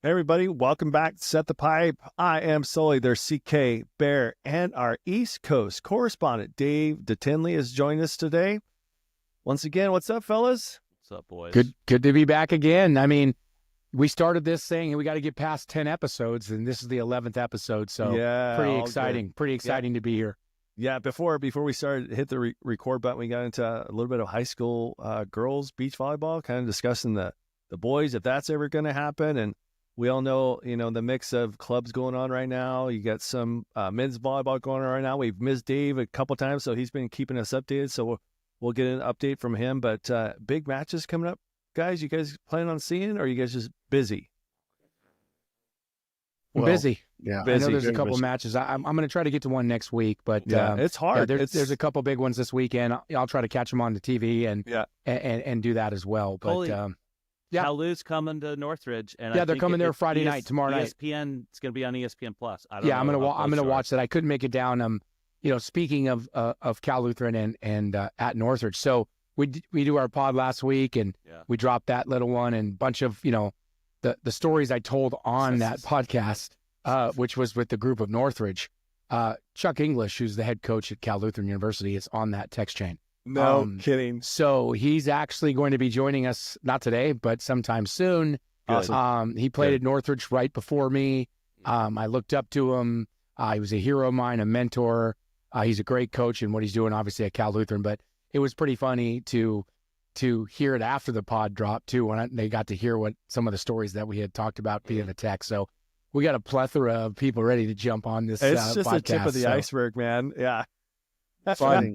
Hey everybody, welcome back to Set the Pipe. I am Sully, their CK Bear, and our East Coast correspondent, Dave DeTinley, has joined us today. Once again, what's up, fellas? What's up, boys? Good to be back again. I mean, we started this saying we got to get past 10 episodes, and this is the 11th episode, so Yeah, pretty all exciting. good. Pretty exciting to be here. Yeah, before we started, hit the record button, we got into a little bit of high school girls beach volleyball, kind of discussing the boys, if that's ever going to happen. And we all know, the mix of clubs going on right now. You got some men's volleyball going on right now. We've missed Dave a couple times, so he's been keeping us updated. So we'll get an update from him. But big matches coming up, guys. You guys planning on seeing, or are you guys just busy? Well, busy. Yeah, I know there's a couple matches. I'm going to try to get to one next week, but it's hard. There's a couple big ones this weekend. I'll try to catch them on the TV and do that as well. But Kalu's coming to Northridge, and they're coming there Friday night, tomorrow night. ESPN, it's going to be on ESPN Plus. I'm going to watch that. I couldn't make it down. Speaking of Cal Lutheran and at Northridge, so we do our pod last week, and we dropped that little one and bunch of the stories I told on that podcast, which was with the group of Northridge. Chuck English, who's the head coach at Cal Lutheran University, is on that text chain. No kidding. So he's actually going to be joining us, not today, but sometime soon. Awesome. He played at Northridge right before me. I looked up to him. He was a hero of mine, a mentor. He's a great coach in what he's doing, obviously, at Cal Lutheran. But it was pretty funny to hear it after the pod dropped, too, when they got to hear what some of the stories that we had talked about via the text. So we got a plethora of people ready to jump on this It's just podcast, the tip of the iceberg, man. Yeah. Fun.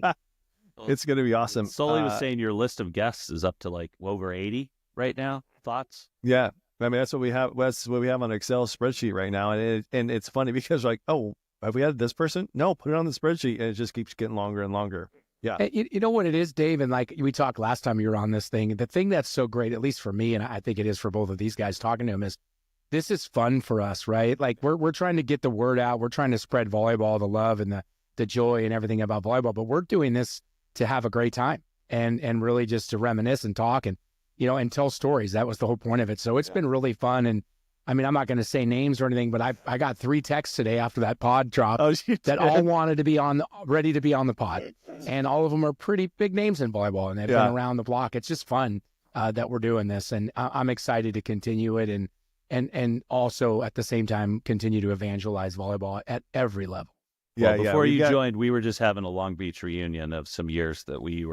It's going to be awesome. Sully was saying your list of guests is up to like over 80 right now. Thoughts? Yeah. I mean, that's what we have. That's what we have on an Excel spreadsheet right now. And it's funny because like, oh, have we added this person? No, put it on the spreadsheet. And it just keeps getting longer and longer. Yeah. You know what it is, Dave? And like we talked last time you were on this thing, the thing that's so great, at least for me, and I think it is for both of these guys talking to him, is this is fun for us, right? Like we're trying to get the word out. We're trying to spread volleyball, the love and the joy and everything about volleyball, but we're doing this to have a great time and really just to reminisce and talk and tell stories. That was the whole point of it. So it's been really fun. And I mean, I'm not going to say names or anything, but I got 3 texts today after that pod drop that all wanted to be ready to be on the pod. And all of them are pretty big names in volleyball, and they've been around the block. It's just fun that we're doing this, and I'm excited to continue it and also at the same time continue to evangelize volleyball at every level. Yeah, before you joined, we were just having a Long Beach reunion of some years that we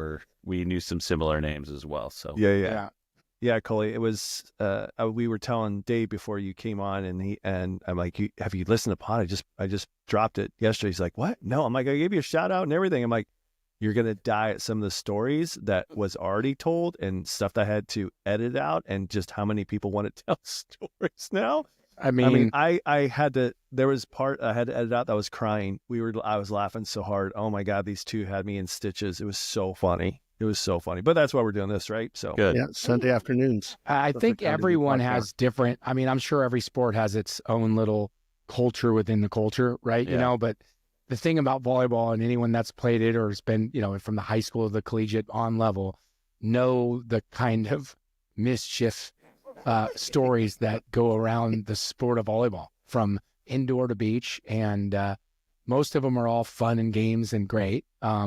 knew some similar names as well. So yeah, Coley. It was we were telling Dave before you came on, and I'm like, have you listened to pod? I just dropped it yesterday. He's like, what? No, I'm like, I gave you a shout out and everything. I'm like, you're gonna die at some of the stories that was already told and stuff that I had to edit out, and just how many people want to tell stories now. I mean, I had to. There was part I had to edit out that I was crying. I was laughing so hard. Oh my God, these two had me in stitches. It was so funny. It was so funny. But that's why we're doing this, right? So good. Yeah, Sunday afternoons. I think everyone has different. I mean, I'm sure every sport has its own little culture within the culture, right? Yeah. But the thing about volleyball, and anyone that's played it or has been, from the high school to the collegiate on level, know the kind of mischief stories that go around the sport of volleyball, from indoor to beach, and most of them are all fun and games and great.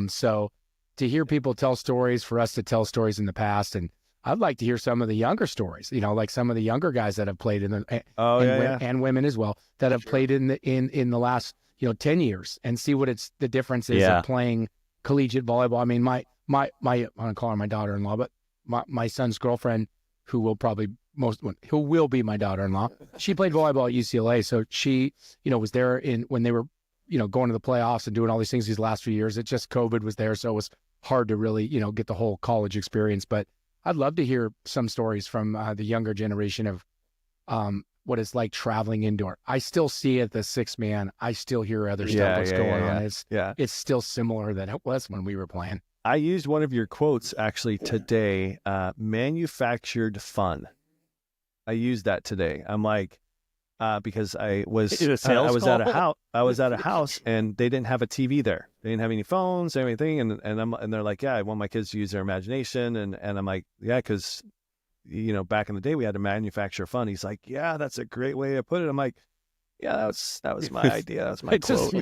So to hear people tell stories, for us to tell stories in the past, and I'd like to hear some of the younger stories, like some of the younger guys that have played and women as well that have played in the last 10 years, and see what the difference is of playing collegiate volleyball. I mean, I want to call her my daughter-in-law, but my son's girlfriend, who will be my daughter-in-law. She played volleyball at UCLA, so she, was there when they were, going to the playoffs and doing all these things these last few years. It just COVID was there, so it was hard to really, get the whole college experience. But I'd love to hear some stories from the younger generation of what it's like traveling indoor. I still see it, the 6-man. I still hear other stuff that's going on. It's still similar than it was when we were playing. I used one of your quotes actually today, manufactured fun. I used that today. I'm like, because I was at a house and they didn't have a TV there. They didn't have any phones, anything. And they're like, yeah, I want my kids to use their imagination. And I'm like, yeah, because back in the day we had to manufacture fun. He's like, yeah, that's a great way to put it. I'm like, yeah, that was my idea. That's my quote.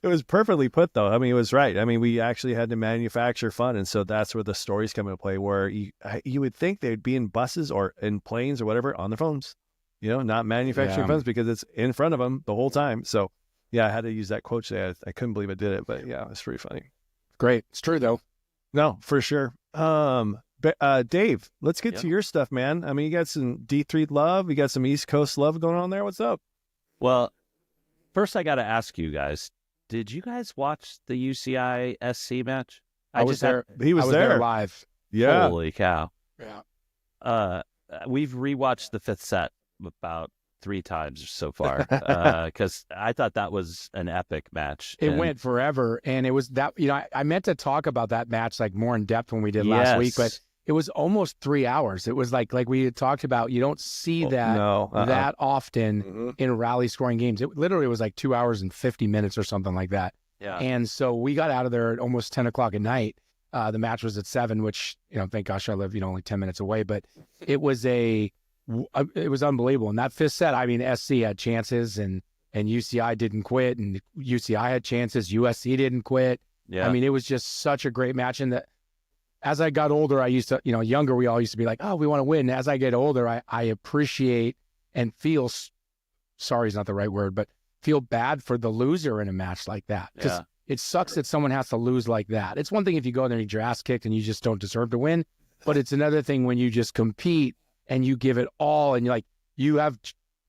It was perfectly put, though. I mean, it was right. I mean, we actually had to manufacture fun, and so that's where the stories come into play. Where you would think they'd be in buses or in planes or whatever on their phones, not manufacturing phones because it's in front of them the whole time. So, yeah, I had to use that quote today. I couldn't believe I did it, but yeah, it's pretty funny. Great, it's true though. No, for sure. Dave, let's get to your stuff, man. I mean, you got some D3 love, you got some East Coast love going on there. What's up? Well, first I got to ask you guys. Did you guys watch the UCI SC match? I was there. He was there live. Yeah. Holy cow. Yeah. We've rewatched the 5th set about 3 times so far because I thought that was an epic match. It went forever, and it was that. I meant to talk about that match like more in depth when we did last week, but it was almost 3 hours. It was like we had talked about. You don't see that that often in rally scoring games. It literally was like 2 hours and 50 minutes or something like that. Yeah. And so we got out of there at almost 10 o'clock at night. The match was at 7, which thank gosh I live only 10 minutes away. But it was it was unbelievable. And that 5th set, I mean, SC had chances and UCI didn't quit, and UCI had chances. USC didn't quit. Yeah. I mean, it was just such a great match. And as I got older, I used to, younger, we all used to be like, oh, we want to win. As I get older, I appreciate and feel, sorry is not the right word, but feel bad for the loser in a match like that. Because it sucks that someone has to lose like that. It's one thing if you go in there and you get your ass kicked and you just don't deserve to win. But it's another thing when you just compete and you give it all and you have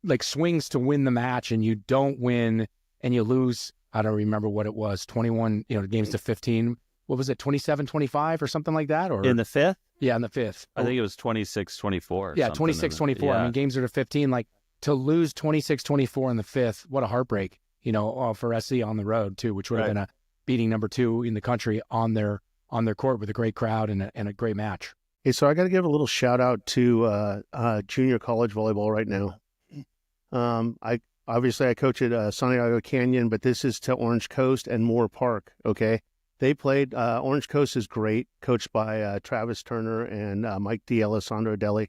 like swings to win the match and you don't win and you lose. I don't remember what it was, 21, games to 15. What was it, 27-25 or something like that? Or in the 5th? Yeah, in the 5th. I think it was 26-24. Yeah, 26-24. Yeah. I mean, games are to 15. Like, to lose 26-24 in the 5th, what a heartbreak, for SC on the road, too, which would have been a beating number 2 in the country on their court with a great crowd and a great match. Hey, so I got to give a little shout out to junior college volleyball right now. I coach at Santiago Canyon, but this is to Orange Coast and Moore Park. Okay, they played. Orange Coast is great, coached by Travis Turner and Mike D'Alessandro Deli.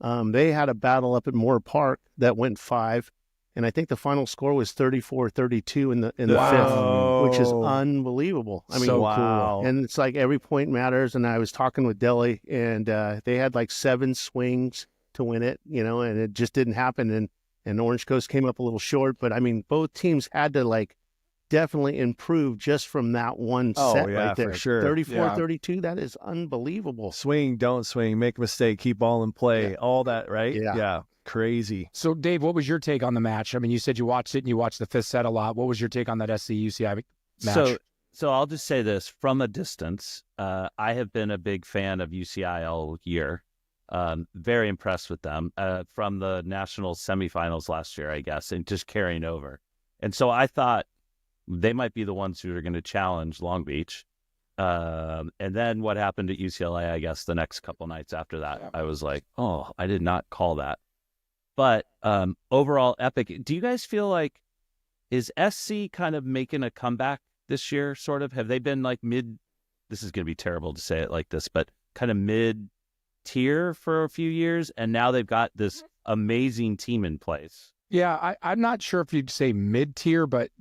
They had a battle up at Moore Park that went 5, and I think the final score was 34-32 in the 5th, which is unbelievable. I mean, so cool. And it's like every point matters. And I was talking with Deli, and they had like 7 swings to win it, and it just didn't happen. And Orange Coast came up a little short, but I mean, both teams had to definitely improve just from that one set right there. For sure. 34-32, that is unbelievable. Swing, don't swing, make a mistake, keep ball in play, all that, right? Yeah. Crazy. So, Dave, what was your take on the match? I mean, you said you watched it and you watched the 5th set a lot. What was your take on that SC UCI match? So I'll just say this from a distance. I have been a big fan of UCI all year. Very impressed with them from the national semifinals last year, I guess, and just carrying over. And so I thought they might be the ones who are going to challenge Long Beach. And then what happened at UCLA, I guess, the next couple nights after that, I was like, oh, I did not call that. But overall, epic. Do you guys feel like, is SC kind of making a comeback this year, sort of? Have they been like this is going to be terrible to say it like this, but kind of mid-tier for a few years, and now they've got this amazing team in place? Yeah, I'm not sure if you'd say mid-tier, but,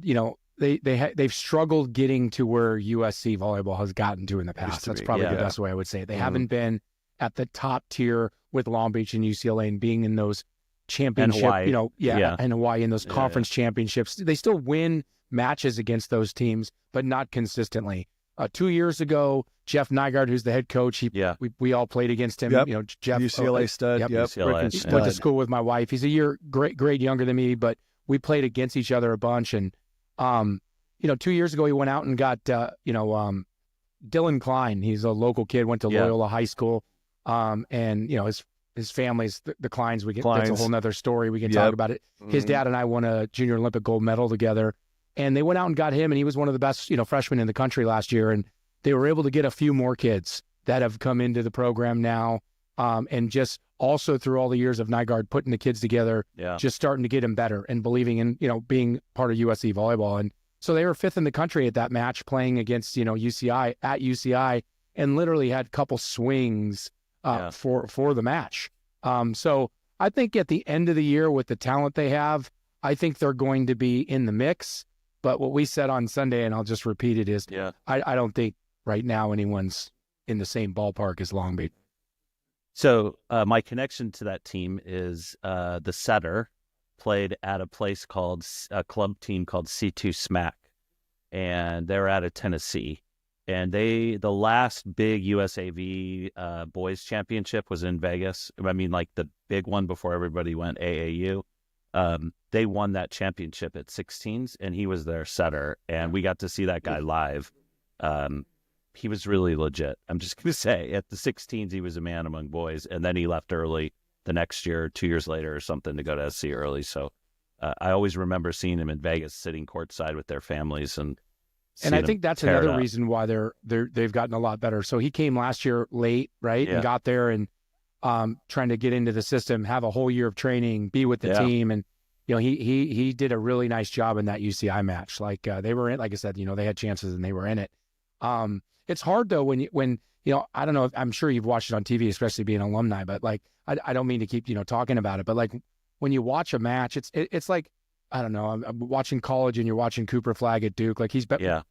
they've struggled getting to where USC volleyball has gotten to in the past. That's probably the best way I would say it. They haven't been at the top tier with Long Beach and UCLA and being in those championship, and Hawaii in those conference championships. They still win matches against those teams, but not consistently. 2 years ago, Jeff Nygaard, who's the head coach, we all played against him. Jeff, UCLA stud. UCLA went to school with my wife. He's a year great younger than me, but we played against each other a bunch. And 2 years ago, he went out and got Dylan Klein. He's a local kid, went to Loyola High School, and his family's the Kleins. That's a whole nother story. We can talk about it. His dad and I won a junior Olympic gold medal together. And they went out and got him, and he was one of the best, freshmen in the country last year. And they were able to get a few more kids that have come into the program now, and just also through all the years of Nygaard putting the kids together, just starting to get them better and believing in, being part of USC volleyball. And so they were 5th in the country at that match, playing against, UCI at UCI, and literally had a couple swings for the match. So I think at the end of the year, with the talent they have, I think they're going to be in the mix. But what we said on Sunday, and I'll just repeat it, is I don't think right now anyone's in the same ballpark as Long Beach. So my connection to that team is the setter played at a club team called C2 Smack, and they're out of Tennessee. And the last big USAV boys championship was in Vegas. I mean, like the big one before everybody went AAU. They won that championship at 16s, and he was their setter. And we got to see that guy live. He was really legit. I'm just going to say, at the 16s, he was a man among boys. And then he left early the next year, 2 years later or something, to go to SC early. So I always remember seeing him in Vegas sitting courtside with their families. And I think that's another reason why they've gotten a lot better. So he came last year late, right? Yeah. And got there and trying to get into the system, have a whole year of training, be with the team. And, he did a really nice job in that UCI match. Like they were in, like I said, they had chances and they were in it. It's hard though when I don't know, I'm sure you've watched it on TV, especially being an alumni, but like, I don't mean to keep, talking about it, but like when you watch a match, it's like, I don't know, I'm watching college and you're watching Cooper Flagg at Duke. Like he's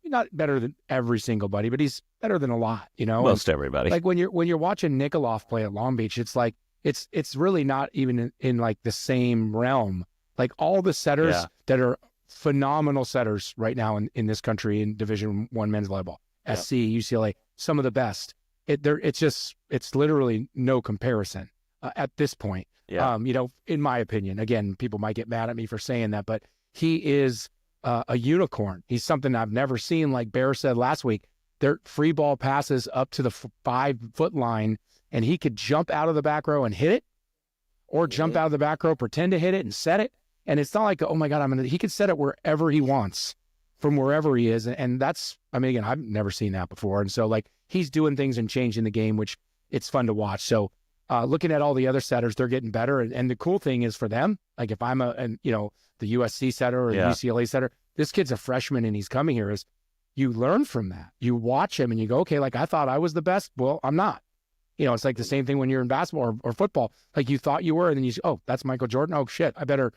not better than every single buddy, but he's better than a lot, Most everybody. Like when you're watching Nikolov play at Long Beach, it's like, it's really not even in like the same realm. Like all the setters that are phenomenal setters right now in this country in Division I men's volleyball, SC, UCLA, some of the best. It's literally no comparison at this point. Yeah. In my opinion, again, people might get mad at me for saying that, but he is a unicorn. He's something I've never seen. Like Bear said last week, their free ball passes up to the 5-foot line, and he could jump out of the back row and hit it, or jump out of the back row, pretend to hit it and set it. And it's not like, oh my God, he could set it wherever he wants from wherever he is. And that's, again, I've never seen that before. And so like he's doing things and changing the game, which it's fun to watch. So looking at all the other setters, they're getting better. And the cool thing is for them, like if I'm the USC setter or the UCLA setter, this kid's a freshman and he's coming here, is you learn from that. You watch him and you go, okay, like I thought I was the best. Well, I'm not. It's like the same thing when you're in basketball or football. Like you thought you were, and then you say, oh, that's Michael Jordan. Oh shit, I better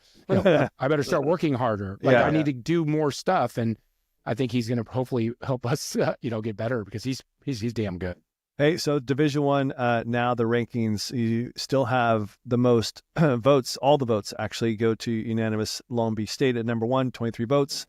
start working harder. Like I need to do more stuff. And I think he's going to hopefully help us, get better, because he's damn good. Hey, so Division I, now the rankings, you still have the most votes. All the votes actually go to unanimous Long Beach State at number 1, 23 votes.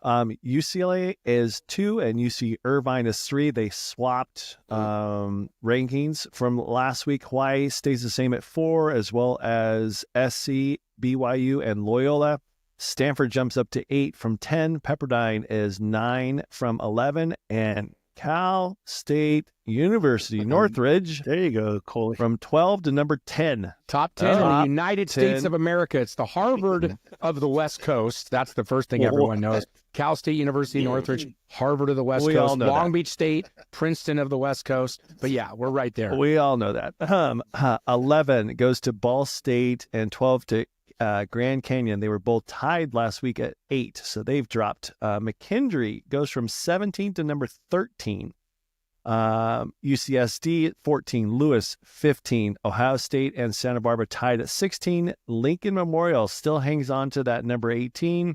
UCLA is 2 and UC Irvine is 3. They swapped rankings from last week. Hawaii stays the same at 4, as well as SC, BYU, and Loyola. Stanford jumps up to 8 from 10. Pepperdine is 9 from 11. And Cal State University, Northridge. There you go, Coley. From 12 to number 10. Top 10 in the United States of America. It's the Harvard of the West Coast. That's the first thing everyone knows. Cal State University, Northridge, Harvard of the West Coast, Long Beach State, Princeton of the West Coast. But yeah, we're right there. We all know that. 11 goes to Ball State and 12 to Grand Canyon. They were both tied last week at 8, so they've dropped. McKendree goes from 17 to number 13. UCSD at 14, Lewis 15, Ohio State and Santa Barbara tied at 16. Lincoln Memorial still hangs on to that number 18.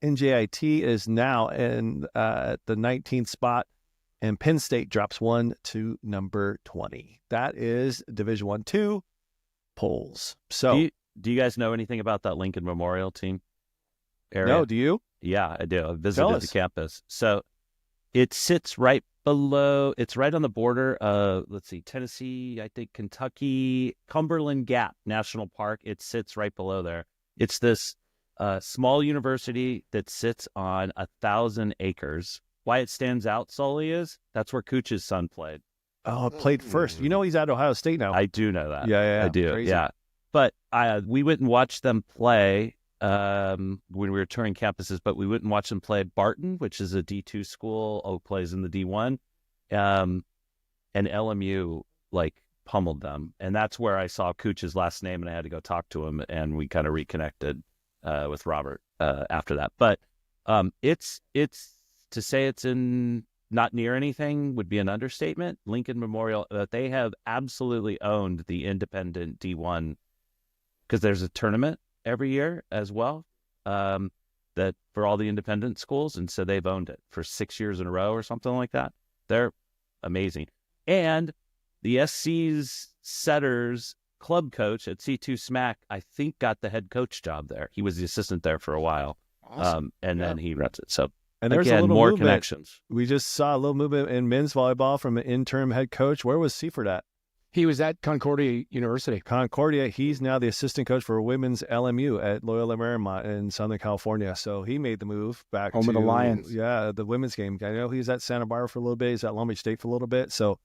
NJIT is now in the 19th spot, and Penn State drops 1 to number 20. That is Division I-2 polls. So, do you guys know anything about that Lincoln Memorial team area? No, do you? Yeah, I do. I visited the campus. So it sits right below, it's right on the border of, let's see, Tennessee, I think Kentucky, Cumberland Gap National Park. It sits right below there. It's this small university that sits on 1,000 acres. Why it stands out, Sully, is that's where Cooch's son played. Oh, played first. He's at Ohio State now. I do know that. Yeah. I do. Crazy. Yeah. But we went and watched them play when we were touring campuses, but we went and watched them play Barton, which is a D2 school, plays in the D1. And LMU pummeled them. And that's where I saw Cooch's last name, and I had to go talk to him, and we kind of reconnected with Robert after that. But it's to say it's in not near anything would be an understatement. Lincoln Memorial, that they have absolutely owned the independent D1 because there's a tournament every year as well that for all the independent schools. And so they've owned it for 6 years in a row or something like that. They're amazing. And the SC's setters club coach at C2 SMAC, I think, got the head coach job there. He was the assistant there for a while. Awesome. And then he runs it. So And there's a again, little more movement. connections. We just saw a little movement in men's volleyball from an interim head coach. Where was Seifert at? He was at Concordia University. Concordia. He's now the assistant coach for women's LMU at Loyola Marymount in Southern California. So he made the move back Home to of the Lions. Yeah, the women's game. I know he's at Santa Barbara for a little bit. He's at Long Beach State for a little bit. So,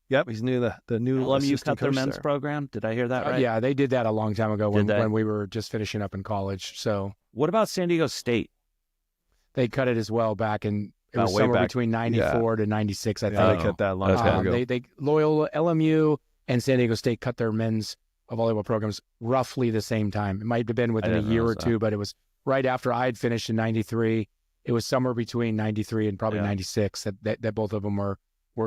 yep, he's new the new LMU assistant cut their coach men's there. program. Did I hear that right? Yeah, they did that a long time ago Did they? when we were just finishing up in college. So What about San Diego State? they cut it as well back in, it was way somewhere back. between 94 to 96, I think. Yeah, they cut that a long time ago. They Loyola, LMU, and San Diego State cut their men's volleyball programs roughly the same time. It might have been within a didn't year or realize that. two, but it was right after I had finished in 93. It was somewhere between 93 and probably Yeah. 96 that both of them were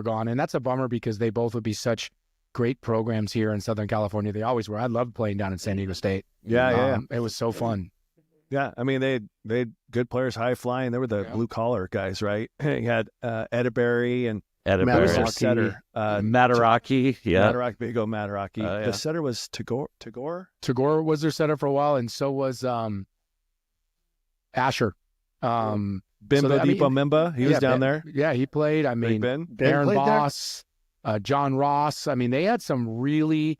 gone. And that's a bummer because they both would be such great programs here in Southern California. They always were. I loved playing down in San Diego State. Yeah. It was so fun. Yeah, I mean they had good players, high flying. They were the Yeah. blue collar guys, right? You had Edaberry and Edinburgh. who was their Mataraki. setter? Mataraki. Yeah. Mataraki, big old Mataraki. Yeah. The setter was Tagore. Tagore was their setter for a while, and so was Asher. Bimbo I mean, Depot Mimba. He was yeah, down Ben- there. Yeah, he played. I Big mean, Ben. Ben Aaron played there? Boss, John Ross. I mean, they had some really.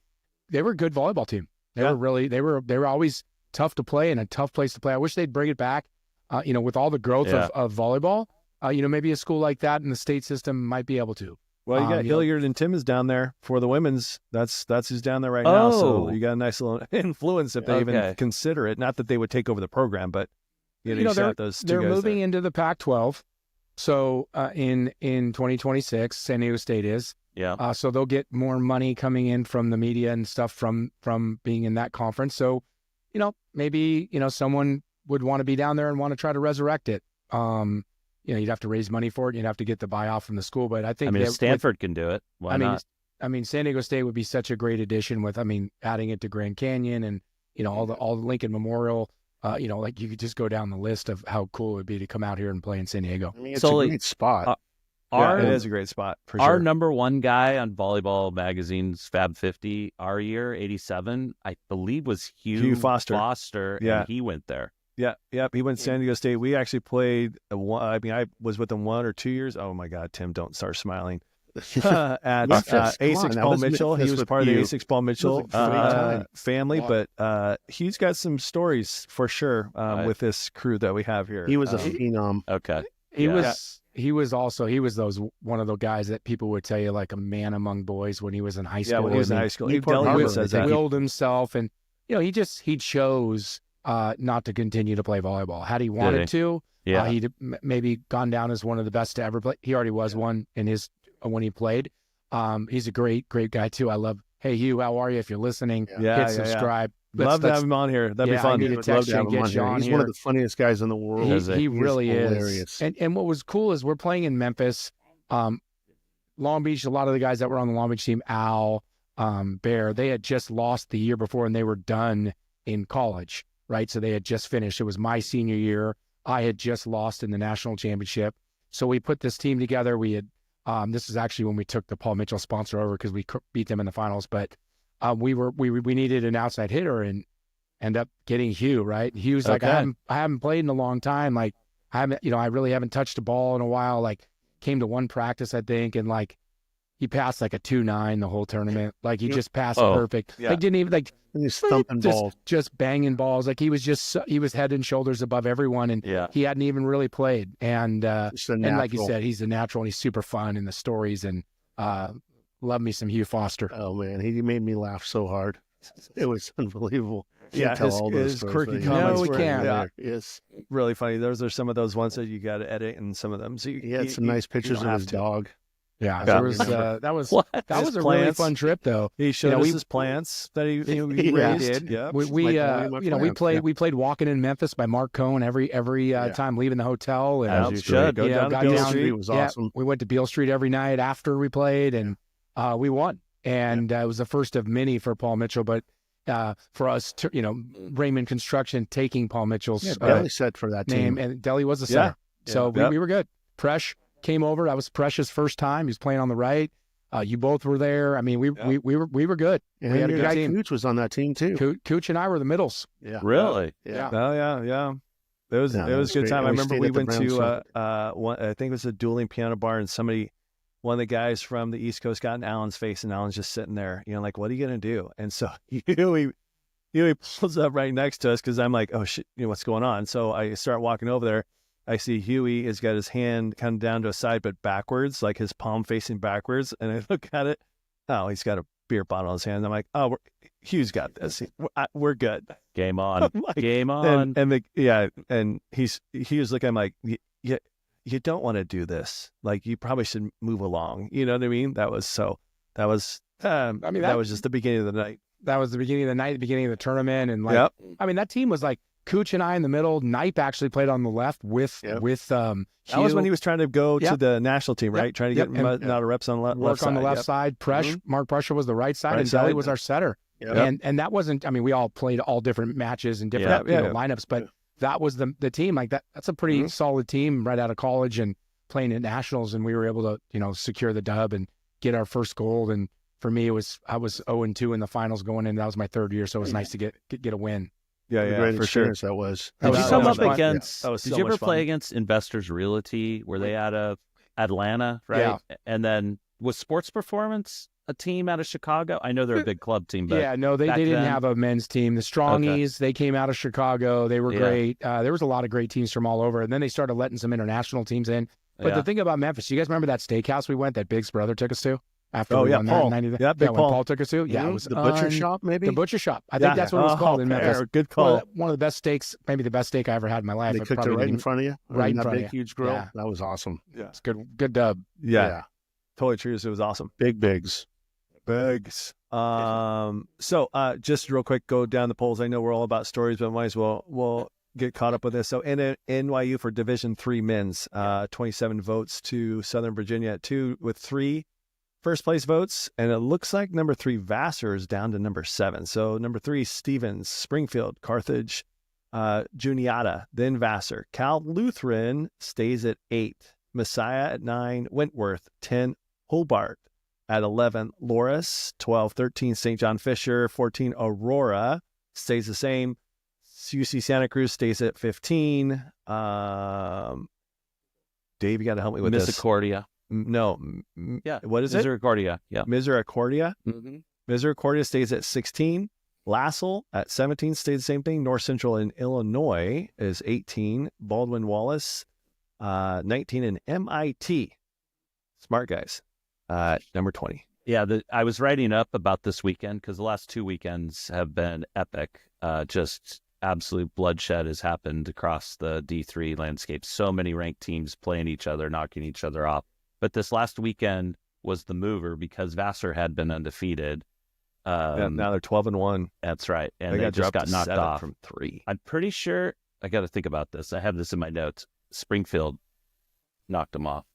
They were a good volleyball team. They Yeah. were really. They were always tough to play and a tough place to play. I wish they'd bring it back. With all the growth Yeah. of volleyball, maybe a school like that in the state system might be able to. Well, you got you know- Hilliard and Timmons down there for the women's. That's who's down there right now. So Oh. you got a nice little influence if they even Okay. consider it. Not that they would take over the program, but you You know, still have those two They're guys moving there. into the Pac-12. So in 2026, San Diego State is. Yeah. So they'll get more money coming in from the media and stuff from being in that conference. So, maybe, someone would want to be down there and want to try to resurrect it. You'd have to raise money for it. You'd have to get the buyoff from the school. But I think I mean, if that Stanford can do it, why not? San Diego State would be such a great addition with, adding it to Grand Canyon and, all the Lincoln Memorial. Like you could just go down the list of how cool it would be to come out here and play in San Diego. I mean, it's So, a like, great spot. Our, Yeah, it is a great spot for our sure. number one guy on Volleyball Magazine's Fab 50, our year, 87, I believe was Hugh Foster. Yeah. and he went there. Yeah, yep. He went to San Diego State. We actually played. I was with him 1 or 2 years. Oh my God, Tim, don't start smiling. At Memphis, come A6 on, that Paul was Mitchell. He Memphis was with part of the you. A6 Paul Mitchell That was a great time. family, Wow. but he's got some stories for sure Right. with this crew that we have here. He was a Um, phenom. Okay. He Yeah. was one of those guys that people would tell you like a man among boys when he was in high school. yeah, when he was in I mean, high school. Newport Deli Harbor, even says that. willed himself, and he chose not to continue to play volleyball. Had he wanted to, Yeah. he'd maybe gone down as one of the best to ever play. He already was one in his when he played. He's a great guy too. I love. Hey Hugh, how are you? If you're listening, Yeah, hit yeah. subscribe. Love to have him on here. That'd be I fun. need to Would text love to you have and him get on you here. on He's here. one of the funniest guys in the world. Is He it? really is. hilarious. And what was cool is we're playing in Memphis. Long Beach, a lot of the guys that were on the Long Beach team, Al, Bear, they had just lost the year before and they were done in college, right? So they had just finished. It was my senior year. I had just lost in the national championship. So we put this team together. We had, this is actually when we took the Paul Mitchell sponsor over because we beat them in the finals, but we needed an outside hitter and end up getting Hugh, right? Hugh's like, Okay. I haven't played in a long time. Like I really haven't touched a ball in a while. Like came to one practice, I think. And like, he passed like a 2.9 the whole tournament. Like he just passed Oh, perfect. yeah. Like didn't even like And he's thumping balls. just banging balls. Like he was he was head and shoulders above everyone. And Yeah. he hadn't even really played. And, Just a and like you natural. said, he's a natural and he's super fun in the stories and, love me some Hugh Foster. Oh man, he made me laugh so hard. It was unbelievable. Can't Yeah, tell his- all those his stories, quirky but comments No, we were- can't. yeah, Yes. really funny. Those are some of those ones that you got to edit and some of them. So He had some nice pictures don't of have his to. dog. Yeah, I there don't was remember. that was What? that His was a really plants. fun trip though. He showed know, us we- his plants that he He raised. did. Yeah. We Like one of my we plants, played yeah. we played Walking in Memphis by Mark Cohn every Yeah. time leaving the hotel, and As you should. Go you know, down to got Beale down- Street. Street was awesome. we went to Beale Street every night after we played, and we won. And it was the first of many for Paul Mitchell, but for us, Raymond Construction taking Paul Mitchell's Yeah, Deli set for that name, team. and Deli was the Yeah. center. So Yeah. we were good. Presh came over. That was Presh's first time. He was playing on the right. You both were there. I mean, we were good. And we had a your good guy team. Cooch was on that team too. Cooch and I were the middles. Yeah. Really? Yeah. Oh yeah. It was Yeah, it that was was a good great. time. And I we remember stayed we at the went Browns to one, I think it was a dueling piano bar, and one of the guys from the East Coast got in Alan's face, and Alan's just sitting there, like, what are you gonna do? And so he pulls up right next to us because I'm like, oh shit, what's going on? So I start walking over there. I see Huey has got his hand kind of down to a side, but backwards, like his palm facing backwards. And I look at it. Oh, he's got a beer bottle in his hand. I'm like, oh, Hugh's got this. We're good. Game on. I'm like, Game on. and he was looking. I'm like, yeah, you don't want to do this. Like, you probably should move along. You know what I mean? That was that was just the beginning of the night. That was the beginning of the night, the beginning of the tournament, and Yep. I mean, that team was like Cooch and I in the middle. Knipe actually played on the left with That was Hugh. when he was trying to go to Yep. the national team, right? Yep. Trying to Yep. get And- not a reps on work left on the side. left Yep. side. Presh, Mark Prussia was the right side, Right and Deli side. was our setter. Yep. And that wasn't. I mean, we all played all different matches and different Yeah. lineups, but that was the team. Like that. That's a pretty solid team right out of college and playing at nationals, and we were able to secure the dub and get our first gold. And for me, I was 0-2 in the finals going in. That was my third year, so it was nice to get a win. Yeah, What a yeah, great for sure. experience that was. That Did was you so come much up fun. against? That was Did so you ever much play fun. against Investors Realty? Were they out of Atlanta, right? Yeah. And then was Sports Performance a team out of Chicago? I know they're a big club team, but Yeah, no, they back didn't then- have a men's team. The Strongies, they came out of Chicago. They were Yeah. great. There was a lot of great teams from all over, and then they started letting some international teams in. But Yeah. the thing about Memphis, you guys remember that steakhouse we went that Big's brother took us to after Oh, we yeah, won there in Paul. 90? Yeah, Big when Paul. Paul took us to. Yeah, it was the butcher shop, maybe. The butcher shop. I think that's what it was called in Memphis. Yeah, good call. One of the best steaks, maybe the best steak I ever had in my life. They I cooked it probably right in didn't- front of you. right in that front of big, you. huge grill. Yeah. That was awesome. It's good dub. Yeah, totally true. It was awesome. Big bigs. Bigs. So just real quick, go down the polls. I know we're all about stories, but might as well we'll get caught up with this. So NYU for Division III men's, 27 votes to Southern Virginia at 2 with 3 first place votes, and it looks like number 3 Vassar is down to number 7. So number 3 Stevens, Springfield, Carthage, Juniata, then Vassar. Cal Lutheran stays at 8, Messiah at 9, Wentworth 10, Hobart at 11, Loris 12, 13 St. John Fisher, 14 Aurora stays the same. UC Santa Cruz stays at 15. Dave, you got to help me with this. Misericordia. No. Yeah. What is it? Misericordia. Yeah. Misericordia. Mm-hmm. Misericordia stays at 16. Lassell at 17 stays the same thing. North Central in Illinois is 18. Baldwin Wallace, 19. And MIT, smart guys, number 20. Yeah, I was writing up about this weekend because the last 2 weekends have been epic. Just absolute bloodshed has happened across the D3 landscape. So many ranked teams playing each other, knocking each other off. But this last weekend was the mover because Vassar had been undefeated. Now they're 12-1. That's right. And They they got just dropped got to knocked 7 off. from 3. I'm pretty sure, I got to think about this. I have this in my notes. Springfield knocked them off,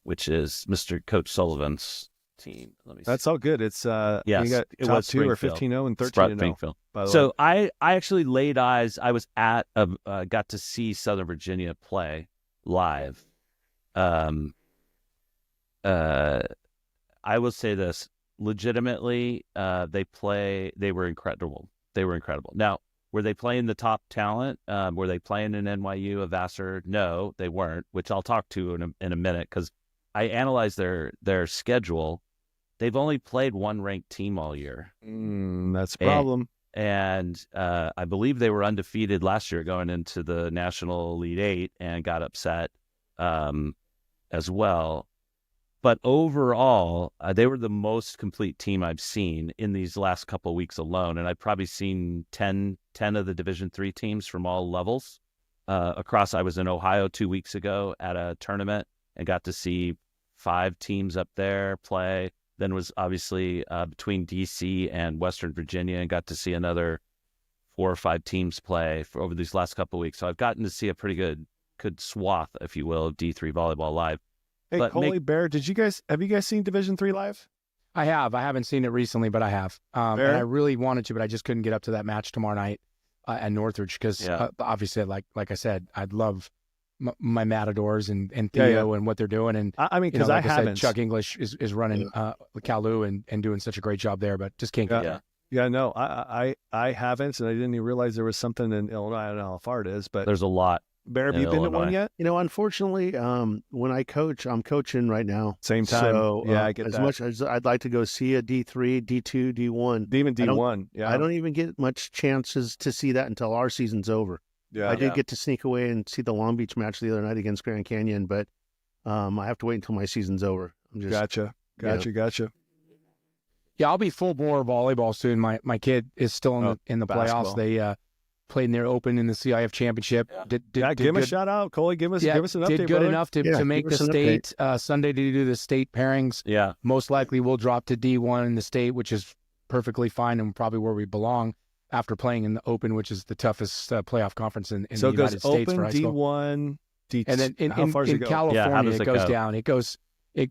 which is Mr. Coach Sullivan's team. Let me see. That's all good. It's Yes, you got it top was 2 or Springfield. 15-0 and 13-0. Springfield. By the way. So I actually laid eyes. I was at got to see Southern Virginia play live. I will say this legitimately. They were incredible. They were incredible. Now, were they playing the top talent? Were they playing in NYU, a Vassar? No, they weren't. Which I'll talk to in a minute because I analyzed their schedule. They've only played one ranked team all year. That's a problem. And I believe they were undefeated last year going into the National Elite Eight and got upset as well. But overall, they were the most complete team I've seen in these last couple of weeks alone. And I've probably seen 10 of the Division III teams from all levels across. I was in Ohio 2 weeks ago at a tournament and got to see 5 teams up there play. Then was obviously between DC and Western Virginia, and got to see another 4 or 5 teams play over these last couple of weeks. So I've gotten to see a pretty good swath, if you will, of D3 volleyball live. Hey, But Coley, Bear, have you guys seen Division III live? I have. I haven't seen it recently, but I have. And I really wanted to, but I just couldn't get up to that match tomorrow night at Northridge because obviously, like I said, I'd love my Matadors and Theo and what they're doing. And I mean, because like I haven't. said, Chuck English is running Kalu and doing such a great job there, but just can't get there. Yeah, no, I haven't, and I didn't even realize there was something in Illinois. I don't know how far it is, but there's a lot. Bear, have you been to one yet? Unfortunately, when I coach, I'm coaching right now. Same time. So, I get as that. much as I'd like to go see a D3, D2, D1. Even D1, I don't even get much chances to see that until our season's over. Yeah. I did get to sneak away and see the Long Beach match the other night against Grand Canyon, but I have to wait until my season's over. Gotcha. Yeah, I'll be full bore volleyball soon. My kid is still in the basketball. playoffs. They played in their Open in the CIF championship. Give him a shout out, Coley. Give us an update. Did good brother. enough to make the state Sunday to do the state pairings. Yeah, most likely we'll drop to D1 in the state, which is perfectly fine and probably where we belong after playing in the Open, which is the toughest playoff conference in the United States for high school. D1, D2, and then in California it goes down. It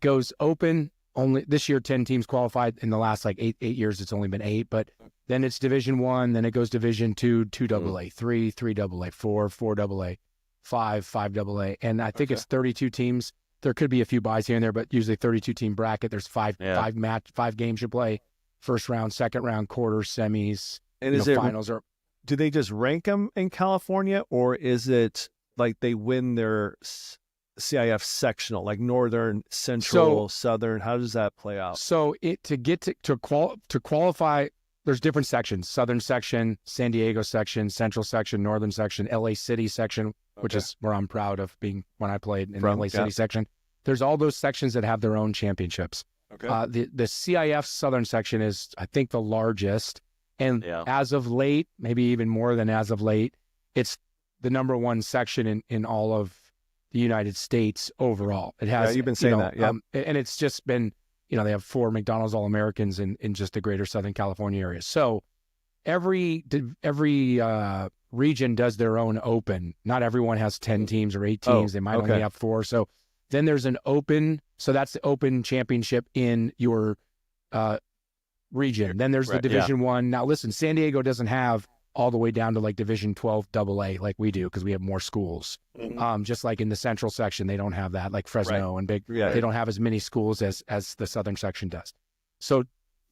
goes Open. Only this year, 10 teams qualified. In the last like eight years, it's only been 8. But then it's Division 1, then it goes Division 2, 2AA, 3, 3AA, 4, 4AA, 5, 5AA, and I think it's 32 teams. There could be a few buys here and there, but usually 32 team bracket. There's five games you play: first round, second round, quarters, semis, and finals. Do they just rank them in California, or is it like they win their CIF sectional, like Northern, Central, Southern? How does that play out? So to qualify, there's different sections: Southern section, San Diego section, Central section, Northern section, LA City section, which is where I'm proud of being when I played in the LA City section. There's all those sections that have their own championships. Okay. The CIF Southern section is, I think, the largest, and as of late, maybe even more than as of late, it's the number 1 section in all of the United States overall. It has. You've been saying that. Yeah. And it's just been, they have 4 McDonald's All-Americans in just the greater Southern California area. So every region does their own Open. Not everyone has 10 teams or 8 teams. They might only have 4. So then there's an Open. So that's the Open championship in your region. Then there's the Division 1. Now listen, San Diego doesn't have all the way down to like Division 12 AA like we do because we have more schools. Just like in the Central section, they don't have that, like Fresno and big. They don't have as many schools as the Southern section does. So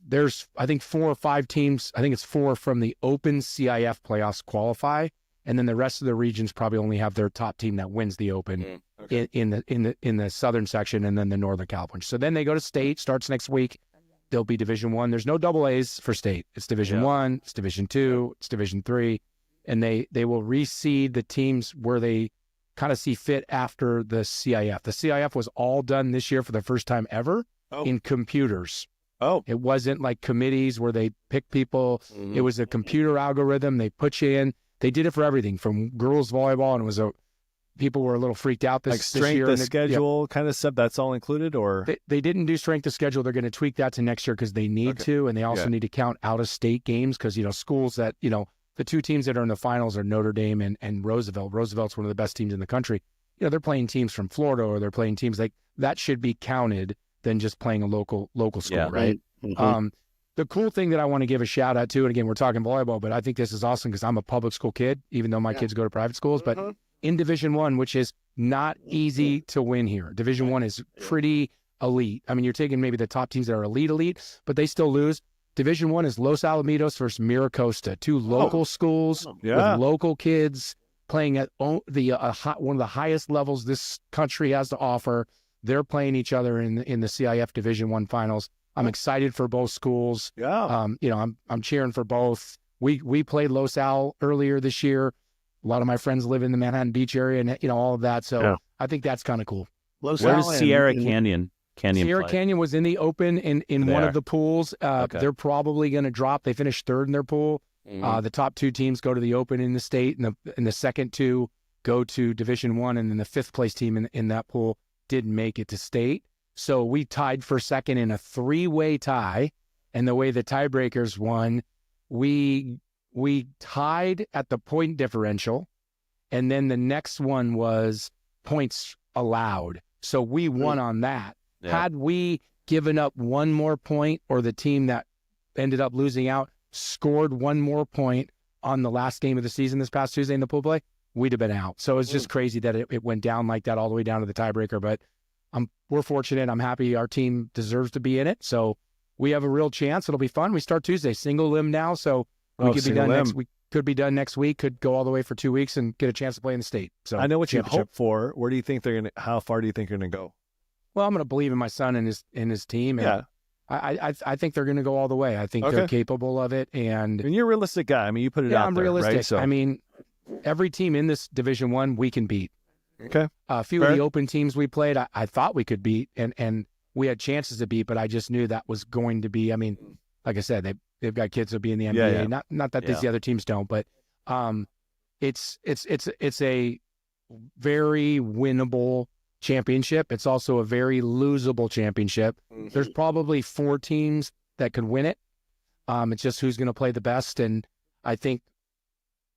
there's, I think, 4 or 5 teams. I think it's 4 from the Open CIF playoffs qualify, and then the rest of the regions probably only have their top team that wins the Open in the Southern section, and then the Northern California. So then they go to state. Starts next week. There'll be Division 1. There's no AA's for state. It's Division 1, it's Division 2, it's Division 3, and they will reseed the teams where they kind of see fit after the CIF. The CIF was all done this year for the first time ever in computers. It wasn't like committees where they pick people. It was a computer algorithm. They put you in. They did it for everything from girls volleyball, and it was people were a little freaked out this year. Strength of schedule kind of stuff, that's all included? Or they didn't do strength of schedule. They're going to tweak that to next year because they need to, and they also need to count out-of-state games because, schools that, the 2 teams that are in the finals are Notre Dame and Roosevelt. Roosevelt's one of the best teams in the country. They're playing teams from Florida, or they're playing teams like that should be counted than just playing a local school, right? The cool thing that I want to give a shout out to, and again, we're talking volleyball, but I think this is awesome because I'm a public school kid, even though my kids go to private schools, but in Division 1, which is not easy to win here. Division 1 is pretty elite. I mean, you're taking maybe the top teams that are elite, but they still lose. Division 1 is Los Alamitos versus Miracosta, 2 local schools with local kids playing at one of the highest levels this country has to offer. They're playing each other in the CIF Division 1 finals. I'm excited for both schools. I'm cheering for both. We played Los Al earlier this year. A lot of my friends live in the Manhattan Beach area, and all of that. So I think that's kind of cool. Where does Sierra Canyon Sierra play? Canyon was in the Open in one of the pools. They're probably going to drop. They finished 3rd in their pool. The top 2 teams go to the Open in the state, and the second 2 go to Division 1, and then the 5th place team in that pool didn't make it to state. So we tied for second in a 3-way tie. And the way the tiebreakers won, we tied at the point differential. And then the next one was points allowed. So we won on that. Yeah. Had we given up one more point, or the team that ended up losing out scored one more point on the last game of the season this past Tuesday in the pool play, we'd have been out. So it's just crazy that it went down like that all the way down to the tiebreaker. But we're fortunate. I'm happy our team deserves to be in it. So we have a real chance. It'll be fun. We start Tuesday, single limb now. So we could be done next week. Could be done next week. Could go all the way for 2 weeks and get a chance to play in the state. So I know what you hope for. Where do you think they're going to? How far do you think they're going to go? Well, I'm going to believe in my son and his team. And Yeah. I think they're going to go all the way. I think they're capable of it. And you're a realistic guy. I mean, you put it out I'm there, realistic. right? So, I mean, every team in this Division I we can beat. Okay. A few of the open teams we played, I thought we could beat, and we had chances to beat, but I just knew that was going to be. I mean, like I said, they've got kids who'll be in the NBA. Yeah. Not that these other teams don't, but it's a very winnable championship. It's also a very losable championship. Mm-hmm. There's probably 4 teams that could win it. It's just who's going to play the best, and I think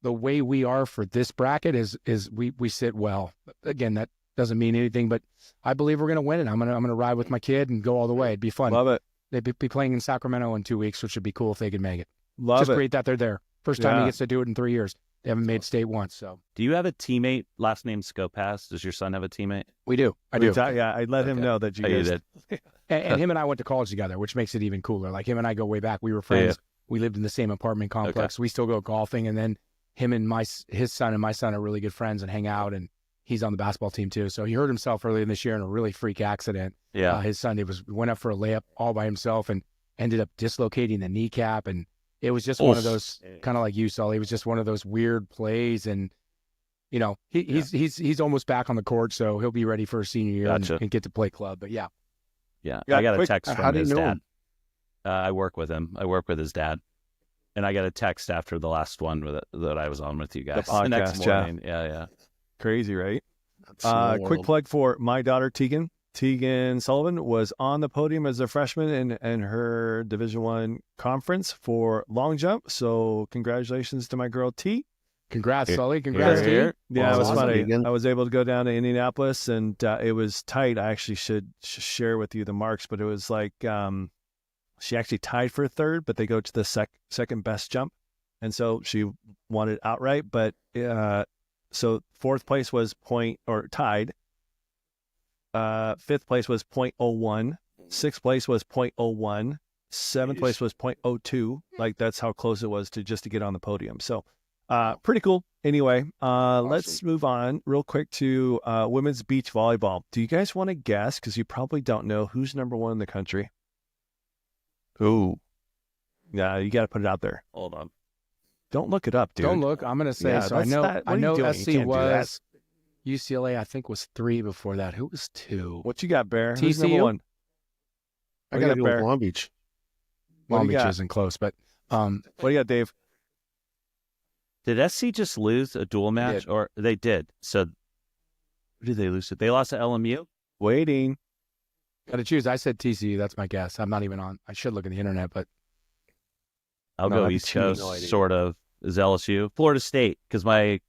the way we are for this bracket is we sit well. Again, that doesn't mean anything, but I believe we're going to win it. I'm gonna ride with my kid and go all the way. It'd be fun. Love it. They'd be playing in Sacramento in 2 weeks, which would be cool if they could make it. Love Just it. great that they're there. First time he gets to do it in 3 years. They haven't made state once, so. Do you have a teammate, last name Skopass? Does your son have a teammate? We do. I do. Yeah, I let him know that you guys did. And him and I went to college together, which makes it even cooler. Like him and I go way back. We were friends. We lived in the same apartment complex. We still go golfing, and then him and his son and my son are really good friends and hang out, and he's on the basketball team too. So he hurt himself earlier this year in a really freak accident. Yeah. His son went up for a layup all by himself and ended up dislocating the kneecap, and it was just one of those, kind of like you, Sully. It was just one of those weird plays, and he's almost back on the court, so he'll be ready for a senior year and get to play club. But yeah, I got a text from his dad. I work with him. I work with his dad, and I got a text after the last one that I was on with you guys. The podcast, next morning. Yeah. Crazy, right? That's quick plug for my daughter Tegan. Tegan Sullivan was on the podium as a freshman in her Division I conference for long jump. So congratulations to my girl T. Congrats, Sully. Congrats, T. Yeah, it was funny. Tegan. I was able to go down to Indianapolis, and it was tight. I actually should share with you the marks, but it was like she actually tied for third, but they go to the second best jump, and so she won it outright. But so fourth place was tied. Fifth place was 0.01. Sixth place was 0.01. Seventh place was 0.02. Like that's how close it was to get on the podium. So pretty cool. Anyway, let's move on real quick to women's beach volleyball. Do you guys want to guess? Because you probably don't know who's number 1 in the country. Ooh. Yeah, you got to put it out there. Hold on. Don't look it up, dude. Don't look. I'm going to say, Yeah, so I know what are you doing? You SC can't do that. was, UCLA I think was 3 before that. Who was 2? What you got, Bear? Who's TCU? number 1? I What got do to you go got, with Bear? Long Beach. What Long do you Beach got? isn't close, but What do you got, Dave? Did SC just lose a dual match? Or they did. So who did they lose to? They lost to LMU? Waiting. got to choose. I said TCU. That's my guess. I'm not even on. I should look at the internet, but I'll No, go that'd be East too Coast, noisy. sort of. Is LSU? Florida State, because my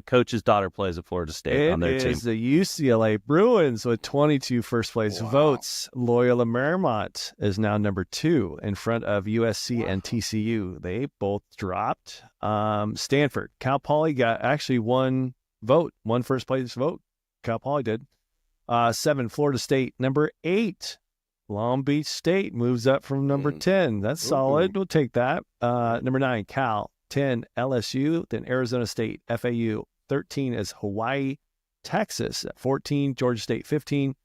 coach's daughter plays at Florida State on their It team. is the UCLA Bruins with 22 first place votes. Loyola Marymount is now number 2 in front of USC and TCU. They both dropped. Stanford, Cal Poly got actually one first place vote. Cal Poly did. 7, Florida State, number 8. Long Beach State moves up from number 10. That's solid. We'll take that. Number 9, Cal. 10, LSU. Then Arizona State, FAU. 13 is Hawaii. Texas at 14. Georgia State, 15.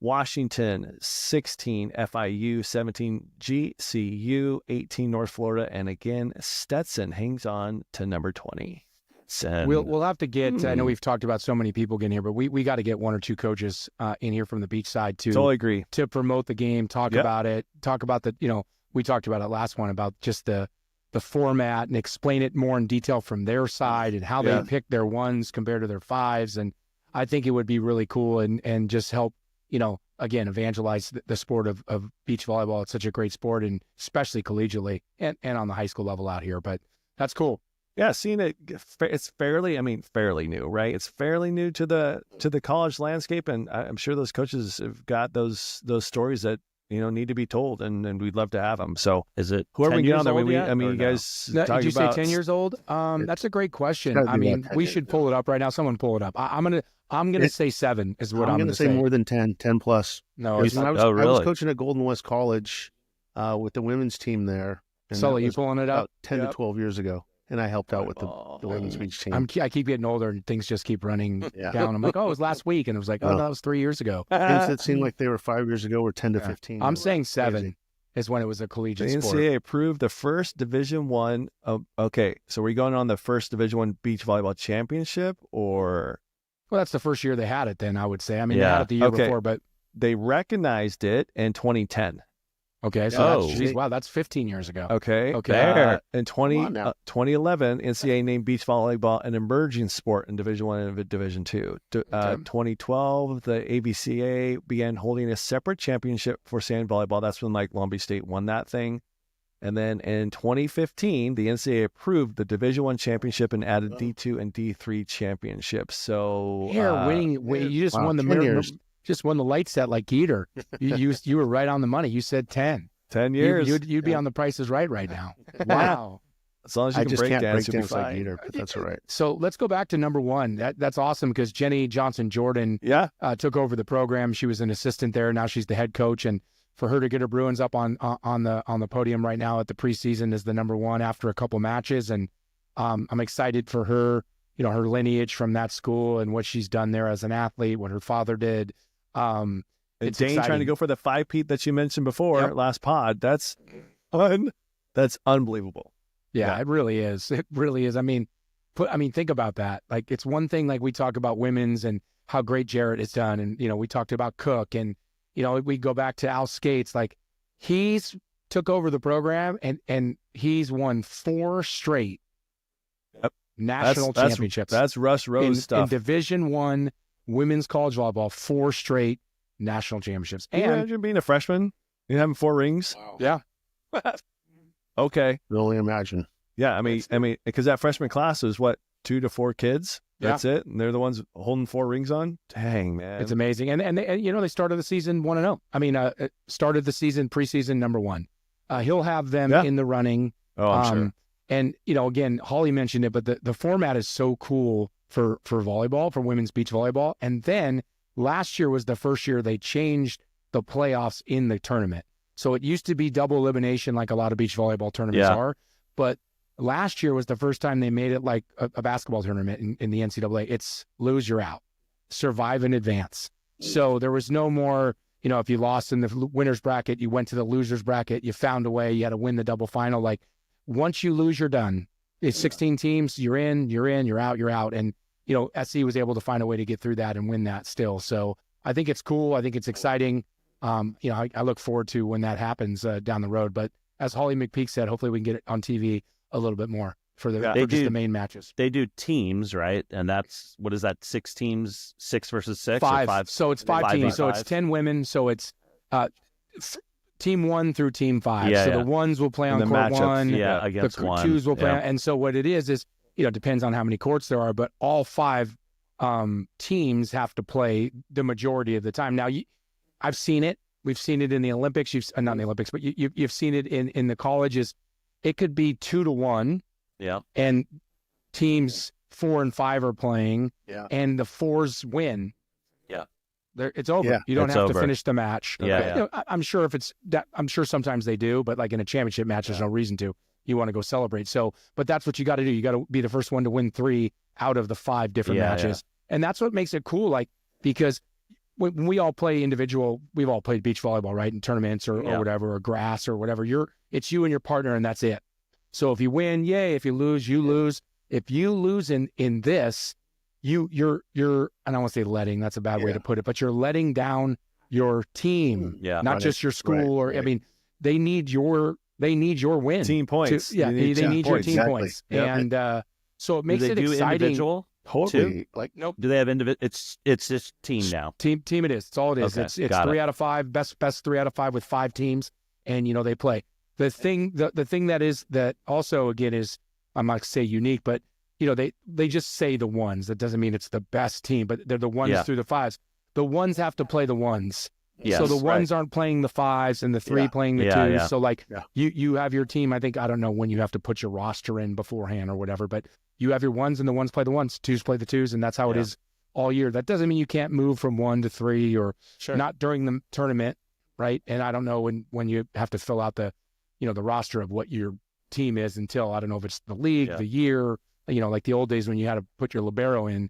Washington, 16. FIU, 17. GCU, 18. North Florida. And again, Stetson hangs on to number 20. we'll have to get. I know we've talked about so many people getting here, but we got to get 1 or 2 coaches in here from the beach side Totally agree. to promote the game, talk about it, talk about we talked about it last one about just the format and explain it more in detail from their side and how they pick their 1s compared to their 5s. And I think it would be really cool and just help, again, evangelize the sport of beach volleyball. It's such a great sport, and especially collegiately and on the high school level out here. But that's cool. Yeah, seeing it, it's fairly new, right? It's fairly new to the college landscape, and I'm sure those coaches have got those stories that need to be told, and we'd love to have them. So, is it whoever we get on there? You no? guys. Did you say 10 years old? That's a great question. I mean, we should pull it up right now. Someone pull it up. I'm gonna say 7 is what I'm gonna say. More than 10 plus. No, When I was, really? I was coaching at Golden West College with the women's team there. Sully, you pulling it up? 10 to 12 years ago. And I helped out with the women's beach team. I keep getting older and things just keep running down. I'm like, oh, it was last week. And it was like, oh, no, that was 3 years ago. Games that seemed like they were 5 years ago were 10 to 15. I'm saying 7 is when it was a collegiate the sport. NCAA approved the first Division One. Okay, so we're going on the first Division One beach volleyball championship, or? Well, that's the first year they had it then, I would say. I mean, they had it the year before, but. They recognized it in 2010. Okay, so that's 15 years ago. Okay. In 2011, NCAA named beach volleyball an emerging sport in Division I and Division II. 2012, the ABCA began holding a separate championship for sand volleyball. That's when Long Beach State won that thing. And then in 2015, the NCAA approved the Division I championship and added D2 and D3 championships. So you just won the just won the light set like Geeter. You were right on the money. You said 10. 10 years. You'd be on the Price is Right now. Wow. As long as you can break dance, you'll be fine. Like Geeter, but that's all right. So let's go back to number 1. That's awesome because Jenny Johnson-Jordan took over the program. She was an assistant there. Now she's the head coach. And for her to get her Bruins up on the podium right now at the preseason as the number 1 after a couple matches. And I'm excited for her, her lineage from that school and what she's done there as an athlete, what her father did. It's Dane trying to go for the 5-peat that you mentioned before last pod. That's unbelievable. Yeah, it really is. It really is. I mean, think about that. Like, it's one thing, like we talk about women's and how great Jarrett has done. And, we talked about Cook and, we go back to Al Skates. Like, he's took over the program and he's won 4 straight national championships. That's Russ Rose stuff. In Division I women's college volleyball, 4 straight national championships. Can you imagine being a freshman and having 4 rings? Wow. Yeah. Okay. I can only imagine. Yeah, I mean, because that freshman class is what, 2 to 4 kids. That's it, and they're the ones holding 4 rings on. Dang, man, it's amazing. And they started the season 1-0. I mean, started the season preseason number 1. He'll have them in the running. Oh, I'm sure. And again, Holly mentioned it, but the format is so cool for volleyball, for women's beach volleyball. And then last year was the first year they changed the playoffs in the tournament. So it used to be double elimination like a lot of beach volleyball tournaments are. But last year was the first time they made it like a basketball tournament in the NCAA. It's lose, you're out. Survive and advance. So there was no more, if you lost in the winner's bracket, you went to the loser's bracket, you found a way, you had to win the double final. Like, once you lose, you're done. It's 16 teams, you're in, you're out. And, SC was able to find a way to get through that and win that still. So I think it's cool. I think it's exciting. I look forward to when that happens down the road. But as Holly McPeak said, hopefully we can get it on TV a little bit more for just the main matches. They do teams, right? And that's, what is that, 6 teams, 6 versus 6? 5. Or 5? So it's 5 teams. So it's 10 women. So it's team 1 through team 5. Yeah, so the ones will play on court matchups, 1. Against the 1. 2s will play. And so what it is, it depends on how many courts there are, but all 5 teams have to play the majority of the time. Now, I've seen it. We've seen it in the Olympics. Not in the Olympics, but you've seen it in the colleges. It could be 2-1. Yeah. And teams 4 and 5 are playing. Yeah. And the 4s win. Yeah. It's over. Yeah, you don't have to finish the match. Yeah. I'm sure I'm sure sometimes they do, but like in a championship match, there's no reason to. You want to go celebrate. So, but that's what you got to do. You got to be the first one to win 3 out of the 5 different matches. And that's what makes it cool. Like, because when we all play individual, we've all played beach volleyball, right? In tournaments or whatever, or grass or whatever. It's you and your partner, and that's it. So if you win, yay. If you lose, you lose. If you lose in this, you're and I don't want to say letting, that's a bad way to put it, but you're letting down your team, not just your school or I mean, they need your win. Team points. They need your team points. Yep. And so it makes it do exciting. Individual? Totally. Like, Nope. Do they have individual? It's just team now. Team it is. It's all it is. Okay, It's got 3 it. out of 5, best 3 out of 5 with 5 teams, and they play. The thing that also again is, I'm not say unique, but they just say the ones. That doesn't mean it's the best team, but they're the ones through the 5s. The ones have to play the ones. Yes, so the ones aren't playing the 5s and the 3 playing the 2s. Yeah. So you have your team. I think, I don't know when you have to put your roster in beforehand or whatever, but you have your ones and the ones play the ones, 2s play the 2s, and that's how it is all year. That doesn't mean you can't move from 1 to 3 or not during the tournament, right? And I don't know when you have to fill out the the roster of what your team is until, I don't know if it's the league, the year, like the old days when you had to put your libero in,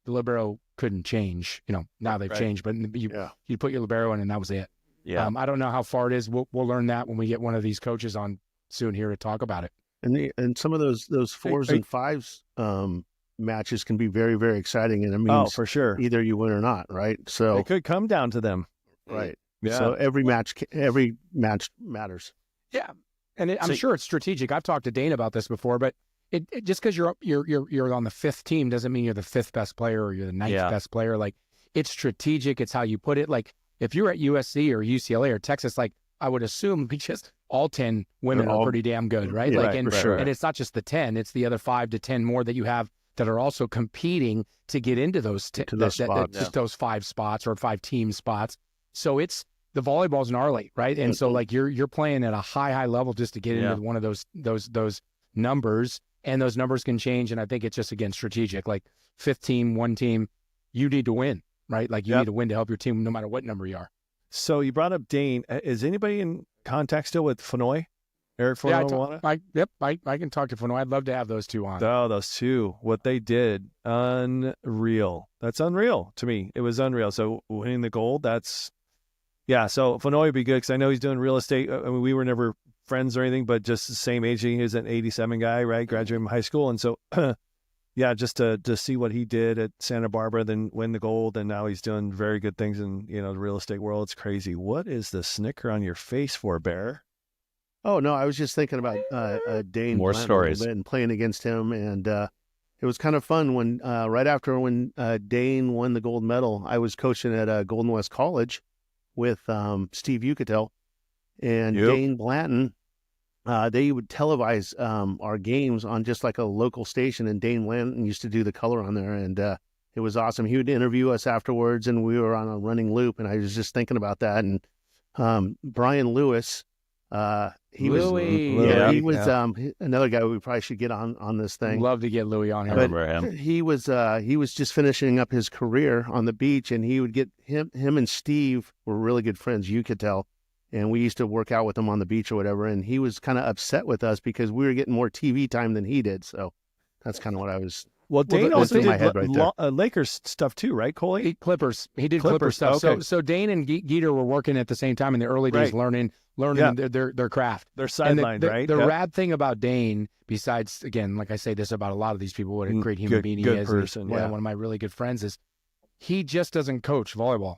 the libero couldn't change. Now they've changed, but you put your libero in and that was it. Yeah. I don't know how far it is. We'll learn that when we get one of these coaches on soon here to talk about it. And some of those 4s and 5s matches can be very, very exciting, and it means for sure, either you win or not, right? So it could come down to them, right? Yeah. So every match matters. Yeah, and I'm sure it's strategic. I've talked to Dane about this before, but it just because you're on the 5th team doesn't mean you're the 5th best player or you're the 9th best player. Like, it's strategic. It's how you put it. Like, if you're at USC or UCLA or Texas, like, I would assume just all 10 women are pretty damn good, right? Yeah, for sure. And it's not just the 10; it's the other 5 to 10 more that you have that are also competing to get into those those 5 spots or 5 team spots. So it's, the volleyball's gnarly, right? And so like you're playing at a high level just to get into one of those numbers, and those numbers can change. And I think it's just, again, strategic. Like 5th team, 1 team, you need to win, right? Like you need to win to help your team no matter what number you are. So you brought up Dane. Is anybody in contact still with Fenoy? Eric Fenoy? I can talk to Fenoy. I'd love to have those two on. Oh, those two. What they did, unreal. That's unreal to me. It was unreal. So winning the gold, that's... Yeah, so Fenoy would be good because I know he's doing real estate. I mean, we were never friends or anything, but just the same age. He was an 87 guy, right? Graduated from high school. And so, yeah, just to see what he did at Santa Barbara, then win the gold, and now he's doing very good things in, the real estate world. It's crazy. What is the snicker on your face for, Bear? Oh, no, I was just thinking about Dane. More stories. And playing against him. And it was kind of fun when, right after when Dane won the gold medal, I was coaching at Golden West College with Steve Ucatel and Dane Blanton. They would televise our games on just like a local station, and Dane Blanton used to do the color on there, and it was awesome. He would interview us afterwards, and we were on a running loop, and I was just thinking about that. And Brian Lewis, he was another guy we probably should get on this thing. Love to get Louis on here. I remember him. He was just finishing up his career on the beach, and he would get him and Steve were really good friends, you could tell. And we used to work out with him on the beach or whatever. And he was kind of upset with us because we were getting more TV time than he did. So that's kind of what I was. Well, Dane also in my head did right there. Lakers stuff too, right, Coley? Clippers. He did Clippers stuff. Okay. So Dane and Geeter were working at the same time in the early days, learning their craft. They're sidelined, right? The rad thing about Dane, besides, again, like I say this about a lot of these people, what a great human being he is, person, one of my really good friends, is he just doesn't coach volleyball.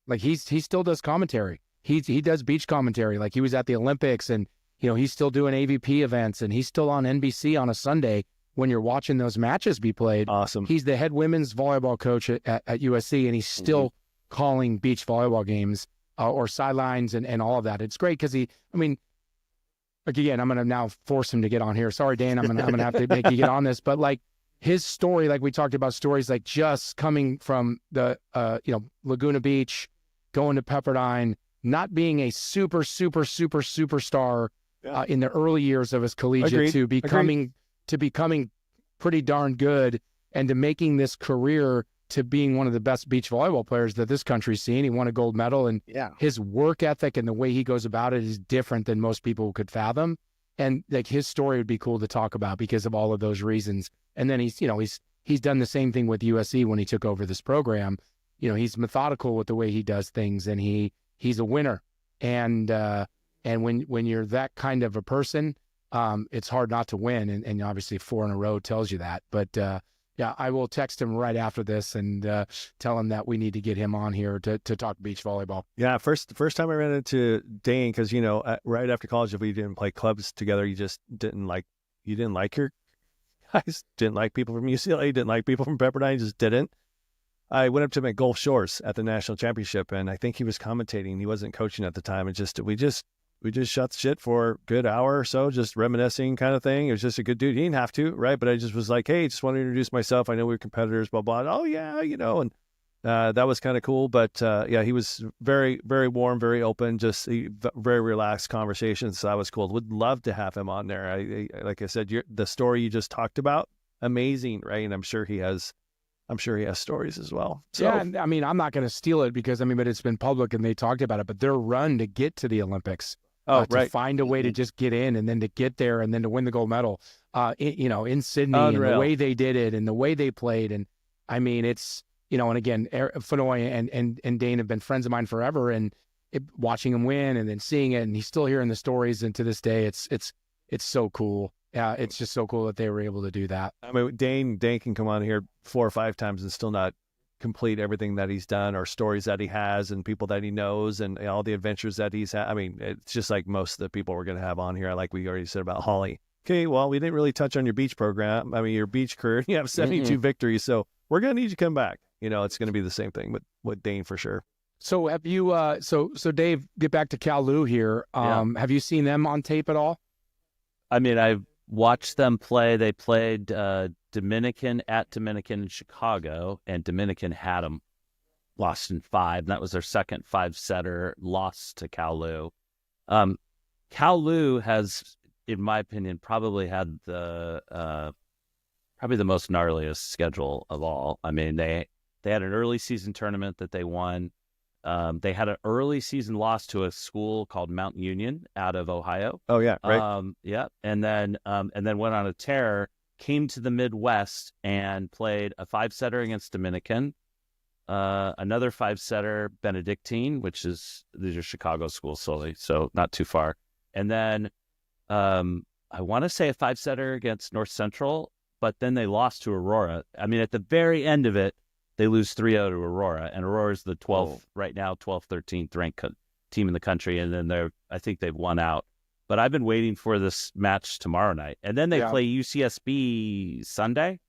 Like he still does commentary. He does beach commentary. Like he was at the Olympics, and he's still doing AVP events, and he's still on NBC on a Sunday when you're watching those matches be played. Awesome. He's the head women's volleyball coach at USC, and he's still calling beach volleyball games or sidelines and all of that. It's great because again, I'm going to now force him to get on here. Sorry, Dan, I'm going to have to make you get on this, but like his story, like we talked about stories, like just coming from the Laguna Beach, going to Pepperdine, not being a superstar in the early years of his collegiate to becoming pretty darn good, and to making this career to being one of the best beach volleyball players that this country's seen. He won a gold medal, and his work ethic and the way he goes about it is different than most people could fathom. And like his story would be cool to talk about because of all of those reasons. And then he's done the same thing with USC when he took over this program. He's methodical with the way he does things, and he's a winner. And when you're that kind of a person, it's hard not to win. And obviously 4 in a row tells you that. But I will text him right after this and tell him that we need to get him on here to talk beach volleyball. Yeah, first time I ran into Dane, because right after college, if we didn't play clubs together, you just didn't like your I just didn't like people from UCLA, didn't like people from Pepperdine, just didn't. I went up to him at Gulf Shores at the national championship, and I think he was commentating. He wasn't coaching at the time. And we just shot shit for a good hour or so, just reminiscing kind of thing. It was just a good dude. He didn't have to, right? But I just was like, hey, just want to introduce myself. I know we're competitors, blah, blah. Oh, yeah, and that was kind of cool. But yeah, he was very, very warm, very open, very relaxed conversations. So that was cool. Would love to have him on there. I like I said, the story you just talked about, amazing, right? And I'm sure he has stories as well. So, yeah, and I mean, I'm not going to steal it because but it's been public and they talked about it. But their run to get to the Olympics, to find a way to just get in and then to get there and then to win the gold medal, in Sydney, Unreal. and the way they did it and the way they played, and I mean, it's and again, Fenoy and Dane have been friends of mine forever, and watching him win and then seeing it, and he's still hearing the stories, and to this day, it's so cool. Yeah, it's just so cool that they were able to do that. I mean, Dane can come on here 4 or 5 times and still not complete everything that he's done, or stories that he has, and people that he knows, and all the adventures that he's had. I mean, it's just like most of the people we're going to have on here. Like we already said about Holly. Okay, well, we didn't really touch on your beach program. I mean, your beach career. You have 72 victories, so we're going to need you to come back. It's going to be the same thing with Dane for sure. So have you? So Dave, get back to Cal Lou here. Have you seen them on tape at all? I mean, I've watched them play. They played Dominican at Dominican in Chicago, and Dominican had them lost in 5. And that was their second 5-setter loss to Cal Lou. Cal Lou has, in my opinion, probably had the most gnarliest schedule of all. I mean, they had an early season tournament that they won. They had an early season loss to a school called Mount Union out of Ohio. Oh yeah, right. Yeah, and then went on a tear. Came to the Midwest and played a 5-setter against Dominican, another 5-setter Benedictine, these are Chicago schools solely, so not too far. And then I want to say a 5-setter against North Central, but then they lost to Aurora. I mean, at the very end of it, they lose 3-0 to Aurora, and Aurora's the 12th right now, 12th, 13th ranked team in the country, and then I think they've won out. But I've been waiting for this match tomorrow night, and then they play UCSB Sunday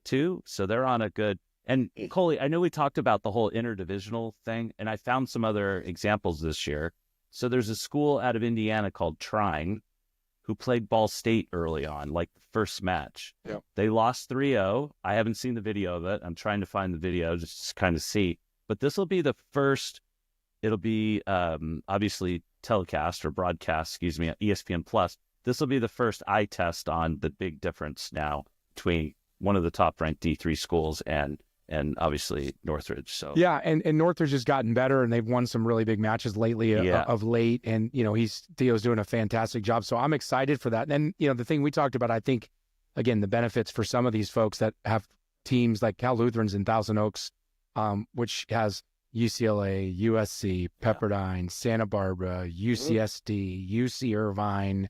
too, so they're on a good. And Coley, I know we talked about the whole interdivisional thing, and I found some other examples this year. So there's a school out of Indiana called Trine, who played Ball State early on, like the first match. Yeah. They lost 3-0. I haven't seen the video of it. I'm trying to find the video just to kind of see. But this will be the first, it'll be obviously telecast or broadcast, on ESPN Plus. This will be the first eye test on the big difference now between one of the top ranked D3 schools and obviously Northridge. So yeah, and Northridge has gotten better, and they've won some really big matches lately of late. And Theo's doing a fantastic job. So I'm excited for that. And then the thing we talked about, I think, again, the benefits for some of these folks that have teams like Cal Lutherans in Thousand Oaks, which has UCLA, USC, Pepperdine, Santa Barbara, UCSD, UC Irvine.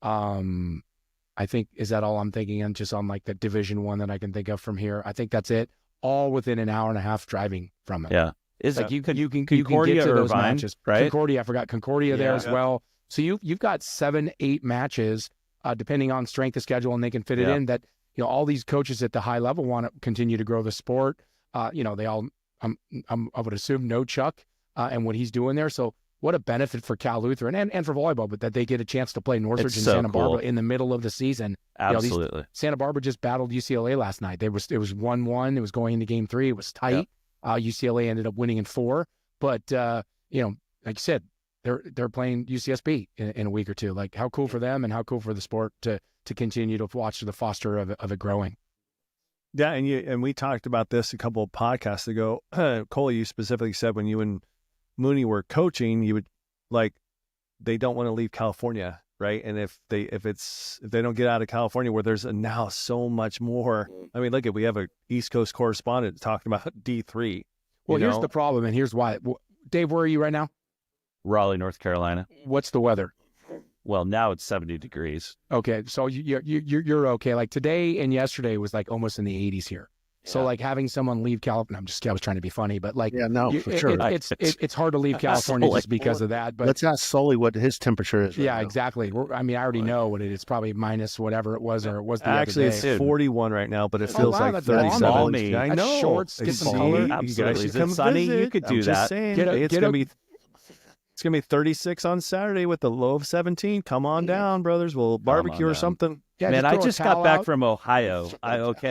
I think, is that all I'm thinking? And just on like the Division I that I can think of from here. I think that's it. All within an hour and a half driving from it. Yeah. Is like you can get Concordia to those Irvine, matches. right? Concordia, I forgot Concordia there as well. So you've got 7-8 matches, depending on strength of schedule, and they can fit it in. That all these coaches at the high level want to continue to grow the sport. They all I would assume know Chuck and what he's doing there. So what a benefit for Cal Lutheran and for volleyball, but that they get a chance to play Northridge and Santa Barbara in the middle of the season. Absolutely. Santa Barbara just battled UCLA last night. It was 1-1. It was going into game 3. It was tight. UCLA ended up winning in 4. But like you said, they're playing UCSB in a week or two. Like, how cool for them, and how cool for the sport to continue to watch the foster of it growing. Yeah, and we talked about this a couple of podcasts ago. Cole, you specifically said when you and Mooney were coaching, you would they don't want to leave California, right? And if they don't get out of California, where there's now so much more. I mean, we have a East Coast correspondent talking about D3. Well, here's the problem, and here's why. Dave, where are you right now? Raleigh, North Carolina. What's the weather? Well, now it's 70 degrees. Okay, so you're okay. Like today and yesterday was like almost in the 80s here. So like having someone leave California, I was trying to be funny, but like, Yeah, no, for sure. It's hard to leave California just because of that. But let's ask Sully what his temperature is. Right yeah, now. exactly. I mean, I already know what it is. Probably minus whatever it was, or it was the Actually, other day. it's 41 right now, but it Oh, feels wow, like that's 37. balmy. I That's know. shorts, get some See? color. You guys Absolutely. should Is it come sunny? visit. You could do I'm just that. saying, Get a- it's get gonna a- be. It's gonna be 36 on Saturday with the low of 17. Come on down, brothers. We'll barbecue or down. something. Yeah, Man, I throw a just towel got back out. from Ohio.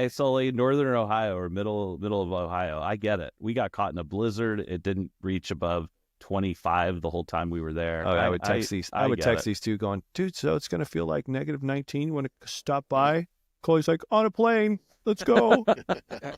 Sully, northern Ohio or middle of Ohio. I get it. We got caught in a blizzard. It didn't reach above 25 the whole time we were there. Oh, I would text these. I would get text it. these two, going, dude. So it's gonna feel like negative 19. You want to stop by? Chloe's like, on a plane. Let's go.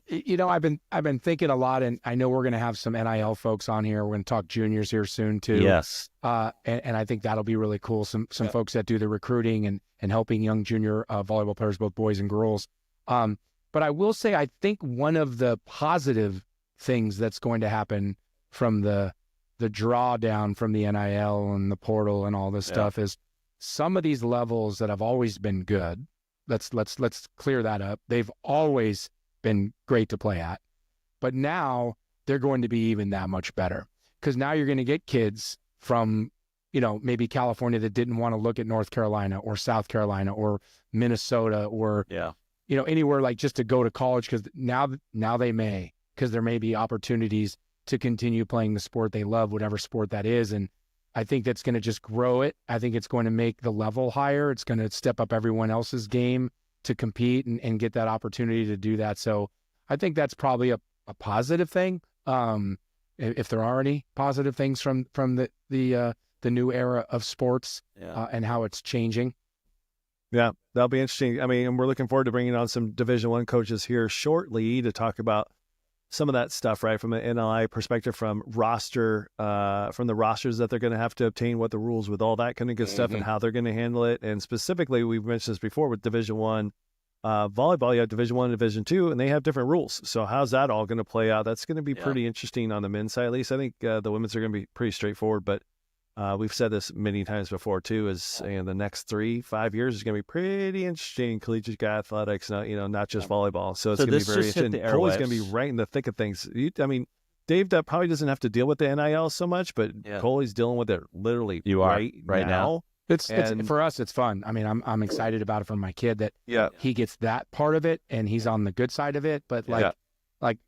You know, I've been thinking a lot, and I know we're going to have some NIL folks on here. We're going to talk juniors here soon too. Yes. And I think that'll be really cool. Some folks that do the recruiting and helping young junior volleyball players, both boys and girls. But I will say, I think one of the positive things that's going to happen from the drawdown from the NIL and the portal and all this stuff is some of these levels that have always been good. Let's clear that up. They've always been great to play at, but now they're going to be even that much better, because now you're going to get kids from, you know, maybe California that didn't want to look at North Carolina or South Carolina or Minnesota or, you know, anywhere like just to go to college, because now they may, because there may be opportunities to continue playing the sport they love, whatever sport that is. And I think that's going to just grow it. I think it's going to make the level higher. It's going to step up everyone else's game to compete and get that opportunity to do that. So I think that's probably a positive thing. If there are any positive things from the new era of sports and how it's changing. Yeah, that'll be interesting. I mean, and we're looking forward to bringing on some Division I coaches here shortly to talk about some of that stuff, right, from an NLI perspective, from the rosters that they're going to have to obtain, what the rules with all that kind of good stuff, and how they're going to handle it. And specifically, we've mentioned this before with Division I volleyball. You have Division I and Division II, and they have different rules. So how's that all going to play out? That's going to be pretty interesting on the men's side, at least. I think the women's are going to be pretty straightforward, but we've said this many times before too, is the next 3-5 years is going to be pretty interesting. Collegiate athletics, not just volleyball. So it's going to be very interesting. Cole's going to be right in the thick of things. I mean, Dave probably doesn't have to deal with the NIL so much, but Coley's dealing with it literally right now. It's for us, it's fun. I mean, I'm excited about it for my kid that he gets that part of it and he's on the good side of it. But like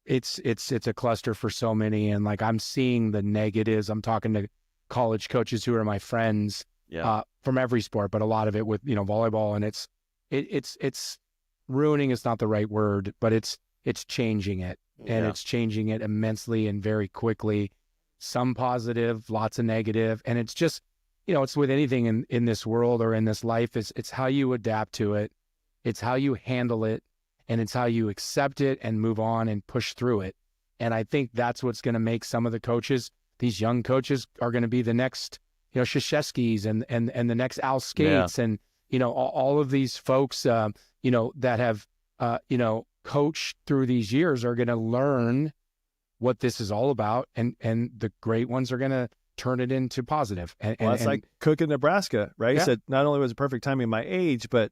it's a cluster for so many, and like I'm seeing the negatives. I'm talking to college coaches who are my friends from every sport, but a lot of it with volleyball, and it's ruining is not the right word, but it's changing it, and it's changing it immensely and very quickly. Some positive, lots of negative, and it's just it's with anything in this world or in this life. It's how you adapt to it, it's how you handle it, and it's how you accept it and move on and push through it. And I think that's what's going to make some of the coaches. These young coaches are going to be the next, Krzyzewskis and the next Al Skates and, all of these folks, that have, coached through these years are going to learn what this is all about. And the great ones are going to turn it into positive. It's like Cook in Nebraska, right? He said, not only was it perfect timing my age, but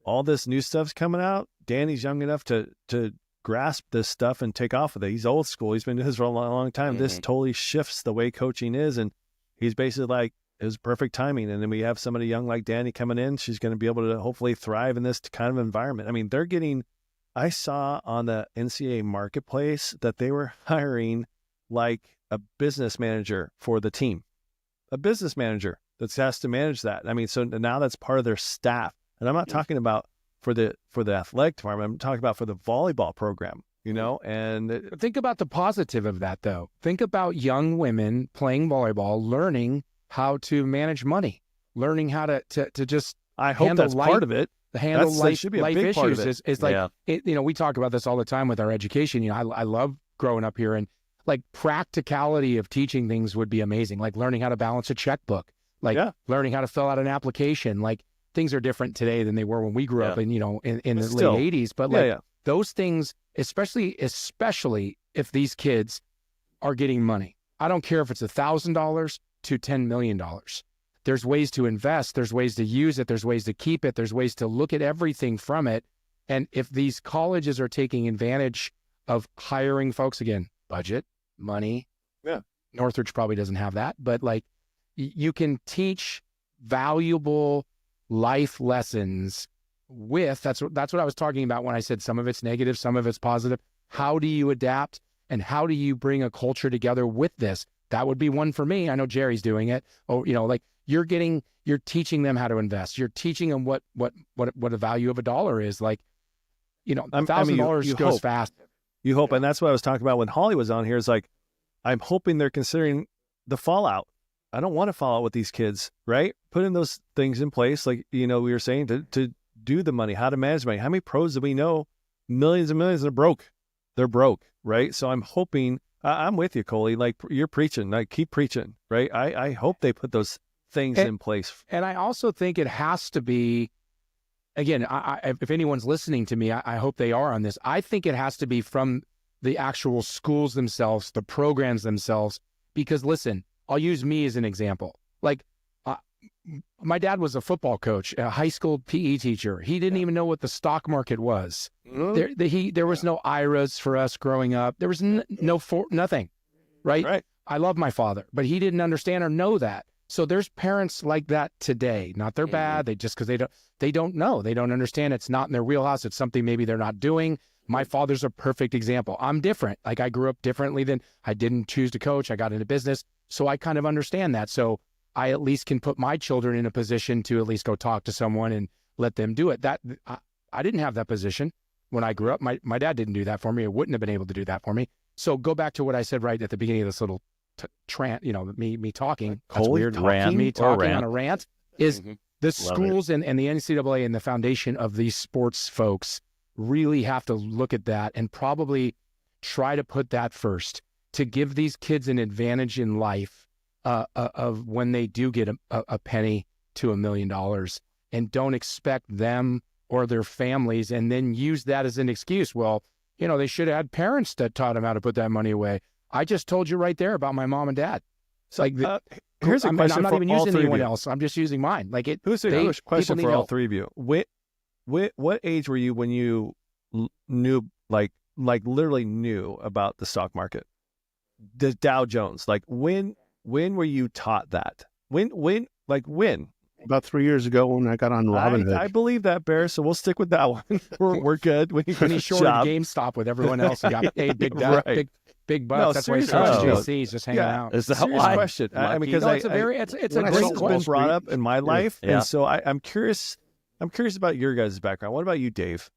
all this new stuff's coming out. Danny's young enough to grasp this stuff and take off with it. He's old school. He's been doing this for a long, long time. This totally shifts the way coaching is. And he's basically like, it was perfect timing. And then we have somebody young like Danny coming in. She's going to be able to hopefully thrive in this kind of environment. I mean, I saw on the NCAA marketplace that they were hiring like a business manager for the team, a business manager that has to manage that. I mean, so now that's part of their staff. And I'm not talking about for the athletic department. I'm talking about for the volleyball program, and think about the positive of that though. Think about young women playing volleyball, learning how to manage money, learning how to just, I hope that's part of it. Handle life issues is like, we talk about this all the time with our education. I love growing up here, and like practicality of teaching things would be amazing. Like learning how to balance a checkbook, like learning how to fill out an application. Like things are different today than they were when we grew up in the late 80s. But those things, especially if these kids are getting money, I don't care if it's $1,000 to $10 million. There's ways to invest. There's ways to use it. There's ways to keep it. There's ways to look at everything from it. And if these colleges are taking advantage of hiring folks, again, budget, money. Yeah. Northridge probably doesn't have that, but like you can teach valuable life lessons with, that's what I was talking about when I said some of it's negative, some of it's positive. How do you adapt and how do you bring a culture together with this? That would be one for me. I know Jerry's doing it. Oh, like you're teaching them how to invest. You're teaching them what the value of a dollar is. Like, $1,000 goes fast. You hope. And that's what I was talking about when Holly was on here, is like, I'm hoping they're considering the fallout. I don't want to fall out with these kids, right? Putting those things in place, like, we were saying, to do the money, how to manage money. How many pros do we know? Millions and millions are broke. They're broke, right? So I'm hoping, I'm with you, Coley. Like, you're preaching, like, keep preaching, right? I hope they put those things in place. And I also think it has to be, again, if anyone's listening to me, I hope they are on this. I think it has to be from the actual schools themselves, the programs themselves, because listen, I'll use me as an example. Like, my dad was a football coach, a high school PE teacher. He didn't even know what the stock market was. There was no IRAs for us growing up. There was nothing, right? Right. I love my father, but he didn't understand or know that. So there's parents like that today. Not they're bad. They just, because they don't know. They don't understand. It's not in their wheelhouse. It's something maybe they're not doing. My father's a perfect example. I'm different. Like, I grew up differently than, I didn't choose to coach. I got into business. So I kind of understand that. So I at least can put my children in a position to at least go talk to someone and let them do it. That I didn't have that position when I grew up. My dad didn't do that for me. It wouldn't have been able to do that for me. So go back to what I said right at the beginning of this little me talking. That's weird. Me talking on a rant is the schools and the NCAA and the foundation of these sports folks really have to look at that and probably try to put that first, to give these kids an advantage in life of when they do get a penny to $1 million, and don't expect them or their families and then use that as an excuse. Well, they should have had parents that taught them how to put that money away. I just told you right there about my mom and dad. It's like, here's a question. I'm not for even all using three anyone of you. else. I'm just using mine. Like it. Here's a question for all help. three of you. What age were you when you knew, like literally knew about the stock market, the Dow Jones? Like, when were you taught that? When? About 3 years ago when I got on Robinhood. I believe that, Bear. So we'll stick with that one. we're good. When you When he shorted GameStop with everyone else, he got paid big bucks. No, That's why he's seriously. JC's just hanging out. Is that Serious why? question. Because it's a great it's been question. brought up in my life, Yeah. and so I'm curious. I'm curious about your guys' background. What about you, Dave?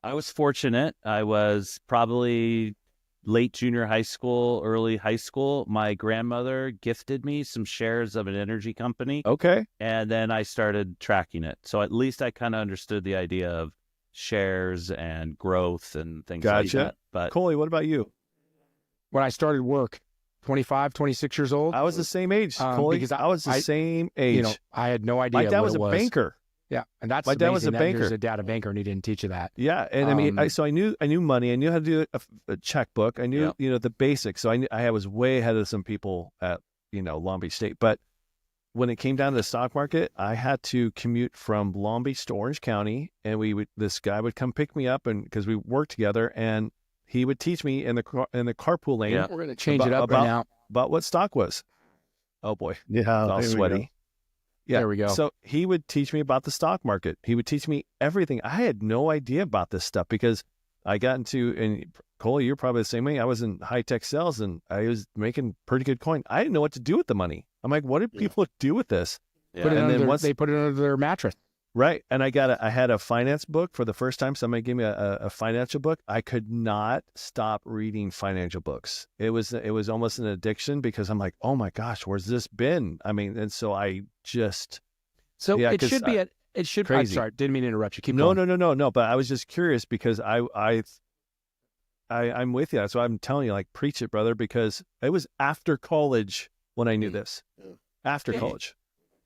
I was fortunate. I was probably late junior high school, early high school. My grandmother gifted me some shares of an energy company. Okay. And then I started tracking it. So at least I kind of understood the idea of shares and growth and things like Gotcha. that. But Coley, what about you? When I started work, 25, 26 years old. I was the same age, Coley. because I was the same age. I had no idea My dad what was it a banker. Yeah, and that's My dad was amazing a that banker. There's a dad a banker, and he didn't teach you that. Yeah, and I mean, I knew money. I knew how to do a checkbook. I knew the basics. So I was way ahead of some people at Long Beach State. But when it came down to the stock market, I had to commute from Long Beach to Orange County, and this guy would come pick me up, and because we worked together, and he would teach me in the carpool lane. Yeah. We're going to change it up right now. About what stock was. Oh boy, Yeah, it's all there we go. sweaty. Yeah, There we go. So he would teach me about the stock market. He would teach me everything. I had no idea about this stuff because I got into, and Cole, you're probably the same way. I was in high tech sales and I was making pretty good coin. I didn't know what to do with the money. I'm like, what do people do with this? yeah. Put it And under then their, they put it under their mattress. Right. And I had a finance book for the first time. Somebody gave me a financial book. I could not stop reading financial books. It was almost an addiction because I'm like, oh my gosh, where's this been? I mean, and so I just. So Yeah, it 'cause should be it should. crazy. I'm sorry, didn't mean to interrupt you. Keep No, going. no. But I was just curious because I'm with you. So I'm telling you, like, preach it, brother, because it was after college when I knew this. Yeah. After Yeah. college.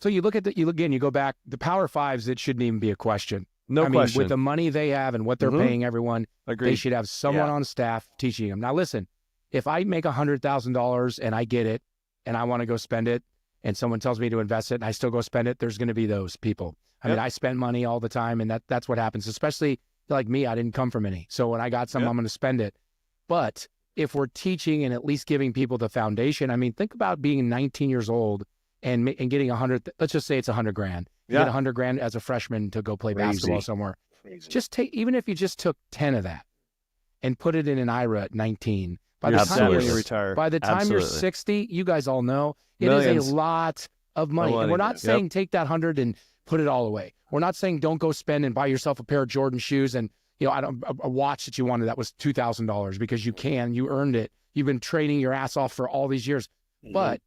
So you look at you go back, the Power Fives, it shouldn't even be a question. No I question. mean, with the money they have and what they're Mhm. paying everyone, they Agreed. should have someone Yeah. on staff teaching them. Now, listen, if I make $100,000 and I get it and I want to go spend it and someone tells me to invest it and I still go spend it, there's going to be those people. I mean, Yep. I spend money all the time and that's what happens, especially like me, I didn't come from any. So when I got some, I'm going to spend it. But if we're teaching and at least giving people the foundation, I mean, think about being 19 years old and getting 100, let's just say it's 100 grand. You get 100 grand as a freshman to go play basketball somewhere. Just even if you just took 10 of that and put it in an IRA at 19, by the time you retire, by the time you're 60, you guys all know it is a lot of money. And we're not saying take that 100 and put it all away. We're not saying don't go spend and buy yourself a pair of Jordan shoes and a watch that you wanted that was $2,000 because you earned it. You've been training your ass off for all these years. But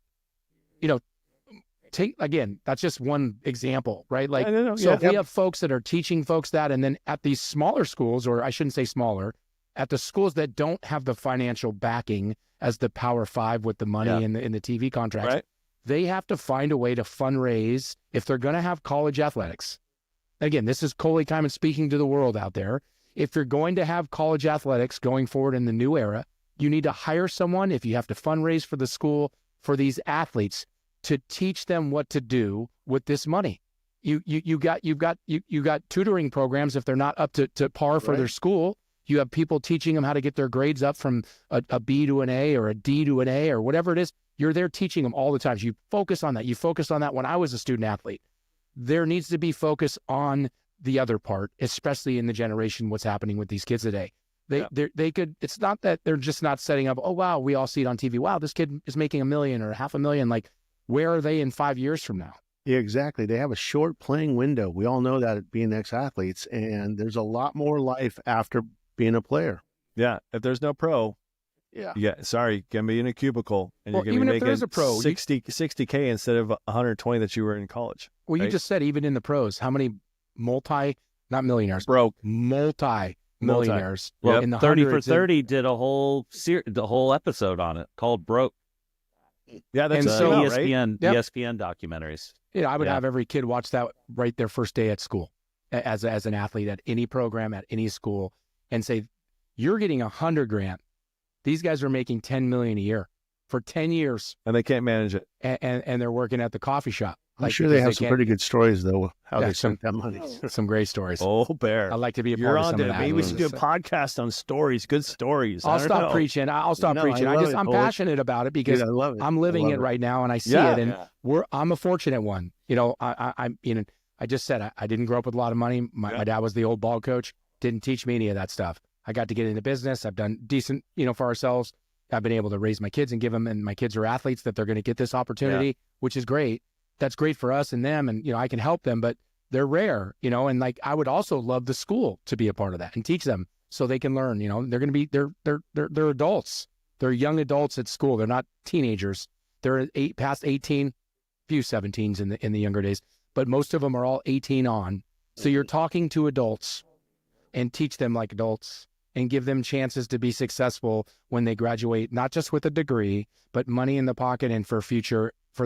that's just one example, right? Like, if we have folks that are teaching folks that, and then at these smaller schools, or I shouldn't say smaller, at the schools that don't have the financial backing as the Power Five with the money in the TV contracts, they have to find a way to fundraise if they're going to have college athletics. Again, this is Coley Kyman speaking to the world out there. If you're going to have college athletics going forward in the new era, you need to hire someone. If you have to fundraise for the school for these athletes, to teach them what to do with this money. You've got tutoring programs if they're not up to par for their school. You have people teaching them how to get their grades up from a B to an A or a D to an A or whatever it is. You're there teaching them all the time. You focus on that. You focused on that when I was a student athlete. There needs to be focus on the other part, especially in the generation, what's happening with these kids today. They could, it's not that they're just not setting up, oh, wow, we all see it on TV. Wow, this kid is making $1 million or $500,000. Like, where are they in 5 years from now? Yeah, exactly. They have a short playing window. We all know that being ex-athletes, and there's a lot more life after being a player. Yeah. If there's no pro, sorry, gonna be in a cubicle and you're gonna be making a pro, 60K instead of 120 that you were in college. Well, you just said even in the pros, how many not millionaires, multi-millionaires? Well, in the 30 for 30 did the whole episode on it called Broke. Yeah, that's ESPN documentaries. I would have every kid watch that right their first day at school as an athlete at any program at any school and say, you're getting 100 grand. These guys are making 10 million a year for 10 years. And they can't manage it. And they're working at the coffee shop. I'm sure they have some pretty good stories, though, how they spent that money. Some great stories. Oh, Bear. I'd like to be a part of some of that. Maybe we should do a podcast on stories, good stories. I'll stop preaching. I'm passionate about it because I'm living it right now and I see it. And I'm a fortunate one. I just said I didn't grow up with a lot of money. My dad was the old ball coach. Didn't teach me any of that stuff. I got to get into business. I've done decent, for ourselves. I've been able to raise my kids and give them, and my kids are athletes that they're going to get this opportunity, which is great. That's great for us and them. And, I can help them, but they're rare, and like, I would also love the school to be a part of that and teach them so they can learn, they're going to be, they're adults. They're young adults at school. They're not teenagers. They're past 18, few 17s in the younger days, but most of them are all 18 on. So you're talking to adults and teach them like adults and give them chances to be successful when they graduate, not just with a degree, but money in the pocket and for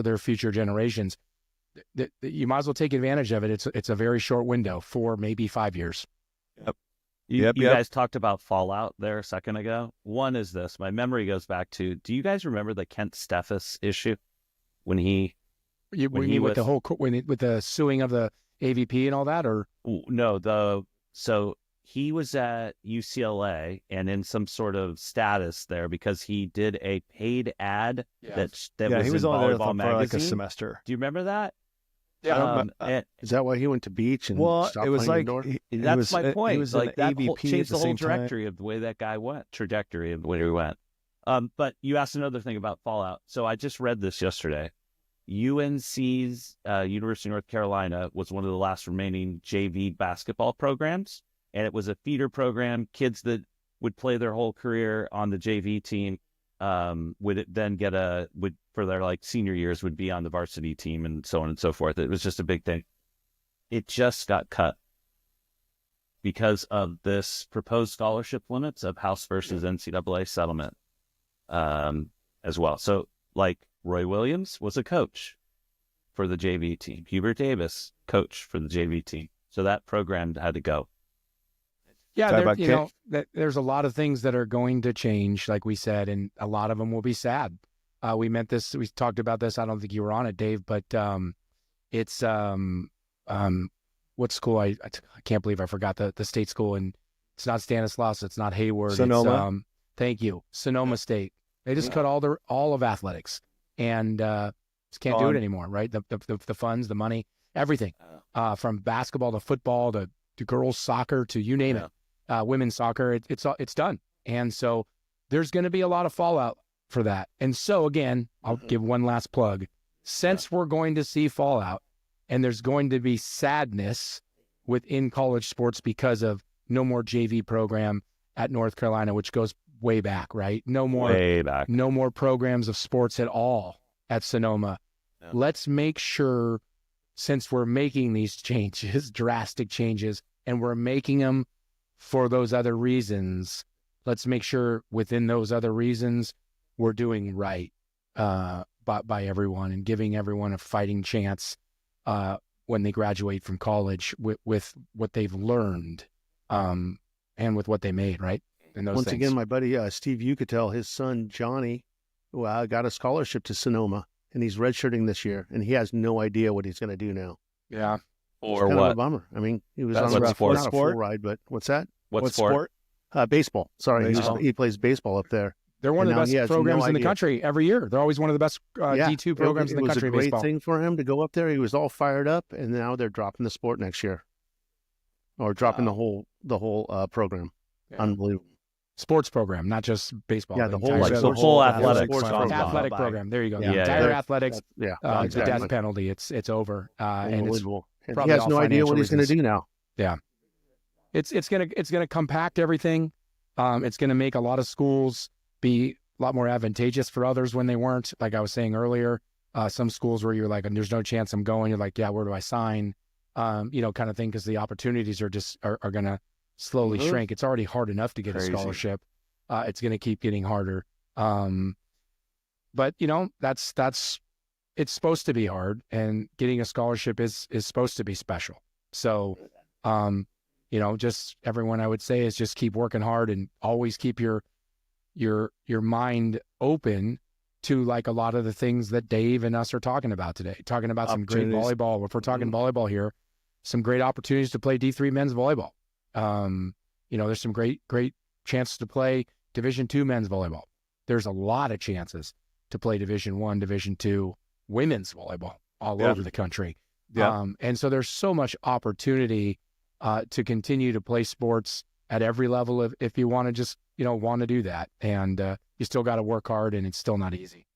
their future generations. You might as well take advantage of it. It's a very short window, 4, maybe 5 years. Yep. You guys talked about fallout there a second ago. One is this. My memory goes back to, do you guys remember the Kent Steffes issue with the suing of the AVP and all that, or? No, so he was at UCLA and in some sort of status there because he did a paid ad that was in Volleyball Magazine. For like a semester. Do you remember that? Yeah. Is that why he went to beach and stopped it was playing like indoor? That's my point. He was like that AVP changed the whole trajectory of the way that guy went. Trajectory of where he went. But you asked another thing about fallout. So I just read this yesterday. UNC's University of North Carolina was one of the last remaining JV basketball programs. And it was a feeder program. Kids that would play their whole career on the JV team would then for their senior years would be on the varsity team and so on and so forth. It was just a big thing. It just got cut because of this proposed scholarship limits of House versus NCAA settlement as well. So Roy Williams was a coach for the JV team. Hubert Davis, coach for the JV team. So that program had to go. Yeah, there's a lot of things that are going to change, like we said, and a lot of them will be sad. We talked about this. I don't think you were on it, Dave, but it's what school? I can't believe I forgot the state school in It's not Stanislaus. It's not Hayward. Sonoma. It's, thank you. Sonoma State. They just cut all of athletics and just can't do it anymore, right? The funds, the money, everything, from basketball to football to girls soccer to you name it, women's soccer. It's done. And so there's going to be a lot of fallout for that. And so again, I'll give one last plug. Since we're going to see fallout and there's going to be sadness within college sports because of no more JV program at North Carolina, which goes way back, right? No more programs of sports at all at Sonoma. Yeah. Let's make sure, since we're making these changes, drastic changes, and we're making them for those other reasons, let's make sure within those other reasons we're doing right by everyone and giving everyone a fighting chance when they graduate from college with what they've learned and with what they made, right? And those Once things. again, my buddy Steve Yucatel, his son Johnny, got a scholarship to Sonoma, and he's redshirting this year, and he has no idea what he's going to do now. Yeah. Or it's kind what? of a bummer. I mean, he was That's on what a sport? not a full ride, but what's that? What sport? Baseball. Sorry, Baseball. He plays baseball up there. They're one of the And now he best has programs no in the idea. country every year. They're always one of the best D2 programs in the country. It was a great baseball. thing for him to go up there. He was all fired up, and now they're dropping the sport next year, or dropping the whole program. Yeah. Unbelievable. Sports program, not just baseball. Yeah, the whole Like entire the whole athletics. sports program. athletic program. There you go. Yeah. The entire athletics. Yeah, The exactly. death penalty. It's over. And it's Unbelievable. And he probably has all no idea financial what he's going to reasons. do now. It's gonna compact everything. It's gonna make a lot of schools be a lot more advantageous for others when they weren't. Like I was saying earlier, some schools where you're like, there's no chance I'm going. You're like, yeah, where do I sign? Kind of thing, because the opportunities are just are gonna slowly shrink. It's already hard enough to get a scholarship. It's gonna keep getting harder. But that's it's supposed to be hard, and getting a scholarship is supposed to be special. So, just everyone I would say is just keep working hard and always keep your mind open to like a lot of the things that Dave and us are talking about today. Talking about some great volleyball. If we're talking volleyball here, some great opportunities to play D3 men's volleyball. There's some great chances to play Division II men's volleyball. There's a lot of chances to play Division I, Division II women's volleyball all over the country. Yeah. And so there's so much opportunity to continue to play sports at every level if you want to just, want to do that. And you still got to work hard, and it's still not easy.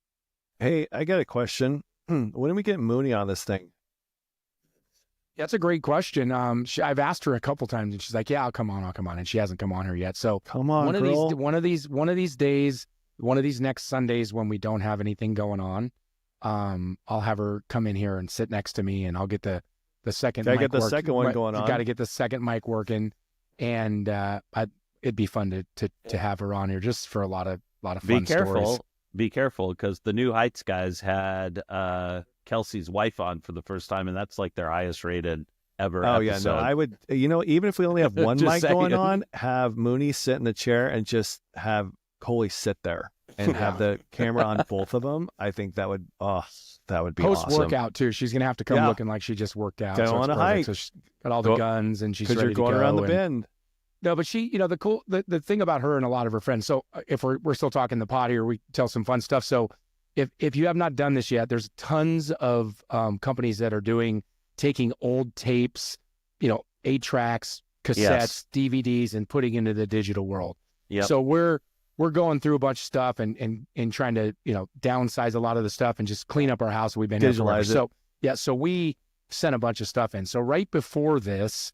Hey, I got a question. When do we get Mooney on this thing? That's a great question. I've asked her a couple times, and she's like, "Yeah, I'll come on," and she hasn't come on here yet. So Come on, one of these days, one of these next Sundays when we don't have anything going on, I'll have her come in here and sit next to me, and I'll get the second. Gotta mic get the work- second one going on. Got to get the second mic working, and it'd be fun to have her on here just for a lot of fun stories. Be careful, because the New Heights guys had Kelsey's wife on for the first time, and that's like their highest rated ever episode. Yeah, no, I would, even if we only have one Just mic going saying. on, have Mooney sit in the chair and just have Coley sit there and have the camera on both of them. I think that would be Post awesome. workout too. She's gonna have to come looking like she just worked out. Go it's on a perfect. hike. So she's got all the guns, and she's Because ready you're going to go. around the and- bend. No, but she, the thing about her and a lot of her friends. So if we're still talking the pod here, we tell some fun stuff. So if you have not done this yet, there's tons of companies that are taking old tapes, 8-tracks, cassettes, DVDs, and putting into the digital world. Yep. So we're going through a bunch of stuff and trying to downsize a lot of the stuff and just clean up our house. We've been here forever. Digitalize it. So we sent a bunch of stuff in. So right before this,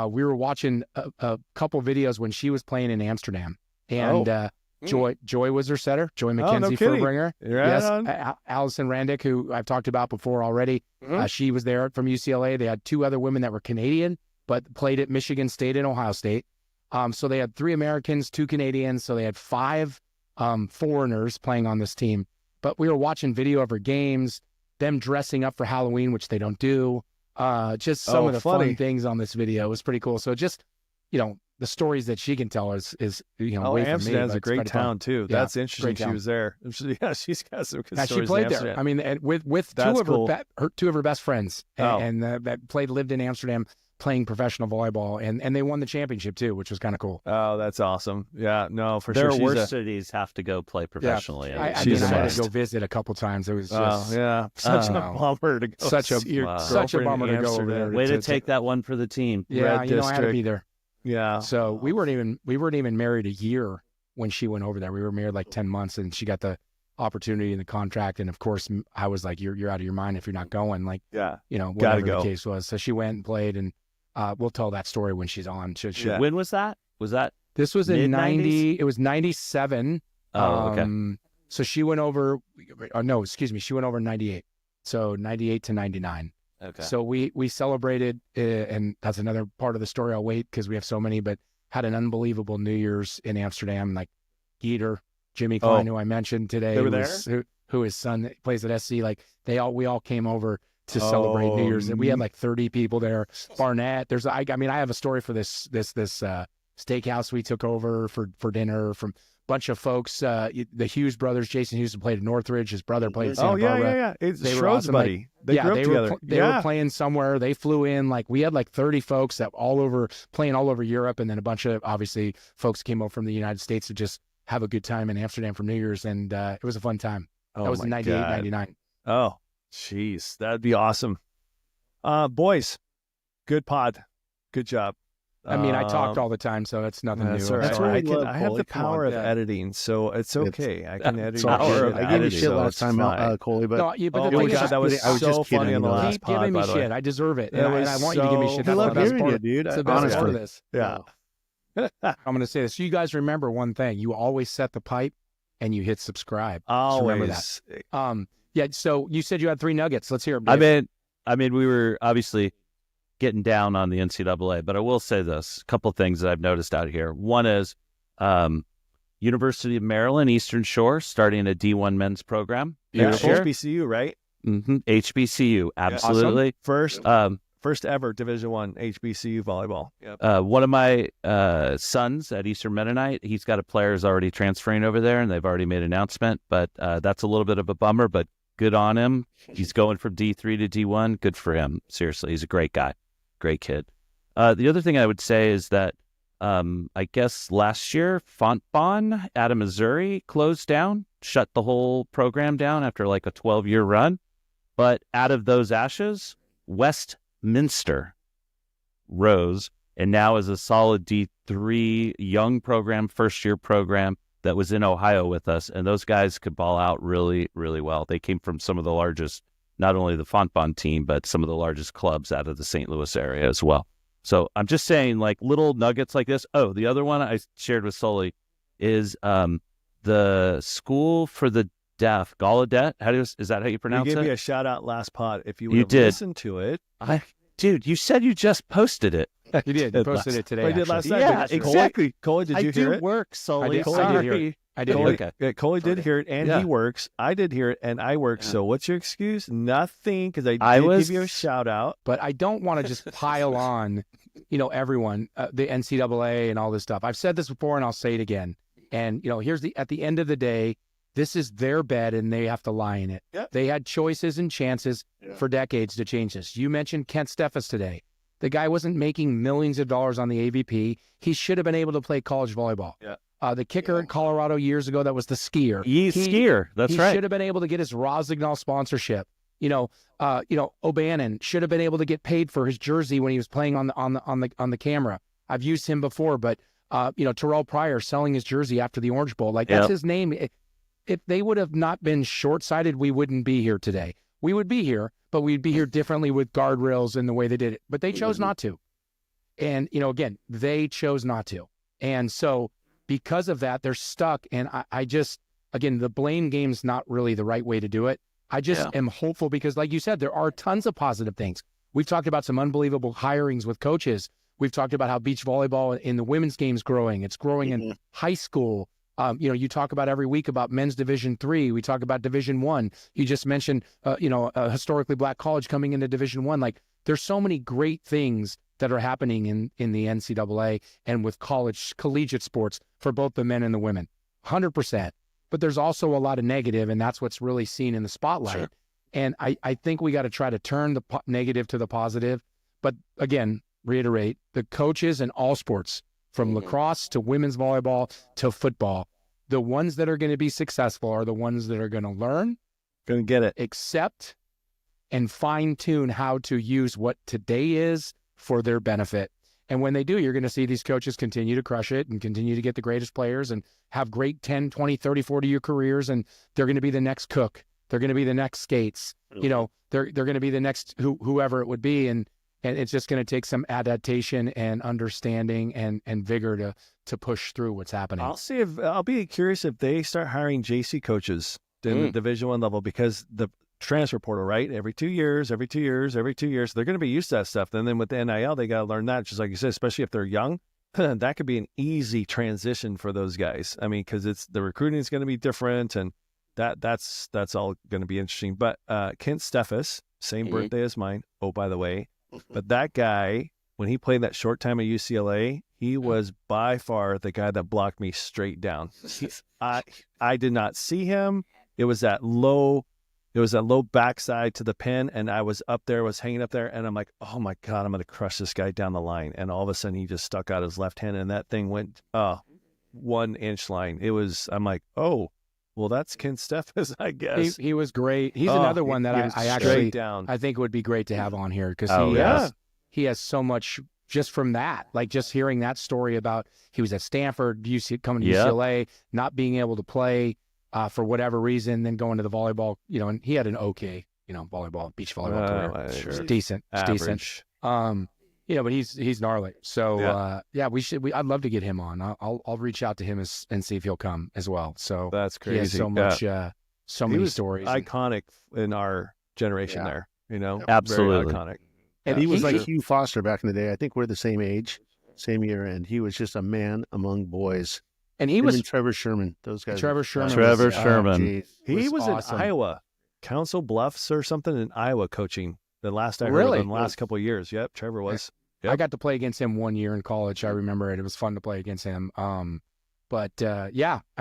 we were watching a couple videos when she was playing in Amsterdam, and Joy was her setter. Joy McKenzie Furbringer. Yes, Allison Randick, who I've talked about before already. She was there from UCLA. They had 2 other women that were Canadian, but played at Michigan State and Ohio State. So they had 3 Americans, 2 Canadians. So they had 5 foreigners playing on this team. But we were watching video of her games, them dressing up for Halloween, which they don't do. Just some of the fun things on this video. It was pretty cool. So just, the stories that she can tell is way from me. Amsterdam's but a it's great quite fun. town too. Yeah, That's interesting. great She town. was there. Yeah, she's got some good Yeah, she stories. played in there. Amsterdam. I mean, and with That's two of cool. her two of her best friends, Oh. and that lived in Amsterdam playing professional volleyball, and they won the championship too, which was kind of cool. Oh, that's awesome. Yeah, no, for Their sure. worst cities have to go play professionally. I She's mean, a I had must. to go visit a couple times. It was Oh just yeah, such a no. bummer to go. Such a- see your Wow. such a girlfriend bummer in to go over Amsterdam. there. Way to to- take that one for the team. yeah, Red I had to District. be there. Yeah. So we weren't even married a year when she went over there. We were married like 10 months, and she got the opportunity and the contract. And of course, I was like, "You're out of your mind if you're not going." Like, Yeah. whatever go. the case was. So she went and played, and we'll tell that story when she's on. Yeah. When was that? Was that? This was in Mid-90s? 90. It was 97. Oh, okay. So she went over. No, excuse me. She went over in 98. So 98 to 99. Okay. So we celebrated, and that's another part of the story. I'll wait because we have so many, but had an unbelievable New Year's in Amsterdam. Like Geeter, Jimmy Klein, who I mentioned today, They were who his son plays at SC. Like we all came over to celebrate New Year's, and we had like 30 people there. Barnett, I have a story for this steakhouse we took over for dinner from bunch of folks. The Hughes brothers, Jason Hughes played at Northridge. His brother played at Santa Oh yeah, Barbara. yeah. It's They were Schroed's awesome. buddy. They grew up together. They were playing somewhere. They flew in. Like we had like 30 folks that playing all over Europe, and then a bunch of obviously folks came over from the United States to just have a good time in Amsterdam for New Year's, and it was a fun time. Oh, That was in my 98, God. 99. Oh, jeez, that'd be awesome. Boys, good pod, good job. I mean, I talked all the time, so that's nothing new. That's I'm all right. That's sorry. what we love, I have Coley. the Come power on. of Yeah. editing, so it's okay. I can edit. It's your all shit right. out. I gave you editing, shit so last it's time, fine. Coley, but No, but Oh the my thing God, is, that was I was so just kidding, funny on the you know. last keep pod. giving me by the shit. way. I deserve it. It And was I want you to give me so- shit. we That's love the best hearing part. you, dude. It's the best Honestly. part of this. Yeah. I'm going to say this. So you guys remember one thing. You always set the pipe and you hit subscribe. Just remember that. Always. Yeah. So you said you had 3 nuggets. Let's hear them. I mean, we were obviously getting down on the NCAA, but I will say this: a couple of things that I've noticed out here. One is University of Maryland Eastern Shore starting a D1 men's program. Yeah, next year. HBCU, right? HBCU, absolutely. First ever Division I HBCU volleyball. Yep. One of my sons at Eastern Mennonite, he's got a player who's already transferring over there, and they've already made an announcement. But that's a little bit of a bummer, but good on him. He's going from D3 to D1. Good for him. Seriously, he's a great guy. Great kid. The other thing I would say is that I guess last year, Fontbonne out of Missouri closed down, shut the whole program down after like a 12-year run. But out of those ashes, Westminster rose and now is a solid D3 young program, first-year program that was in Ohio with us. And those guys could ball out really, really well. They came from some of the largest, not only the Fontbonne team, but some of the largest clubs out of the St. Louis area as well. So I'm just saying, like, little nuggets like this. Oh, the other one I shared with Sully is the School for the Deaf, Gallaudet. Is that how you pronounce You gave it? me a shout out last pod. If you would You have did. listened to it, Dude, you said you just posted it. You did. You posted it today. I did last actually. night. Yeah, but exactly. Coley, did you hear it? work, Sully. I did hear it. I did hear Coley, it. Coley did hear it, and Yeah. he works. I did hear it, and I work. Yeah. So what's your excuse? Nothing, because I I did was- give you a shout out. But I don't want to just pile on, everyone, the NCAA and all this stuff. I've said this before, and I'll say it again. And at the end of the day, this is their bed, and they have to lie in it. Yep. They had choices and chances Yeah. for decades to change this. You mentioned Kent Steffes today. The guy wasn't making millions of dollars on the AVP. He should have been able to play college volleyball. Yeah. The kicker in Colorado years ago, that was the skier. Skier. That's he right. should have been able to get his Rosignol sponsorship. O'Bannon should have been able to get paid for his jersey when he was playing on the camera. I've used him before, but Terrell Pryor selling his jersey after the Orange Bowl, like that's Yep. his name. If they would have not been short-sighted, we wouldn't be here today. We would be here, but we'd be here differently with guardrails and the way they did it. But they chose not to. And, again, they chose not to. And so because of that, they're stuck. And I just, again, the blame game's not really the right way to do it. I just am hopeful because, like you said, there are tons of positive things. We've talked about some unbelievable hirings with coaches. We've talked about how beach volleyball in the women's game is growing. It's growing in high school. You talk about every week about men's Division III. We talk about Division I. You just mentioned, a historically black college coming into Division I. Like, there's so many great things that are happening in the NCAA and with collegiate sports for both the men and the women. 100%. But there's also a lot of negative, and that's what's really seen in the spotlight. Sure. And I think we got to try to turn the negative to the positive. But again, reiterate, the coaches in all sports, from lacrosse to women's volleyball to football, the ones that are going to be successful are the ones that are going to learn, Gonna get it. accept, and fine-tune how to use what today is for their benefit. And when they do, you're going to see these coaches continue to crush it and continue to get the greatest players and have great 10, 20, 30, 40-year careers, and they're going to be the next Cook. They're going to be the next Skates. You know, they're going to be the next whoever it would be, and it's just going to take some adaptation and understanding and vigor to push through what's happening. I'll be curious if they start hiring JC coaches in the Division I level, because the transfer portal, right? Every 2 years, they're going to be used to that stuff. And then with the NIL, they got to learn that, just like you said, especially if they're young. That could be an easy transition for those guys. I mean, because the recruiting is going to be different, and that's all going to be interesting. But Kent Steffes, same birthday as mine. Oh, by the way, but that guy, when he played that short time at UCLA, he was by far the guy that blocked me straight down. I did not see him. It was that low backside to the pin, and I was hanging up there, and I'm like, oh my God, I'm going to crush this guy down the line. And all of a sudden he just stuck out his left hand, and that thing went 1 inch line. I'm like, oh, well, that's Ken Steffes, I guess. He was great. He's another one that I actually I think would be great to have on here, because he has so much just from that, like just hearing that story about he was at Stanford, coming to UCLA, not being able to play for whatever reason, then going to the volleyball, and he had an okay, beach volleyball career. Sure. It's decent. It's decent. But he's gnarly. So I'd love to get him on. I'll reach out to him and see if he'll come as well. So that's crazy. He has so much, so many stories. Iconic in our generation there. Absolutely very iconic. And he was like Hugh Foster back in the day. I think we're the same age, same year, and he was just a man among boys. And Trevor Sherman. Those guys. Trevor Sherman. He was awesome. In Iowa, Council Bluffs or something in Iowa, coaching. The last I heard of him, the last couple of years. Yep, Trevor was. Yep. I got to play against him 1 year in college. I remember it. It was fun to play against him. I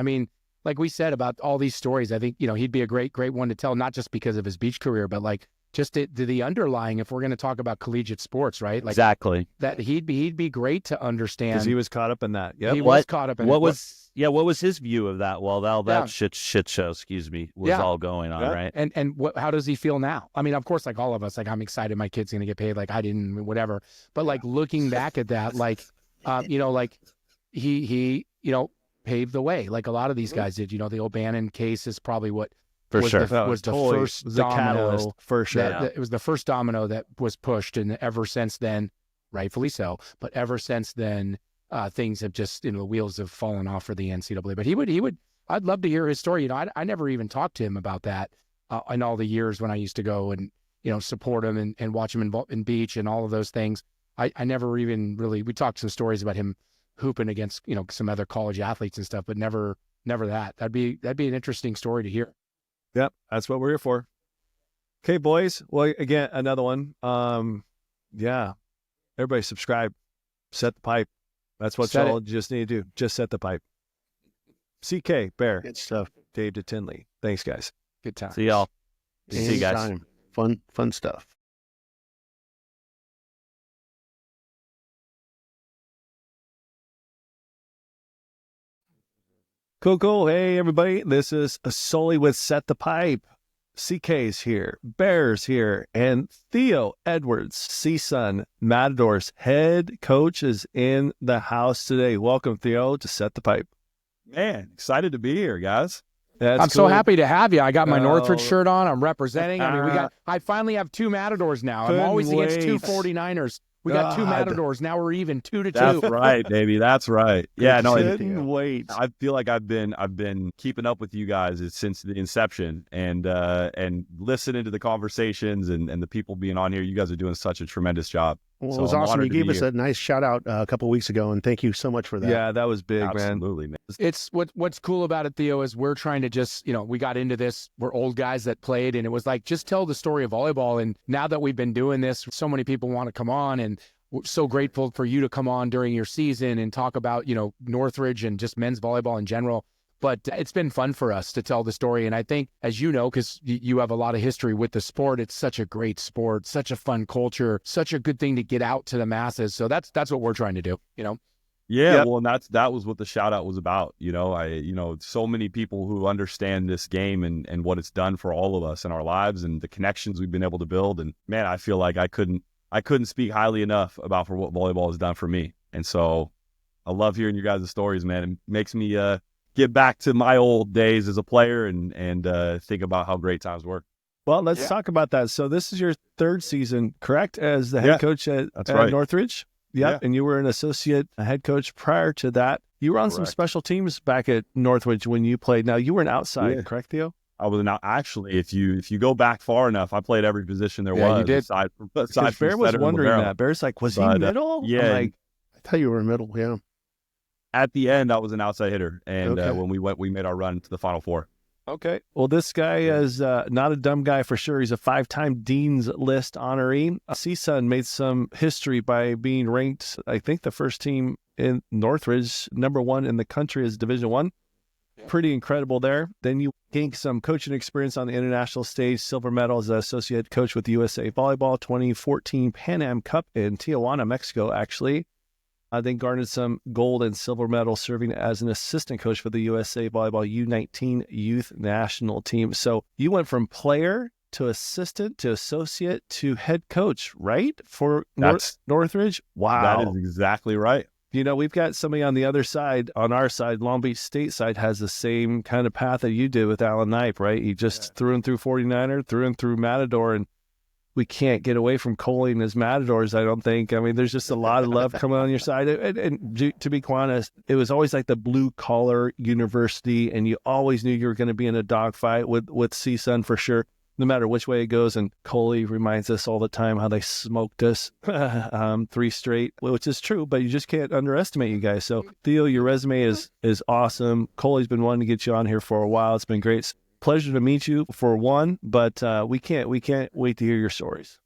mean, like we said about all these stories, I think he'd be a great one to tell, not just because of his beach career, but like just the underlying, if we're going to talk about collegiate sports, right? Like, exactly. That he'd be great to understand, because he was caught up in that. Yeah, he was caught up in what was his view of that? Well, that shit show, was all going on, right? And how does he feel now? I mean, of course, like all of us, like I'm excited my kid's going to get paid. Like I didn't, whatever. But like looking back at that, like, like he paved the way, like a lot of these guys did. The O'Bannon case is probably what. Was the first domino, for sure. It was the first domino that was pushed, and ever since then, rightfully so. But ever since then, things have just, the wheels have fallen off for the NCAA. But he would. I'd love to hear his story. I never even talked to him about that in all the years when I used to go and support him and watch him in beach and all of those things. I never even really. We talked some stories about him hooping against some other college athletes and stuff, but never that. That'd be an interesting story to hear. Yep, that's what we're here for. Okay, boys. Well, again, another one. Everybody subscribe. Set the pipe. That's what y'all just need to do. Just set the pipe. CK, Bear. Good stuff. Dave DeTinley. Thanks, guys. Good time. See y'all. See you guys. Fun stuff. Cool. Hey, everybody. This is Sully with Set the Pipe. CK's here, Bear's here, and Theo Edwards, CSUN Matadors head coach, is in the house today. Welcome, Theo, to Set the Pipe. Man, excited to be here, guys. I'm so happy to have you. I got my Northridge shirt on. I'm representing. I mean, I finally have two Matadors now. I'm always against two 49ers. We got two Matadors. Now we're even 2-2. That's right, baby. That's right. Yeah, no, couldn't wait. I feel like I've been keeping up with you guys since the inception, and listening to the conversations and the people being on here. You guys are doing such a tremendous job. Well, it was awesome. You gave us a nice shout out a couple of weeks ago, and thank you so much for that. Yeah, that was big, Absolutely, man. It's what's cool about it, Theo, is we're trying to just, we got into this. We're old guys that played, and it was like, just tell the story of volleyball. And now that we've been doing this, so many people want to come on, and we're so grateful for you to come on during your season and talk about, Northridge and just men's volleyball in general. But it's been fun for us to tell the story. And I think, as you know, because you have a lot of history with the sport, it's such a great sport, such a fun culture, such a good thing to get out to the masses. So that's what we're trying to do, Yeah, Yep. well, and that was what the shout out was about. So many people who understand this game and what it's done for all of us in our lives and the connections we've been able to build. And man, I feel like I couldn't speak highly enough about for what volleyball has done for me. And so I love hearing your guys' stories, man. It makes me get back to my old days as a player and think about how great times were. Well, let's talk about that. So this is your third season, correct, as the head coach at right. Northridge? Yep. Yeah. And you were an associate head coach prior to that. You were on some special teams back at Northridge when you played. Now, you were an outside, correct, Theo? I was not actually. If you go back far enough, I played every position there was. You did. Aside from Bear was setter and wondering libero. that. Bear's like, was he middle? Yeah. I'm like, I thought you were in middle. Yeah. At the end, I was an outside hitter, and Okay. when we made our run to the Final Four. okay. Well, this guy is not a dumb guy for sure. He's a 5-time Dean's List honoree. CSUN made some history by being ranked, I think, the first team in Northridge, #1 in the country as Division I. Pretty incredible there. Then you gained some coaching experience on the international stage, silver medal as an associate coach with USA Volleyball, 2014 Pan Am Cup in Tijuana, Mexico, actually. Then garnered some gold and silver medals serving as an assistant coach for the USA Volleyball U19 Youth National Team. So you went from player to assistant to associate to head coach, right? For Northridge? Wow. That is exactly right. We've got somebody on the other side, on our side, Long Beach State side, has the same kind of path that you did with Alan Knipe, right? He just threw him through 49er, threw him through Matador, and we can't get away from Coley and his Matadors, I don't think. I mean, there's just a lot of love coming on your side. And to be quite honest, it was always like the blue-collar university, and you always knew you were going to be in a dogfight with CSUN for sure, no matter which way it goes. And Coley reminds us all the time how they smoked us 3 straight, which is true, but you just can't underestimate you guys. So, Theo, your resume is awesome. Coley's been wanting to get you on here for a while. It's been great. Pleasure to meet you for one, but we can't wait to hear your stories.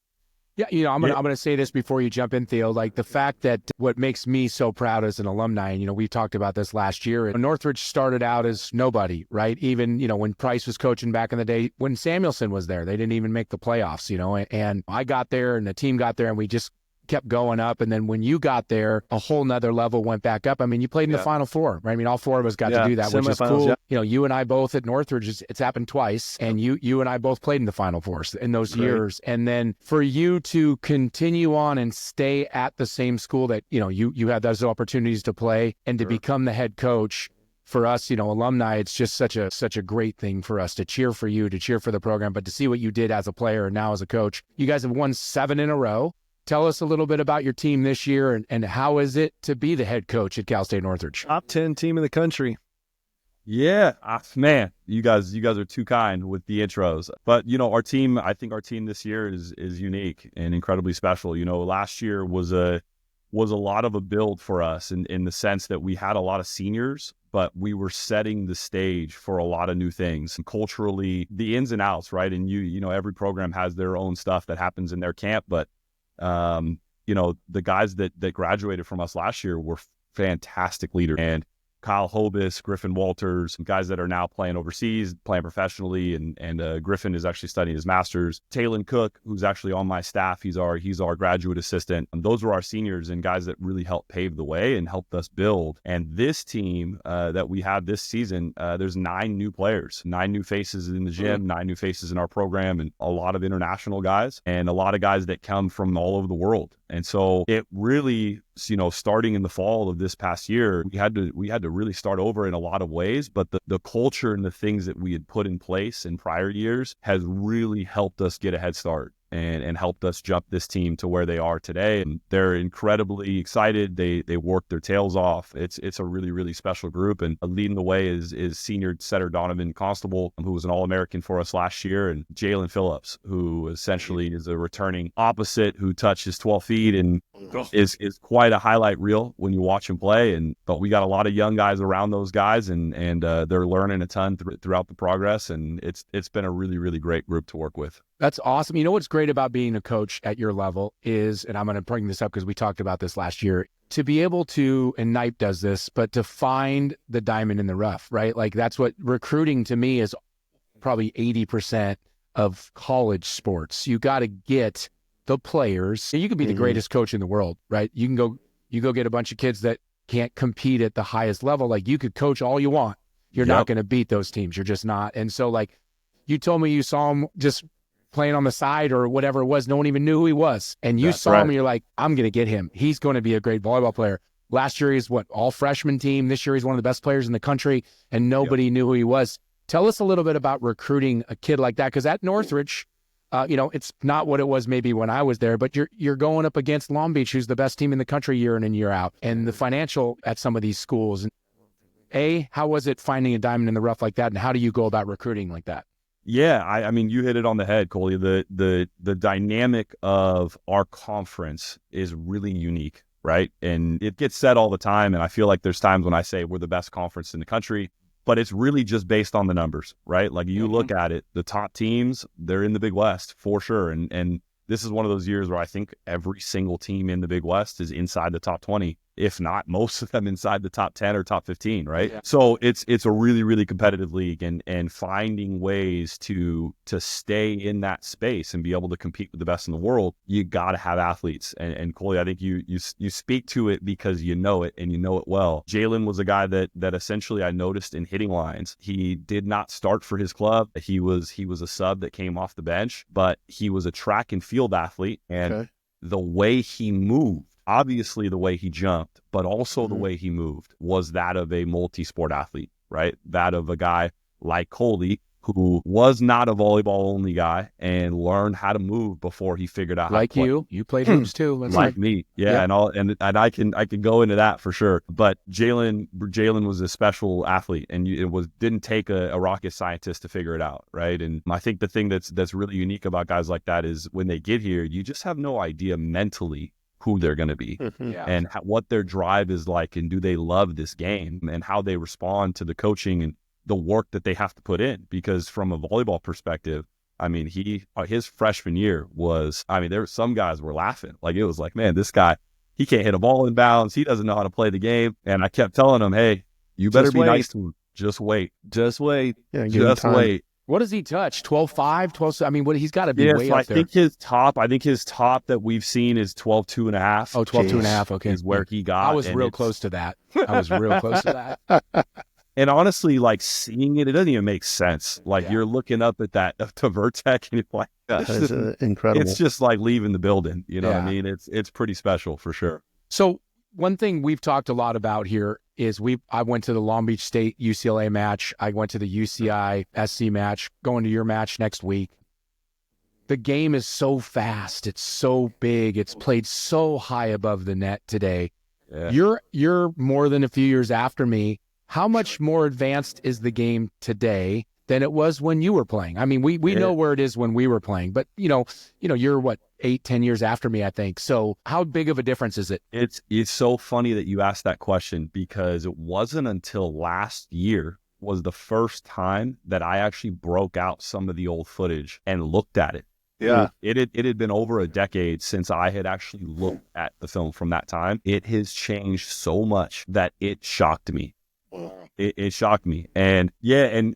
Yeah, I'm going to say this before you jump in, Theo. Like the fact that what makes me so proud as an alumni, and we talked about this last year. Northridge started out as nobody, right? Even when Price was coaching back in the day, when Samuelson was there, they didn't even make the playoffs. And I got there, and the team got there, and we just kept going up. And then when you got there, a whole nother level went back up. I mean, you played in the Final Four, right? I mean, all 4 of us got to do that, which is cool. You and I both at Northridge, it's happened twice. And you and I both played in the Final Fours in those years. And then for you to continue on and stay at the same school that, you had those opportunities to play and to become the head coach, for us, alumni, it's just such a great thing for us to cheer for you, to cheer for the program, but to see what you did as a player and now as a coach. You guys have won 7 in a row. Tell us a little bit about your team this year and how is it to be the head coach at Cal State Northridge? Top 10 team in the country. Yeah, man, you guys are too kind with the intros. But our team, I think our team this year is unique and incredibly special. Last year was a lot of a build for us in the sense that we had a lot of seniors, but we were setting the stage for a lot of new things. And culturally, the ins and outs, right? And every program has their own stuff that happens in their camp, but the guys that graduated from us last year were fantastic leaders. And Kyle Hobus, Griffin Walters, guys that are now playing overseas, playing professionally, and Griffin is actually studying his master's. Talon Cook, who's actually on my staff, he's our graduate assistant. And those were our seniors and guys that really helped pave the way and helped us build. And this team that we have this season, there's 9 new players, 9 new faces in the gym, 9 new faces in our program, and a lot of international guys and a lot of guys that come from all over the world. And so it really, starting in the fall of this past year, we had to really start over in a lot of ways, but the culture and the things that we had put in place in prior years has really helped us get a head start and helped us jump this team to where they are today. And they're incredibly excited. They worked their tails off. It's a really, really special group. And leading the way is senior setter Donovan Constable, who was an All-American for us last year, and Jalen Phillips, who essentially is a returning opposite who touches 12 feet and is quite a highlight reel when you watch him play. But we got a lot of young guys around those guys, and they're learning a ton throughout the progress. And it's been a really, really great group to work with. That's awesome. You know what's great about being a coach at your level is, and I'm going to bring this up because we talked about this last year, to be able to, and Knipe does this, but to find the diamond in the rough, right? Like that's what recruiting to me is probably 80% of college sports. You got to get the players. You can be the greatest coach in the world, right? You go get a bunch of kids that can't compete at the highest level. Like you could coach all you want. You're not going to beat those teams. You're just not. And so like you told me you saw him just playing on the side or whatever it was. No one even knew who he was. And you saw him and you're like, I'm going to get him. He's going to be a great volleyball player. Last year, he's all freshman team. This year, he's one of the best players in the country and nobody knew who he was. Tell us a little bit about recruiting a kid like that. Cause at Northridge, it's not what it was maybe when I was there, but you're going up against Long Beach, who's the best team in the country year in and year out. And the financial at some of these schools. How was it finding a diamond in the rough like that? And how do you go about recruiting like that? Yeah, I mean, you hit it on the head, Coley. The dynamic of our conference is really unique, right? And it gets said all the time, and I feel like there's times when I say we're the best conference in the country, but it's really just based on the numbers, right? Like you look at it, the top teams, they're in the Big West for sure. And this is one of those years where I think every single team in the Big West is inside the top 20. If not most of them inside the top 10 or top 15, right? Yeah. So it's a really, really competitive league, and finding ways to stay in that space and be able to compete with the best in the world, you got to have athletes. And Coley, I think you speak to it because you know it and you know it well. Jalen was a guy that essentially I noticed in hitting lines. He did not start for his club. He was a sub that came off the bench, but he was a track and field athlete, and the way he moved, obviously the way he jumped, but also the way he moved was that of a multi-sport athlete, right? That of a guy like Coley, who was not a volleyball only guy and learned how to move before he figured out how to play. You played hoops too. Like me. Yeah. And I can go into that for sure. But Jalen was a special athlete, and didn't take a rocket scientist to figure it out. Right. And I think the thing that's really unique about guys like that is when they get here, you just have no idea mentally who they're going to be and what their drive is like, and do they love this game, and how they respond to the coaching and the work that they have to put in. Because from a volleyball perspective, I mean, his freshman year there were some guys were laughing. Like it was like, man, this guy, he can't hit a ball in bounds. He doesn't know how to play the game. And I kept telling him, hey, you better be nice to him. Just wait. Just wait. Yeah, just wait. What does he touch? 12.5, 12. I mean, he's got to be way up there. I think his top that we've seen is 12.2.5. Oh, 12.2.5. Okay. Is where he got. I was real close to that. And honestly, like seeing it doesn't even make sense. Like you're looking up at that to Vertec, and you're like, this is incredible. It's just like leaving the building. You know what I mean? It's pretty special for sure. So one thing we've talked a lot about here is I went to the Long Beach State UCLA match. I went to the UCI SC match, going to your match next week. The game is so fast. It's so big. It's played so high above the net today. Yeah. You're more than a few years after me. How much more advanced is the game today than it was when you were playing? I mean, we know where it is when we were playing, but you're 8-10 years after me, I think. So how big of a difference is it? It's so funny that you asked that question, because it wasn't until last year was the first time that I actually broke out some of the old footage and looked at it. Yeah. It had been over a decade since I had actually looked at the film from that time. It has changed so much that it shocked me. It shocked me. And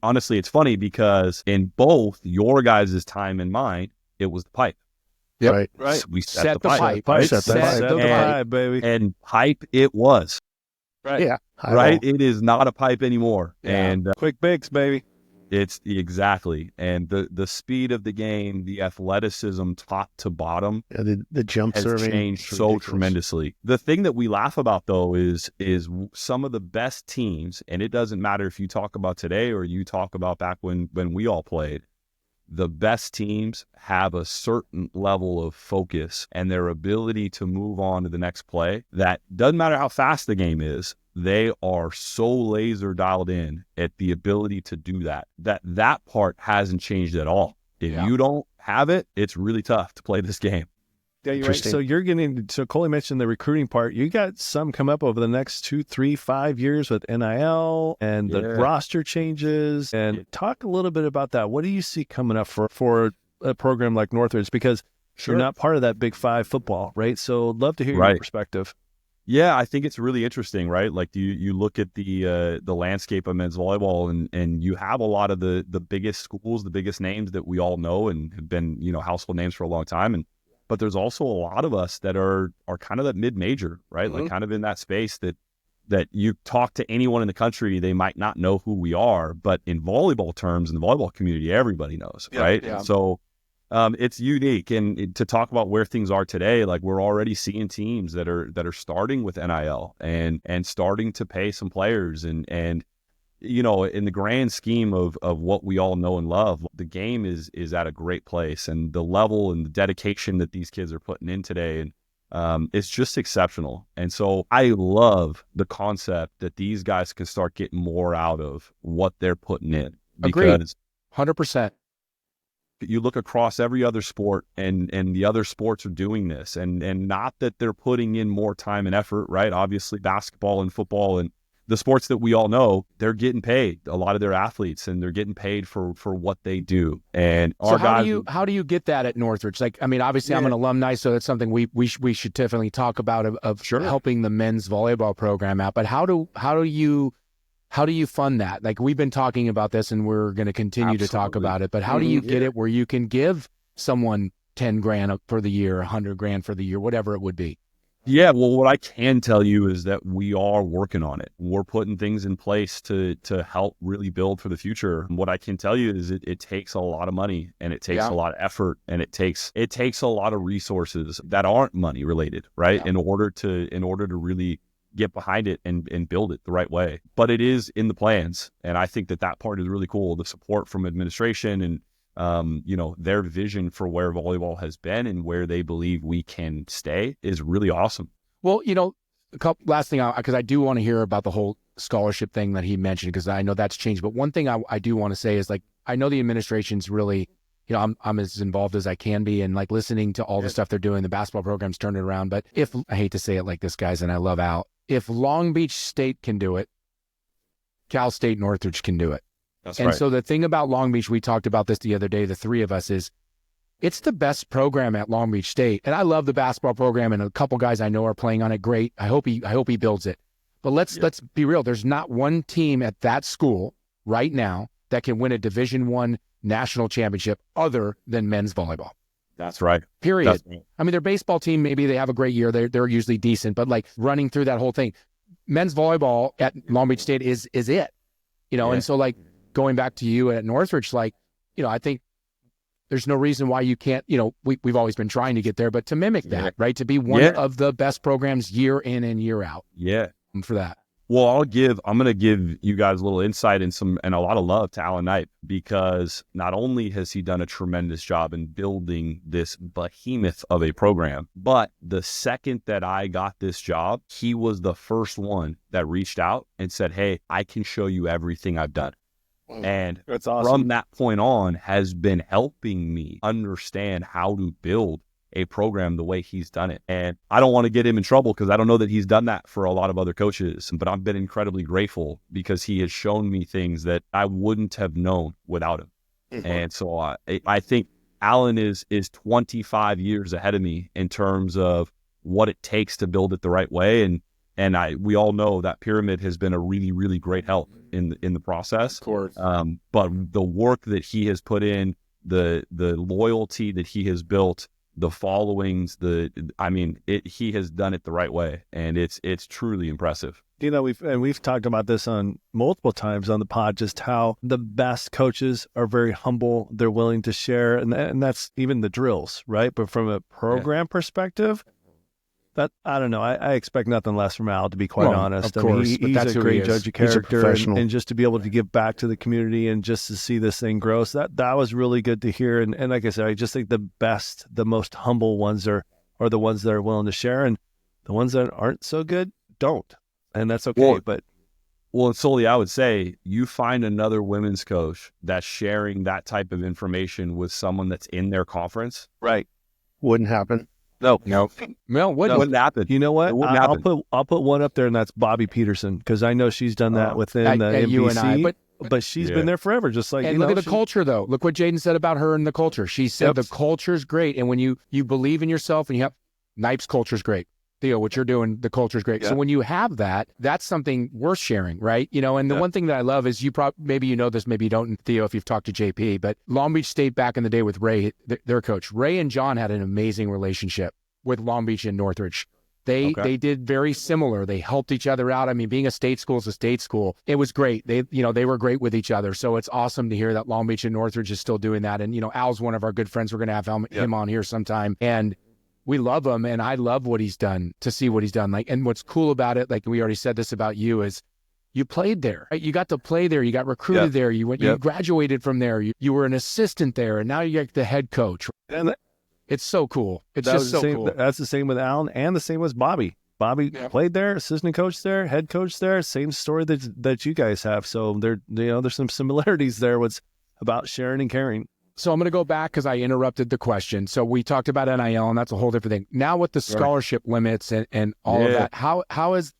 honestly, it's funny because in both your guys' time and mine, it was the pipe. Yep. Right. So we set the pipe. Set the pipe, baby. And pipe it was. Right. Yeah. Right. It is not a pipe anymore. Yeah. And quick bigs, baby. It's exactly. And the speed of the game, the athleticism top to bottom, the jump has serving changed so tremendously. The thing that we laugh about though is some of the best teams, and it doesn't matter if you talk about today or you talk about back when we all played, the best teams have a certain level of focus and their ability to move on to the next play that doesn't matter how fast the game is. They are so laser dialed in at the ability to do that part hasn't changed at all. If you don't have it, it's really tough to play this game. Yeah, you're right. So Coley mentioned the recruiting part. You got some come up over the next 2, 3, 5 years with NIL and the roster changes. And talk a little bit about that. What do you see coming up for a program like Northridge? Because you're not part of that Big Five football, right? So love to hear your perspective. Yeah, I think it's really interesting, right? Like you look at the landscape of men's volleyball, and you have a lot of the biggest schools, the biggest names that we all know and have been, you know, household names for a long time. But there's also a lot of us that are kind of that mid-major, right? Mm-hmm. Like kind of in that space that you talk to anyone in the country, they might not know who we are, but in volleyball terms, in the volleyball community, everybody knows, right? Yeah. So it's unique, and to talk about where things are today, like we're already seeing teams that are starting with NIL and starting to pay some players, and you know, in the grand scheme of what we all know and love, the game is at a great place, and the level and the dedication that these kids are putting in today, and it's just exceptional. And so I love the concept that these guys can start getting more out of what they're putting in. Agreed. Because 100%. you look across every other sport, and the other sports are doing this, and not that they're putting in more time and effort, right? Obviously basketball and football and the sports that we all know, they're getting paid, a lot of their athletes, and they're getting paid for what they do. And so how do you get that at Northridge? Like, I mean, obviously I'm an alumni, so that's something we should definitely talk about of helping the men's volleyball program out. But how do you fund that? Like, we've been talking about this, and we're going to continue to talk about it, but how do you get it where you can give someone 10 grand for the year, 100 grand for the year, whatever it would be? Yeah, well, what I can tell you is that we are working on it. We're putting things in place to help really build for the future. What I can tell you is it takes a lot of money, and it takes a lot of effort, and it takes a lot of resources that aren't money related, right? In order to really get behind it and build it the right way. But it is in the plans, and I think that part is really cool. The support from administration and you know, their vision for where volleyball has been and where they believe we can stay is really awesome. Well, you know, last thing, because I do want to hear about the whole scholarship thing that he mentioned, because I know that's changed. But one thing I do want to say is, like, I know the administration's really, you know, I'm as involved as I can be, and like listening to all the stuff they're doing, the basketball program's turned it around. But I hate to say it like this, guys, and I love Al, if Long Beach State can do it, Cal State Northridge can do it. That's and right. so the thing about Long Beach, we talked about this the other day, the three of us, is it's the best program at Long Beach State. And I love the basketball program, and a couple guys I know are playing on it. Great. I hope he builds it. But let's be real. There's not one team at that school right now that can win a Division I national championship other than men's volleyball. That's right. Period. That's right. I mean, their baseball team, maybe they have a great year. They're usually decent, but like running through that whole thing, men's volleyball at Long Beach State is it, you know? And so, like, going back to you at Northridge, like, you know, I think there's no reason why you can't, you know, we've always been trying to get there, but to mimic that, right? To be one of the best programs year in and year out. Yeah. For that. Well, I'm going to give you guys a little insight and a lot of love to Alan Knight, because not only has he done a tremendous job in building this behemoth of a program, but the second that I got this job, he was the first one that reached out and said, "Hey, I can show you everything I've done." And that's awesome. From that point on has been helping me understand how to build a program the way he's done it. And I don't want to get him in trouble, because I don't know that he's done that for a lot of other coaches, but I've been incredibly grateful because he has shown me things that I wouldn't have known without him. Mm-hmm. And so I think Alan is 25 years ahead of me in terms of what it takes to build it the right way. And we all know that pyramid has been a really, really great help in the process. Of course. But the work that he has put in, the loyalty that he has built, the followings, he has done it the right way, and it's truly impressive. You know, we've talked about this on multiple times on the pod, just how the best coaches are very humble. They're willing to share, and that's even the drills, right? But from a program perspective, that I don't know. I expect nothing less from Al, to be quite honest. Of course, he's that's a great judge of character, and just to be able to give back to the community and just to see this thing grow. So that was really good to hear. And like I said, I just think the most humble ones are the ones that are willing to share, and the ones that aren't so good don't, and that's okay. And Sully, I would say you find another women's coach that's sharing that type of information with someone that's in their conference, right? Wouldn't happen. No, wouldn't happen. You know what? I'll put one up there, and that's Bobby Peterson, because I know she's done that within the at NBC. you and I. But but she's been there forever, just like, and look at the culture, though. Look what Jaden said about her and the culture. She said the culture's great, and when you believe in yourself and you have Knipes' culture's great. Theo, what you're doing, the culture's great. So when you have that, that's something worth sharing, right? And the one thing that I love is maybe you know this, maybe you don't, Theo, if you've talked to JP, but Long Beach State back in the day with Ray, their coach, Ray and John had an amazing relationship with Long Beach and Northridge. They did very similar. They helped each other out. I mean, being a state school is a state school. It was great. They were great with each other. So it's awesome to hear that Long Beach and Northridge is still doing that. And, Al's one of our good friends. We're going to have him on here sometime. And we love him, and I love what he's done, to see what he's done. And what's cool about it, like we already said this about you, is you played there, right? You got to play there. You got recruited there. You graduated from there. You were an assistant there, and now you're the head coach. And it's so cool. It's just so cool. That's the same with Alan, and the same with Bobby. Bobby played there, assistant coach there, head coach there. Same story that you guys have. So there's some similarities there. What's about sharing and caring. So I'm going to go back because I interrupted the question. So we talked about NIL, and that's a whole different thing. Now with the scholarship limits and all of that, how is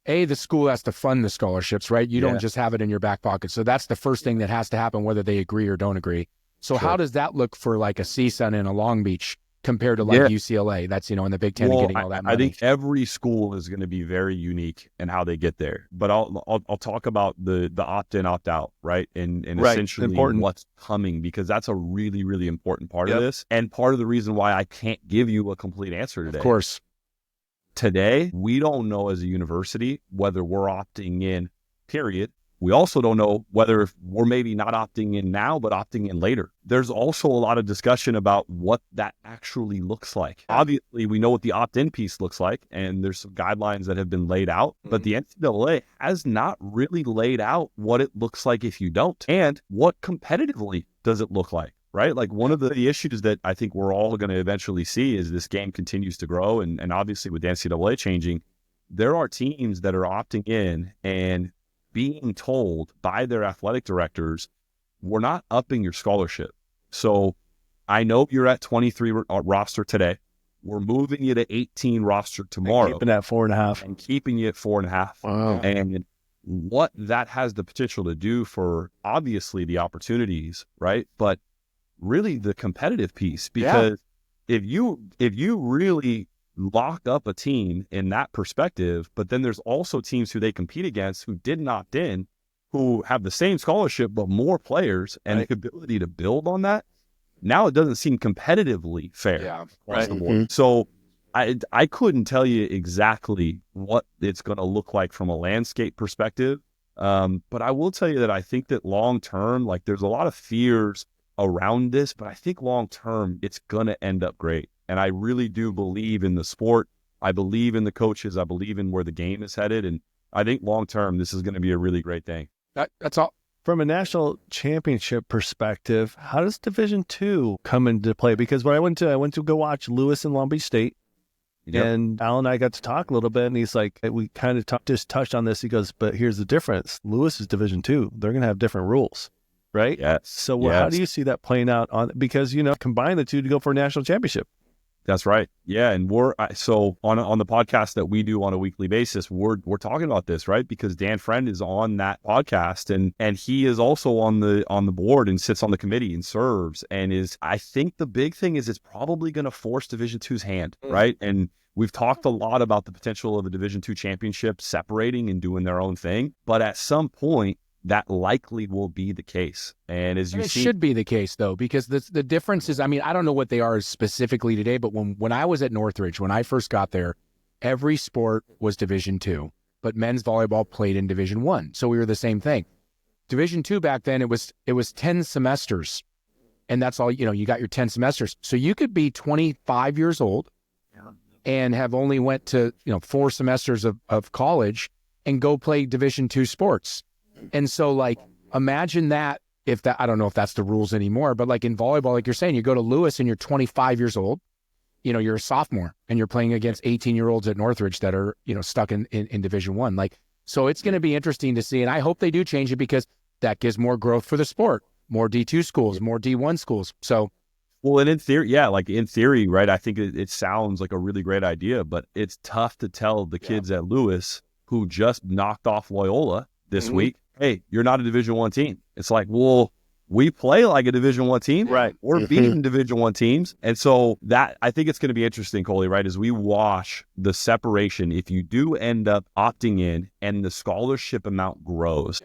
the school has to fund the scholarships, right? You don't just have it in your back pocket. So that's the first thing that has to happen, whether they agree or don't agree. So how does that look for like a CSUN in a Long Beach compared to like UCLA? That's, in the Big Ten and getting all that money. I think every school is going to be very unique in how they get there. But I'll talk about the opt-in, opt-out, right? And essentially what's coming, because that's a really, really important part of this. And part of the reason why I can't give you a complete answer today. Of course. Today, we don't know as a university whether we're opting in, period. We also don't know whether we're maybe not opting in now, but opting in later. There's also a lot of discussion about what that actually looks like. Obviously, we know what the opt-in piece looks like, and there's some guidelines that have been laid out, but the NCAA has not really laid out what it looks like if you don't, and what competitively does it look like, right? Like one of the issues that I think we're all going to eventually see is this game continues to grow, and obviously with the NCAA changing, there are teams that are opting in and being told by their athletic directors, we're not upping your scholarship. So I know you're at 23 roster today. We're moving you to 18 roster tomorrow. And keeping at 4.5. And keeping you at 4.5. Wow. And what that has the potential to do for obviously the opportunities, right? But really the competitive piece, because if you really lock up a team in that perspective, but then there's also teams who they compete against who didn't opt in, who have the same scholarship but more players and the ability to build on that. Now it doesn't seem competitively fair across the board. So I couldn't tell you exactly what it's going to look like from a landscape perspective, but I will tell you that I think that long term, like there's a lot of fears around this, but I think long term it's going to end up great. And I really do believe in the sport. I believe in the coaches. I believe in where the game is headed. And I think long-term, this is going to be a really great thing. That's all. From a national championship perspective, how does Division II come into play? Because when I went to go watch Lewis and Long Beach State, and Al and I got to talk a little bit, and he's like, we kind of just touched on this. He goes, but here's the difference. Lewis is Division II. They're going to have different rules, right? Yes. So how do you see that playing out because, combine the two to go for a national championship? That's right. Yeah. And so on the podcast that we do on a weekly basis, we're talking about this, right? Because Dan Friend is on that podcast and he is also on the board and sits on the committee and serves I think the big thing is it's probably going to force Division II's hand, right? And we've talked a lot about the potential of a Division II championship separating and doing their own thing, but at some point that likely will be the case. And as you see, it should be the case though, because the difference is, I mean, I don't know what they are specifically today, but when I was at Northridge, when I first got there, every sport was Division II, but men's volleyball played in Division I. So we were the same thing. Division II back then, it was 10 semesters, and that's all, you got your 10 semesters. So you could be 25 years old and have only went to, 4 semesters of college and go play Division II sports. And so like, imagine that I don't know if that's the rules anymore, but like in volleyball, like you're saying, you go to Lewis and you're 25 years old, you're a sophomore and you're playing against 18-year-olds at Northridge that are, stuck in Division I. Like, so it's going to be interesting to see. And I hope they do change it because that gives more growth for the sport, more D2 schools, more D1 schools. So. Well, and in theory, right, I think it sounds like a really great idea, but it's tough to tell the kids at Lewis who just knocked off Loyola this week hey, you're not a Division I team. It's like, well, we play like a Division I team. Right. We're beating Division I teams. And so that, I think it's going to be interesting, Coley, right? As we wash the separation, if you do end up opting in and the scholarship amount grows,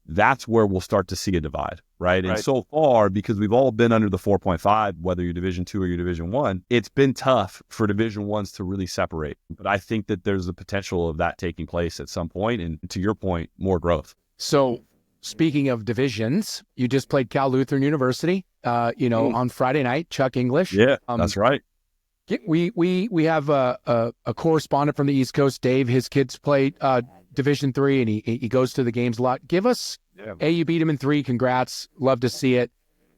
that's where we'll start to see a divide, right? And so far, because we've all been under the 4.5, whether you're Division II or you're Division I, it's been tough for Division I's to really separate. But I think that there's the potential of that taking place at some point. And to your point, more growth. So speaking of divisions, you just played Cal Lutheran University, on Friday night, Chuck English. Yeah, that's right. We have a correspondent from the East Coast, Dave. His kids played Division III, and he goes to the games a lot. Give us, you beat him in 3. Congrats. Love to see it.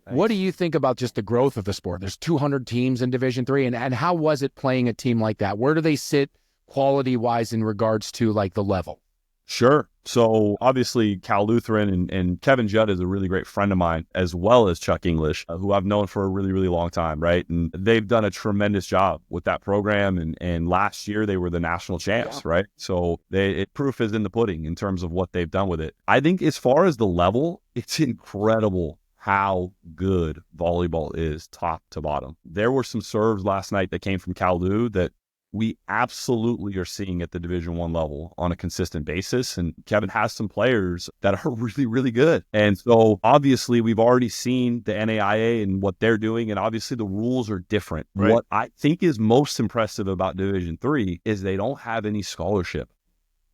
Thanks. What do you think about just the growth of the sport? There's 200 teams in Division III, and how was it playing a team like that? Where do they sit quality-wise in regards to like the level? Sure. So obviously Cal Lutheran and Kevin Judd is a really great friend of mine, as well as Chuck English, who I've known for a really, really long time, right? And they've done a tremendous job with that program. And last year they were the national champs, right? So proof is in the pudding in terms of what they've done with it. I think as far as the level, it's incredible how good volleyball is top to bottom. There were some serves last night that came from Cal Lu that we absolutely are seeing at the Division I level on a consistent basis. And Kevin has some players that are really, really good. And so obviously we've already seen the NAIA and what they're doing. And obviously the rules are different. Right. What I think is most impressive about Division III is they don't have any scholarship.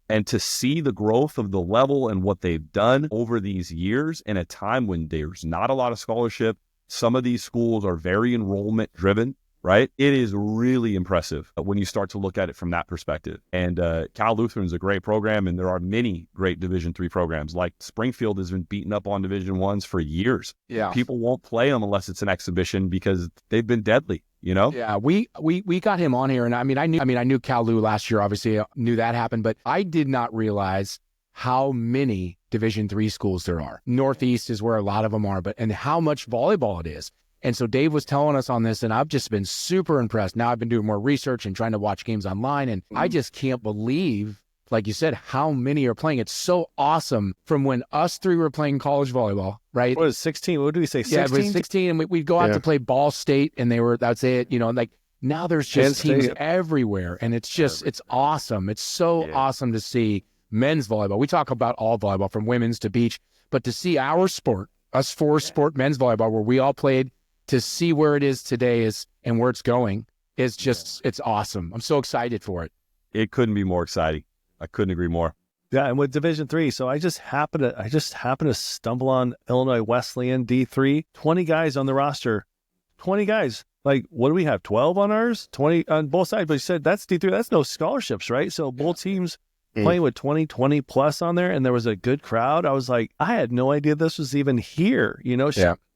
And to see the growth of the level and what they've done over these years in a time when there's not a lot of scholarship, some of these schools are very enrollment driven. Right? It is really impressive when you start to look at it from that perspective. And Cal Lutheran is a great program, and there are many great Division III programs. Like Springfield has been beaten up on Division I's for years. Yeah, people won't play them unless it's an exhibition because they've been deadly. Yeah, we got him on here, and I knew Cal Lu last year. Obviously, knew that happened, but I did not realize how many Division III schools there are. Northeast is where a lot of them are, and how much volleyball it is. And so Dave was telling us on this, and I've just been super impressed. Now I've been doing more research and trying to watch games online, and I just can't believe, like you said, how many are playing. It's so awesome from when us 3 were playing college volleyball, right? What was 16? What did we say, 16? Yeah, it was 16, and we'd go out to play Ball State, and that's it, like now there's just teams everywhere, and it's just, it's awesome. It's so awesome to see men's volleyball. We talk about all volleyball from women's to beach, but to see our sport, us 4 sport men's volleyball, where we all played, to see where it is today and where it's going is just, it's awesome. I'm so excited for it. It couldn't be more exciting. I couldn't agree more. Yeah, and with Division III, so I just happened to stumble on Illinois Wesleyan D3, 20 guys on the roster. 20 guys. Like, what do we have? 12 on ours? 20 on both sides. But you said that's D3, that's no scholarships, right? So both teams playing with 20 plus on there, and there was a good crowd. I was like, I had no idea this was even here,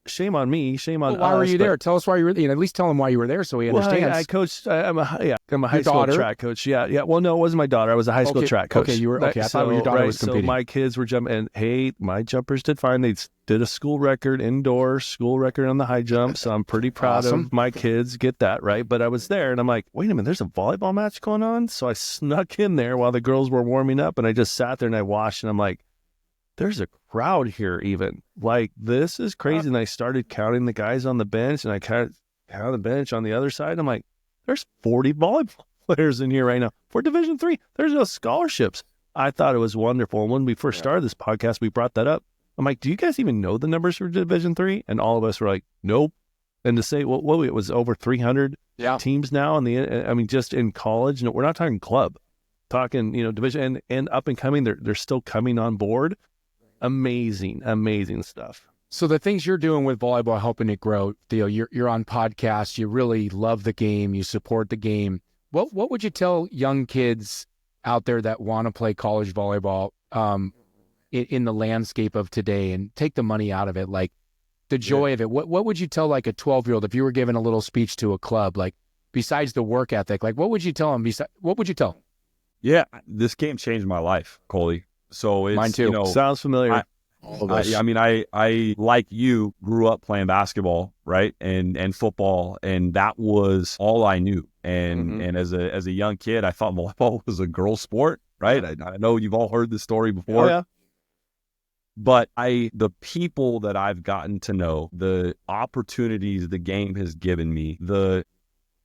Shame on me. Shame on us. Why were you there? Tell us why you were there. At least tell him why you were there so he understands. I coached. I'm a high school track coach. Yeah. Well, no, it wasn't my daughter. I was a high school track coach. Okay, you were. Okay, I thought your daughter was competing. So my kids were jumping, and hey, my jumpers did fine. They did a school record on the high jump. So I'm pretty proud of my kids. Get that right. But I was there, and I'm like, wait a minute, there's a volleyball match going on. So I snuck in there while the girls were warming up, and I just sat there and I watched, and I'm like, there's a crowd here even. Like, this is crazy. And I started counting the guys on the bench, and I counted the bench on the other side. I'm like, there's 40 volleyball players in here right now. For Division III, there's no scholarships. I thought it was wonderful. And when we first started this podcast, we brought that up. I'm like, do you guys even know the numbers for Division III? And all of us were like, nope. And to say, it was over 300 teams now. Just in college. No, we're not talking club. Talking, division and up and coming. They're still coming on board. Amazing stuff. So the things you're doing with volleyball, helping it grow, Theo, you're on podcasts, you really love the game, you support the game. What would you tell young kids out there that want to play college volleyball in the landscape of today and take the money out of it, like the joy of it? What would you tell like a 12-year-old if you were giving a little speech to a club, like besides the work ethic, like what would you tell them? What would you tell them? Yeah, this game changed my life, Coley. So it's, mine too. Sounds familiar. I like you grew up playing basketball, right? And football, and that was all I knew. And as a young kid, I thought volleyball was a girl sport, right? I know you've all heard this story before. Oh, yeah. But the people that I've gotten to know, the opportunities the game has given me,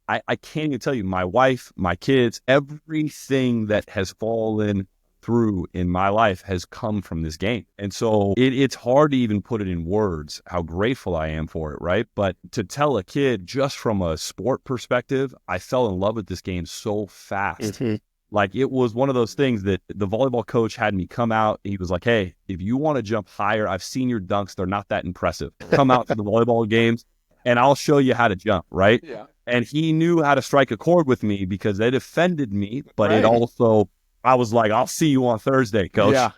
I can't even tell you, my wife, my kids, everything that has fallen through in my life has come from this game. And so it's hard to even put it in words how grateful I am for it, right? But to tell a kid just from a sport perspective, I fell in love with this game so fast. Mm-hmm. Like, it was one of those things that the volleyball coach had me come out. He was like, hey, if you want to jump higher, I've seen your dunks. They're not that impressive. Come out to the volleyball games and I'll show you how to jump, right? Yeah. And he knew how to strike a chord with me because it offended me, but Right. it also, I was like, I'll see you on Thursday, coach. Yeah.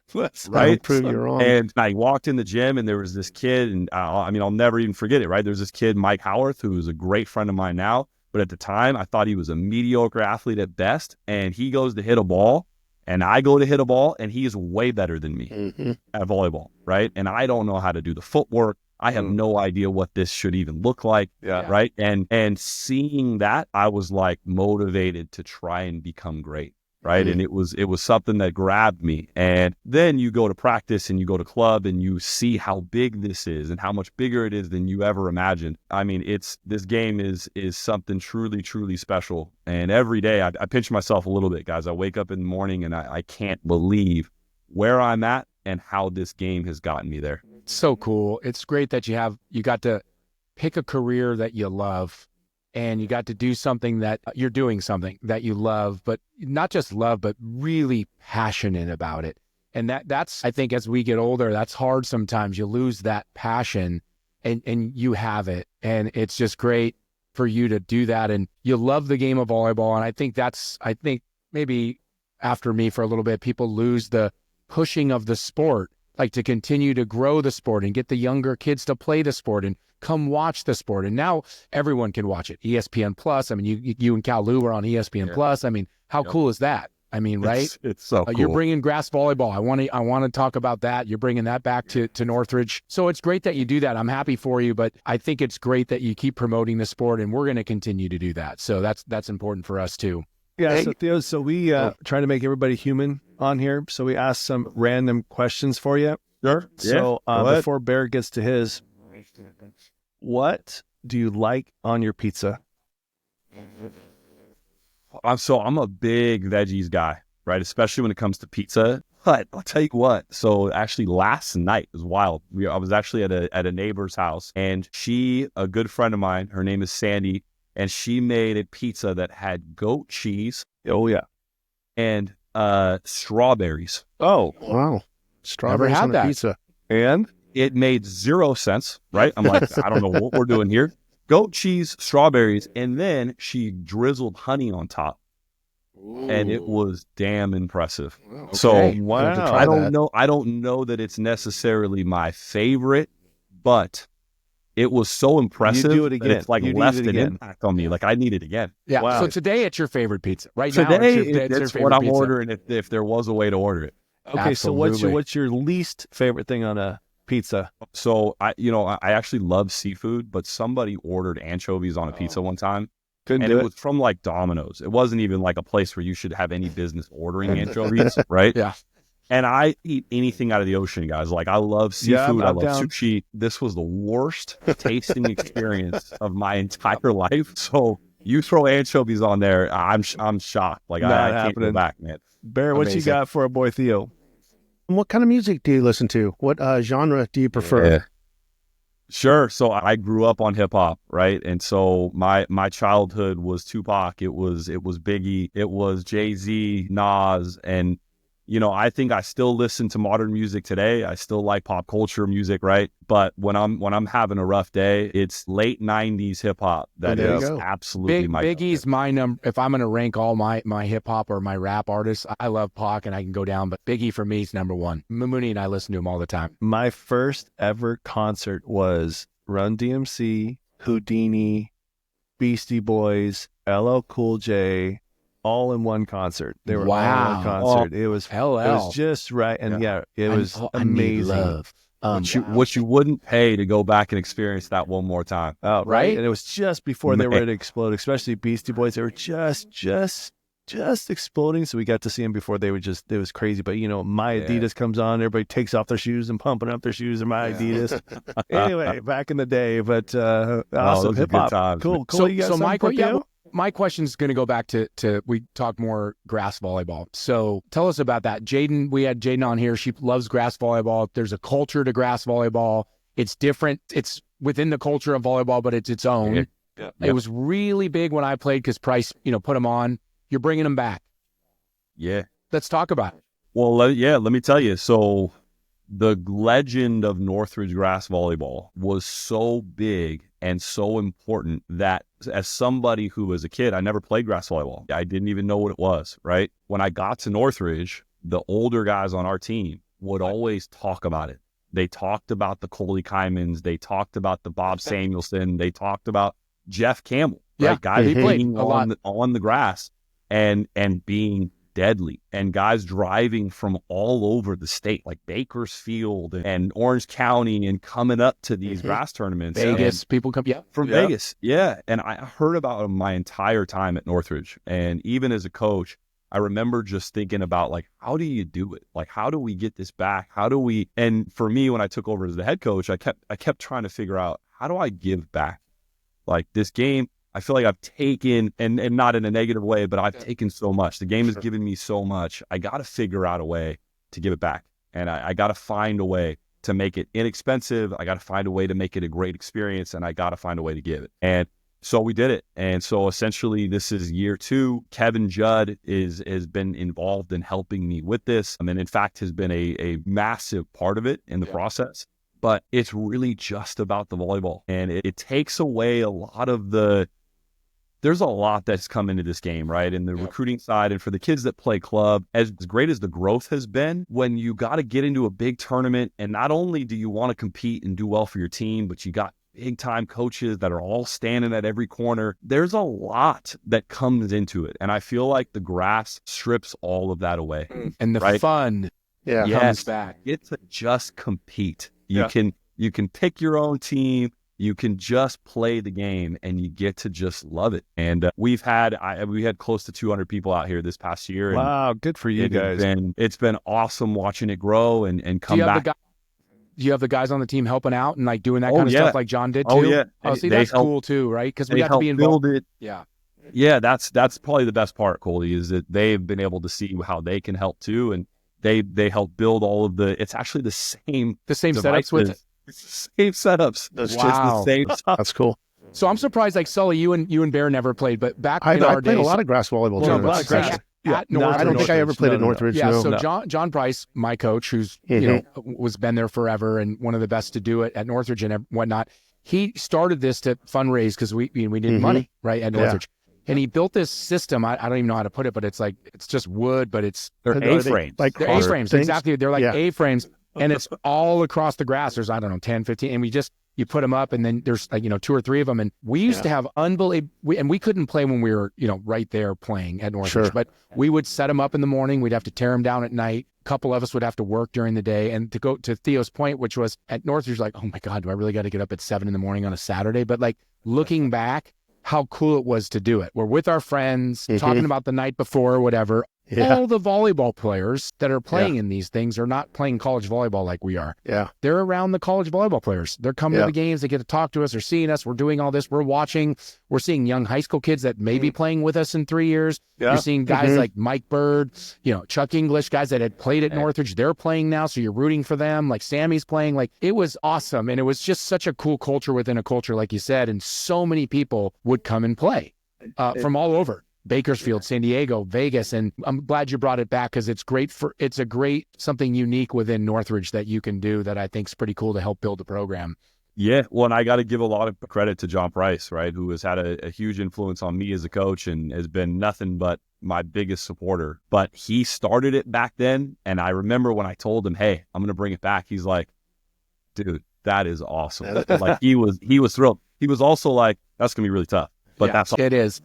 Right? Prove you wrong. And I walked in the gym and there was this kid, and I'll never even forget it, right? There's this kid, Mike Howarth, who is a great friend of mine now. But at the time, I thought he was a mediocre athlete at best. And he goes to hit a ball, and I go to hit a ball, and he is way better than me Mm-hmm. at volleyball, right? And I don't know how to do the footwork. I have no idea what this should even look like, Yeah. right? And seeing that, I was like motivated to try and become great, right? And it was something that grabbed me. And then you go to practice and you go to club and you see how big this is and how much bigger it is than you ever imagined. I mean, this game is something truly, truly special. And every day I pinch myself a little bit, guys. I wake up in the morning and I can't believe where I'm at and how this game has gotten me there. So cool. It's great that you got to pick a career that you love, and you got to do something that you're doing something that you love, but not just love, but really passionate about it. And that's, I think, as we get older, that's hard sometimes. You lose that passion, and you have it. And it's just great for you to do that. And you love the game of volleyball. And I think maybe after me for a little bit, people lose the pushing of the sport, like to continue to grow the sport and get the younger kids to play the sport and come watch the sport. And now everyone can watch it. ESPN Plus. I mean, you and Cal Lou are on ESPN Plus. I mean, how cool is that? I mean, right? It's so cool. You're bringing grass volleyball. I want to talk about that. You're bringing that back to Northridge. So it's great that you do that. I'm happy for you, but I think it's great that you keep promoting the sport, and we're going to continue to do that. So that's important for us too. Yeah, so Theo, we try to make everybody human on here. So we asked some random questions for you. Sure. So before Bear gets to his, what do you like on your pizza? I'm a big veggies guy, right? Especially when it comes to pizza. But I'll tell you what. So actually, last night was wild. I was actually at a neighbor's house, and a good friend of mine, her name is Sandy, and she made a pizza that had goat cheese. Oh yeah, and strawberries. Oh wow, strawberries had on a that. pizza. And it made 0 sense, right? I'm like, I don't know what we're doing here. Goat cheese, strawberries, and then she drizzled honey on top. And it was damn impressive. Okay. So wow, I don't know that it's necessarily my favorite, but it was so impressive. You do it that again. it's like You need left it an again. impact on me. Like I need it again. Yeah. Wow. So today it's your favorite pizza. Right now Today, it's your that's favorite what I'm pizza. ordering if there was a way to order it. okay. So Absolutely. what's your least favorite thing on a pizza? So I actually love seafood, but somebody ordered anchovies on a pizza one time. Couldn't And do it it. was from like Domino's. It wasn't even like a place where you should have any business ordering anchovies, right? Yeah. And I eat anything out of the ocean, guys. Like I love Yeah, seafood. I I'm love down. sushi. This was the worst tasting experience of my entire life. So you throw anchovies on there, I'm shocked. Like Not I can't happening. go back, man. Bear, what you Amazing. got for a boy Theo? What kind of music do you listen to? What genre do you prefer? Sure. So I grew up on hip hop, right? And so my childhood was Tupac. It was Biggie. It was Jay-Z, Nas, and I think I still listen to modern music today. I still like pop culture music, right? But when I'm having a rough day, it's late '90s hip hop that there you is go. absolutely my Biggie's my number. If I'm going to rank all my hip hop or my rap artists, I love Pac and I can go down, but Biggie for me is number one. Mooney and I listen to him all the time. My first ever concert was Run DMC, Houdini, Beastie Boys, LL Cool J, all in one concert. They were all in Wow. one concert. It was LL. just right, and it was I need amazing. love. what you wouldn't pay to go back and experience that one more time. Right? Right? And it was just before they were Man. ready to explode, especially Beastie Boys. They were just just exploding. So we got to see them before they it was crazy. But, my Adidas comes on, everybody takes off their shoes and pumping up their shoes and my Adidas. Anyway, back in the day, but awesome. Hip hop. Cool. So, you got my question is going to go back to we talk more grass volleyball. So tell us about that. We had Jaden on here. She loves grass volleyball. There's a culture to grass volleyball. It's different. It's within the culture of volleyball, but it's its own. Yeah. It was really big when I played because Price, put them on. You're bringing them back. Yeah. Let's talk about it. Well, let me tell you. So the legend of Northridge grass volleyball was so big and so important that as somebody who was a kid, I never played grass volleyball. I didn't even know what it was, right? When I got to Northridge, the older guys on our team would always talk about it. They talked about the Coley Kymans. They talked about the Bob Samuelson. They talked about Jeff Campbell, right? Yeah, Guys he played being a lot on the grass and being deadly, and guys driving from all over the state, like Bakersfield and Orange County, and coming up to these grass tournaments. Vegas, people come, from Vegas. Yeah. And I heard about them my entire time at Northridge. And even as a coach, I remember just thinking about, like, how do you do it? Like, how do we get this back? And for me, when I took over as the head coach, I kept trying to figure out, how do I give back? Like, this game, I feel like I've taken, and not in a negative way, but I've taken so much. The game has given me so much. I got to figure out a way to give it back. And I got to find a way to make it inexpensive. I got to find a way to make it a great experience, and I got to find a way to give it. And so we did it. And so essentially this is year 2. Kevin Judd has been involved in helping me with this. I mean, in fact, has been a massive part of it in the process. But it's really just about the volleyball. And it takes away a lot of there's a lot that's come into this game, right? And the recruiting side, and for the kids that play club, as great as the growth has been, when you got to get into a big tournament, and not only do you want to compete and do well for your team, but you got big time coaches that are all standing at every corner. There's a lot that comes into it. And I feel like the grass strips all of that away. And the fun comes back. It's to just compete. You can pick your own team. You can just play the game, and you get to just love it. And we had close to 200 people out here this past year. Wow, good for you guys. It's been awesome watching it grow and come back. Do you have the guys on the team helping out and like doing that kind of stuff like John did too? Oh yeah. Oh, see, that's cool too, right? Because we got to be involved. Build it. Yeah. Yeah, that's probably the best part, Coley, is that they've been able to see how they can help too, and they help build all of it's actually the same setups with it. Same setups. That's just the same stuff. That's cool. So I'm surprised, like Sully, you and Bear never played, but back I in our played days, a lot of grass volleyball tournaments. At I don't think I ever played at Northridge. Yeah, no. so John Price, my coach, who's was been there forever and one of the best to do it at Northridge and whatnot, he started this to fundraise because we needed money, right, at Northridge. And he built this system. I don't even know how to put it, but it's just wood, but they're A-frames. They're A-frames, exactly. They're like A-frames, and it's all across the grass. There's, 10, 15, and you put them up, and then there's 2 or 3 of them. And we used to have unbelievable, and we couldn't play when we were, right there playing at Northridge, but we would set them up in the morning. We'd have to tear them down at night. A couple of us would have to work during the day. And to go to Theo's point, which was at Northridge, like, oh my God, do I really got to get up at 7 a.m. on a Saturday? But like looking back, how cool it was to do it. We're with our friends, talking about the night before or whatever. All the volleyball players that are playing in these things are not playing college volleyball like we are. Yeah. They're around the college volleyball players. They're coming to the games. They get to talk to us. They're seeing us. We're doing all this. We're watching. We're seeing young high school kids that may be playing with us in 3 years. You're seeing guys like Mike Bird, Chuck English, guys that had played at Northridge. They're playing now, so you're rooting for them. Like Sammy's playing. Like, it was awesome. And it was just such a cool culture within a culture, like you said. And so many people would come and play from all over. Bakersfield, San Diego, Vegas, and I'm glad you brought it back because it's a great something unique within Northridge that you can do that I think is pretty cool to help build the program. Yeah, well, and I got to give a lot of credit to John Price, right, who has had a huge influence on me as a coach and has been nothing but my biggest supporter. But he started it back then, and I remember when I told him, "Hey, I'm going to bring it back," he's like, "Dude, that is awesome!" Like he was thrilled. He was also like, "That's going to be really tough," but that's it is.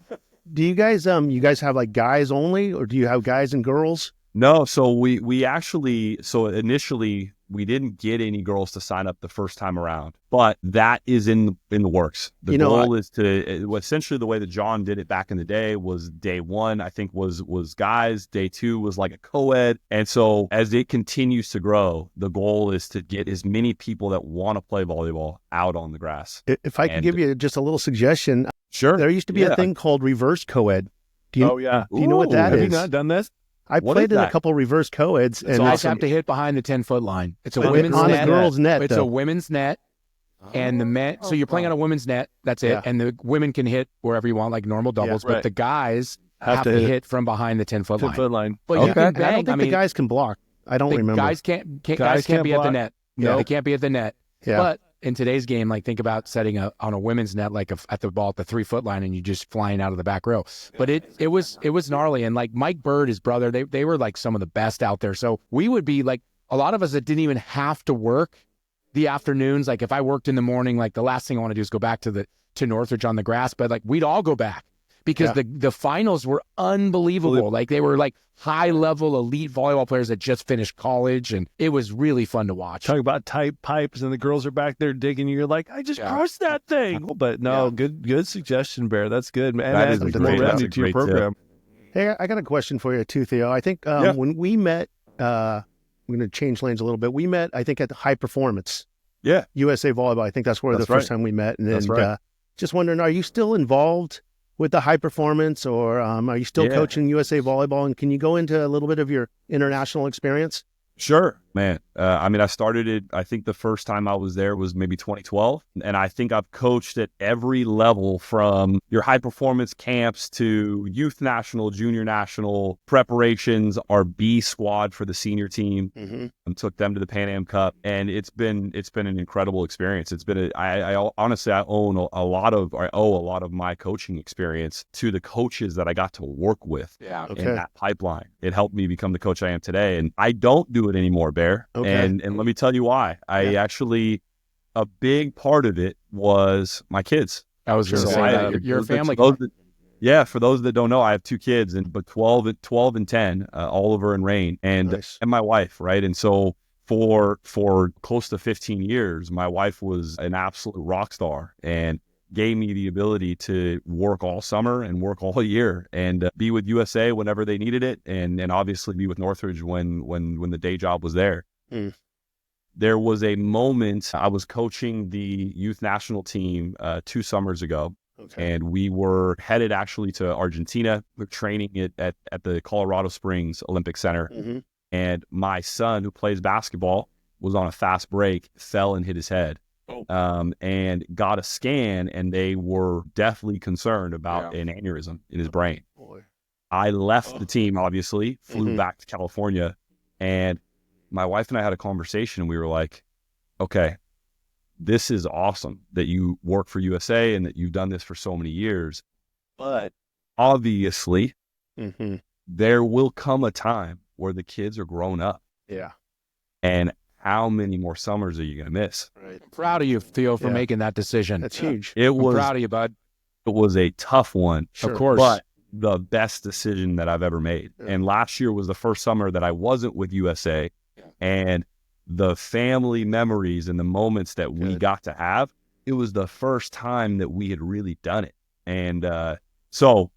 Do you guys have like guys only, or do you have guys and girls? No, so we actually, so initially We didn't get any girls to sign up the first time around, but that is in the works. The goal is to essentially the way that John did it back in the day was day one, I think was guys. Day two was like a co-ed. And so as it continues to grow, the goal is to get as many people that want to play volleyball out on the grass. If I can give you just a little suggestion, sure. There used to be a thing called reverse co-ed. Do you know what that have is? you not done this? I played in a couple reverse co-eds. And guys have to hit behind the 10-foot line. It's a on women's on net. a girl's net. It's a women's net. And the men, so you're playing on a women's net. That's it. Yeah. And the women can hit wherever you want, like normal doubles. right. But the guys have to hit from behind the 10-foot line. 10-foot line. But Okay. you can I bang. don't think the guys can block. I don't remember. Guys can't be can't at the block. net. Yeah. No, they can't be at the net. Yeah. But in today's game, like think about setting on a women's net, like at the ball at the 3-foot line, and you just flying out of the back row. But it was gnarly. And like Mike Bird, his brother, they were like some of the best out there. So we would be like a lot of us that didn't even have to work the afternoons. Like if I worked in the morning, like the last thing I want to do is go back to Northridge on the grass. But like we'd all go back because the finals were unbelievable. Like they were like high level elite volleyball players that just finished college, and it was really fun to watch. Talking about tight pipes, and the girls are back there digging. You're like, I just crushed that thing. But no, good suggestion, Bear. That's good, man. That is adds a more great- that's revenue a to your great tip. program. Hey, I got a question for you too, Theo. I think when we met, I'm going to change lanes a little bit. We met, I think, at the High Performance. Yeah. USA Volleyball. I think that's where That's the first right. time we met. And That's then right. just wondering, are you still involved with the High Performance, or are you still coaching USA Volleyball? And can you go into a little bit of your international experience? Sure, man. I mean, I started it, I think the first time I was there was maybe 2012. And I think I've coached at every level from your high performance camps to youth national, junior national preparations, our B squad for the senior team, and took them to the Pan Am Cup. And it's been an incredible experience. It's been, I honestly, I owe a lot of my coaching experience to the coaches that I got to work with in that pipeline. It helped me become the coach I am today. And I don't do it anymore, Bear. Okay. And let me tell you why. I actually, a big part of it was my kids. I was going to So say I- that. You're a family for guy. those that- for those that don't know, I have two kids, but 12 and 10, Oliver and Rain, and Nice. my wife, right? And so for close to 15 years, my wife was an absolute rock star and gave me the ability to work all summer and work all year and be with USA whenever they needed it, and obviously be with Northridge when the day job was there. There was a moment I was coaching the youth national team 2 summers ago. Okay. And we were headed actually to Argentina. We're training at the Colorado Springs Olympic Center. And my son, who plays basketball, was on a fast break, fell and hit his head. And got a scan, and they were deathly concerned about an aneurysm in his brain. Boy. I left the team, obviously, flew back to California, and my wife and I had a conversation, and we were like, okay, this is awesome that you work for USA and that you've done this for so many years. But obviously, there will come a time where the kids are grown up. Yeah. And how many more summers are you going to miss? Right. I'm proud of you, Theo, for making that decision. That's huge. It I'm was proud of you, bud. it was a tough one, Sure. Of course. but the best decision that I've ever made. Yeah. And last year was the first summer that I wasn't with USA, and the family memories and the moments that we Good. got to have, it was the first time that we had really done it. And so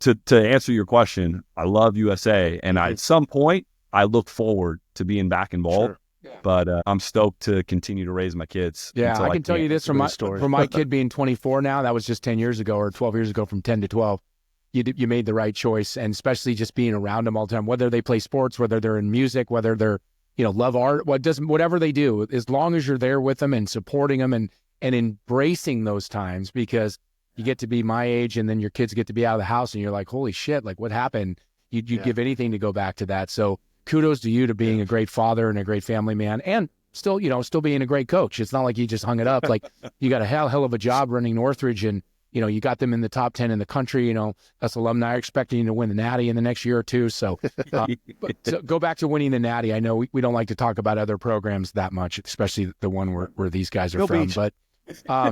to answer your question, I love USA, and at some point I look forward to being back involved. Sure. But I'm stoked to continue to raise my kids. Yeah, until I can tell you this from Great my story. from my kid being 24 now. That was just 10 years ago or 12 years ago. From 10 to 12, you made the right choice, and especially just being around them all the time. Whether they play sports, whether they're in music, whether they're love art, whatever they do, as long as you're there with them and supporting them and embracing those times, because you get to be my age, and then your kids get to be out of the house, and you're like, holy shit, like what happened? You'd give anything to go back to that. So kudos to you to being a great father and a great family man, and still being a great coach. It's not like you just hung it up. Like you got a hell of a job running Northridge, and you got them in the top 10 in the country. Us alumni are expecting you to win the Natty in the next year or two. So, so go back to winning the Natty. I know we don't like to talk about other programs that much, especially the one where these guys are Go from. Beach. But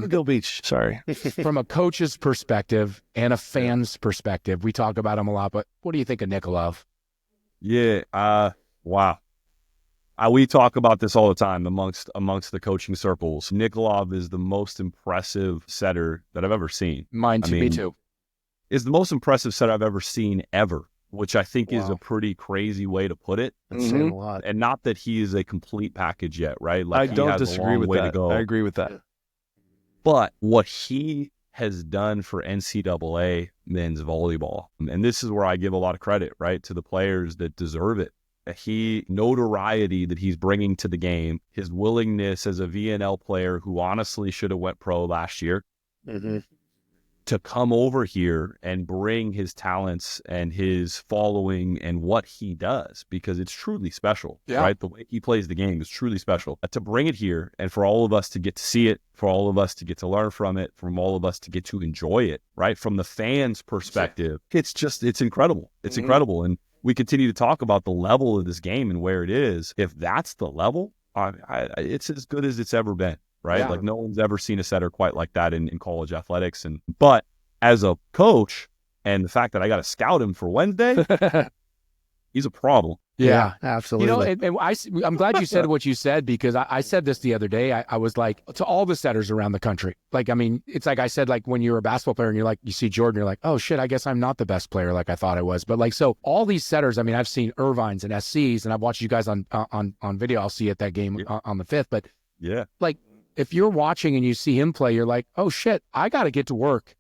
Go Beach. Sorry. from a coach's perspective and a fan's perspective, we talk about him a lot. But what do you think of Nikolov? Yeah. Wow. We talk about this all the time amongst the coaching circles. Nikolov is the most impressive setter that I've ever seen. Me too. Is the most impressive setter I've ever seen ever, which I think is Wow. a pretty crazy way to put it. That's saying a lot. And not that he is a complete package yet, right? I Like he don't has a disagree long with way that. to go. I agree with that. Yeah. But what he has done for NCAA men's volleyball, and this is where I give a lot of credit, right, to the players that deserve it. Notoriety that he's bringing to the game, his willingness as a VNL player who honestly should have went pro last year, Mm-hmm. to come over here and bring his talents and his following and what he does, because it's truly special, right? The way he plays the game is truly special. To bring it here and for all of us to get to see it, for all of us to get to learn from it, from all of us to get to enjoy it, right? From the fans' perspective, it's incredible. It's incredible. And we continue to talk about the level of this game and where it is. If that's the level, it's as good as it's ever been. Right? Yeah. Like no one's ever seen a setter quite like that in college athletics. But as a coach, and the fact that I got to scout him for Wednesday, he's a problem. Yeah. Absolutely. And I'm glad you said what you said, because I said this the other day. I was like, to all the setters around the country, like, I mean, it's like I said, like when you're a basketball player and you're like, you see Jordan, you're like, oh shit, I guess I'm not the best player like I thought I was. But like, so all these setters, I mean, I've seen Irvines and SCs, and I've watched you guys on video. I'll see at that game on the 5th. But yeah, like, if you're watching and you see him play, you're like, oh shit, I got to get to work.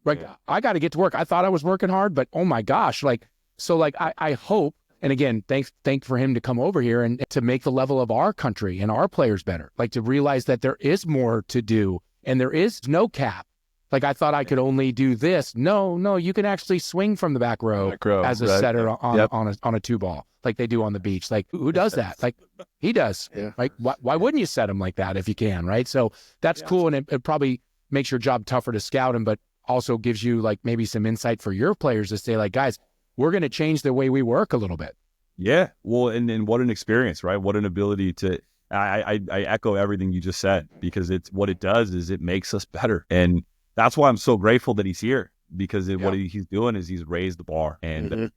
Like, I got to get to work. I thought I was working hard, but oh my gosh. Like, so like, I hope, and again, thank for him to come over here and to make the level of our country and our players better. Like, to realize that there is more to do and there is no cap. Like, I thought I could only do this. No, you can actually swing from the back row as a setter on a 2-ball, like they do on the beach. Like, who does that? Like, he does. Yeah. Like, why wouldn't you set him like that if you can, right? So that's cool, and it probably makes your job tougher to scout him, but also gives you like maybe some insight for your players to say, like, guys, we're going to change the way we work a little bit. Yeah. Well, and what an experience, right? What an ability to. I echo everything you just said, because what it does is it makes us better. And that's why I'm so grateful that he's here, because what he's doing is he's raised the bar, and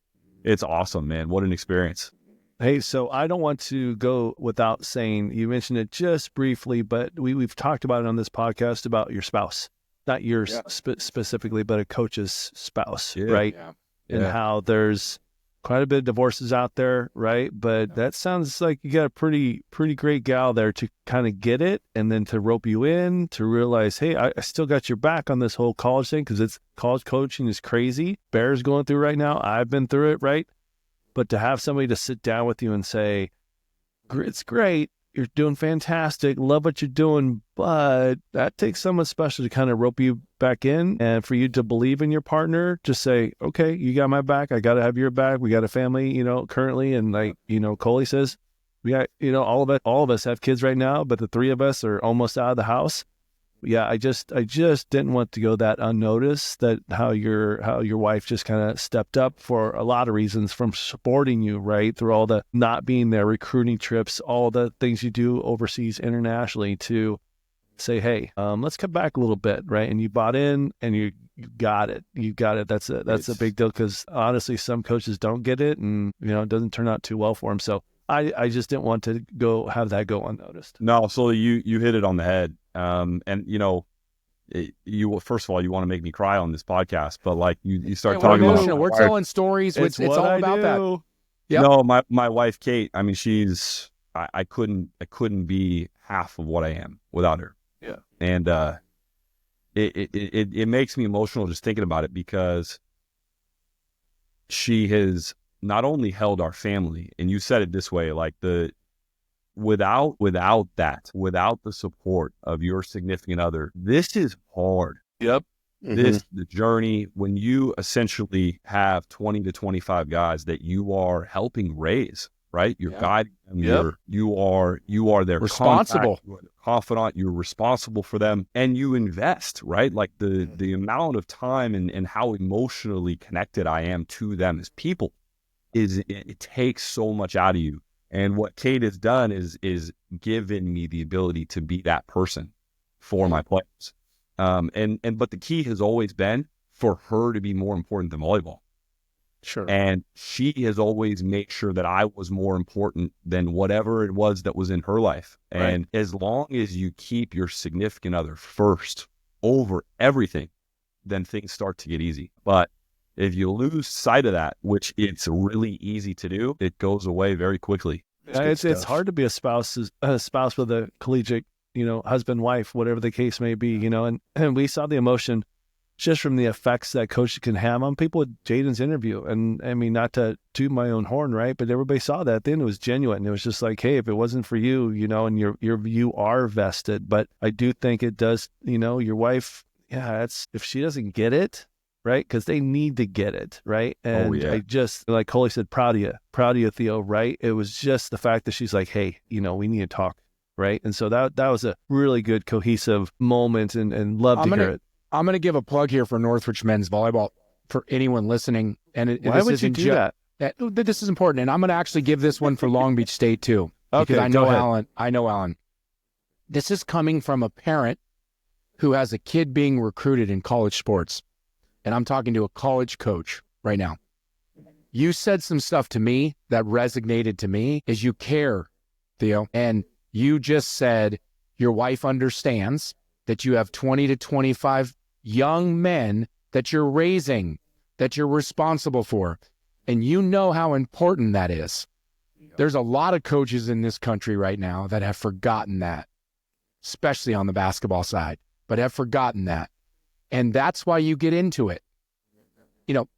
it's awesome, man. What an experience. Hey, so I don't want to go without saying, you mentioned it just briefly, but we've talked about it on this podcast about your spouse, not yours specifically, but a coach's spouse, right? Yeah. And how there's quite a bit of divorces out there, right? But that sounds like you got a pretty great gal there to kind of get it, and then to rope you in, to realize, hey, I still got your back on this whole college thing, because it's college coaching is crazy. Bear's going through right now. I've been through it, right? But to have somebody to sit down with you and say, it's great, you're doing fantastic, love what you're doing, but that takes someone special to kind of rope you back in, and for you to believe in your partner, just say, okay, you got my back, I got to have your back, we got a family, currently, and like, Coley says, we got, all of us have kids right now, but the 3 of us are almost out of the house. Yeah, I just didn't want to go that unnoticed, that how your wife just kind of stepped up for a lot of reasons, from supporting you, right, through all the not being there, recruiting trips, all the things you do overseas internationally, to say, hey, let's cut back a little bit, right? And you bought in, and you got it. You got it. That's a big deal, because honestly, some coaches don't get it, and it doesn't turn out too well for them. So I just didn't want to have that go unnoticed. No, so you hit it on the head. And you first of all, you want to make me cry on this podcast, but like you start talking about, we're telling stories. It's all about that. Yep. No, my wife Kate. I mean, I couldn't be half of what I am without her. Yeah, and it makes me emotional just thinking about it, because she has not only held our family, and you said it this way, like without the support of your significant other, this is hard. Yep. The journey, when you essentially have 20 to 25 guys that you are helping raise, right? You're guiding them. You are their responsible, contact, you are their confidant. You're responsible for them, and you invest, right? Like the amount of time and how emotionally connected I am to them as people it takes so much out of you. And what Kate has done is given me the ability to be that person for my players. But the key has always been for her to be more important than volleyball. Sure. And she has always made sure that I was more important than whatever it was that was in her life. And as long as you keep your significant other first over everything, then things start to get easy. But if you lose sight of that, which it's really easy to do, it goes away very quickly. It's hard to be a spouse with a collegiate, husband, wife, whatever the case may be, and we saw the emotion just from the effects that coaches can have on people with Jaden's interview. And I mean, not to toot my own horn, right? But everybody saw that. Then it was genuine. It was just like, hey, if it wasn't for you, and you are vested. But I do think it does, your wife, if she doesn't get it, right? Because they need to get it, right? And I just, like Coley said, proud of you, Theo, right? It was just the fact that she's like, hey, we need to talk, right? And so that was a really good cohesive moment, and love to hear it. I'm going to give a plug here for Northridge men's volleyball for anyone listening. And why would you do that? This is important, and I'm going to actually give this one for Long Beach State too, because I know Alan. This is coming from a parent who has a kid being recruited in college sports, and I'm talking to a college coach right now. You said some stuff to me that resonated to me, is you care, Theo, and you just said your wife understands that you have 20 to 25 young men that you're raising, that you're responsible for. And you know how important that is. There's a lot of coaches in this country right now that have forgotten that, especially on the basketball side, but have forgotten that. And that's why you get into it.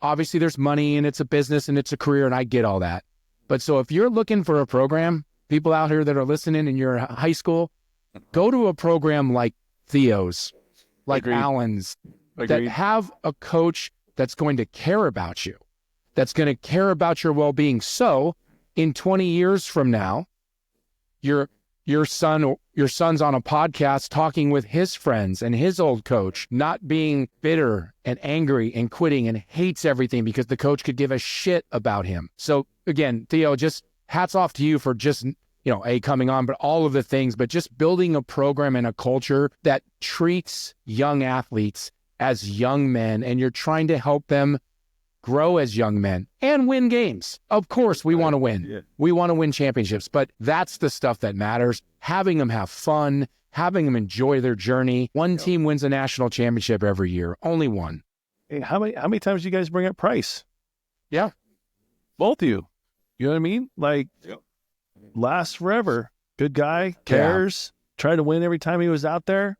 Obviously there's money and it's a business and it's a career, and I get all that. But so if you're looking for a program, people out here that are listening and you're in high school, go to a program like Theo's, like Agreed. Allen's, Agreed. that have a coach that's going to care about you, that's going to care about your well-being. So in 20 years from now, your son's on a podcast talking with his friends and his old coach, not being bitter and angry and quitting and hates everything because the coach could give a shit about him. So again, Theo, just hats off to you for just coming on, but all of the things, but just building a program and a culture that treats young athletes as young men, and you're trying to help them grow as young men and win games. Of course, we want to win. Yeah. We want to win championships, but that's the stuff that matters. Having them have fun, having them enjoy their journey. One team wins a national championship every year. Only one. Hey, how many times do you guys bring up Price? Yeah. Both of you. You know what I mean? Like, lasts forever. Good guy, cares, tried to win every time he was out there.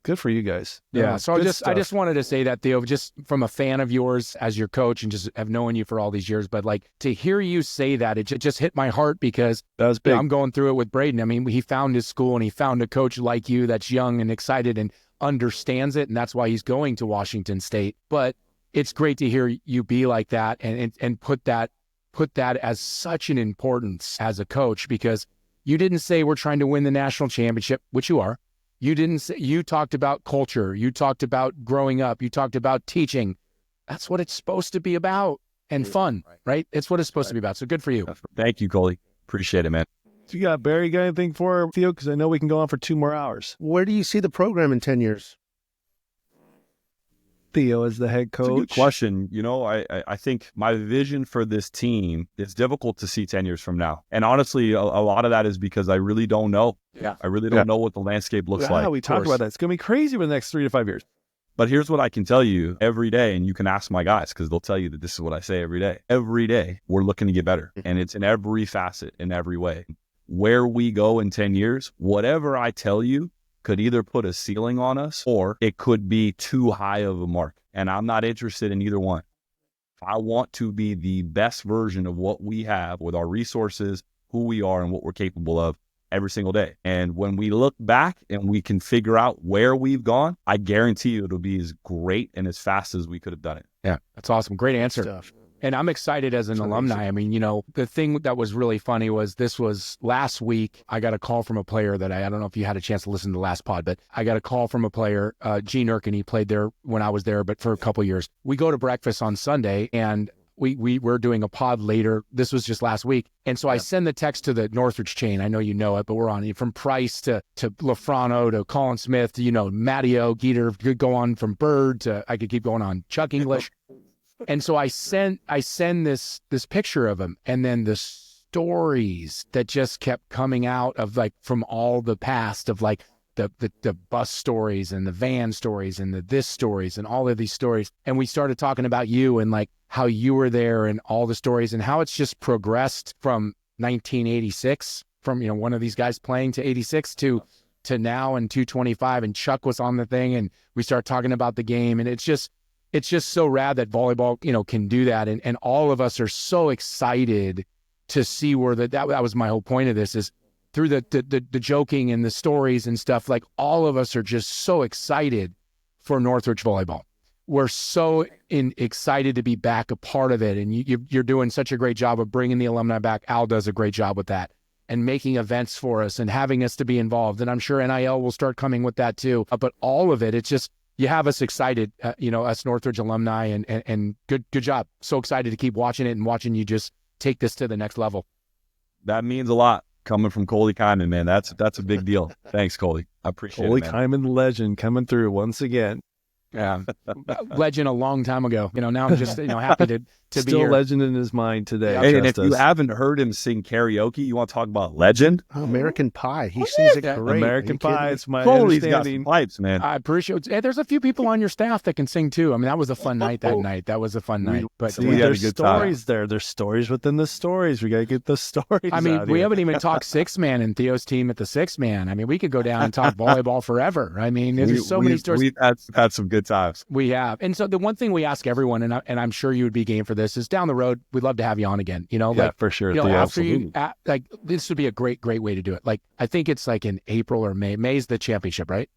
Good for you guys. Yeah. So I just wanted to say that, Theo, just from a fan of yours as your coach and just have known you for all these years. But like, to hear you say that, it just hit my heart, because that was big. I'm going through it with Braden. I mean, he found his school and he found a coach like you that's young and excited and understands it. And that's why he's going to Washington State. But it's great to hear you be like that and put that as such an importance as a coach, because you didn't say we're trying to win the national championship, which you are. You talked about culture. You talked about growing up. You talked about teaching. That's what it's supposed to be about, and fun, right? It's what it's supposed to be about. So good for you. Thank you, Coley. Appreciate it, man. So you got Barry, got anything for Theo? Because I know we can go on for 2 more hours. Where do you see the program in 10 years? Theo is the head coach. It's a good question. I think my vision for this team is difficult to see 10 years from now. And honestly, a lot of that is because I really don't know. Yeah. I really don't know what the landscape looks like. We talked about that. It's going to be crazy for the next 3 to 5 years. But here's what I can tell you every day, and you can ask my guys because they'll tell you that this is what I say every day. Every day, we're looking to get better. And it's in every facet, in every way. Where we go in 10 years, whatever I tell you could either put a ceiling on us or it could be too high of a mark. And I'm not interested in either one. I want to be the best version of what we have with our resources, who we are, and what we're capable of every single day. And when we look back and we can figure out where we've gone, I guarantee you it'll be as great and as fast as we could have done it. Yeah, that's awesome. Great answer. Stuff. And I'm excited as an alumni. I mean, the thing that was really funny was this was last week. I got a call from a player that I don't know if you had a chance to listen to the last pod, but I got a call from a player, Gene Erkin. He played there when I was there, but for a couple of years. We go to breakfast on Sunday, and we were doing a pod later. This was just last week. And so I send the text to the Northridge chain. I know you know it, but we're on from Price to Lafrano to Colin Smith to, Matteo, Geeter, could go on from Bird to, I could keep going on, Chuck English. And so I send this picture of him, and then the stories that just kept coming out of like from all the past of like the bus stories and the van stories and the this stories and all of these stories. And we started talking about you and like how you were there and all the stories and how it's just progressed from 1986, from, you know, one of these guys playing to 86 to now and 225, and Chuck was on the thing and we start talking about the game. And it's just so rad that volleyball, you know, can do that. And all of us are so excited to see where that was my whole point of this, is through the joking and the stories and stuff, like all of us are just so excited for Northridge volleyball. We're so excited to be back a part of it. And you're doing such a great job of bringing the alumni back. Al does a great job with that and making events for us and having us to be involved. And I'm sure NIL will start coming with that too. But all of it, it's just, you have us excited, you know, us Northridge alumni, and good job. So excited to keep watching it and watching you just take this to the next level. That means a lot coming from Coley Kyman, man. That's a big deal. Thanks, Coley. I appreciate Coley it, man. Kyman, legend, coming through once again. Yeah, legend a long time ago. You know, now I'm just, you know, happy to be Still here. legend in his mind today. Hey, and if you Justice. haven't heard him sing karaoke, you want to talk about legend? Oh, American Pie. He sings it Yeah. great. American Are you kidding Pie, me? it's my Coley's got some understanding. pipes, man. I appreciate it. Hey, there's a few people on your staff that can sing too. I mean, that was a fun night that night. That was a fun night. But See, we had a there's good time. stories there. There's stories within the stories. We got to get the stories I mean, out we here. haven't even talked six man and Theo's team at the six man. I mean, we could go down and talk volleyball forever. I mean, there's just so many stories. We've had some good times. We have. And so the one thing we ask everyone, and I'm sure you would be game for this, is down the road, we'd love to have you on again. You know, Yeah, like, for sure. you know, Theo, after absolutely. like this would be a great way to do it. Like, I think it's like in April or May. May's the championship, right?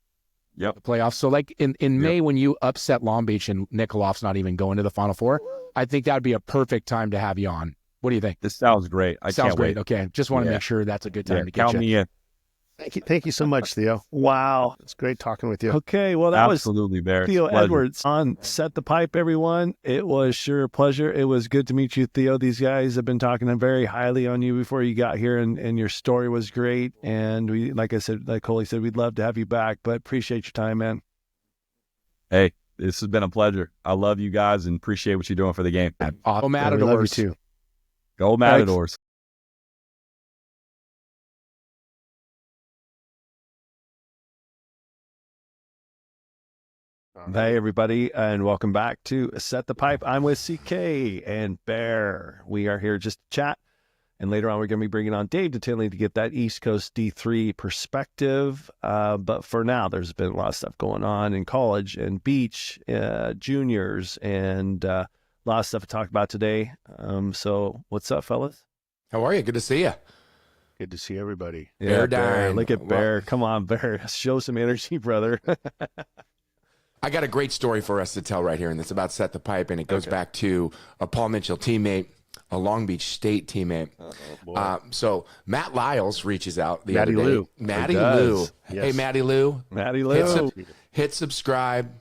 Yep. The playoffs. So like in May, when you upset Long Beach and Nikoloff's not even going to the Final Four, I think that would be a perfect time to have you on. What do you think? This sounds great. I Sounds can't great. wait. Okay. Just want to Yeah. make sure that's a good time Yeah, to get count you. me in. Thank you so much, Theo. Wow. It's great talking with you. Okay, well, that was Absolutely, Bear. Theo Pleasure. Edwards on Set the Pipe, everyone. It was sure a pleasure. It was good to meet you, Theo. These guys have been talking very highly on you before you got here, and your story was great. And we, like I said, like Coley said, we'd love to have you back, but appreciate your time, man. Hey, this has been a pleasure. I love you guys and appreciate what you're doing for the game. Go Yeah, we love you Matadors. too. Go Matadors. Hey, everybody, and welcome back to Set the Pipe. I'm with CK and Bear. We are here just to chat, and later on we're going to be bringing on Dave Detilly to get that East Coast D3 perspective. But for now, there's been a lot of stuff going on in college and beach, juniors, and a lot of stuff to talk about today. So what's up, fellas? How are you? Good to see you. Good to see everybody. Bear Bear. down. Look at Well- Bear. Come on, Bear. Show some energy, brother. I got a great story for us to tell right here, and it's about Set the Pipe, and it goes back to a Paul Mitchell teammate, a Long Beach State teammate. So Matt Lyles reaches out the Matty other day. Lou. Matty He Lou. does. Yes. Hey, Matty Lou. Matty Hit, Lou. hit subscribe.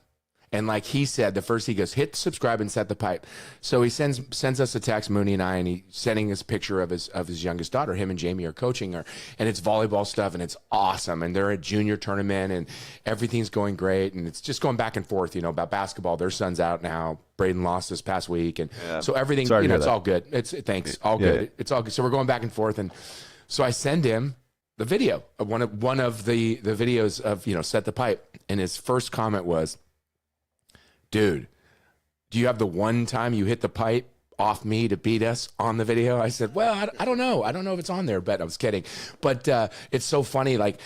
And like he said, the first he goes, hit subscribe and set the pipe. So he sends us a text, Mooney and I, and he's sending us a picture of his youngest daughter. Him and Jamie are coaching her, and it's volleyball stuff, and it's awesome. And they're at junior tournament, and everything's going great, and it's just going back and forth, you know, about basketball. Their son's out now. Braden lost this past week, and so everything, Sorry to you know, hear it's that. all good. Thanks, all Yeah. good. It's all good. So we're going back and forth, and so I send him the video of one of the videos of, you know, Set the Pipe, and his first comment was, dude, do you have the one time you hit the pipe off me to beat us on the video? I said, well, I don't know. I don't know if it's on there, but I was kidding. But it's so funny. Like,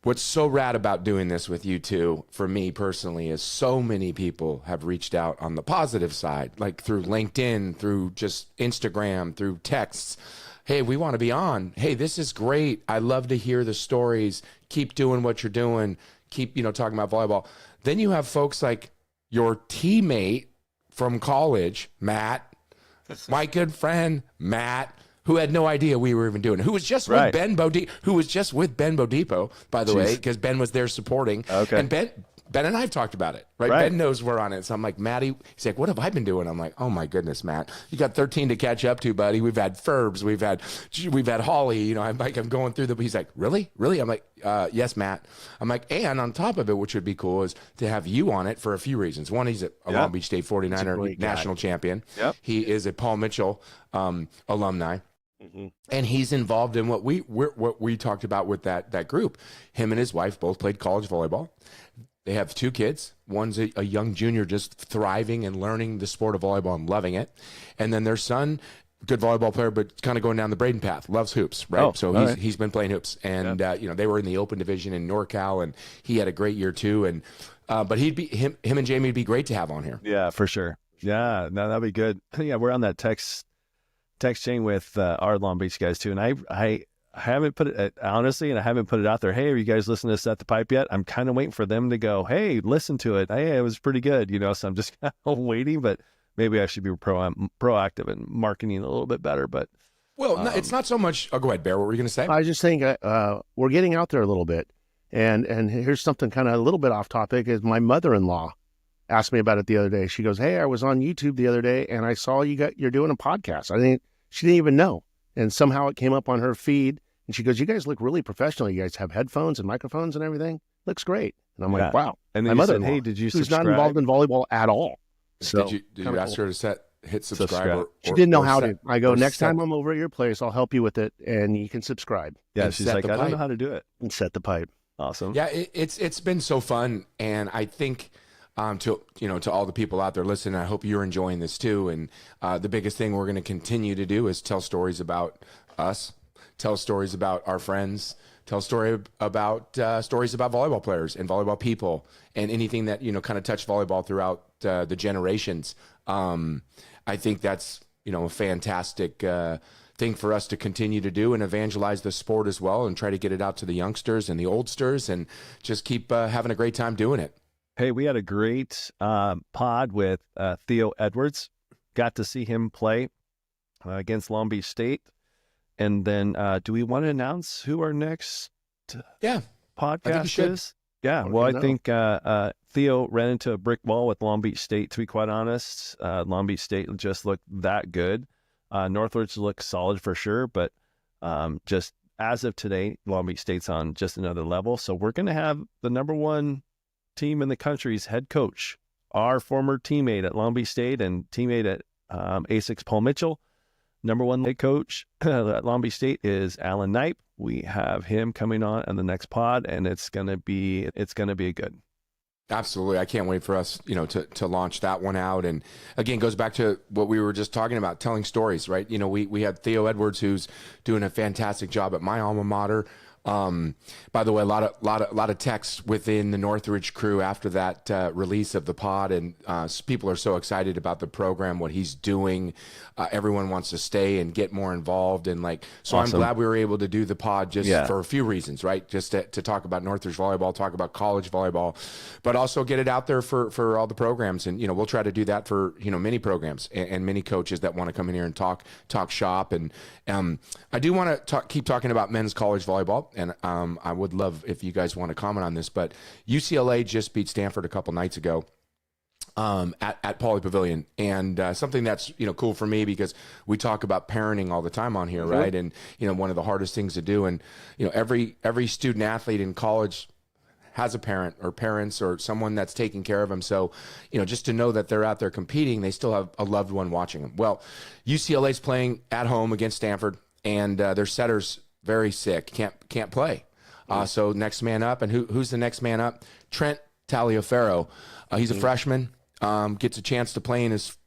what's so rad about doing this with you two, for me personally, is so many people have reached out on the positive side, like through LinkedIn, through just Instagram, through texts. Hey, we want to be on. Hey, this is great. I love to hear the stories. Keep doing what you're doing. Keep, you know, talking about volleyball. Then you have folks like your teammate from college, Matt, my good friend, Matt, who had no idea we were even doing it, who was just with Ben Bodipo, by the way, because Ben was there supporting. Okay. And Ben and I have talked about it, right? Ben knows we're on it. So I'm like, Matty, he's like, what have I been doing? I'm like, oh my goodness, Matt, you got 13 to catch up to, buddy. We've had Ferbs, we've had Holly, you know, I'm going through he's like, really? I'm like, yes, Matt. I'm like, and on top of it, which would be cool is to have you on it for a few reasons. One, he's a Long Beach State 49er national champion. Yep. He is a Paul Mitchell alumni. And he's involved in what we talked about with that group. Him and his wife both played college volleyball. They have 2 kids. One's a young junior just thriving and learning the sport of volleyball and loving it. And then their son, good volleyball player, but kind of going down the Braden path, loves hoops, right? Oh, so he's been playing hoops. And, you know, they were in the open division in NorCal, and he had a great year too. And but him and Jamie would be great to have on here. Yeah, for sure. Yeah, no, that'd be good. Yeah, we're on that text chain with our Long Beach guys too, and I haven't put it honestly, and I haven't put it out there. Hey, are you guys listening to Set the Pipe yet? I'm kind of waiting for them to go, hey, listen to it. Hey, it was pretty good, you know. So I'm just kind of waiting, but maybe I should be proactive and marketing a little bit better. But well, it's not so much. Oh, go ahead, Bear. What were you going to say? I just think we're getting out there a little bit, and here's something kind of a little bit off topic. Is my mother-in-law asked me about it the other day. She goes, hey, I was on YouTube the other day and I saw you're doing a podcast. She didn't even know. And somehow it came up on her feed and she goes, you guys look really professional. You guys have headphones and microphones and everything. Looks great. And I'm like, wow. And then my you said, mother-in-law, hey, did you who's subscribe? not involved in volleyball at all. So did you ask her to hit subscribe? She didn't know how to. I go, next time I'm over at your place, I'll help you with it and you can subscribe. Yeah, she's like, I don't know how to do it. And set the pipe. Awesome. Yeah, it's been so fun, and I think to all the people out there listening, I hope you're enjoying this too. And the biggest thing we're going to continue to do is tell stories about us, tell stories about our friends, tell stories about volleyball players and volleyball people, and anything that kind of touched volleyball throughout the generations. I think that's a fantastic thing for us to continue to do and evangelize the sport as well, and try to get it out to the youngsters and the oldsters, and just keep having a great time doing it. Hey, we had a great pod with Theo Edwards. Got to see him play against Long Beach State. And then do we want to announce who our next podcast is? Yeah, well, I think Theo ran into a brick wall with Long Beach State, to be quite honest. Long Beach State just looked that good. Northridge looked solid for sure, but just as of today, Long Beach State's on just another level. So we're going to have the number 1 team in the country's head coach, our former teammate at Long Beach State and teammate at A6 Paul Mitchell. Number 1 head coach at Long Beach State is Alan Knipe. We have him coming on the next pod, and it's gonna be a good. Absolutely. I can't wait for us, to launch that one out. And again, goes back to what we were just talking about, telling stories, right? We had Theo Edwards, who's doing a fantastic job at my alma mater. By the way, a lot of texts within the Northridge crew after that release of the pod, and people are so excited about the program, what he's doing. Everyone wants to stay and get more involved, and so awesome. I'm glad we were able to do the pod just for a few reasons, right? Just to talk about Northridge volleyball, talk about college volleyball, but also get it out there for all the programs. And we'll try to do that for many programs and many coaches that want to come in here and talk shop. And I do want to keep talking about men's college volleyball. And I would love if you guys want to comment on this, but UCLA just beat Stanford a couple nights ago at Pauley Pavilion, and something that's cool for me, because we talk about parenting all the time on here, mm-hmm. right? And one of the hardest things to do, and every student athlete in college has a parent or parents or someone that's taking care of them. So, just to know that they're out there competing, they still have a loved one watching them. Well, UCLA's playing at home against Stanford, and their setter's very sick, can't play. So next man up, and who's the next man up? Trent Taliaferro. He's a freshman, gets a chance to play in his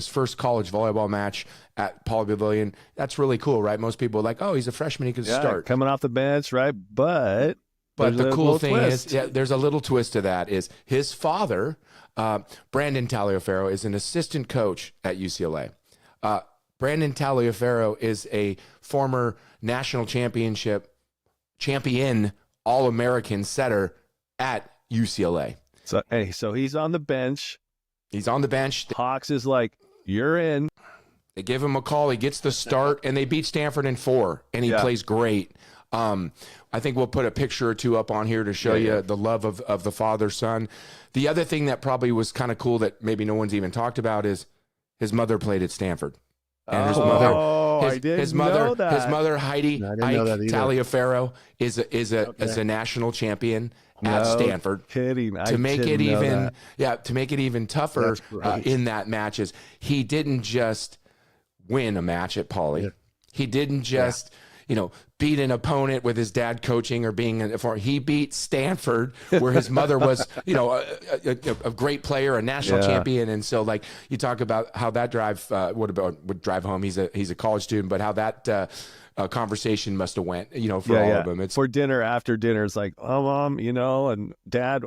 first college volleyball match at Pauley Pavilion. That's really cool, right? Most people are like, oh, he's a freshman, he could start. Coming off the bench, right? But the cool thing is, there's a little twist to that, is his father, Brandon Taliaferro, is an assistant coach at UCLA. Brandon Taliaferro is a former national champion All-American setter at UCLA. So he's on the bench. He's on the bench. Hawks is like, you're in. They give him a call. He gets the start, and they beat Stanford in 4, and he plays great. I think we'll put a picture or two up on here to show you the love of the father-son. The other thing that probably was kind of cool that maybe no one's even talked about is his mother played at Stanford. And his mother, Heidi Taliaferro, is a national champion at Stanford. Kidding. To make it even tougher in that matches, he didn't just win a match at Poly. Yeah. He didn't just beat an opponent with his dad coaching or being he beat Stanford, where his mother was, a great player, a national champion. And so, like, you talk about how that would drive home. He's a college student, but how that conversation must have went, for all of them. It's for dinner, after dinner, it's like, oh, mom, and dad,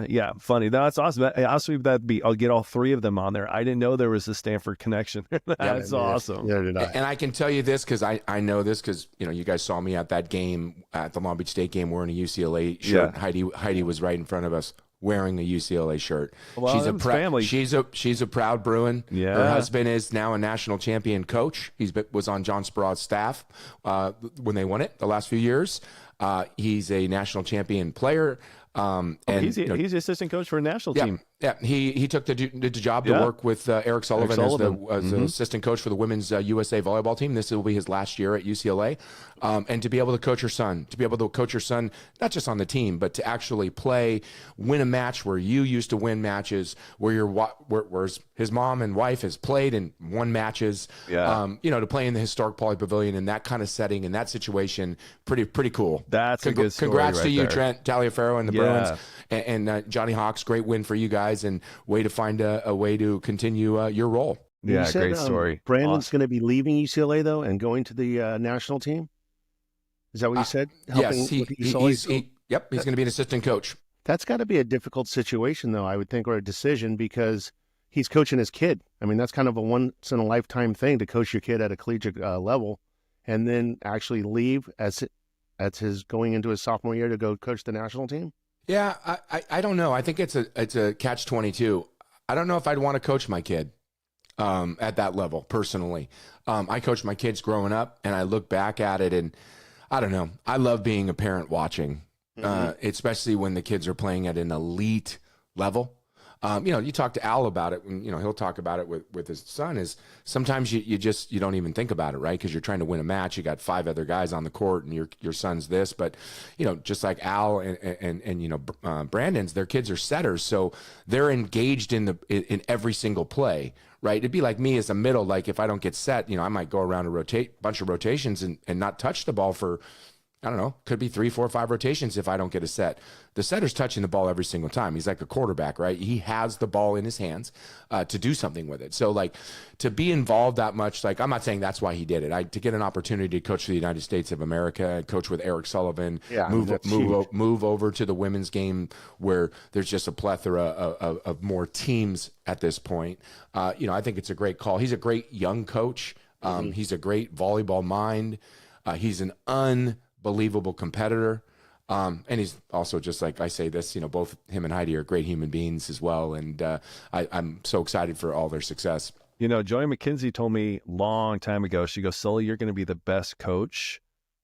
yeah, funny. That's awesome. Also, I'll get all three of them on there. I didn't know there was a Stanford connection. That's awesome. Yeah, did I. And I can tell you this because I know this because you guys saw me at that game, at the Long Beach State game, wearing a UCLA shirt. Yeah. Heidi was right in front of us, wearing a UCLA shirt. Well, family. She's a proud Bruin. Yeah. Her husband is now a national champion coach. Was on John Spera's staff when they won it the last few years. He's a national champion player. He's the assistant coach for a national team. Yeah, he took the job to work with Eric Sullivan as the assistant coach for the women's USA volleyball team. This will be his last year at UCLA, and to be able to coach your son, not just on the team, but to actually win a match where you used to win matches, where his mom and wife has played and won matches. Yeah. To play in the historic Poly Pavilion in that kind of setting, in that situation, pretty cool. That's a good story. Congrats to you, there. Trent Taliaferro and the Bruins, and Johnny Hawks. Great win for you guys, and way to find a way to continue your role. Yeah, great story. Brandon's going to be leaving UCLA though and going to the national team. Is that what you said? Yes, he's going to be an assistant coach. That's got to be a difficult situation though, I would think, or a decision, because he's coaching his kid. I mean, that's kind of a once in a lifetime thing to coach your kid at a collegiate level, and then actually leave as his going into his sophomore year to go coach the national team. Yeah, I don't know. I think it's a catch-22. I don't know if I'd want to coach my kid at that level personally. I coached my kids growing up, and I look back at it, and I don't know. I love being a parent watching, especially when the kids are playing at an elite level. You talk to Al about it, and he'll talk about it with his son. Is sometimes you don't even think about it, right? Because you're trying to win a match. You got 5 other guys on the court, and your son's this. But just like Al and Brandon's, their kids are setters, so they're engaged in every single play, right? It'd be like me as a middle. Like if I don't get set, I might go around a bunch of rotations and not touch the ball for, I don't know, could be 3, 4, 5 rotations if I don't get a set. The setter's touching the ball every single time. He's like a quarterback, right? He has the ball in his hands to do something with it. So, like, to be involved that much, like, I'm not saying that's why he did it. To get an opportunity to coach for the United States of America, coach with Eric Sullivan, move over to the women's game where there's just a plethora of more teams at this point. I think it's a great call. He's a great young coach. He's a great volleyball mind. He's an unbelievable competitor. And he's also, just like I say this, both him and Heidi are great human beings as well. And I'm so excited for all their success. Joy McKenzie told me a long time ago, she goes, Sully, you're going to be the best coach,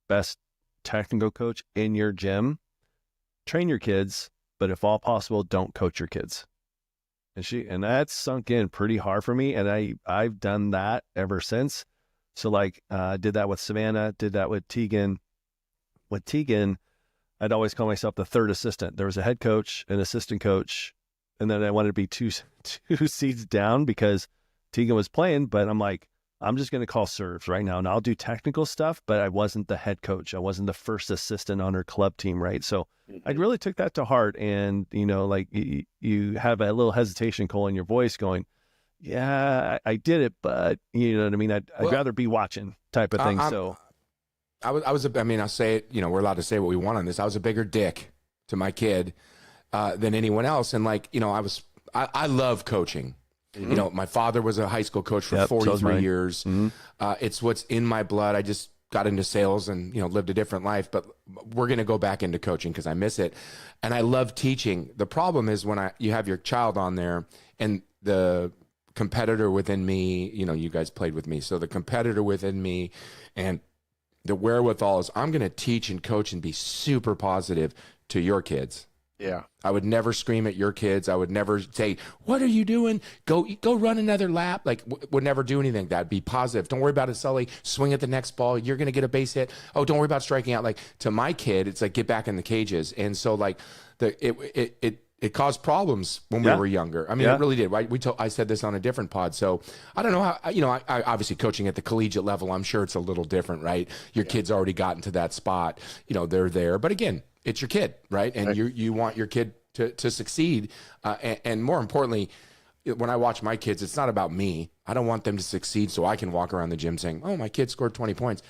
best technical coach in your gym. Train your kids, but if all possible, don't coach your kids. And that's sunk in pretty hard for me. And I've done that ever since. So did that with Savannah, did that with Tegan. With Tegan, I'd always call myself the third assistant. There was a head coach, an assistant coach, and then I wanted to be two seats down because Tegan was playing, but I'm like, I'm just going to call serves right now, and I'll do technical stuff, but I wasn't the head coach. I wasn't the first assistant on her club team, right? So I really took that to heart, and, you have a little hesitation, Cole, in your voice going, yeah, I did it, but you know what I mean? I'd rather be watching type of thing, I'll say it, we're allowed to say what we want on this. I was a bigger dick to my kid than anyone else. And I love coaching. Mm-hmm. My father was a high school coach for 43 years. Mm-hmm. It's what's in my blood. I just got into sales and, lived a different life, but we're going to go back into coaching because I miss it. And I love teaching. The problem is when you have your child on there and the competitor within me, you guys played with me. So the competitor within me and the wherewithal is I'm going to teach and coach and be super positive to your kids. Yeah. I would never scream at your kids. I would never say, "What are you doing? Go run another lap." Like, would never do anything. That'd be positive. Don't worry about it, Sully. Swing at the next ball. You're going to get a base hit. Oh, don't worry about striking out. Like, to my kid, it's like, get back in the cages. And so, like, it caused problems when we were younger. I mean, it really did. I said this on a different pod. So I don't know how, I obviously coaching at the collegiate level, I'm sure it's a little different, right? Your kid's already gotten to that spot. They're there. But again, it's your kid, right? And you want your kid to succeed. And more importantly, when I watch my kids, it's not about me. I don't want them to succeed so I can walk around the gym saying, "Oh, my kid scored 20 points."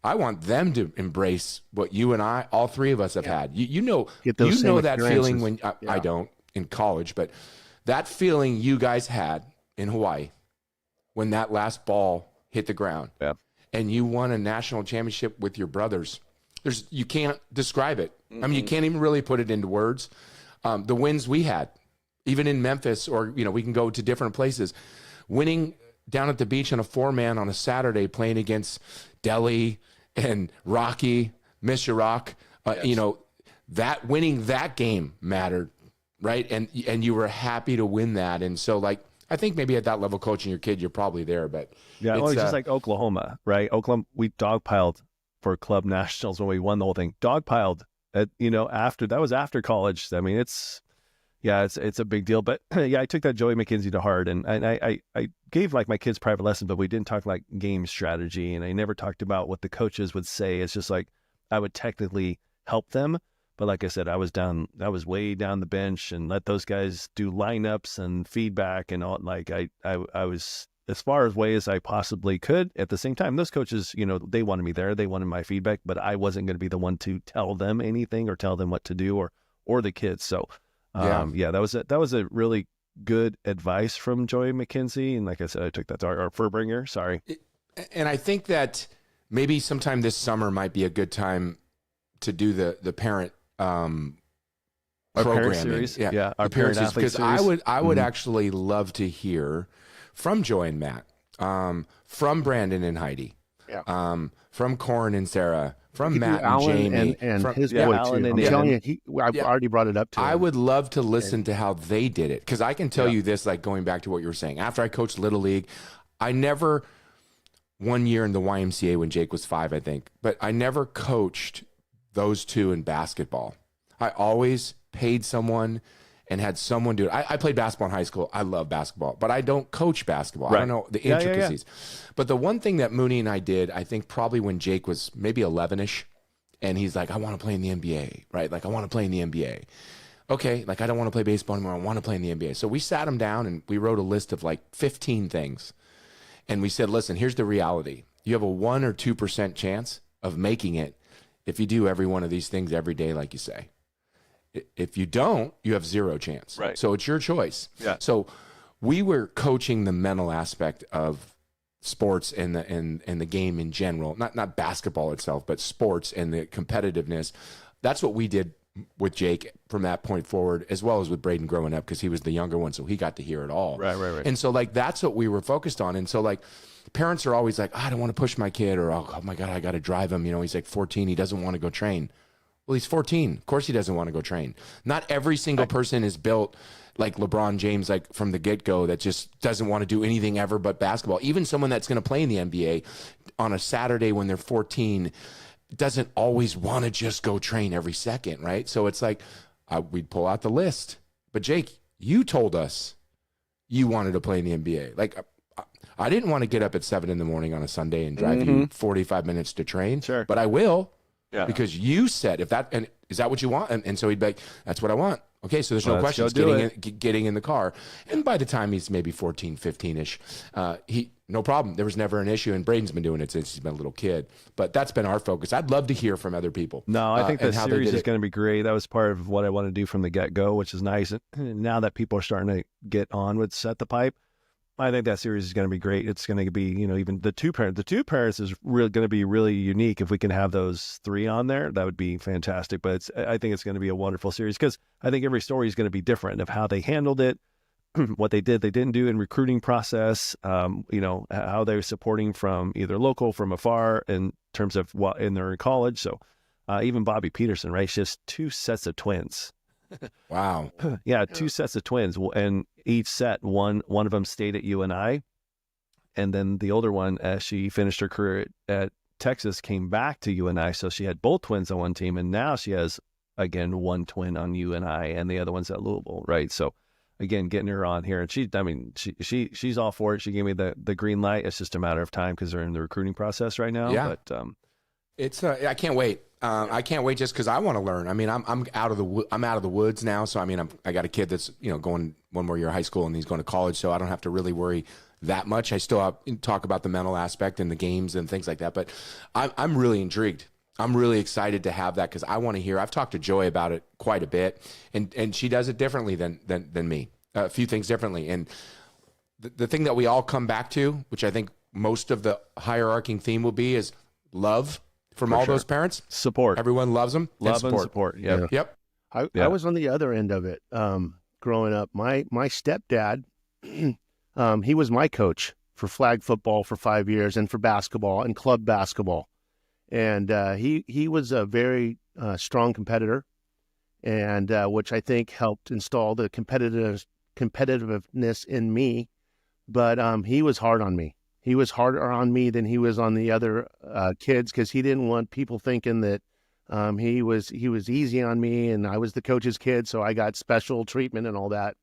I want them to embrace what you and I, all three of us have had. You know that feeling when I don't in college, but that feeling you guys had in Hawaii when that last ball hit the ground and you won a national championship with your brothers. You can't describe it. I mean, you can't even really put it into words. The wins we had, even in Memphis, or, we can go to different places, winning down at the beach on a 4-man on a Saturday, playing against Delhi and Rocky, Mishirak, that winning that game mattered, right? And you were happy to win that. And so, like, I think maybe at that level, coaching your kid, you're probably there. But it's just like Oklahoma, right? Oklahoma, we dogpiled for club nationals when we won the whole thing. Dogpiled after college. I mean, it's a big deal. But I took that Joey McKenzie to heart, and I gave like my kids private lessons, but we didn't talk like game strategy, and I never talked about what the coaches would say. It's just like I would technically help them, but like I said, I was way down the bench and let those guys do lineups and feedback and all. Like I was as far away as I possibly could. At the same time, those coaches, they wanted me there, they wanted my feedback, but I wasn't going to be the one to tell them anything or tell them what to do or the kids. So that was a really good advice from Joey McKenzie. And like I said, I took that to our Furbringer. Sorry. And I think that maybe sometime this summer might be a good time to do the parent Our program parent series. Our the parent athlete because series. I would actually love to hear from Joy and Matt, from Brandon and Heidi, from Corin and Sarah, from Matt and Jamie, and from his boy Alan too. and I'm telling you, I've already brought it up to him. I would love to listen to how they did it, because I can tell you this, like going back to what you were saying. After I coached Little League, I never, one year in the YMCA when Jake was 5, I think, but I never coached those two in basketball. I always paid someone and had someone do it. I played basketball in high school. I love basketball, but I don't coach basketball. Right. I don't know the intricacies. But the one thing that Mooney and I did, I think probably when Jake was maybe 11-ish, and he's like, "I want to play in the NBA," right? Like, I want to play in the NBA. Okay, like, I don't want to play baseball anymore. I want to play in the NBA. So we sat him down and we wrote a list of like 15 things. And we said, "Listen, here's the reality. You have a 1 or 2% chance of making it if you do every one of these things every day, like you say. If you don't, you have 0 chance." Right. So it's your choice. Yeah. So we were coaching the mental aspect of sports and the game in general, not basketball itself, but sports and the competitiveness. That's what we did with Jake from that point forward, as well as with Braden growing up, because he was the younger one, so he got to hear it all. Right. And so, like, that's what we were focused on. And so, like, parents are always like, "I don't want to push my kid," or, "Oh my God, I got to drive him. He's like 14. He doesn't want to go train." Well, he's 14. Of course he doesn't want to go train. Not every single person is built like LeBron James, like from the get-go, that just doesn't want to do anything ever but basketball. Even someone that's going to play in the NBA on a Saturday when they're 14 doesn't always want to just go train every second, right? So it's like we'd pull out the list. But Jake, you told us you wanted to play in the NBA. Like, I didn't want to get up at 7 in the morning on a Sunday and drive you 45 minutes to train, Sure. but I will. Yeah. Because you said, is that what you want? And so he'd be like, "That's what I want." Okay, so there's no Let's questions go do getting in the car. And by the time he's maybe 14, 15-ish, no problem. There was never an issue. And Braden's been doing it since he's been a little kid. But that's been our focus. I'd love to hear from other people. No, I think the and how they series did is it. going to be great. That was part of what I want to do from the get-go, which is nice. And now that people are starting to get on with Set the Pipe, I think that series is going to be great. It's going to be, even the two parents is really going to be really unique. If we can have those 3 on there, that would be fantastic. But I think it's going to be a wonderful series, because I think every story is going to be different of how they handled it, what they didn't do in recruiting process, how they're supporting from either local, from afar, in terms of what in they're in college. So even Bobby Peterson, right? She has 2 sets of twins. Wow. Yeah, 2 sets of twins, and each set, one of them stayed at UNI, and then the older one, as she finished her career at Texas, came back to UNI. So she had both twins on one team, and now she has again one twin on UNI, and the other one's at Louisville, right? So again, getting her on here, and she's all for it. She gave me the green light. It's just a matter of time because they're in the recruiting process right now. Yeah. But It's I can't wait. I can't wait just because I want to learn. I mean, I'm out of the woods now. So I mean, I got a kid that's going one more year of high school and he's going to college, so I don't have to really worry that much. I still talk about the mental aspect and the games and things like that, but I'm really intrigued. I'm really excited to have that because I want to hear. I've talked to Joy about it quite a bit, and she does it differently than me. A few things differently, and the thing that we all come back to, which I think most of the hierarching theme will be, is love from all those parents. Support. Everyone loves them. Love and support. Yep. Yep. I was on the other end of it growing up. My stepdad, he was my coach for flag football for 5 years and for basketball and club basketball. And he was a very strong competitor, and which I think helped install the competitiveness in me. But he was hard on me. He was harder on me than he was on the other kids because he didn't want people thinking that he was easy on me and I was the coach's kid, so I got special treatment and all that.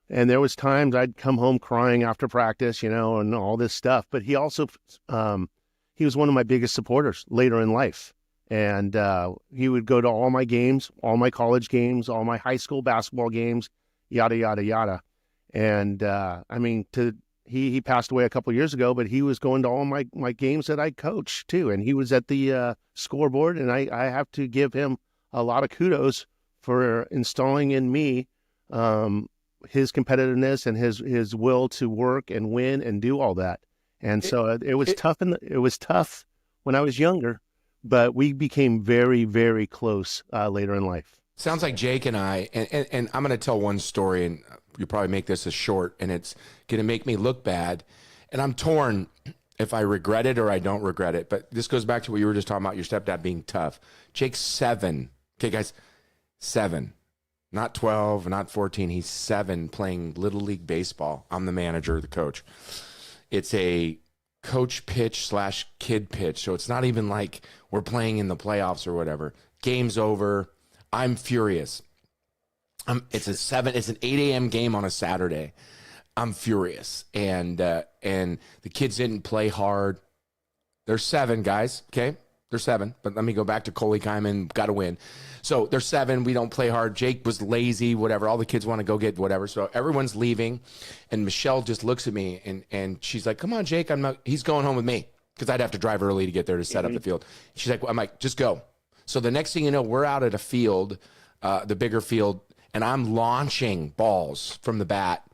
And there was times I'd come home crying after practice, and all this stuff. But he also he was one of my biggest supporters later in life. And he would go to all my games, all my college games, all my high school basketball games, yada, yada, yada. And he passed away a couple of years ago, but he was going to all my games that I coached too. And he was at the scoreboard, and I have to give him a lot of kudos for installing in me his competitiveness and his will to work and win and do all that. And so it was tough. It was tough when I was younger, but we became very, very close later in life. Sounds like Jake and I, and I'm going to tell one story, and you'll probably make this a short, and it's going to make me look bad. And I'm torn if I regret it or I don't regret it. But this goes back to what you were just talking about, your stepdad being tough. Jake's 7. Okay, guys, 7. Not 12, not 14. He's 7 playing Little League Baseball. I'm the manager, the coach. It's a coach pitch / kid pitch. So it's not even like we're playing in the playoffs or whatever. Game's over. I'm furious. It's an 8 a.m. game on a Saturday. I'm furious. And the kids didn't play hard. They're 7, guys. Okay. They're 7, but let me go back to Coley Kyman, got to win. So they're 7. We don't play hard. Jake was lazy, whatever. All the kids want to go get whatever. So everyone's leaving. And Michelle just looks at me and she's like, come on, Jake. He's going home with me because I'd have to drive early to get there to set up the field. She's like, I'm like, just go. So the next thing you know, we're out at a field, the bigger field, and I'm launching balls from the bat,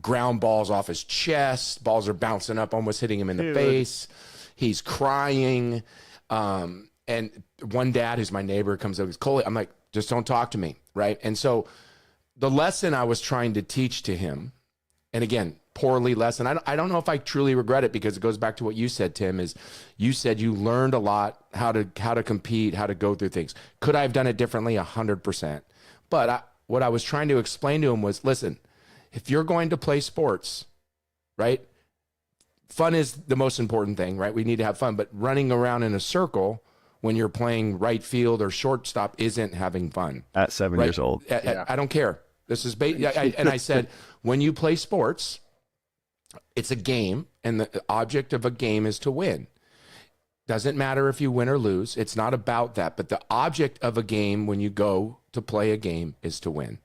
ground balls off his chest. Balls are bouncing up, almost hitting him in the face. He's crying. And one dad, who's my neighbor, comes up and goes, Coley, I'm like, just don't talk to me, right? And so the lesson I was trying to teach to him, and again, poorly lesson, I don't know if I truly regret it because it goes back to what you said, Tim, is you said you learned a lot how to compete, how to go through things. Could I have done it differently? 100%. But what I was trying to explain to him was, listen, if you're going to play sports, right, fun is the most important thing, right? We need to have fun, but running around in a circle when you're playing right field or shortstop isn't having fun. At 7 years old. I don't care. This is and I said, when you play sports, it's a game, and the object of a game is to win. Doesn't matter if you win or lose. It's not about that. But the object of a game when you go to play a game is to win.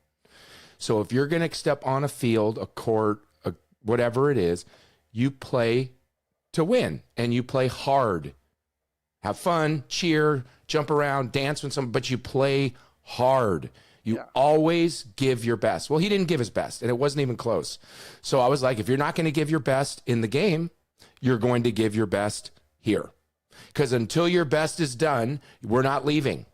So if you're going to step on a field, a court, whatever it is, you play to win, and you play hard. Have fun, cheer, jump around, dance with someone, but you play hard. You always give your best. Well, he didn't give his best, and it wasn't even close. So I was like, if you're not going to give your best in the game, you're going to give your best here. Because until your best is done, we're not leaving.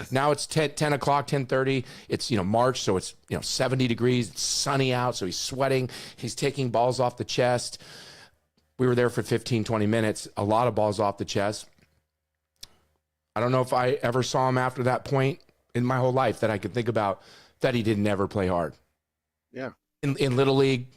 Now it's 10 o'clock, 10:30. It's, March, so it's, 70 degrees. It's sunny out, so he's sweating. He's taking balls off the chest. We were there for 15, 20 minutes. A lot of balls off the chest. I don't know if I ever saw him after that point in my whole life that I could think about that he didn't ever play hard. Yeah. In Little League,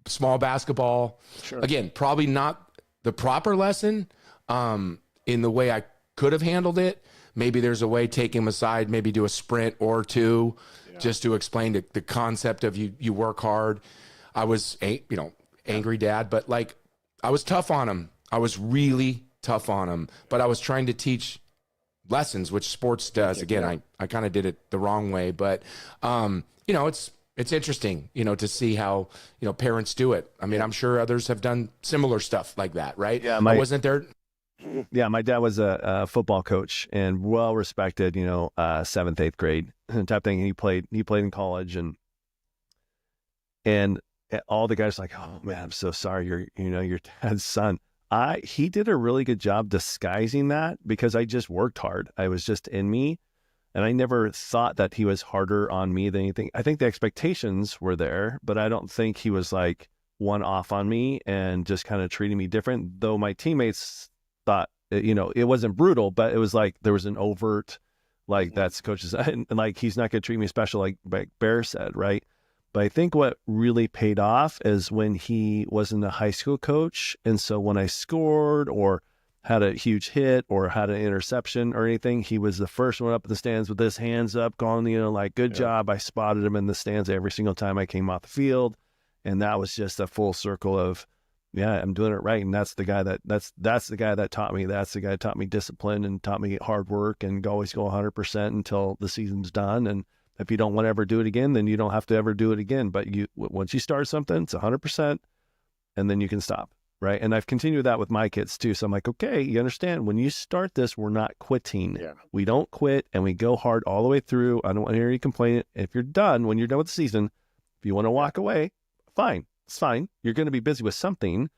small basketball. Sure. Again, probably not the proper lesson in the way I could have handled it. Maybe there's a way, take him aside, maybe do a sprint or two just to explain the concept of you work hard. I was, angry dad, but like I was tough on him. I was really tough on him, but I was trying to teach lessons, which sports does. Again, I kind of did it the wrong way, but it's interesting, to see how, parents do it. I mean, I'm sure others have done similar stuff like that, right? Yeah, I wasn't there. Yeah, my dad was a football coach and well respected, 7th, 8th grade type thing. He played in college, and all the guys were like, oh man, I'm so sorry, you're your dad's son. He did a really good job disguising that because I just worked hard. I was just in me, and I never thought that he was harder on me than anything. I think the expectations were there, but I don't think he was like one off on me and just kind of treating me different. Though my teammates thought, it wasn't brutal, but it was like there was an overt, like that's coach's, and like he's not going to treat me special, like Bear said, right? But I think what really paid off is when he wasn't a high school coach. And so when I scored or had a huge hit or had an interception or anything, he was the first one up in the stands with his hands up going, like, good job. I spotted him in the stands every single time I came off the field. And that was just a full circle of, yeah, I'm doing it right. And that's the guy that's the guy that taught me. That's the guy that taught me discipline and taught me hard work and always go 100% until the season's done. And if you don't want to ever do it again, then you don't have to ever do it again. But once you start something, it's 100%, and then you can stop, right? And I've continued that with my kids too. So I'm like, okay, you understand, when you start this, we're not quitting. Yeah. We don't quit, and we go hard all the way through. I don't want to hear you complain. If you're done, when you're done with the season, if you want to walk away, fine. It's fine. You're going to be busy with something,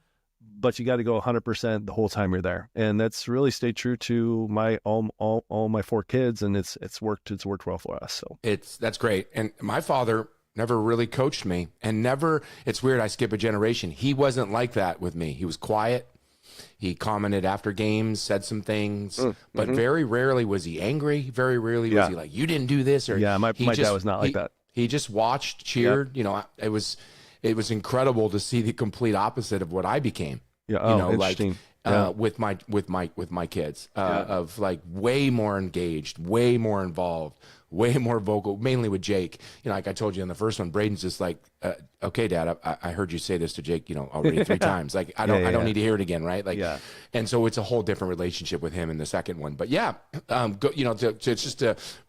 but you got to go 100% the whole time you're there. And that's really stayed true to my all my 4 kids, and it's worked well for us. So That's great. And my father never really coached me, and it's weird, I skip a generation. He wasn't like that with me. He was quiet. He commented after games, said some things, but very rarely was he angry. Very rarely was he like, you didn't do this, or my dad was not like that. He just watched, cheered. It was incredible to see the complete opposite of what I became. Yeah. Interesting. With my kids, of like way more engaged, way more involved, way more vocal, mainly with Jake. Like I told you in the first one, Braden's just like, okay, Dad, I heard you say this to Jake, already 3 times. Like I don't need to hear it again, right? Like, and so it's a whole different relationship with him in the second one. But to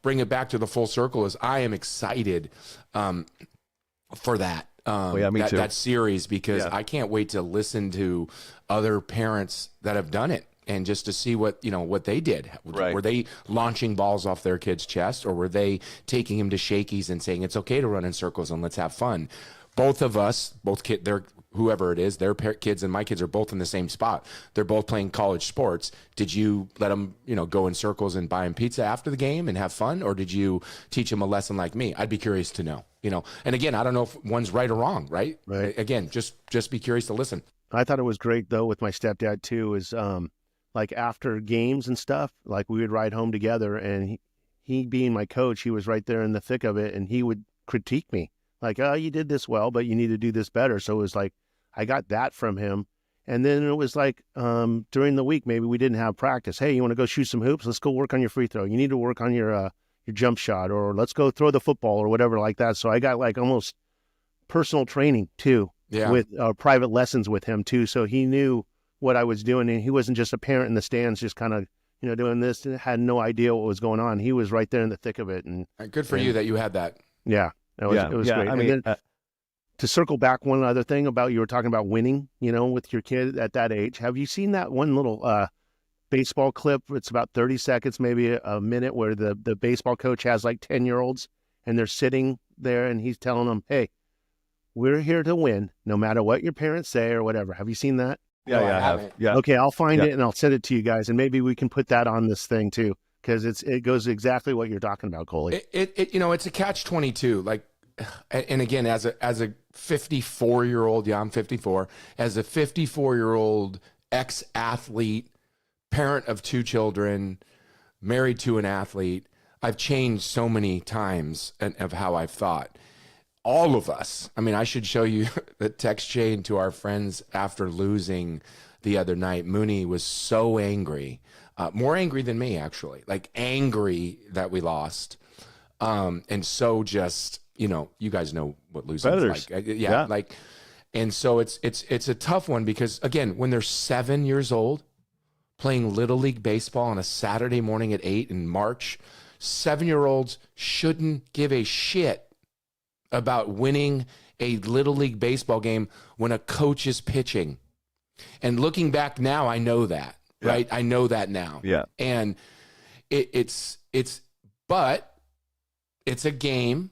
bring it back to the full circle, is I am excited for that. Me too. That series, because I can't wait to listen to other parents that have done it and just to see what they did. Right. Were they launching balls off their kid's chest, or were they taking him to shakies and saying it's okay to run in circles and let's have fun? Both of us, whoever it is, their kids and my kids are both in the same spot. They're both playing college sports. Did you let them, go in circles and buy them pizza after the game and have fun, or did you teach them a lesson like me? I'd be curious to know. And again, I don't know if one's right or wrong, right? Right. Again, just be curious to listen. I thought it was great though with my stepdad too, is like after games and stuff, like we would ride home together, and he being my coach, he was right there in the thick of it, and he would critique me like, oh, you did this well, but you need to do this better. So it was like, I got that from him. And then it was like during the week, maybe we didn't have practice. Hey, you want to go shoot some hoops? Let's go work on your free throw. You need to work on your jump shot, or let's go throw the football or whatever like that. So I got like almost personal training too, with private lessons with him too. So he knew what I was doing, and he wasn't just a parent in the stands, just kind of, doing this and had no idea what was going on. He was right there in the thick of it. And good for you that you had that. Yeah, it was great. I mean, to circle back, one other thing about, you were talking about winning, with your kid at that age. Have you seen that one little baseball clip? It's about 30 seconds, maybe a minute, where the baseball coach has like 10-year-olds, and they're sitting there, and he's telling them, hey, we're here to win no matter what your parents say or whatever. Have you seen that? I have. Yeah. Okay, I'll find it and I'll send it to you guys, and maybe we can put that on this thing too. because it goes exactly what you're talking about, Coley. It's a catch-22. Like, and again, as a 54-year-old, I'm 54, as a 54-year-old ex-athlete, parent of 2 children, married to an athlete, I've changed so many times of how I've thought. All of us. I mean, I should show you the text chain to our friends after losing the other night. Mooney was so angry, more angry than me, actually, like angry that we lost. And so just, you guys know what losing is like. Yeah. Like, and so it's a tough one because, again, when they're 7 years old, playing Little League baseball on a Saturday morning at 8 in March, 7-year-olds shouldn't give a shit about winning a Little League baseball game when a coach is pitching. And looking back now, I know that, right? I know that now. Yeah. And but it's a game,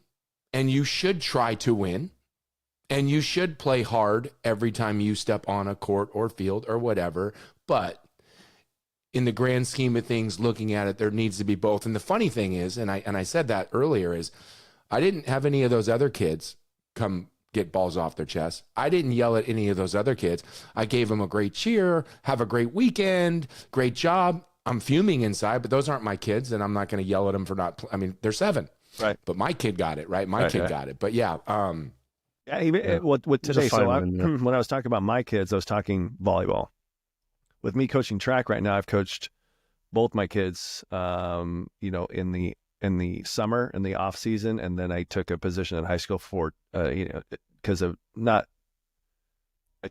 and you should try to win, and you should play hard every time you step on a court or field or whatever. But in the grand scheme of things, looking at it, there needs to be both. And the funny thing is, and I said that earlier, is I didn't have any of those other kids come get balls off their chest. I didn't yell at any of those other kids. I gave them a great cheer, have a great weekend, great job. I'm fuming inside, but those aren't my kids, and I'm not going to yell at them for not. I mean, they're 7, right? But my kid got it, right? My kid got it. But yeah, What today? So when I was talking about my kids, I was talking volleyball. With me coaching track right now, I've coached both my kids, in the summer, in the off season, and then I took a position in high school for, because I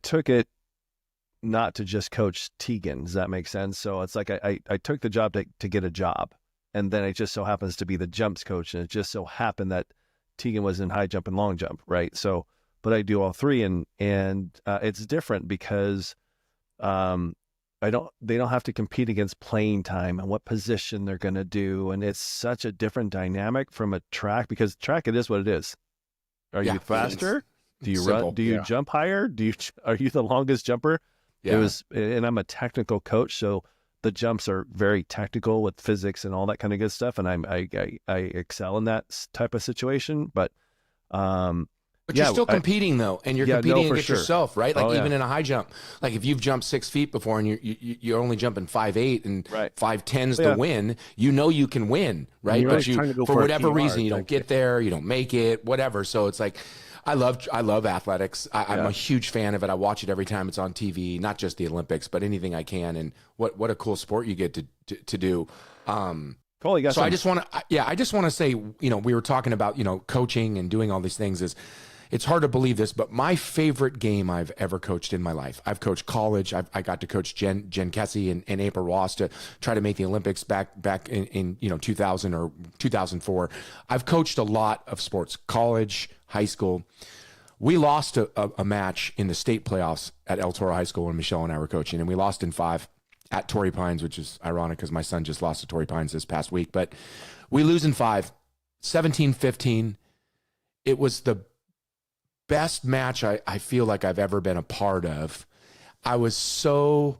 took it not to just coach Tegan. Does that make sense? So it's like I took the job to get a job, and then it just so happens to be the jumps coach, and it just so happened that Tegan was in high jump and long jump, right? So, but I do all 3, and it's different because, they don't have to compete against playing time and what position they're going to do. And it's such a different dynamic from a track, because track, it is what it is. Are you faster? Do you run? Do you jump higher? Are you the longest jumper? Yeah. And I'm a technical coach. So the jumps are very technical with physics and all that kind of good stuff. And I excel in that type of situation, but you're still competing though, and you're competing against yourself, right? Like even in a high jump, like if you've jumped 6 feet before and you're only jumping 5'8" and 5'10's the win, you can win, right? But for whatever reason you don't get there, you don't make it, whatever. So it's like, I love athletics. I'm a huge fan of it. I watch it every time it's on TV, not just the Olympics, but anything I can. And what a cool sport you get to do. So I just want to say, we were talking about, coaching and doing all these things. It's hard to believe this, but my favorite game I've ever coached in my life. I've coached college. I got to coach Jen Kessie and April Ross to try to make the Olympics back in 2000 or 2004. I've coached a lot of sports, college, high school. We lost a match in the state playoffs at El Toro High School when Michelle and I were coaching, and we lost in 5 at Torrey Pines, which is ironic because my son just lost to Torrey Pines this past week. But we lose in 5, 17-15. It was the best match I feel like I've ever been a part of. I was so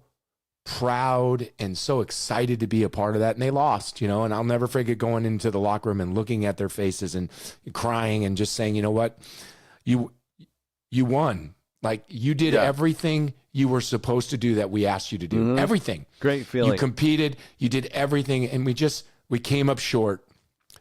proud and so excited to be a part of that, and they lost, and I'll never forget going into the locker room and looking at their faces and crying and just saying, you know what, you won. Like, you did everything you were supposed to do that we asked you to do. Everything. Great feeling. You competed, you did everything, and we came up short.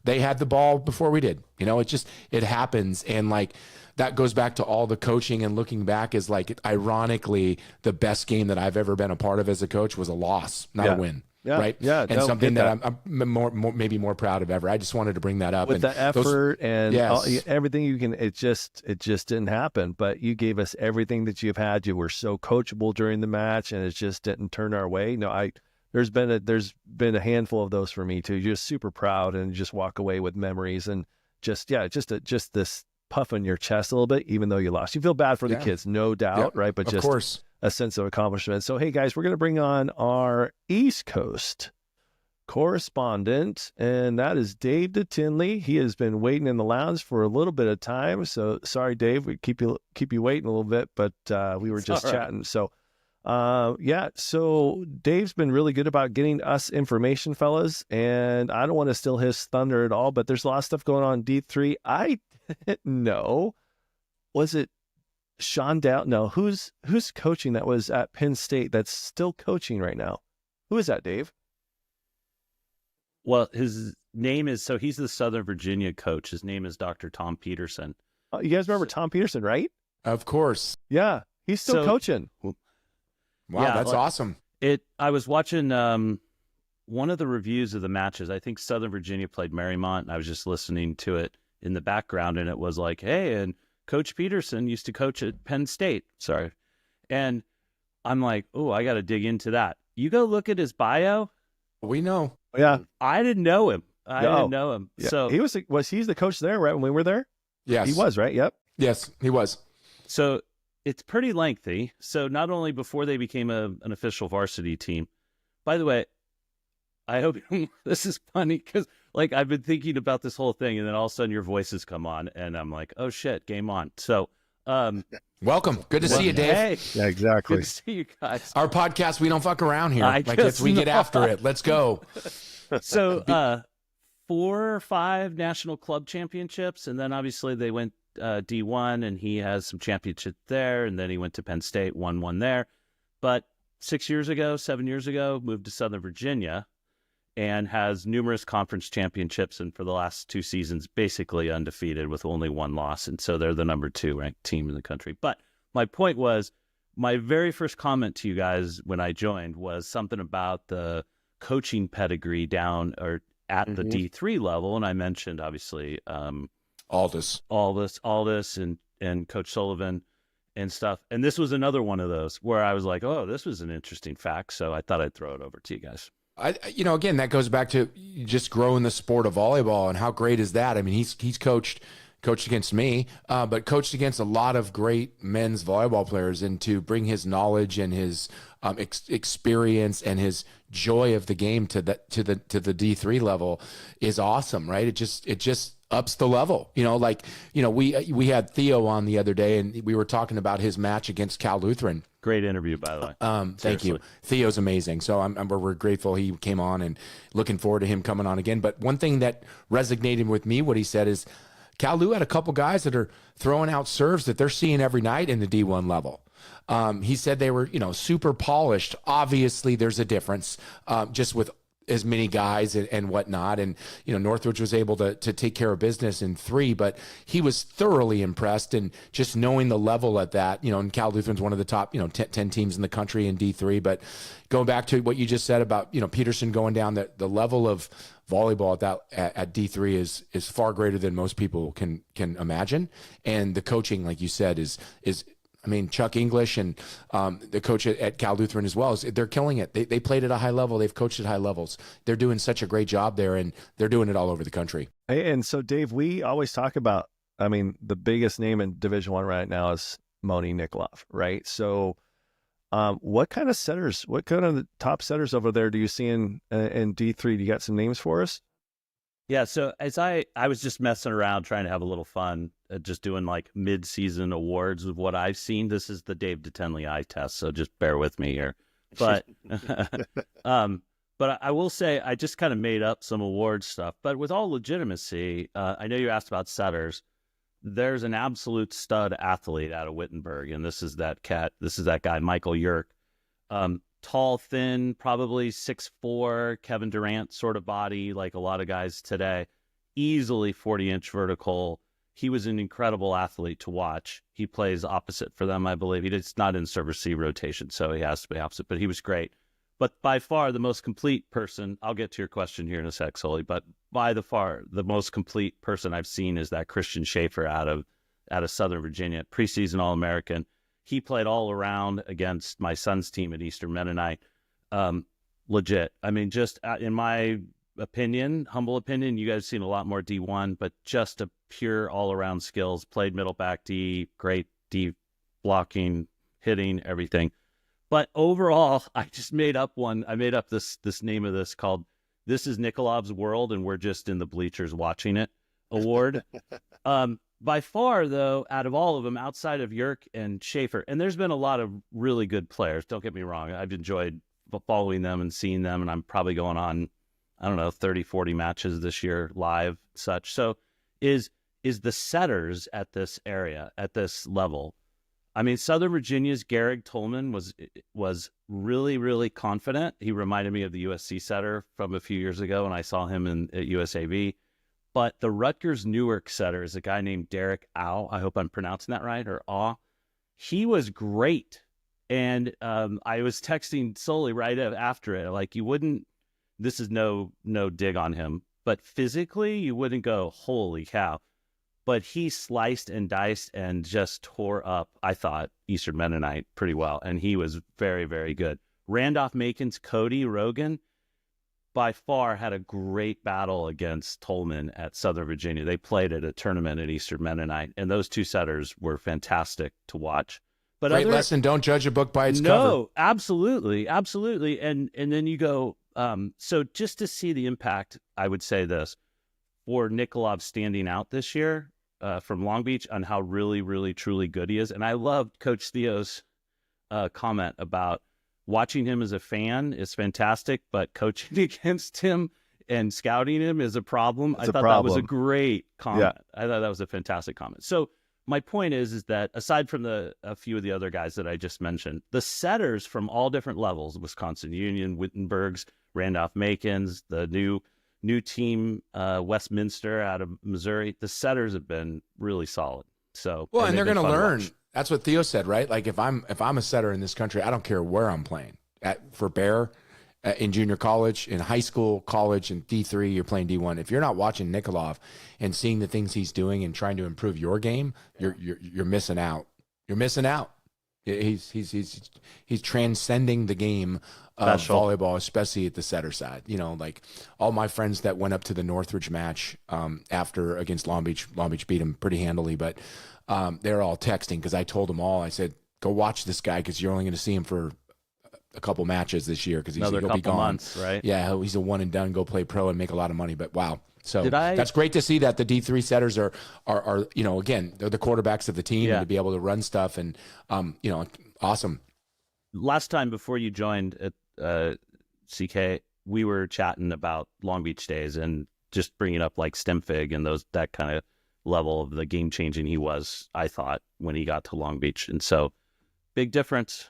They had the ball before we did. It happens. And like, that goes back to all the coaching, and looking back is like, ironically, the best game that I've ever been a part of as a coach was a loss, not a win. Yeah. Right. Yeah. And something that I'm maybe more proud of ever. I just wanted to bring that up. With the effort and everything you can, it just didn't happen, but you gave us everything that you've had. You were so coachable during the match, and it just didn't turn our way. No, there's been a handful of those for me too. You're just super proud and just walk away with memories, and just this puff on your chest a little bit, even though you lost. You feel bad for the kids, no doubt, right? But just, of course, a sense of accomplishment. So, hey guys, we're going to bring on our East Coast correspondent, and that is Dave DeTinley. He has been waiting in the lounge for a little bit of time. So sorry, Dave, we keep you waiting a little bit, but we were just chatting. So Yeah. So Dave's been really good about getting us information, fellas, and I don't want to steal his thunder at all, but there's a lot of stuff going on in D3. I didn't know. Was it Sean Dow? No, who's coaching that was at Penn State that's still coaching right now? Who is that, Dave? Well, his name is, so he's the Southern Virginia coach. His name is Dr. Tom Peterson. You guys remember Tom Peterson, right? Of course. Yeah, he's still coaching. Wow, Yeah, that's like- awesome. I was watching one of the reviews of the matches. I think Southern Virginia played Marymount, and I was just listening to it in the background, and it was like, hey, and Coach Peterson used to coach at Penn State. Sorry. And I'm like, oh, I got to dig into that. You go look at his bio. We know. Yeah, I didn't know him. I No. didn't know him. yeah. So He's the coach there, right? When we were there, Yes. he was, right? Yep. Yes, he was. So it's pretty lengthy. So not only before they became an official varsity team, by the way, I hope this is funny because like I've been thinking about this whole thing and then all of a sudden your voices come on and I'm like, oh shit, game on. So, Welcome. Good to see you, Dave. Hey, Yeah, exactly. good to see you guys. Our podcast, we don't fuck around here. I Like guess we get not. after it. Let's go. So 4 or 5 national club championships. And then obviously they went D1 and he has some championships there. And then he went to Penn State, won one there. But 7 years ago, moved to Southern Virginia and has numerous conference championships. And for the last 2 seasons, basically undefeated with only 1 loss. And so they're the number 2 ranked team in the country. But my point was, my very first comment to you guys when I joined was something about the coaching pedigree down or at the D3 level. And I mentioned, obviously, Aldous. Aldous and Coach Sullivan and stuff. And this was another one of those where I was like, oh, this was an interesting fact. So I thought I'd throw it over to you guys. Again, that goes back to just growing the sport of volleyball and how great is that? I mean, he's coached against me, but coached against a lot of great men's volleyball players, and to bring his knowledge and his experience and his joy of the game to the D3 level is awesome, right? It just ups the level. We had Theo on the other day, and we were talking about his match against Cal Lutheran. Great interview, by the way. Thank you. Theo's amazing. So we're grateful he came on and looking forward to him coming on again. But one thing that resonated with me, what he said is, Cal Lu had a couple guys that are throwing out serves that they're seeing every night in the D1 level. He said they were, super polished. Obviously, there's a difference just with as many guys and whatnot. And, Northridge was able to take care of business in 3, but he was thoroughly impressed. And just knowing the level at that, and Cal Lutheran's one of the top, 10 teams in the country in D3. But going back to what you just said about, Peterson going down, the level of volleyball at D3 is far greater than most people can imagine. And the coaching, like you said, is Chuck English and the coach at Cal Lutheran as well, they're killing it. They played at a high level. They've coached at high levels. They're doing such a great job there, and they're doing it all over the country. And so, Dave, we always talk about, the biggest name in Division I right now is Moni Nikolov, right? So what kind of the top setters over there do you see in D3? Do you got some names for us? Yeah, so as I was just messing around trying to have a little fun, just doing like mid-season awards of what I've seen. This is the Dave DeTenley eye test, so just bear with me here. But but I will say I just kind of made up some award stuff. But with all legitimacy, I know you asked about setters. There's an absolute stud athlete out of Wittenberg, and this is that guy, Michael Yerk. Tall, thin, probably 6'4", Kevin Durant sort of body, like a lot of guys today. Easily 40-inch vertical. He was an incredible athlete to watch. He plays opposite for them, I believe. He's not in server C rotation, so he has to be opposite, but he was great. But by far the most complete person, I'll get to your question here in a sec, Sully, but by the far the most complete person I've seen is that Christian Schaefer out of Southern Virginia, preseason All-American. He played all around against my son's team at Eastern Mennonite. Legit. Just in my opinion, humble opinion, you guys have seen a lot more D1, but just a pure all-around skills. Played middle back D, great D blocking, hitting, everything. But overall, I just made up one. I made up this name of this called "This is Nikolov's World," and we're just in the bleachers watching it award. By far, though, out of all of them, outside of Yerk and Schaefer, and there's been a lot of really good players. Don't get me wrong. I've enjoyed following them and seeing them, and I'm probably going on, I don't know, 30, 40 matches this year live, such. So is the setters at this area, at this level. I mean, Southern Virginia's Garrig Tolman was really, really confident. He reminded me of the USC setter from a few years ago when I saw him at USAV. But the Rutgers Newark setter is a guy named Derek Au. I hope I'm pronouncing that right, or Aw. He was great. And I was texting Sully right after it. Like, you wouldn't, this is no dig on him, but physically you wouldn't go, holy cow. But he sliced and diced and just tore up, I thought, Eastern Mennonite pretty well. And he was very, very good. Randolph-Macon's Cody Rogan by far had a great battle against Tolman at Southern Virginia. They played at a tournament at Eastern Mennonite, and those two setters were fantastic to watch. But Great lesson, don't judge a book by its cover. No, absolutely. And then you go, so just to see the impact, I would say this, for Nikolov standing out this year from Long Beach on how really, really, truly good he is. And I loved Coach Theo's comment about watching him as a fan is fantastic, but coaching against him and scouting him is a problem. I thought that was a great comment. Yeah. I thought that was a fantastic comment. So my point is that aside from a few of the other guys that I just mentioned, the setters from all different levels, Wisconsin Union, Wittenberg's, Randolph-Macon's, the new team, Westminster out of Missouri, the setters have been really solid. So, well, and they're going to learn. That's what Theo said, right? Like if I'm a setter in this country, I don't care where I'm playing for Bear, in junior college, in high school, college, in D3, you're playing D1. If you're not watching Nikolov and seeing the things he's doing and trying to improve your game, you're missing out. You're missing out. He's transcending the game of volleyball, especially at the setter side. You know, like all my friends that went up to the Northridge match against Long Beach beat him pretty handily, but they're all texting because I told them all, I said, go watch this guy because you're only going to see him for a couple matches this year because he'll be gone. Months, right? Yeah, he's a one and done, go play pro and make a lot of money. But wow. So that's great to see that the D3 setters are you know, again, they're the quarterbacks of the team and to be able to run stuff and you know, awesome. Last time before you joined at CK, we were chatting about Long Beach days and just bringing up like Stemfig and that kind of level of the game changing he was, I thought, when he got to Long Beach. And so big difference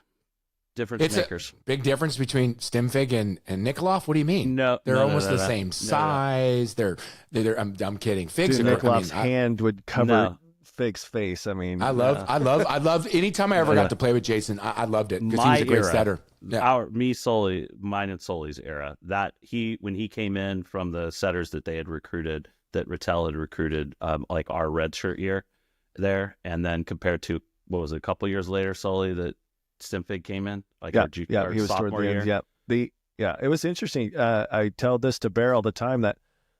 makers. A big difference between Stemfig and Nikolov. What do you mean? No, they're almost the same size. No. They're I'm kidding. Fig's Nikolov's hand would cover Fig's face. I mean, I love anytime I ever got to play with Jason, I loved it because he was a great setter. Yeah. Mine and Sully's era, that when he came in from the setters that they had recruited, that Rattel had recruited, like our redshirt year there, and then compared to what was it, a couple years later, Sully, that Stemfig came in, like our he was toward the year. end. It was interesting. I tell this to Bear all the time that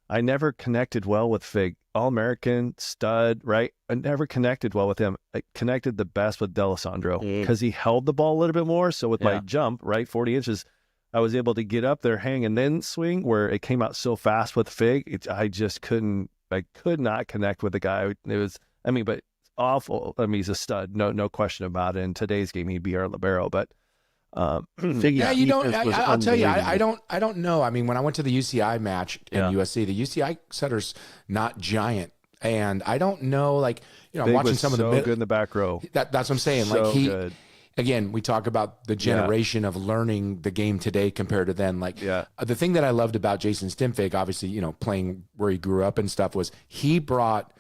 I never connected well with Fig. All-American, stud, right? I never connected well with him. I connected the best with D'Alessandro because he held the ball a little bit more. So with my jump, right, 40 inches, I was able to get up there, hang, and then swing, where it came out so fast with Fig. I could not connect with the guy. It was, but awful. He's a stud, no question about it. In today's game, he'd be our libero, but Fig, you don't. I'll tell you, I don't know. I mean, when I went to the UCI match in USC, the UCI setter's not giant, and I don't know. Like, you know, Fig watching was some of so the good in the back row. That's what I'm saying. So like good. Again, we talk about the generation of learning the game today compared to then. Like, the thing that I loved about Jason Stemfig, obviously, you know, playing where he grew up and stuff, was he brought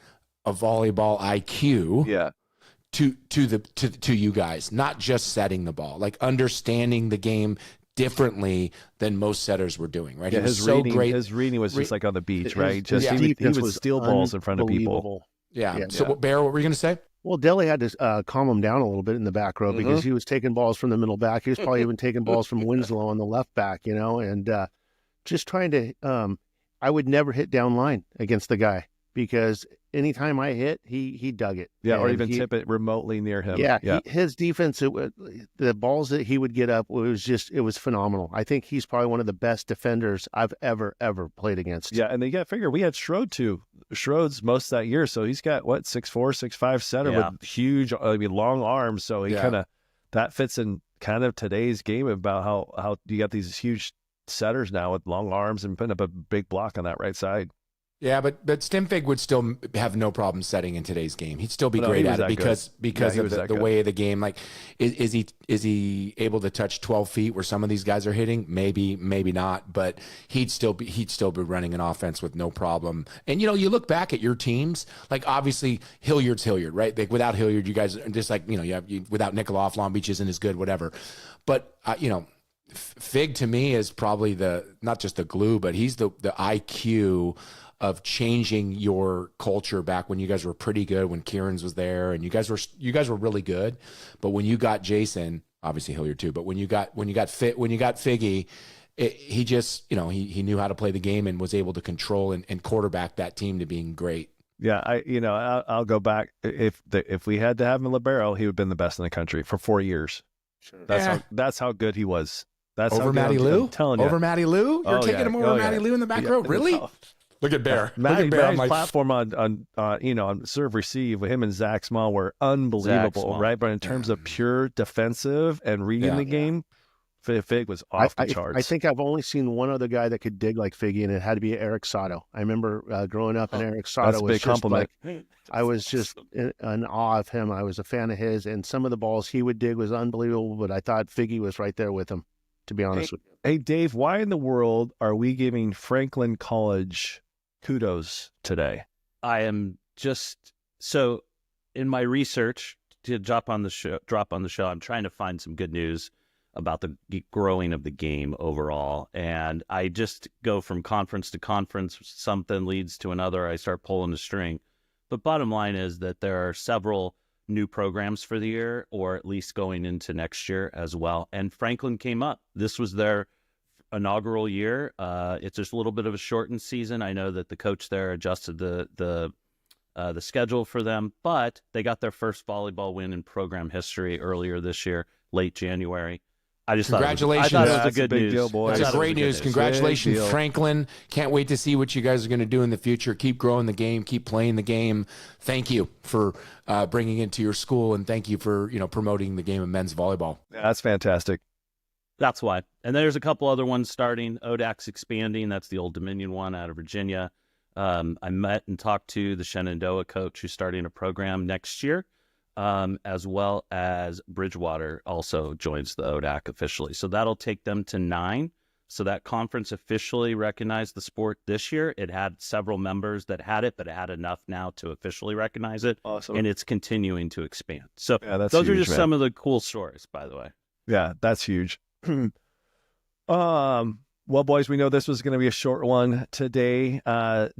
a volleyball IQ to you guys, not just setting the ball, like understanding the game differently than most setters were doing, right? Yeah, his reading was just like on the beach, right? He would steal balls in front of people. Yeah. So, Bear, what were you going to say? Well, Deli had to calm him down a little bit in the back row because he was taking balls from the middle back. He was probably even taking balls from Winslow on the left back, you know, and just trying to I would never hit down line against the guy because anytime I hit, he dug it. Yeah, or even tip it remotely near him. His defense, the balls that he would get up, it was phenomenal. I think he's probably one of the best defenders I've ever played against. Yeah, and you got to figure we had Schroed too Schroeds most of that year. So he's got what 6'4", 6'5" center with huge, long arms. So he kind of that fits in kind of today's game about how you got these huge setters now with long arms and putting up a big block on that right side. Yeah, but Stimfig would still have no problem setting in today's game. He'd still be great at it because of the way of the game. Like, is he able to touch 12 feet where some of these guys are hitting? Maybe not. But he'd still be running an offense with no problem. And you look back at your teams. Like, obviously Hilliard's Hilliard, right? Like, without Hilliard, you guys are just like without Nikolov, Long Beach isn't as good, whatever. But Fig to me is probably not just the glue, but he's the IQ of changing your culture back when you guys were pretty good, when Kieran's was there and you guys were really good. But when you got Jason, obviously Hilliard too, but when you got Figgy, he just, he knew how to play the game and was able to control and quarterback that team to being great. Yeah. I'll go back. If we had to have him libero, he would have been the best in the country for 4 years. Sure. That's how good he was. That's over Matty Lou. I'm telling you. Over Matty Lou. You're taking him over Matty Lou in the back row. Really? Look at Bear. Matty's platform on serve receive with him and Zach Small were unbelievable, right? But in terms of pure defensive and reading the game, Fig was off the charts. I think I've only seen one other guy that could dig like Figgy, and it had to be Eric Sato. I remember growing up, and Eric Sato was a big compliment. I was just in awe of him. I was a fan of his, and some of the balls he would dig was unbelievable. But I thought Figgy was right there with him, to be honest with you. Hey, Dave, why in the world are we giving Franklin College kudos today? I am just so in my research to drop on the show. I'm trying to find some good news about the growing of the game overall, and I just go from conference to conference. Something leads to another. I start pulling the string. But bottom line is that there are several new programs for the year, or at least going into next year as well. And Franklin came up. This was their inaugural year. It's just a little bit of a shortened season. I know that the coach there adjusted the schedule for them, but they got their first volleyball win in program history earlier this year, late January. Congratulations. I thought it was a good news. Deal, boys. That's great news. Congratulations, Big deal. Franklin. Can't wait to see what you guys are going to do in the future. Keep growing the game. Keep playing the game. Thank you for bringing it to your school, and thank you for promoting the game of men's volleyball. Yeah, that's fantastic. That's why. And there's a couple other ones starting. ODAC's expanding. That's the Old Dominion one out of Virginia. I met and talked to the Shenandoah coach who's starting a program next year, as well as Bridgewater also joins the ODAC officially. So that'll take them to 9. So that conference officially recognized the sport this year. It had several members that had it, but it had enough now to officially recognize it. Awesome. And it's continuing to expand. So that's those huge, are just man. some of the cool stories, by the way. Yeah, that's huge. Well, boys, we know this was going to be a short one today.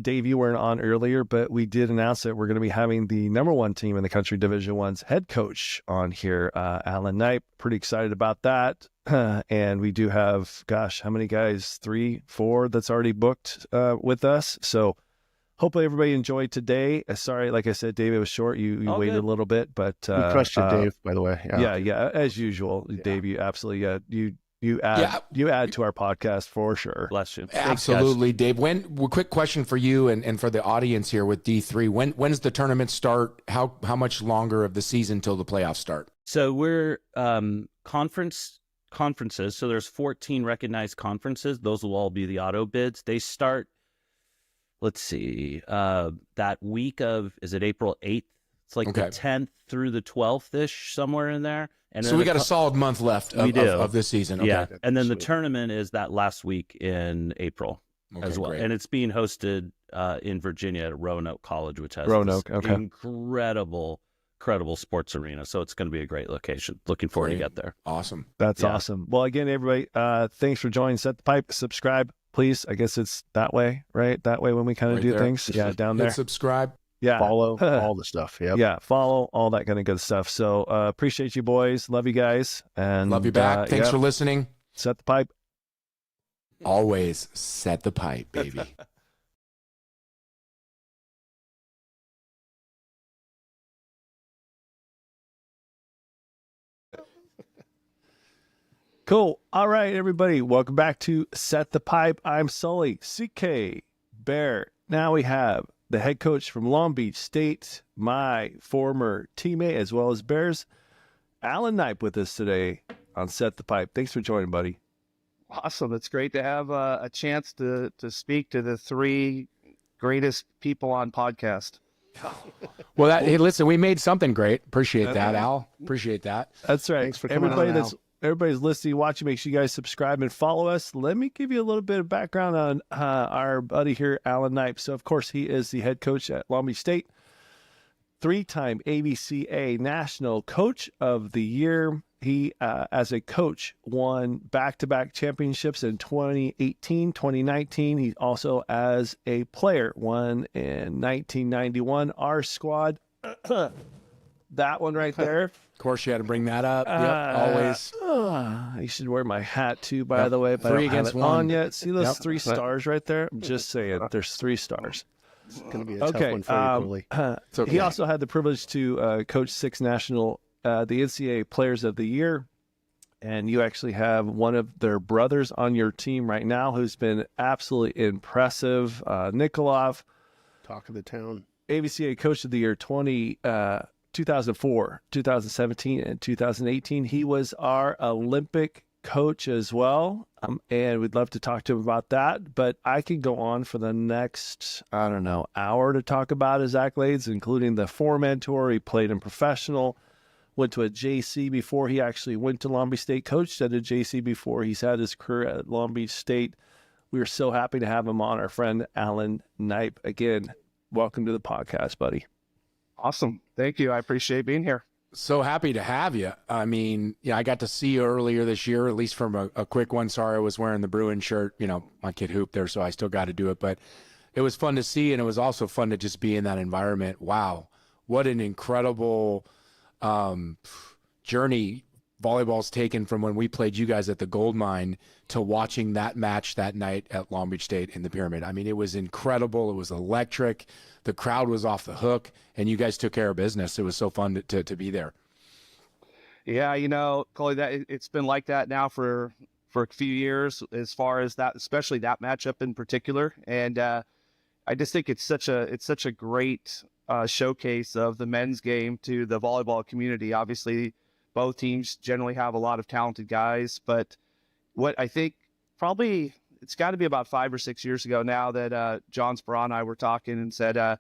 Dave, you weren't on earlier, but we did announce that we're going to be having the number 1 team in the country, Division I's head coach on here, Alan Knipe. Pretty excited about that. And we do have, how many guys? 3, 4 that's already booked with us. So hopefully everybody enjoyed today. Sorry, like I said, Dave, it was short. You waited a little bit, but you crushed it, Dave, by the way. Yeah, as usual, Dave. You absolutely, you add to our podcast for sure. Bless you. Absolutely, Dave. Quick question for you and for the audience here with D3. When's the tournament start? How much longer of the season till the playoffs start? So we're conferences. So there's 14 recognized conferences. Those will all be the auto bids. They start, let's see, that week of, is it April 8th? It's like the 10th through the 12th-ish, somewhere in there. And so we got a solid month left of this season. Okay. Yeah, and then the tournament is that last week in April as well. Great. And it's being hosted in Virginia at Roanoke College, which has incredible sports arena. So it's going to be a great location. Looking forward to get there. Awesome. That's awesome. Well, again, everybody, thanks for joining Set the Pipe. Subscribe, please. I guess it's that way, right? That way when we kind of do things. Yeah, down there. Subscribe. Yeah. Follow all the stuff. Yep. Yeah. Follow all that kind of good stuff. So appreciate you boys. Love you guys. And love you back. Thanks for listening. Set the pipe. Always set the pipe, baby. Cool. All right, everybody. Welcome back to Set the Pipe. I'm Sully, CK, Bear. Now we have the head coach from Long Beach State, my former teammate, as well as Bears, Alan Knipe, with us today on Set the Pipe. Thanks for joining, buddy. Awesome. It's great to have a chance to speak to the three greatest people on podcast. Well, hey, listen, we made something great. Appreciate that, Al. Appreciate that. That's right. Thanks for coming on, Everybody's listening, watching. Make sure you guys subscribe and follow us. Let me give you a little bit of background on our buddy here, Alan Knipe. So, of course, he is the head coach at Long Beach State, three-time ABCA National Coach of the Year. He, as a coach, won back-to-back championships in 2018, 2019. He also, as a player, won in 1991. Our squad, that one right there. Of course, you had to bring that up. Yep, always. I should wear my hat too, by the way. But 3 I don't have against it 1 on yet. See those Yep. 3 stars right there? I'm just saying, there's 3 stars. It's going to be a tough one for you, Coley. It's okay. He also had the privilege to coach 6 national, the NCAA Players of the Year. And you actually have one of their brothers on your team right now who's been absolutely impressive. Nikolov, Talk of the town. ABCA Coach of the Year 2004, 2017, and 2018. He was our Olympic coach as well. And we'd love to talk to him about that. But I could go on for the next, hour to talk about his accolades, including the 4-man tour. He played in professional, went to a JC before he actually went to Long Beach State, coached at a JC before he's had his career at Long Beach State. We are so happy to have him on, our friend Alan Knipe. Again, welcome to the podcast, buddy. Awesome. Thank you. I appreciate being here. So happy to have you. I mean, I got to see you earlier this year, at least from a quick one. Sorry, I was wearing the Bruin shirt. My kid hooped there, so I still got to do it. But it was fun to see, and it was also fun to just be in that environment. Wow, what an incredible journey volleyball's taken from when we played you guys at the Gold Mine to watching that match that night at Long Beach State in the Pyramid. I mean, it was incredible. It was electric. The crowd was off the hook, and you guys took care of business. It was so fun to be there. Yeah, Coley, that it's been like that now for a few years, as far as that, especially that matchup in particular. And I just think it's such a great showcase of the men's game to the volleyball community. Obviously, both teams generally have a lot of talented guys, but what I think probably it's got to be about 5 or 6 years ago now that John Sperron and I were talking and said at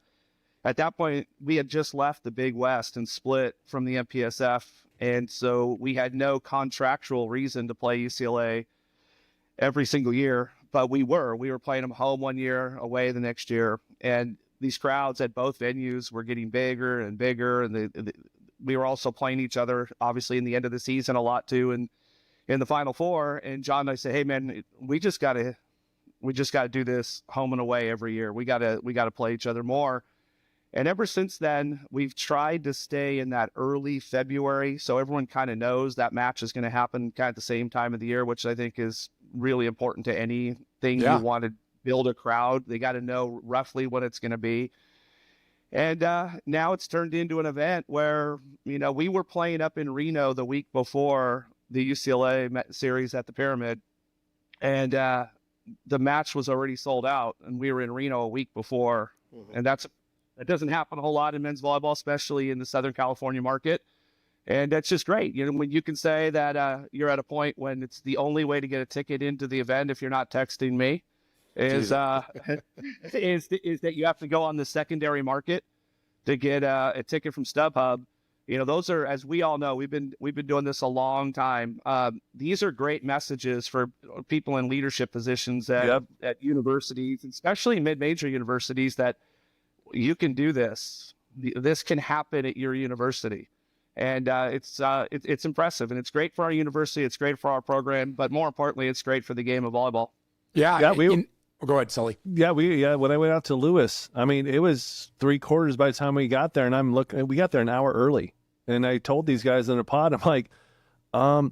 that point we had just left the Big West and split from the MPSF, and so we had no contractual reason to play UCLA every single year, but we were playing them home one year, away the next year, and these crowds at both venues were getting bigger and bigger, and we were also playing each other, obviously, in the end of the season a lot too, and in the Final Four. And John and I said, "Hey, man, we just got to do this home and away every year. We got to play each other more." And ever since then, we've tried to stay in that early February, so everyone kind of knows that match is going to happen kind of at the same time of the year, which I think is really important to anything you want to build a crowd. They got to know roughly what it's going to be. And now it's turned into an event where, we were playing up in Reno the week before the UCLA series at the Pyramid, and the match was already sold out, and we were in Reno a week before. Mm-hmm. And that doesn't happen a whole lot in men's volleyball, especially in the Southern California market. And that's just great. When you can say that you're at a point when it's the only way to get a ticket into the event, if you're not texting me, is that you have to go on the secondary market to get a ticket from StubHub. Those are, as we all know, we've been doing this a long time. These are great messages for people in leadership positions at universities, especially mid-major universities, that you can do this. This can happen at your university. And it's impressive, and it's great for our university. It's great for our program, but more importantly, it's great for the game of volleyball. Go ahead, Sully. Yeah, when I went out to Lewis, I mean, it was 3/4 by the time we got there, and we got there an hour early, and I told these guys in a pod, I'm like,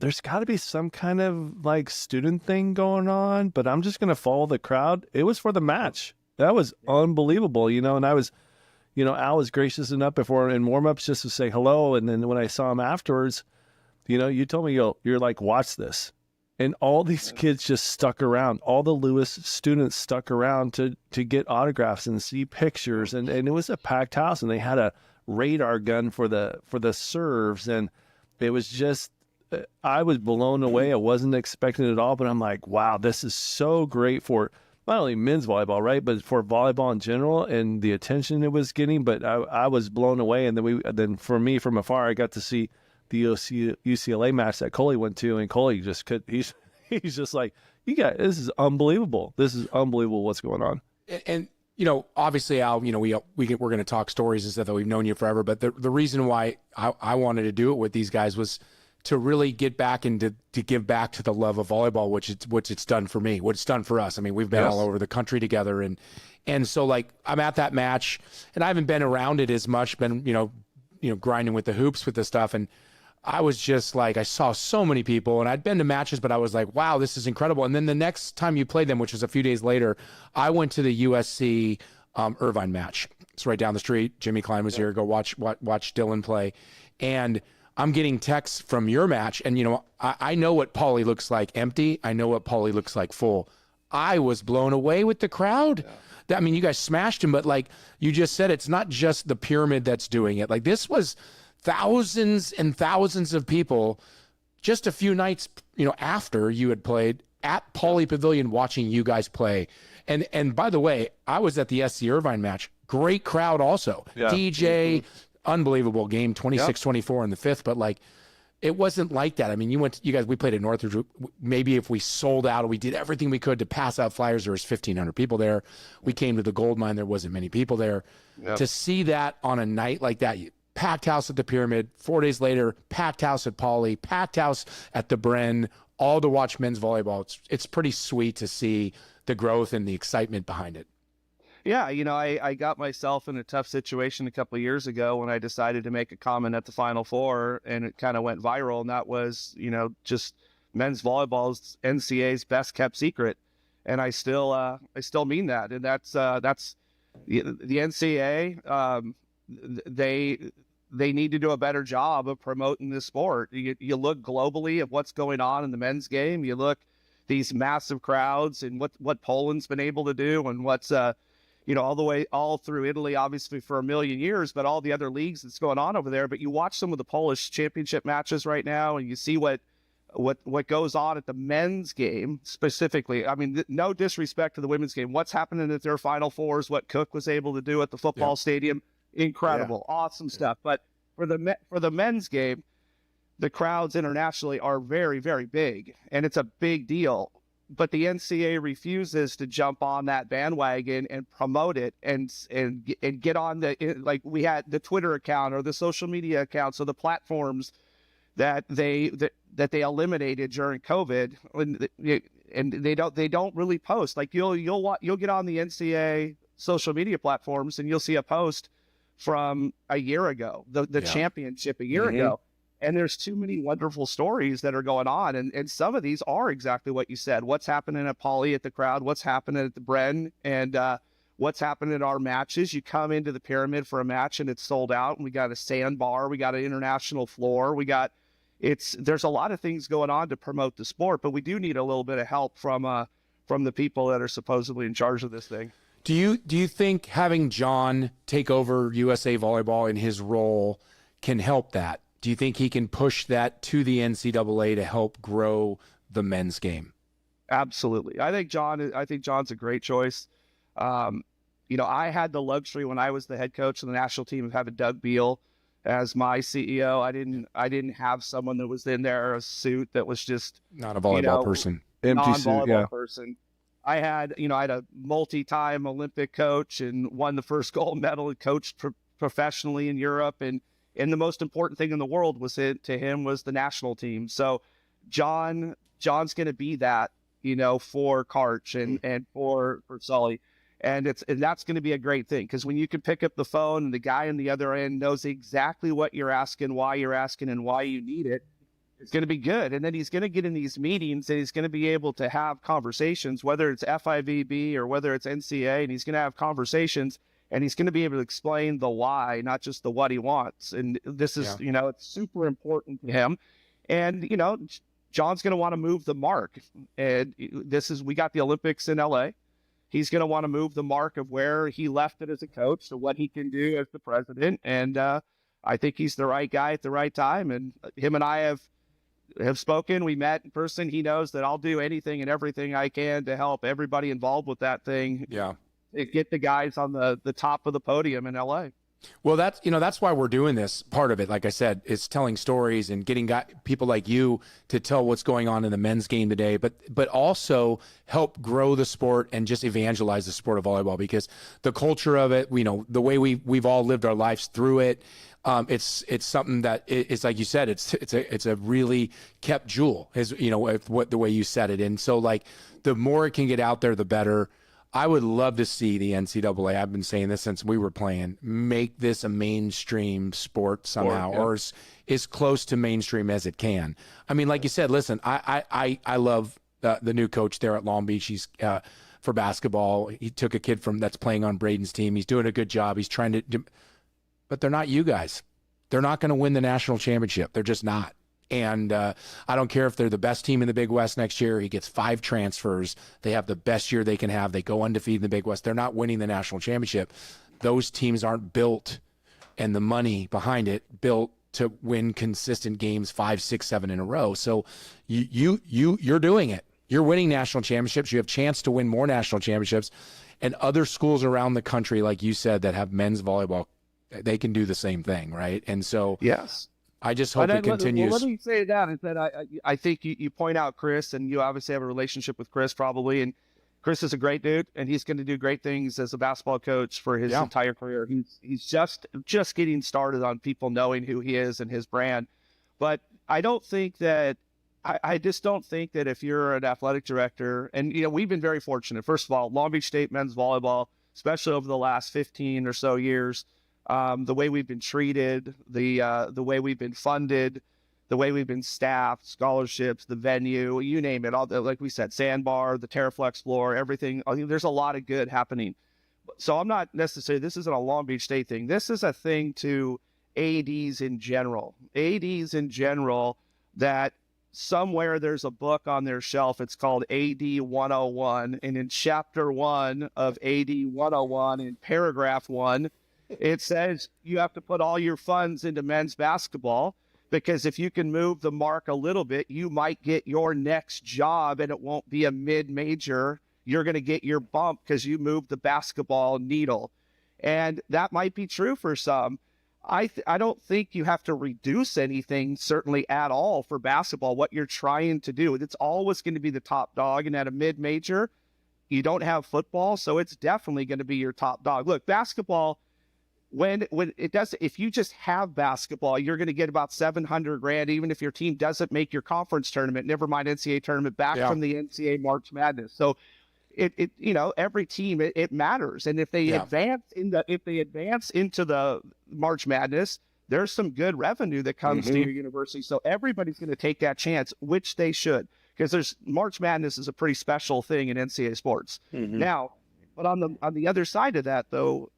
there's got to be some kind of like student thing going on, but I'm just gonna follow the crowd. It was for the match. That was unbelievable, and I was, Al was gracious enough before in warm-ups just to say hello, and then when I saw him afterwards, you told me you're like, watch this. And all these kids just stuck around. All the Lewis students stuck around to get autographs and see pictures. And it was a packed house, and they had a radar gun for the serves. And it was just, I was blown away. I wasn't expecting it at all, but I'm like, wow, this is so great for not only men's volleyball, right, but for volleyball in general and the attention it was getting. But I was blown away. And then for me from afar, I got to see the UCLA match that Coley went to, and Coley just could. He's just like, this is unbelievable. This is unbelievable what's going on. And obviously, Al, we're going to talk stories and stuff that we've known you forever. But the reason why I wanted to do it with these guys was to really get back and to give back to the love of volleyball, which it's done for me, what it's done for us. I mean, we've been all over the country together, and so like I'm at that match, and I haven't been around it as much, been grinding with the hoops with this stuff, and I was just like, I saw so many people, and I'd been to matches, but I was like, wow, this is incredible. And then the next time you played them, which was a few days later, I went to the USC Irvine match. It's right down the street. Jimmy Klein was here. Go watch Dylan play. And I'm getting texts from your match. And, I know what Pauly looks like empty. I know what Pauly looks like full. I was blown away with the crowd. Yeah. I mean, you guys smashed him, but like you just said, it's not just the pyramid that's doing it. Like this was thousands and thousands of people just a few nights, after you had played at Pauly Pavilion watching you guys play. And by the way, I was at the SC Irvine match. Great crowd also. Yeah. DJ, unbelievable game, 26-24 in the fifth, but like it wasn't like that. I mean, we played at Northridge. Maybe if we sold out or we did everything we could to pass out flyers, there was 1,500 people there. We came to the gold mine. There wasn't many people there. Yep. To see that on a night like that, packed house at the Pyramid, 4 days later, packed house at Pauly, packed house at the Bren, all to watch men's volleyball. It's pretty sweet to see the growth and the excitement behind it. Yeah, I got myself in a tough situation a couple of years ago when I decided to make a comment at the Final Four, and it kind of went viral, and that was, just men's volleyball's NCAA's best kept secret. And I still mean that. And that's the NCAA, they need to do a better job of promoting this sport. You look globally at what's going on in the men's game. You look these massive crowds and what Poland's been able to do, and what's all through Italy, obviously for a million years, but all the other leagues that's going on over there. But you watch some of the Polish championship matches right now, and you see what goes on at the men's game specifically. I mean, no disrespect to the women's game. What's happening at their Final Fours, what Cook was able to do at the football stadium. Incredible, awesome stuff. But for the men's game, the crowds internationally are very, very big, and it's a big deal. But the NCAA refuses to jump on that bandwagon and promote it and get on like we had the Twitter account or the social media accounts or the platforms that they eliminated during COVID, and they don't really post. Like you'll get on the NCAA social media platforms and you'll see a post from a year ago, the championship a year ago. And there's too many wonderful stories that are going on. And some of these are exactly what you said. What's happening at Pauly at the crowd, what's happening at the Bren, and what's happening at our matches. You come into the Pyramid for a match and it's sold out, and we got a sandbar, we got an international floor, there's a lot of things going on to promote the sport, but we do need a little bit of help from the people that are supposedly in charge of this thing. Do you think having John take over USA Volleyball in his role can help that? Do you think he can push that to the NCAA to help grow the men's game? Absolutely. I think John's a great choice. I had the luxury when I was the head coach of the national team of having Doug Beal as my CEO. I didn't have someone that was in there a suit that was just not a volleyball person, empty suit, person. I had a multi-time Olympic coach and won the first gold medal and coached professionally in Europe. And the most important thing in the world was to him was the national team. So John's going to be that, for Karch and for Sully. And that's going to be a great thing, because when you can pick up the phone and the guy on the other end knows exactly what you're asking, why you're asking, and why you need it, it's going to be good. And then he's going to get in these meetings and he's going to be able to have conversations, whether it's FIVB or whether it's NCAA, and he's going to have conversations. And he's going to be able to explain the why, not just the what he wants. And this is, it's super important to him. And, John's going to want to move the mark. And we got the Olympics in LA. He's going to want to move the mark of where he left it as a coach to what he can do as the president. And I think he's the right guy at the right time. And him and I have spoken. We met in person. He knows that I'll do anything and everything I can to help everybody involved with that thing. Yeah. Get the guys on the top of the podium in LA. Well, that's why we're doing this. Part of it, like I said, is telling stories and getting people like you to tell what's going on in the men's game today, but also help grow the sport and just evangelize the sport of volleyball, because the culture of it, the way we've all lived our lives through it. It's something that it's like you said, it's a really kept jewel, the way you said it. And so, like, the more it can get out there, the better. I would love to see the NCAA, I've been saying this since we were playing, make this a mainstream sport somehow, or as close to mainstream as it can. I mean, like you said, listen, I love the new coach there at Long Beach. He's for basketball. He took a kid that's playing on Braden's team. He's doing a good job. He's trying to do, but they're not you guys. They're not going to win the national championship. They're just not. And I don't care if they're the best team in the Big West next year. He gets 5 transfers. They have the best year they can have. They go undefeated in the Big West. They're not winning the national championship. Those teams aren't built, and the money behind it built to win consistent games 5, 6, 7 in a row. So you're doing it. You're winning national championships. You have a chance to win more national championships. And other schools around the country, like you said, that have men's volleyball, they can do the same thing, right? And so yes. I just hope it continues. Let me say that is that I think you point out Chris, and you obviously have a relationship with Chris probably, and Chris is a great dude, and he's going to do great things as a basketball coach for his entire career. He's just getting started on people knowing who he is and his brand. But I don't think that I just don't think that if you're an athletic director, and we've been very fortunate. First of all, Long Beach State men's volleyball, especially over the last 15 or so years. The way we've been treated, the way we've been funded, the way we've been staffed, scholarships, the venue, you name it, all like we said, sandbar, the Terraflex floor, everything. I think there's a lot of good happening. So I'm not necessarily, this isn't a Long Beach State thing. This is a thing to ADs in general. ADs in general, that somewhere there's a book on their shelf. It's called AD 101. And in chapter 1 of AD 101, in paragraph 1, it says you have to put all your funds into men's basketball, because if you can move the mark a little bit, you might get your next job, and it won't be a mid-major. You're going to get your bump because you moved the basketball needle. And that might be true for some. I don't think you have to reduce anything, certainly at all, for basketball, what you're trying to do. It's always going to be the top dog. And at a mid-major, you don't have football, so it's definitely going to be your top dog. Look, basketball, when it does, if you just have basketball, you're going to get about $700,000, even if your team doesn't make your conference tournament, never mind NCAA tournament, back from the NCAA March Madness. So it every team, it matters. And if they advance into the March Madness, there's some good revenue that comes to your university. So everybody's going to take that chance, which they should, because March Madness is a pretty special thing in NCAA sports. Now, but on the other side of that, though,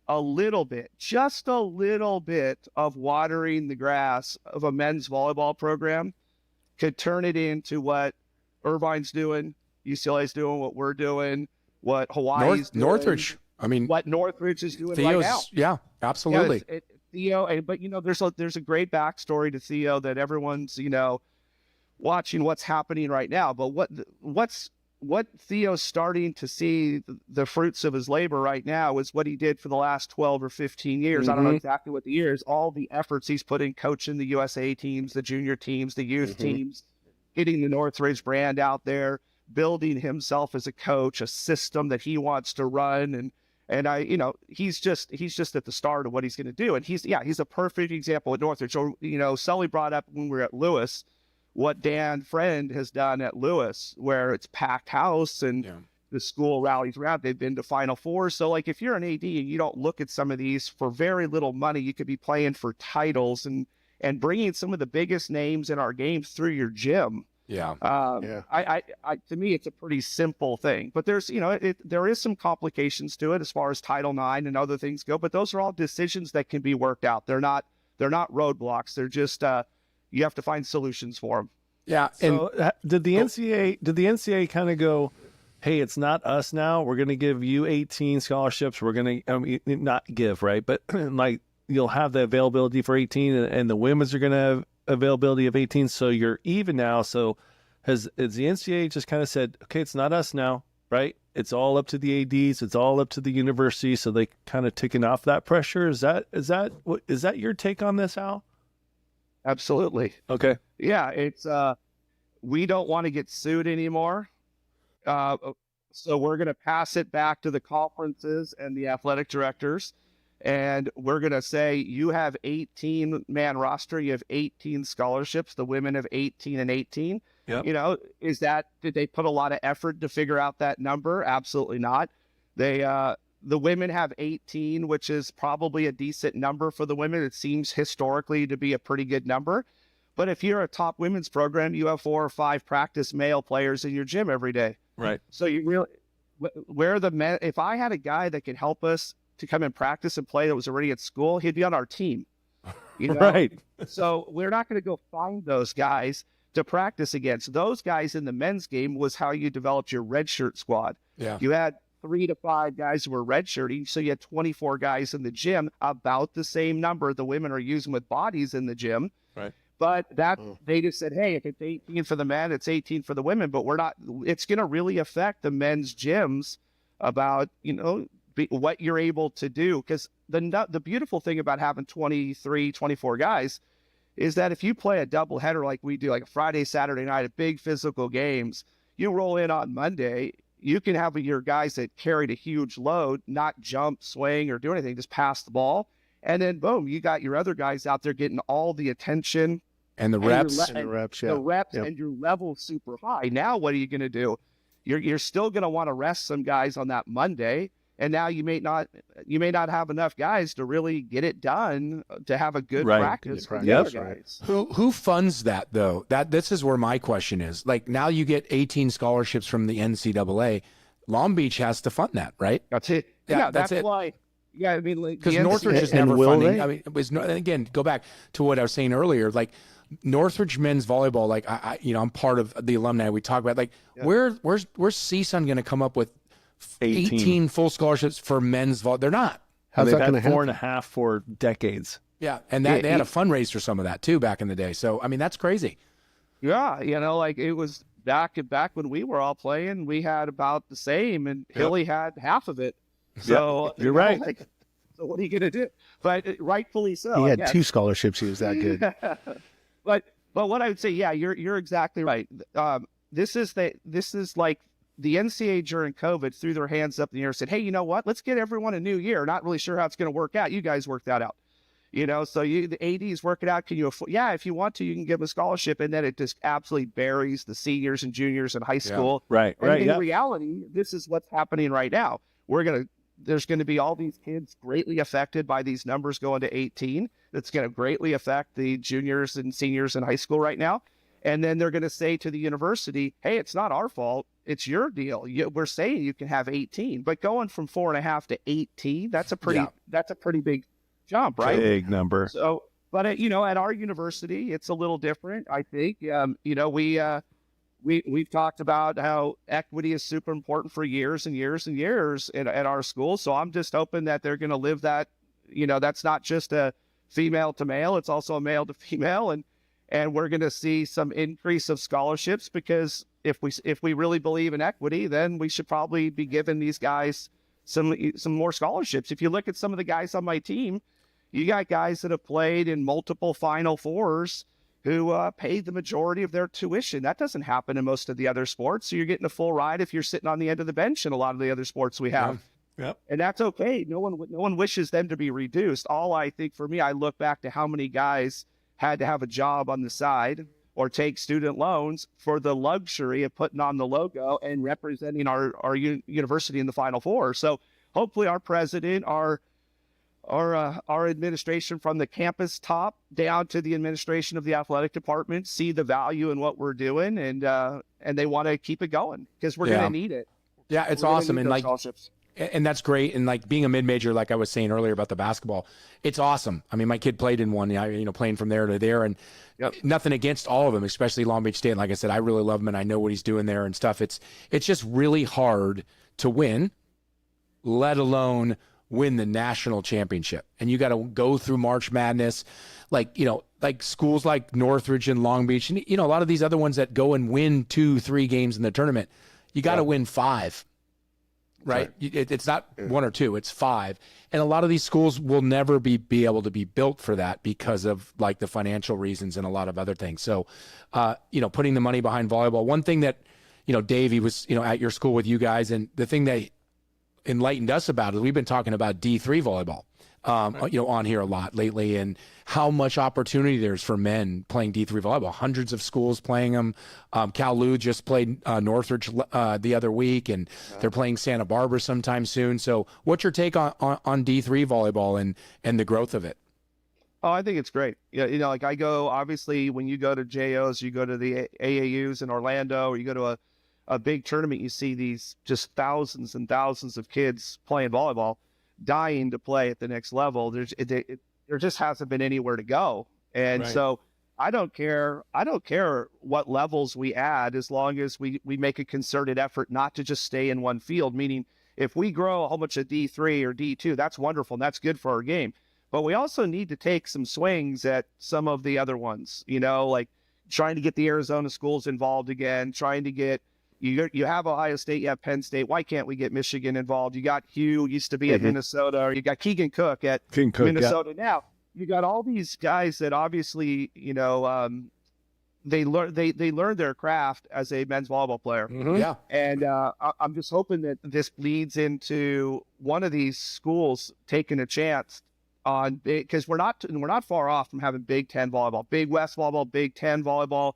just a little bit of watering the grass of a men's volleyball program could turn it into what Irvine's doing, UCLA's doing, what we're doing, what Hawaii's doing. Northridge. I mean, what Northridge is doing Theo's, right now. Yeah, absolutely. Theo, but there's a great backstory to Theo that everyone's watching what's happening right now. But what Theo's starting to see the fruits of his labor right now is what he did for the last 12 or 15 years. I don't know exactly what the years, all the efforts he's put in, coaching the USA teams, the junior teams, the youth teams, getting the Northridge brand out there, building himself as a coach, a system that he wants to run. And he's just at the start of what he's going to do. And he's a perfect example at Northridge. So, Sully brought up when we were at Lewis, what Dan Friend has done at Lewis, where it's packed house and the school rallies around. They've been to Final Four. So, like, if you're an AD and you don't look at some of these for very little money, you could be playing for titles and bringing some of the biggest names in our games through your gym. I to me, it's a pretty simple thing, but there's, there is some complications to it as far as Title IX and other things go, but those are all decisions that can be worked out. They're not roadblocks. They're just, you have to find solutions for them. Yeah. So did the NCAA kind of go, hey, it's not us now. We're going to give you 18 scholarships. We're going to not give, right? But like you'll have the availability for 18 and the women's are going to have availability of 18. So you're even now. So has the NCAA just kind of said, okay, it's not us now, right? It's all up to the ADs. It's all up to the university. So they kind of taking off that pressure. Is that your take on this, Al? Absolutely. Okay. Yeah, it's we don't want to get sued anymore. So we're going to pass it back to the conferences and the athletic directors. And we're going to say, you have 18-man roster. You have 18 scholarships. The women have 18 and 18. Yep. You know, did they put a lot of effort to figure out that number? Absolutely not. The women have 18, which is probably a decent number for the women. It seems historically to be a pretty good number. But if you're a top women's program, you have 4 or 5 practice male players in your gym every day. Right. So you really, where the men, if I had a guy that could help us to come and practice and play that was already at school, he'd be on our team. You know? Right. So we're not going to go find those guys to practice against. Those guys in the men's game was how you developed your redshirt squad. Yeah. You had 3 to 5 guys who were redshirting, so you had 24 guys in the gym, about the same number the women are using with bodies in the gym. Right. But they just said, hey, if it's 18 for the men, it's 18 for the women. But it's going to really affect the men's gyms about, what you're able to do. Because the beautiful thing about having 23, 24 guys is that if you play a doubleheader like we do, like a Friday, Saturday night, a big physical games, you roll in on Monday, you can have your guys that carried a huge load not jump, swing, or do anything, just pass the ball. And then, boom, you got your other guys out there getting all the attention. And the reps. The reps, Yep. and your level super high. Now, what are you going to do? You're still going to want to rest some guys on that Monday. And now you may not have enough guys to really get it done to have a good practice for the other guys. Who funds that though? This is where my question is. Like now you get 18 scholarships from the NCAA. Long Beach has to fund that, right? That's it. Yeah, that's it. Why. Yeah, I mean, Because Northridge is and never will funding. they? I mean, it was again, go back to what I was saying earlier. Like Northridge men's volleyball. Like I'm part of the alumni. We talk about where's CSUN going to come up with 18 full scholarships for men's volleyball? They're not. How's They've that going to had happen? 4.5 for decades. Yeah, and they had a fundraise for some of that too back in the day. So I mean, that's crazy. Yeah, like it was back when we were all playing, we had about the same, and Hilly had half of it. So you're right. So what are you going to do? But rightfully so. He had 2 scholarships. He was that good. But what I would say, yeah, you're exactly right. This is like the NCAA during COVID threw their hands up in the air and said, hey, you know what? Let's get everyone a new year. Not really sure how it's going to work out. You guys work that out. So the ADs work it out. Can you afford? Yeah, if you want to, you can give them a scholarship. And then it just absolutely buries the seniors and juniors in high school. Right. And in reality, this is what's happening right now. There's going to be all these kids greatly affected by these numbers going to 18. That's going to greatly affect the juniors and seniors in high school right now. And then they're going to say to the university, hey, it's not our fault. It's your deal. We're saying you can have 18, but going from 4.5 to 18, that's a pretty big jump, right? Big number. So, but at our university, it's a little different. I think, we've talked about how equity is super important for years and years and years at our school. So I'm just hoping that they're going to live that, that's not just a female to male, it's also a male to female. And we're going to see some increase of scholarships, because if we really believe in equity, then we should probably be giving these guys some more scholarships. If you look at some of the guys on my team, you got guys that have played in multiple Final Fours who paid the majority of their tuition. That doesn't happen in most of the other sports. So you're getting a full ride if you're sitting on the end of the bench in a lot of the other sports we have. Yep. And that's okay. No one wishes them to be reduced. All I think for me, I look back to how many guys had to have a job on the side or take student loans for the luxury of putting on the logo and representing our university in the Final Four. So hopefully our president, our administration from the campus top down to the administration of the athletic department see the value in what we're doing, and they want to keep it going, because we're going to need it. Yeah, it's awesome. And like, and that's great. And like being a mid-major, like I was saying earlier about the basketball, it's awesome. I mean, my kid played in one, playing from there to there, and nothing against all of them, especially Long Beach State. And like I said, I really love him and I know what he's doing there and stuff. It's just really hard to win, let alone win the national championship. And you got to go through March Madness, like schools like Northridge and Long Beach, and a lot of these other ones that go and win 2-3 games in the tournament. You got to win 5, right? It's not 1 or 2, it's 5. And a lot of these schools will never be able to be built for that because of like the financial reasons and a lot of other things. So, putting the money behind volleyball. One thing that, Dave, he was, at your school with you guys, and the thing that enlightened us about it, we've been talking about D3 volleyball, on here a lot lately, and how much opportunity there's for men playing D3 volleyball. Hundreds of schools playing them. Cal Lou just played Northridge the other week, and they're playing Santa Barbara sometime soon. So what's your take on D3 volleyball and the growth of it? Oh, I think it's great. Yeah, like I go, obviously, when you go to JOs, you go to the AAUs in Orlando, or you go to a big tournament, you see these just thousands and thousands of kids playing volleyball, dying to play at the next level. There just hasn't been anywhere to go. And so I don't care what levels we add, as long as we make a concerted effort not to just stay in one field. Meaning, if we grow a whole bunch of D3 or D2, that's wonderful and that's good for our game. But we also need to take some swings at some of the other ones, like trying to get the Arizona schools involved again, trying to get, you have Ohio State, you have Penn State. Why can't we get Michigan involved? You got Hugh, used to be at Minnesota, or you got Keegan Cook at Minnesota. Now you got all these guys that obviously, they learn their craft as a men's volleyball player. Yeah. And I'm just hoping that this leads into one of these schools taking a chance on, because we're not far off from having Big Ten volleyball, Big West volleyball, Big Ten volleyball.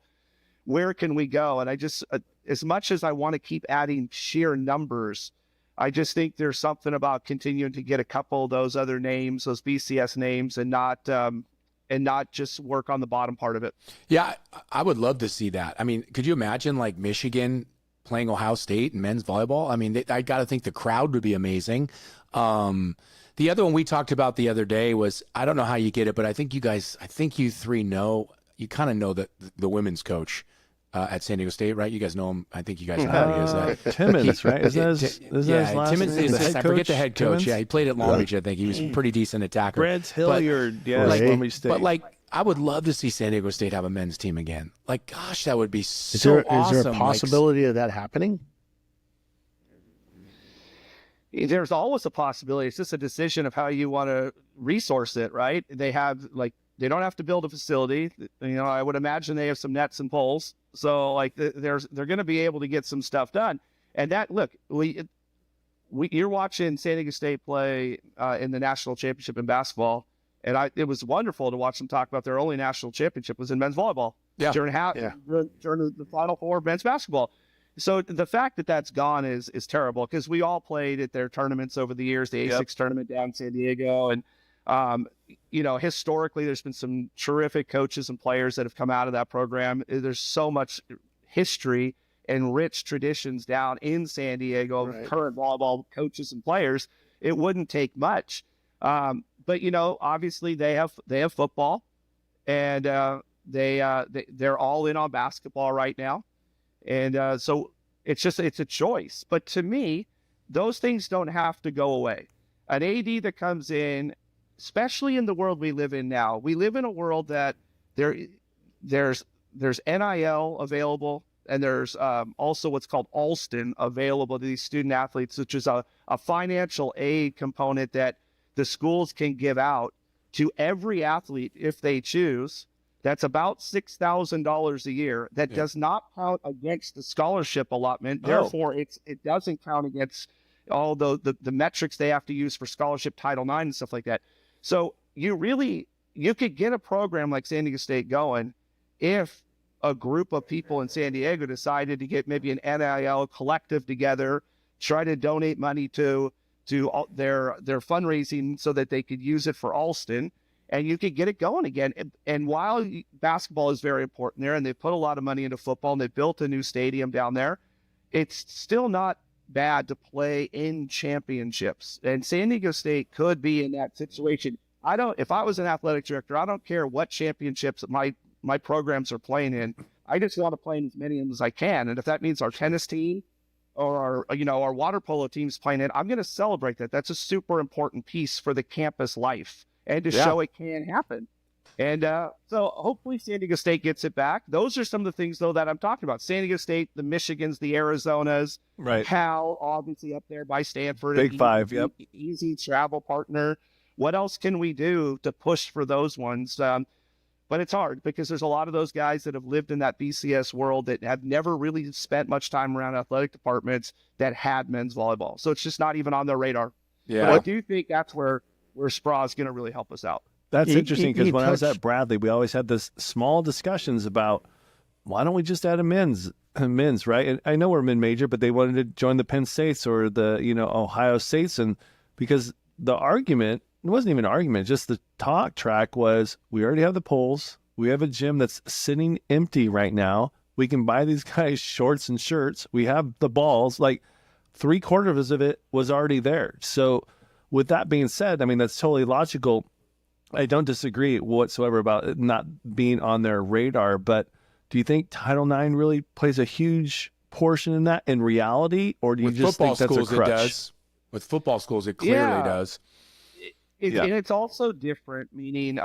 Where can we go? And I just, as much as I want to keep adding sheer numbers, I just think there's something about continuing to get a couple of those other names, those BCS names, and not just work on the bottom part of it. Yeah, I would love to see that. I mean, could you imagine like Michigan playing Ohio State in men's volleyball? I mean, I got to think the crowd would be amazing. The other one we talked about the other day was, I don't know how you get it, but I think you three know, you kind of know that the women's coach at San Diego State, right? You guys know him. I think you guys know who he is. Timmons, right? Is that his last Timmons name? I forget the head coach. Timmons? Yeah, he played at Long Beach, I think. He was a pretty decent attacker. Grants Hilliard, Long Beach State. But like, I would love to see San Diego State have a men's team again. Like, gosh, that would be so awesome. Is there a possibility of that happening? There's always a possibility. It's just a decision of how you want to resource it, right? They don't have to build a facility. I would imagine they have some nets and poles. So like they're going to be able to get some stuff done. And that, look, you're watching San Diego State play in the national championship in basketball. And it was wonderful to watch them talk about their only national championship was in men's volleyball during the Final Four of men's basketball. So the fact that that's gone is terrible, because we all played at their tournaments over the years, the A6 tournament down in San Diego. And, historically, there's been some terrific coaches and players that have come out of that program. There's so much history and rich traditions down in San Diego of current volleyball coaches and players. It wouldn't take much. But, obviously they have football, and they're all in on basketball right now. And so it's a choice. But to me, those things don't have to go away. An AD that comes in, especially in the world we live in now, we live in a world that there's NIL available, and there's also what's called Alston available to these student athletes, which is a financial aid component that the schools can give out to every athlete if they choose. That's about $6,000 a year. That does not count against the scholarship allotment. Therefore, it doesn't count against all the metrics they have to use for scholarship, Title IX, and stuff like that. So you could get a program like San Diego State going if a group of people in San Diego decided to get maybe an NIL collective together, try to donate money to their fundraising so that they could use it for Alston. And you could get it going again. And while basketball is very important there, and they put a lot of money into football, and they built a new stadium down there, it's still not bad to play in championships. And San Diego State could be in that situation. If I was an athletic director, I don't care what championships my programs are playing in. I just want to play in as many of them as I can. And if that means our tennis team or our water polo team's playing it, I'm going to celebrate that. That's a super important piece for the campus life and to show it can happen. And so hopefully San Diego State gets it back. Those are some of the things, though, that I'm talking about. San Diego State, the Michigans, the Arizonas, Right. Cal, obviously up there by Stanford. Big Five, yep. Easy travel partner. What else can we do to push for those ones? But it's hard because there's a lot of those guys that have lived in that BCS world that have never really spent much time around athletic departments that had men's volleyball. So it's just not even on their radar. Yeah. But I do think that's where SPRA is going to really help us out. That's interesting because when I was touched- at Bradley, we always had this small discussions about why don't we just add a men's, right? And I know we're mid-major, but they wanted to join the Penn States or the, Ohio States. And because the argument, it wasn't even an argument, just the talk track was, we already have the poles. We have a gym that's sitting empty right now. We can buy these guys shorts and shirts. We have the balls. Like 3/4 of it was already there. So with that being said, I mean, that's totally logical. I don't disagree whatsoever about it not being on their radar, but do you think Title IX really plays a huge portion in that in reality, or do you With just football think that's schools, a it crutch? does. With football schools, it clearly Yeah. does. And it's also different, meaning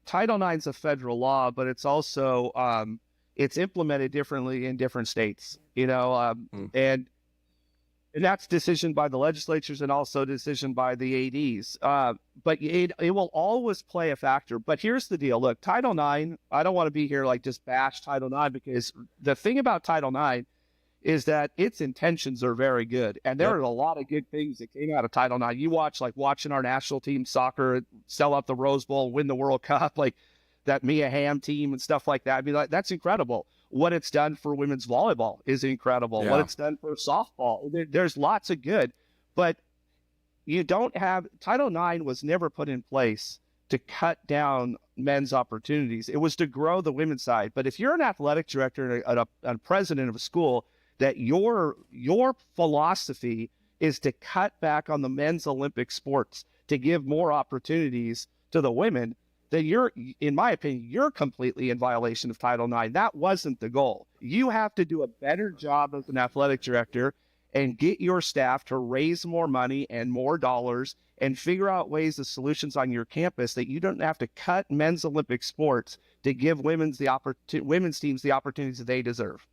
Title IX is a federal law, but it's also it's implemented differently in different states, and that's decision by the legislatures and also decision by the ADs. But it will always play a factor. But here's the deal. Look, Title IX, I don't want to be here like just bash Title IX, because the thing about Title IX is that its intentions are very good. And there are a lot of good things that came out of Title IX. You watching our national team soccer sell out the Rose Bowl, win the World Cup, like that Mia Hamm team and stuff like that. I mean, that's incredible. What it's done for women's volleyball is incredible. Yeah. What it's done for softball, there's lots of good. But you don't have, Title IX was never put in place to cut down men's opportunities. It was to grow the women's side. But if you're an athletic director and a president of a school, that your philosophy is to cut back on the men's Olympic sports to give more opportunities to the women, then you're, in my opinion, you're completely in violation of Title IX. That wasn't the goal. You have to do a better job as an athletic director and get your staff to raise more money and more dollars and figure out ways of solutions on your campus that you don't have to cut men's Olympic sports to give women's teams the opportunities that they deserve.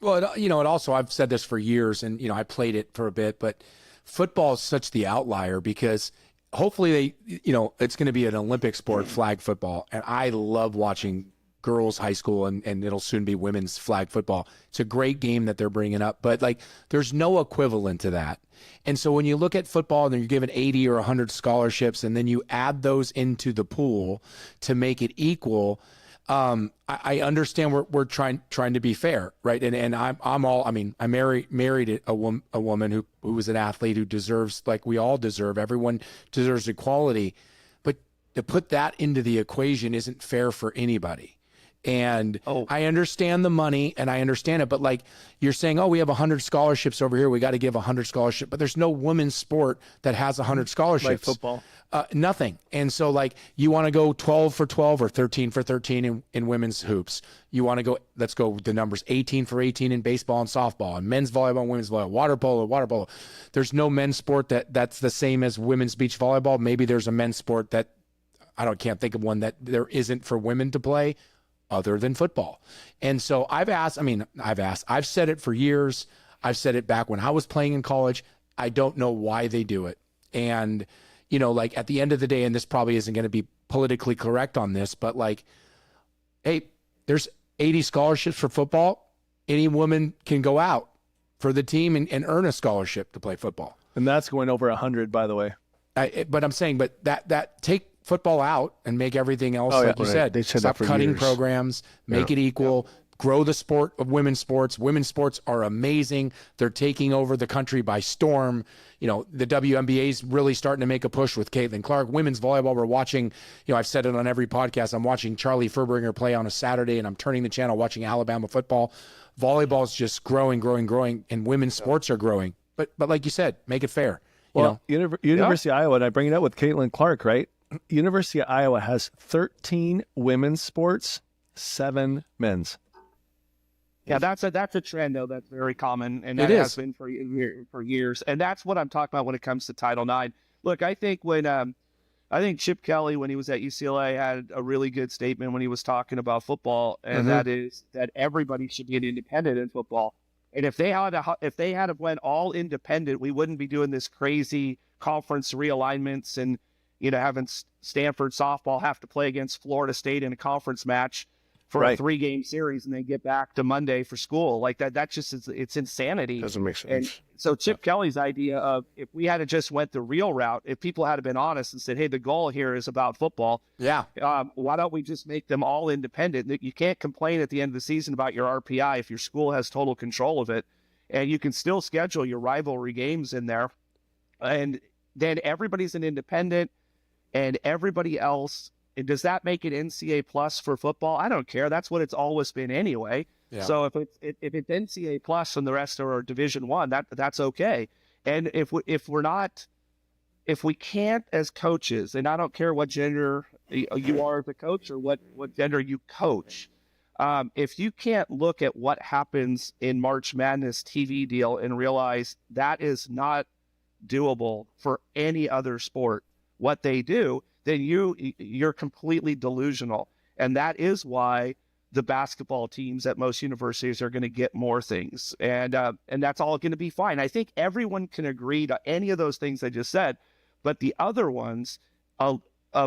Well, it also, I've said this for years, and, I played it for a bit, but football is such the outlier because hopefully it's going to be an Olympic sport, flag football. And I love watching girls high school and it'll soon be women's flag football. It's a great game that they're bringing up, but there's no equivalent to that. And so when you look at football and you're given 80 or 100 scholarships and then you add those into the pool to make it equal, I understand we're trying to be fair, right? And I married a woman who was an athlete who deserves, like we all deserve, everyone deserves equality, but to put that into the equation isn't fair for anybody. And I understand the money and I understand it, but you're saying, we have 100 scholarships over here, we got to give 100 scholarships, but there's no women's sport that has 100 scholarships. Like football. Nothing. And so you want to go 12 for 12 or 13 for 13 in women's hoops. You want to go, let's go with the numbers, 18 for 18 in baseball and softball and men's volleyball and women's volleyball, water polo. There's no men's sport that's the same as women's beach volleyball. Maybe there's a men's sport that can't think of one that there isn't for women to play other than football. And so I've said it for years. I've said it back when I was playing in college. I don't know why they do it. And at the end of the day, and this probably isn't going to be politically correct on this, but hey, there's 80 scholarships for football. Any woman can go out for the team and earn a scholarship to play football. And that's going over 100, by the way. But I'm saying, that take football out and make everything else, you said. They said Stop that for cutting years. programs, make it equal, grow the sport of women's sports. Women's sports are amazing. They're taking over the country by storm. You know, the WNBA is really starting to make a push with Caitlin Clark. Women's volleyball, we're watching, you know, I've said it on every podcast, I'm watching Charlie Furbringer play on a Saturday, and I'm turning the channel watching Alabama football. Volleyball is just growing, and women's sports are growing. But like you said, make it fair. Well, University of Iowa, and I bring it up with Caitlin Clark, right? University of Iowa has 13 women's sports, 7 men's. Yeah, that's a trend though that's very common, and that It has is. been for years. And that's what I'm talking about when it comes to Title IX. Look, I think I think Chip Kelly, when he was at UCLA, had a really good statement when he was talking about football, and that is that everybody should be an independent in football. And if they had went all independent, we wouldn't be doing this crazy conference realignments and, you know, having Stanford softball have to play against Florida State in a conference match for a 3-game series and then get back to Monday for school. Like that just is, it's insanity. Doesn't make sense. And so Chip Kelly's idea of, if we had just went the real route, if people had been honest and said, hey, the goal here is about football. Yeah. Why don't we just make them all independent? You can't complain at the end of the season about your RPI if your school has total control of it, and you can still schedule your rivalry games in there. And then everybody's an independent, and everybody else. And does that make it NCAA plus for football? I don't care. That's what it's always been anyway. Yeah. So if it's NCAA plus and the rest are Division I, that's okay. And if we can't as coaches, and I don't care what gender you are as a coach or what gender you coach, if you can't look at what happens in March Madness TV deal and realize that is not doable for any other sport, what they do, then you're completely delusional. And that is why the basketball teams at most universities are going to get more things. And that's all going to be fine. I think everyone can agree to any of those things I just said, but the other ones of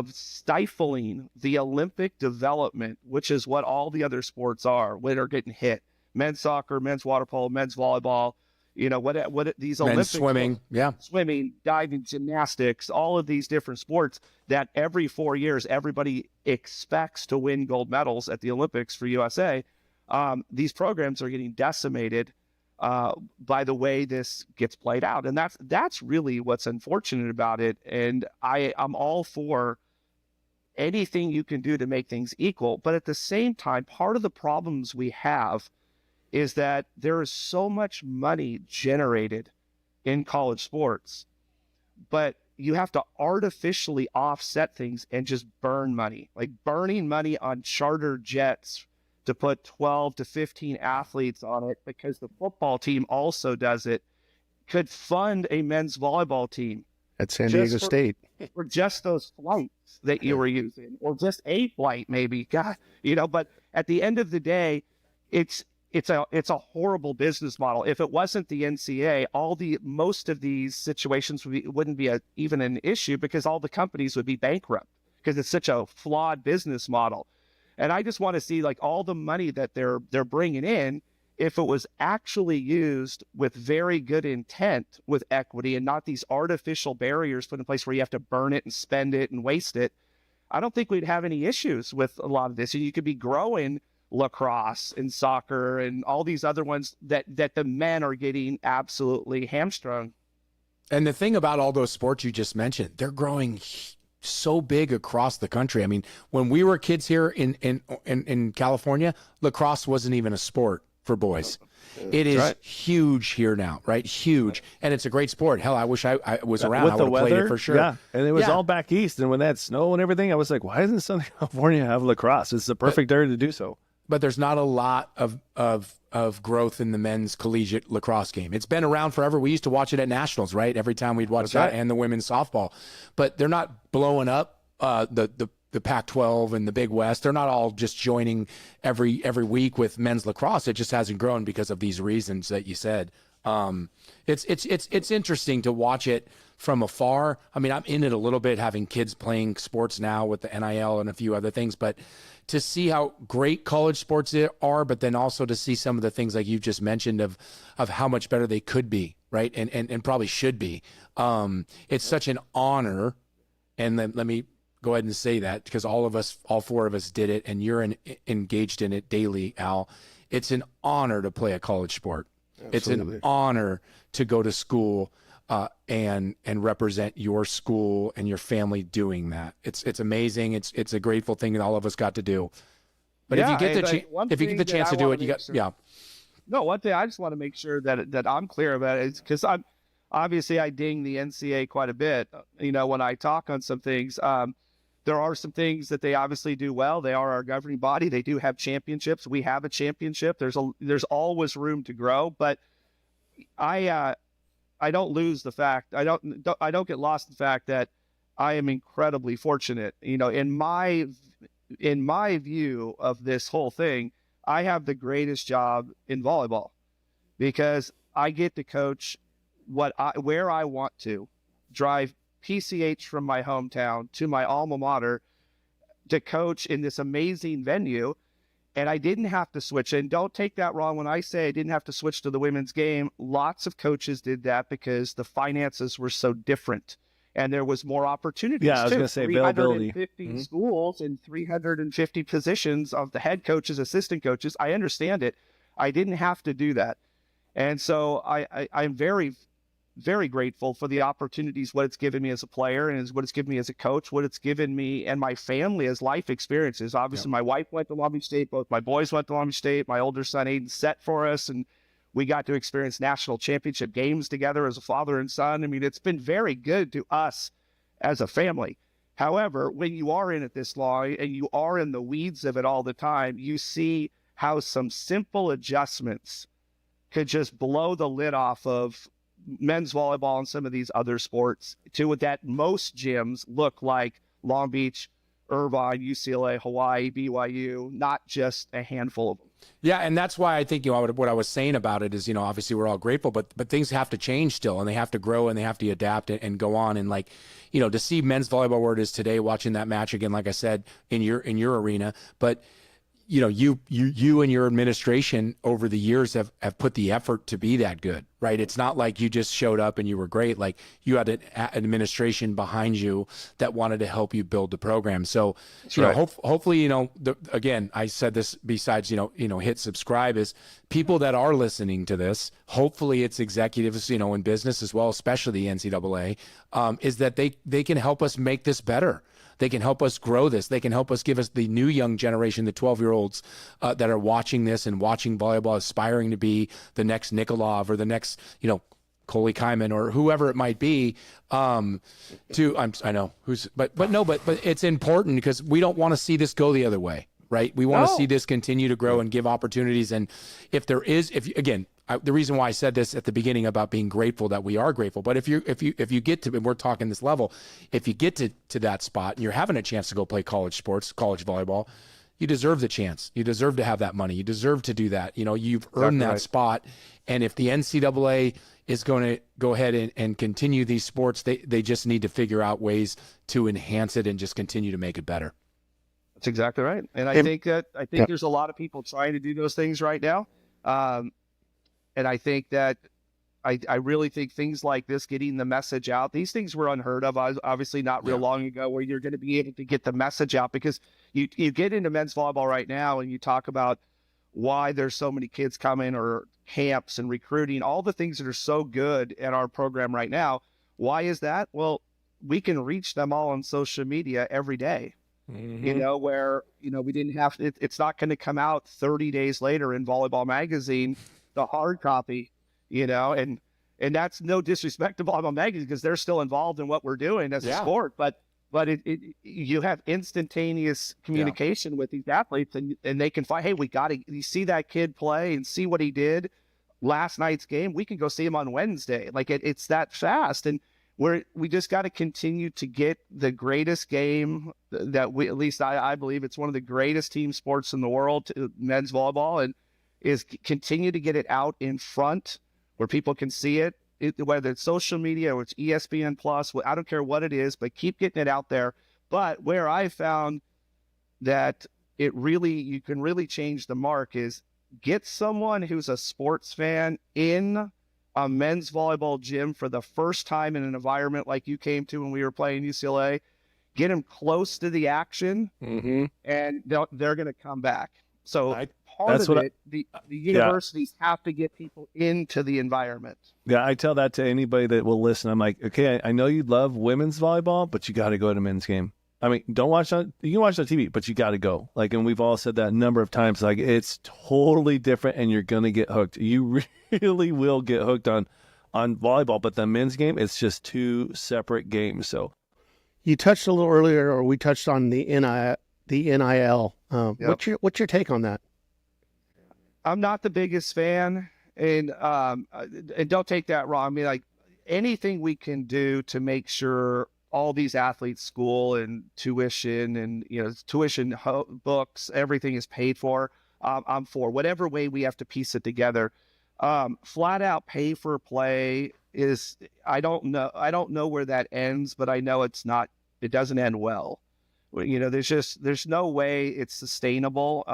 stifling the Olympic development, which is what all the other sports are, when are getting hit. Men's soccer, men's water polo, men's volleyball, you know, what these Men's Olympic swimming. Yeah. swimming, diving, gymnastics, all of these different sports that every 4 years everybody expects to win gold medals at the Olympics for USA. These programs are getting decimated by the way this gets played out, and that's really what's unfortunate about it. And I'm all for anything you can do to make things equal, but at the same time, part of the problems we have is that there is so much money generated in college sports, but you have to artificially offset things and just burn money, like burning money on charter jets to put 12 to 15 athletes on it because the football team also does it, could fund a men's volleyball team At San Diego State. for just those flights that you were using, or just a flight maybe. God, you know, but at the end of the day, it's a horrible business model. If it wasn't the NCAA, most of these situations wouldn't be even an issue, because all the companies would be bankrupt because it's such a flawed business model. And I just want to see, like, all the money that they're bringing in, if it was actually used with very good intent with equity and not these artificial barriers put in place where you have to burn it and spend it and waste it, I don't think we'd have any issues with a lot of this. And you could be growing lacrosse and soccer and all these other ones that the men are getting absolutely hamstrung. And the thing about all those sports you just mentioned, they're growing so big across the country. I mean, when we were kids here in California, lacrosse wasn't even a sport for boys. It is huge here now, right? Huge. And it's a great sport. Hell, I wish I was around. With I the would have played weather, it for sure. yeah. And it was all back east, and when that snow and everything, I was like, why doesn't Southern California have lacrosse? It's the perfect area to do so. But there's not a lot of growth in the men's collegiate lacrosse game. It's been around forever. We used to watch it at nationals, right? Every time we'd watch that, and the women's softball. But they're not blowing up the Pac-12 and the Big West. They're not all just joining every week with men's lacrosse. It just hasn't grown because of these reasons that you said. It's interesting to watch it from afar. I mean, I'm in it a little bit, having kids playing sports now with the NIL and a few other things, but to see how great college sports are, but then also to see some of the things like you just mentioned of how much better they could be, right? And probably should be. It's such an honor. And let me go ahead and say that, because all four of us did it, and you're engaged in it daily, Al. It's an honor to play a college sport. Absolutely. It's an honor to go to school and represent your school and your family doing that. It's amazing. It's a grateful thing that all of us got to do. But if you get the chance to do it, No, one thing I just want to make sure that I'm clear about it is because I ding the NCAA quite a bit. When I talk on some things, there are some things that they obviously do well. They are our governing body. They do have championships. We have a championship. There's always room to grow, but I don't lose the fact. I don't get lost in the fact that I am incredibly fortunate. In my view of this whole thing, I have the greatest job in volleyball because I get to coach where I want to, drive PCH from my hometown to my alma mater to coach in this amazing venue. And I didn't have to switch. And don't take that wrong when I say I didn't have to switch to the women's game. Lots of coaches did that because the finances were so different and there was more opportunities. Yeah, I was going to say availability. 350 schools and 350 positions of the head coaches, assistant coaches. I understand it. I didn't have to do that. And so I'm very, very grateful for the opportunities, what it's given me as a player and what it's given me as a coach, what it's given me and my family as life experiences. Obviously, My wife went to Long Beach State. Both my boys went to Long Beach State. My older son, Aiden, set for us, and we got to experience national championship games together as a father and son. I mean, it's been very good to us as a family. However, when you are in it this long and you are in the weeds of it all the time, you see how some simple adjustments could just blow the lid off of men's volleyball and some of these other sports to that most gyms look like Long Beach, Irvine, UCLA, Hawaii, BYU, not just a handful of them. Yeah, and that's why I think what I was saying about it is obviously we're all grateful, but things have to change still, and they have to grow, and they have to adapt and go on. And to see men's volleyball where it is today, watching that match again, like I said, in your arena, but you and your administration over the years have put the effort to be that good, right? It's not like you just showed up and you were great. Like you had an administration behind you that wanted to help you build the program. So, hopefully, again, I said this besides, hit subscribe is people that are listening to this, hopefully it's executives, in business as well, especially the NCAA, is that they can help us make this better. They can help us grow this. They can help us give us the new young generation, the 12-year-olds that are watching this and watching volleyball, aspiring to be the next Nikolov or the next, Coley Kyman or whoever it might be. I know who's, but it's important because we don't want to see this go the other way, right? We want to see this continue to grow and give opportunities. And the reason why I said this at the beginning about being grateful that we are grateful, but if you get to, and we're talking this level, if you get to that spot and you're having a chance to go play college sports, college volleyball, you deserve the chance. You deserve to have that money. You deserve to do that. You've earned that spot. And if the NCAA is going to go ahead and continue these sports, they just need to figure out ways to enhance it and just continue to make it better. That's exactly right. And I think there's a lot of people trying to do those things right now. And I think that I really think things like this, getting the message out, these things were unheard of, obviously not real long ago, where you're going to be able to get the message out because you get into men's volleyball right now and you talk about why there's so many kids coming or camps and recruiting, all the things that are so good at our program right now. Why is that? Well, we can reach them all on social media every day. Where, we didn't have to, it's not going to come out 30 days later in Volleyball Magazine, the hard copy, and that's no disrespect to Volleyball Magazine because they're still involved in what we're doing as a sport, but you have instantaneous communication with these athletes and they can find, hey, you see that kid play and see what he did last night's game. We can go see him on Wednesday. Like it's that fast. And we just got to continue to get the greatest game that at least I believe it's one of the greatest team sports in the world, men's volleyball, and is continue to get it out in front where people can see it, whether it's social media or it's ESPN Plus, I don't care what it is, but keep getting it out there. But where I found that you can really change the mark is get someone who's a sports fan in a men's volleyball gym for the first time in an environment like you came to when we were playing UCLA, get them close to the action, and they're going to come back. So part That's of what it. The universities have to get people into the environment. Yeah, I tell that to anybody that will listen. I'm like, okay, I know you love women's volleyball, but you got to go to a men's game. I mean, don't watch on. You can watch on TV, but you got to go. Like, and we've all said that a number of times. Like, it's totally different, and you're gonna get hooked. You really will get hooked on volleyball. But the men's game, it's just two separate games. So, You touched a little earlier, or we touched on the NIL. Yep. What's your take on that? I'm not the biggest fan, and don't take that wrong. I mean, like anything we can do to make sure all these athletes' school and tuition and books, everything is paid for. I'm for whatever way we have to piece it together. Flat out pay for play is I don't know where that ends, but I know it doesn't end well. There's no way it's sustainable.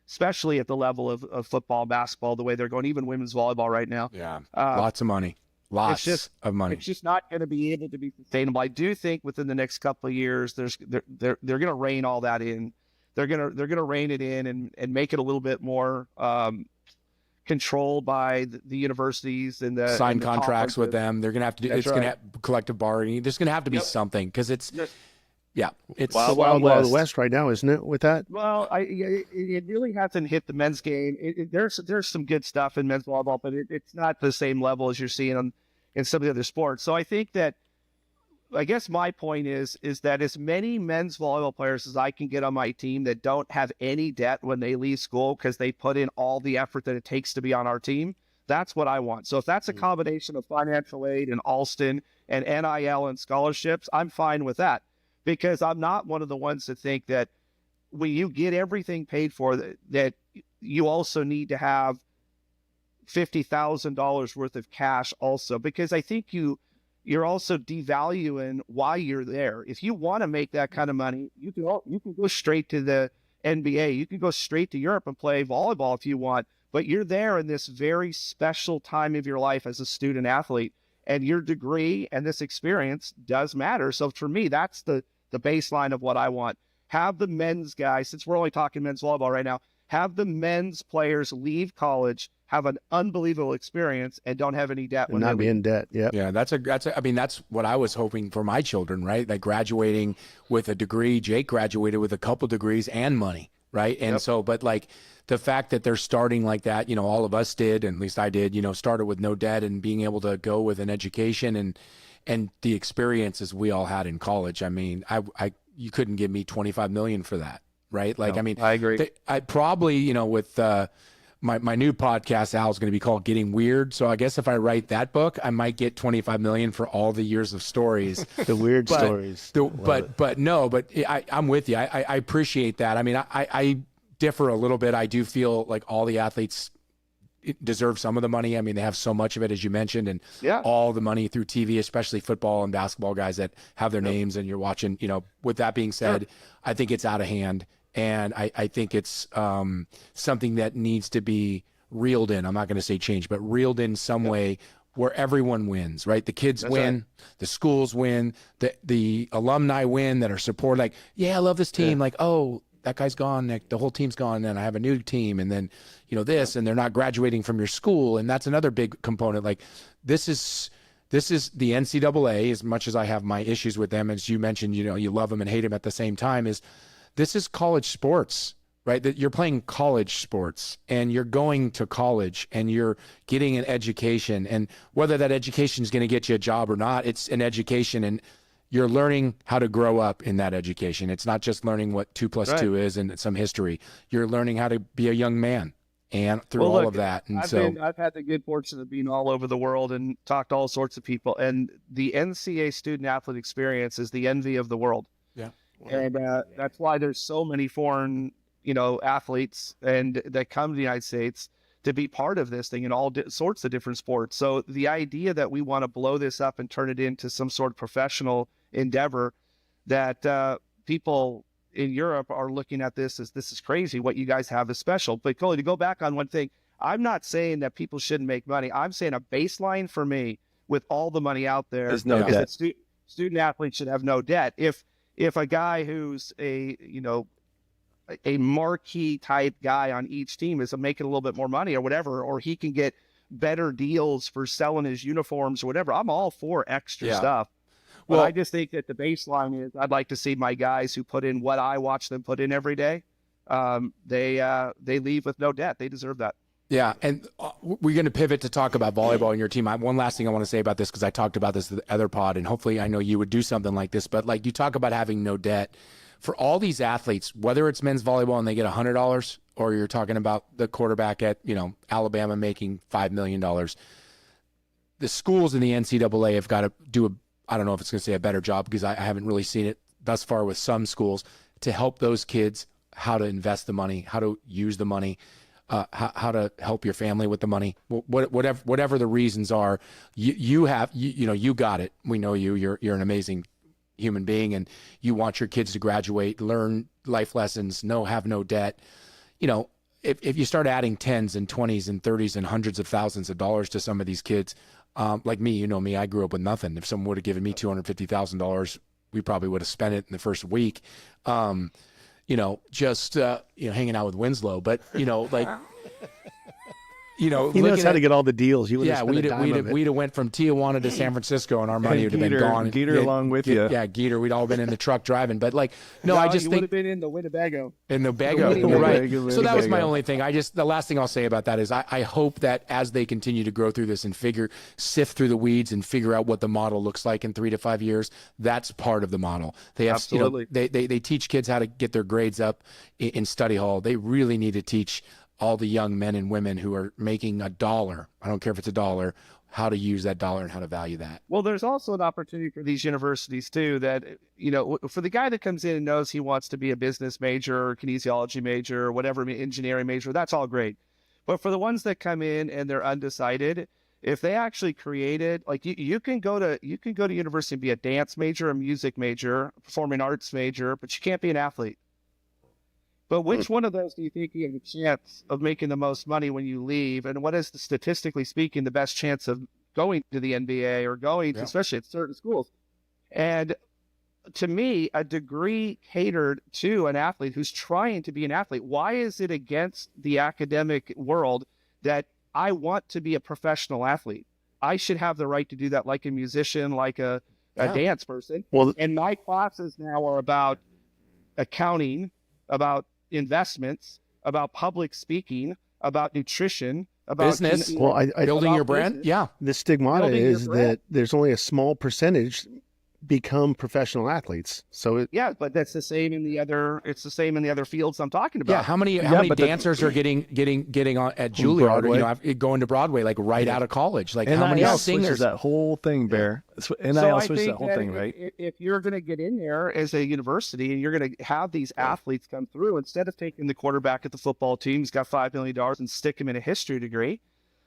Especially at the level of football, basketball, the way they're going, even women's volleyball right now. Yeah, lots of money. Lots of money. It's just not going to be able to be sustainable. I do think within the next couple of years, they're going to rein all that in. They're going to rein it in and make it a little bit more controlled by the universities and the sign contracts with them. They're going to have to do. That's going to right. have collective bargaining. There's going to have to be something because it's. Yeah, it's the Wild West right now, isn't it? With that, well, it really hasn't hit the men's game. There's some good stuff in men's volleyball, but it's not the same level as you're seeing in some of the other sports. So I think that, I guess my point is that as many men's volleyball players as I can get on my team that don't have any debt when they leave school because they put in all the effort that it takes to be on our team, that's what I want. So if that's a combination of financial aid and Alston and NIL and scholarships, I'm fine with that. Because I'm not one of the ones that think that when you get everything paid for, that you also need to have $50,000 worth of cash also. Because I think you're also devaluing why you're there. If you want to make that kind of money, you can go straight to the NBA. You can go straight to Europe and play volleyball if you want. But you're there in this very special time of your life as a student athlete. And your degree and this experience does matter. So for me, that's the baseline of what I want. Have the men's guys, since we're only talking men's volleyball right now, have the men's players leave college, have an unbelievable experience, and don't have any debt. And not be in debt. Yeah. Yeah, that's what I was hoping for my children, right? Like graduating with a degree. Jake graduated with a couple degrees and money, right? And so, but like the fact that they're starting like that, all of us did, and at least I did, started with no debt and being able to go with an education and the experiences we all had in college. I mean, you couldn't give me $25 million for that, right? Like, No, I agree. I probably, with my new podcast, Al, is going to be called Getting Weird. So I guess if I write that book, I might get $25 million for all the years of stories. The weird stories. I'm with you. I appreciate that. I mean, I differ a little bit. I do feel like all the athletes deserve some of the money. I mean, they have so much of it, as you mentioned, and all the money through TV, especially football and basketball guys that have their names and you're watching. With that being said, I think it's out of hand. And I think it's something that needs to be reeled in. I'm not going to say change, but reeled in some way where everyone wins, right? The kids win, the schools win, the alumni win that are supported. Like, I love this team. Like, oh, that guy's gone. Like, the whole team's gone. And I have a new team. And then, this, and they're not graduating from your school. And that's another big component. Like, this is the NCAA, as much as I have my issues with them, as you mentioned, you love them and hate them at the same time, this is college sports, right? That you're playing college sports and you're going to college and you're getting an education, and whether that education is going to get you a job or not, it's an education, and you're learning how to grow up in that education. It's not just learning what 2 + 2 is and some history. You're learning how to be a young man and through all of that. And I've had the good fortune of being all over the world and talked to all sorts of people, and the NCAA student athlete experience is the envy of the world. Yeah. And that's why there's so many foreign, athletes and that come to the United States to be part of this thing in all sorts of different sports. So the idea that we want to blow this up and turn it into some sort of professional endeavor, that people in Europe are looking at this as, this is crazy. What you guys have is special. But Coley, to go back on one thing, I'm not saying that people shouldn't make money. I'm saying a baseline for me with all the money out there There's no is debt. that student athletes should have no debt. If a guy who's a a marquee type guy on each team is making a little bit more money or whatever, or he can get better deals for selling his uniforms or whatever. I'm all for extra stuff. But Well, I just think that the baseline is I'd like to see my guys who put in what I watch them put in every day. They leave with no debt. They deserve that. Yeah, and we're going to pivot to talk about volleyball in your team. One last thing I want to say about this, because I talked about this in the other pod, and hopefully I know you would do something like this, but like you talk about having no debt. For all these athletes, whether it's men's volleyball and they get $100, or you're talking about the quarterback at, Alabama making $5 million, the schools in the NCAA have got to do I don't know if it's going to say a better job, because I haven't really seen it thus far with some schools, to help those kids how to invest the money, how to use the money, how to help your family with the money, whatever the reasons are. You got it. We know you. You're an amazing human being, and you want your kids to graduate, learn life lessons, have no debt. If you start adding tens and 20s and 30s and hundreds of thousands of dollars to some of these kids, like me, me, I grew up with nothing. If someone would have given me $250,000, we probably would have spent it in the first week. Just hanging out with Winslow, but he knows how to get all the deals. You would we'd have went from Tijuana to San Francisco, and our money would have been gone. Geeter along with you. Yeah, Geeter. We'd all been in the truck driving. But I just think would have been in the Winnebago. In the Bago, you're right. So that was my only thing. The last thing I'll say about that is I hope that as they continue to grow through this and sift through the weeds and figure out what the model looks like in 3 to 5 years, that's part of the model. They have, Absolutely. They teach kids how to get their grades up in study hall. They really need to teach all the young men and women who are making $1, I don't care if it's $1, how to use that dollar and how to value that. Well, there's also an opportunity for these universities too, that, for the guy that comes in and knows he wants to be a business major or kinesiology major or whatever, engineering major, that's all great. But for the ones that come in and they're undecided, if they actually created, you can go to university and be a dance major, a music major, performing arts major, but you can't be an athlete. But which one of those do you think you have a chance of making the most money when you leave? And what is, statistically speaking, the best chance of going to the NBA or going to, especially at certain schools? And to me, a degree catered to an athlete who's trying to be an athlete. Why is it against the academic world that I want to be a professional athlete? I should have the right to do that, like a musician, like a dance person. Well, and my classes now are about accounting, about investments, about public speaking, about nutrition, about business. Building your brand. Business. Yeah. The stigmata is that there's only a small percentage become professional athletes. So but that's the same in the other. It's the same in the other fields I'm talking about. Yeah. How many dancers are getting on at Juilliard? Going to Broadway right out of college. How many singers? That whole thing, Bear. NIL switches that whole thing, right? If you're going to get in there as a university and you're going to have these athletes come through, instead of taking the quarterback at the football team who's got $5 million and stick him in a history degree,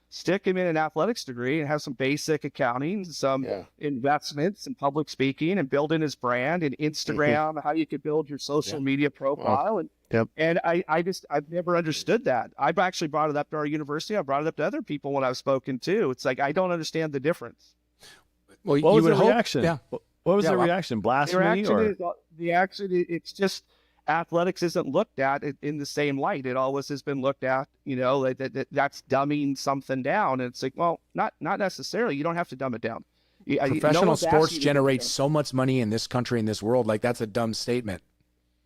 stick him in an athletics degree and have some basic accounting, some investments and public speaking, and building his brand and Instagram, how you could build your social media profile. And I've never understood that. I've actually brought it up to our university. I brought it up to other people when I've spoken too. It's I don't understand the difference. Well, what was the reaction? Yeah. What was the reaction? Blasphemy? The reaction, it's just athletics isn't looked at in the same light. It always has been looked at, that's dumbing something down. And it's well, not necessarily. You don't have to dumb it down. Professional sports generates so much money in this country, in this world. That's a dumb statement.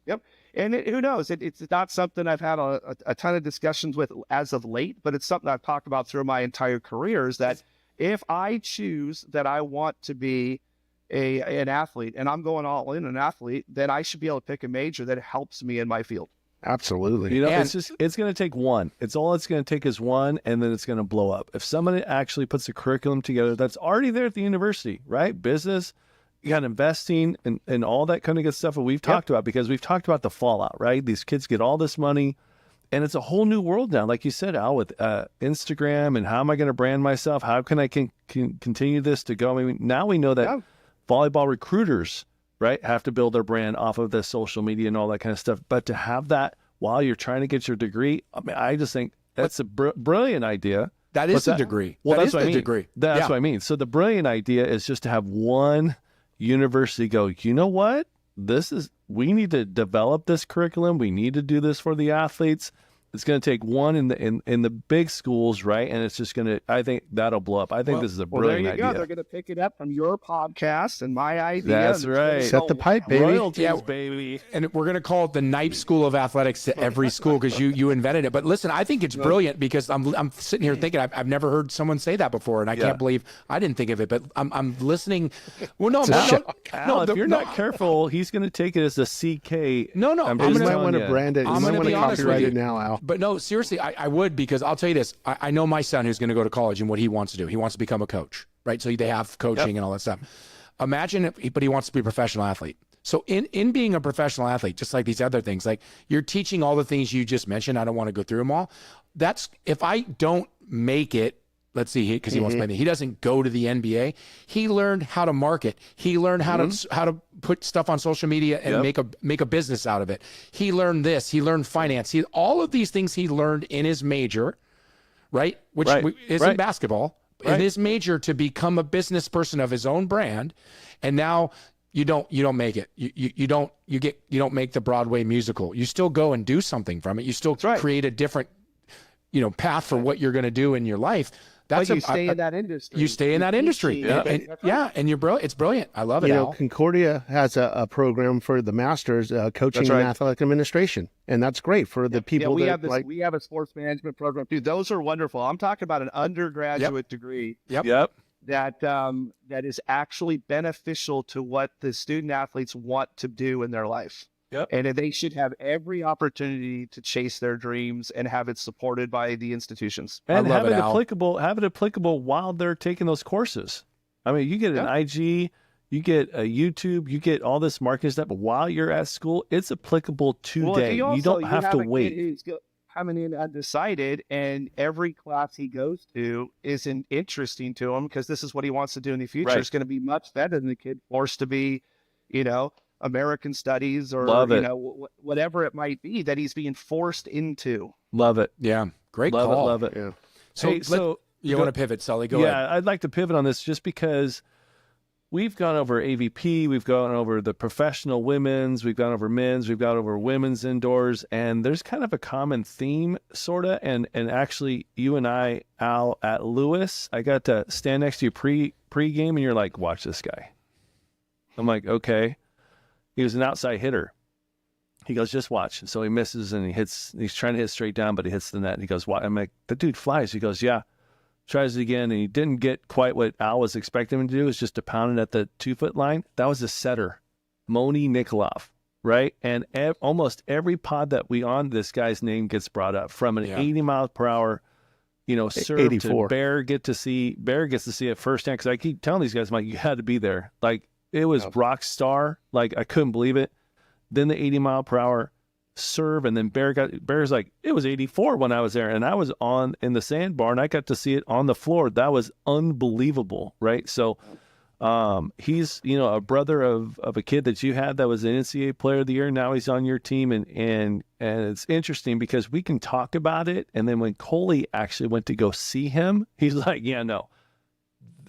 Yep. And who knows? It's not something I've had a ton of discussions with as of late, but it's something I've talked about through my entire career, is that if I choose that I want to be an athlete and I'm going all in an athlete, then I should be able to pick a major that helps me in my field. Absolutely. It's going to take one. It's going to take is one, and then it's going to blow up. If somebody actually puts a curriculum together that's already there at the university, right? Business, you got investing and all that kind of good stuff that we've talked about, because we've talked about the fallout, right? These kids get all this money, and it's a whole new world now. Like you said, Al, with Instagram, and how am I going to brand myself? How can I continue this to go? I mean, now we know that volleyball recruiters, right, have to build their brand off of the social media and all that kind of stuff. But to have that while you're trying to get your degree, I mean, I just think that's a brilliant idea. That is a degree. Well, that's what I mean. Degree. That's what I mean. So the brilliant idea is just to have one university go, you know what? This we need to develop this curriculum. We need to do this for the athletes. It's going to take one in the big schools, right? And it's just going to, I think that'll blow up. I think this is a brilliant there you idea. go. They're going to pick it up from your podcast and my idea. That's right. Set the pipe, baby. Royalties, baby. And we're going to call it the Knipe School of Athletics to every school because you invented it. But listen, I think it's brilliant because I'm sitting here thinking I've never heard someone say that before, and I can't believe I didn't think of it. But I'm listening. Well, no, Al, if you're not careful, he's going to take it as a CK. No, I'm You just might telling want to you. brand it. You I'm might gonna want be to honest with copyright you. it now, Al. But no, seriously, I would because I'll tell you this. I know my son who's going to go to college and what he wants to do. He wants to become a coach, right? So they have coaching and all that stuff. Imagine, but he wants to be a professional athlete. So in being a professional athlete, just like these other things, like you're teaching all the things you just mentioned. I don't want to go through them all. That's if I don't make it. Let's see, because he wants to play. He doesn't go to the NBA. He learned how to market. He learned how to put stuff on social media and make a business out of it. He learned this. He learned finance. All of these things he learned in his major, right? Which isn't basketball. In his major to become a business person of his own brand, and now you don't make it. You don't make the Broadway musical. You still go and do something from it. You still create a different path for what you're going to do in your life. But you stay in that industry. You stay in that industry. And you're brilliant. It's brilliant. I love it, Al. Concordia has a program for the masters, coaching and athletic administration. And that's great for the people we that have we have a sports management program too. Those are wonderful. I'm talking about an undergraduate degree. Yep. That is actually beneficial to what the student athletes want to do in their life. Yep. And they should have every opportunity to chase their dreams and have it supported by the institutions. And have it applicable while they're taking those courses. I mean, you get an IG, you get a YouTube, you get all this marketing stuff, but while you're at school, it's applicable today. You don't have to wait. Who's coming in undecided, and every class he goes to isn't interesting to him because this is what he wants to do in the future. It's going to be much better than the kid forced to be, American studies or whatever it might be that he's being forced into. Love it. Yeah, great love call. It, love it. Yeah. So you want to pivot, Sully? Go ahead. Yeah, I'd like to pivot on this just because we've gone over AVP, we've gone over the professional women's, we've gone over men's, we've gone over women's indoors, and there's kind of a common theme, sort of. And actually, you and I, Al, at Lewis, I got to stand next to you pre-game, and you're like, watch this guy. I'm like, okay. He was an outside hitter. He goes, just watch. So he misses and he's trying to hit straight down, but he hits the net. And he goes, why? I'm like, the dude flies. He goes, yeah. Tries it again. And he didn't get quite what Al was expecting him to do. It's just to pound it at the 2-foot line. That was a setter, Moni Nikolov, right? And almost every pod that we on, this guy's name gets brought up from an 80 miles per hour, serve 84. to Bear gets to see it firsthand. Cause I keep telling these guys, I'm like, you had to be there. Like, it was rock star. Like, I couldn't believe it. Then the 80 mile per hour serve. And then Bear's like, it was 84 when I was there. And I was in the sandbar and I got to see it on the floor. That was unbelievable. Right. So, he's, a brother of a kid that you had that was an NCAA player of the year. Now he's on your team. And it's interesting because we can talk about it. And then when Coley actually went to go see him, he's like, yeah, no.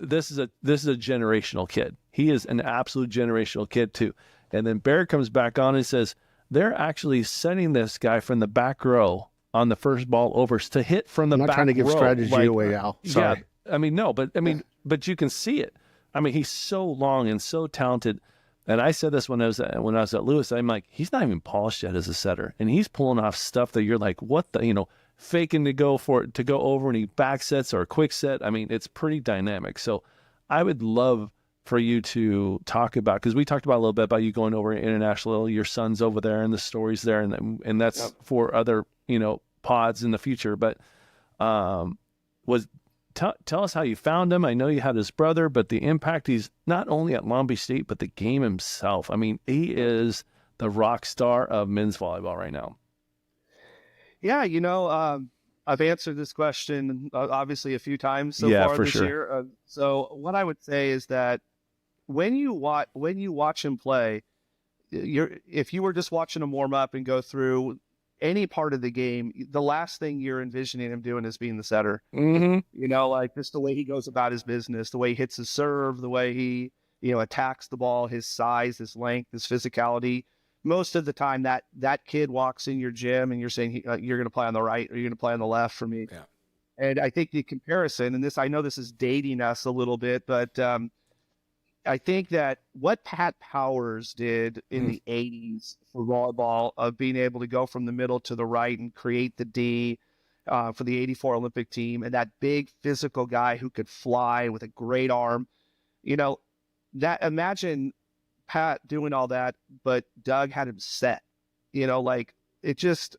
This is a generational kid. He is an absolute generational kid too. And then Bear comes back on and says, they're actually sending this guy from the back row on the first ball overs to hit from the back row. I'm not trying to give strategy away, Al. Sorry. Yeah, I mean, no, but you can see it. I mean, he's so long and so talented. And I said this when I was at Lewis, I'm like, he's not even polished yet as a setter. And he's pulling off stuff that you're like, what the, faking to go over and he back sets or a quick set. I mean, it's pretty dynamic. So I would love for you to talk about, because we talked about a little bit about you going over international, your son's over there and the stories there. And that's for other, pods in the future. But tell us how you found him. I know you had his brother, but the impact he's not only at Long Beach State, but the game himself. I mean, he is the rock star of men's volleyball right now. Yeah, I've answered this question obviously a few times so far this year. So what I would say is that when you watch him play, if you were just watching him warm up and go through any part of the game, the last thing you're envisioning him doing is being the setter. Mm-hmm. Like just the way he goes about his business, the way he hits his serve, the way he attacks the ball, his size, his length, his physicality. most of the time that kid walks in your gym and you're saying you're going to play on the right or you're going to play on the left for me. Yeah. And I think the comparison, and I know this is dating us a little bit, but I think that what Pat Powers did in the 80s for volleyball, of being able to go from the middle to the right and create the D for the 84 Olympic team, and that big physical guy who could fly with a great arm, that imagine Pat doing all that, but Doug had him set, like it just,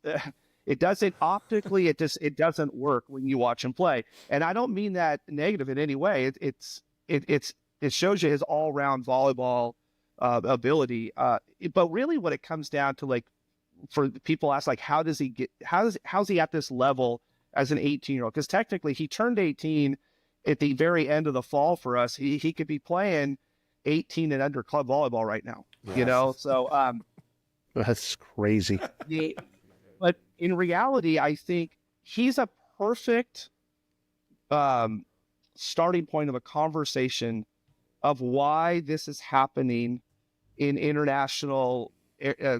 it doesn't optically, it doesn't work when you watch him play. And I don't mean that negative in any way. It shows you his all-round volleyball ability. But really what it comes down to, like, for people ask, like, how's he at this level as an 18-year-old? Because technically he turned 18 at the very end of the fall for us. He could be playing 18 and under club volleyball right now, So that's crazy. But in reality, I think he's a perfect starting point of a conversation of why this is happening in international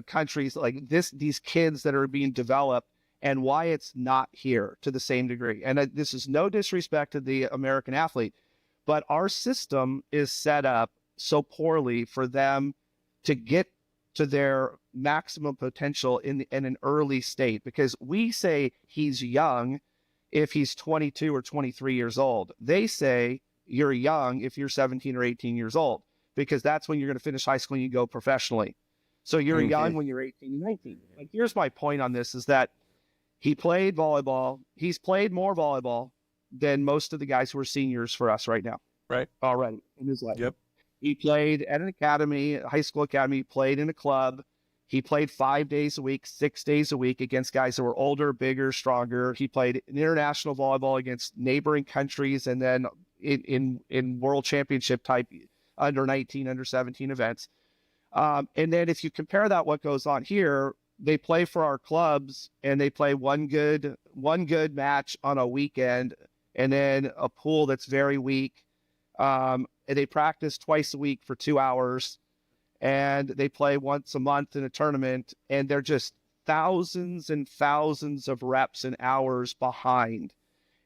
countries like this, these kids that are being developed, and why it's not here to the same degree. And this is no disrespect to the American athlete, but our system is set up so poorly for them to get to their maximum potential in an early state, because we say he's young if he's 22 or 23 years old. They say you're young if you're 17 or 18 years old, because that's when you're going to finish high school and you go professionally. So you're young when you're 18 and 19. Like, here's my point on this, is that he played volleyball. He's played more volleyball than most of the guys who are seniors for us right now. Right. Already in his life. Yep. He played at an academy, a high school academy, played in a club. He played 5 days a week, 6 days a week against guys that were older, bigger, stronger. He played international volleyball against neighboring countries, and then in world championship type under 19, under 17 events. And then if you compare that, what goes on here, they play for our clubs and they play one good match on a weekend, and then a pool that's very weak. And they practice twice a week for 2 hours, and they play once a month in a tournament, and they're just thousands and thousands of reps and hours behind.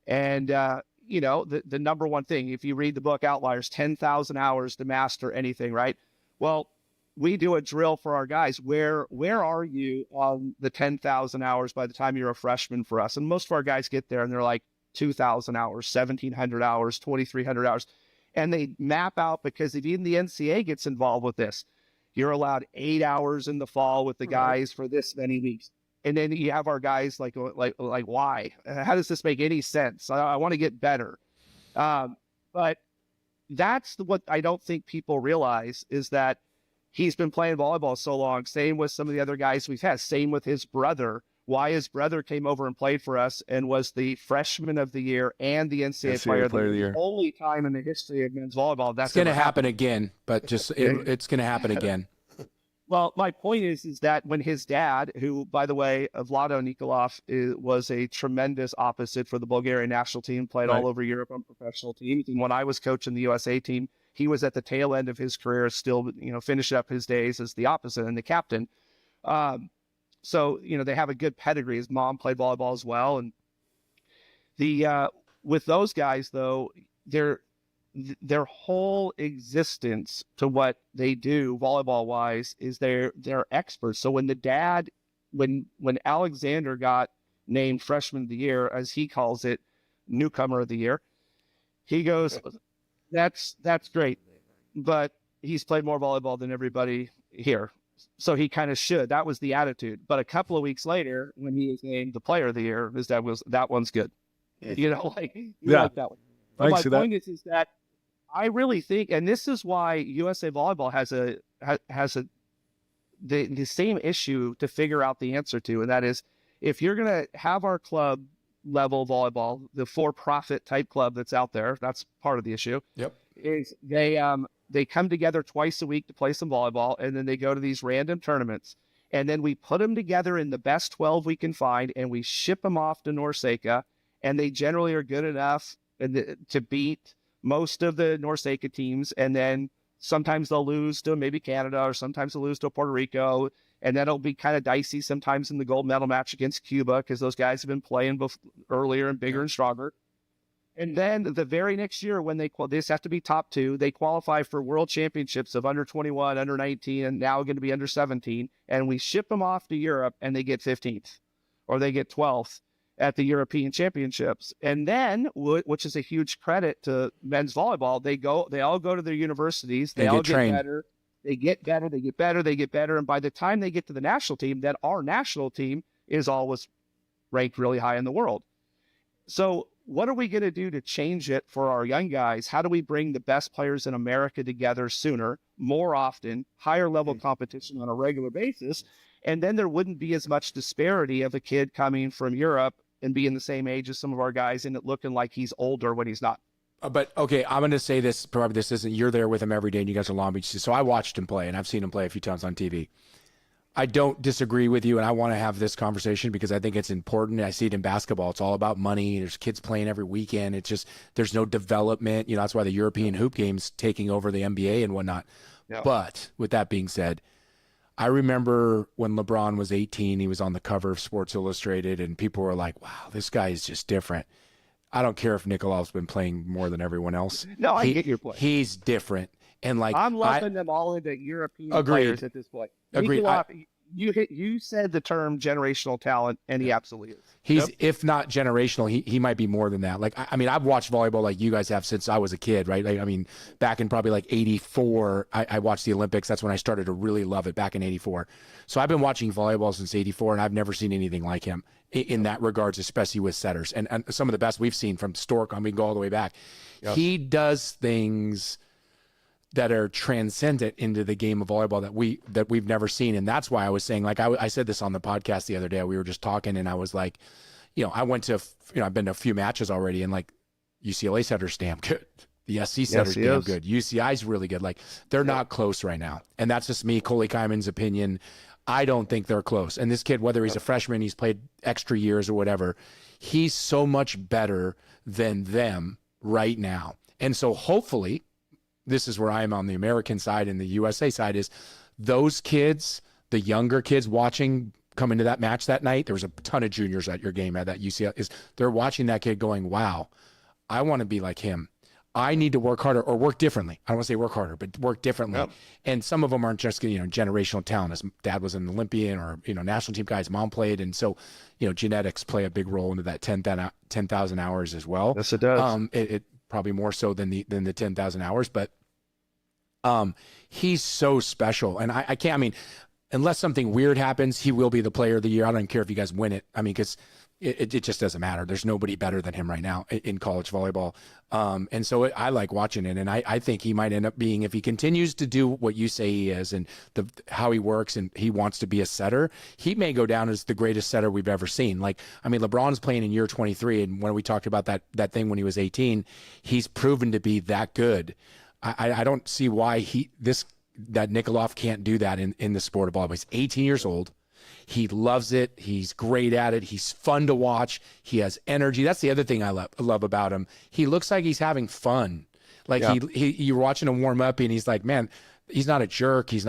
And, the number one thing, if you read the book Outliers, 10,000 hours to master anything, right? Well, we do a drill for our guys. Where are you on the 10,000 hours by the time you're a freshman for us? And most of our guys get there and they're like 2,000 hours, 1,700 hours, 2,300 hours. And they map out, because if even the NCAA gets involved with this, you're allowed 8 hours in the fall with the guys for this many weeks. And then you have our guys like why? How does this make any sense? I want to get better. But that's what I don't think people realize, is that he's been playing volleyball so long. Same with some of the other guys we've had. Same with his brother. Why his brother came over and played for us and was the freshman of the year and the NCAA player of the year. The only time in the history of men's volleyball that's going to happen again, but just it's going to happen again. Well, my point is that when his dad, who, by the way, Vlado Nikolov, was a tremendous opposite for the Bulgarian national team, played all over Europe on professional teams. And when I was coaching the USA team, he was at the tail end of his career, still, finishing up his days as the opposite and the captain. So, they have a good pedigree. His mom played volleyball as well. And with those guys, though, their whole existence to what they do volleyball wise is they're experts. So when the dad, when Alexander got named freshman of the year, as he calls it, newcomer of the year, he goes, that's great, but he's played more volleyball than everybody here. So he kind of should. That was the attitude. But a couple of weeks later, when he was named the player of the year, his dad was, that one's good. Like that one. But my point is that I really think, and this is why USA Volleyball has the same issue to figure out the answer to, and that is, if you're going to have our club level volleyball, the for-profit type club that's out there, that's part of the issue. Yep. Is they come together twice a week to play some volleyball, and then they go to these random tournaments, and then we put them together in the best 12 we can find, and we ship them off to Norseca, and they generally are good enough to beat most of the Norseca teams, and then Sometimes they'll lose to maybe Canada, or sometimes they'll lose to Puerto Rico. And then it'll be kind of dicey sometimes in the gold medal match against Cuba, because those guys have been playing earlier and bigger and stronger. And then the very next year, when they just have to be top 2, they qualify for world championships of under 21, under 19, and now going to be under 17. And we ship them off to Europe, and they get 15th, or they get 12th at the European Championships. And then, which is a huge credit to men's volleyball, they all go to their universities, they all get better. They get better, they get better, they get better. And by the time they get to the national team, then our national team is always ranked really high in the world. So what are we going to do to change it for our young guys? How do we bring the best players in America together sooner, more often, higher level competition on a regular basis? And then there wouldn't be as much disparity of a kid coming from Europe and being the same age as some of our guys and it looking like he's older when he's not. But okay, I'm going to say this. Probably this isn't. You're there with him every day, and you guys are Long Beach. So I watched him play, and I've seen him play a few times on TV. I don't disagree with you, and I want to have this conversation because I think it's important. I see it in basketball. It's all about money. There's kids playing every weekend. It's just there's no development. That's why the European hoop game's taking over the NBA and whatnot. Yeah. But with that being said, I remember when LeBron was 18, he was on the cover of Sports Illustrated, and people were like, wow, this guy is just different. I don't care if Nikolav's been playing more than everyone else. No, I get your point. He's different. And I'm lumping them all into European agreed. players at this point. Agreed. Nikolov, you said the term generational talent, and he absolutely is. He's, if not generational, he might be more than that. Like, I mean, I've watched volleyball like you guys have since I was a kid, right? Like, I mean, back in probably like 84, I watched the Olympics. That's when I started to really love it, back in 84. So I've been watching volleyball since 84, and I've never seen anything like him in that regards, especially with setters. And some of the best we've seen from Stork, I mean, go all the way back. Yep. He does things that are transcendent into the game of volleyball that we've never seen. And that's why I was saying, like, I said this on the podcast the other day, we were just talking, and I was like, I went to, I've been to a few matches already, and like UCLA setter's damn good. The SC setter's damn good. UCI's really good. Like, they're not close right now. And that's just me, Coley Kyman's opinion. I don't think they're close. And this kid, whether he's a freshman, he's played extra years or whatever, he's so much better than them right now. And so hopefully, this is where I am on the American side and the USA side, is those kids, the younger kids watching, coming to that match that night, there was a ton of juniors at your game at that UCLA, they're watching that kid going, wow, I want to be like him. I need to work harder or work differently. I don't want to say work harder, but work differently. Yep. And some of them aren't just, generational talent. His dad was an Olympian or, national team guy. His mom played. And so, genetics play a big role into that 10,000 hours as well. Yes, it does. It probably more so than the 10,000 hours, but he's so special. And I can't, unless something weird happens, he will be the player of the year. I don't care if you guys win it. Because it just doesn't matter. There's nobody better than him right now in college volleyball. And so I like watching it. And I think he might end up being, if he continues to do what you say he is and how he works and he wants to be a setter, he may go down as the greatest setter we've ever seen. Like, LeBron's playing in year 23. And when we talked about that thing when he was 18, he's proven to be that good. I don't see why that Nikolov can't do that in the sport of volleyball. He's 18 years old. He loves it. He's great at it. He's fun to watch. He has energy. That's the other thing I love about him. He looks like he's having fun. Like you're watching him warm up and he's like, man, he's not a jerk. He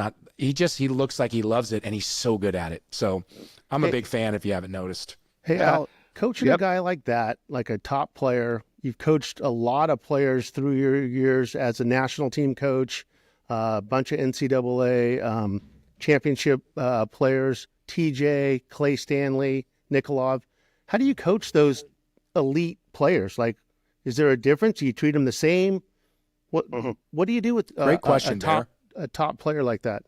looks like he loves it and he's so good at it. So I'm a big fan if you haven't noticed. Hey, Al, coaching a guy like that, like a top player, you've coached a lot of players through your years as a national team coach, a bunch of NCAA championship players, TJ, Clay Stanley, Nikolov. How do you coach those elite players? Like, is there a difference? Do you treat them the same? What do you do with great question, a top player like that?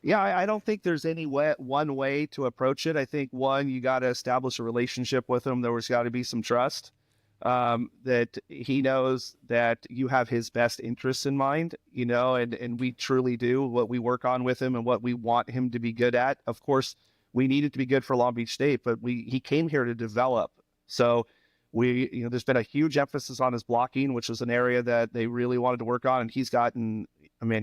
Yeah, I don't think there's any one way to approach it. I think, one, you got to establish a relationship with them. There's got to be some trust, that he knows that you have his best interests in mind, and we truly do what we work on with him and what we want him to be good at. Of course, we need it to be good for Long Beach State, but he came here to develop. So there's been a huge emphasis on his blocking, which was an area that they really wanted to work on, and he's gotten.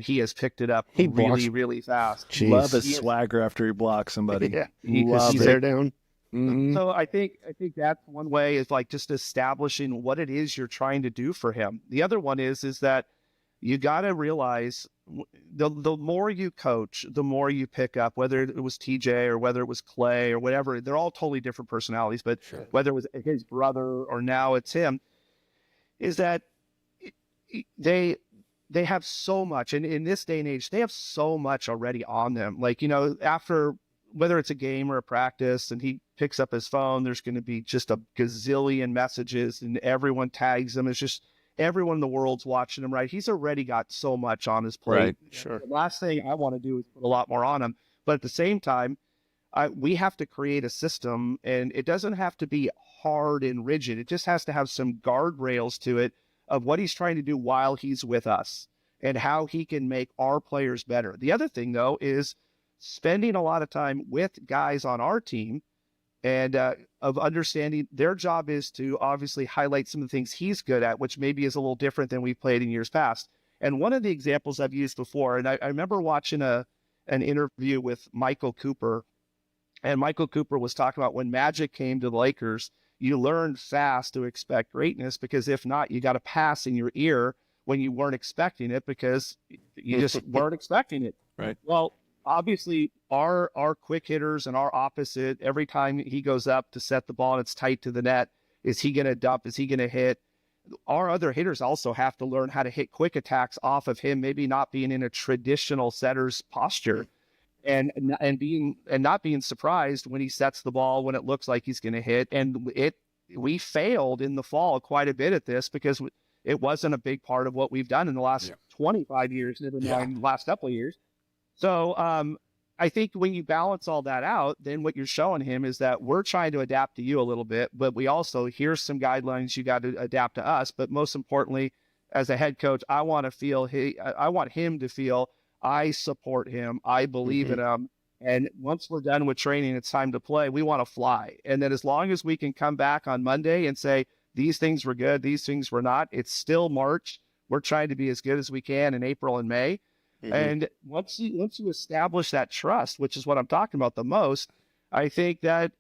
He has picked it up really, really fast. Jeez. Love his swagger after he blocks somebody. Yeah, he's there down. Mm-hmm. So I think that's one way, is like just establishing what it is you're trying to do for him. The other one is that you got to realize the more you coach, the more you pick up, whether it was TJ or whether it was Clay or whatever. They're all totally different personalities, but whether it was his brother or now it's him, is that they have so much. And in this day and age, they have so much already on them. Like, after, whether it's a game or a practice and he picks up his phone, there's going to be just a gazillion messages and everyone tags him. It's just everyone in the world's watching him, right? He's already got so much on his plate. Right. Sure. The last thing I want to do is put a lot more on him. But at the same time, we have to create a system, and it doesn't have to be hard and rigid. It just has to have some guardrails to it of what he's trying to do while he's with us and how he can make our players better. The other thing, though, is spending a lot of time with guys on our team and of understanding their job is to obviously highlight some of the things he's good at, which maybe is a little different than we've played in years past. And one of the examples I've used before, and I remember watching an interview with Michael Cooper, and Michael Cooper was talking about when Magic came to the Lakers, you learned fast to expect greatness, because if not, you got a pass in your ear when you weren't expecting it because you just weren't expecting it. Right. Well, obviously our quick hitters and our opposite, every time he goes up to set the ball and it's tight to the net, is he going to dump? Is he going to hit? Our other hitters also have to learn how to hit quick attacks off of him, maybe not being in a traditional setter's posture. And not being surprised when he sets the ball when it looks like he's going to hit. And we failed in the fall quite a bit at this because it wasn't a big part of what we've done in the last 25 years, never mind the last couple of years. So I think when you balance all that out, then what you're showing him is that we're trying to adapt to you a little bit, but we also, here's some guidelines you got to adapt to us. But most importantly, as a head coach, I want him to feel I support him. I believe in him. And once we're done with training, it's time to play. We want to fly. And then as long as we can come back on Monday and say, these things were good, these things were not, it's still March. We're trying to be as good as we can in April and May. And once you establish that trust, which is what I'm talking about the most, I think that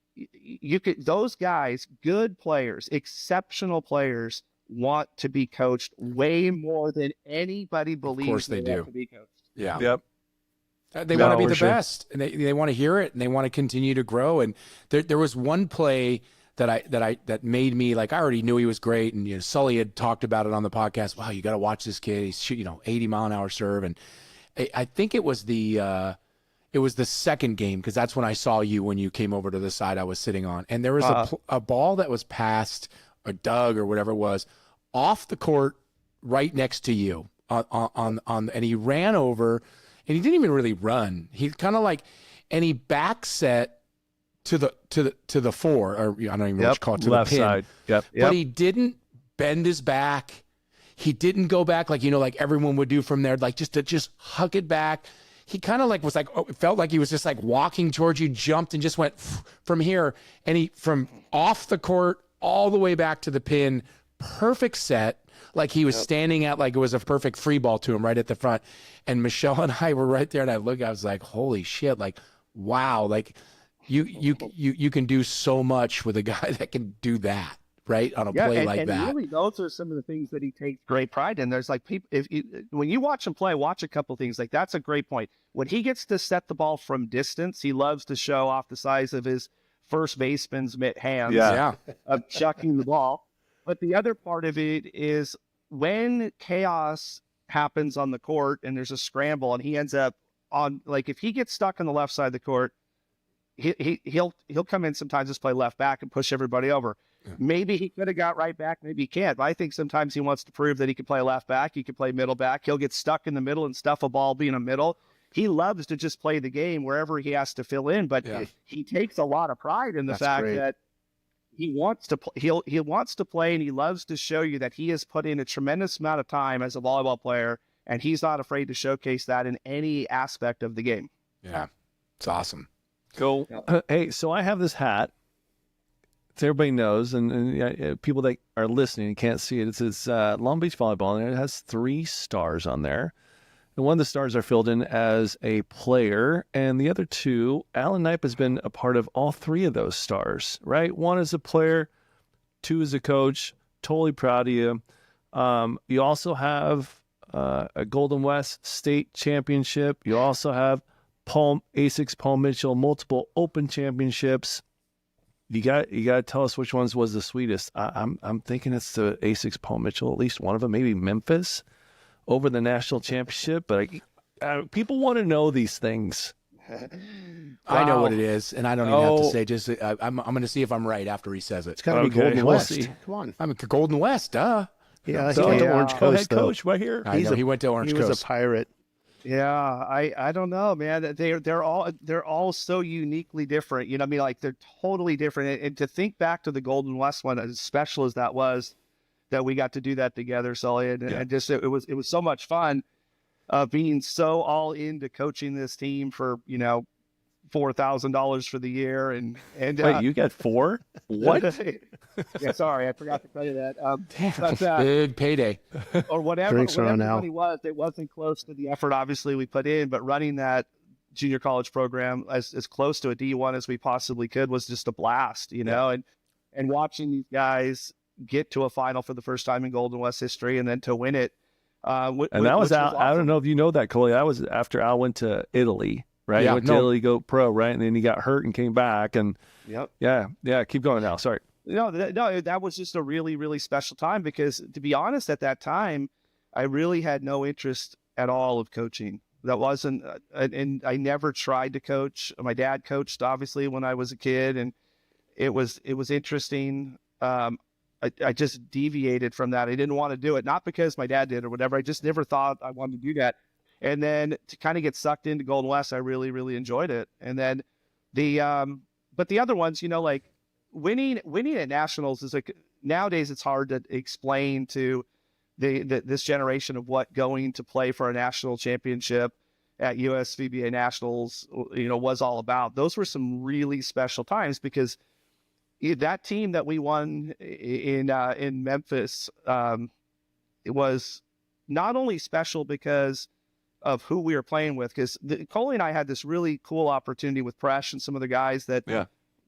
those guys, good players, exceptional players, want to be coached way more than anybody believes. Of course they do. Want to be coached. Yeah. Yep. They want to be the best, and they want to hear it, and they want to continue to grow. And there was one play that made me, like, I already knew he was great, and Sully had talked about it on the podcast. Wow, you got to watch this kid. He's 80-mile-an-hour serve, and I think it was the second game, because that's when I saw you when you came over to the side I was sitting on, and there was a ball that was passed or dug or whatever it was off the court right next to you on and he ran over, and he didn't even really run. He kind of and he back set to the four, or I don't even know what you call it, to left the pin. side. Yep. But he didn't bend his back. He didn't go back like everyone would do from there, like just hug it back. He kind of it felt like he was just walking towards you, jumped and just went from here. And he, from off the court all the way back to the pin, perfect set. Like he was standing at, like it was a perfect free ball to him right at the front. And Michelle and I were right there, and I was like, holy shit, like, wow. Like you can do so much with a guy that can do that. Right, on a play like that. Really, those are some of the things that he takes great pride in. There's people, when you watch him play, watch a couple things. Like, that's a great point. When he gets to set the ball from distance, he loves to show off the size of his first baseman's hands of chucking the ball. But the other part of it is when chaos happens on the court and there's a scramble and he ends up on, like, if he gets stuck on the left side of the court, he'll come in sometimes, just play left back and push everybody over. Maybe he could have got right back, maybe he can't. But I think sometimes he wants to prove that he can play left back, he can play middle back. He'll get stuck in the middle and stuff a ball being a middle. He loves to just play the game wherever he has to fill in, but he takes a lot of pride in the fact that he wants to he wants to play, and he loves to show you that he has put in a tremendous amount of time as a volleyball player, and he's not afraid to showcase that in any aspect of the game. Yeah, it's awesome. Cool. Hey, so I have this hat. So everybody knows, and people that are listening and can't see it, it says Long Beach Volleyball, and it has 3 stars on there. And one of the stars are filled in as a player, and the other 2, Alan Knipe has been a part of all 3 of those stars, right? 1 as a player, 2 as a coach. Totally proud of you. You also have a Golden West state championship. You also have ASICS Paul Mitchell, multiple open championships. You got to tell us which ones was the sweetest. I'm thinking it's the ASICS Paul Mitchell, at least one of them, maybe Memphis over the national championship. But people want to know these things. I know what it is, and I don't even have to say. Just I'm going to see if I'm right after he says it. It's got to be Golden we'll West. see. Come on. I'm Golden West, duh. Yeah, So, he went to Orange Go Coast, ahead, though. Coach, right here. I know, he went to Orange He Coast. was a pirate. Yeah, I don't know, man. They're all so uniquely different. You know, what I mean, like they're totally different. And to think back to the Golden West one, as special as that was, that we got to do that together, Sully, and just it was so much fun, being so all into coaching this team for $4,000 for the year, and Wait, you got 4? What? Yeah, sorry, I forgot to tell you that. Big payday. Or whatever, Drinks are on whatever now. money was, it wasn't close to the effort obviously we put in, but running that junior college program as close to a D1 as we possibly could was just a blast, and watching these guys get to a final for the first time in Golden West history and then to win it. And that was Al. I don't know if you know that, Coley. That was after Al went to Italy, right? Yeah, He went to Italy, go pro, right? And then he got hurt and came back. And Yep. yeah. Keep going now. Sorry. No, that was just a really, really special time because, to be honest, at that time, I really had no interest at all of coaching. That wasn't, and I never tried to coach. My dad coached, obviously, when I was a kid, and it was interesting. I just deviated from that. I didn't want to do it, not because my dad did or whatever. I just never thought I wanted to do that. And then to kind of get sucked into Golden West, I really, really enjoyed it. And then but the other ones, like winning at nationals is like, nowadays it's hard to explain to this generation of what going to play for a national championship at USVBA nationals, was all about. Those were some really special times because that team that we won in Memphis, it was not only special because of who we were playing with, because Coley and I had this really cool opportunity with Presh and some of the guys that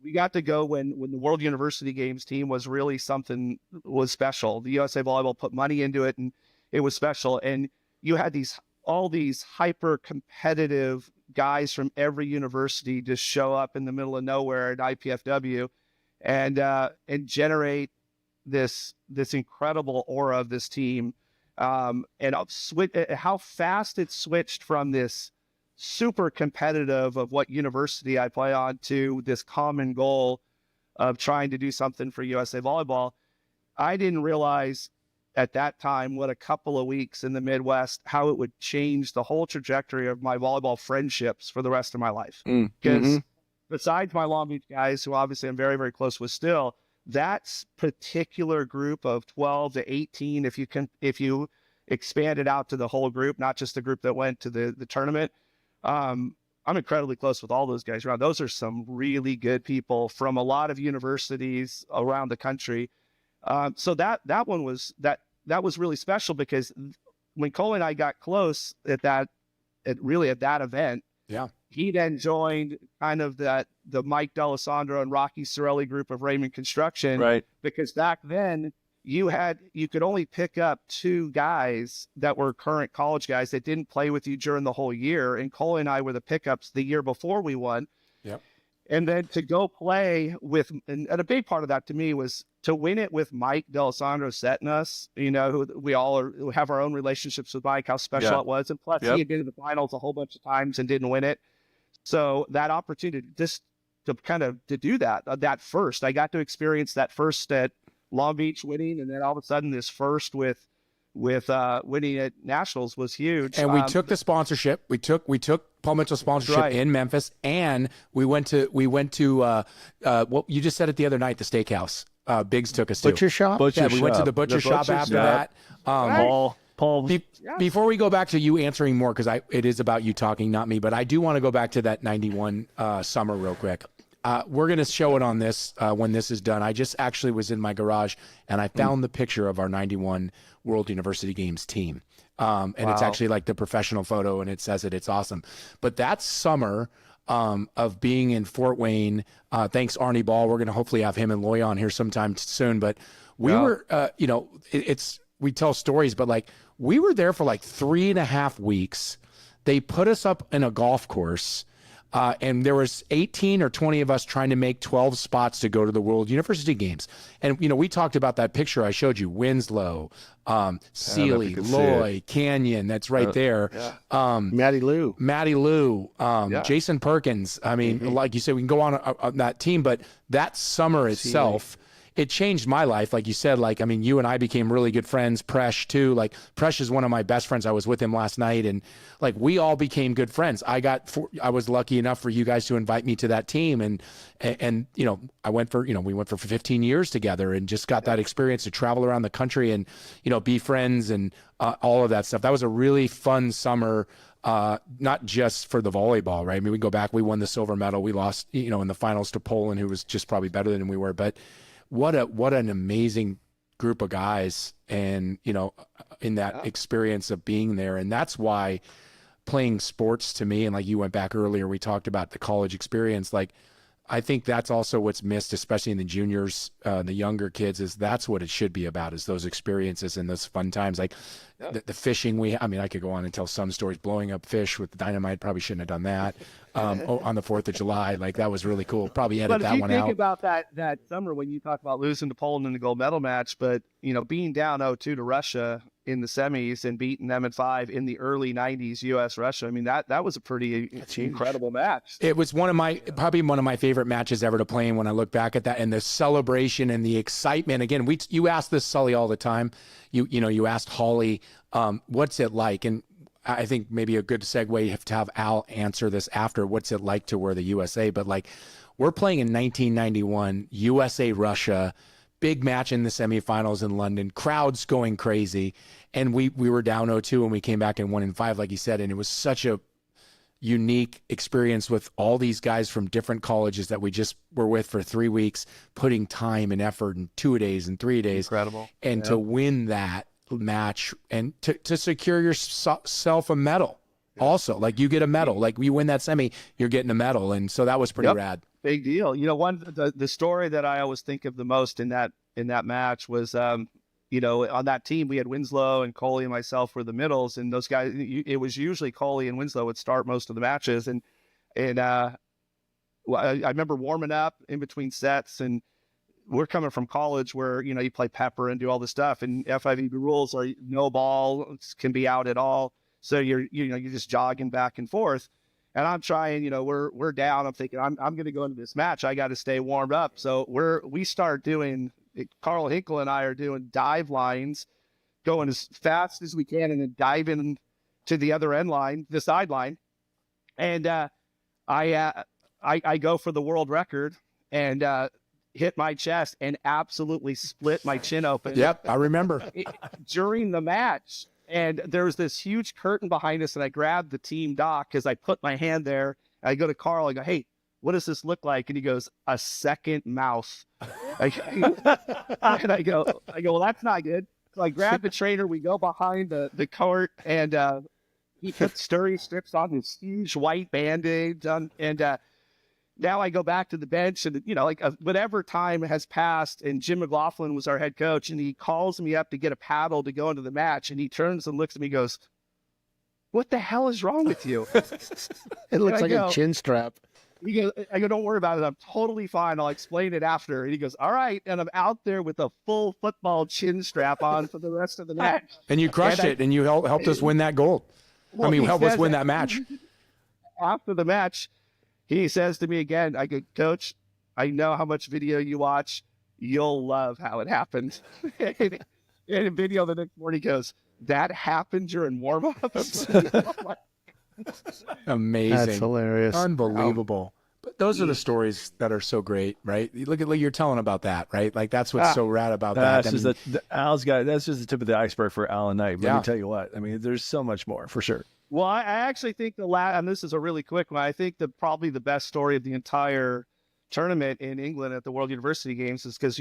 we got to go when the World University Games team was really was special. The USA Volleyball put money into it, and it was special. And you had all these hyper competitive guys from every university just show up in the middle of nowhere at IPFW and generate this incredible aura of this team. And how fast it switched from this super competitive of what university I play on to this common goal of trying to do something for USA Volleyball. I didn't realize at that time what a couple of weeks in the Midwest, how it would change the whole trajectory of my volleyball friendships for the rest of my life. Because besides my Long Beach guys, who obviously I'm very, very close with still, that particular group of 12 to 18, if you expand it out to the whole group, not just the group that went to the tournament, I'm incredibly close with all those guys around. Those are some really good people from a lot of universities around the country. So that one was really special because when Cole and I got close at that event, he then joined kind of the Mike D'Alessandro and Rocky Sorelli group of Raymond Construction, Right. Because back then you could only pick up 2 guys that were current college guys that didn't play with you during the whole year. And Cole and I were the pickups the year before we won. Yep. And then to go play with, and a big part of that to me was to win it with Mike D'Alessandro setting us, who we all have our own relationships with Mike, how special it was. And plus he had been to the finals a whole bunch of times and didn't win it. So that opportunity just to do that first, I got to experience that first at Long Beach winning, and then all of a sudden this first with winning at nationals was huge. And we took the sponsorship. We took Paul Mitchell sponsorship in Memphis, and we went to what you just said it the other night, the steakhouse. Biggs took us to Butcher shop. we went to the butcher shop after that. Paul. Before we go back to you answering more, because it is about you talking, not me, but I do want to go back to that 91 summer real quick. We're going to show it on this when this is done. I just actually was in my garage and I found the picture of our 91 World University Games team. And it's actually like the professional photo, and it says it's awesome. But that summer of being in Fort Wayne, thanks Arnie Ball. We're going to hopefully have him and Loy on here sometime soon. But we were, we tell stories, but like We were there for like 3.5 weeks. They put us up in a golf course. And there was 18 or 20 of us trying to make 12 spots to go to the World University Games. And, we talked about that picture I showed you, Winslow, Seeley, Loy, Canyon, that's right there. Yeah. Matty Lou, Jason Perkins. I mean, like you said, we can go on that team, but that summer itself, it changed my life. Like you said, you and I became really good friends. Presh too. Like Presh is one of my best friends. I was with him last night, and we all became good friends. I was lucky enough for you guys to invite me to that team, and I went for we went for 15 years together, and just got that experience to travel around the country and be friends and all of that stuff. That was a really fun summer. Not just for the volleyball, right? I mean, we go back. We won the silver medal. We lost, in the finals to Poland, who was just probably better than we were, but. What an amazing group of guys, and in that experience of being there. And that's why playing sports to me, and like you went back earlier, we talked about the college experience. I think that's also what's missed, especially in the juniors, the younger kids, is that's what it should be about, is those experiences and those fun times. The fishing I could go on and tell some stories. Blowing up fish with dynamite, probably shouldn't have done that. On the 4th of July, that was really cool. Probably edit that one out. But if you think about that summer when you talk about losing to Poland in the gold medal match, but being down 0-2 to Russia in the semis and beating them in 5 in the early 90s, U.S. Russia. I mean, that was a pretty incredible match. It was probably one of my favorite matches ever to play in when I look back at that, and the celebration and the excitement. Again, you ask this, Sully, all the time. You asked Holly, what's it like? And I think maybe a good segue to have Al answer this after. What's it like to wear the USA? But we're playing in 1991, USA Russia, big match in the semifinals in London, crowds going crazy, and we were down 0-2 and we came back and won in 5, like you said, and it was such a unique experience with all these guys from different colleges that we just were with for 3 weeks, putting time and effort in 2 days and 3 days. Incredible. And to win that match and to secure yourself a medal. Also, you get a medal. You win that semi, you're getting a medal, and so that was pretty rad. Big deal. The story that I always think of the most in that match was on that team we had Winslow and Coley and myself were the middles, and those guys, it was usually Coley and Winslow would start most of the matches, and I remember warming up in between sets, and we're coming from college where, you play pepper and do all this stuff, and FIVB rules are no ball can be out at all. So you're just jogging back and forth, and I'm trying, we're down. I'm thinking I'm going to go into this match. I got to stay warmed up. So we start doing, Carl Hinkle and I are doing dive lines, going as fast as we can and then diving to the other end line, the sideline. And I go for the world record and hit my chest and absolutely split my chin open. Yep, I remember. During the match. And there was this huge curtain behind us, and I grabbed the team doc because I put my hand there. I go to Carl, I go, "Hey, what does this look like?" And he goes, "A second mouth." And I go, "Well, that's not good." So I grab the trainer, we go behind the court, and he put stirring strips on this huge white Band-Aid, and now I go back to the bench, and whatever time has passed, and Jim McLaughlin was our head coach, and he calls me up to get a paddle to go into the match, and he turns and looks at me and goes, "What the hell is wrong with you?" It looks like a chin strap. I go, "Don't worry about it. I'm totally fine. I'll explain it after." And he goes, "All right." And I'm out there with a full football chin strap on for the rest of the match. And you crushed it, and you helped us win that gold. Well, help us win that match. After the match, he says to me again, I go, "Coach, I know how much video you watch. You'll love how it happened." And in a video the next morning, he goes, "That happened during warm-ups?" Amazing. That's hilarious. Unbelievable. But those are the stories that are so great, right? Look at you're telling about that, right? That's what's so rad about that. That's just that's just the tip of the iceberg for Alan Knight. Let me tell you what. I mean, there's so much more for sure. Well, I actually think and this is a really quick one, I think probably the best story of the entire tournament in England at the World University Games is because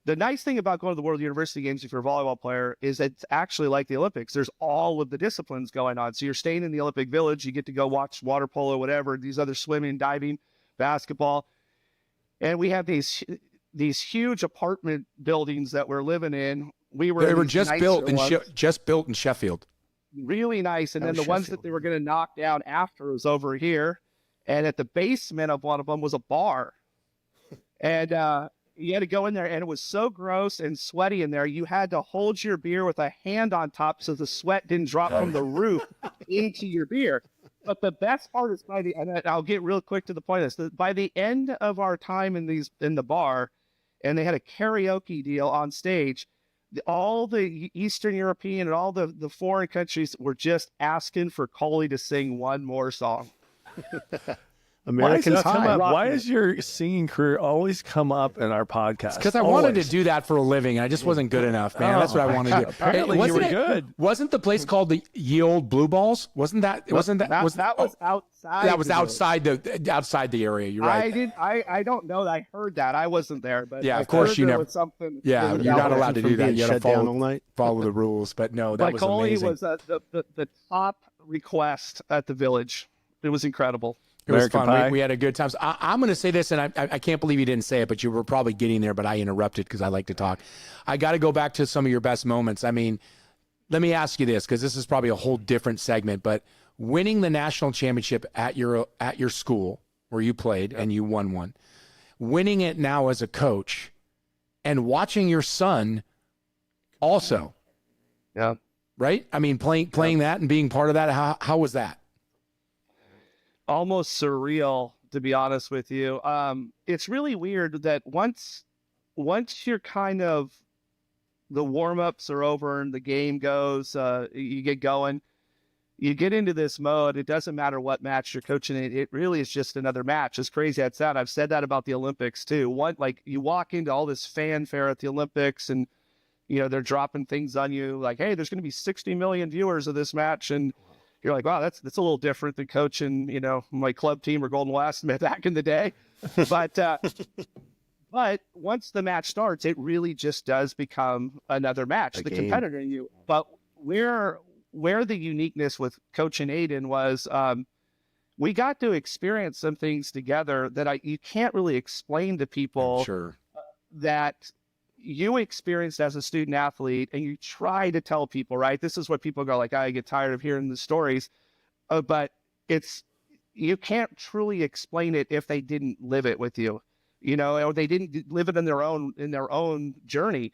the nice thing about going to the World University Games if you're a volleyball player is it's actually like the Olympics. There's all of the disciplines going on. So you're staying in the Olympic Village. You get to go watch water polo, whatever, these other swimming, diving, basketball. And we have these huge apartment buildings that we're living in we were They were these just nicer built in ones, just built in Sheffield. really nice. And then the ones that they were going to knock down after was over here. And at the basement of one of them was a bar. And you had to go in there, and it was so gross and sweaty in there. You had to hold your beer with a hand on top so the sweat didn't drop from the roof into your beer. But the best part is and I'll get real quick to the point of this. By the end of our time in the bar, and they had a karaoke deal on stage, all the Eastern European and all the foreign countries were just asking for Coley to sing one more song. American Pie. Why does your singing career always come up in our podcast? Because I wanted to do that for a living, and I just wasn't good enough, man. That's what I wanted to do. Apparently you were good. Wasn't the place called the Ye Old Blue Balls? That was outside. That was outside the area. You're right. I don't know. I heard that. I wasn't there, but yeah, of course you never. Something. Yeah, you're not allowed to do that. You got to follow the rules. But no, that was amazing. Coley was the top request at the Village. It was incredible. It was fun. We had a good time. So I'm going to say this, and I can't believe you didn't say it, but you were probably getting there, but I interrupted because I like to talk. I got to go back to some of your best moments. I mean, let me ask you this, because this is probably a whole different segment, but winning the national championship at your school where you played and you won one, winning it now as a coach, and watching your son also. Yeah. Right? I mean, playing that and being part of that, how was that? Almost surreal, to be honest with you. It's really weird that once you're kind of, the warm-ups are over and the game goes, you get going, you get into this mode. It doesn't matter what match you're coaching. It really is just another match. As crazy as that sounds, I've said that about the Olympics too. Like you walk into all this fanfare at the Olympics, and they're dropping things on you like, hey, there's going to be 60 million viewers of this match, and you're like, wow, that's a little different than coaching, my club team or Golden West back in the day. But once the match starts, it really just does become another match. The competitor in you. But where the uniqueness with Coach and Aiden was, we got to experience some things together that you can't really explain to people. Sure. That you experienced as a student athlete, and you try to tell people, right? This is what people go like, I get tired of hearing the stories, but you can't truly explain it if they didn't live it with you, or they didn't live it in their own journey.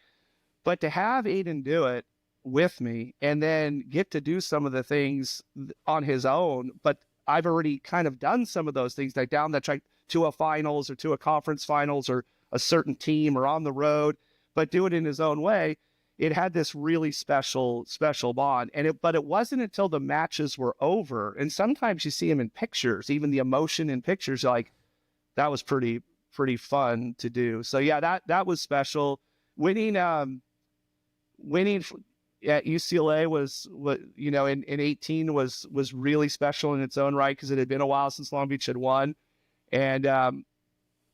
But to have Aiden do it with me and then get to do some of the things on his own, but I've already kind of done some of those things, like down that track to a finals or to a conference finals or a certain team or on the road, but do it in his own way. It had this really special bond. But it wasn't until the matches were over. And sometimes you see him in pictures, even the emotion in pictures, like that was pretty fun to do. So yeah, that was special. Winning at UCLA was in 18 was really special in its own right, because it had been a while since Long Beach had won. And,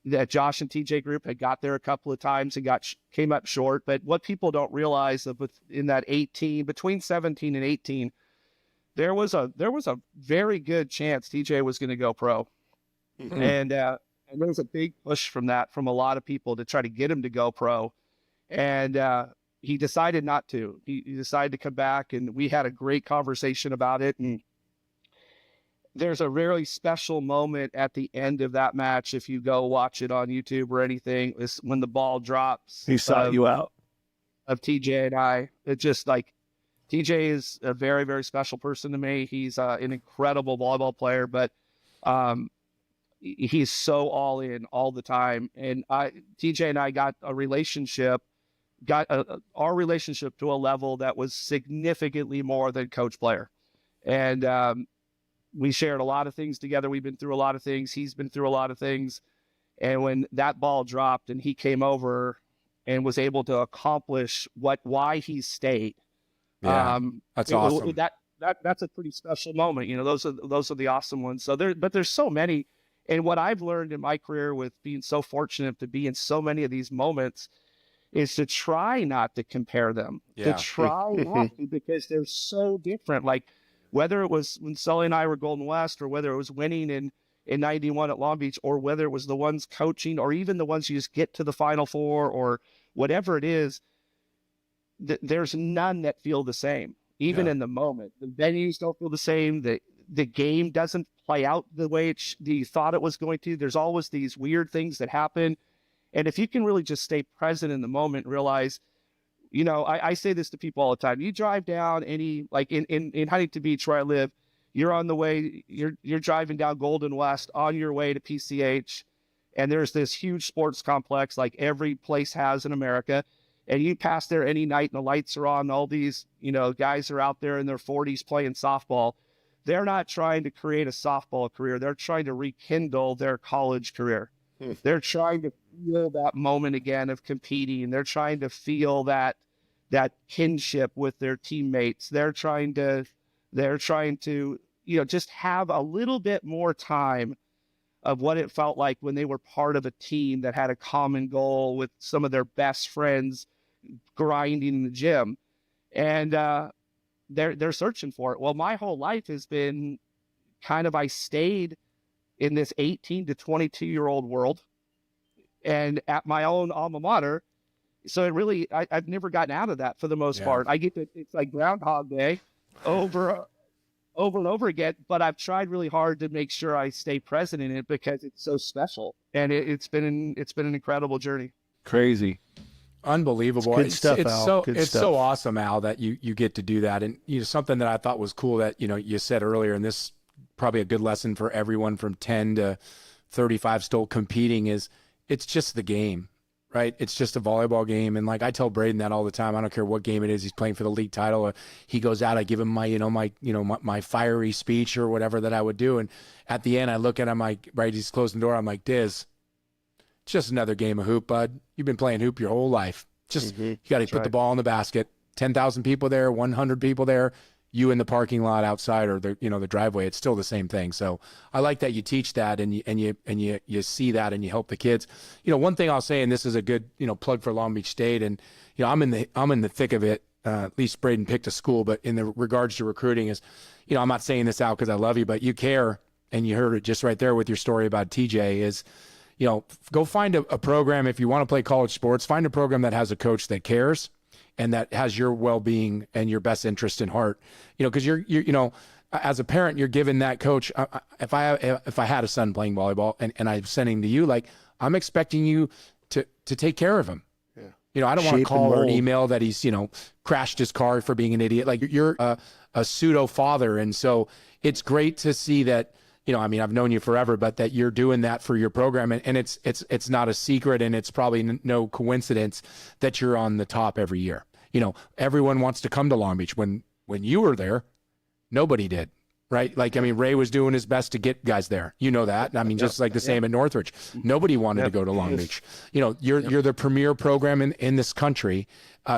that Josh and TJ group had got there a couple of times and came up short. But what people don't realize in that 18, between 17 and 18, there was a very good chance TJ was going to go pro. Mm-hmm. And there was a big push from a lot of people to try to get him to go pro. And he decided not to. He decided to come back, and we had a great conversation about it. And there's a really special moment at the end of that match. If you go watch it on YouTube or anything, is when the ball drops. He sought you out. Of TJ and I. It's just like, TJ is a very, very special person to me. He's an incredible volleyball player, but he's so all in all the time. And TJ and I got our relationship to a level that was significantly more than coach player. And we shared a lot of things together. We've been through a lot of things. He's been through a lot of things. And when that ball dropped and he came over and was able to accomplish why he stayed, that's awesome. That's a pretty special moment. Those are the awesome ones. So there's so many. And what I've learned in my career with being so fortunate to be in so many of these moments is to try not to compare them. To try not to, because they're so different. Like, whether it was when Sully and I were Golden West, or whether it was winning in 91 at Long Beach, or whether it was the ones coaching, or even the ones you just get to the Final Four, or whatever it is, there's none that feel the same, even in the moment. The venues don't feel the same. The game doesn't play out the way you thought it was going to. There's always these weird things that happen. And if you can really just stay present in the moment, realize, I say this to people all the time. You drive down like in Huntington Beach where I live, you're on the way, you're driving down Golden West on your way to PCH. And there's this huge sports complex like every place has in America. And you pass there any night and the lights are on. All these, guys are out there in their 40s playing softball. They're not trying to create a softball career. They're trying to rekindle their college career. They're trying to feel that moment again of competing. They're trying to feel that kinship with their teammates. They're trying to, just have a little bit more time of what it felt like when they were part of a team that had a common goal with some of their best friends grinding in the gym. And they're searching for it. Well, my whole life has been I stayed in this 18 to 22-year-old world and at my own alma mater. So it really, I've never gotten out of that for the most part. It's like Groundhog Day over and over again, but I've tried really hard to make sure I stay present in it because it's so special. And it's been an incredible journey. Crazy. Unbelievable. It's good stuff, Al. Good It's stuff. so awesome, Al, that you get to do that. And something that I thought was cool that you said earlier, and this probably a good lesson for everyone from 10 to 35 still competing, is it's just the game, right? It's just a volleyball game. And like I tell Braden that all the time. I don't care what game it is. He's playing for the league title. Or he goes out. I give him my fiery speech or whatever that I would do. And at the end, I look at him like, right, he's closing the door. I'm like, Diz, it's just another game of hoop, bud. You've been playing hoop your whole life. Just you got to put the ball in the basket. 10,000 people there, 100 people there. You in the parking lot outside or the driveway. It's still the same thing. So I like that you teach that and you see that and you help the kids. One thing I'll say, and this is a good plug for Long Beach State, and I'm in the thick of it. At least Braden picked a school, but in the regards to recruiting is, I'm not saying this out because I love you, but you care, and you heard it just right there with your story about TJ is. Go find a program. If you want to play college sports, find a program that has a coach that cares and that has your well-being and your best interest in heart. Because you're as a parent, you're given that coach. If I had a son playing volleyball and I'm sending to you, like I'm expecting you to take care of him. Yeah. I don't want to call or email that he's crashed his car for being an idiot. Like you're a pseudo father, and so it's great to see that. I've known you forever, but that you're doing that for your program, and it's not a secret, and it's probably no coincidence that you're on the top every year. Everyone wants to come to Long Beach. When you were there, nobody did, right? Like, Ray was doing his best to get guys there. That. Just like the same at Northridge. Nobody wanted to go to Long Beach. You're the premier program in this country.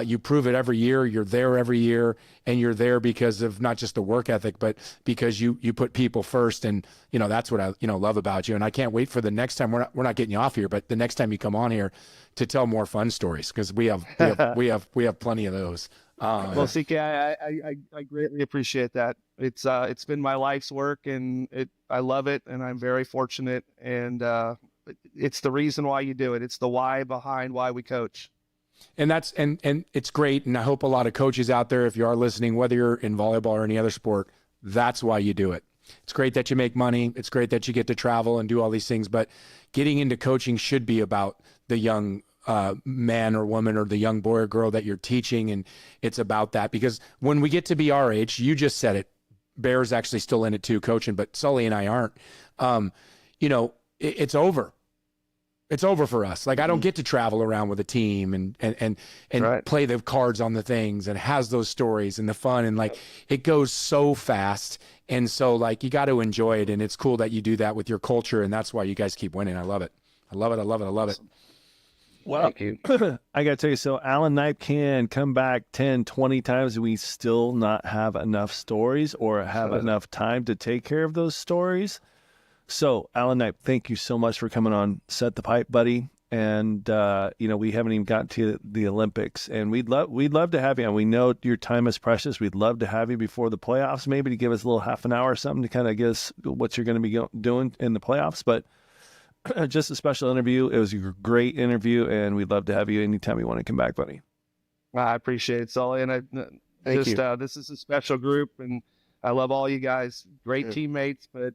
You prove it every year. You're there every year, and you're there because of not just the work ethic, but because you put people first. And that's what I love about you. And I can't wait for the next time. We're not getting you off here, but the next time you come on here to tell more fun stories, because we have plenty of those. Well, CK, I greatly appreciate that. It's been my life's work, and I love it, and I'm very fortunate. And it's the reason why you do it. It's the why behind why we coach. And and it's great. And I hope a lot of coaches out there, if you are listening, whether you're in volleyball or any other sport, that's why you do it. It's great that you make money. It's great that you get to travel and do all these things, but getting into coaching should be about the young man or woman or the young boy or girl that you're teaching. And it's about that, because when we get to be our age, you just said it, Bear's actually still in it too, coaching, but Sully and I aren't. It's over. It's over for us. Like I don't get to travel around with a team and right. play the cards on the things and has those stories and the fun, and like it goes so fast. And so like you got to enjoy it, and it's cool that you do that with your culture, and that's why you guys keep winning. I love it. I love it. I love it. I love it. Well, I got to tell you, so Alan Knipe can come back 10, 20 times and we still not have enough stories or have enough time to take care of those stories. So, Alan Knipe, thank you so much for coming on Set the Pipe, buddy. And, we haven't even gotten to the Olympics, and we'd love to have you on. We know your time is precious. We'd love to have you before the playoffs, maybe to give us a little half an hour or something to kind of give us what you're going to be doing in the playoffs. But just a special interview. It was a great interview, and we'd love to have you anytime you want to come back, buddy. I appreciate it, Sully. And Thank you. this is a special group, and I love all you guys. Great teammates, but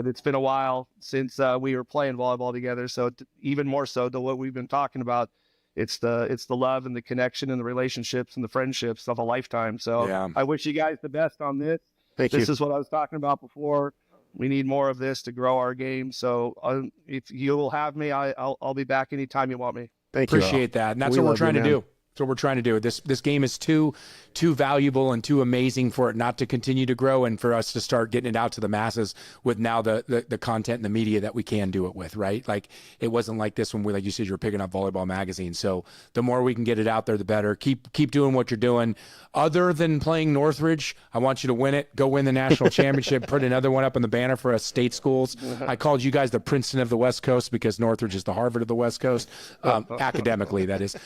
it's been a while since we were playing volleyball together. So even more so to what we've been talking about, it's the love and the connection and the relationships and the friendships of a lifetime. So Yeah. I wish you guys the best on this. Thank you. This is what I was talking about before. We need more of this to grow our game. So if you will have me, I'll be back anytime you want me. Thank you. Appreciate that. And that's We what we're love you, trying to man. do. That's what we're trying to do. This game is too valuable and too amazing for it not to continue to grow, and for us to start getting it out to the masses with now the content and the media that we can do it with, right? Like, it wasn't like this when we, like you said, you were picking up Volleyball Magazine. So the more we can get it out there, the better. Keep doing what you're doing. Other than playing Northridge, I want you to win it. Go win the national championship. Put another one up on the banner for us state schools. I called you guys the Princeton of the West Coast because Northridge is the Harvard of the West Coast, academically, that is.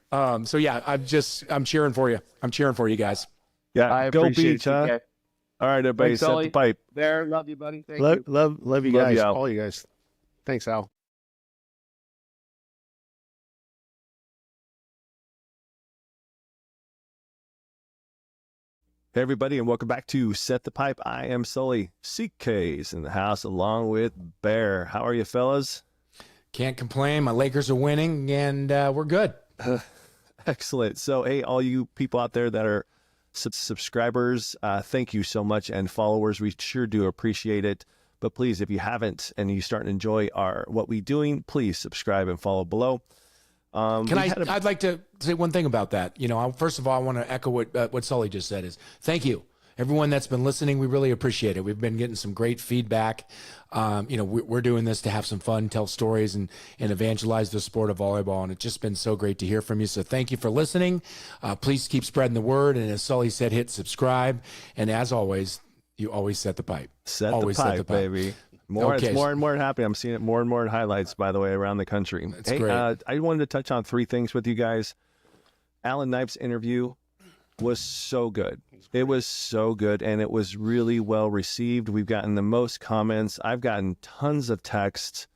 So yeah, I'm cheering for you. I'm cheering for you guys. Yeah, I go appreciate Beach, you, huh? guys. All right, everybody, Thanks, set Sully. the pipe. There, love you, buddy. Thank Love, you. love you Love guys, you, Al. all you guys. Thanks, Al. Hey, everybody, and welcome back to Set the Pipe. I am Sully. CK's in the house along with Bear. How are you, fellas? Can't complain. My Lakers are winning, and we're good. Excellent. So, hey, all you people out there that are subscribers, thank you so much, and followers, we sure do appreciate it. But please, if you haven't and you start to enjoy what we're doing, please subscribe and follow below. I'd like to say one thing about that. First of all, I want to echo what Sully just said is thank you. Everyone that's been listening, we really appreciate it. We've been getting some great feedback. We're doing this to have some fun, tell stories, and evangelize the sport of volleyball. And it's just been so great to hear from you. So thank you for listening. Please keep spreading the word. And as Sully said, hit subscribe. And as always, you always set the pipe. Always set the pipe, baby. It's more and more happening. I'm seeing it more and more in highlights, by the way, around the country. That's great. I wanted to touch on three things with you guys. Alan Knife's interview was so good. It was so good, and it was really well received. We've gotten the most comments. I've gotten tons of texts.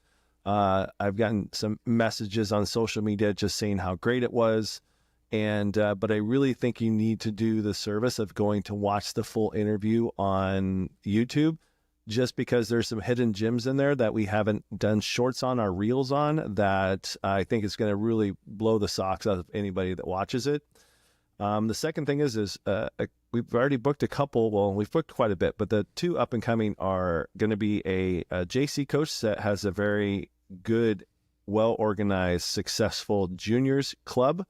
I've gotten some messages on social media just saying how great it was. But I really think you need to do the service of going to watch the full interview on YouTube, just because there's some hidden gems in there that we haven't done shorts on or reels on that I think is going to really blow the socks out of anybody that watches it. The second thing is we've already booked a couple. Well, we've booked quite a bit, but the two up and coming are going to be a JC coach that has a very good, well-organized, successful juniors club.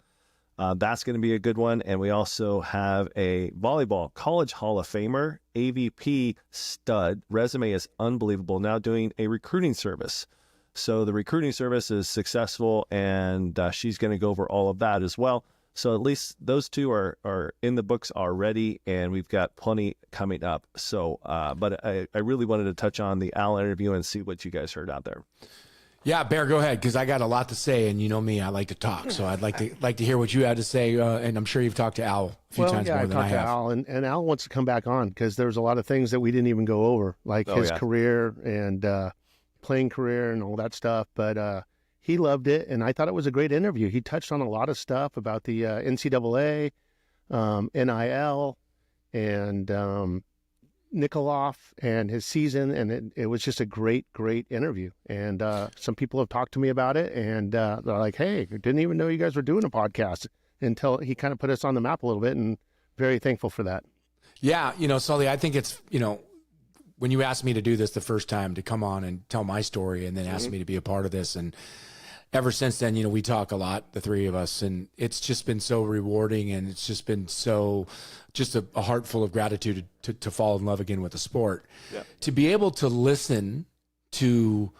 That's going to be a good one. And we also have a volleyball college Hall of Famer, AVP stud. Resume is unbelievable. Now doing a recruiting service. So the recruiting service is successful, and she's going to go over all of that as well. So at least those two are in the books already, and we've got plenty coming up. So, but I really wanted to touch on the Al interview and see what you guys heard out there. Yeah, Bear, go ahead, because I got a lot to say, and you know me, I like to talk. So I'd like to hear what you had to say, and I'm sure you've talked to Al a few times more than I have. I talked to Al, and Al wants to come back on because there's a lot of things that we didn't even go over, like his career and playing career and all that stuff. But he loved it, and I thought it was a great interview. He touched on a lot of stuff about the NCAA, NIL, and Nikoloff and his season, and it was just a great interview. And some people have talked to me about it, and they're like, hey, I didn't even know you guys were doing a podcast, until he kind of put us on the map a little bit, and very thankful for that. Yeah, Sully, I think it's, when you asked me to do this the first time, to come on and tell my story, and then ask me to be a part of this, and ever since then, we talk a lot, the three of us, and it's just been so rewarding, and it's just been just a heart full of gratitude to fall in love again with the sport. Yeah. To be able to listen to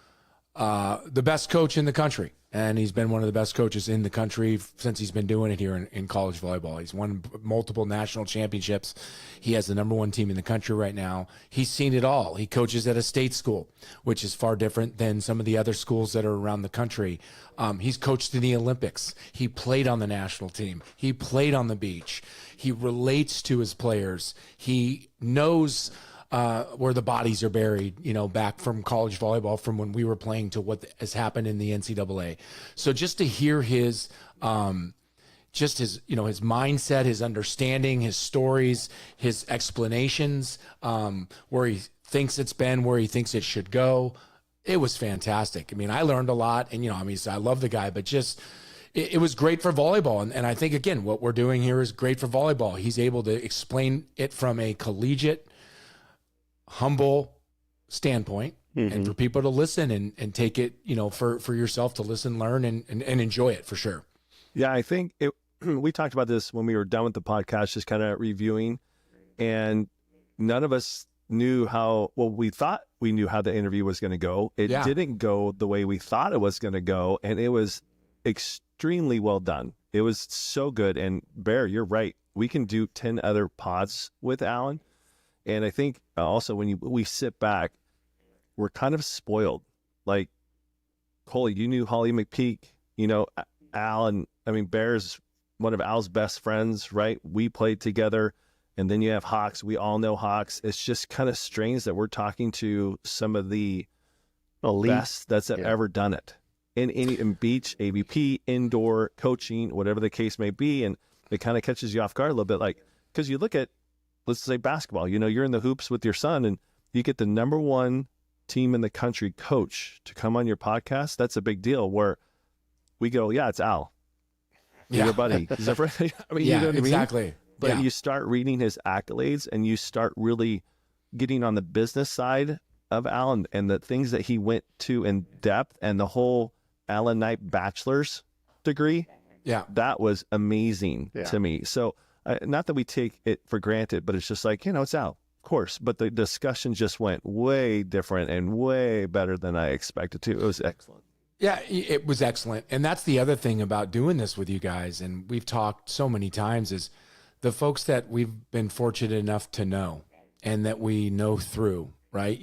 the best coach in the country, and he's been one of the best coaches in the country since he's been doing it here in college volleyball. He's won multiple national championships. He has the #1 team in the country right now. He's seen it all. He coaches at a state school, which is far different than some of the other schools that are around the country. He's coached in the Olympics. He played on the national team. He played on the beach. He relates to his players. He knows where the bodies are buried, back from college volleyball, from when we were playing to what has happened in the NCAA. So just to hear his just his, his mindset, his understanding, his stories, his explanations, where he thinks it's been, where he thinks it should go. It was fantastic. I mean, I learned a lot, and, I love the guy, but just, it was great for volleyball. And I think, again, what we're doing here is great for volleyball. He's able to explain it from a collegiate, humble standpoint, and for people to listen and take it, for yourself to listen, learn, and enjoy it for sure. Yeah, I think we talked about this when we were done with the podcast, just kind of reviewing, and none of us knew we thought we knew how the interview was going to go. It didn't go the way we thought it was going to go, and it was extremely well done. It was so good. And Bear, you're right. We can do 10 other pods with Alan. And I think also when we sit back, we're kind of spoiled. Like, Coley, you knew Holly McPeak, Alan. I mean, Bear's one of Al's best friends, right? We played together. And then you have Hawks. We all know Hawks. It's just kind of strange that we're talking to some of the best that's ever done it in beach, AVP, indoor, coaching, whatever the case may be. And it kind of catches you off guard a little bit. Like, because you look at, let's say, basketball, you're in the hoops with your son and you get the number one team in the country coach to come on your podcast. That's a big deal, where we go, yeah, it's Al. Yeah. Your buddy. Is that right? I mean, you know what exactly. I mean? But you start reading his accolades and you start really getting on the business side of Alan and the things that he went to in depth, and the whole Alan Knight bachelor's degree. Yeah. That was amazing to me. So not that we take it for granted, but it's just like, it's Al, of course. But the discussion just went way different and way better than I expected to. It was excellent. Yeah, it was excellent. And that's the other thing about doing this with you guys. And we've talked so many times is the folks that we've been fortunate enough to know and that we know through, right?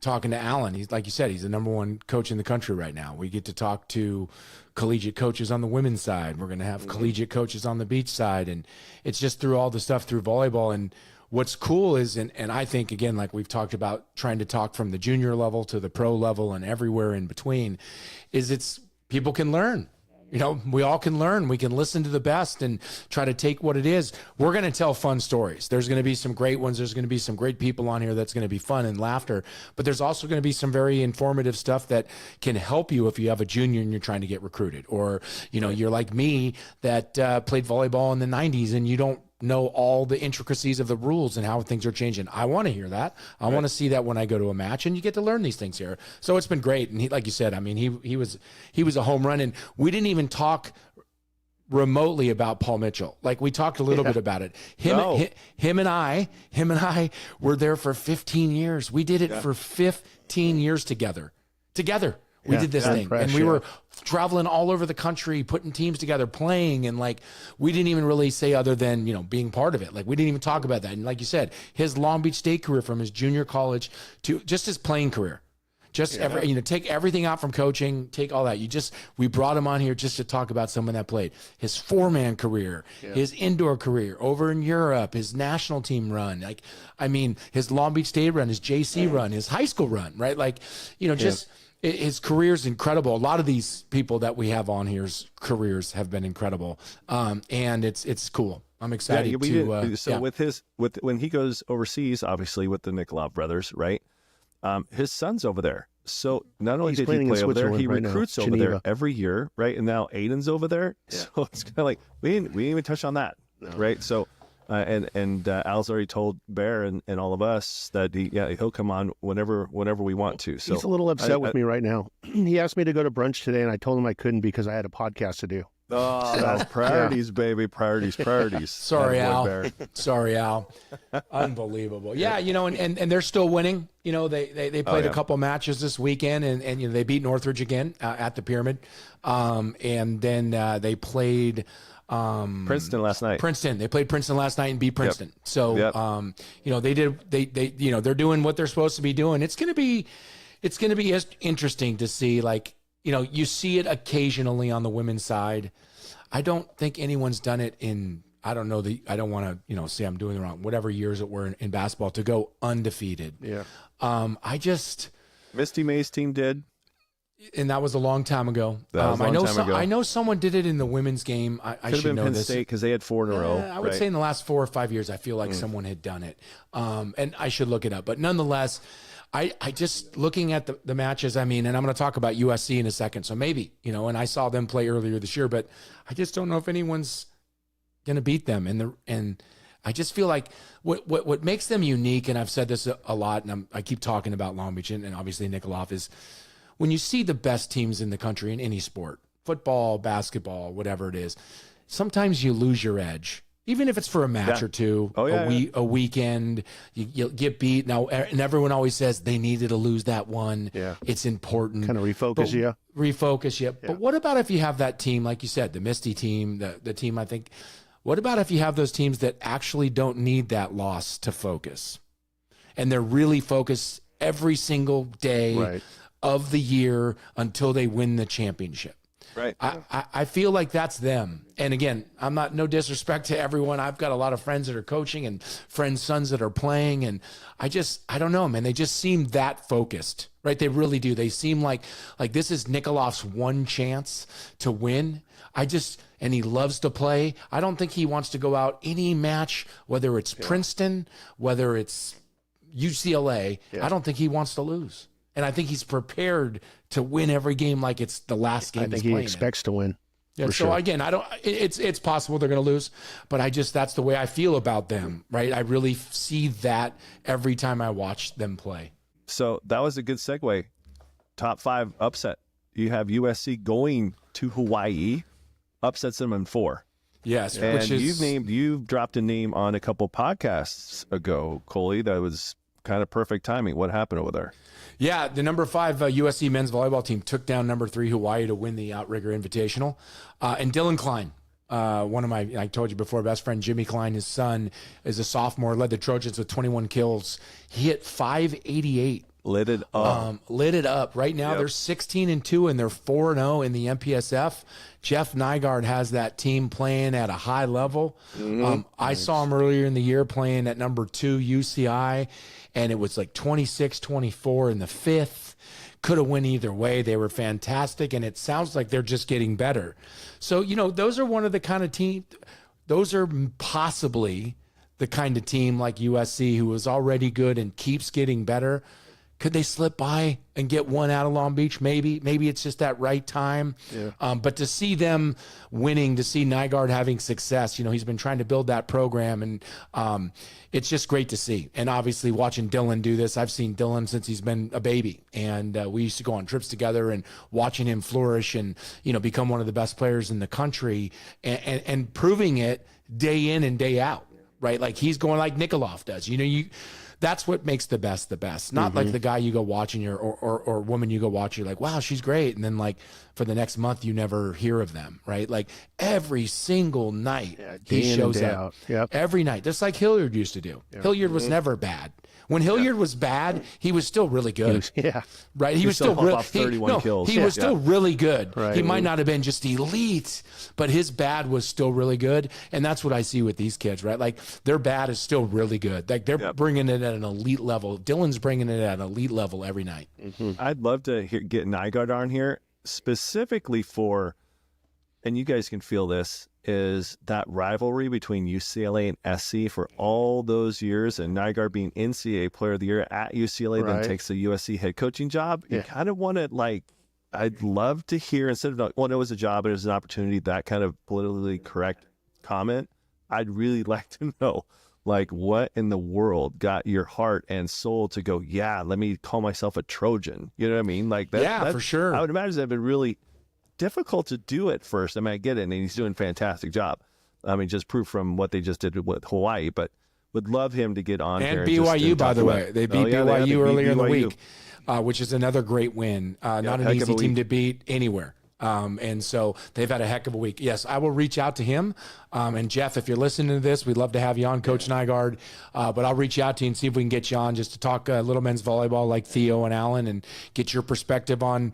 Talking to Alan, he's, like you said, he's the number one coach in the country right now. We get to talk to collegiate coaches on the women's side. We're going to have collegiate coaches on the beach side. And it's just through all the stuff through volleyball. And what's cool is, and I think, again, like we've talked about, trying to talk from the junior level to the pro level and everywhere in between, is it's people can learn. We all can learn. We can listen to the best and try to take what it is. We're going to tell fun stories. There's going to be some great ones. There's going to be some great people on here that's going to be fun and laughter. But there's also going to be some very informative stuff that can help you if you have a junior and you're trying to get recruited. Or, you're like me that played volleyball in the 90s and you don't know all the intricacies of the rules and how things are changing. I want to hear that. I want to see that when I go to a match, and you get to learn these things here. So it's been great. And he, like you said, I mean, he was a home run, and we didn't even talk remotely about Paul Mitchell. Like, we talked a little bit about it. Him and I were there for 15 years. We did it for 15 years together. We did this thing, and we were traveling all over the country, putting teams together, playing, and like, we didn't even really say other than, being part of it. Like, we didn't even talk about that. And like you said, his Long Beach State career from his junior college to just his playing career, take everything out from coaching, take all that. We brought him on here just to talk about someone that played his 4-man career, his indoor career over in Europe, his national team run. His Long Beach State run, his JC run, his high school run, right? His career is incredible. A lot of these people that we have on here's careers have been incredible, and it's cool. I'm excited when he goes overseas, obviously with the Nikolov brothers, right? His son's over there. So not only did he play over there, he recruits over there every year, right? And now Aiden's over there. Yeah. So it's kind of like we didn't even touch on that, right? So. Al's already told Bear and all of us that he'll come on whenever we want to. So he's a little upset with me right now. He asked me to go to brunch today, and I told him I couldn't because I had a podcast to do. Oh, priorities, baby, priorities. Sorry, Al. Sorry, Al. Unbelievable. Yeah, and they're still winning. They played a couple matches this weekend, and they beat Northridge again at the Pyramid, and then they played. Princeton last night. They played Princeton last night and beat Princeton. Yep. So, they're doing what they're supposed to be doing. It's going to be interesting to see, you see it occasionally on the women's side. I don't think anyone's done it in, I don't want to, say I'm doing it wrong, whatever years it were in basketball, to go undefeated. Yeah. Misty May's team did. And that was a long time ago. That was a long time ago. I know someone did it in the women's game. I Could have should been know Penn this. State because they had 4 in a row. I would say in the last 4 or 5 years, I feel like someone had done it. And I should look it up. But nonetheless, I just looking at the matches, I mean, and I'm going to talk about USC in a second. So maybe, and I saw them play earlier this year, but I just don't know if anyone's going to beat them. And I just feel like what makes them unique, and I've said this a lot, and I keep talking about Long Beach and obviously Nikolov, is when you see the best teams in the country in any sport, football, basketball, whatever it is, sometimes you lose your edge, even if it's for a match or two, a weekend, you get beat. Now, and everyone always says they needed to lose that one. Yeah. It's important. Kind of refocus you. Refocus you. But what about if you have that team, like you said, the Misty team, the team, I think, what about if you have those teams that actually don't need that loss to focus? And they're really focused every single day of the year until they win the championship. Right. I feel like that's them. And again, I'm not, no disrespect to everyone. I've got a lot of friends that are coaching and friends' sons that are playing. And I don't know, man. They just seem that focused, right? They really do. They seem like this is Nikolov's one chance to win. And he loves to play. I don't think he wants to go out any match, whether it's Princeton, whether it's UCLA. I don't think he wants to lose. And I think he's prepared to win every game like it's the last game. I think he expects to win. Yeah. So again, it's possible they're going to lose, but that's the way I feel about them, right? I really see that every time I watch them play. So that was a good segue. Top 5 upset. You have USC going to Hawaii, upsets them in 4. Yes. And you've dropped a name on a couple podcasts ago, Coley, that was kind of perfect timing. What happened over there? Yeah, the number 5 USC men's volleyball team took down number 3 Hawaii to win the Outrigger Invitational. And Dylan Klein, one of my, I told you before, best friend Jimmy Klein, his son, is a sophomore, led the Trojans with 21 kills. He hit 588. Lit it up. Lit it up. Right now they're 16-2 and they're 4-0 in the MPSF. Jeff Nygaard has that team playing at a high level. I saw him earlier in the year playing at number 2 UCI, and it was like 26-24 in the 5th. Could have went either way. They were fantastic, and it sounds like they're just getting better. So, those are one of the kind of team. Those are possibly the kind of team like USC who is already good and keeps getting better. Could they slip by and get one out of Long Beach? Maybe it's just that right time. Yeah. But to see them winning, to see Nygaard having success, he's been trying to build that program, and it's just great to see. And obviously watching Dylan do this, I've seen Dylan since he's been a baby, and we used to go on trips together, and watching him flourish and, become one of the best players in the country and proving it day in and day out, right? Like he's going like Nikolov does, that's what makes the best. Not like the guy you go watching or woman you go watch, you're like, wow, she's great. And then like for the next month, you never hear of them, right? Like every single night he shows up. Every night, just like Hilliard used to do. Hilliard was never bad. When Hilliard was bad, he was still really good. Right? He was still really 31 kills. He was still really good. Right. He might not have been just elite, but his bad was still really good. And that's what I see with these kids, right? Like their bad is still really good. Like they're bringing it at an elite level. Dylan's bringing it at an elite level every night. I'd love to get Nygaard on here specifically for, and you guys can feel this, is that rivalry between UCLA and SC for all those years, and Nygaard being NCAA Player of the Year at UCLA, then takes the USC head coaching job. You kind of want to I'd love to hear, instead of, well, it was a job, it was an opportunity, that kind of politically correct comment. I'd really like to know, what in the world got your heart and soul to go, let me call myself a Trojan. You know what I mean? For sure. I would imagine that'd been really difficult to do at first. I mean, I get it, and he's doing a fantastic job. I mean, just proof from what they just did with Hawaii, but would love him to get on here. And BYU, by the way. They beat BYU earlier in the week, which is another great win. Not an easy team to beat anywhere. And so they've had a heck of a week. Yes, I will reach out to him. And Jeff, if you're listening to this, we'd love to have you on, Coach Nygaard. But I'll reach out to you and see if we can get you on just to talk little men's volleyball like Theo and Alan, and get your perspective on,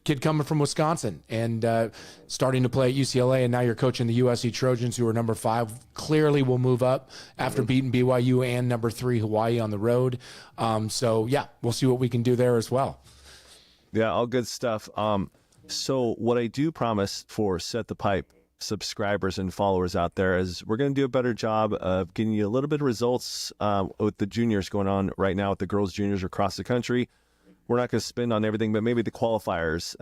kid coming from Wisconsin and starting to play at UCLA, and now you're coaching the USC Trojans, who are number 5, clearly will move up after beating BYU and number 3 Hawaii on the road. So yeah, we'll see what we can do there as well. Yeah, all good stuff. So what I do promise for Set the Pipe subscribers and followers out there is we're going to do a better job of getting you a little bit of results with the juniors going on right now with the girls juniors across the country. We're not going to spend on everything, but maybe the qualifiers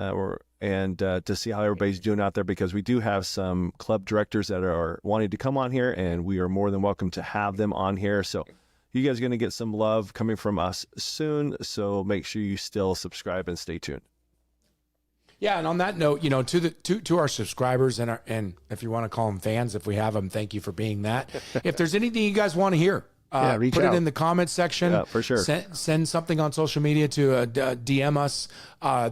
to see how everybody's doing out there, because we do have some club directors that are wanting to come on here, and we are more than welcome to have them on here. So you guys are going to get some love coming from us soon. So make sure you still subscribe and stay tuned. Yeah, and on that note, to our subscribers and if you want to call them fans, if we have them, thank you for being that. If there's anything you guys want to hear, reach put out it in the comments section. Yeah, for sure. Send something on social media to DM us.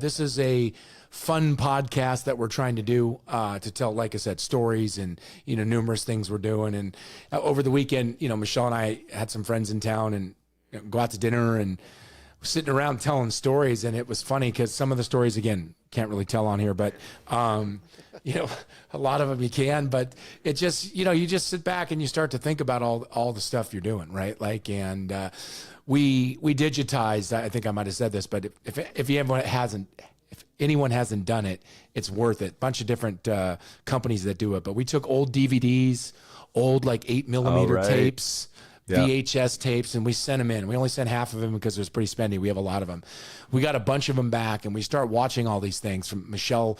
This is a fun podcast that we're trying to do to tell, like I said, stories and numerous things we're doing. And over the weekend, Michelle and I had some friends in town and go out to dinner and sitting around telling stories, and it was funny because some of the stories, again, can't really tell on here, but a lot of them you can, but it just, you just sit back and you start to think about all the stuff you're doing, right? Like, and we digitized, I think I might have said this, but if anyone hasn't done it, it's worth it. Bunch of different companies that do it, but we took old DVDs, old like 8mm tapes, VHS tapes, and we sent them in. We only sent half of them because it was pretty spendy. We have a lot of them. We got a bunch of them back, and we start watching all these things from Michelle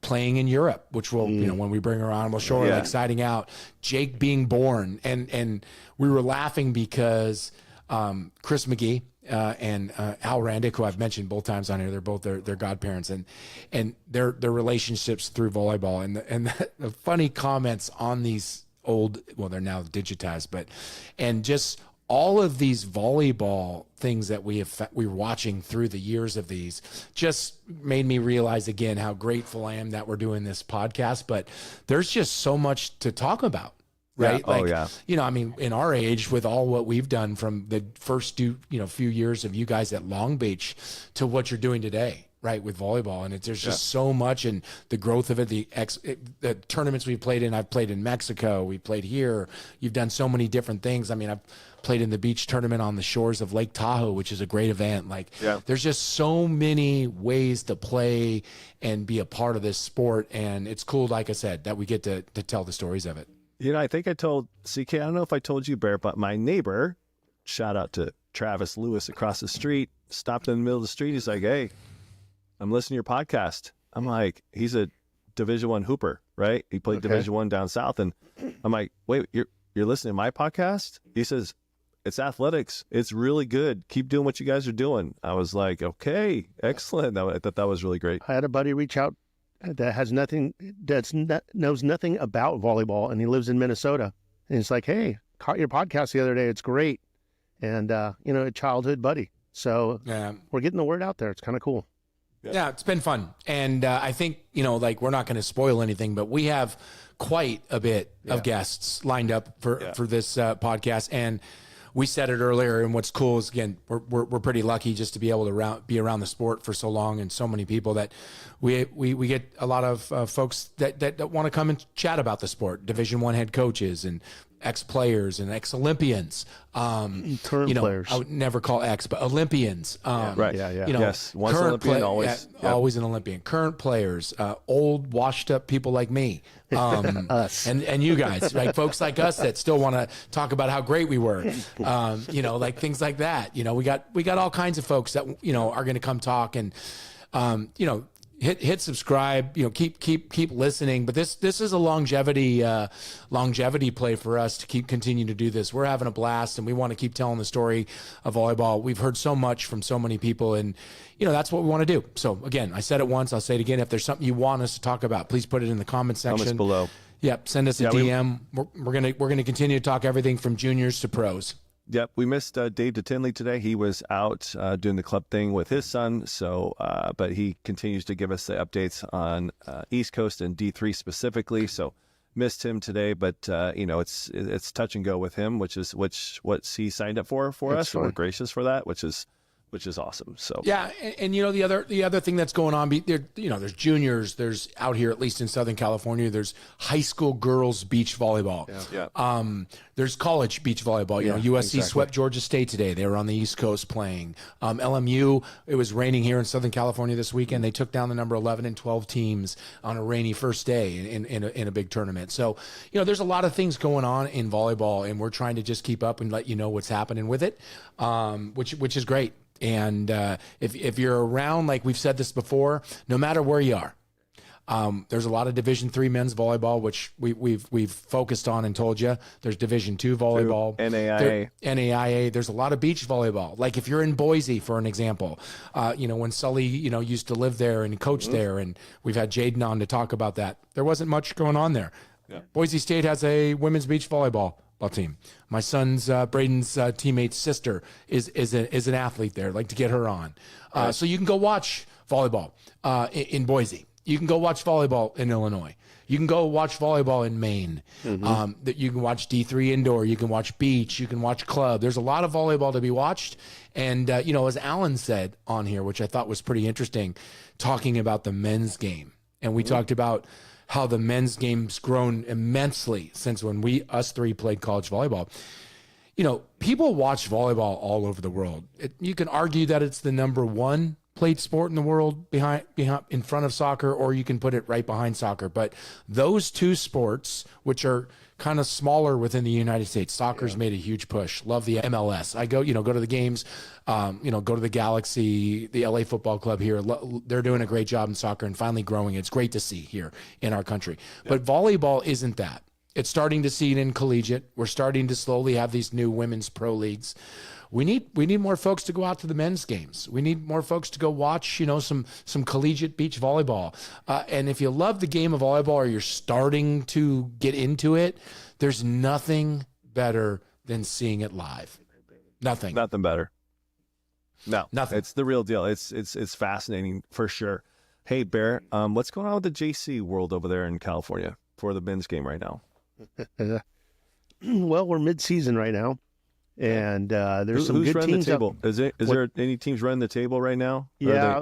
playing in Europe, which will, when we bring her on, we'll show her exciting out. Jake being born, and we were laughing because Chris McGee and Al Randick, who I've mentioned both times on here, they're both their godparents, and their relationships through volleyball, and the funny comments on these they're now digitized, and just all of these volleyball things that we were watching through the years of these just made me realize again how grateful I am that we're doing this podcast. But there's just so much to talk about, right? Yeah. I mean, in our age, with all what we've done from the first few years of you guys at Long Beach to what you're doing today, right, with volleyball, and there's just so much, and the growth of it, the tournaments we've played in. I've played in Mexico, we played here. You've done so many different things. I mean, I've played in the beach tournament on the shores of Lake Tahoe, which is a great event. There's just so many ways to play and be a part of this sport, and it's cool, like I said, that we get to tell the stories of it. I think I told CK, I don't know if I told you, Bear, but my neighbor, shout out to Travis Lewis across the street, stopped in the middle of the street. He's like, "Hey, I'm listening to your podcast." I'm like, he's a Division I hooper, right? He played Division I down south. And I'm like, "Wait, you're listening to my podcast?" He says, "It's athletics. It's really good. Keep doing what you guys are doing." I was like, "Okay, excellent." I thought that was really great. I had a buddy reach out that knows nothing about volleyball, and he lives in Minnesota. And it's like, "Hey, caught your podcast the other day. It's great." And, a childhood buddy. So we're getting the word out there. It's kind of cool. Yeah, it's been fun. And I think, we're not going to spoil anything, but we have quite a bit of guests lined up for this podcast. And we said it earlier, and what's cool is, again, we're pretty lucky just to be able to be around the sport for so long, and so many people that we get a lot of folks that want to come and chat about the sport, Division I head coaches and ex-players and ex-Olympians, current players. I would never call ex, but Olympians. Right. Yes. Once Olympian, always an Olympian. Current players, old, washed-up people like me, us, and you guys, like folks like us that still want to talk about how great we were, like things like that. We got all kinds of folks that are going to come talk, and hit subscribe, keep listening. But this is a longevity play for us to continue to do this. We're having a blast, and we want to keep telling the story of volleyball. We've heard so much from so many people, and that's what we want to do. So again, I said it once, I'll say it again. If there's something you want us to talk about, please put it in the comment section. Comments below. Yep, send us a DM. We're gonna continue to talk everything from juniors to pros. Yep, we missed Dave DeTinley today. He was out doing the club thing with his son. So, but he continues to give us the updates on East Coast and D3 specifically. So, missed him today. But it's touch and go with him, which what he signed up for us. So we're gracious for that, which is which is awesome. So Yeah, and the other thing that's going on, there's juniors, there's out here, at least in Southern California, there's high school girls beach volleyball. Yeah. There's college beach volleyball. USC swept Georgia State today. They were on the East Coast playing. LMU, it was raining here in Southern California this weekend. They took down the number 11 and 12 teams on a rainy first day in a big tournament. So, there's a lot of things going on in volleyball, and we're trying to just keep up and let you know what's happening with it, which is great. And if you're around, like we've said this before, no matter where you are, there's a lot of Division III men's volleyball, which we've focused on and told you. There's Division II volleyball, NAIA. There's a lot of beach volleyball. Like if you're in Boise, for an example, when Sully used to live there and coach there, and we've had Jaden on to talk about that. There wasn't much going on there. Yeah. Boise State has a women's beach volleyball team. My son's Braden's teammate's sister is an athlete there. I'd like to get her on. So you can go watch volleyball in Boise. You can go watch volleyball in Illinois. You can go watch volleyball in Maine. That you can watch D3 indoor. You can watch beach. You can watch club. There's a lot of volleyball to be watched. And as Alan said on here, which I thought was pretty interesting, talking about the men's game, and we talked about how the men's game's grown immensely since when us three played college volleyball. People watch volleyball all over the world. You can argue that it's the number one played sport in the world behind in front of soccer, or you can put it right behind soccer. But those two sports, which are kind of smaller within the United States, soccer's made a huge push. Love the MLS. I go to the games, go to the Galaxy, the LA Football Club here. They're doing a great job in soccer and finally growing. It's great to see here in our country. But volleyball isn't that. It's starting to see it in collegiate. We're starting to slowly have these new women's pro leagues. We need more folks to go out to the men's games. We need more folks to go watch, some collegiate beach volleyball. And if you love the game of volleyball, or you're starting to get into it, there's nothing better than seeing it live. Nothing better. No, nothing. It's the real deal. It's fascinating for sure. Hey, Bear, what's going on with the JC world over there in California for the men's game right now? Well, we're mid-season right now. And there's some who's good running teams. The table? Is there any teams running the table right now? Yeah.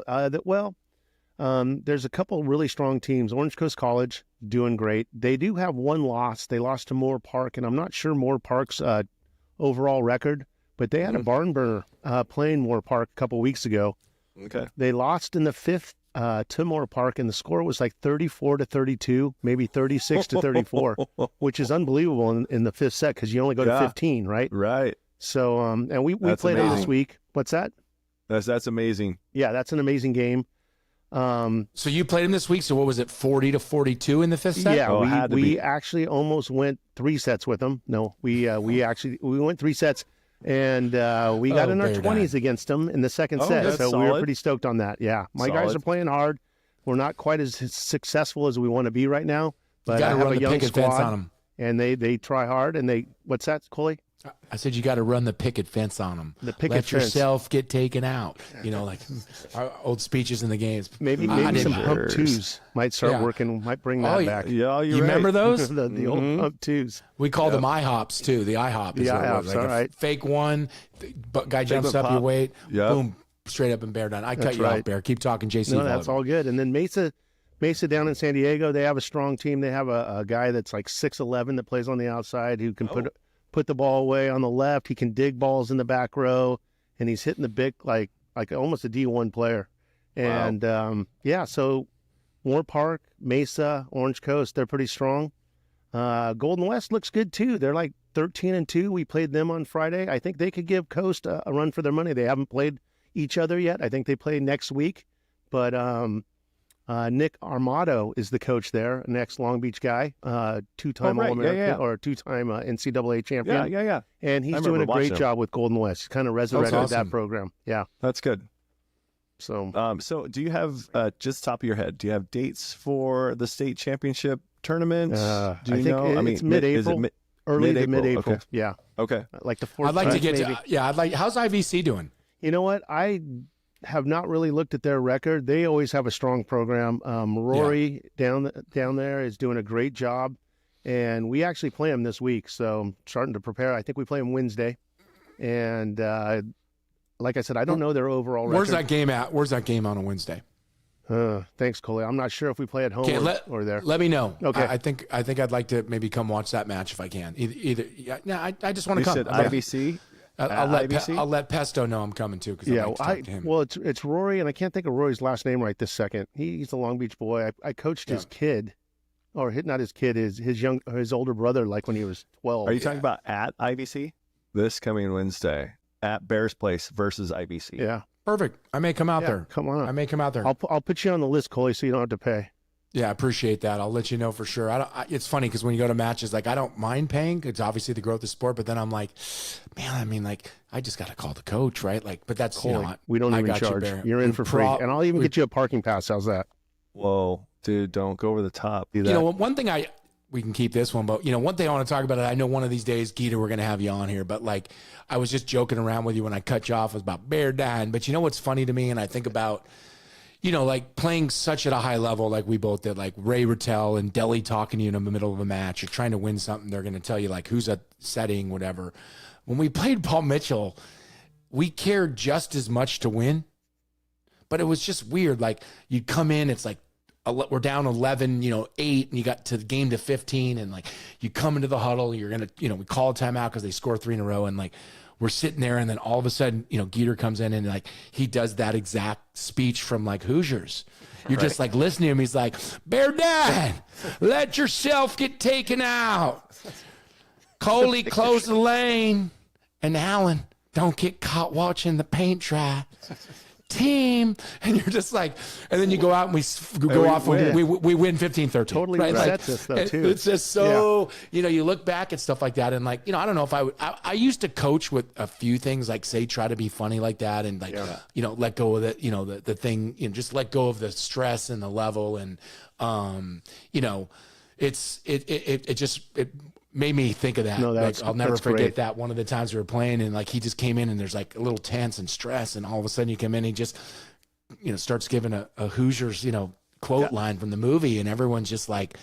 There's a couple really strong teams. Orange Coast College doing great. They do have one loss. They lost to Moore Park, and I'm not sure Moore Park's overall record, but they had a barn burner playing Moore Park a couple weeks ago. Okay. They lost in the fifth to Moore Park, and the score was like 34-32, maybe 36-34, which is unbelievable in the fifth set because you only go to 15, right? Right. So, and we played it this week. What's that? That's amazing. Yeah, that's an amazing game. So you played him this week. So what was it, 40-42 in the fifth set? Yeah, we actually almost went 3 sets with them. No, we went 3 sets, and we got in our 20s against them in the second set. So we were pretty stoked on that. Yeah, my guys are playing hard. We're not quite as successful as we want to be right now, but I have a young squad, on them. And they try hard. And what's that, Coley? I said you got to run the picket fence on them. The picket Let fence. yourself get taken out. Like our old speeches in the games. Maybe some pump twos might start working. Might bring that back. Yeah, you remember those? the old pump twos. We call them IHOPs too. The IHOP. The IHOPs. All right. Fake one. Guy jumps up your weight. Yep. Boom. Straight up and Bear done. I cut you off, Bear. Keep talking, JC. No, that's all good. And then Mesa down in San Diego, they have a strong team. They have a guy that's like 6'11" that plays on the outside who can put the ball away on the left. He can dig balls in the back row, and he's hitting the big like almost a D1 player. And so Moore Park, Mesa, Orange Coast, they're pretty strong. Golden West looks good too. They're like 13-2. We played them on Friday. I think they could give Coast a run for their money. They haven't played each other yet. I think they play next week. But Nick Armato is the coach there, an ex-Long Beach guy, two-time All-American or two-time NCAA champion. Yeah. And he's doing a great job with Golden West. He's kind of resurrected that program. Yeah. That's good. So, so do you have, just top of your head, do you have dates for the state championship tournament? Do you know? It's mid-April. Early to mid-April. Okay. Yeah. Okay. Like the 4th. I'd like to get to, how's IVC doing? You know what? I have not really looked at their record. They always have a strong program. Rory down there is doing a great job, and we actually play them this week. So I'm starting to prepare. I think we play them Wednesday, and like I said, I don't know their overall record. Where's that game at? Where's that game on a Wednesday? Thanks, Coley. I'm not sure if we play at home or there. Let me know. Okay. I think I'd like to maybe come watch that match if I can. I just want to You come. said IBC? I'll let Pesto know I'm coming too, because I'd like to talk to him. Well, it's Rory, and I can't think of Rory's last name right this second. He's the Long Beach boy. I coached his kid, or not his kid, his older brother, like when he was 12. Are you talking about at IBC? This coming Wednesday at Bears Place versus IBC. Yeah. Perfect. I may come out there. Come on. I may come out there. I'll put you on the list, Coley, so you don't have to pay. Yeah, I appreciate that. I'll let you know for sure. It's funny because when you go to matches, like, I don't mind paying. It's obviously the growth of sport, but then I'm like, man, I mean, like, I just got to call the coach, right? Like, but that's, Coley, you know, we don't even charge. You're in for free, and I'll even get you a parking pass. How's that? Whoa, dude, don't go over the top. Do that. You know, one thing we can keep this one, but, you know, one thing I want to talk about, I know one of these days, Geeta, we're going to have you on here, but, like, I was just joking around with you when I cut you off, was about Bear dying. But you know what's funny to me, and I think about, you know, like, playing such at a high level like we both did, like Ray Rattel and Deli talking to you in the middle of a match. You're trying to win something. They're going to tell you, like, who's at setting, whatever. When we played Paul Mitchell, we cared just as much to win, but it was just weird. Like, you'd come in, it's like, we're down 11, 8, and you got to the game to 15, and, like, you come into the huddle, you're going to, we call a timeout because they score 3 in a row, and, like, we're sitting there, and then all of a sudden, Geeter comes in, and, like, he does that exact speech from, like, Hoosiers. You're just, like, listening to him. He's like, Bear Dad, let yourself get taken out. Coley, close the lane. And Allen, don't get caught watching the paint dry. Team, and you're just like, and then you go out and we go off and we win 15-13. Totally right? resets us though too. It's just so, you look back at stuff like that, and, like, I don't know if I used to coach with a few things, like, say, try to be funny like that, and, like, let go of it, the thing, just let go of the stress and the level, and it just made me think of that. No, like, I'll never forget great. that one of the times we were playing, and, like, he just came in, and there's, like, a little tense and stress, and all of a sudden you come in, and he just, starts giving a Hoosiers, quote line from the movie, and everyone's just like,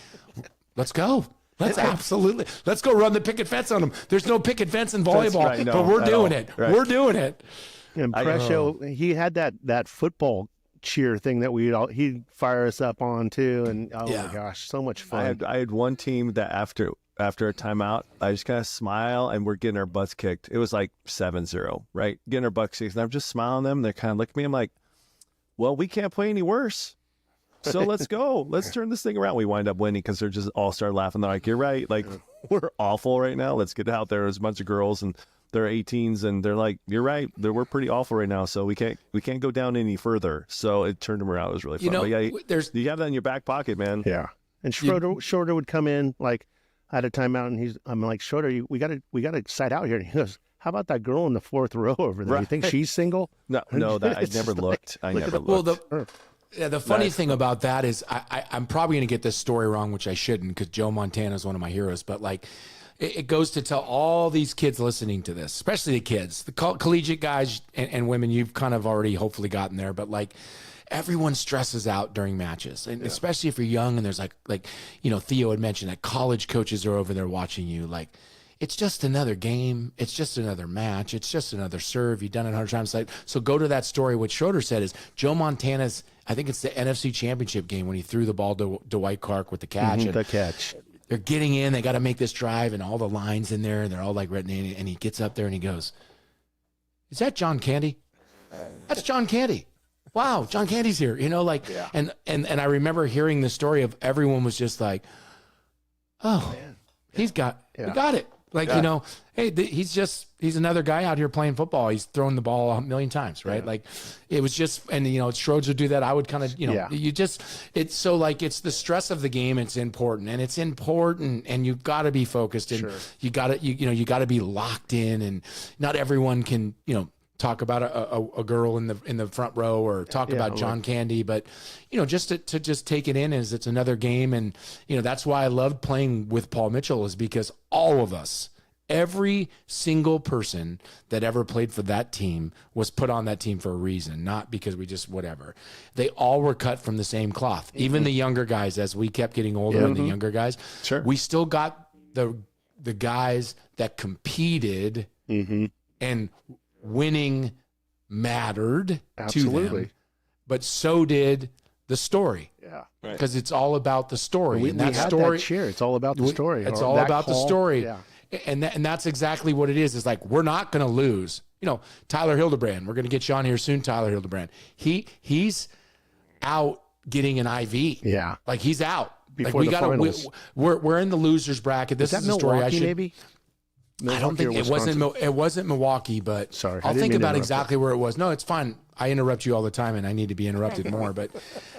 let's go. Let's go run the picket fence on them. There's no picket fence in volleyball, right, no, but we're doing it. Right. We're doing it. And Prescio, he had that football cheer thing that he'd fire us up on too, and my gosh, so much fun. I had one team that after a timeout, I just kind of smile, and we're getting our butts kicked. It was like 7-0, right? Getting our butts kicked, and I'm just smiling at them. They're kind of looking at me. I'm like, well, we can't play any worse. So let's go. Let's turn this thing around. We wind up winning because they're just all start laughing. They're like, you're right. Like, we're awful right now. Let's get out there. There's a bunch of girls, and they're 18s, and they're like, you're right. We're pretty awful right now. So we can't go down any further. So it turned them around. It was really fun. But yeah, you have that in your back pocket, man. Yeah. And Schroeder would come in, like, I had a timeout, and I'm like, Schroeder, we got to side out here. And he goes, how about that girl in the 4th row over there? Right. You think she's single? No, that I never looked. I never looked. Well, the funny thing about that is I'm probably going to get this story wrong, which I shouldn't, because Joe Montana is one of my heroes. But, like, it goes to tell all these kids listening to this, especially the kids, the collegiate guys and women, you've kind of already hopefully gotten there. But, like, everyone stresses out during matches, and especially if you're young, and there's like Theo had mentioned that college coaches are over there watching you. Like, it's just another game. It's just another match. It's just another serve. You've done it 100 times. So go to that story. What Schroeder said is Joe Montana's, I think it's the NFC Championship game when he threw the ball to Dwight Clark with the catch. The catch. They're getting in. They got to make this drive, and all the lines in there, and they're all, like, written in. And he gets up there and he goes, "Is that John Candy? That's John Candy. Wow, John Candy's here." And I remember hearing the story of everyone was just like, "Oh, we got it." Like, hey, he's another guy out here playing football. He's thrown the ball a million times, right? Yeah. Like, it was just, and, Schroeder would do that. I would kind of, it's so, like, it's the stress of the game. It's important, and you've got to be focused, and you got to be locked in, and not everyone can, talk about a girl in the front row, or talk about John Candy, but just to just take it in as it's another game. And that's why I loved playing with Paul Mitchell, is because all of us, every single person that ever played for that team, was put on that team for a reason, not because we just whatever. They all were cut from the same cloth. Even the younger guys, as we kept getting older, and the younger guys, we still got the guys that competed and winning mattered to Absolutely. them, but so did the story. Yeah. Because it's all about the story. We and that had story, that cheer. It's all about the we- story. It's Or all that about the call. story. Yeah. And that's exactly what it is. It's like, we're not going to lose. You know, Tyler Hildebrand, we're going to get you on here soon, Tyler Hildebrand. He's out getting an IV. Yeah. Like, he's out. Before like, the finals. we're in the losers bracket. This Is is that the story Milwaukee, I should. maybe? I don't think it wasn't Milwaukee, but Sorry, I I'll didn't think mean to about interrupt exactly where it was. No, it's fine. I interrupt you all the time, and I need to be interrupted more. But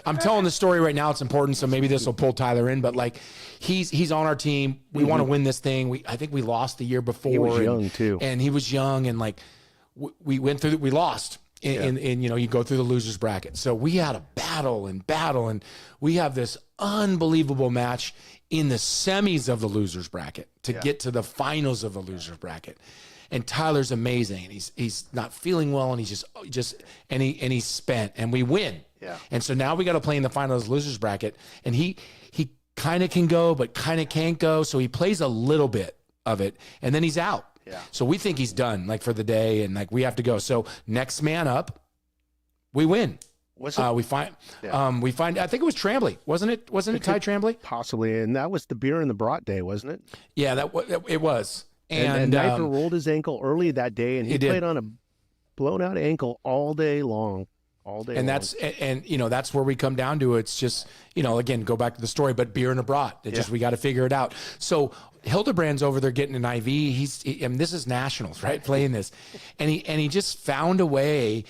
I'm telling the story right now. It's important, so maybe this will pull Tyler in. But like, he's on our team. We want to win this thing. I think we lost the year before. He was young, too. and he was young, and like we went through. We lost. In you know, you go through the losers bracket. So we had a battle, and we have this unbelievable match in the semis of the losers bracket to get to the finals of the losers bracket. And Tyler's amazing, and he's not feeling well, and he's he's spent, and we win. Yeah. And so now we got to play in the finals losers bracket, and he kind of can go, but kind of can't go. So he plays a little bit of it, and then he's out. Yeah. So we think he's done, like, for the day, and like we have to go. So next man up, we win. Was it We find I think it was Tremblay, wasn't it? Wasn't it Ty Tremblay? possibly? And that was the beer and the brat day, wasn't it? Yeah, it was. And Knifer rolled his ankle early that day, and he He did. played on a blown out ankle all day long. All day And long. that's you know, that's where we come down to. It's just, you know, again, go back to the story, but beer and a brat. It just, we got to figure it out. So Hildebrand's over there getting an IV. And this is nationals, right? Playing this, and he just found a way.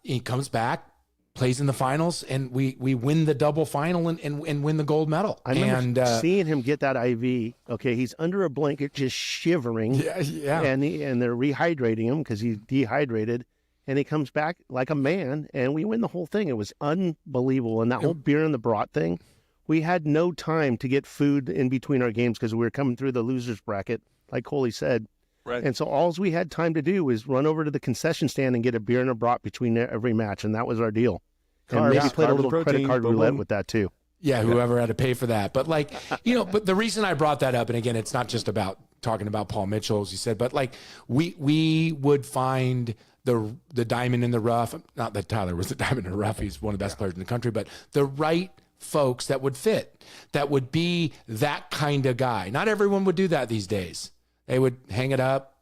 He comes back, plays in the finals, and we win the double final and win the gold medal. I remember And seeing him get that IV. Okay, he's under a blanket, just shivering. yeah. And they're rehydrating him because he's dehydrated. And he comes back like a man, and we win the whole thing. It was unbelievable. And that whole beer and the brat thing, we had no time to get food in between our games because we were coming through the losers bracket, like Coley said. Right. And so all we had time to do was run over to the concession stand and get a beer and a brat between every match, and that was our deal. And Carbs, maybe played a carbs, little credit protein, card boom, roulette boom. with that too. Yeah, whoever had to pay for that. But like, you know, but the reason I brought that up, and again, it's not just about talking about Paul Mitchell, as you said, but like we would find the diamond in the rough. Not that Tyler was the diamond in the rough. He's one of the best players in the country, but the right folks that would fit, that would be that kind of guy. Not everyone would do that these days. They would hang it up.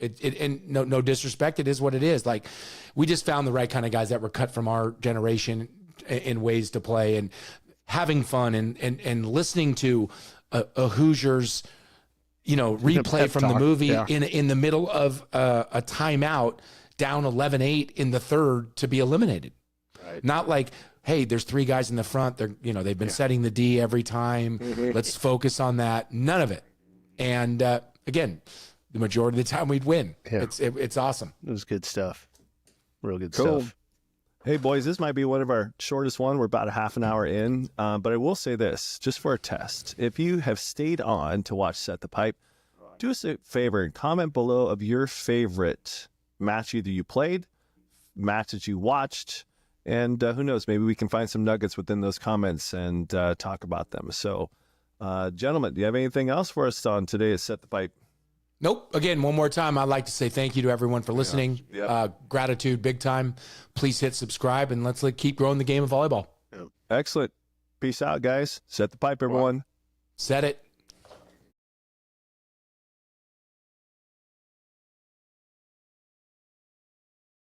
And no disrespect, it is what it is. Like, we just found the right kind of guys that were cut from our generation in ways to play and having fun and listening to a Hoosiers, you know, replay pep from the talk, movie yeah. in the middle of a timeout, down 11-8 in the third to be eliminated. Right. Not like, hey, there's three guys in the front. They've been setting the D every time. Let's focus on that. None of it. And again, the majority of the time we'd win. Yeah. It's awesome. It was good stuff. Real good Cool. stuff. Hey, boys, this might be one of our shortest one. We're about a half an hour in, but I will say this, just for a test. If you have stayed on to watch Set the Pipe, do us a favor and comment below of your favorite match either you played, match that you watched, and who knows, maybe we can find some nuggets within those comments and talk about them. So, gentlemen, do you have anything else for us on today's Set the Pipe? Nope. Again, one more time, I'd like to say thank you to everyone for listening. Gratitude, big time. Please hit subscribe, and let's keep growing the game of volleyball. Excellent. Peace out, guys. Set the pipe, everyone. Set it.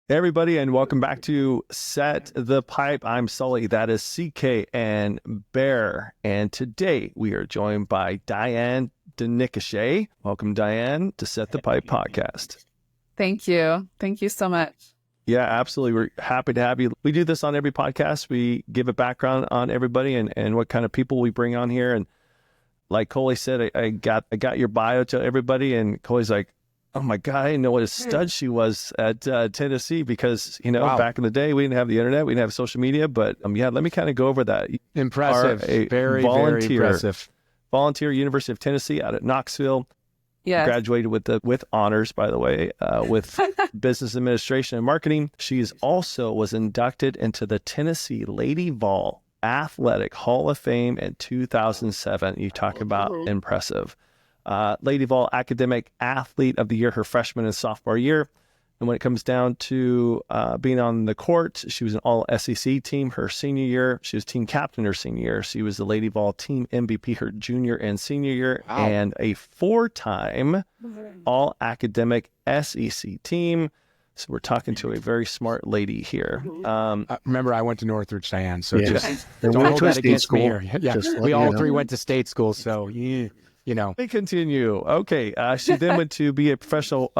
Hey, everybody, and welcome back to Set the Pipe. I'm Sully. That is CK and Bear. And today we are joined by Diane Denikashay. Welcome, Diane, to Set the Pipe podcast. Thank you. Thank you so much. Yeah, absolutely. We're happy to have you. We do this on every podcast. We give a background on everybody and what kind of people we bring on here. And like Coley said, I got your bio to everybody, and Coley's like, oh my God, I didn't know what a stud she was at Tennessee because, Wow. back in the day, we didn't have the internet, we didn't have social media. But let me kind of go over that. Impressive. Are a Very, very volunteer. impressive. Volunteer, University of Tennessee out at Knoxville. Yes. Graduated with honors, by the way, with business administration and marketing. She also was inducted into the Tennessee Lady Vol Athletic Hall of Fame in 2007. You talk about impressive. Lady Vol Academic Athlete of the Year her freshman and sophomore year. And when it comes down to being on the court, she was an all SEC team her senior year. She was team captain her senior year. She was the Lady Vol team MVP her junior and senior year, and a 4-time all academic SEC team. So we're talking to a very smart lady here. Remember, I went to Northridge, Diane, so just And don't we went hold to a that state against me school. here. Yeah, Just let we you all know. three went to state school, so you know. They continue. Okay. She then went to be a professional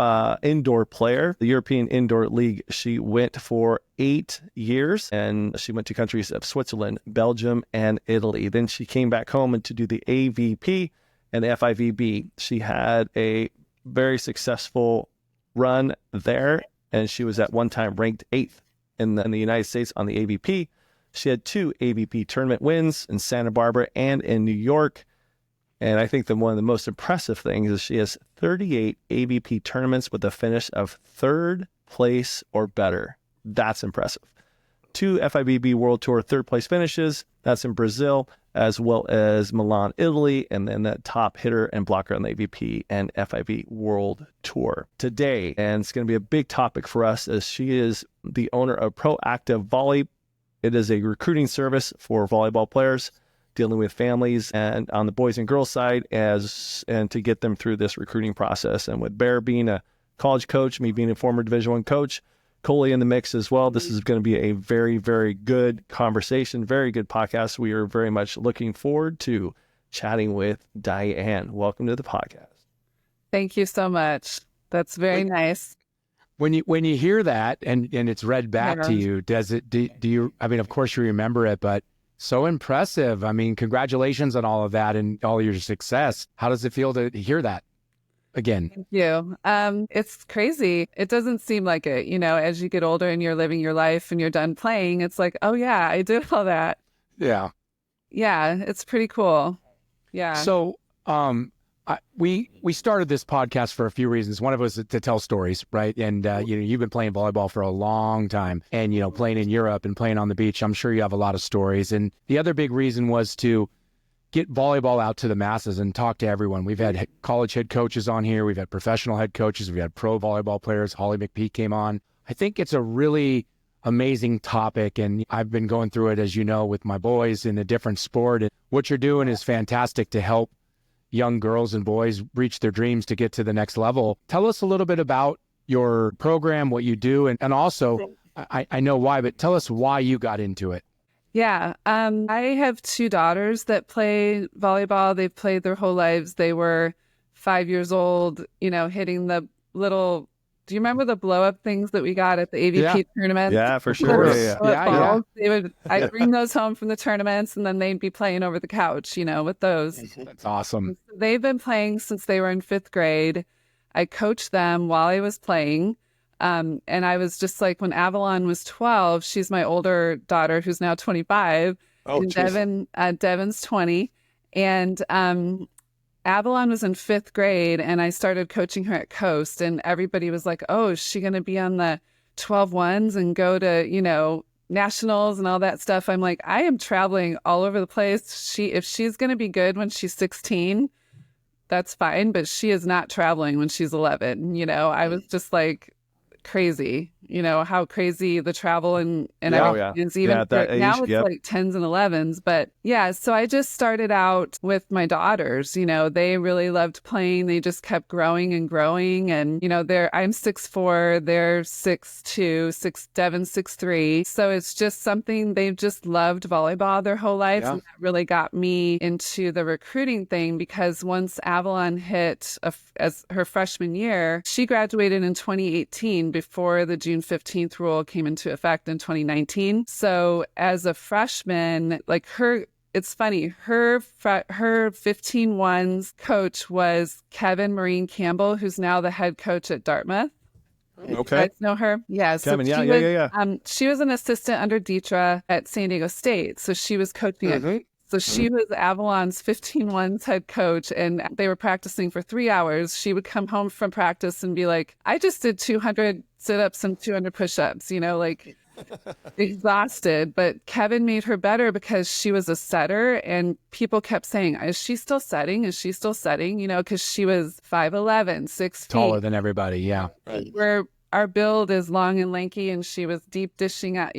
indoor player, the European Indoor League. She went for 8 years, and she went to countries of Switzerland, Belgium, and Italy. Then she came back home and to do the AVP and the FIVB. She had a very successful run there, and she was at one time ranked 8th in the United States on the AVP. She had 2 AVP tournament wins in Santa Barbara and in New York. And I think that one of the most impressive things is she has 38 AVP tournaments with a finish of 3rd place or better. That's impressive. 2 FIVB World Tour 3rd place finishes. That's in Brazil, as well as Milan, Italy, and then that top hitter and blocker on the AVP and FIV World Tour today. And it's going to be a big topic for us, as she is the owner of Proactive Volley. It is a recruiting service for volleyball players, dealing with families and on the boys and girls side and to get them through this recruiting process. And with Bear being a college coach, me being a former Division I coach, Coley in the mix as well. This is going to be a very, very good conversation, very good podcast. We are very much looking forward to chatting with Diane. Welcome to the podcast. Thank you so much. That's very nice. When you hear that and it's read back to you, do you, I mean, of course you remember it, but so impressive. I mean, congratulations on all of that and all your success. How does it feel to hear that again? Thank you. It's crazy. It doesn't seem like it, as you get older and you're living your life and you're done playing, it's like, oh yeah, I did all that. Yeah. Yeah. It's pretty cool. Yeah. So, we started this podcast for a few reasons. One of it was to tell stories, right? And you've been playing volleyball for a long time, and playing in Europe and playing on the beach. I'm sure you have a lot of stories. And the other big reason was to get volleyball out to the masses and talk to everyone. We've had college head coaches on here. We've had professional head coaches. We've had pro volleyball players. Holly McPeak came on. I think it's a really amazing topic, and I've been going through it, as you know, with my boys in a different sport. And what you're doing is fantastic to help young girls and boys reach their dreams to get to the next level. Tell us a little bit about your program, what you do, and also, I know why, but tell us why you got into it. Yeah. I have 2 daughters that play volleyball. They've played their whole lives. They were 5 years old, hitting the little, do you remember the blow up things that we got at the AVP tournament? Yeah, for sure. Yeah. I'd bring those home from the tournaments, and then they'd be playing over the couch, with those. That's awesome. They've been playing since they were in 5th grade. I coached them while I was playing. And I was just like, when Avalon was 12, she's my older daughter who's now 25. Oh, and Devin's 20. And Avalon was in 5th grade, and I started coaching her at Coast, and everybody was like, oh, is she going to be on the 12-1s and go to, nationals and all that stuff? I'm like, I am traveling all over the place. If she's going to be good when she's 16, that's fine, but she is not traveling when she's 11. I was just like, crazy, how crazy the travel and is even at that age, now it's like 10s and 11s. But yeah, so I just started out with my daughters. They really loved playing. They just kept growing and growing. And I'm 6'4", they're 6'2", Devin's 6'3". So it's just something, they've just loved volleyball their whole life. And that really got me into the recruiting thing, because once Avalon hit as her freshman year, she graduated in 2018 before the June 15th rule came into effect in 2019. So as a freshman, like it's funny, her 15-1s coach was Kevin Marine Campbell, who's now the head coach at Dartmouth. Okay. You guys know her? Yeah. So Kevin, she was an assistant under Dietra at San Diego State. So she was coaching at So she was Avalon's 15-1s head coach, and they were practicing for 3 hours. She would come home from practice and be like, I just did 200 sit-ups and 200 push-ups, exhausted. But Kevin made her better because she was a setter, and people kept saying, is she still setting? Is she still setting? Because she was 5'11", 6 feet. Taller than everybody, yeah. Where our build is long and lanky, and she was deep dishing out,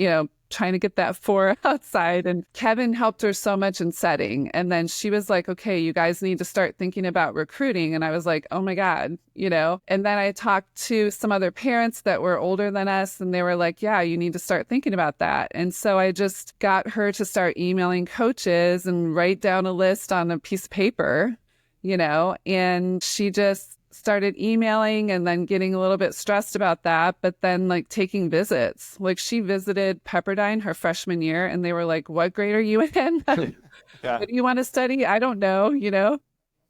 trying to get that 4 outside. And Kevin helped her so much in setting. And then she was like, okay, you guys need to start thinking about recruiting. And I was like, oh my God, And then I talked to some other parents that were older than us, and they were like, yeah, you need to start thinking about that. And so I just got her to start emailing coaches and write down a list on a piece of paper, and she just started emailing and then getting a little bit stressed about that, but then like taking visits. Like she visited Pepperdine her freshman year, and they were like, what grade are you in? Yeah. What do you want to study? I don't know,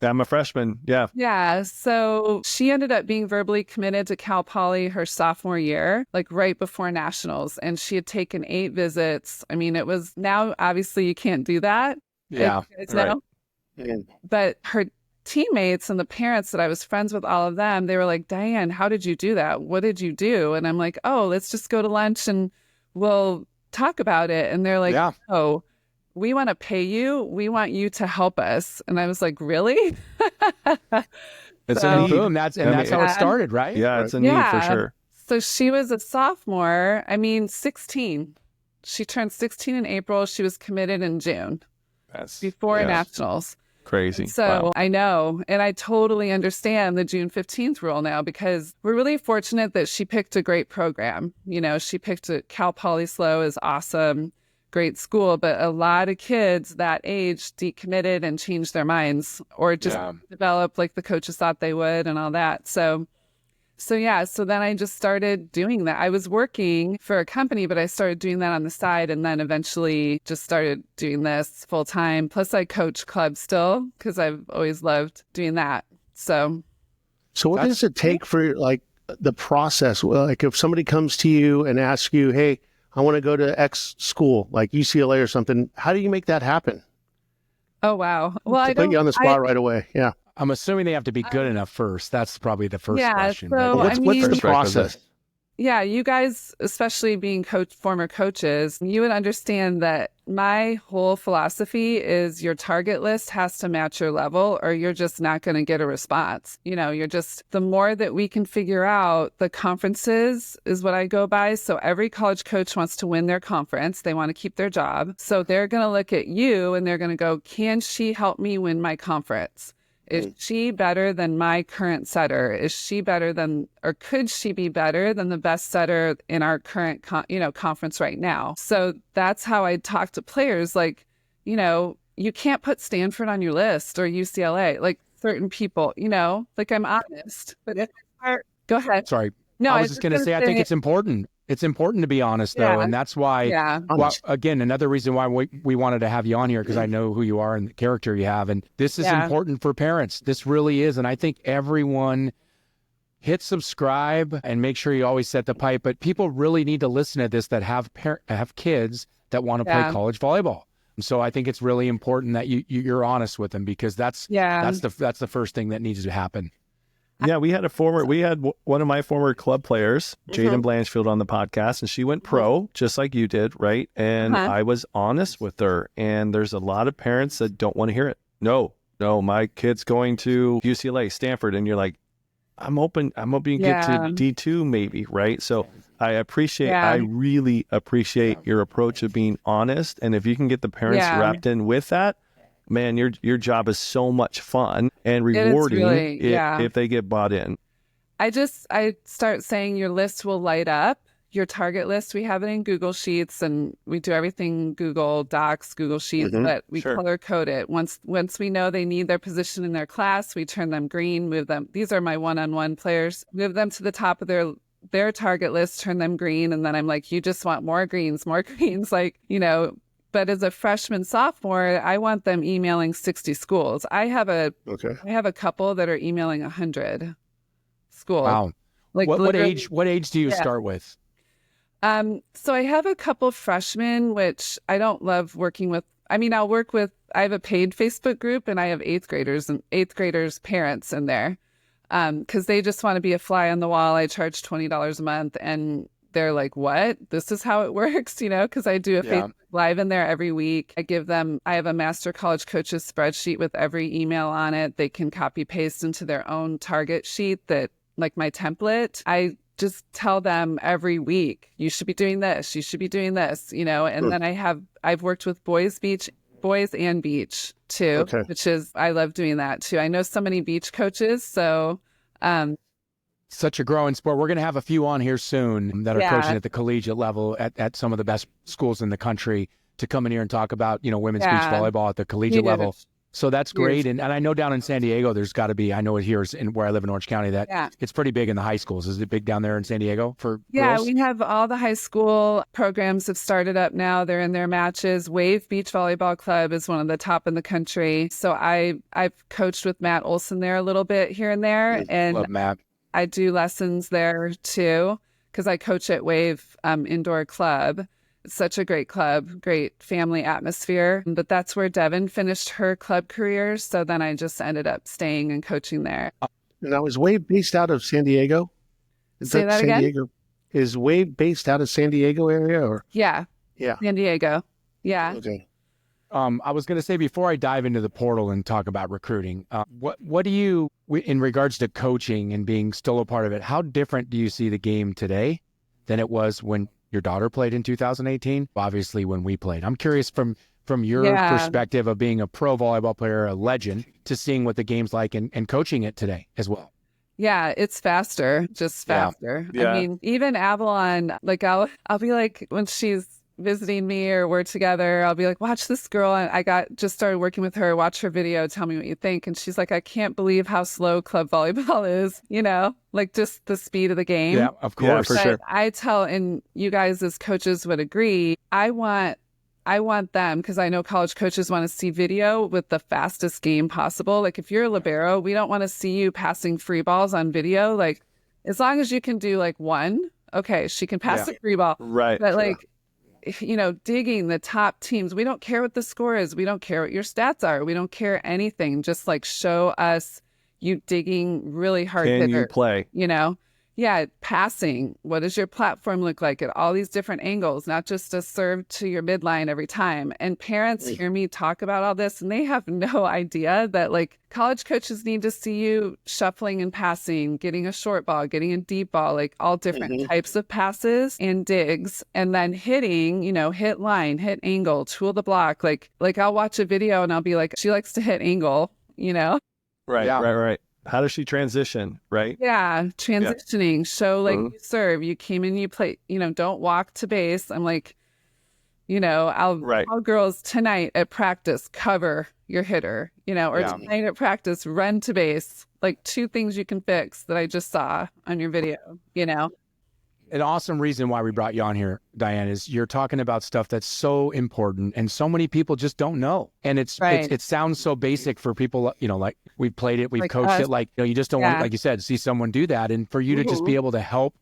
I'm a freshman. Yeah. Yeah. So she ended up being verbally committed to Cal Poly her sophomore year, like right before nationals. And she had taken 8 visits. I mean, it was, now obviously you can't do that. Yeah. It's now. But her teammates and the parents that I was friends with, all of them, they were like, Diane, how did you do that? What did you do? And I'm like, oh, let's just go to lunch and we'll talk about it. And they're like, oh, we want to pay you. We want you to help us. And I was like, really? It's So- a need. Boom. That's how it started, right? Yeah, it's a need for sure. So she was a sophomore, 16. She turned 16 in April. She was committed in June That's before nationals. crazy. So Wow. I know, and I totally understand the June 15th rule now, because we're really fortunate that she picked a great program. She picked Cal Poly SLO is awesome, great school, but a lot of kids that age decommitted and changed their minds, or just developed like the coaches thought they would and all that. So then I just started doing that. I was working for a company, but I started doing that on the side, and then eventually just started doing this full time. Plus I coach clubs still, because I've always loved doing that. So what does it take for like the process? Well, like if somebody comes to you and asks you, hey, I want to go to X school, like UCLA or something, how do you make that happen? oh wow. Well, I To put don't you on the spot right away. Yeah. I'm assuming they have to be good enough first. That's probably the first question. so, but- What's the First process? Yeah, you guys, especially being former coaches, you would understand that my whole philosophy is your target list has to match your level, or you're just not going to get a response. The more that we can figure out the conferences is what I go by. So every college coach wants to win their conference. They want to keep their job. So they're going to look at you and they're going to go, can she help me win my conference? Is she better than my current setter? Is she better than, or could she be better than the best setter in our current, conference right now? So that's how I talk to players. Like, you can't put Stanford on your list or UCLA, like certain people, like I'm honest, but if go ahead. Sorry. No, I was just going to say, I think it's important. It's important to be honest, though. Yeah. And that's why, Yeah. well, again, another reason why we wanted to have you on here, because I know who you are and the character you have. And this is important for parents. This really is. And I think everyone hit subscribe and make sure you always set the pipe. But people really need to listen to this that have kids that want to play college volleyball. So I think it's really important that you're honest with them, because that's the first thing that needs to happen. Yeah, we had one of my former club players, Jaden Blanchfield, on the podcast, and she went pro just like you did, right? And I was honest with her, and there's a lot of parents that don't want to hear it. No, my kid's going to UCLA, Stanford, and you're like, I'm hoping to get to D2 maybe, right? So I really appreciate your approach of being honest, and if you can get the parents wrapped in with that, man, your job is so much fun and rewarding if they get bought in. I start saying your list will light up. Your target list, we have it in Google Sheets, and we do everything Google Docs, Google Sheets, but we color code it. Once we know they need their position in their class, we turn them green, move them. These are my one-on-one players. Move them to the top of their target list, turn them green, and then I'm like, you just want more greens, like, But as a freshman, sophomore, I want them emailing 60 schools. I have a couple that are emailing 100 schools. Wow. Like what age do you start with? So I have a couple freshmen, which I don't love working with. I mean, I have a paid Facebook group, and I have eighth graders parents in there, because they just want to be a fly on the wall. I charge $20 a month, and they're like, what? This is how it works, because I do a Facebook Live in there every week. I have a Master College Coaches spreadsheet with every email on it. They can copy paste into their own target sheet, that like my template. I just tell them every week, you should be doing this, you should be doing this, you know. And then I've worked with boys and beach too, Okay. which is, I love doing that too. I know so many beach coaches, so Such a growing sport. We're going to have a few on here soon that are Yeah. coaching at the collegiate level at some of the best schools in the country to come in here and talk about, women's beach Yeah. volleyball at the collegiate Huge. level. So that's great. And I know down in San Diego, there's got to be, I know it here is in where I live in Orange County, that Yeah. it's pretty big in the high schools. Is it big down there in San Diego for Yeah, girls? we have all the high school programs have started up now. They're in their matches. Wave Beach Volleyball Club is one of the top in the country. So I've coached with Matt Olson there a little bit here and there. And Love Matt. I do lessons there too, because I coach at Wave Indoor Club. It's such a great club, great family atmosphere. But that's where Devin finished her club career. So then I just ended up staying and coaching there. Now, is Wave based out of San Diego? Say that San again? Diego. Is Wave based out of San Diego area or? Yeah. Yeah. San Diego. Yeah. Okay. I was going to say, before I dive into the portal and talk about recruiting, what do you, in regards to coaching and being still a part of it, how different do you see the game today than it was when your daughter played in 2018? Obviously, when we played. I'm curious from your Yeah. perspective of being a pro volleyball player, a legend, to seeing what the game's like and coaching it today as well. Yeah, it's faster, just Yeah. faster. Yeah. I mean, even Avalon, like I'll be like, when she's visiting me or we're together, I'll be like, watch this girl. And just started working with her, watch her video, tell me what you think. And she's like, I can't believe how slow club volleyball is, like just the speed of the game. Yeah, of Yeah, course. for But sure. I tell, and you guys as coaches would agree, I want them, because I know college coaches want to see video with the fastest game possible. Like if you're a libero, we don't want to see you passing free balls on video. Like as long as you can do like one, okay, she can pass Yeah. the free ball. Right. But like, digging the top teams, we don't care what the score is. We don't care what your stats are. We don't care anything. Just like show us you digging really hard Can you hitter, play? Yeah, passing. What does your platform look like at all these different angles, not just a serve to your midline every time? And parents hear me talk about all this and they have no idea that like college coaches need to see you shuffling and passing, getting a short ball, getting a deep ball, like all different types of passes and digs, and then hitting, hit line, hit angle, tool the block. Like I'll watch a video and I'll be like, she likes to hit angle, Right. Yeah. Right. How does she transition? Right. Yeah, transitioning. Show like you serve. You came in, you play, don't walk to base. I'm like, I'll tell girls tonight at practice, cover your hitter, or tonight at practice, run to base. Like 2 things you can fix that I just saw on your video, An awesome reason why we brought you on here, Diane, is you're talking about stuff that's so important and so many people just don't know. And it sounds so basic for people, like we've played it, we've Like coached us. it, like, you just don't want, like you said, see someone do that. And for you to just be able to help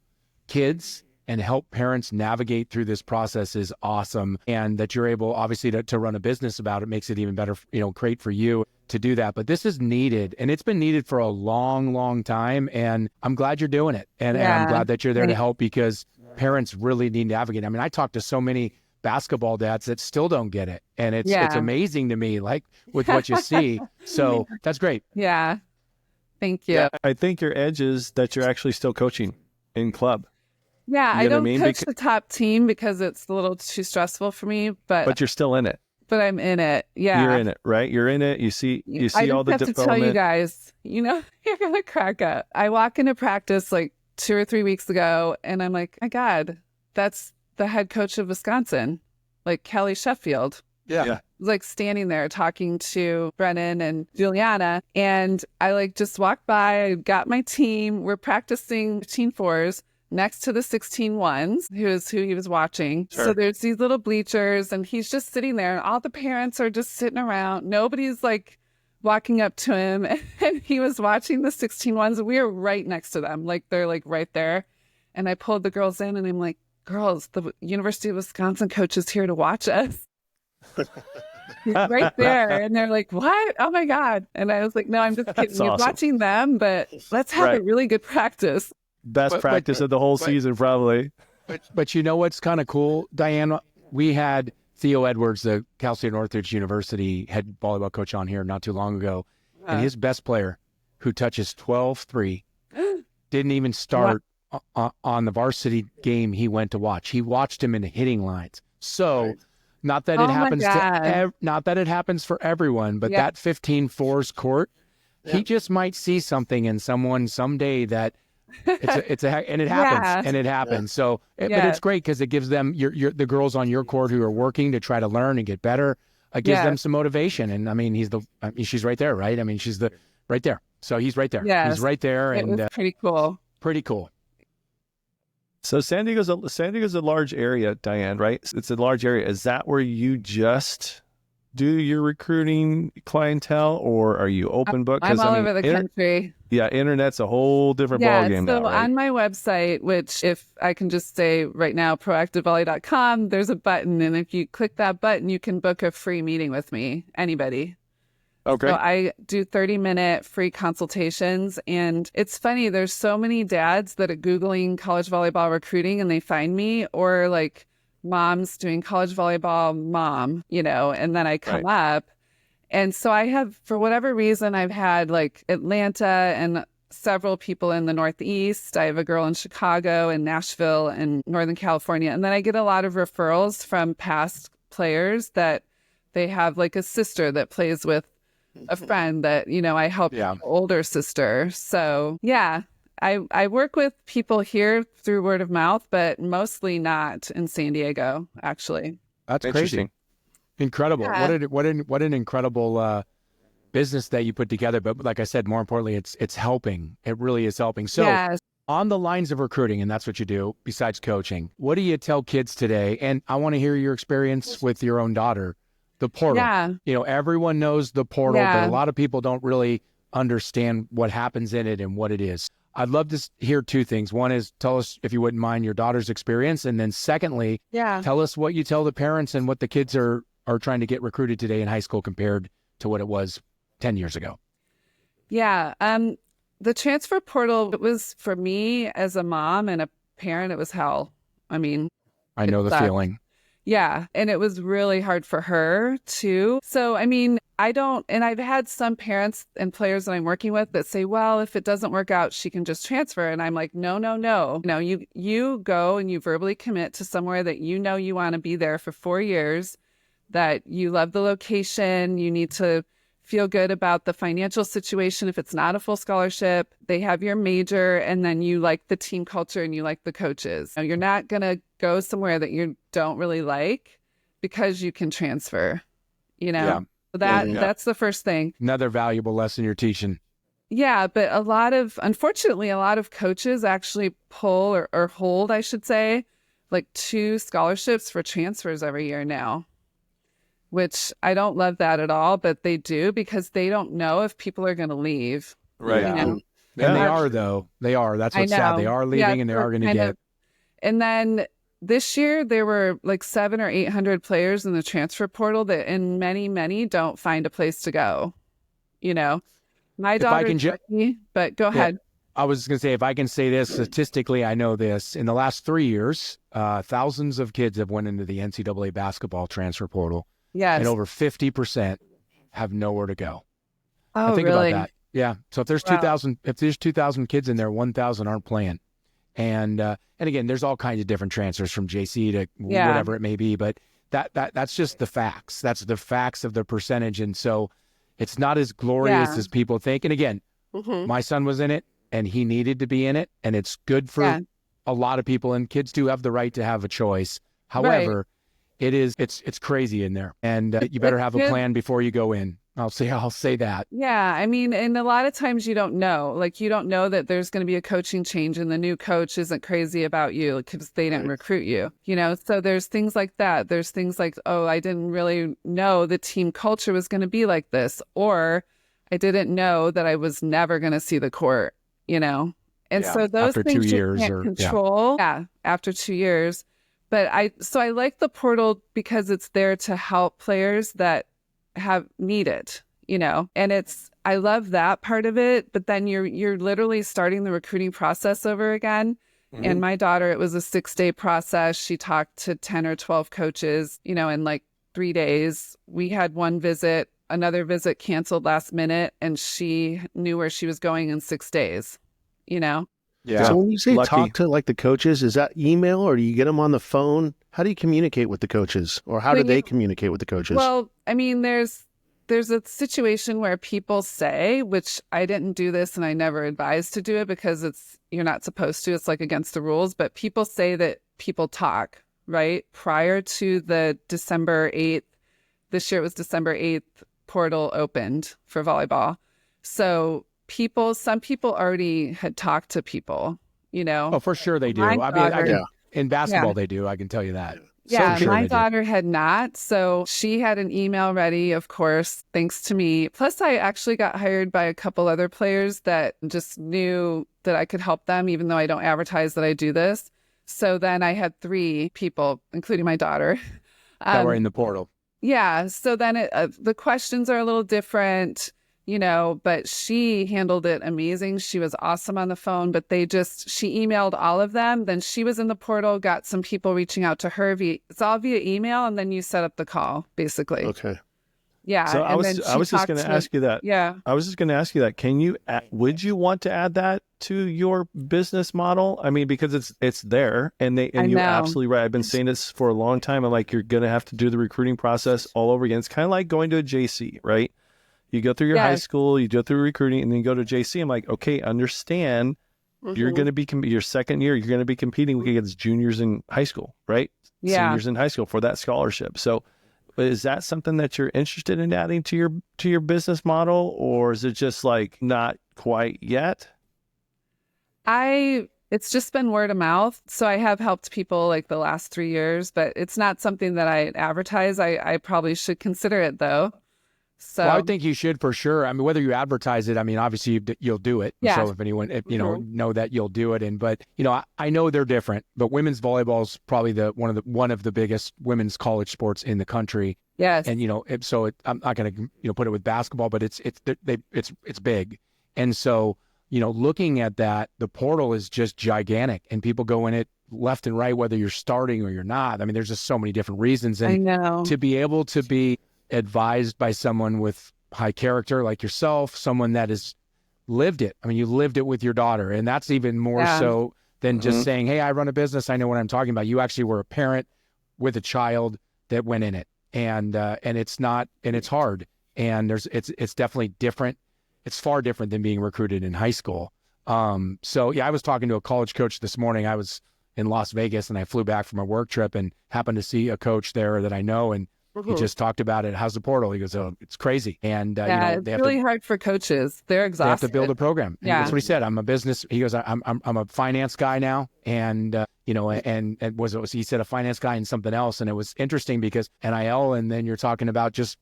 kids and help parents navigate through this process is awesome. And that you're able, obviously, to run a business about it makes it even better, great for you to do that. But this is needed, and it's been needed for a long, long time. And I'm glad you're doing it. And I'm glad that you're there to help, because parents really need to navigate. I mean, I talk to so many basketball dads that still don't get it. And it's amazing to me, like with what you see. So that's great. Yeah. Thank you. Yeah. I think your edge is that you're actually still coaching in club. Yeah, You I know what I don't mean? coach the top team because it's a little too stressful for me, But you're still in it. but I'm in it. Yeah. You're in it, right? You're in it. You see I all the just have to tell you development. guys, you're going to crack up. I walk into practice like 2 or 3 weeks ago and I'm like, my God, that's the head coach of Wisconsin, like Kelly Sheffield. Yeah. Like standing there talking to Brennan and Juliana. And I like just walked by, I got my team. We're practicing 15-4s next to the 16-1s, who he was watching. Sure. So there's these little bleachers and he's just sitting there and all the parents are just sitting around. Nobody's like walking up to him. And he was watching the 16-1s. We were right next to them. Like they're like right there. And I pulled the girls in and I'm like, girls, the University of Wisconsin coach is here to watch us. He's right there. And they're like, what? Oh my God. And I was like, no, I'm just kidding. He's awesome. watching them, but let's have a Right. really good practice. Best practice of the whole season, probably. But you know what's kind of cool, Diane? We had Theo Edwards, the Cal State Northridge University head volleyball coach, on here not too long ago. And his best player, who touches 12-3, didn't even start on the varsity game he went to watch. He watched him in the hitting lines. So Right. not that Oh it my happens God. not that it happens for everyone, but Yeah. that 15-4s court, he just might see something in someone someday that and it happens Yeah. and it happens. So, but Yeah. it's great because it gives them the girls on your court who are working to try to learn and get better. It gives Yeah. them some motivation. And I mean, she's right there, right? I mean, she's right there. So he's right there. Yes. He's right there, It and was pretty cool. pretty cool. So San Diego's a large area, Diane, right? It's a large area. Is that where you just do your recruiting clientele, or are you open book? I'm all I mean, over the country. Yeah, internet's a whole different ballgame so now, right? on my website, which if I can just say right now, proactivevolley.com, there's a button. And if you click that button, you can book a free meeting with me, anybody. Okay. So I do 30-minute free consultations. And it's funny, there's so many dads that are Googling college volleyball recruiting and they find me, or like moms doing college volleyball mom, and then I come up. And so I have, for whatever reason, I've had like Atlanta and several people in the Northeast. I have a girl in Chicago and Nashville and Northern California. And then I get a lot of referrals from past players that they have like a sister that plays with a friend that, I helped older sister. So yeah, I work with people here through word of mouth, but mostly not in San Diego, actually. That's Interesting. crazy. Incredible. Yeah. What an incredible business that you put together. But like I said, more importantly, it's helping. It really is helping. So Yes. on the lines of recruiting, and that's what you do besides coaching, what do you tell kids today? And I want to hear your experience with your own daughter, the portal. Yeah. Everyone knows the portal, but Yeah. a lot of people don't really understand what happens in it and what it is. I'd love to hear two things. One is tell us, if you wouldn't mind, your daughter's experience. And then secondly, Yeah. tell us what you tell the parents and what the kids are trying to get recruited today in high school compared to what it was 10 years ago. Yeah. The transfer portal, it was for me as a mom and a parent, it was hell. I mean, I know it the sucked. feeling. Yeah. And it was really hard for her too. So, I mean, and I've had some parents and players that I'm working with that say, well, if it doesn't work out, she can just transfer. And I'm like, no. No, you go and you verbally commit to somewhere that you want to be there for 4 years, that you love the location. You need to feel good about the financial situation. If it's not a full scholarship, they have your major, and then you like the team culture and you like the coaches. You're not going to go somewhere that you don't really like because you can transfer, Yeah. So that's the first thing. Another valuable lesson you're teaching. Yeah, but unfortunately, a lot of coaches actually pull or hold, I should say, like 2 scholarships for transfers every year now, which I don't love that at all, but they do because they don't know if people are going to leave. Right. Yeah. You know? And they are, though. They are. That's what's sad. They are leaving and they are going to get. And then this year, there were like 700 or 800 players in the transfer portal and many don't find a place to go. My daughter's lucky, but go ahead. I was going to say, if I can say this, statistically, I know this. In the last 3 years, thousands of kids have went into the NCAA basketball transfer portal. Yes. And over 50% have nowhere to go. Oh, think really? about that. Yeah. So if there's 2,000 kids in there, 1,000 aren't playing. And again, there's all kinds of different transfers from JC to whatever it may be, but that's just the facts. That's the facts of the percentage. And so it's not as glorious as people think. And again, my son was in it and he needed to be in it, and it's good for a lot of people, and kids do have the right to have a choice. However, it's crazy in there, and you better have a plan before you go in. I'll say that. Yeah. I mean, and a lot of times you don't know, you don't know that there's going to be a coaching change and the new coach isn't crazy about you because they didn't recruit you, so there's things like that. There's things like, oh, I didn't really know the team culture was going to be like this, or I didn't know that I was never going to see the court, and so those after things 2 years you can't control. Yeah. After 2 years. But I like the portal because it's there to help players that need it, and I love that part of it. But then you're literally starting the recruiting process over again. Mm-hmm. And my daughter, it was a 6-day process. She talked to 10 or 12 coaches, in like 3 days. We had one visit, another visit canceled last minute, and she knew where she was going in 6 days, Yeah. So when you say Lucky. talk to like the coaches, is that email or do you get them on the phone? How do you communicate with the coaches, or how do they communicate with the coaches? Well, I mean, there's a situation where people say, which I didn't do this and I never advise to do it because you're not supposed to. It's like against the rules. But people say that people talk, right? Prior to the December 8th, this year it was December 8th, portal opened for volleyball. So some people already had talked to people, Oh, for sure they do. My I mean, daughter- in basketball they do. I can tell you that. Yeah, So sure my they do. daughter had not. So she had an email ready, of course, thanks to me. Plus, I actually got hired by a couple other players that just knew that I could help them, even though I don't advertise that I do this. So then I had 3 people, including my daughter. That were in the portal. Yeah. So then the questions are a little different, but she handled it amazing. She was awesome on the phone, but she emailed all of them. Then she was in the portal, got some people reaching out to her it's all via email. And then you set up the call, basically. Okay. Yeah. So I was just going to ask you that. Yeah. I was just going to ask you that. Would you want to add that to your business model? I mean, because it's there, and you're absolutely right. I've been saying this for a long time. I'm like, you're going to have to do the recruiting process all over again. It's kind of like going to a JC, right? You go through your high school, you go through recruiting, and then you go to JC. I'm like, okay, understand. You're going to be your second year. You're going to be competing against juniors in high school, right? Yeah. Seniors in high school for that scholarship. So, is that something that you're interested in adding to your business model, or is it just like not quite yet? It's just been word of mouth. So I have helped people like the last 3 years, but it's not something that I advertise. I probably should consider it though. So Well, I think you should for sure. I mean, whether you advertise it, I mean, obviously you'll do it. Yeah. So if anyone, know that you'll do it. But I know they're different. But women's volleyball is probably one of the biggest women's college sports in the country. Yes. And I'm not going to put it with basketball, but it's big. And so looking at that, the portal is just gigantic, and people go in it left and right, whether you're starting or you're not. I mean, there's just so many different reasons. And I know. to be able to be advised by someone with high character like yourself, someone that has lived it. I mean, you lived it with your daughter, and that's even more so than just saying, hey, I run a business, I know what I'm talking about. You actually were a parent with a child that went in it, and it's not, and it's hard, and it's definitely different. It's far different than being recruited in high school. So yeah, I was talking to a college coach this morning. I was in Las Vegas and I flew back from a work trip and happened to see a coach there that I know, and he just talked about it. How's the portal? He goes, oh, it's crazy. And it's really hard for coaches. They're exhausted. They have to build a program. And Yeah. that's what he said. I'm a business. He goes, I'm a finance guy now. And, and he said a finance guy and something else. And it was interesting because NIL, and then you're talking about just,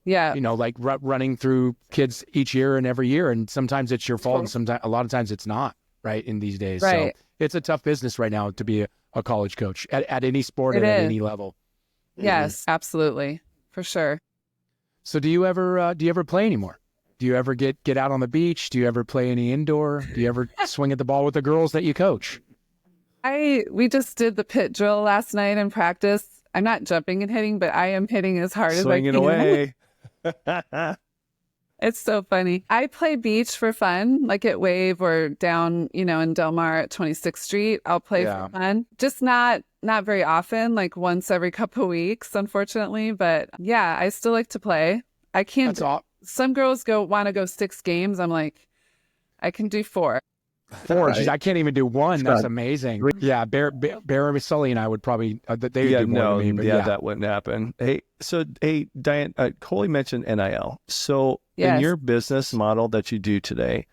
like running through kids each year and every year. And sometimes it's your fault. And a lot of times it's not, right, in these days. Right. So it's a tough business right now to be a college coach at any sport and at any level. Yes, absolutely. For sure. So do you ever play anymore? Do you ever get out on the beach? Do you ever play any indoor? Do you ever swing at the ball with the girls that you coach? We just did the pit drill last night in practice. I'm not jumping and hitting, but I am hitting as hard as I can. Swinging away. It's so funny. I play beach for fun, like at Wave or down, in Del Mar at 26th Street. I'll play for fun. Just not very often, like once every couple of weeks, unfortunately. But yeah, I still like to play. I can't. Some girls want to go 6 games. I'm like, I can do 4. 4. Right. I can't even do 1. That's amazing. Yeah, Barry Sully and I would probably they would do more than me. But that wouldn't happen. Hey, Diane, Coley mentioned NIL. So in your business model that you do today,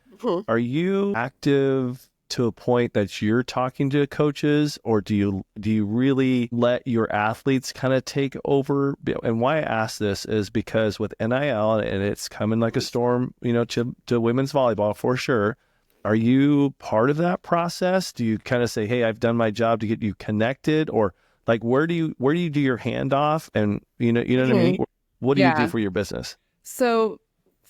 are you active to a point that you're talking to coaches, or do you really let your athletes kind of take over? And why I ask this is because with NIL, and it's coming like a storm, to women's volleyball for sure. Are you part of that process? Do you kind of say, hey, I've done my job to get you connected, or like where do you do your handoff? And you know what I mean? What do you do for your business? So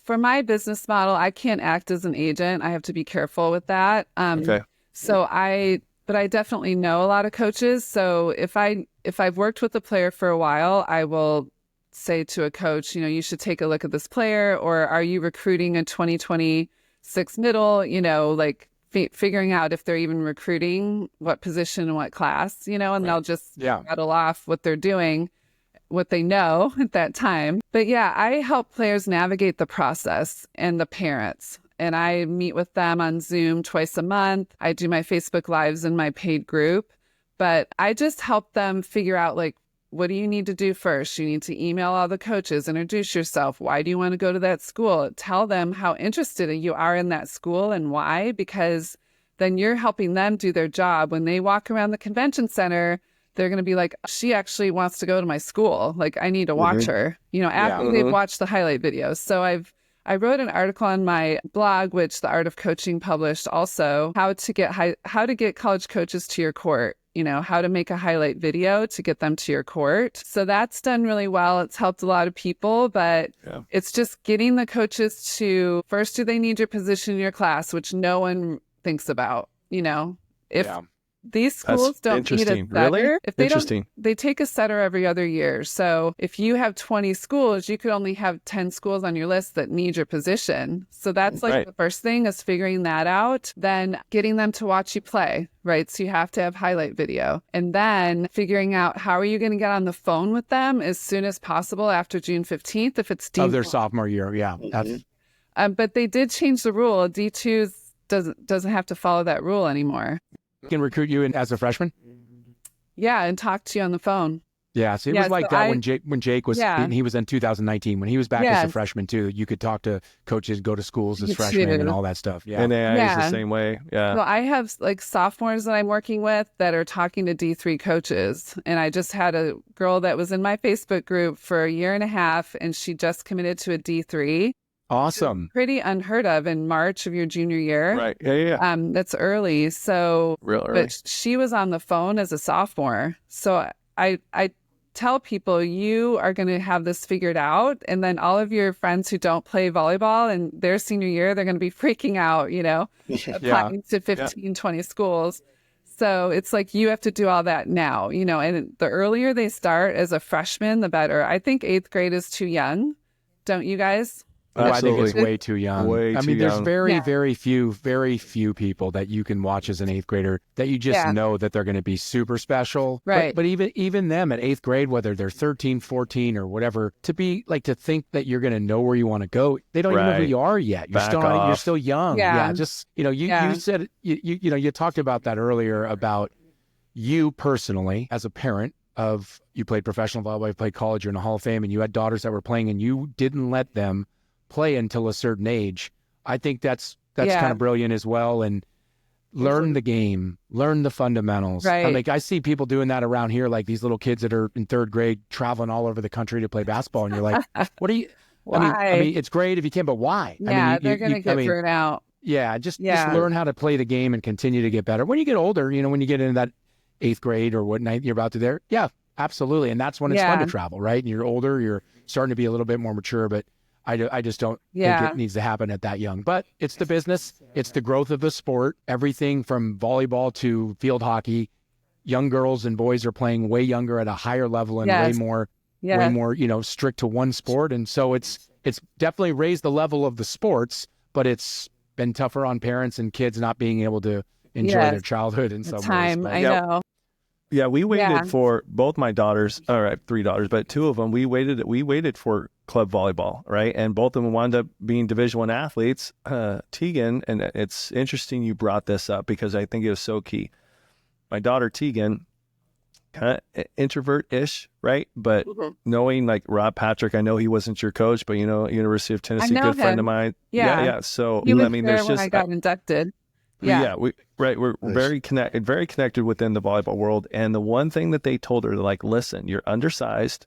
for my business model, I can't act as an agent. I have to be careful with that. Okay. So I definitely know a lot of coaches. So if I've worked with a player for a while, I will say to a coach, you should take a look at this player, or are you recruiting a 2026 middle, like figuring out if they're even recruiting, what position and what class, and they'll just rattle off what they're doing, what they know at that time. But yeah, I help players navigate the process and the parents. And I meet with them on Zoom twice a month. I do my Facebook Lives in my paid group. But I just help them figure out, like, what do you need to do first? You need to email all the coaches, introduce yourself. Why do you want to go to that school? Tell them how interested you are in that school and why, because then you're helping them do their job. When they walk around the convention center, they're going to be like, she actually wants to go to my school. Like, I need to watch her, after they've watched the highlight videos. So I wrote an article on my blog, which The Art of Coaching published also, how to get college coaches to your court. How to make a highlight video to get them to your court. So that's done really well. It's helped a lot of people, but it's just getting the coaches to, first, do they need your position in your class, which no one thinks about, if these schools don't need a setter. Really? If they don't, they take a setter every other year. So if you have 20 schools, you could only have 10 schools on your list that need your position. So that's like the first thing, is figuring that out, then getting them to watch you play, right? So you have to have highlight video, and then figuring out how are you going to get on the phone with them as soon as possible after June 15th if it's D1. Of their sophomore year. Yeah. That's... But they did change the rule. D2 doesn't have to follow that rule anymore. Can recruit you in as a freshman? Yeah, and talk to you on the phone. Yeah, so it was like that when Jake was, he was in 2019, when he was back as a freshman too. You could talk to coaches, go to schools as freshmen and all that stuff. Yeah. And AI is the same way. Yeah. Well, I have like sophomores that I'm working with that are talking to D3 coaches. And I just had a girl that was in my Facebook group for a year and a half, and she just committed to a D3. Awesome. Pretty unheard of in March of your junior year. Right. Yeah. That's early. So, real early. But she was on the phone as a sophomore. So I tell people, you are going to have this figured out. And then all of your friends who don't play volleyball in their senior year, they're going to be freaking out, applying to 15, 20 schools. So it's like, you have to do all that now, and the earlier they start as a freshman, the better. I think 8th grade is too young. Don't you guys? I think it's way too young. There's very few people that you can watch as an 8th grader that you just know that they're going to be super special. Right. But even them at 8th grade, whether they're 13, 14 or whatever, to think that you're going to know where you want to go, they don't even know who you are yet. You're still young. Yeah. Just, you said, you talked about that earlier about you personally as a parent of, you played professional volleyball, you played college, you're in the Hall of Fame, and you had daughters that were playing and you didn't let them play until a certain age. I think that's kind of brilliant as well. And learn the game, learn the fundamentals. Right. I see people doing that around here, like these little kids that are in 3rd grade traveling all over the country to play basketball. And you're like, what are you, why? I mean, it's great if you can, but why? Yeah, they're going to get burned out. Yeah, just learn how to play the game and continue to get better. When you get older, when you get into that 8th grade or what night you're about to there, absolutely. And that's when it's fun to travel, right? And you're older, you're starting to be a little bit more mature, but I just don't think it needs to happen at that young. But it's the business. It's the growth of the sport. Everything from volleyball to field hockey. Young girls and boys are playing way younger at a higher level and way more, strict to one sport. And so it's definitely raised the level of the sports, but it's been tougher on parents and kids not being able to enjoy their childhood in some ways. But, I know. Yeah, we waited for both my daughters. All right, 3 daughters, but 2 of them. We waited for club volleyball, right? And both of them wound up being Division I athletes. Tegan, and it's interesting you brought this up because I think it was so key. My daughter Tegan, kind of introvert-ish, right? But knowing like Rob Patrick, I know he wasn't your coach, but University of Tennessee, good friend of mine. Yeah. So he was there's there just when I got inducted. Yeah, we're very connected within the volleyball world. And the one thing that they told her, like, listen, you're undersized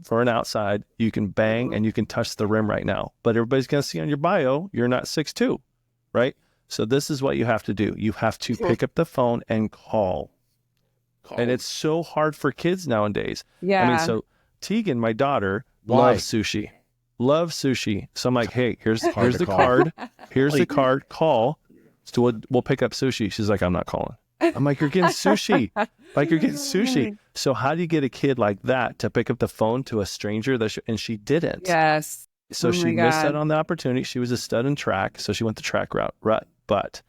for an outside. You can bang and you can touch the rim right now, but everybody's going to see on your bio you're not 6'2", right? So this is what you have to do. You have to pick up the phone and call. And it's so hard for kids nowadays. Yeah. So Tegan, my daughter, loves sushi. So I'm like, hey, here's the card. Here's the card. Call. So we'll pick up sushi. She's like, I'm not calling. I'm like, you're getting sushi. So how do you get a kid like that to pick up the phone to a stranger? And she didn't. Yes. So she missed out on the opportunity. She was a stud in track, so she went the track route. But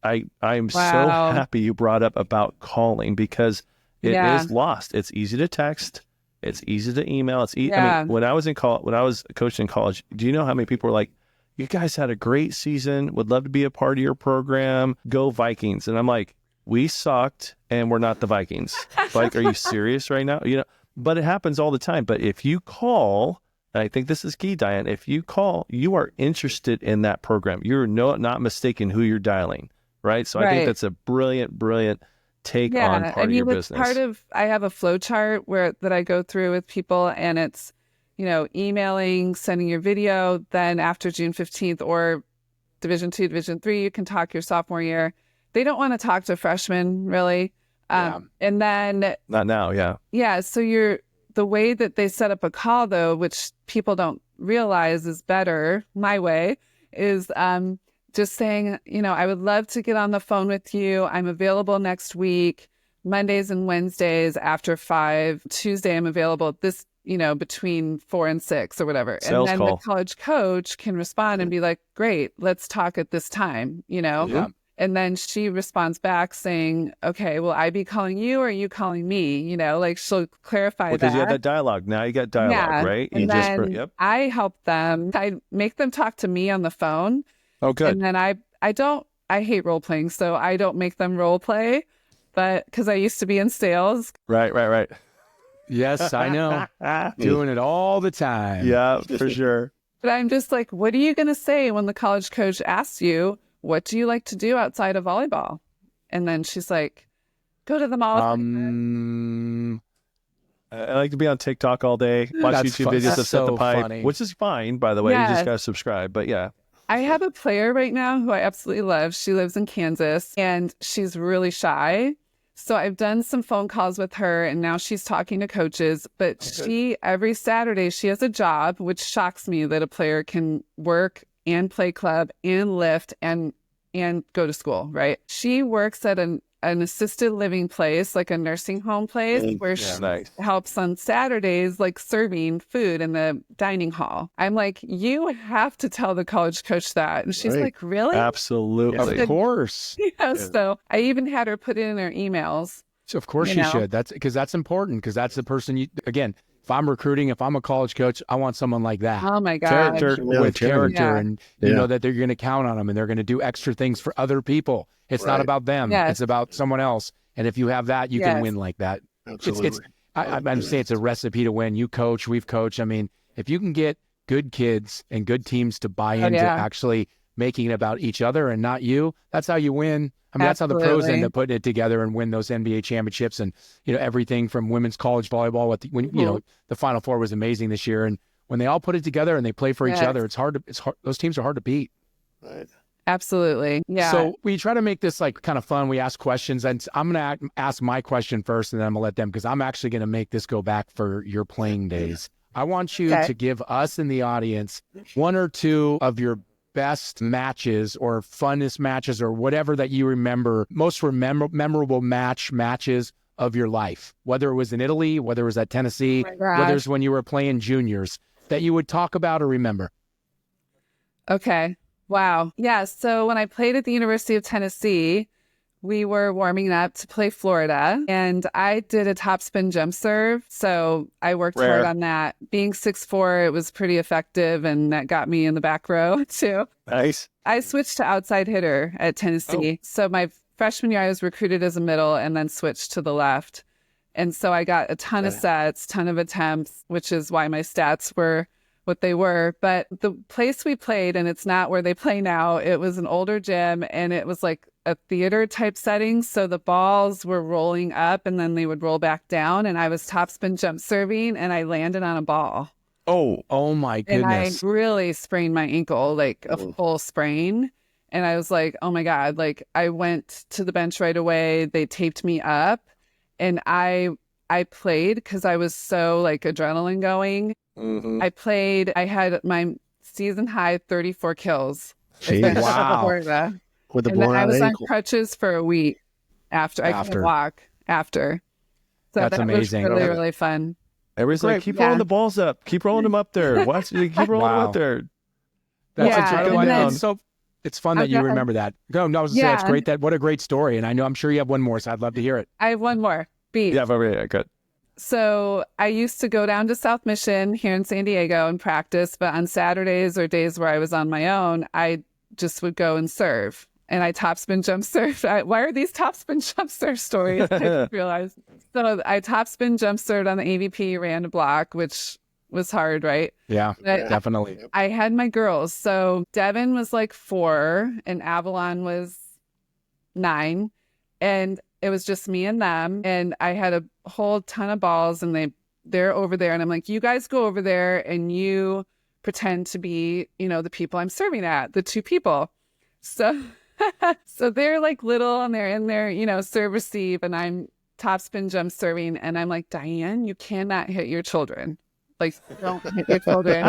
I'm so Wow. happy you brought up about calling, because it Yeah. is lost. It's easy to text. It's easy to email. I Yeah. mean, when I was coaching in college, do you know how many people were like, you guys had a great season, would love to be a part of your program, go Vikings. And I'm like, we sucked and we're not the Vikings. Like, are you serious right now? You know, but it happens all the time. But if you call, and I think this is key, Diane, if you call, you are interested in that program. You're not mistaken who you're dialing, right? So I think Right. that's a brilliant take Yeah. on part of your it's business. I have a flow chart that I go through with people, and it's, emailing, sending your video, then after June 15th or Division 2, Division 3, you can talk your sophomore year. They don't want to talk to freshmen really. And then Not now, yeah. yeah, so the way that they set up a call, though, which people don't realize is better, my way, is just saying, I would love to get on the phone with you. I'm available next week, Mondays and Wednesdays after 5. Tuesday, I'm available between 4 and 6 or whatever. Sales and then call. the college coach can respond and be like, great, let's talk at this time, Yeah. And then she responds back saying, okay, will I be calling you or are you calling me? Like she'll clarify Because that. you had that dialogue. Now you got dialogue, right? And You then yep. I help them. I make them talk to me on the phone. Oh, good. And then I hate role playing, so I don't make them role play, but because I used to be in sales. Right. Yes, I know. Doing it all the time. Yeah, for sure. But I'm just like, what are you going to say when the college coach asks you, what do you like to do outside of volleyball? And then she's like, go to the mall. I like to be on TikTok all day, watch That's YouTube fun. videos That's of Set the so Pipe, funny. which is fine, by the way. You Yeah. just got to subscribe. But yeah. I have a player right now who I absolutely love. She lives in Kansas and she's really shy. So I've done some phone calls with her and now she's talking to coaches. But every Saturday, she has a job, which shocks me that a player can work and play club and lift and go to school, right? She works at an assisted living place, like a nursing home place, where she Nice. helps on Saturdays, like serving food in the dining hall. I'm like, you have to tell the college coach that. And she's Right. like, really? Absolutely. Of course. Yeah, so I even had her put it in her emails. So of course You you know? should. That's because that's important, because that's the person again, if I'm recruiting, if I'm a college coach, I want someone like that. Oh my God. Character with character, Yeah. and you know that they're going to count on them and they're going to do extra things for other people. It's not about them. Yes. It's about someone else. And if you have that, you can win like that. Absolutely. I'm saying it's a recipe to win. You coach, we've coached. I mean, if you can get good kids and good teams to buy into actually making it about each other and not you, that's how you win. I mean, that's how the pros end up putting it together and win those NBA championships, and everything from women's college volleyball. The Final Four was amazing this year, and when they all put it together and they play for each other, it's hard. Those teams are hard to beat. Right. Absolutely. Yeah. So we try to make this like kind of fun. We ask questions, and I'm going to ask my question first, and then I'm going to let them, because I'm actually going to make this go back for your playing days. I want you to give us in the audience one or two of your best matches or funnest matches or whatever that you remember, most memorable matches of your life, whether it was in Italy, whether it was at Tennessee, whether it's when you were playing juniors, that you would talk about or remember. Okay. Wow. Yeah. So when I played at the University of Tennessee, we were warming up to play Florida, and I did a topspin jump serve. So I worked hard on that. Being 6'4", it was pretty effective, and that got me in the back row too. Nice. I switched to outside hitter at Tennessee. So my freshman year, I was recruited as a middle and then switched to the left. And so I got a ton of sets, ton of attempts, which is why my stats were what they were. But the place we played, and it's not where they play now, it was an older gym, and it was like a theater type setting. So the balls were rolling up and then they would roll back down. And I was topspin jump serving and I landed on a ball. Oh my goodness. And I really sprained my ankle, like a full sprain. And I was like, oh my God, like I went to the bench right away. They taped me up, and I played because I was so like adrenaline going. I played, I had my season high 34 kills. Wow. Florida. With the And then blown I out was on ankle. crutches for a week after. I couldn't walk after. So That's that amazing. was really, really fun. Everybody's like, keep rolling the balls up. Keep rolling them up there. Watch, keep rolling them up there. That's Yeah, incredible. and then- So It's fun that go you ahead. remember that. No, I was gonna say that's great. What a great story. And I'm sure you have one more, so I'd love to hear it. I have one more. Beat. Yeah, over here. Good. So I used to go down to South Mission here in San Diego and practice, but on Saturdays or days where I was on my own, I just would go and serve. And I topspin jump surf. Why are these topspin jump surf stories? I didn't realize. So I topspin jump surfed on the AVP, ran a block, which was hard, right? Yeah, But definitely. I had my girls. So Devin was like 4 and Avalon was 9. And it was just me and them. And I had a whole ton of balls and they're over there. And I'm like, you guys go over there and you pretend to be, the people I'm serving at, the 2 people. So so they're like little and they're in there, serve receive, and I'm topspin jump serving. And I'm like, Diane, you cannot hit your children. Like, don't hit your children.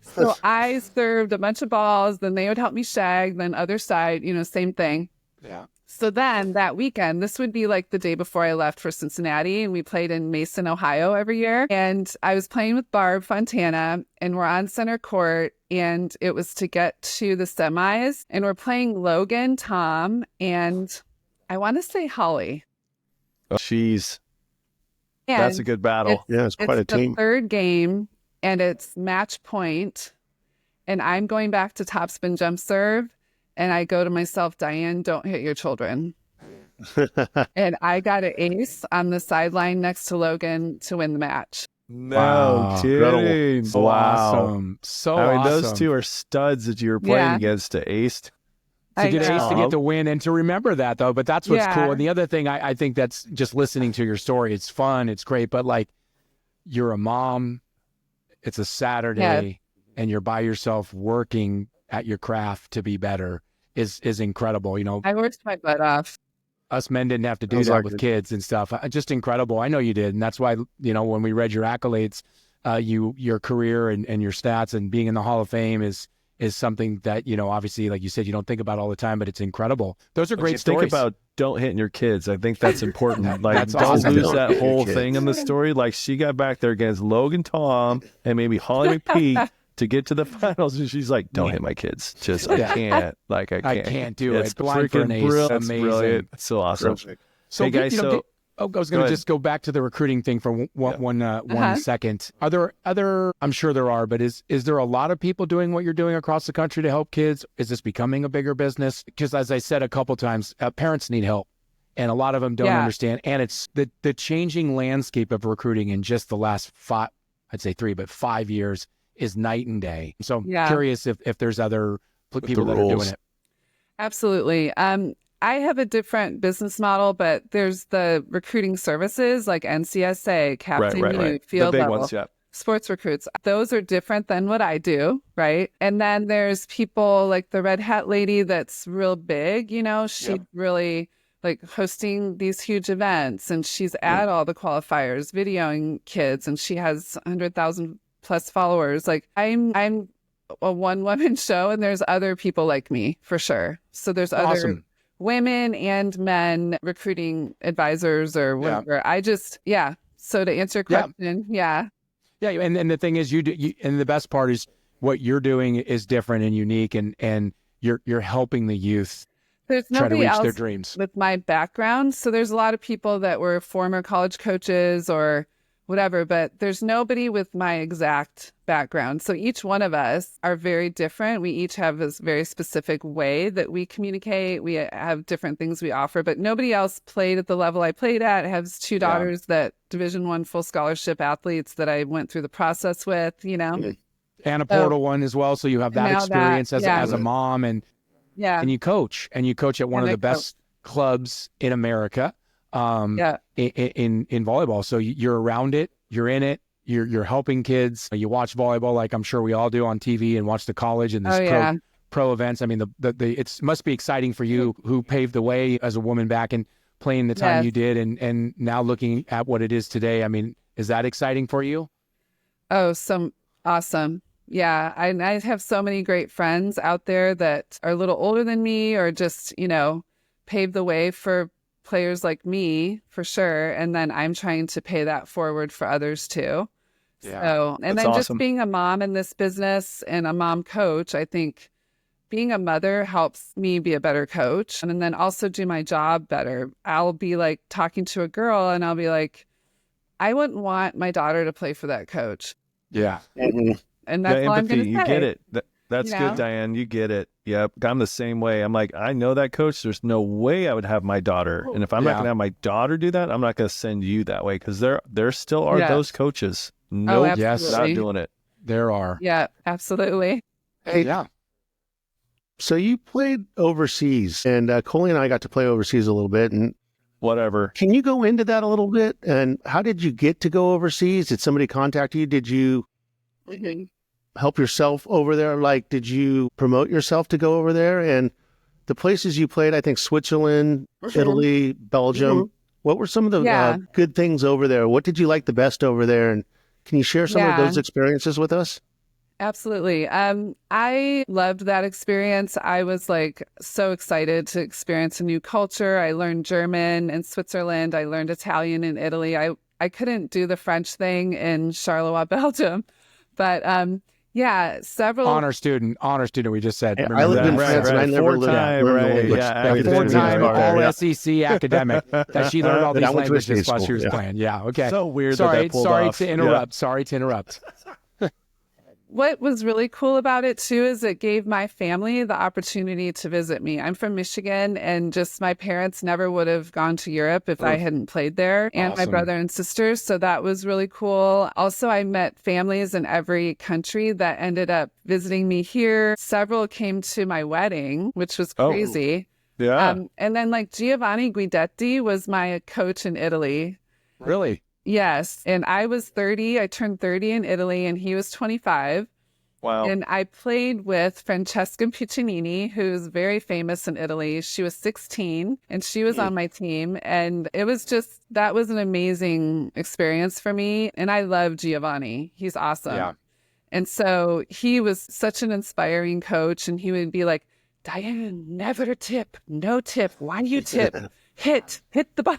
So I served a bunch of balls, then they would help me shag, then other side, same thing. Yeah. So then that weekend, this would be like the day before I left for Cincinnati, and we played in Mason, Ohio every year. And I was playing with Barb Fontana, and we're on center court, and it was to get to the semis. And we're playing Logan, Tom, and I want to say Holly. Oh, jeez. And That's a good battle. Yeah, it's quite a team. the third game, and it's match point, and I'm going back to topspin jump serve. And I go to myself, Diane, don't hit your children. And I got an ace on the sideline next to Logan to win the match. No Wow. kidding. So Wow. awesome. So I mean, awesome. those 2 are studs that you were playing Yeah. against to ace. To get I ace to know. get the win and to remember that, though. But that's what's Yeah. cool. And the other thing I think that's just listening to your story, it's fun, it's great, but like you're a mom, it's a Saturday, and you're by yourself working at your craft to be better is incredible. I worked my butt off. Us men didn't have to do Sounds that like with it. kids and stuff. Just incredible. I know you did. And that's why, when we read your accolades, your career and your stats and being in the Hall of Fame is something that, obviously, like you said, you don't think about all the time, but it's incredible. Those are But great you stories. Think about don't hitting your kids. I think that's important. Like, That's don't awesome. lose Don't that hit your whole kids. thing in the story. Like, she got back there against Logan Tom and maybe Holly McPeak to get to the finals, and she's like, don't hit my kids. Just, Yeah. I can't. Like, I can't. I can't do It's it. Blind for an freaking ace. brilliant. It's Amazing. brilliant. It's so awesome. Terrific. So, Hey, guys, so- I was Go going to ahead. just go back to the recruiting thing for one second. Are there other, I'm sure there are, but is there a lot of people doing what you're doing across the country to help kids? Is this becoming a bigger business? Because as I said a couple times, parents need help. And a lot of them don't understand. And it's the changing landscape of recruiting in just the last 5, I'd say 3, but 5 years is night and day. So I'm curious if there's other people that are doing it. Absolutely. I have a different business model, but there's the recruiting services like NCSA, Captain U, Field The big Level, ones, yeah. sports recruits. Those are different than what I do, right? And then there's people like the Red Hat lady that's real big, she really like hosting these huge events, and she's at all the qualifiers, videoing kids, and she has 100,000 plus followers. Like I'm a one-woman show, and there's other people like me for sure. So there's other women and men recruiting advisors or whatever. So to answer your question, Yeah, and the thing is, and the best part is what you're doing is different and unique, and you're helping the youth there's try to nobody reach else their dreams. with my background. So there's a lot of people that were former college coaches or whatever, but there's nobody with my exact background. So each one of us are very different. We each have this very specific way that we communicate. We have different things we offer, but nobody else played at the level I played at. I have 2 daughters that Division I full scholarship athletes that I went through the process with, And a portal one as well. So you have that experience as a mom, and you coach at one of the best clubs in America. In volleyball. So you're around it, you're in it, you're helping kids. You watch volleyball like I'm sure we all do on TV, and watch the college and these pro events. I mean, it must be exciting for you who paved the way as a woman back and playing the time you did, and now looking at what it is today. I mean, is that exciting for you? Oh, some awesome. Yeah, I have so many great friends out there that are a little older than me, or just, paved the way for players like me, for sure. And then I'm trying to pay that forward for others too. Yeah. So, and That's then awesome. just being a mom in this business and a mom coach, I think being a mother helps me be a better coach and then also do my job better. I'll be like talking to a girl and I'll be like, I wouldn't want my daughter to play for that coach. Yeah. Mhm. And Yeah, that's all I'm empathy. going to say. You get it. That's You good, know? Diane. You get it. Yep. I'm the same way. I'm like, I know that coach. There's no way I would have my daughter. And if I'm not Yeah. going to have my daughter do that, I'm not going to send you that way because there still are Yes. those coaches. Oh, Nope, Yes. not absolutely. doing it. There are. Yeah, absolutely. Hey, Yeah. so you played overseas, and Coley and I got to play overseas a little bit. And Whatever. can you go into that a little bit? And how did you get to go overseas? Did somebody contact you? Did you help yourself over there? Like, did you promote yourself to go over there? And the places you played, I think Switzerland, Italy, Belgium. What were some of the Yeah. good things over there? What did you like the best over there? And can you share some of Yeah. those experiences with us? Absolutely. I loved that experience. I was like so excited to experience a new culture. I learned German in Switzerland. I learned Italian in Italy. I couldn't do the French thing in Charleroi, Belgium. But yeah, several Honor student. We just said. I Remember lived in that. France and I never learned Four-time, the right, language. yeah, back A then. academic four-time right there, all yeah. SEC academic that she learned all But these I went to a languages state while she school, was yeah. playing. Yeah. Okay. So weird Sorry. that pulled Sorry off. to Yeah. interrupt. Sorry to interrupt. What was really cool about it too is it gave my family the opportunity to visit me. I'm from Michigan and just my parents never would have gone to Europe if I hadn't played there and my Awesome. brother and sisters. So that was really cool. Also, I met families in every country that ended up visiting me here. Several came to my wedding, which was Oh. crazy. Yeah. And then like Giovanni Guidetti was my coach in Italy. Really? Yes. And I was 30. I turned 30 in Italy and he was 25. Wow. And I played with Francesca Piccinini, who's very famous in Italy. She was 16 and she was on my team. And it was just, that was an amazing experience for me. And I love Giovanni. He's awesome. Yeah. And so he was such an inspiring coach. And he would be like, Diane, never tip, no tip. Why do you tip? Hit the ball.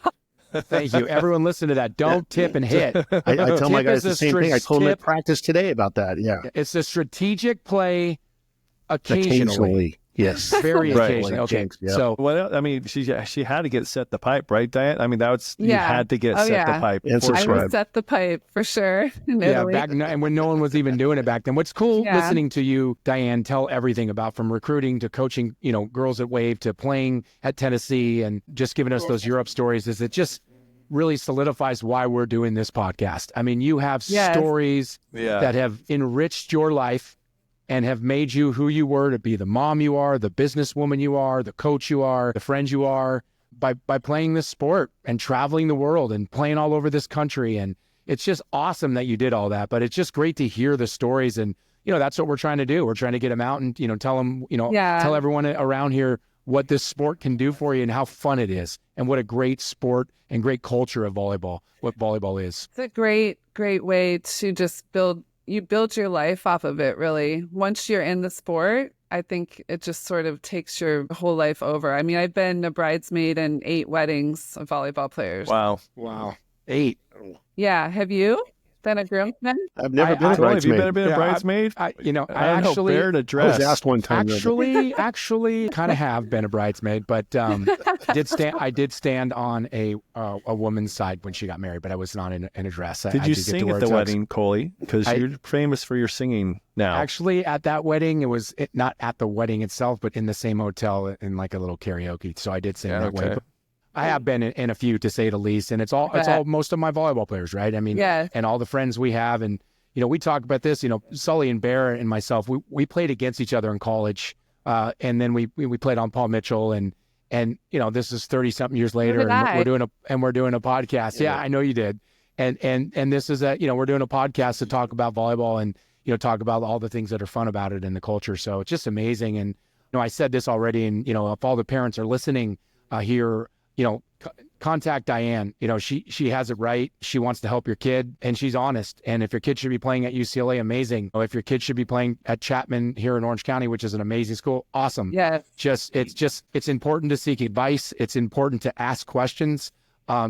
Thank you. Everyone listen to that. Don't tip and hit. I tell my Tip guys is the a same thing. I told them tip. at practice today about that. Yeah. It's a strategic play occasionally. Yes. Very Right. occasionally. Okay. Jinx, yeah. So Well, I mean, she had to get set the pipe, right, Diane? I mean, that was you Yeah. had to get Oh, set the yeah. pipe. And for I sure. was at the pipe for sure in yeah, Italy. and when no one was even doing it back then. What's cool Yeah. listening to you, Diane, tell everything about from recruiting to coaching, girls at Wave to playing at Tennessee and just giving us those Europe stories is it just really solidifies why we're doing this podcast. I mean, you have Yes. stories Yeah. that have enriched your life and have made you who you were to be the mom you are, the businesswoman you are, the coach you are, the friend you are by playing this sport and traveling the world and playing all over this country. And it's just awesome that you did all that, but it's just great to hear the stories. And, that's what we're trying to do. We're trying to get them out and, tell them, Yeah. tell everyone around here what this sport can do for you and how fun it is and what a great sport and great culture of volleyball, what volleyball is. It's a great way to just build your life off of it, really. Once you're in the sport, I think it just sort of takes your whole life over. I mean, I've been a bridesmaid in 8 weddings of volleyball players. Wow. Wow. 8. Yeah. Have you been a groomsman? I've never been a Totally. Have you bridesmaid. been a Yeah, bridesmaid? I I don't know, bear in a I dress. was asked one time. actually kind of have been a bridesmaid, but I did stand on a woman's side when she got married, but I was not in a dress. Did you sing at the wedding, Coley? Because you're famous for your singing now. Actually, at that wedding, it was not at the wedding itself, but in the same hotel in like a little karaoke. So I did sing that way. okay. But I have been in a few, to say the least, and it's all most of my volleyball players, right? I mean, Yes. and all the friends we have, and we talk about this. Sully and Bear and myself, we played against each other in college, and then we played on Paul Mitchell, and this is 30 something years later, did and I. we're doing a podcast. Yeah, I know you did, and this is we're doing a podcast to talk about volleyball and talk about all the things that are fun about it and the culture. So it's just amazing, and I said this already, and if all the parents are listening here. Contact Diane. She has it right. She wants to help your kid, and she's honest. And if your kid should be playing at UCLA, amazing. If your kid should be playing at Chapman here in Orange County, which is an amazing school, awesome. Yes. It's important to seek advice. It's important to ask questions.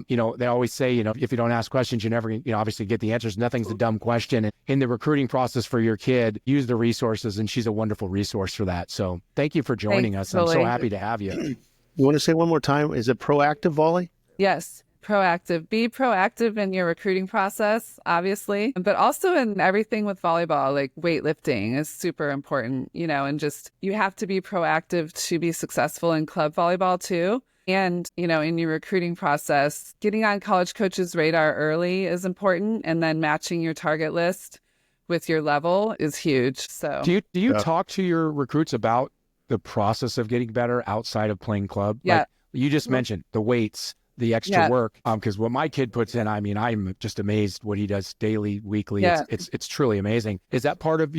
They always say, if you don't ask questions, you never, obviously get the answers. Nothing's a dumb question. And in the recruiting process for your kid, use the resources, and she's a wonderful resource for that. So thank you for joining us. I'm so happy to have you. You want to say one more time? Is it proactive volley? Yes. Proactive. Be proactive in your recruiting process, obviously, but also in everything with volleyball, like weightlifting is super important, and just you have to be proactive to be successful in club volleyball too. And, in your recruiting process, getting on college coaches' radar early is important. And then matching your target list with your level is huge. So do you talk to your recruits about the process of getting better outside of playing club? Yeah. Like you just mentioned the weights, the extra work. Because what my kid puts in, I'm just amazed what he does daily, weekly. Yeah. It's truly amazing. Is that part of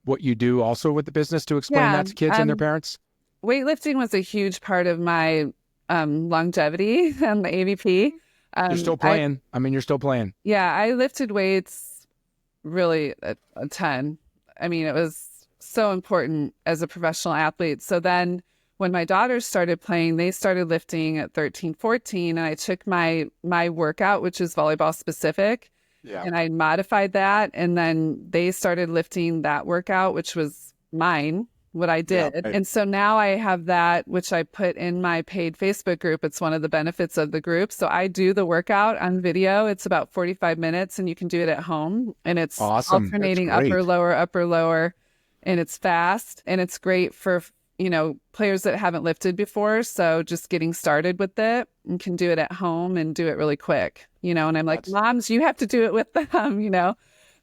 what you do also with the business to explain that to kids and their parents? Weightlifting was a huge part of my longevity and the AVP. You're still playing. You're still playing. Yeah, I lifted weights really a ton. It was so important as a professional athlete. So then when my daughters started playing, they started lifting at 13, 14, and I took my workout, which is volleyball specific, and I modified that. And then they started lifting that workout, which was mine, what I did. Yeah, right. And so now I have that, which I put in my paid Facebook group. It's one of the benefits of the group. So I do the workout on video. It's about 45 minutes and you can do it at home. And it's awesome. Alternating upper, lower. And it's fast. And it's great for, players that haven't lifted before. So just getting started with it and can do it at home and do it really quick, and I'm like, moms, you have to do it with them,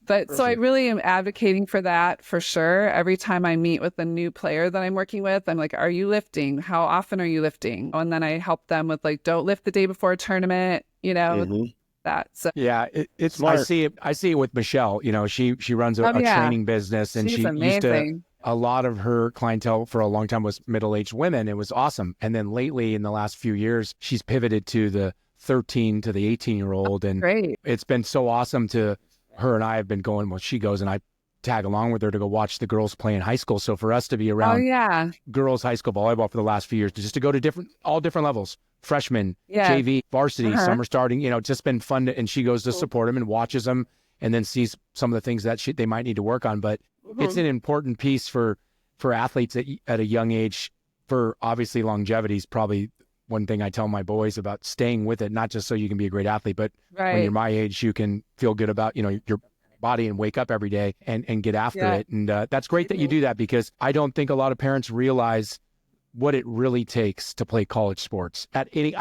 But so I really am advocating for that for sure. Every time I meet with a new player that I'm working with, I'm like, are you lifting? How often are you lifting? And then I help them with don't lift the day before a tournament, that. So yeah, it's smart. I see it with Michelle. She runs a training business, and she's she amazing. used to, a lot of her clientele for a long time was middle-aged women. It was awesome. And then lately in the last few years, she's pivoted to the 13 to the 18-year-old. And great. It's been so awesome to her, and I have been going, she goes and I tag along with her to go watch the girls play in high school. So for us to be around girls high school volleyball for the last few years, just to go to all different levels, freshman, JV, varsity, summer starting, it's just been fun and she goes to support them and watches them and then sees some of the things that they might need to work on. But it's an important piece for athletes at a young age. For obviously longevity is probably one thing I tell my boys about, staying with it, not just so you can be a great athlete, but when you're my age, you can feel good about, your body and wake up every day and get after it. And that's great that you do that, because I don't think a lot of parents realize what it really takes to play college sports at any,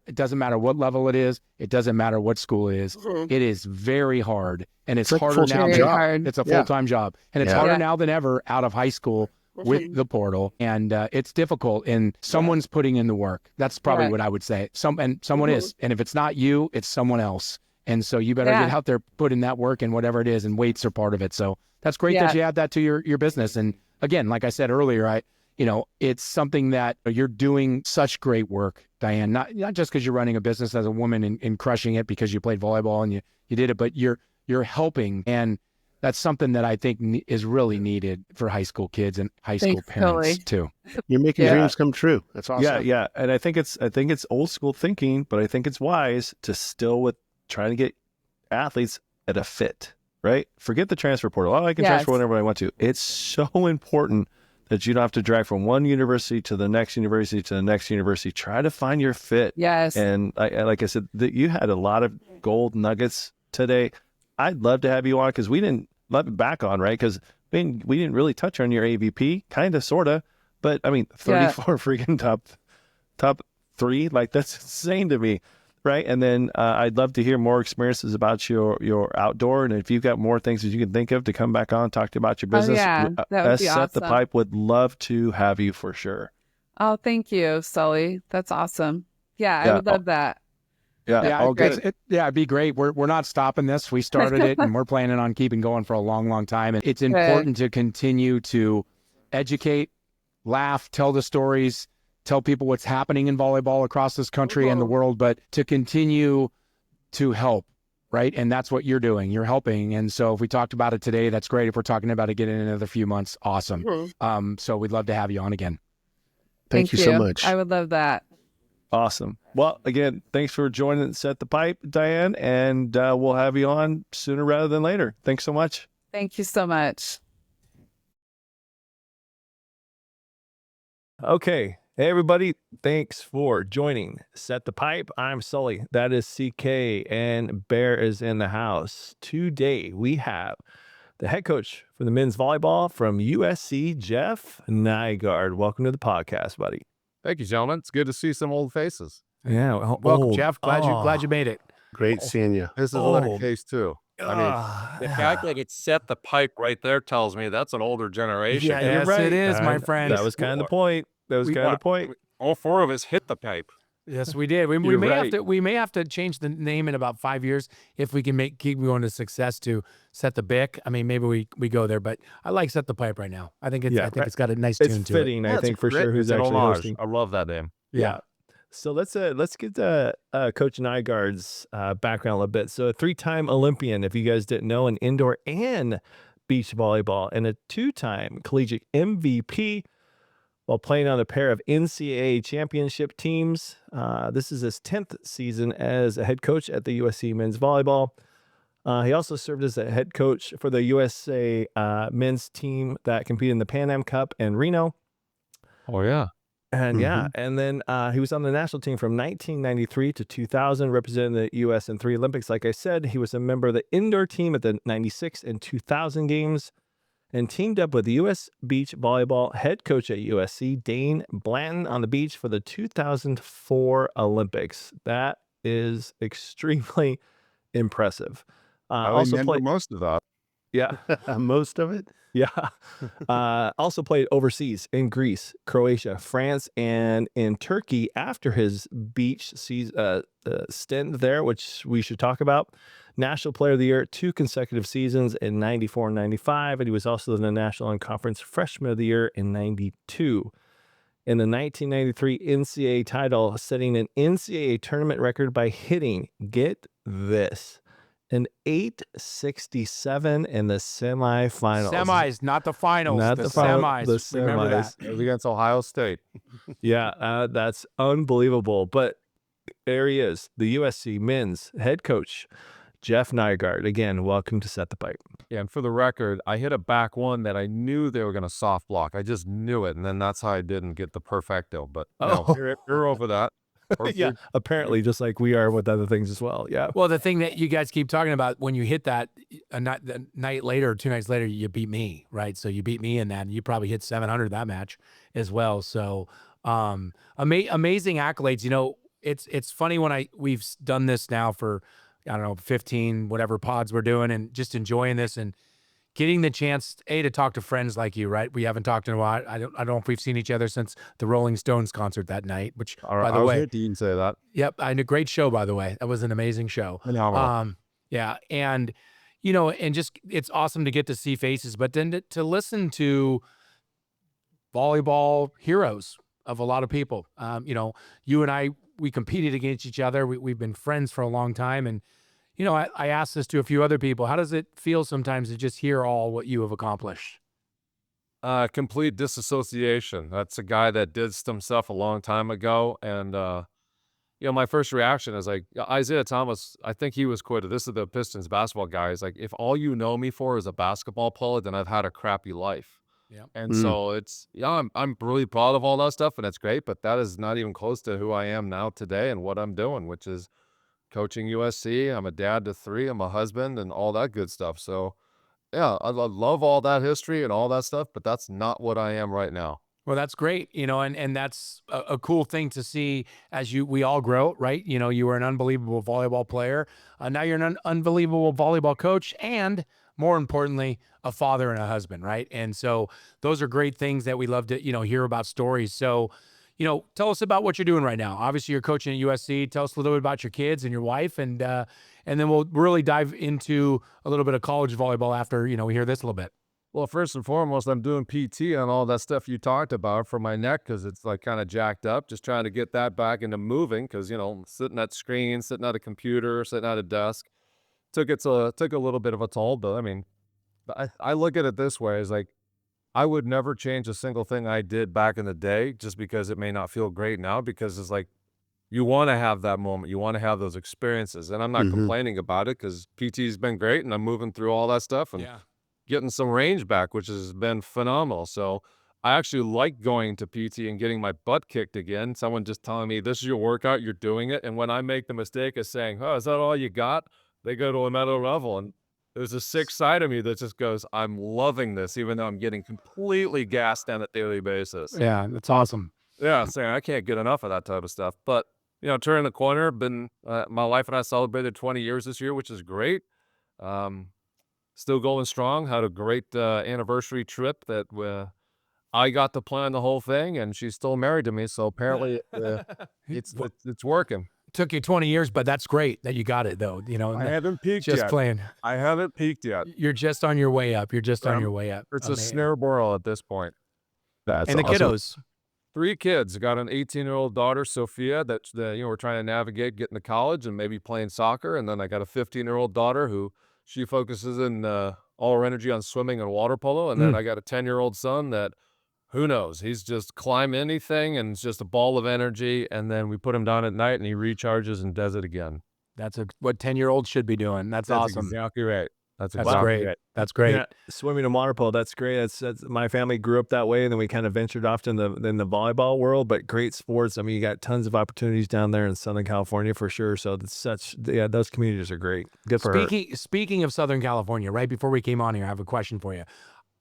it doesn't matter what level it is. It doesn't matter what school it is. It is very hard, and it's harder now. It's a full-time job, and it's harder now than ever out of high school with the portal. And it's difficult, and someone's putting in the work. That's probably what I would say. Someone is, and if it's not you, it's someone else. And so you better get out there, put in that work, and whatever it is, and weights are part of it. So that's great that you add that to your business. And again, like I said earlier, it's something that you're doing such great work, Diane, not just because you're running a business as a woman and crushing it because you played volleyball and you did it, but you're helping. And that's something that I think is really needed for high school kids and high school parents too. You're making dreams come true. That's awesome. Yeah. And I think it's old school thinking, but I think it's wise to still with trying to get athletes at a fit, right? Forget the transfer portal. I can transfer whenever I want to. It's so important that you don't have to drag from one university to the next university to the next university. Try to find your fit. Yes. And like I said, that you had a lot of gold nuggets today. I'd love to have you on, because we didn't let it back on, right? Because we didn't really touch on your AVP, kind of, sort of. But 34 freaking top 3, that's insane to me. Right. And then I'd love to hear more experiences about your outdoor. And if you've got more things that you can think of to come back on, talk to about your business. That would be Set awesome. the Pipe would love to have you for sure. Oh, thank you, Sully. That's awesome. Yeah, I would love that. Yeah, all good. It'd be great. We're not stopping this. We started it and we're planning on keeping going for a long, long time. And it's important to continue to educate, laugh, tell the stories, tell people what's happening in volleyball across this country and the world, but to continue to help, right? And that's what you're doing. You're helping. And so if we talked about it today, that's great. If we're talking about it again in another few months, awesome. So we'd love to have you on again. Thank you so much. I would love that. Awesome. Well, again, thanks for joining Set the Pipe, Diane, and we'll have you on sooner rather than later. Thanks so much. Thank you so much. Okay. Hey, everybody. Thanks for joining Set the Pipe. I'm Sully. That is CK, and Bear is in the house. Today, we have the head coach for the men's volleyball from USC, Jeff Nygaard. Welcome to the podcast, buddy. Thank you, gentlemen. It's good to see some old faces. Yeah. Welcome, Jeff. Glad you made it. Great seeing you. This is another case too. I mean, Ah, the fact that it set the pipe right there tells me that's an older generation. Yeah, you're yes, right. it is, my friend. That was kind of the point. All four of us hit the pipe. Yes, we did. We You're may right. have to change the name in about 5 years if we can keep going to success to Set the Bick. I mean, maybe we go there, but I like Set the Pipe right now. I think it's got a nice It's tune to it. fitting, I think, for sure, who's It's an actually homage. hosting. I love that name. Yeah. So let's get Coach Nygaard's background a little bit. So a 3-time Olympian, if you guys didn't know, in indoor and beach volleyball, and a 2-time collegiate MVP while playing on a pair of NCAA championship teams. This is his 10th season as a head coach at the USC men's volleyball. He also served as a head coach for the USA men's team that competed in the Pan Am Cup in Reno. Oh yeah. And and then he was on the national team from 1993 to 2000, representing the U.S. in 3 Olympics. Like I said, he was a member of the indoor team at the 96 and 2000 games and teamed up with the U.S. beach volleyball head coach at USC, Dane Blanton, on the beach for the 2004 Olympics. That is extremely impressive. I Also remember played, most of that. yeah. Most of it. Yeah. Also played overseas in Greece, Croatia, France, and in Turkey after his beach stint there, which we should talk about. National Player of the Year 2 consecutive seasons in 94 and 95. And he was also the National and Conference Freshman of the Year in 92. In the 1993 NCAA title, setting an NCAA tournament record by hitting, get this, an 867 in the semifinals. Semis, not the finals. Not the the final- semis. the Remember that. semis. It was against Ohio State. Yeah, that's unbelievable. But there he is, the USC men's head coach, Jeff Nygaard. Again, welcome to Set the Pipe. Yeah, and for the record, I hit a back one that I knew they were going to soft block. I just knew it, and then that's how I didn't get the perfecto. But no, you're over that. Yeah, apparently, just like we are with other things as well. Yeah. Well, the thing that you guys keep talking about, when you hit that the night later or 2 nights later, you beat me, right? So you beat me in that, and you probably hit 700 that match as well. So amazing accolades. You know, it's funny when we've done this now for, I don't know, 15 whatever pods we're doing, and just enjoying this and getting the chance to talk to friends like you, right? We haven't talked in a while. I don't know if we've seen each other since the Rolling Stones concert that night, which, by the way, I was here to say that. yep, I had a great show, by the way. That was an amazing show. Phenomenal. Yeah, and you know, and just it's awesome to get to see faces, but then to listen to volleyball heroes of a lot of people. You know, you and I, we competed against each other. We've been friends for a long time, and you know, I asked this to a few other people. How does it feel sometimes to just hear all what you have accomplished? Complete disassociation. That's a guy that did some stuff a long time ago, and you know, my first reaction is like, Isaiah Thomas, I think he was quoted. This is the Pistons basketball guy. He's like, if all you know me for is a basketball player, then I've had a crappy life. Yeah. And so I'm really proud of all that stuff, and it's great, but that is not even close to who I am now today and what I'm doing, which is coaching USC. I'm a dad to 3. I'm a husband and all that good stuff. So yeah, I love all that history and all that stuff, but that's not what I am right now. Well, that's great, you know, and that's a cool thing to see as we all grow, right? You know, you were an unbelievable volleyball player. Now you're an unbelievable volleyball coach, and more importantly, a father and a husband, right? And so those are great things that we love to, you know, hear about stories. So, you know, tell us about what you're doing right now. Obviously, you're coaching at USC. Tell us a little bit about your kids and your wife, and then we'll really dive into a little bit of college volleyball after, you know, we hear this a little bit. Well, first and foremost, I'm doing PT on all that stuff you talked about for my neck because it's like kind of jacked up. Just trying to get that back into moving because, you know, sitting at screens, sitting at a computer, sitting at a desk, took a little bit of a toll. But I mean, I look at it this way: is like I would never change a single thing I did back in the day just because it may not feel great now. Because it's like you want to have that moment. You want to have those experiences. And I'm not complaining about it because PT's been great and I'm moving through all that stuff and getting some range back, which has been phenomenal. So I actually like going to PT and getting my butt kicked again. Someone just telling me, this is your workout, you're doing it. And when I make the mistake of saying, oh, is that all you got? They go to another level. And there's a sick side of me that just goes, I'm loving this, even though I'm getting completely gassed on a daily basis. Yeah, that's awesome. Yeah, saying I can't get enough of that type of stuff. But, turning the corner, my wife and I celebrated 20 years this year, which is great. Still going strong. Had a great anniversary trip that I got to plan the whole thing, and she's still married to me. So apparently, it's working. Took you 20 years, but that's great that you got it, though. I haven't peaked just yet. playing. I haven't peaked yet. You're just on your way up. You're just on your way up. It's a snare barrel at this point. That's and the awesome. kiddos. 3 kids. Got an 18-year-old daughter, Sophia, that we're trying to navigate getting to college and maybe playing soccer. And then I got a 15-year-old daughter who she focuses in all her energy on swimming and water polo. And then I got a 10-year-old son that, who knows, he's just climb anything and it's just a ball of energy. And then we put him down at night and he recharges and does it again. That's what 10-year-olds should be doing. That's awesome. Exactly right. That's great. right. That's great. Yeah, swimming and water polo, that's great. That's my family grew up that way, and then we kind of ventured off in the volleyball world. But great sports. I mean, you got tons of opportunities down there in Southern California for sure. So those communities are great. Good for her. Speaking of Southern California, right before we came on here, I have a question for you.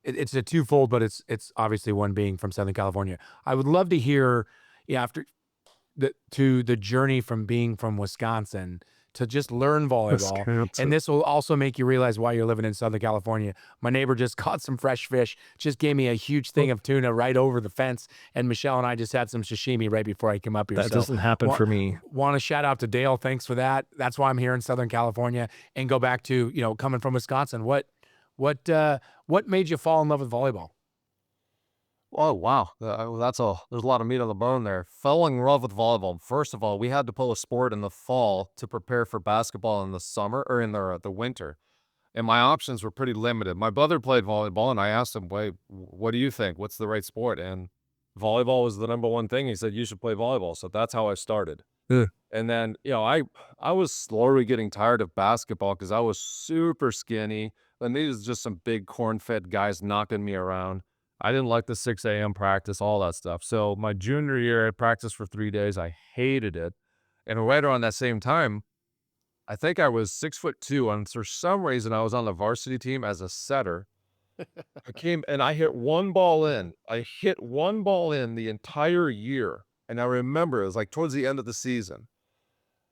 It's a twofold, but it's obviously one being from Southern California. I would love to hear after the journey from being from Wisconsin to just learn volleyball. And this will also make you realize why you're living in Southern California. My neighbor just caught some fresh fish, just gave me a huge thing of tuna right over the fence. And Michelle and I just had some sashimi right before I came up here. That doesn't happen for me. Want to shout out to Dale. Thanks for that. That's why I'm here in Southern California. And go back to, coming from Wisconsin. What made you fall in love with volleyball? Oh, wow. There's a lot of meat on the bone there. Fell in love with volleyball. First of all, we had to pull a sport in the fall to prepare for basketball in the summer or in the winter. And my options were pretty limited. My brother played volleyball and I asked him, wait, what do you think? What's the right sport? And volleyball was the number one thing. He said, you should play volleyball. So that's how I started. And then, I was slowly getting tired of basketball because I was super skinny. And these was just some big corn-fed guys knocking me around. I didn't like the 6 a.m. practice, all that stuff. So my junior year, I practiced for 3 days. I hated it. And right around that same time, I think I was 6'2", and for some reason I was on the varsity team as a setter. I came and I hit one ball in. I hit one ball in the entire year. And I remember it was like towards the end of the season.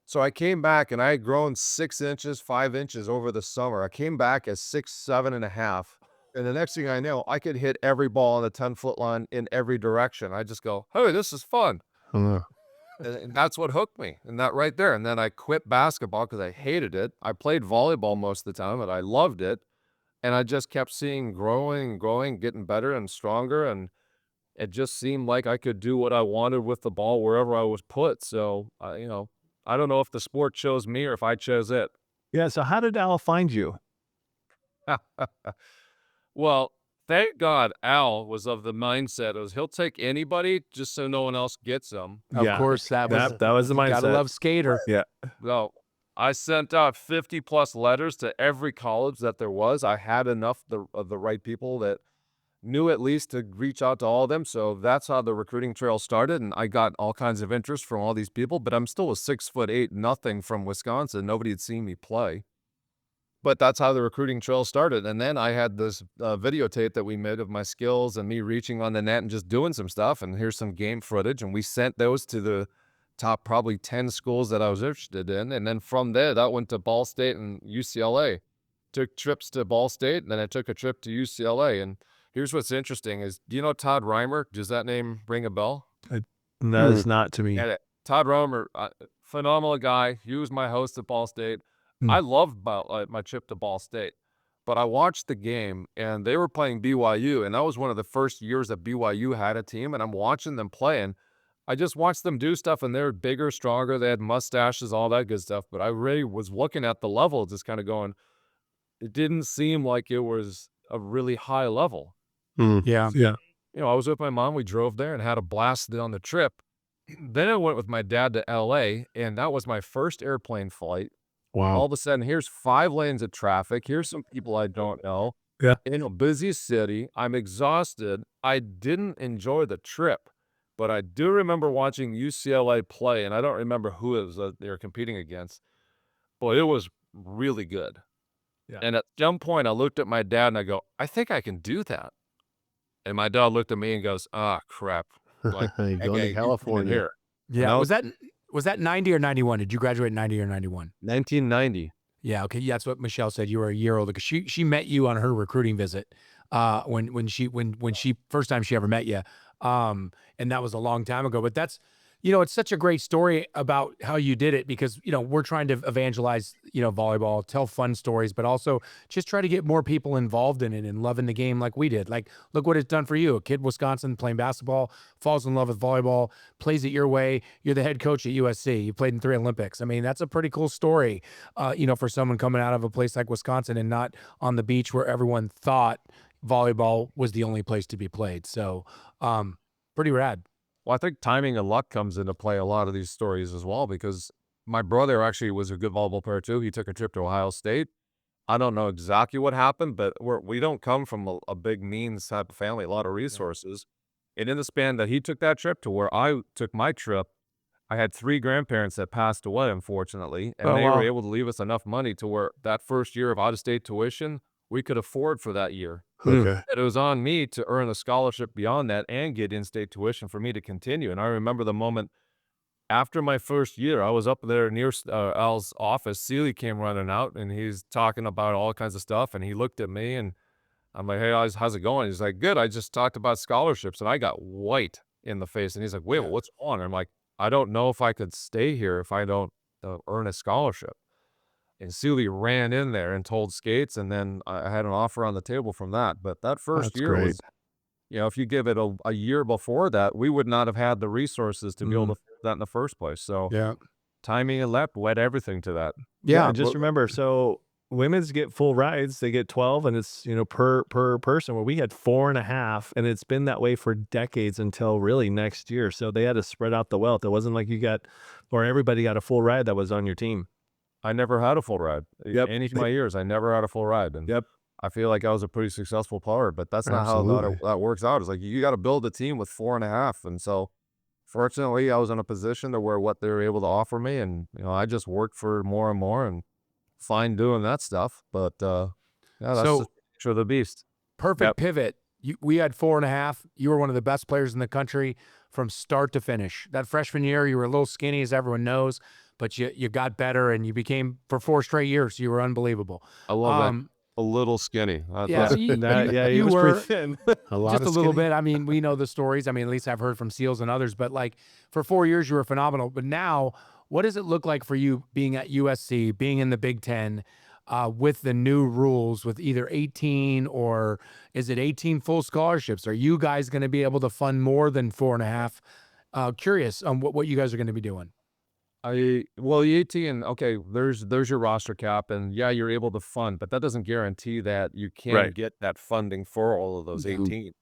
So I came back and I had grown 6 inches, 5 inches over the summer. I came back as 6'7.5". And the next thing I know, I could hit every ball on the 10-foot line in every direction. I just go, hey, this is fun. And that's what hooked me. And that right there. And then I quit basketball because I hated it. I played volleyball most of the time, and I loved it. And I just kept seeing growing, getting better and stronger. And it just seemed like I could do what I wanted with the ball wherever I was put. So, I don't know if the sport chose me or if I chose it. Yeah. So how did Al find you? Well, thank God Al was of the mindset of he'll take anybody just so no one else gets them. Of course, that was the mindset. Gotta love skater. Yeah. Well, I sent out 50 plus letters to every college that there was. I had enough of the right people that knew at least to reach out to all of them. So that's how the recruiting trail started. And I got all kinds of interest from all these people, but I'm still a 6'8" nothing from Wisconsin. Nobody had seen me play. But that's how the recruiting trail started. And then I had this videotape that we made of my skills and me reaching on the net and just doing some stuff. And here's some game footage. And we sent those to the top probably 10 schools that I was interested in. And then from there, that went to Ball State and UCLA. Took trips to Ball State, and then I took a trip to UCLA. And here's what's interesting is, do you know Todd Reimer? Does that name ring a bell? That is not to me. Yeah, Todd Reimer, phenomenal guy. He was my host at Ball State. I loved my trip to Ball State, but I watched the game and they were playing BYU, and that was one of the first years that BYU had a team, and I'm watching them play, and I just watched them do stuff, and they're bigger, stronger, they had mustaches, all that good stuff, but I really was looking at the level, just kind of going, it didn't seem like it was a really high level. Yeah. I was with my mom, we drove there and had a blast on the trip. Then I went with my dad to LA, and that was my first airplane flight. Wow. All of a sudden, here's 5 lanes of traffic. Here's some people I don't know. Yeah. In a busy city. I'm exhausted. I didn't enjoy the trip, but I do remember watching UCLA play, and I don't remember who it was that they were competing against, but it was really good. Yeah. And at some point, I looked at my dad and I go, I think I can do that. And my dad looked at me and goes, ah, crap. Like, You're "Hey, going gang, to you California. here." Yeah. No. Was that 90 or 91? Did you graduate in 90 or 91? 1990. Yeah, okay. Yeah, that's what Michelle said. You were a year older because she met you on her recruiting visit. When she first time she ever met you. And that was a long time ago. But that's, it's such a great story about how you did it because, we're trying to evangelize, volleyball, tell fun stories, but also just try to get more people involved in it and loving the game like we did. Like, look what it's done for you. A kid in Wisconsin playing basketball, falls in love with volleyball, plays it your way. You're the head coach at USC. You played in 3 Olympics. I mean, that's a pretty cool story, for someone coming out of a place like Wisconsin and not on the beach where everyone thought volleyball was the only place to be played. So, pretty rad. Well, I think timing and luck comes into play a lot of these stories as well because my brother actually was a good volleyball player too. He took a trip to Ohio State. I don't know exactly what happened, but we don't come from a big means type of family, a lot of resources. And in the span that he took that trip to where I took my trip, I had 3 grandparents that passed away, unfortunately, and they were able to leave us enough money to where that first year of out-of-state tuition, we could afford for that year. Okay. And it was on me to earn a scholarship beyond that and get in-state tuition for me to continue. And I remember the moment after my first year, I was up there near Al's office. Sealy came running out, and he's talking about all kinds of stuff. And he looked at me, and I'm like, "Hey, how's it going?" He's like, "Good. I just talked about scholarships," and I got white in the face. And he's like, "Wait, well, what's on?" I'm like, "I don't know if I could stay here if I don't earn a scholarship." And Sealy ran in there and told Skates, and then I had an offer on the table from that. But that first That's year great. was, if you give it a year before that, we would not have had the resources to be able to do that in the first place. So Yeah. timing and luck led everything to that. Yeah. and just remember, so women's get full rides. They get 12, and it's per person. Where we had 4.5, and it's been that way for decades until really next year. So they had to spread out the wealth. It wasn't like you got, or everybody got a full ride that was on your team. I never had a full ride. Yep. Any of my years, I never had a full ride. And Yep. I feel like I was a pretty successful player, but that's not how Absolutely. that works out. It's like you got to build a team with 4.5. And so fortunately, I was in a position to where what they were able to offer me, and I just worked for more and more and fine doing that stuff. But yeah, that's So- the nature of the beast. Perfect pivot. We had 4.5. You were one of the best players in the country from start to finish. That freshman year, you were a little skinny, as everyone knows, but you got better and you became, for 4 straight years, you were unbelievable. I love that. A little skinny. Yeah, so He you was were pretty thin. A lot just of a little skinny. bit. I mean, we know the stories. I mean, at least I've heard from Seals and others, but like for 4 years, you were phenomenal. But now, what does it look like for you being at USC, being in the Big Ten, with the new rules, with either 18 or is it 18 full scholarships? Are you guys going to be able to fund more than 4.5? Curious on what you guys are going to be doing. Well, the 18, okay, there's your roster cap, and yeah, you're able to fund, but that doesn't guarantee that you can Right. get that funding for all of those No. 18.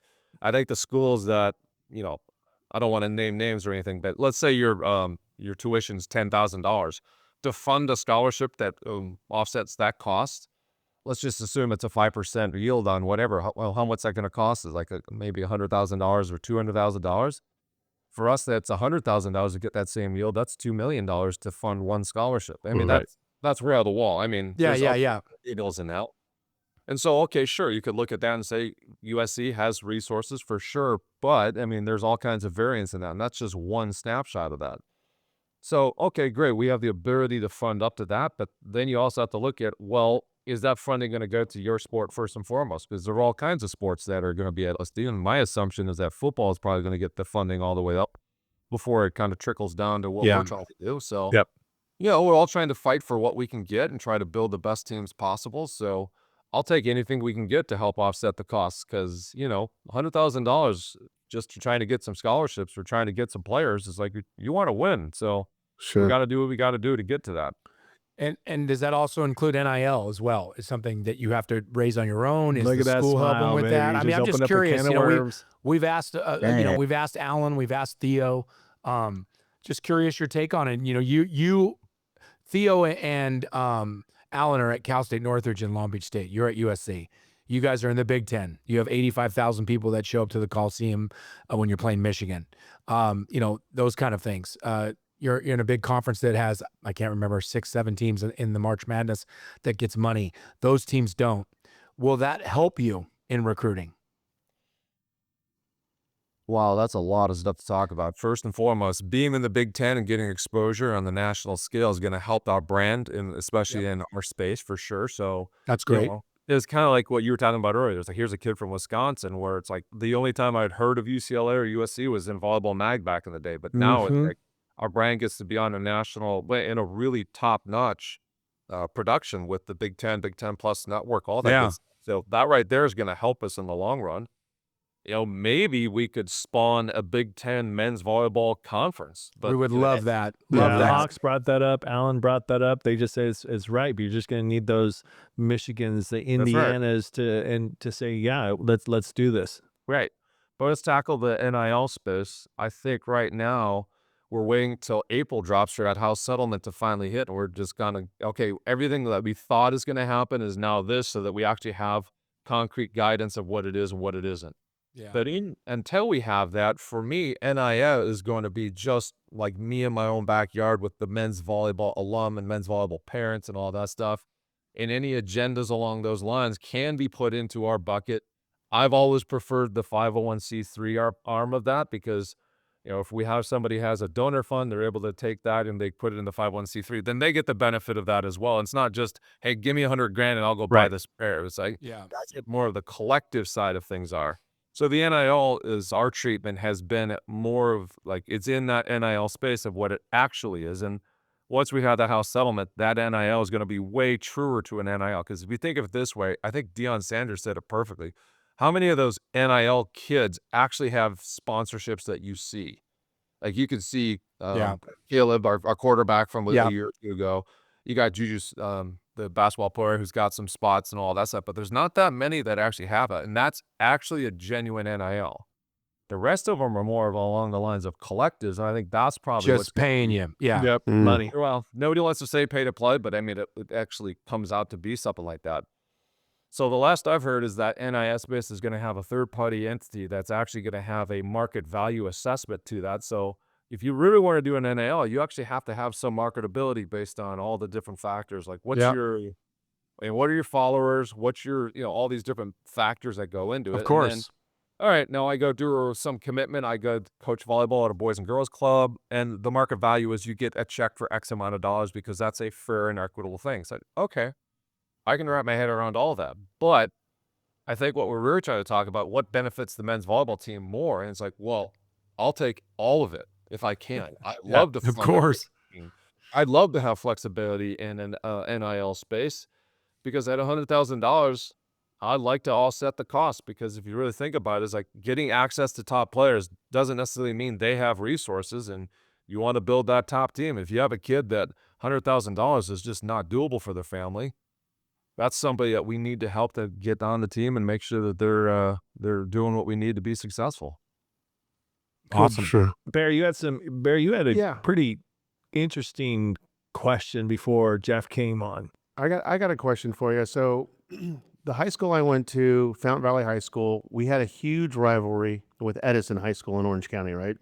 I think the schools that, I don't want to name names or anything, but let's say your tuition's $10,000 to fund a scholarship that offsets that cost. Let's just assume it's a 5% yield on whatever. How much that going to cost is like maybe $100,000 or $200,000. For us, that's $100,000 to get that same yield. That's $2 million to fund one scholarship. I mean, Right. that's real the wall. I mean, Yeah, there's yeah, other yeah. deals in out. And so, okay, sure, you could look at that and say USC has resources for sure, but I mean, there's all kinds of variance in that, and that's just one snapshot of that. So, okay, great, we have the ability to fund up to that, but then you also have to look at, well, is that funding going to go to your sport first and foremost? Because there are all kinds of sports that are going to be at LSD, and my assumption is that football is probably going to get the funding all the way up before it kind of trickles down to what Yeah. we're trying to do. So, Yep. we're all trying to fight for what we can get and try to build the best teams possible. So I'll take anything we can get to help offset the costs because, $100,000 just to trying to get some scholarships or trying to get some players is like, you want to win. So we Sure. got to do what we got to do to get to that. And does that also include NIL as well? Is something that you have to raise on your own? Is Look the at that school smile, helping with man. that? You I mean, I'm just opened up a curious. can of worms. We've asked, we've asked Alan, we've asked Theo. just curious your take on it. You know, you Theo and Alan are at Cal State Northridge and Long Beach State. You're at USC. You guys are in the Big Ten. You have 85,000 people that show up to the Coliseum when you're playing Michigan. You know, those kind of things. You're in a big conference that has, I can't remember, 6, 7 teams in the March Madness that gets money. Those teams don't. Will that help you in recruiting? Wow, that's a lot of stuff to talk about. First and foremost, being in the Big Ten and getting exposure on the national scale is going to help our brand, and especially in our space for sure. So That's you great. know, it's kind of like what you were talking about earlier. It's like, here's a kid from Wisconsin, where it's like the only time I'd heard of UCLA or USC was in Volleyball Mag back in the day. But now it's like our brand gets to be on a national, in a really top-notch production with the Big Ten Plus network, all that good stuff. So that right there is going to help us in the long run. You know, maybe we could spawn a Big Ten men's volleyball conference. But We would love that. Yeah, Love the that. Hawks brought that up. Alan brought that up. They just say it's right, but you're just going to need those Michigans, the Indianas to say, yeah, let's do this. Right. But let's tackle the NIL space. I think right now we're waiting till April drops for that house settlement to finally hit. And we're just going to, okay, everything that we thought is going to happen is now this, so that we actually have concrete guidance of what it is and what it isn't. Yeah. But until we have that, for me, NIL is going to be just like me in my own backyard with the men's volleyball alum and men's volleyball parents and all that stuff. And any agendas along those lines can be put into our bucket. I've always preferred the 501c3 arm of that, because, you know, if we have somebody has a donor fund, they're able to take that and they put it in the 501c3, then they get the benefit of that as well. And it's not just, hey, give me $100,000 and I'll go buy this pair. It's like, that's it, more of the collective side of things are. So the NIL is, our treatment has been more of like, it's in that NIL space of what it actually is. And once we have that house settlement, that NIL is going to be way truer to an NIL. Because if you think of it this way, I think Deion Sanders said it perfectly. How many of those NIL kids actually have sponsorships that you see? Like you can see Caleb, our quarterback from a year or two ago. You got Juju, the basketball player, who's got some spots and all that stuff, but there's not that many that actually have it, and that's actually a genuine NIL. The rest of them are more of along the lines of collectives, and I think that's probably Just what's paying you. Yeah. Yep. Money. Well, nobody wants to say pay to play, but I mean, it actually comes out to be something like that. So the last I've heard is that NIL space is going to have a third-party entity that's actually going to have a market value assessment to that. So if you really want to do an NIL, you actually have to have some marketability based on all the different factors. Like what are your followers? What's your, all these different factors that go into it. Of course. And then, all right, now I go do some commitment. I go coach volleyball at a boys and girls club, and the market value is you get a check for X amount of dollars because that's a fair and equitable thing. So, okay, I can wrap my head around all that. But I think what we're really trying to talk about, what benefits the men's volleyball team more, and it's like, well, I'll take all of it if I can. I love to. Of course. I'd love to have flexibility in an NIL space, because at $100,000, I'd like to offset the cost, because if you really think about it, it's like getting access to top players doesn't necessarily mean they have resources, and you want to build that top team. If you have a kid that $100,000 is just not doable for their family, that's somebody that we need to help to get on the team and make sure that they're doing what we need to be successful. Awesome. Sure. Barry, you had a pretty interesting question before Jeff came on. I got a question for you. So the high school I went to, Fountain Valley High School, we had a huge rivalry with Edison High School in Orange County, right?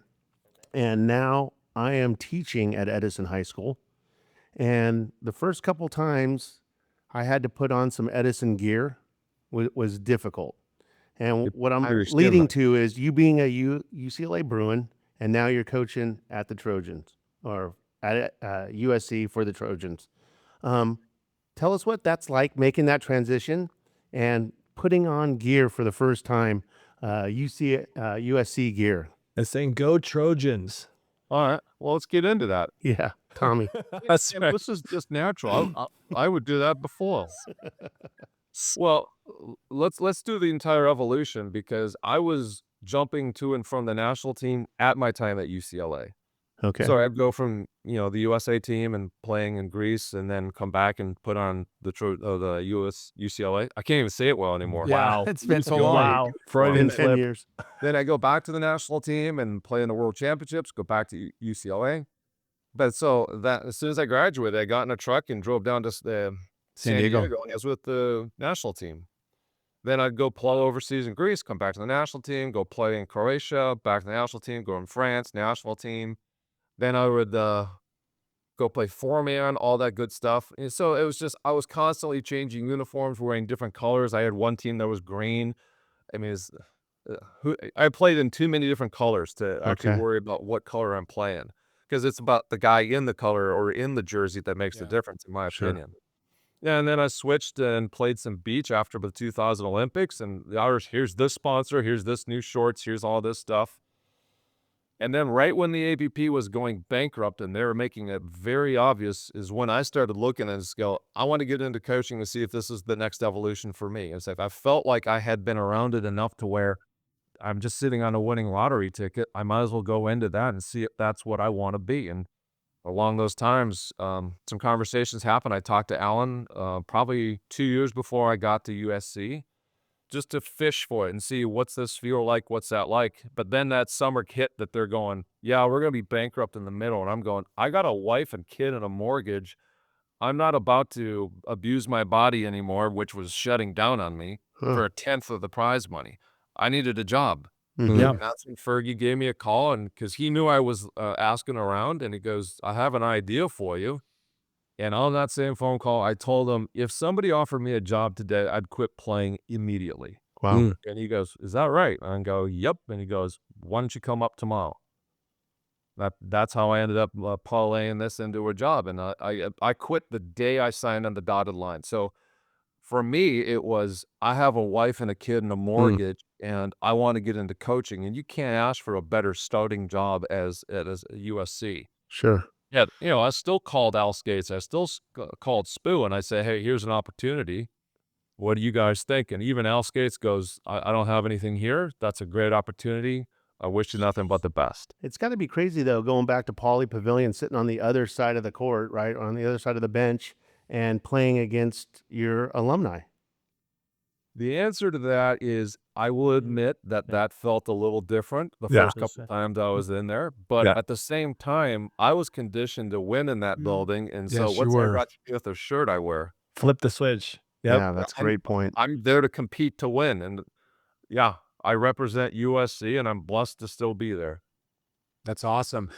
And now I am teaching at Edison High School. And the first couple times I had to put on some Edison gear was difficult. And what I'm leading to is you being a UCLA Bruin, and now you're coaching at the Trojans, or at USC for the Trojans. Tell us what that's like, making that transition and putting on gear for the first time, USC gear. And saying, go Trojans. All right, well, let's get into that. Yeah, Tommy. That's right. This is just natural. I would do that before. Well, let's do the entire evolution, because I was jumping to and from the national team at my time at UCLA. Okay. So I'd go from the USA team and playing in Greece, and then come back and put on the UCLA. I can't even say it well anymore. Wow. It's been so long. Wow. In Freudian 10 slip. years. Then I go back to the national team and play in the World Championships. Go back to UCLA. But so that as soon as I graduated, I got in a truck and drove down to San Diego. And I was with the national team. Then I'd go play overseas in Greece, come back to the national team, go play in Croatia, back to the national team, go in France, national team. Then I would go play four-man, all that good stuff. And so it was just, I was constantly changing uniforms, wearing different colors. I had one team that was green. I mean, I played in too many different colors to actually Okay. worry about what color I'm playing, because it's about the guy in the color or in the jersey that makes the difference, in my Sure. opinion. Yeah, and then I switched and played some beach after the 2000 Olympics, and the Irish, here's this sponsor, here's this new shorts, here's all this stuff. And then right when the AVP was going bankrupt and they were making it very obvious is when I started looking and just go, I want to get into coaching to see if this is the next evolution for me. It's like I felt like I had been around it enough to where I'm just sitting on a winning lottery ticket. I might as well go into that and see if that's what I want to be. And along those times, some conversations happened. I talked to Alan probably 2 years before I got to USC, just to fish for it and see what's this feel like, what's that like. But then that summer hit that they're going, yeah, we're going to be bankrupt in the middle. And I'm going, I got a wife and kid and a mortgage. I'm not about to abuse my body anymore, which was shutting down on me for a tenth of the prize money. I needed a job. Mhm. Yeah. And that's when Fergie gave me a call, and because he knew I was asking around, and he goes, I have an idea for you. And on that same phone call, I told him, if somebody offered me a job today, I'd quit playing immediately. Wow. And he goes, is that right? And I go, yep. And he goes, why don't you come up tomorrow? That's how I ended up parlaying this into a job. And I quit the day I signed on the dotted line. So for me, it was, I have a wife and a kid and a mortgage, and I want to get into coaching. And you can't ask for a better starting job as USC. Sure. Yeah, I still called Al Skates. I still called Spoo, and I say, hey, here's an opportunity. What do you guys think? And even Al Skates goes, I don't have anything here. That's a great opportunity. I wish you nothing but the best. It's got to be crazy though, going back to Pauley Pavilion, sitting on the other side of the court, right, on the other side of the bench, and playing against your alumni. The answer to that is, I will admit that felt a little different the Yeah. first couple times I was in there. But Yeah. at the same time, I was conditioned to win in that building. And so Yes, you what's that were. got to do with the shirt I wear? Flip the switch. Yep. Yeah, that's a great point. I'm there to compete to win. And yeah, I represent USC, and I'm blessed to still be there. That's awesome.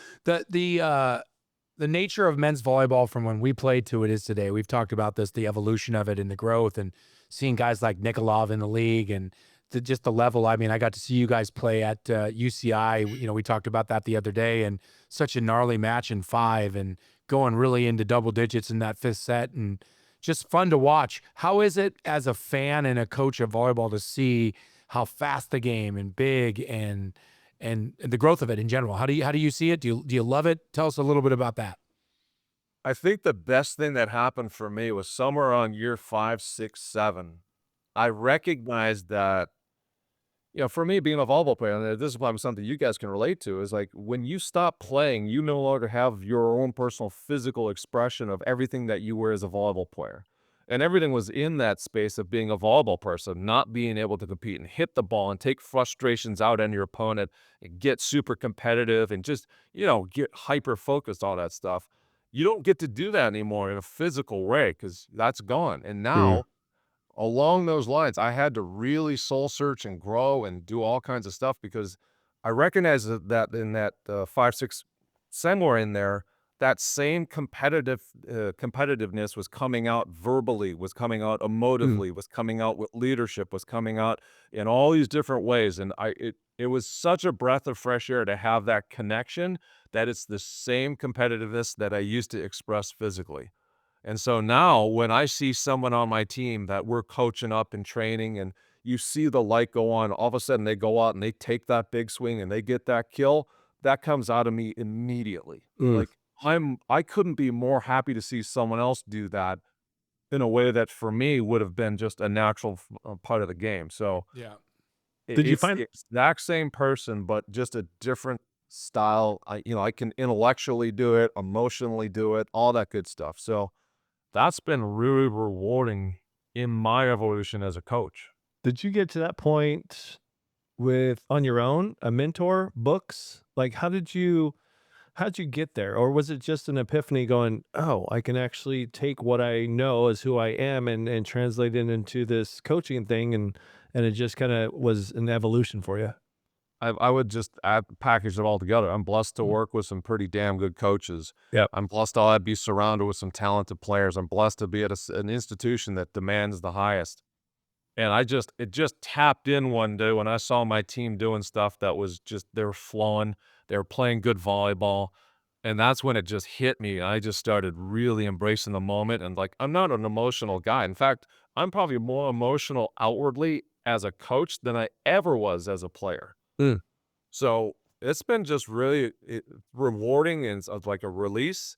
The nature of men's volleyball from when we played to it is today. We've talked about this, the evolution of it and the growth, and seeing guys like Nikolov in the league, and just the level. I mean, I got to see you guys play at UCI. We talked about that the other day, and such a gnarly match in 5 and going really into double digits in that 5th set, and just fun to watch. How is it as a fan and a coach of volleyball to see how fast the game and big and the growth of it in general? How do you see it? Do you love it? Tell us a little bit about that. I think the best thing that happened for me was somewhere on year 5, 6, 7. I recognized that, for me being a volleyball player, and this is probably something you guys can relate to, is like when you stop playing, you no longer have your own personal physical expression of everything that you were as a volleyball player. And everything was in that space of being a volleyball person, not being able to compete and hit the ball and take frustrations out on your opponent and get super competitive and just, get hyper focused, all that stuff. You don't get to do that anymore in a physical way because that's gone. And now, along those lines, I had to really soul search and grow and do all kinds of stuff because I recognize that in that 5, 6, somewhere in there, that same competitiveness was coming out verbally, was coming out emotively, was coming out with leadership, was coming out in all these different ways. And it was such a breath of fresh air to have that connection that it's the same competitiveness that I used to express physically. And so now when I see someone on my team that we're coaching up and training, and you see the light go on, all of a sudden they go out and they take that big swing and they get that kill, that comes out of me immediately. Like I couldn't be more happy to see someone else do that in a way that for me would have been just a natural part of the game. So Yeah. Did you it's find- the exact same person, but just a different style. I can intellectually do it, emotionally do it, all that good stuff. So that's been really rewarding in my evolution as a coach. Did you get to that point with on your own, a mentor, books? Like, how did you how'd you get there? Or was it just an epiphany going, oh, I can actually take what I know as who I am and translate it into this coaching thing, and it just kind of was an evolution for you? I would just package it all together. I'm blessed to work with some pretty damn good coaches. Yep. I'm blessed I'd be surrounded with some talented players. I'm blessed to be at an institution that demands the highest. And it just tapped in one day when I saw my team doing stuff that was just, they were flowing, they were playing good volleyball. And that's when it just hit me. I just started really embracing the moment. And like, I'm not an emotional guy. In fact, I'm probably more emotional outwardly as a coach than I ever was as a player. Mm. So it's been just really rewarding and like a release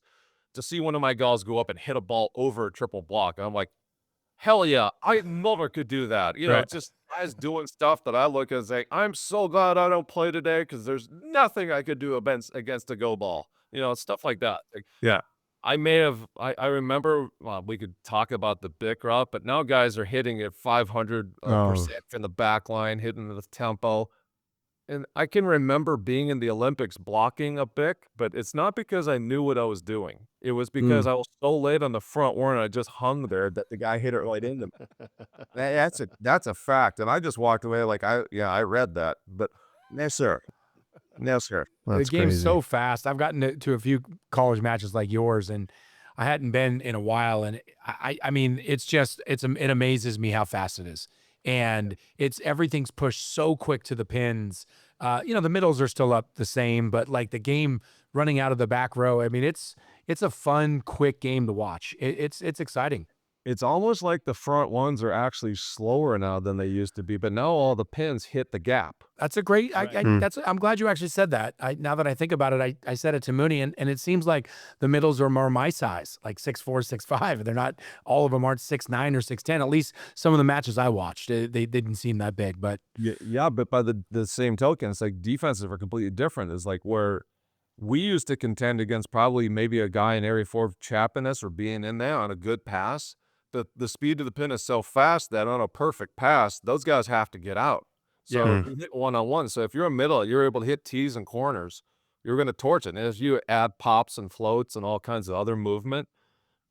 to see one of my guys go up and hit a ball over a triple block. And I'm like, hell yeah, I never could do that. You know, Right. just guys doing stuff that I look at and say, I'm so glad I don't play today because there's nothing I could do against a go ball. You know, stuff like that. Like, Yeah. I remember, well, we could talk about the Bic route, but now guys are hitting it 500% from the back line, hitting the tempo. And I can remember being in the Olympics blocking a Bic, but it's not because I knew what I was doing. It was because I was so late on the front where I just hung there that the guy hit it right into me. That's a fact. And I just walked away like, I read that. But no, sir. No, sir. That's the game's crazy. so fast. I've gotten to a few college matches like yours, and I hadn't been in a while. And I mean, it amazes me how fast it is. And everything's pushed so quick to the pins. You know, the middles are still up the same, but like the game running out of the back row, I mean, it's a fun, quick game to watch. It's exciting. It's almost like the front ones are actually slower now than they used to be, but now all the pins hit the gap. That's a great. I'm glad you actually said that. Now that I think about it, I said it to Mooney, and it seems like the middles are more my size, like 6'4", 6'5". They're not, all of them aren't 6'9" or 6'10". At least some of the matches I watched, they didn't seem that big. But Yeah, but by the same token, it's like defenses are completely different. It's like where we used to contend against probably maybe a guy in area 4 chapping us or being in there on a good pass. The speed of the pin is so fast that on a perfect pass, those guys have to get out. So you hit one-on-one. So if you're a middle, you're able to hit tees and corners, you're going to torch it. And as you add pops and floats and all kinds of other movement,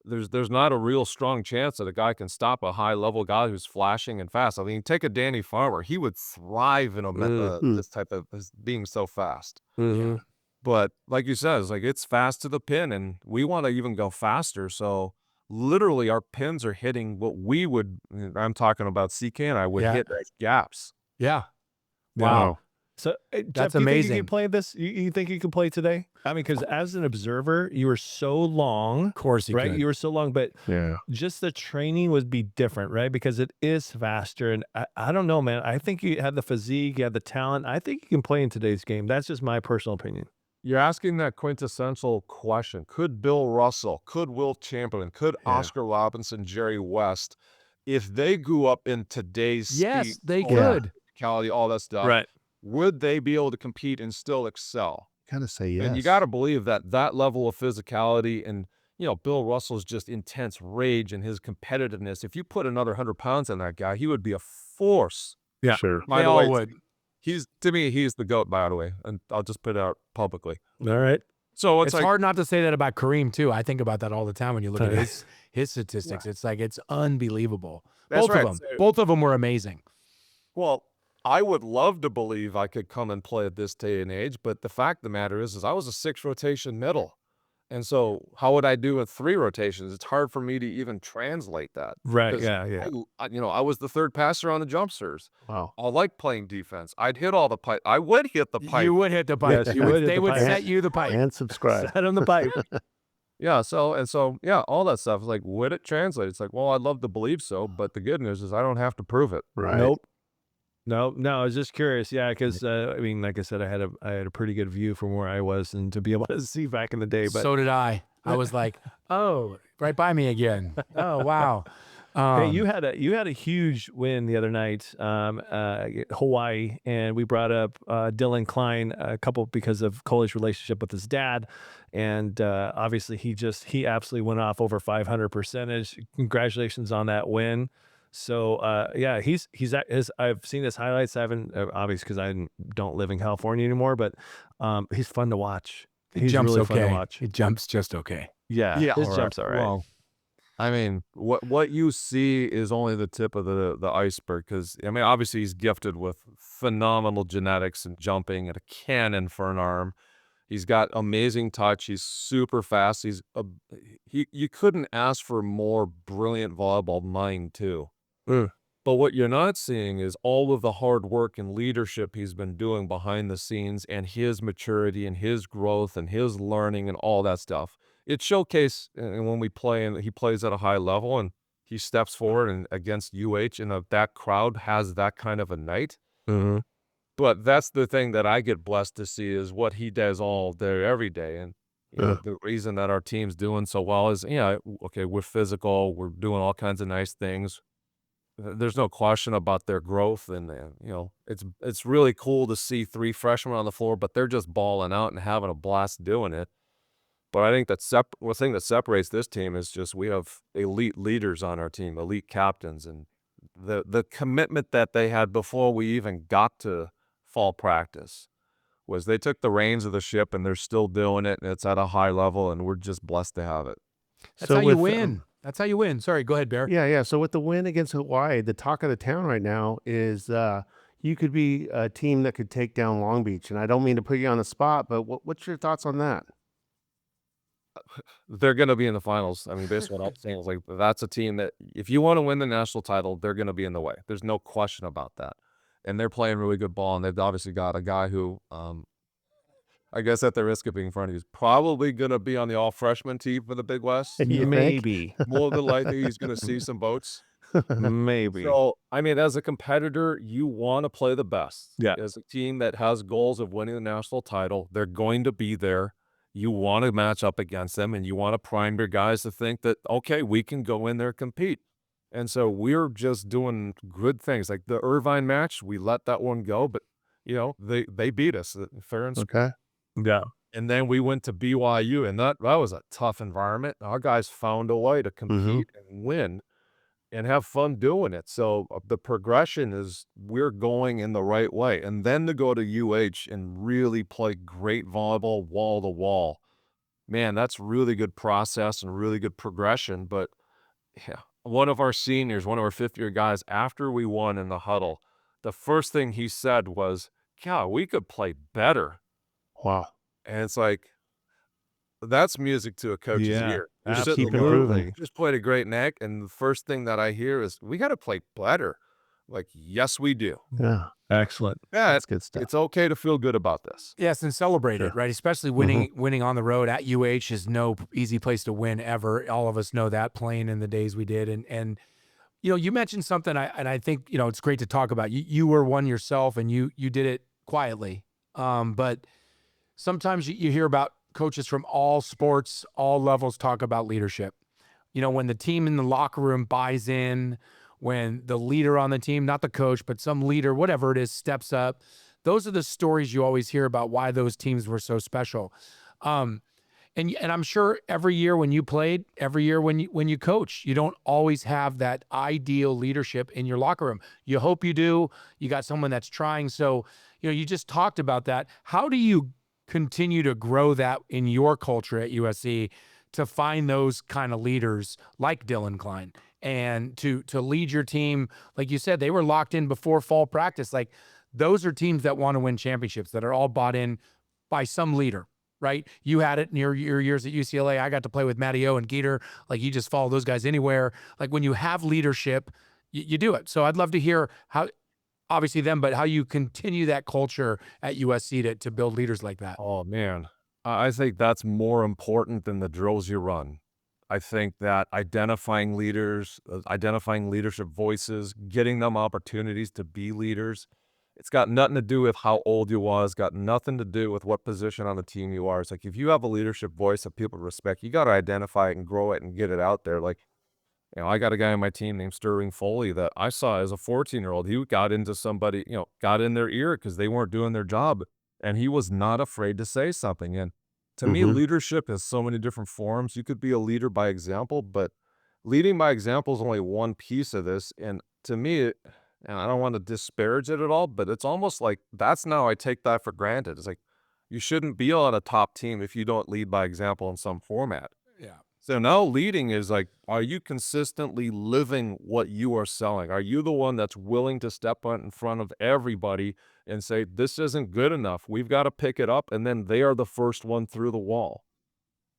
there's not a real strong chance that a guy can stop a high-level guy who's flashing and fast. I mean, take a Danny Farmer. He would thrive in this type of being so fast. Mm-hmm. But like you said, it's fast to the pin, and we want to even go faster. So literally our pins are hitting what we would, I'm talking about CK and I would hit as gaps. yeah, Wow. So Jeff, That's do you think amazing. you can play this? You think you can play today? I mean, because as an observer, you were so long, of course you right? could. You were so long, but Yeah. just the training would be different, right? Because it is faster. And I don't know, man. I think you have the physique, you have the talent. I think you can play in today's game. That's just my personal opinion. You're asking that quintessential question. Could Bill Russell, could Will Chamberlain, could Oscar Robinson, Jerry West, if they grew up in today's Yes, speed, they all could. that physicality, all that stuff, Right. would they be able to compete and still excel? Kind of say yes. And you got to believe that level of physicality and, Bill Russell's just intense rage and his competitiveness. If you put another 100 pounds on that guy, he would be a force. Yeah. Sure. By They the all way, would. to me, he's the GOAT, by the way. And I'll just put it out publicly. All right. So It's like, hard not to say that about Kareem too. I think about that all the time when you look at his statistics. It's like it's unbelievable. That's Both right. of them. Both of them were amazing. well, I would love to believe I could come and play at this day and age, but the fact of the matter is I was a 6 rotation middle. And so how would I do with 3 rotations? It's hard for me to even translate that. Right. 'Cause Yeah. I was the third passer on the jumpsters. Wow. I like playing defense. I'd hit all the pipe. I would hit the pipe. You would hit the pipe. Yes, you would hit They the would pipe. set you the pipe. And subscribe. Set on the pipe. Yeah. So, yeah, all that stuff. Like, would it translate? It's like, well, I'd love to believe so, but the good news is I don't have to prove it. Right. Nope. No, I was just curious. Yeah, because I mean, like I said, I had a pretty good view from where I was, and to be able to see back in the day. But So did I. I was like, oh, right by me again. Oh, wow. hey, you had a huge win the other night, Hawaii, and we brought up Dylan Klein a couple because of Coley's relationship with his dad, and obviously he absolutely went off over 500 percentage. Congratulations on that win. So yeah, I've seen his highlights. I haven't obviously because I don't live in California anymore, but he's fun to watch. It He's jumps really fun to okay. watch. It jumps just okay. Yeah, Yeah, his all right. jumps all right. Well, I mean, what you see is only the tip of the iceberg because, I mean, obviously he's gifted with phenomenal genetics and jumping and a cannon for an arm. He's got amazing touch. He's super fast. You couldn't ask for more brilliant volleyball mind too. But what you're not seeing is all of the hard work and leadership he's been doing behind the scenes and his maturity and his growth and his learning and all that stuff. It's showcased when we play and he plays at a high level and he steps forward and against UH and that crowd has that kind of a night. But that's the thing that I get blessed to see is what he does all day, every day. And you know, the reason that our team's doing so well is, okay, we're physical, we're doing all kinds of nice things. There's no question about their growth, and it's really cool to see 3 freshmen on the floor, but they're just balling out and having a blast doing it. But I think that the thing that separates this team is just we have elite leaders on our team, elite captains, and the commitment that they had before we even got to fall practice was they took the reins of the ship and they're still doing it, and it's at a high level, and we're just blessed to have it. That's how you win. That's how you win. Sorry, go ahead, Bear. Yeah. So with the win against Hawaii, the talk of the town right now is you could be a team that could take down Long Beach. And I don't mean to put you on the spot, but what's your thoughts on that? They're going to be in the finals. I mean, based on what I'm saying, like that's a team that if you want to win the national title, they're going to be in the way. There's no question about that. And they're playing really good ball, and they've obviously got a guy who, I guess at the risk of being funny, he's probably going to be on the all-freshman team for the Big West. And Maybe. More than likely, he's going to see some boats. Maybe. So, I mean, as a competitor, you want to play the best. Yeah. As a team that has goals of winning the national title, they're going to be there. You want to match up against them, and you want to prime your guys to think that, okay, we can go in there and compete. And so we're just doing good things. Like the Irvine match, we let that one go, but, they beat us fair and square. Okay. Yeah. And then we went to BYU, and that was a tough environment. Our guys found a way to compete and win and have fun doing it. So the progression is we're going in the right way. And then to go to UH and really play great volleyball wall to wall, man, that's really good process and really good progression. But yeah, one of our seniors, one of our fifth-year guys, after we won in the huddle, the first thing he said was, "God, we could play better." Wow. And it's like, that's music to a coach's ear. You're sitting Keep there, improving. just played a great neck, and the first thing that I hear is, "We got to play better." Like, yes, we do. Yeah. Excellent. Yeah, That's good stuff. it's okay to feel good about this. Yes, and celebrate it, right? Especially winning on the road at UH is no easy place to win ever. All of us know that playing in the days we did. And you mentioned something, I think it's great to talk about. You were one yourself, and you did it quietly. But sometimes you hear about coaches from all sports, all levels talk about leadership. When the team in the locker room buys in, when the leader on the team, not the coach, but some leader, whatever it is, steps up. Those are the stories you always hear about why those teams were so special. And I'm sure every year when you played, every year when you coach, you don't always have that ideal leadership in your locker room. You hope you do. You got someone that's trying. So, you just talked about that. How do you continue to grow that in your culture at USC to find those kind of leaders like Dylan Klein and to lead your team? Like you said, they were locked in before fall practice. Like those are teams that want to win championships, that are all bought in by some leader, right? You had it in your years at UCLA. I got to play with Matty O and Geeter. Like you just follow those guys anywhere. Like when you have leadership, you do it. So I'd love to hear how, obviously them, but how you continue that culture at USC to build leaders like that. Oh, man. I think that's more important than the drills you run. I think that identifying leaders, identifying leadership voices, getting them opportunities to be leaders, it's got nothing to do with how old you are. It's got nothing to do with what position on the team you are. It's like if you have a leadership voice that people respect, you got to identify it and grow it and get it out there. Like, I got a guy on my team named Sterling Foley that I saw as a 14-year-old. He got into somebody, got in their ear because they weren't doing their job. And he was not afraid to say something. And to me, leadership has so many different forms. You could be a leader by example, but leading by example is only one piece of this. And to me, and I don't want to disparage it at all, but it's almost like that's now I take that for granted. It's like, You shouldn't be on a top team if you don't lead by example in some format. Yeah. So now leading is like, are you consistently living what you are selling? Are you the one that's willing to step out in front of everybody and say, this isn't good enough, we've got to pick it up, and then they are the first one through the wall?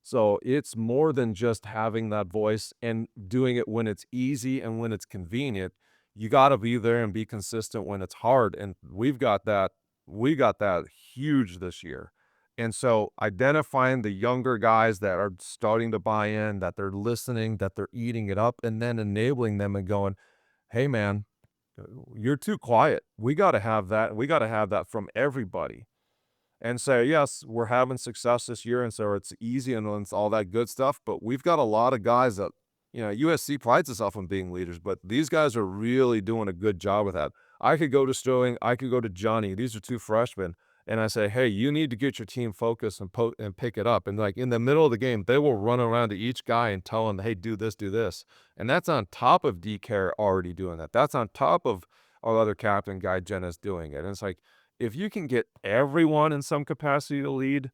So it's more than just having that voice and doing it when it's easy and when it's convenient. You got to be there and be consistent when it's hard. And we've got that. We got that huge this year. And so identifying the younger guys that are starting to buy in, that they're listening, that they're eating it up, and then enabling them and going, hey, man, you're too quiet. We got to have that. We got to have that from everybody. And say, yes, we're having success this year, and so it's easy and it's all that good stuff. But we've got a lot of guys that, USC prides itself on being leaders, but these guys are really doing a good job with that. I could go to Sterling, I could go to Johnny. These are two freshmen, and I say, hey, you need to get your team focused and pick it up. And like in the middle of the game, they will run around to each guy and tell them, hey, do this, do this. And that's on top of DK already doing that. That's on top of our other captain, Guy Jenna's doing it. And it's like, if you can get everyone in some capacity to lead,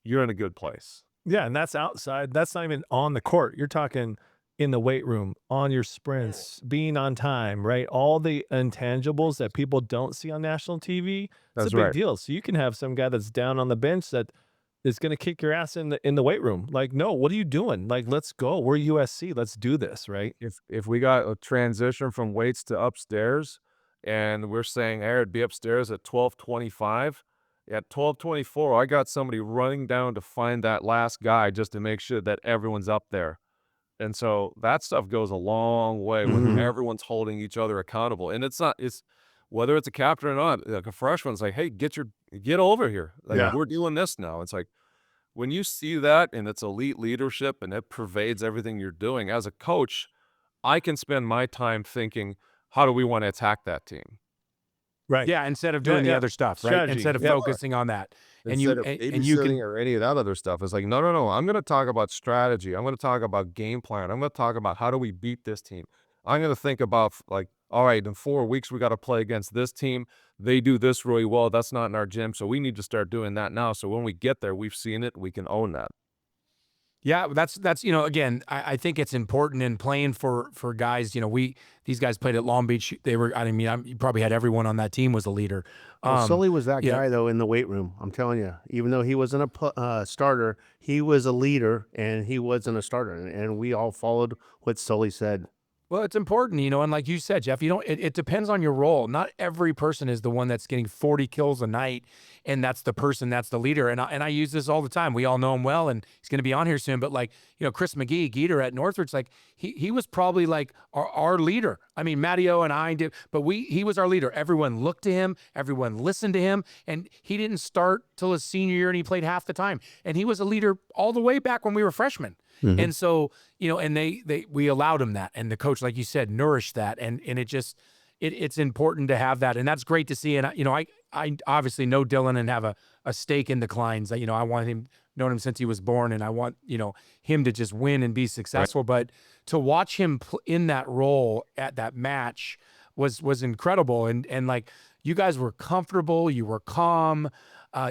you're in a good place. Yeah, and that's outside. That's not even on the court. You're talking in the weight room, on your sprints, being on time, right? All the intangibles that people don't see on national TV. It's a big deal. So you can have some guy that's down on the bench that is going to kick your ass in the weight room. Like, no, what are you doing? Like, let's go. We're USC. Let's do this, right? If we got a transition from weights to upstairs, and we're saying, hey, it'd be upstairs at 12:25. At 12:24, I got somebody running down to find that last guy just to make sure that everyone's up there. And so that stuff goes a long way when everyone's holding each other accountable. And it's whether it's a captain or not, like a freshman's like, hey, get over here. Like, we're doing this now. It's like, when you see that and it's elite leadership and it pervades everything you're doing, as a coach, I can spend my time thinking, how do we want to attack that team? Right. Yeah, instead of doing the other stuff, right? Strategy. Instead of focusing on that. Instead of babysitting or any of that other stuff. It's like, no. I'm going to talk about strategy. I'm going to talk about game plan. I'm going to talk about how do we beat this team. I'm going to think about, like, all right, in 4 weeks, we got to play against this team. They do this really well. That's not in our gym. So we need to start doing that now. So when we get there, we've seen it. We can own that. Yeah, that's again, I think it's important in playing for guys. These guys played at Long Beach. They were, you probably had everyone on that team was a leader. Sully was that guy though in the weight room. I'm telling you, even though he wasn't a starter, he was a leader and he wasn't a starter, and we all followed what Sully said. Well, it's important, and like you said, Jeff, it depends on your role. Not every person is the one that's getting 40 kills a night, and that's the person that's the leader. And I use this all the time. We all know him well, and he's going to be on here soon. But like, Chris McGee, Geeter at Northridge, like he was probably like our leader. I mean, Matteo and I did, but he was our leader. Everyone looked to him, everyone listened to him, and he didn't start till his senior year, and he played half the time. And he was a leader all the way back when we were freshmen. And so, and we allowed him that, and the coach, like you said, nourished that, and it's important to have that, and that's great to see. And I obviously know Dylan and have a stake in the Kleins. I want him, known him since he was born, and I want him to just win and be successful. Right. But to watch him in that role at that match was incredible, and like, you guys were comfortable, you were calm.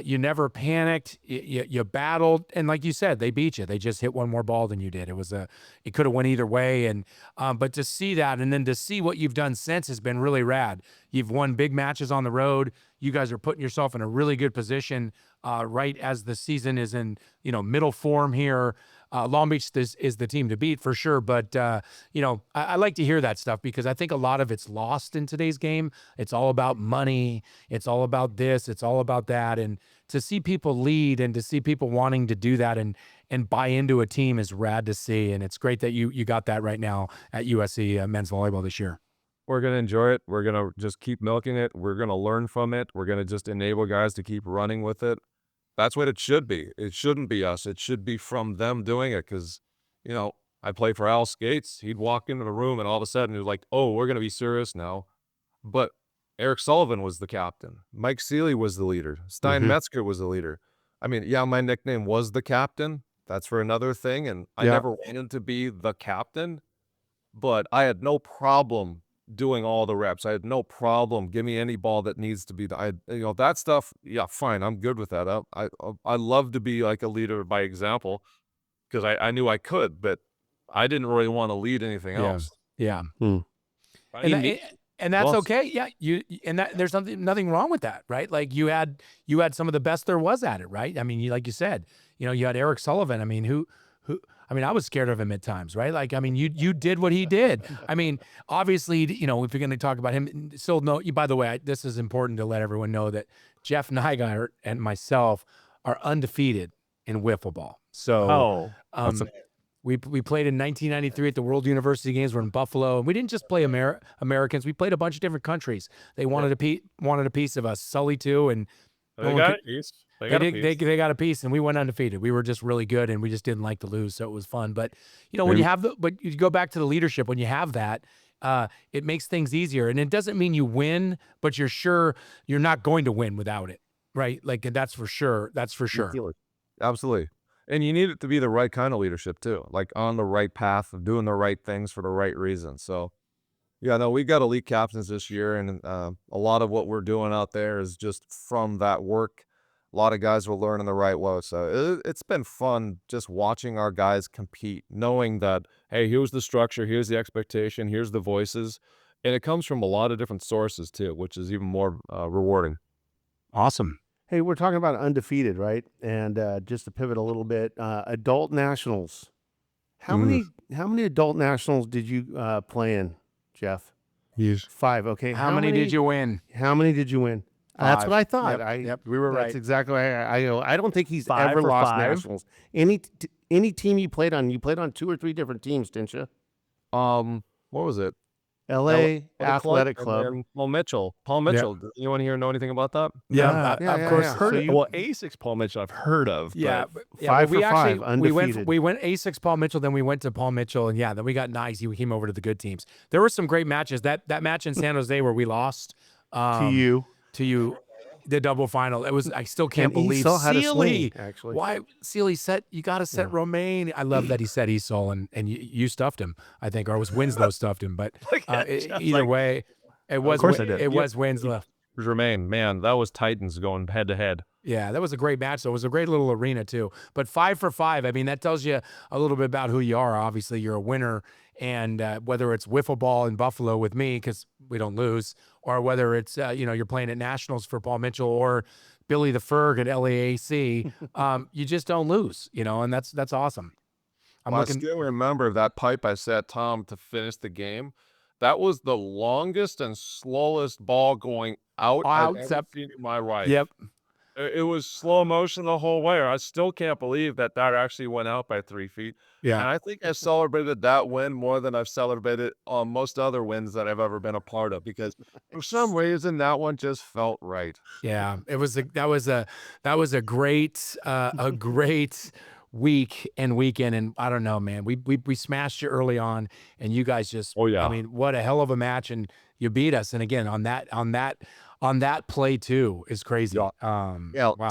You never panicked. You battled, and like you said, they beat you. They just hit one more ball than you did. It could have went either way, and but to see that, and then to see what you've done since has been really rad. You've won big matches on the road. You guys are putting yourself in a really good position right as the season is in middle form here. Long Beach is the team to beat for sure, but I like to hear that stuff because I think a lot of it's lost in today's game. It's all about money. It's all about this. It's all about that. And to see people lead and to see people wanting to do that and buy into a team is rad to see. And it's great that you got that right now at USC men's volleyball this year. We're going to enjoy it. We're going to just keep milking it. We're going to learn from it. We're going to just enable guys to keep running with it. That's what it should be. It shouldn't be us. It should be from them doing it because, I play for Al Skates. He'd walk into the room and all of a sudden he was like, oh, we're going to be serious now. But Eric Sullivan was the captain. Mike Seeley was the leader. Stein Metzger was the leader. I mean, my nickname was the captain. That's for another thing. And I never wanted to be the captain, but I had no problem doing all the reps. I had no problem. Give me any ball that needs to be. That stuff. Yeah, fine. I'm good with that. I love to be like a leader by example because I knew I could, but I didn't really want to lead anything else. Yeah. I And mean, and that's well, okay. Yeah, there's nothing wrong with that, right? Like you had some of the best there was at it, right? I mean, like you said, you had Eric Sullivan. I mean, who I mean, I was scared of him at times, right? Like, I mean, you did what he did. I mean, obviously, if you're going to talk about him, still no. By the way, this is important to let everyone know that Jeff Nygaard and myself are undefeated in wiffle ball. So, we played in 1993 at the World University Games. We're in Buffalo, and we didn't just play Americans. We played a bunch of different countries. They wanted a piece of us. Sully too, and they got a piece. They got a piece, and we went undefeated. We were just really good, and we just didn't like to lose, so it was fun. But when you go back to the leadership, when you have that, it makes things easier. And it doesn't mean you win, but you're sure you're not going to win without it, right? Like that's for sure. That's for sure. Absolutely. And you need it to be the right kind of leadership too, like on the right path of doing the right things for the right reasons. So, yeah, no, we got elite captains this year, and a lot of what we're doing out there is just from that work. A lot of guys will learn in the right way. So it's been fun just watching our guys compete, knowing that, hey, here's the structure, here's the expectation, here's the voices. And it comes from a lot of different sources too, which is even more rewarding. Awesome. Hey, we're talking about undefeated, right? And just to pivot a little bit, adult nationals. How many adult nationals did you play in, Jeff? Yes. 5. Okay. How many did you win? How many did you win? 5. That's what I thought. Yep, we were right. That's exactly what I don't think he's 5 ever for lost 5. nationals. Any team you played on 2 or 3 different teams, didn't you? What was it? L.A. Athletic Club. Paul Mitchell. Does anyone here know anything about that? Yeah, of course. Well, A6 Paul Mitchell I've heard of. Yeah, but 5 we for 5, undefeated. we went A6 Paul Mitchell, then we went to Paul Mitchell, and then we got nice. He came over to the good teams. There were some great matches. That match in San Jose where we lost to you, the double final. It was I still can't And believe Esau had a Sealy. swing, actually. Why Sealy set? You got to set Romaine. I love that he said Esau, and you stuffed him. I think, or it was Winslow stuffed him. But either way, it was. Of course I did. It was Winslow. Romaine, man, that was Titans going head to head. Yeah, that was a great match. So it was a great little arena too. But 5 for 5, I mean, that tells you a little bit about who you are. Obviously, you're a winner, and whether it's wiffle ball in Buffalo with me because we don't lose, or whether it's you're playing at Nationals for Paul Mitchell or Billy the Ferg at LAAC, you just don't lose. And that's awesome. I still remember that pipe I set Tom to finish the game. That was the longest and slowest ball going out I've ever seen in my life. Yep. It was slow motion the whole way. I still can't believe that actually went out by 3 feet. Yeah. And I think I celebrated that win more than I've celebrated on most other wins that I've ever been a part of, because for some reason that one just felt right. Yeah. That was a great week and weekend, and I don't know, man. We smashed you early on, and you guys just. Oh yeah. I mean, what a hell of a match, and you beat us. And again, on that play too is crazy. Wow.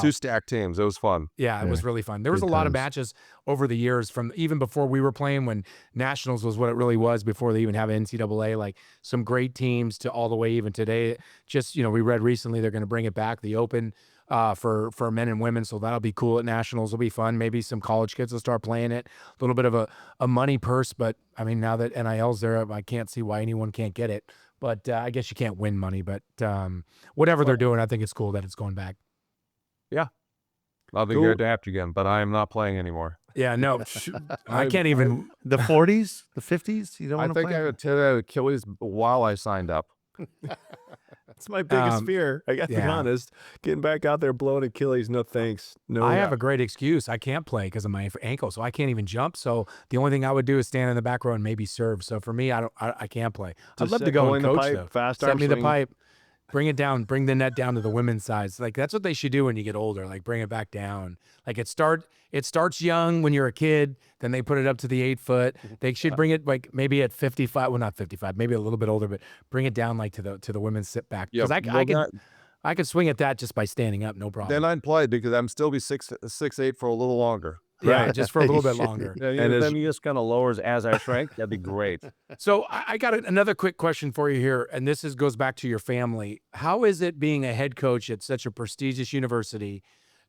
2 stacked teams. It was fun. Yeah, it was really fun. There was a lot of matches over the years from even before we were playing, when Nationals was what it really was, before they even have NCAA, like some great teams to all the way even today. Just, we read recently they're going to bring it back, the Open, for men and women. So that'll be cool at Nationals. It'll be fun. Maybe some college kids will start playing it. A little bit of a money purse, but I mean, now that NIL's there, I can't see why anyone can't get it. But I guess you can't win money. But whatever they're doing, I think it's cool that it's going back. Yeah. I'll be good to after again, but I am not playing anymore. Yeah, no. I can't even. The 40s, the 50s. You don't want to play. I would tear out Achilles while I signed up. That's my biggest fear. I got to be honest. Getting back out there blowing Achilles, no thanks. No. I have a great excuse. I can't play because of my ankle, so I can't even jump. So the only thing I would do is stand in the back row and maybe serve. So for me, I can't play. I'd love to go and coach though. Fast Set arm me the swing. pipe. Bring it down. Bring the net down to the women's sides. Like that's what they should do when you get older. Like bring it back down. Like it starts young when you're a kid. Then they put it up to the 8 foot. They should bring it like maybe at 55. Well, not 55. Maybe a little bit older, but bring it down like to the women's sit back. Because I could swing at that just by standing up, no problem. Then I'd play because I'm still be 6'8" for a little longer. Yeah, Right. just for a little You bit shouldn't. longer. Yeah, And then he just kind of lowers as I shrank. That'd be great. So I got another quick question for you here, and this goes back to your family. How is it being a head coach at such a prestigious university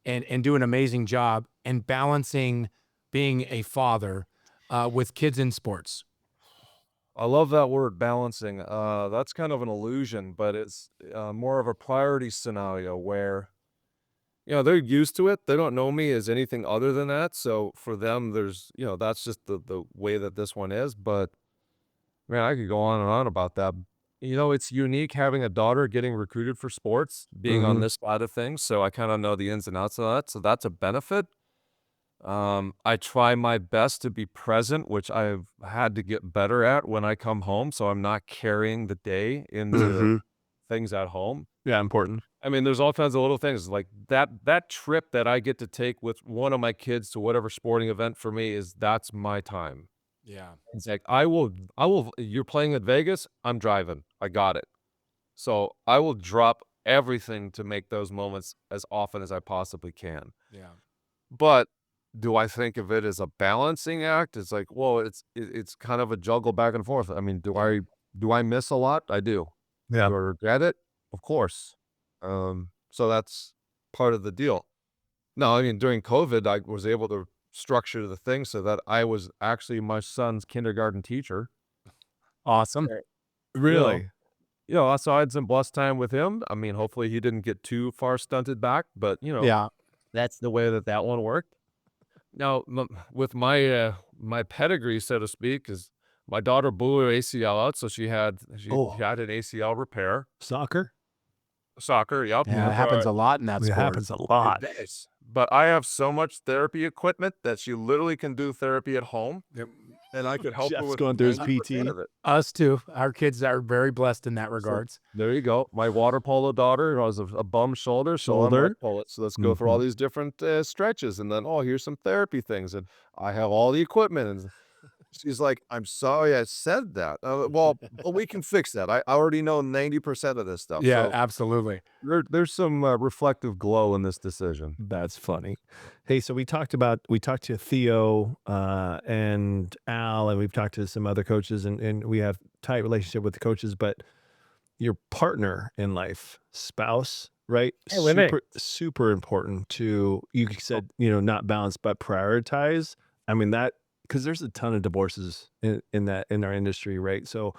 and do an amazing job and balancing being a father with kids in sports? I love that word balancing. That's kind of an illusion, but it's more of a priority scenario where, they're used to it. They don't know me as anything other than that. So for them, there's, that's just the way that this one is. But man, I could go on and on about that. It's unique having a daughter getting recruited for sports, being on this side of things. So I kind of know the ins and outs of that. So that's a benefit. I try my best to be present, which I've had to get better at when I come home. So I'm not carrying the day into things at home. Yeah, important. I mean, there's all kinds of little things like that trip that I get to take with one of my kids to whatever sporting event for me that's my time. Yeah. It's like, you're playing at Vegas, I'm driving. I got it. So I will drop everything to make those moments as often as I possibly can. Yeah. But do I think of it as a balancing act? It's like, well, it's kind of a juggle back and forth. I mean, do I miss a lot? I do. Yeah. Do I regret it? Of course. So that's part of the deal. No, I mean, during COVID, I was able to structure the thing so that I was actually my son's kindergarten teacher. Awesome. Really? So I had some blessed time with him. I mean, hopefully he didn't get too far stunted back, but Yeah. that's the way that one worked. Now, with my my pedigree, so to speak, is my daughter blew her ACL out, so she had an ACL repair. Soccer? Soccer, yep. Yeah, it happens a lot in that It sport. happens a lot. It does. But I have so much therapy equipment that she literally can do therapy at home, and I could help her Jeff's with going through his 90% PT. of it. Us too. Our kids are very blessed in that regards. There you go. My water polo daughter has a bum shoulder, so I'm like, pull it. So let's go through all these different stretches, and then here's some therapy things, and I have all the equipment. And she's like, "I'm sorry I said that." Well, we can fix that. I already know 90% of this stuff. Yeah, So absolutely. there's some reflective glow in this decision. That's funny. Hey, so we talked to Theo and Al, and we've talked to some other coaches, and we have tight relationship with the coaches, but your partner in life, spouse, right? Super important to, you said, not balance, but prioritize. I mean, that, because there's a ton of divorces in our industry, right? So,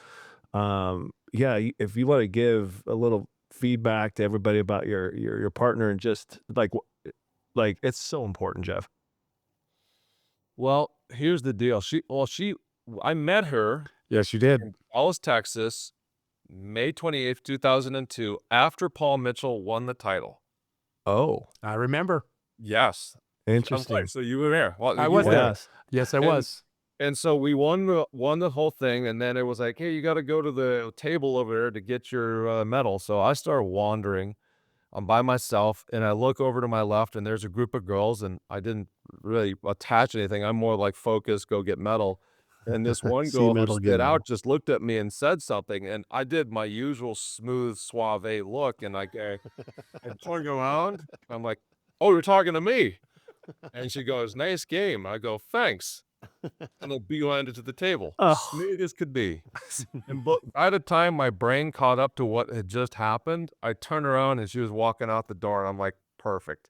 if you want to give a little feedback to everybody about your partner, and just like it's so important, Jeff. Well, here's the deal. I met her Yes, you did. in Dallas, Texas, May 28th, 2002, after Paul Mitchell won the title. Oh, I remember. Yes. interesting. Okay, so you were there. Well, I you was were there. Yes. Yes, I And- was. And so we won the whole thing, and then it was like, hey, you got to go to the table over there to get your medal. So I started wandering. I'm by myself, and I look over to my left, and there's a group of girls, and I didn't really attach anything. I'm more like, focus, go get medal. And this one See girl who medal, get stood medal. out just looked at me and said something, and I did my usual smooth, suave look, and I turned around. I'm like, oh, you're talking to me. And she goes, nice game. I go, thanks. And I beelined to the table. Oh. Smooth as could be. And by the time my brain caught up to what had just happened, I turned around and she was walking out the door, and I'm like, perfect.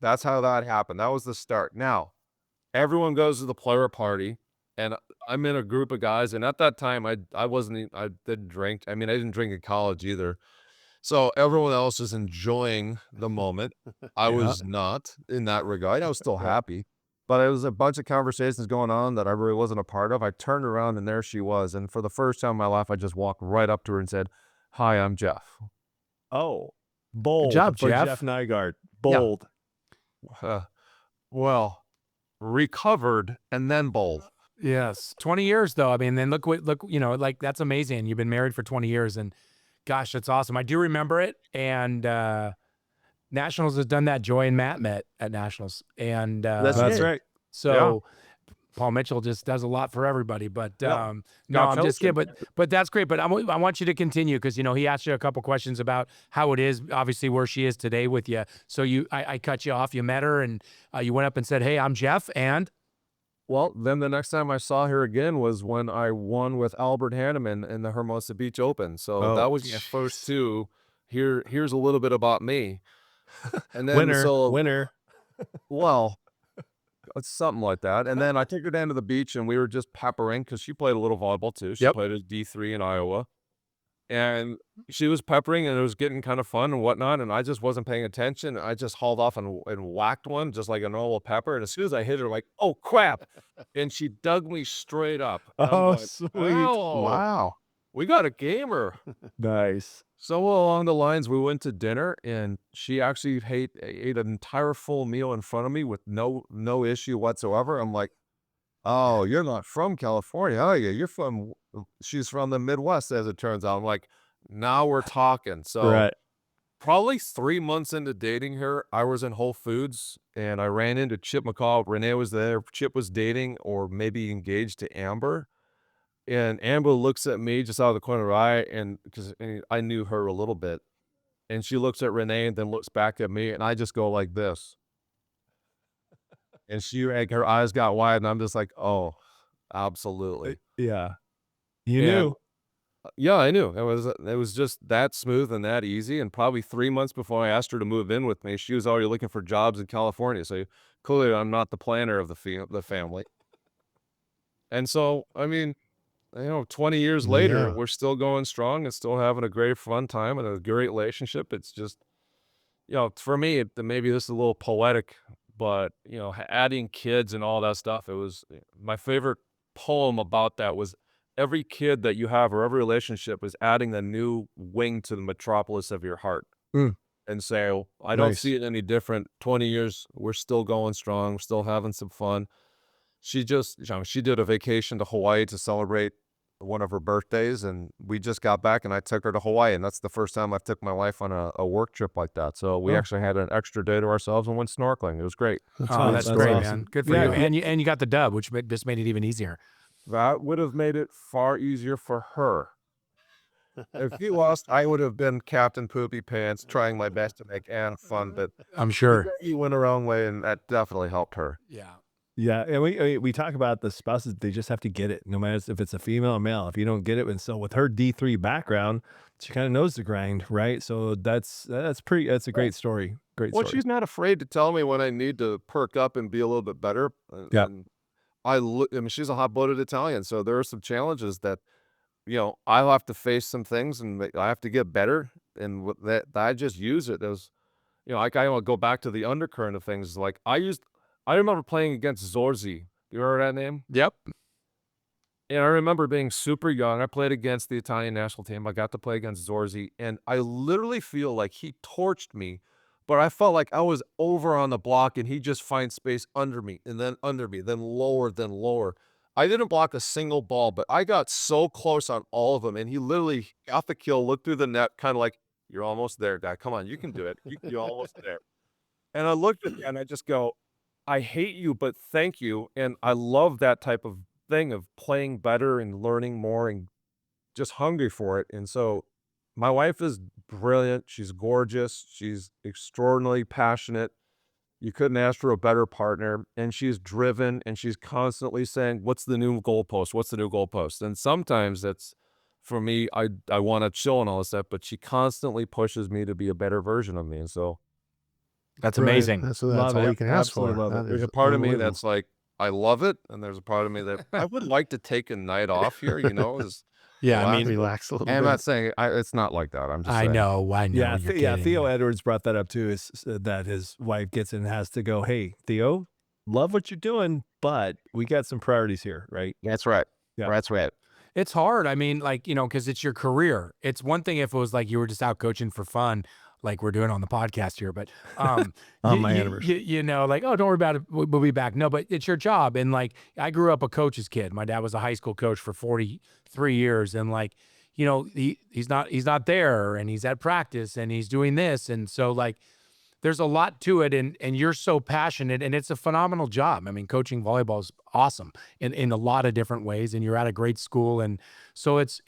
That's how that happened. That was the start. Now, everyone goes to the player party, and I'm in a group of guys, and at that time, I didn't drink. I mean, I didn't drink in college either. So everyone else is enjoying the moment. I was not in that regard. I was still happy. But it was a bunch of conversations going on that I really wasn't a part of. I turned around, and there she was. And for the first time in my life, I just walked right up to her and said, hi, I'm Jeff. Oh, bold. Good job, for Jeff. Jeff Nygaard. Bold. Well, recovered and then bold. Yes. 20 years though. I mean, then look, like that's amazing. You've been married for 20 years, and gosh, that's awesome. I do remember it. And Nationals has done that. Joy and Matt met at Nationals. And That's right. so Paul Mitchell just does a lot for everybody. But Yeah. no, Scott I'm just kidding. Pilson. But that's great. But I want you to continue because he asked you a couple questions about how it is, obviously where she is today with you. So I cut you off. You met her and you went up and said, "Hey, I'm Jeff," and Well, then the next time I saw her again was when I won with Albert Hanneman in the Hermosa Beach Open. So Oh, that was my first two. Here's a little bit about me. And then winner. well, it's something like that. And then I took her down to the beach and we were just peppering because she played a little volleyball too. She Yep. played at D3 in Iowa. And she was peppering and it was getting kind of fun and whatnot. And I just wasn't paying attention. I just hauled off and whacked one just like a normal pepper. And as soon as I hit her, like, oh crap. And she dug me straight up. And I'm Oh, going, sweet. "Ow, Wow. we got a gamer." Nice. So along the lines, we went to dinner and she actually ate an entire full meal in front of me with no issue whatsoever. I'm like, "Oh, you're not from California, are you? She's from the Midwest," as it turns out. I'm like, now we're talking. So Right. probably 3 months into dating her, I was in Whole Foods and I ran into Chip McCall. Renee was there. Chip was dating or maybe engaged to Amber. And Amber looks at me just out of the corner of her eye, and because I knew her a little bit, and she looks at Renee and then looks back at me, and I just go like this. And she, like, her eyes got wide, and I'm just like, oh, absolutely. Yeah. You And- knew. Yeah, I knew. It was just that smooth and that easy. And probably 3 months before I asked her to move in with me, she was already looking for jobs in California. So clearly, I'm not the planner of the family. And so, I mean, 20 years later, Yeah. we're still going strong and still having a great fun time and a great relationship. It's just, for me, maybe this is a little poetic, but, adding kids and all that stuff, it was my favorite poem about that was every kid that you have or every relationship is adding a new wing to the metropolis of your heart. Mm. And so I don't Nice. see it any different. 20 years, we're still going strong, we're still having some fun. She just, she did a vacation to Hawaii to celebrate one of her birthdays, and we just got back, and I took her to Hawaii, and that's the first time I've took my wife on a work trip like that. So we actually had an extra day to ourselves and went snorkeling. It was great. that's awesome. great, That's man. Good for Yeah. you. And you got the dub, which just made it even easier. That would have made it far easier for her. If you lost, I would have been Captain Poopy Pants, trying my best to make Anne fun, but I'm sure. you went her own way, and that definitely helped her. Yeah. Yeah, and we talk about the spouses; they just have to get it, no matter if it's a female or male. If you don't get it, and so with her D3 background, she kind of knows the grind, right? So that's a great story. Great Well, story. she's not afraid to tell me when I need to perk up and be a little bit better. Yeah. And I mean, she's a hot-blooded Italian, so there are some challenges that, I'll have to face some things, and I have to get better. And with that I just use it as, like I want to go back to the undercurrent of things. Like I remember playing against Zorzi. You remember that name? Yep. And I remember being super young. I played against the Italian national team. I got to play against Zorzi, and I literally feel like he torched me, but I felt like I was over on the block, and he just finds space under me, and then under me, then lower. I didn't block a single ball, but I got so close on all of them, and he literally got the kill, looked through the net, kind of like, "You're almost there, guy. Come on, you can do it. You're almost there." And I looked at him, and I just go, I hate you, but thank you. And I love that type of thing of playing better and learning more and just hungry for it. And so my wife is brilliant. She's gorgeous. She's extraordinarily passionate. You couldn't ask for a better partner. And she's driven, and she's constantly saying, what's the new goalpost? What's the new goalpost? And sometimes that's, for me, I want to chill and all this stuff, but she constantly pushes me to be a better version of me. And so That's Brilliant. amazing. That's Love all it. you can ask Absolutely for. love it. That there's is a part of me unbelievable. that's like, I love it. And there's a part of me that I would like to take a night off here, is Yeah, I Relax. mean, Relax a little And I'm bit. not saying it's not like that. I'm just I saying. know. Yeah, You're yeah. kidding. Theo Edwards brought that up too. Is that his wife gets in and has to go, "Hey, Theo, love what you're doing, but we got some priorities here, right?" That's right. Yeah. That's right. It's hard. I mean, like, because it's your career. It's one thing if it was like you were just out coaching for fun, like we're doing on the podcast here, but On my anniversary. like, oh, don't worry about it. We'll be back. No, but it's your job. And like, I grew up a coach's kid. My dad was a high school coach for 43 years. And like, he's not there, and he's at practice, and he's doing this. And so like, there's a lot to it, and you're so passionate, and it's a phenomenal job. I mean, coaching volleyball is awesome in a lot of different ways, and you're at a great school, and so it's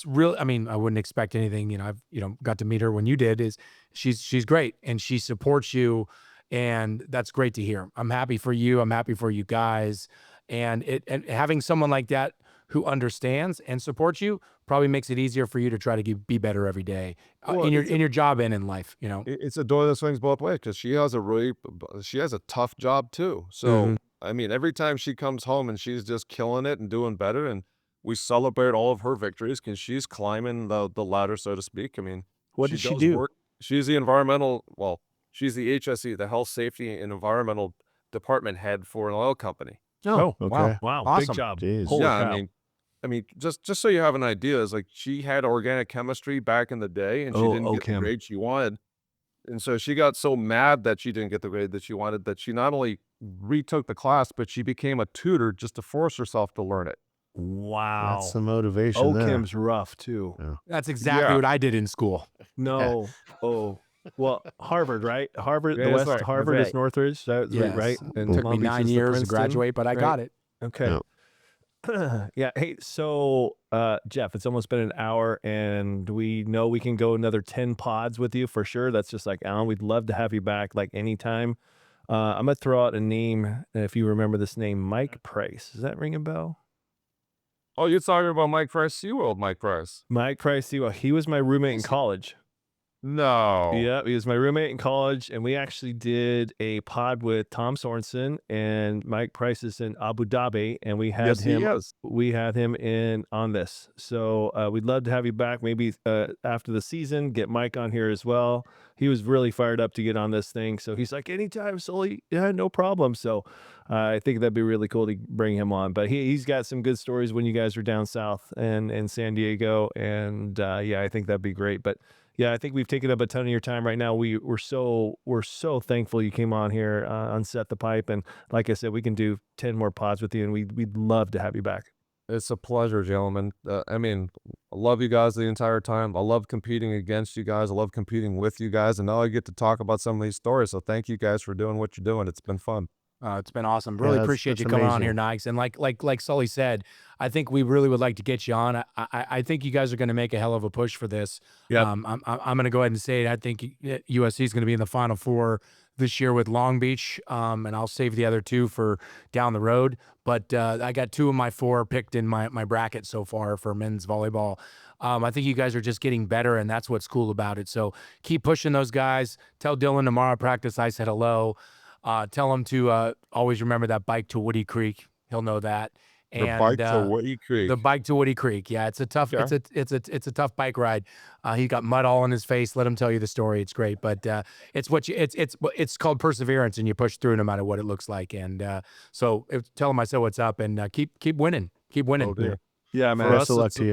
real. I mean, I wouldn't expect anything. I've got to meet her when you did. She's great, and she supports you, and that's great to hear. I'm happy for you. I'm happy for you guys, and having someone like that who understands and supports you probably makes it easier for you to try to be better every day in your job and in life. It's a door that swings both ways because she has a tough job too. So I mean, every time she comes home and she's just killing it and doing better, and we celebrate all of her victories because she's climbing the ladder, so to speak. I mean, What does she do? She's the she's the HSE, the Health, Safety, and Environmental Department head for an oil company. Oh, okay. Wow. Awesome. Big job. Jeez. Holy Yeah, cow. I mean, just so you have an idea, is like she had organic chemistry back in the day, and she didn't get the grade she wanted, and so she got so mad that she didn't get the grade that she wanted that she not only retook the class, but she became a tutor just to force herself to learn it. Wow. That's the motivation there. OCHEM's rough too. Yeah. That's exactly what I did in school. No. Oh. Well, Harvard, right? Harvard, Yeah, the that's West right. Harvard That's is Northridge, that's Yes. right? And Took me Long Beach 9 is the years to Princeton, graduate, but I right? got it. Okay. Yeah. Yeah. Hey, so Jeff, it's almost been an hour, and we know we can go another 10 pods with you for sure. That's just like Alan. We'd love to have you back like anytime. I'm gonna throw out a name, if you remember this name, Mike Price. Does that ring a bell? Oh, you're talking about Mike Price, SeaWorld Mike Price? Mike Price, well, he was my roommate in college. No. Yeah, he was my roommate in college, and we actually did a pod with Tom Sorensen, and Mike Price is in Abu Dhabi, and we had him in on this. So we'd love to have you back, maybe after the season, get Mike on here as well. He was really fired up to get on this thing, so he's like, anytime, Sully, yeah, no problem. So I think that'd be really cool to bring him on. But he's got some good stories when you guys were down south and in San Diego, and yeah, I think that'd be great. But yeah, I think we've taken up a ton of your time right now. We're so thankful you came on here on Set the Pipe, and like I said, we can do 10 more pods with you, and we'd love to have you back. It's a pleasure, gentlemen. I mean, I love you guys the entire time. I love competing against you guys. I love competing with you guys, and now I get to talk about some of these stories. So thank you guys for doing what you're doing. It's been fun. It's been awesome. Really appreciate you coming on here, Nikes. And like Sully said, I think we really would like to get you on. I think you guys are going to make a hell of a push for this. Yep. I'm going to go ahead and say it. I think USC is going to be in the Final Four this year with Long Beach, and I'll save the other two for down the road. But I got 2 of my 4 picked in my bracket so far for men's volleyball. I think you guys are just getting better, and that's what's cool about it. So keep pushing those guys. Tell Dylan tomorrow at practice I said hello. Tell him to always remember that bike to Woody Creek. He'll know that. And The bike to Woody Creek. The bike to Woody Creek. Yeah, it's a tough. Yeah. It's a tough bike ride. He got mud all in his face. Let him tell you the story. It's great, but it's called perseverance, and you push through no matter what it looks like. And so tell him I said what's up, and keep winning. Keep winning. Oh, dear. Yeah, man. Best of luck to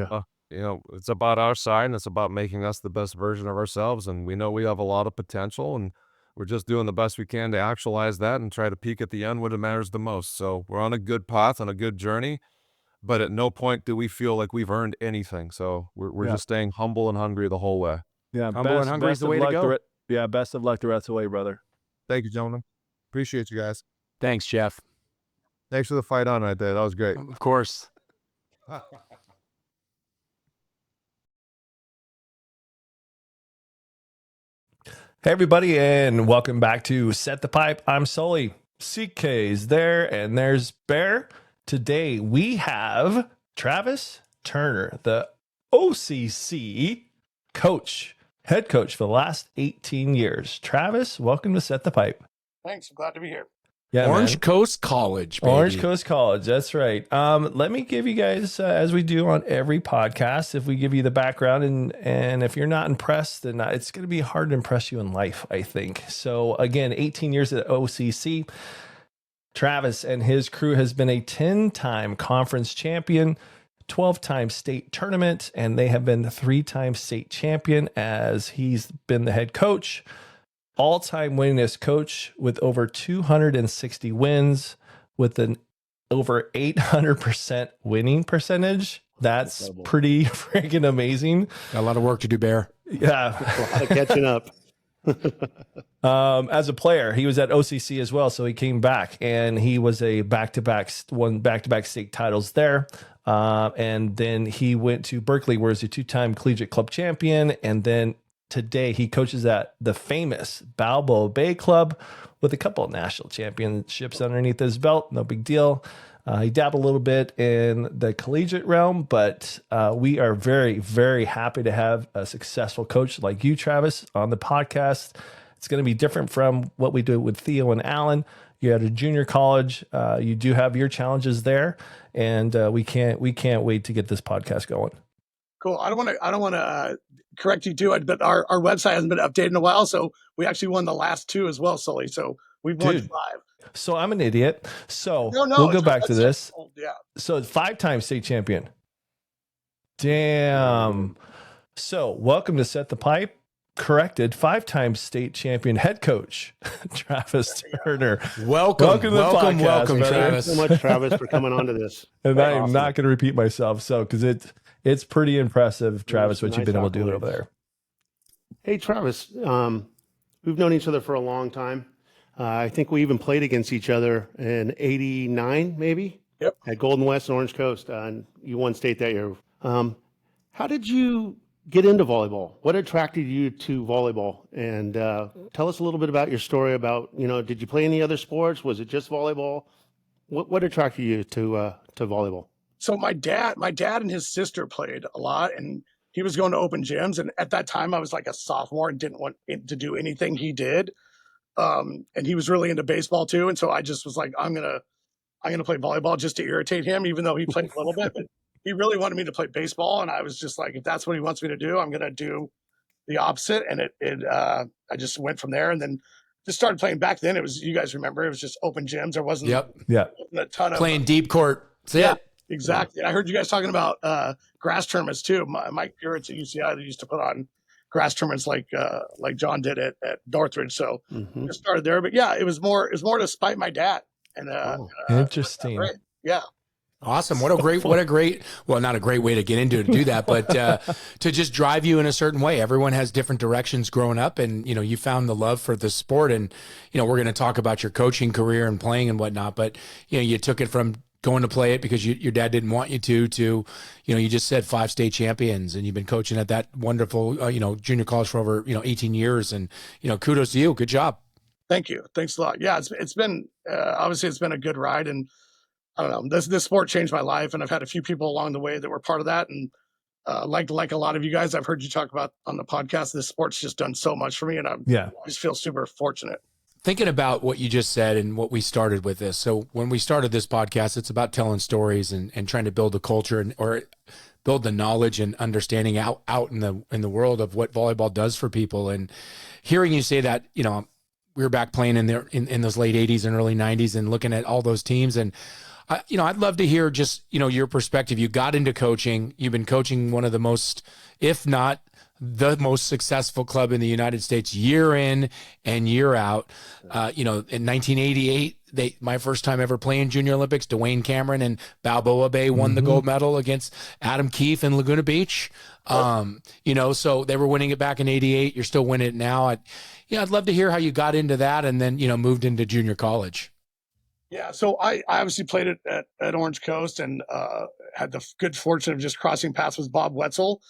you. It's about our side, and it's about making us the best version of ourselves. And we know we have a lot of potential, and we're just doing the best we can to actualize that and try to peak at the end when it matters the most. So we're on a good path, on a good journey, but at no point do we feel like we've earned anything. So we're just staying humble and hungry the whole way. Yeah, Humble and hungry is the way to go. Yeah, best of luck the rest of the way, brother. Thank you, gentlemen. Appreciate you guys. Thanks, Jeff. Thanks for the fight on right there. That was great. Of course. Hey, everybody, and welcome back to Set the Pipe. I'm Sully. CK's there, and there's Bear. Today, we have Travis Turner, the OCC coach, head coach for the last 18 years. Travis, welcome to Set the Pipe. Thanks. I'm glad to be here. Yeah, Orange man. Coast College, baby. Orange Coast College. That's right. Let me give you guys, as we do on every podcast, if we give you the background, and if you're not impressed, then it's going to be hard to impress you in life, I think. So again, 18 years at OCC. Travis and his crew has been a 10-time conference champion, 12-time state tournament, and they have been 3-time state champion as he's been the head coach. All-time winningest coach with over 260 wins with an over 800% winning percentage. That's pretty freaking amazing. Got a lot of work to do, Bear. Yeah. A lot of catching up. as a player. He was at OCC as well, so he came back and he was a won back-to-back state titles there. And then he went to Berkeley, where he's a two-time collegiate club champion. And then today he coaches at the famous Balboa Bay Club with a couple of national championships underneath his belt. No big deal. He dabbled a little bit in the collegiate realm, but we are very, very happy to have a successful coach like you, Travis, on the podcast. It's going to be different from what we do with Theo and Alan. You're at a junior college. You do have your challenges there, and we can't wait to get this podcast going. Cool. I don't want to correct you too, but our website hasn't been updated in a while, so we actually won the last 2 as well, Sully. So we've won 5. So I'm an idiot. So No, we'll go back to this. Yeah. So 5-time state champion. Damn. So welcome to Set the Pipe. Corrected 5-time state champion head coach, Travis Turner. Welcome to the podcast, welcome, brother. Travis. Thanks so much, Travis, for coming on to this. And I am not going to repeat myself. So, because it's pretty impressive, Travis, what you've been able to do over there. Hey, Travis, we've known each other for a long time. I think we even played against each other in '89, maybe. Yep. At Golden West and Orange Coast, and you won state that year. How did you get into volleyball? What attracted you to volleyball? And tell us a little bit about your story about, did you play any other sports? Was it just volleyball? What attracted you to volleyball? So my dad and his sister played a lot, and he was going to open gyms. And at that time, I was like a sophomore and didn't want to do anything he did. And he was really into baseball too. And so I just was like, I'm gonna play volleyball just to irritate him, even though he played a little bit. But he really wanted me to play baseball, and I was just like, if that's what he wants me to do, I'm gonna do the opposite. And I just went from there, and then just started playing. Back then, it was, you guys remember, it was just open gyms. There wasn't a ton of playing deep court. That's it. Exactly. I heard you guys talking about grass tournaments too. Mike Puritz at UCI, they used to put on grass tournaments like John did at Northridge. So just started there. But yeah, it was more to spite my dad. And interesting. Yeah. Awesome. What a great, well, not a great way to get into it, to do that, but to just drive you in a certain way. Everyone has different directions growing up, and, you found the love for the sport. And, we're going to talk about your coaching career and playing and whatnot, but, you took it from going to play it because your dad didn't want you to, you just said 5 state champions, and you've been coaching at that wonderful, junior college for over, 18 years. And, kudos to you. Good job. Thank you. Thanks a lot. Yeah, it's been, obviously it's been a good ride, and I don't know, this sport changed my life, and I've had a few people along the way that were part of that. And like a lot of you guys, I've heard you talk about on the podcast, this sport's just done so much for me, and I just feel super fortunate. Thinking about what you just said and what we started with this. So when we started this podcast, it's about telling stories and trying to build a culture or build the knowledge and understanding out in the world of what volleyball does for people. And hearing you say that, we were back playing in those late 80s and early 90s and looking at all those teams. And I'd love to hear just, your perspective. You got into coaching. You've been coaching one of the most, if not the most successful club in the United States, year in and year out. In 1988, my first time ever playing Junior Olympics, Dwayne Cameron and Balboa Bay won the gold medal against Adam Keefe in Laguna Beach. So they were winning it back in 88. You're still winning it now. I'd love to hear how you got into that and then, moved into junior college. Yeah, so I obviously played it at Orange Coast, and had the good fortune of just crossing paths with Bob Wetzel.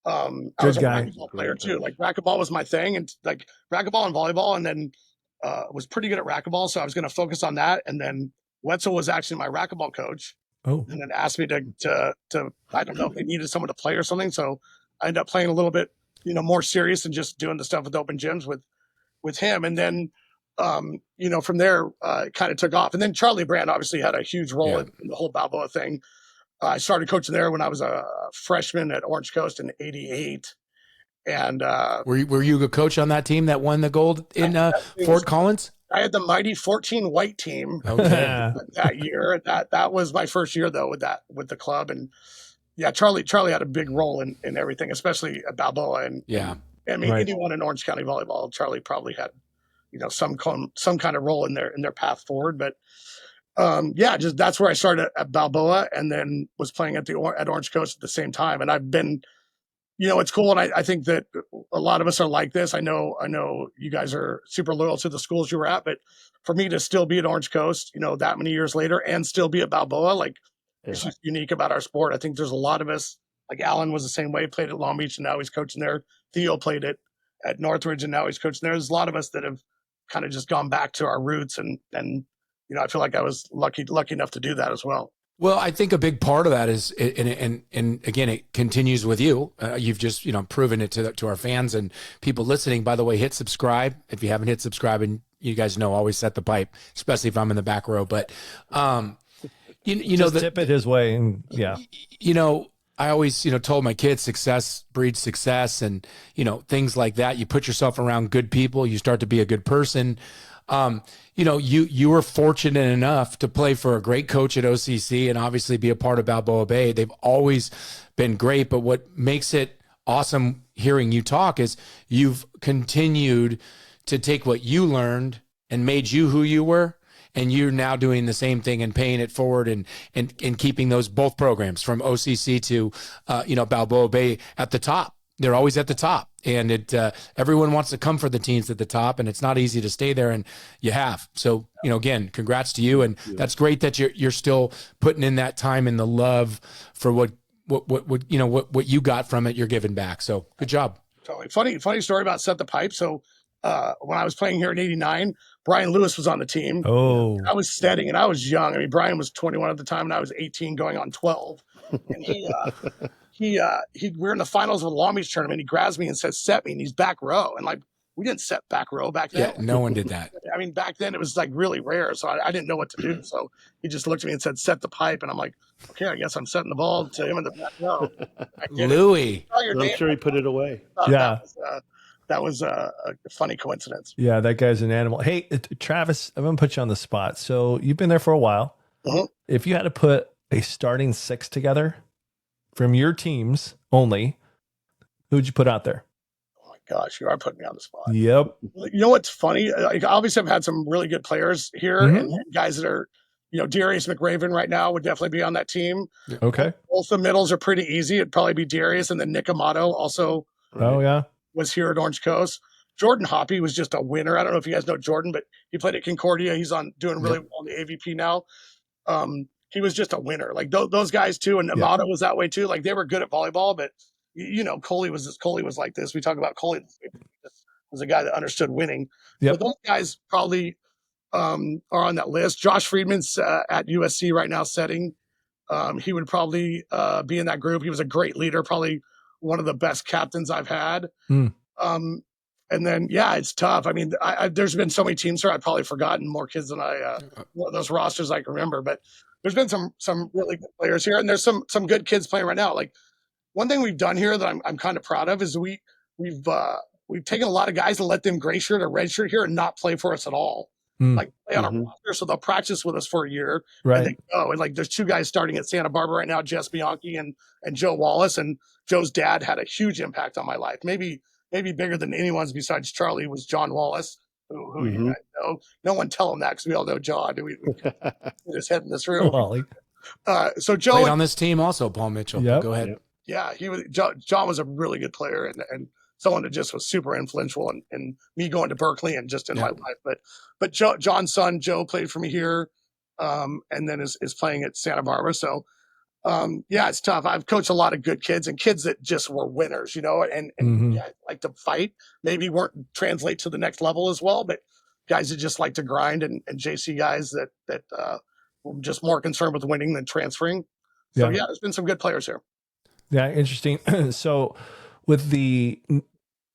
I was a racquetball player too. Like, racquetball was my thing, and like racquetball and volleyball, and then was pretty good at racquetball, so I was going to focus on that. And then Wetzel was actually my racquetball coach, and then asked me to I don't know if they needed someone to play or something, so I ended up playing a little bit more serious and just doing the stuff with open gyms with him. And then from there, it kind of took off. And then Charlie Brand obviously had a huge role in the whole Balboa thing. I started coaching there when I was a freshman at Orange Coast in '88. And were you a coach on that team that won the gold in Fort Collins? I had the mighty 14 white team that year. That was my first year though with the club. And yeah, Charlie had a big role in everything, especially at Balboa. And anyone in Orange County volleyball, Charlie probably had some kind of role in their path forward. But just that's where I started at Balboa, and then was playing at Orange Coast at the same time. And I've been it's cool. And I think that a lot of us are like this. I know you guys are super loyal to the schools you were at, but for me to still be at Orange Coast, that many years later and still be at Balboa, like it's just unique about our sport. I think there's a lot of us, like Alan was the same way, played at Long Beach and now he's coaching there. Theo played it at Northridge and now he's coaching there. There's a lot of us that have kind of just gone back to our roots and I feel like I was lucky enough to do that as well. Well, I think a big part of that is, and again, it continues with you. You've just, proven it to our fans and people listening. By the way, hit subscribe. If you haven't hit subscribe, and you guys know, always set the pipe, especially if I'm in the back row. But, just tip it his way. And yeah, I always, told my kids success breeds success and, things like that. You put yourself around good people, you start to be a good person. You were fortunate enough to play for a great coach at OCC and obviously be a part of Balboa Bay. They've always been great, but what makes it awesome hearing you talk is you've continued to take what you learned and made you who you were. And you're now doing the same thing and paying it forward and keeping those both programs from OCC to, Balboa Bay at the top. They're always at the top, and everyone wants to come for the teams at the top, and it's not easy to stay there, and you have. So, again, congrats to you, and that's great that you're still putting in that time and the love for what you got from it. You're giving back. So, good job. Totally. Funny story about Set the Pipe. So, when I was playing here in '89, Brian Lewis was on the team. Oh, I was steading and I was young. I mean, Brian was 21 at the time, and I was 18, going on 12, and we were in the finals of a Long Beach tournament. He grabs me and says, "Set me," and he's back row. And like, we didn't set back row back then. Yeah, no one did that. I mean, back then it was like really rare. So I didn't know what to do. So he just looked at me and said, "Set the pipe." And I'm like, okay, I guess I'm setting the ball to him in the back row. Louis. I'm sure he put it away. Yeah. That was a funny coincidence. Yeah, that guy's an animal. Hey, Travis, I'm going to put you on the spot. So you've been there for a while. Uh-huh. If you had to put a starting six together from your teams only, who would you put out there? Oh my gosh, you are putting me on the spot. Yep. You know what's funny? Like, obviously, I've had some really good players here, and guys that are, Darius McRaven right now would definitely be on that team. Okay. Both the middles are pretty easy. It'd probably be Darius, and then Nick Amato also. Oh yeah. Was here at Orange Coast. Jordan Hoppy was just a winner. I don't know if you guys know Jordan, but he played at Concordia. He's doing really well in the AVP now. He was just a winner. Like those guys too, and Amato was that way too. Like they were good at volleyball, but Coley was like this. We talk about Coley was a guy that understood winning. Yep. So those guys probably are on that list. Josh Friedman's at USC right now setting. He would probably be in that group. He was a great leader, probably one of the best captains I've had. And then, it's tough. I mean, there's been so many teams here. I've probably forgotten more kids than those rosters I can remember, but there's been some really good players here, and there's some good kids playing right now. Like one thing we've done here that I'm kind of proud of is we've taken a lot of guys and let them gray shirt or red shirt here and not play for us at all. Like play on a roster, so they'll practice with us for a year. Right. And they go. And like there's two guys starting at Santa Barbara right now, Jess Bianchi and Joe Wallace. And Joe's dad had a huge impact on my life. Maybe bigger than anyone's besides Charlie was John Wallace, who you guys know. No one tell him that because we all know John. We put his head in this room. Wally. So Joe played on this team also, Paul Mitchell. Yep. Go ahead. Yeah, he was. John was a really good player and someone that just was super influential in me going to Berkeley and just in my life. But John's son Joe played for me here, and then is playing at Santa Barbara. So it's tough. I've coached a lot of good kids and kids that just were winners, and like to fight. Maybe weren't translate to the next level as well, but guys that just like to grind and JC guys that were just more concerned with winning than transferring. So there's been some good players here. Yeah, interesting. So with the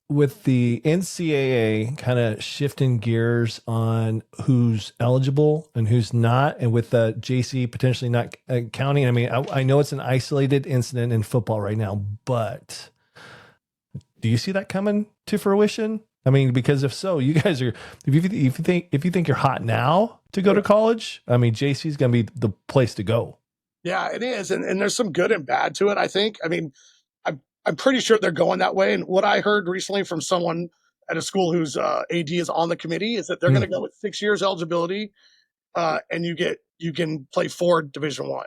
NCAA kind of shifting gears on who's eligible and who's not, and with the JC potentially not counting, I mean, I know it's an isolated incident in football right now, but do you see that coming to fruition? I mean, because if so, you guys are, if you think you're hot now to go to college, I mean, JC is going to be the place to go. Yeah, it is. And there's some good and bad to it, I think. I mean, I'm pretty sure they're going that way. And what I heard recently from someone at a school whose AD is on the committee is that they're going to go with 6 years eligibility, and you can play for Division I.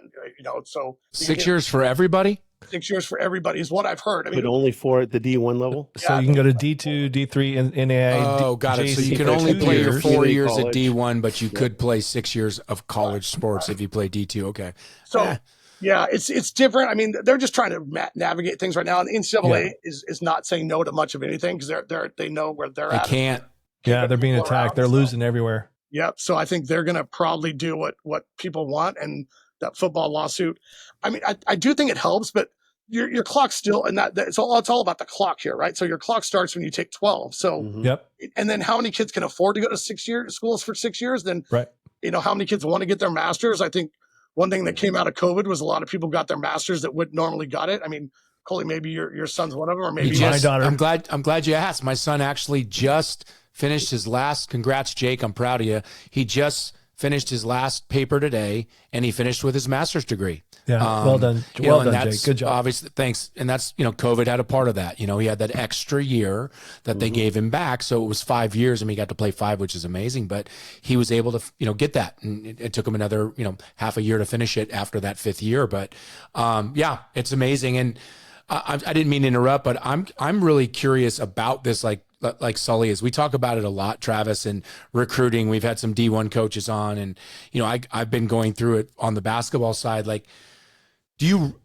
So 6 years for everybody. 6 years for everybody is what I've heard. I mean, But only for the D1 level. So you can go to D2, D3, and NAI. Oh, got it. So JC you can for only 2 play your years. 4 years at College. D1, but you could play 6 years of college sports if you play D2. Okay. so yeah, it's different. I mean, they're just trying to navigate things right now, and the NCAA is not saying no to much of anything because they know where they're They at. can't. Yeah, they're being People attacked. around, They're so- losing everywhere. Yep. So I think they're going to probably do what people want, and that football lawsuit. I mean, I do think it helps, but your clock still, and it's all about the clock here, right? So your clock starts when you take 12. So Mhm. Yep. and then how many kids can afford to go to 6-year schools for 6 years? Then Right. how many kids want to get their masters? I think one thing that came out of COVID was a lot of people got their masters that would normally got it. I mean, Coley, maybe your son's one of them, or maybe My daughter. I'm glad you asked. My son actually just finished his last. Congrats, Jake. I'm proud of you. He just finished his last paper today, and he finished with his master's degree. Yeah. Well done. Well done, Jake. Good job. Obviously, thanks. And that's, COVID had a part of that. He had that extra year that they gave him back. So it was 5 years, and he got to play 5, which is amazing. But he was able to, get that. And it took him another, half a year to finish it after that 5th year. But yeah, it's amazing. And I didn't mean to interrupt, but I'm really curious about this, like Sully is. We talk about it a lot, Travis, and recruiting. We've had some D1 coaches on, and I've been going through it on the basketball side. Like, do you,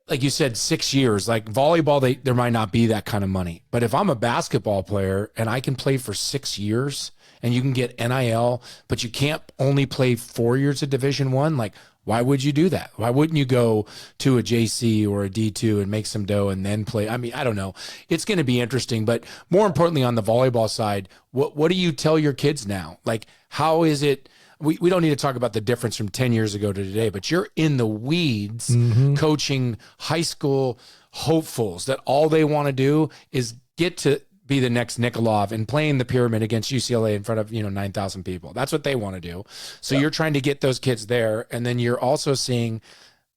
like you said, 6 years, like volleyball, there might not be that kind of money. But if I'm a basketball player and I can play for 6 years, and you can get NIL, but you can't only play 4 years of Division I, like, why would you do that? Why wouldn't you go to a JC or a D2 and make some dough and then play? I mean, I don't know. It's going to be interesting, but more importantly, on the volleyball side, what do you tell your kids now? Like, how is it? We don't need to talk about the difference from 10 years ago to today, but you're in the weeds coaching high school hopefuls that all they want to do is get to be the next Nikolov and playing the pyramid against UCLA in front of 9,000 people. That's what they want to do. So you're trying to get those kids there, and then you're also seeing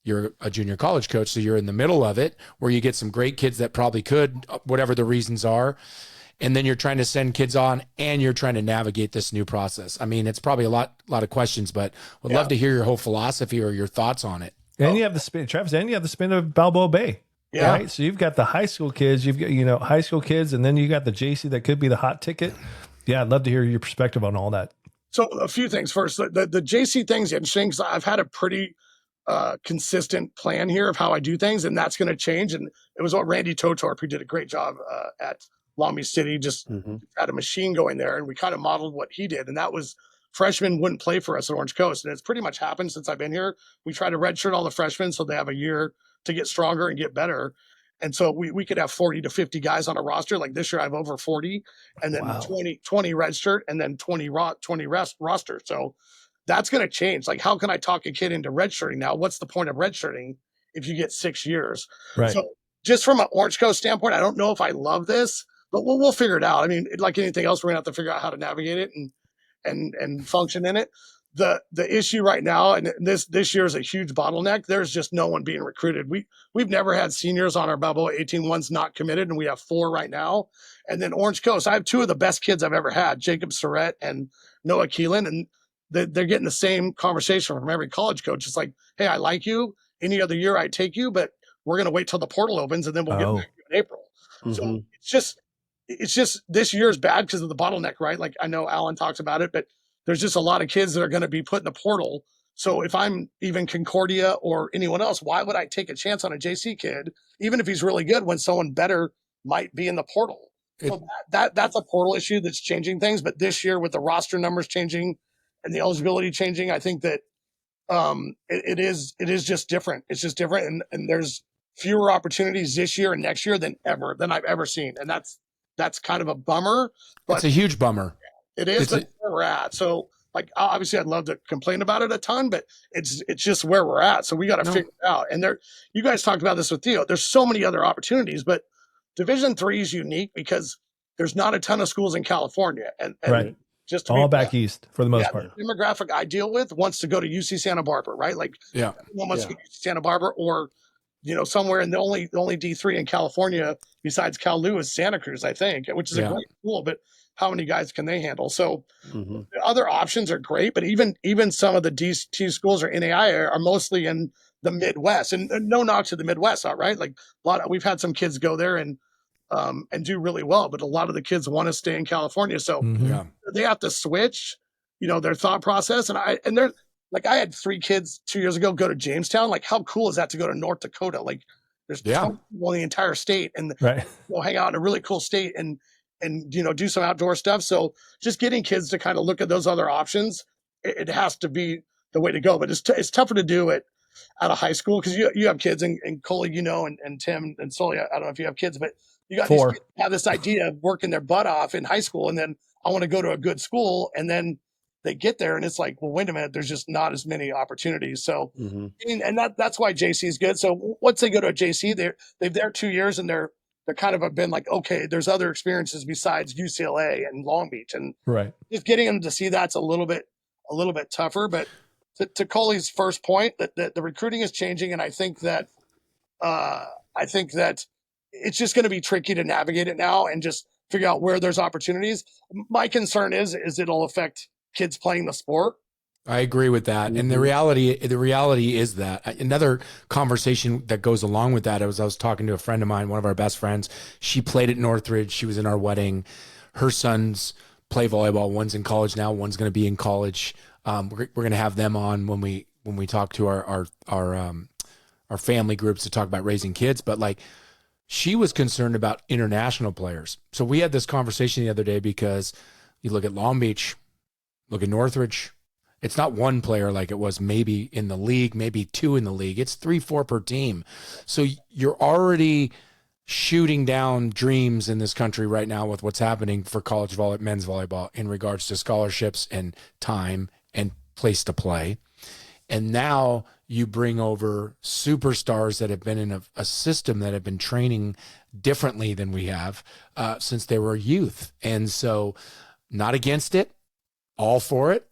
you're a junior college coach, so you're in the middle of it where you get some great kids that probably could, whatever the reasons are, and then you're trying to send kids on, and you're trying to navigate this new process. I mean, it's probably a lot of questions, but would love to hear your whole philosophy or your thoughts on it. And you have the spin, Travis, and you have the spin of Balboa Bay. Yeah. Right. So you've got the high school kids, you've got, high school kids, and then you got the JC that could be the hot ticket. Yeah. I'd love to hear your perspective on all that. So a few things first. The JC thing's interesting because I've had a pretty consistent plan here of how I do things, and that's going to change. And it was what Randy Totorp, who did a great job at Long Beach City, just had a machine going there, and we kind of modeled what he did. And that was freshmen wouldn't play for us at Orange Coast. And it's pretty much happened since I've been here. We try to redshirt all the freshmen so they have a year to get stronger and get better. And so we could have 40 to 50 guys on a roster. Like this year, I have over 40, and then 20 redshirt, and then 20 roster. So that's going to change. Like, how can I talk a kid into redshirting now? What's the point of redshirting if you get 6 years? Right. So just from an Orange Coast standpoint, I don't know if I love this, but we'll figure it out. I mean, like anything else, we're going to have to figure out how to navigate it and function in it. The issue right now, and this year is a huge bottleneck. There's just no one being recruited. We've never had seniors on our Balboa 18-1s not committed, and we have 4 right now. And then Orange Coast, I have 2 of the best kids I've ever had, Jacob Surratt and Noah Keelan, and they're getting the same conversation from every college coach. It's like, hey, I like you. Any other year I'd take you, but we're going to wait till the portal opens, and then we'll get back to you in April. So it's just this year is bad because of the bottleneck, right? Like, I know Alan talks about it, but there's just a lot of kids that are going to be put in the portal. So if I'm even Concordia or anyone else, why would I take a chance on a JC kid, even if he's really good, when someone better might be in the portal? So that's a portal issue that's changing things. But this year, with the roster numbers changing and the eligibility changing, I think that it is just different. It's just different, and there's fewer opportunities this year and next year than I've ever seen, and that's kind of a bummer. But It's a huge bummer. it is, but where we're at. So, like, obviously, I'd love to complain about it a ton, but it's just where we're at. So we got to figure it out. And you guys talked about this with Theo. There's so many other opportunities, but Division III is unique because there's not a ton of schools in California, and Right. just to All be back east for the most part. the demographic I deal with wants to go to UC Santa Barbara, right? Like, everyone wants to go to UC Santa Barbara, or somewhere in the only D3 in California besides Cal Lu is Santa Cruz, I think, which is a great school, but how many guys can they handle? So Mm-hmm. the other options are great, but even some of the DT schools or NAI are mostly in the Midwest, and no knock to the Midwest, all right. Like we've had some kids go there and do really well, but a lot of the kids want to stay in California, so Yeah. they have to switch, their thought process. And they're like, I had 3 kids 2 years ago go to Jamestown. Like, how cool is that to go to North Dakota? Like, there's 20 people in the entire state, and Right. go hang out in a really cool state and do some outdoor stuff. So just getting kids to kind of look at those other options, it has to be the way to go. But it's tougher to do it out of high school because you have kids, and Coley, and Tim and Sully. I don't know if you have kids, but you got 4. these kids that have this idea of working their butt off in high school, and then I want to go to a good school, and then they get there and it's like, well, wait a minute, there's just not as many opportunities. So, and that's why JC is good. So once they go to a JC, they've there 2 years, and they're kind of been like, okay, there's other experiences besides UCLA and Long Beach, and Right. just getting them to see that's a little bit tougher. But to Coley's first point, that the recruiting is changing, and I think that it's just going to be tricky to navigate it now and just figure out where there's opportunities. My concern is it'll affect kids playing the sport. I agree with that. And the reality is that another conversation that goes along with that, I was talking to a friend of mine, one of our best friends. She played at Northridge. She was in our wedding. Her sons play volleyball. One's in college now. One's going to be in college. We're going to have them on when we talk to our family groups to talk about raising kids. But like, she was concerned about international players. So we had this conversation the other day because you look at Long Beach, look at Northridge. It's not one player like it was maybe in the league, maybe 2 in the league. It's 3, 4 per team. So you're already shooting down dreams in this country right now with what's happening for college men's volleyball in regards to scholarships and time and place to play. And now you bring over superstars that have been in a system that have been training differently than we have since they were youth. And so not against it, all for it.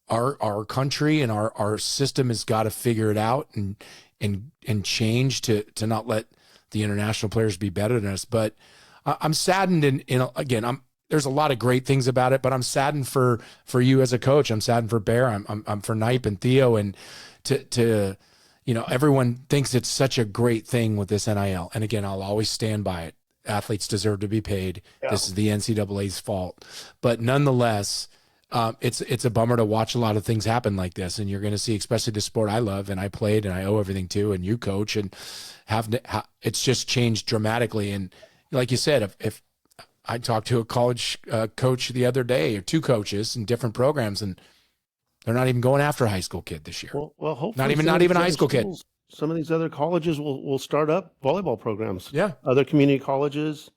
Our country and our system has got to figure it out and change to not let the international players be better than us. But I'm saddened, again, there's a lot of great things about it, but I'm saddened for you as a coach. I'm saddened for Bear. I'm for Knipe and Theo, and to everyone thinks it's such a great thing with this NIL. And again, I'll always stand by it. Athletes deserve to be paid. Yeah. This is the NCAA's fault, but nonetheless, it's a bummer to watch a lot of things happen like this. And you're going to see, especially the sport I love and I played and I owe everything to, and you coach, and it's just changed dramatically. And like you said, if I talked to a college coach the other day, or 2 coaches in different programs, and they're not even going after a high school kid this year. Well, hopefully not even a high school kid. Some of these other colleges will start up volleyball programs. Yeah. Other community colleges,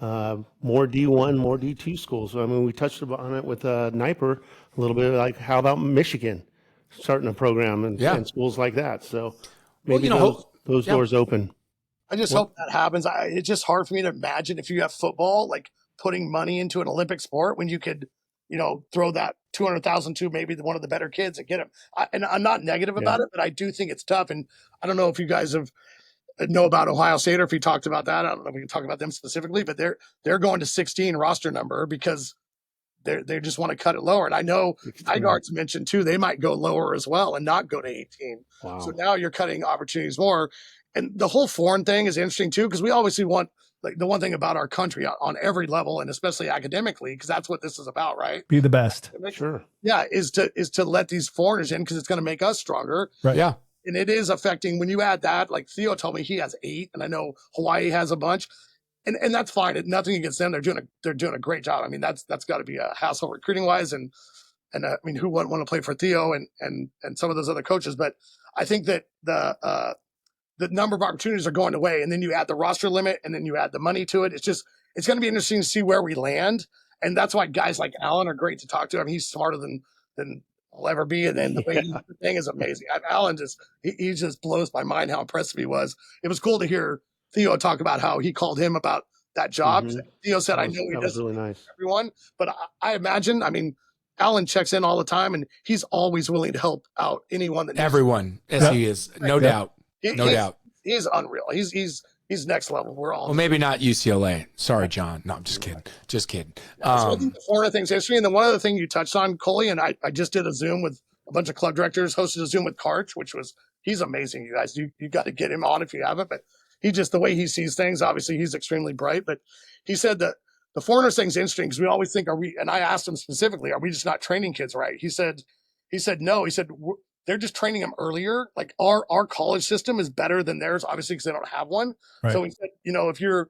more D1, more D2 schools. I mean, we touched on it with Kniper a little bit. Like, how about Michigan starting a program and schools like that? So maybe those doors open. I just hope that happens. It's just hard for me to imagine if you have football, like putting money into an Olympic sport when you could, throw that 200,000 to maybe one of the better kids and get them. And I'm not negative about it, but I do think it's tough. And I don't know if you guys know about Ohio State or if you talked about that. I don't know if we can talk about them specifically, but they're going to 16 roster number because they just want to cut it lower. And I know Igart's mentioned too, they might go lower as well and not go to 18. Wow. So now you're cutting opportunities more. And the whole foreign thing is interesting too, because we obviously want, like, the one thing about our country on every level, and especially academically, because that's what this is about, right? Be the best. Sure. Yeah, is to let these foreigners in because it's going to make us stronger. Right. Yeah. And it is affecting, when you add that, like Theo told me he has 8, and I know Hawaii has a bunch, and that's fine. Nothing against them. They're doing a great job. I mean, that's got to be a hassle recruiting wise, and I mean, who wouldn't want to play for Theo and some of those other coaches? But I think that the number of opportunities are going away, and then you add the roster limit, and then you add the money to it. It's going to be interesting to see where we land, and that's why guys like Alan are great to talk to. I mean, he's smarter than I'll ever be, and then the way the thing is amazing. Alan he just blows my mind how impressive he was. It was cool to hear Theo talk about how he called him about that job. Mm-hmm. Theo said, "I know he does really nice, everyone, but I imagine, I mean." Alan checks in all the time, and he's always willing to help out anyone that needs everyone, as he is, no doubt. No doubt. He's unreal. He's he's next level. We're all Well, maybe not UCLA. Sorry, John. No, I'm just kidding. Just kidding. So I think the Florida thing's interesting. And then one other thing you touched on, Coley, and I just did a Zoom with a bunch of club directors, hosted a Zoom with Karch, he's amazing, you guys. You got to get him on if you haven't, but he just, the way he sees things, obviously he's extremely bright, but he said that the foreigners thing's interesting because we always think, and I asked him specifically, are we just not training kids right? He said, no, he said, they're just training them earlier. Like our college system is better than theirs, obviously, because they don't have one. Right. So he said, if you're,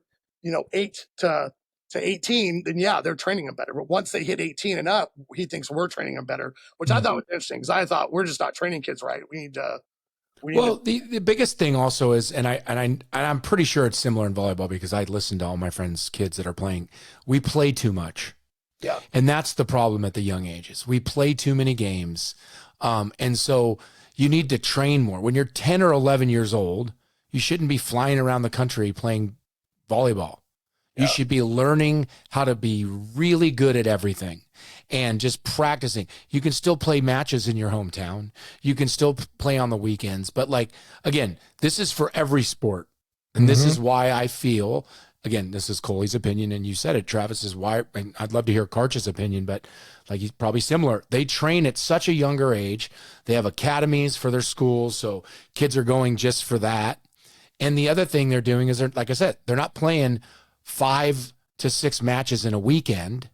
8 to 18, then yeah, they're training them better. But once they hit 18 and up, he thinks we're training them better, which I thought was interesting because I thought we're just not training kids right. The biggest thing also is, and I'm pretty sure it's similar in volleyball because I listened to all my friends' kids that are playing. We play too much. Yeah. And that's the problem at the young ages. We play too many games. And so you need to train more. When you're 10 or 11 years old, you shouldn't be flying around the country playing volleyball. Yeah. You should be learning how to be really good at everything and just practicing. You can still play matches in your hometown. You can still play on the weekends. But again, this is for every sport. And this is why I feel, again, this is Coley's opinion, and you said it, Travis, is why, and I'd love to hear Karch's opinion, but he's probably similar. They train at such a younger age. They have academies for their schools, so kids are going just for that. And the other thing they're doing is, like I said, they're not playing 5 to 6 matches in a weekend.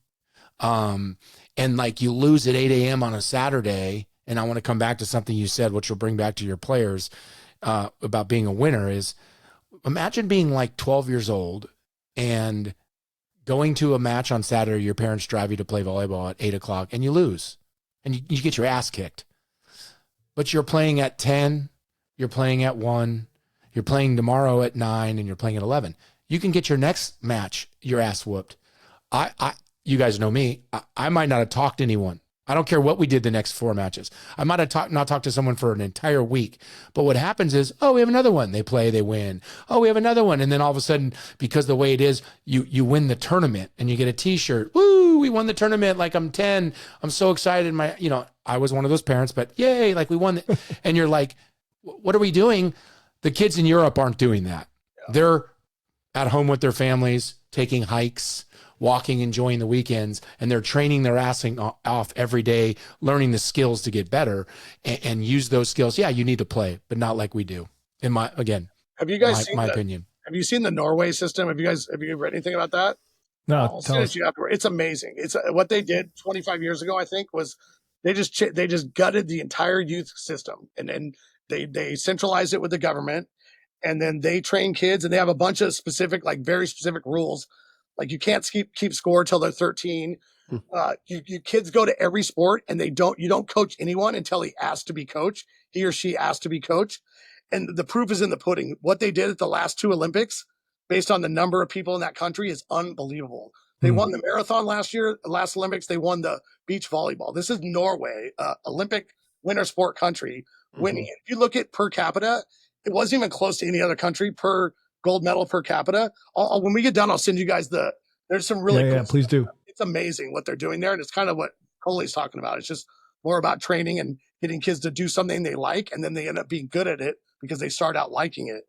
And you lose at 8 a.m. on a Saturday, and I want to come back to something you said, which will bring back to your players about being a winner, is imagine being 12 years old and going to a match on Saturday. Your parents drive you to play volleyball at 8 o'clock and you lose and you get your ass kicked, but you're playing at 10, you're playing at 1, you're playing tomorrow at 9, and you're playing at 11. You can get your next match, your ass whooped. You guys know me. I might not have talked to anyone. I don't care what we did the next 4 matches. I might have not talked to someone for an entire week. But what happens is, we have another one. They play, they win. We have another one. And then all of a sudden, because the way it is, you win the tournament and you get a T-shirt. Woo, we won the tournament. I'm 10. I'm so excited. I was one of those parents, but yay, we won. And you're like, what are we doing? The kids in Europe aren't doing that. Yeah. They're at home with their families, taking hikes, walking, enjoying the weekends, and they're training their assing off every day, learning the skills to get better and use those skills. Yeah, you need to play, but not like we do. Have you guys seen my opinion? Have you seen the Norway system? Have you read anything about that? No, I'll send it to you afterward. It's amazing. It's what they did 25 years ago, I think, was they just gutted the entire youth system, and then they centralized it with the government, and then they train kids, and they have a bunch of specific, very specific rules. You can't keep score till they're 13. You kids go to every sport, and you don't coach anyone until he asks to be coached. He or she asks to be coached. And the proof is in the pudding. What they did at the last 2 Olympics, based on the number of people in that country, is unbelievable. They won the marathon last Olympics. They won the beach volleyball. This is Norway, Olympic winter sport country, winning. If you look at per capita, it wasn't even close to any other country per gold medal per capita. When we get done, I'll send you guys there's some really cool please do. It's amazing what they're doing there. And it's kind of what Coley's talking about. It's just more about training and getting kids to do something they like. And then they end up being good at it because they start out liking it,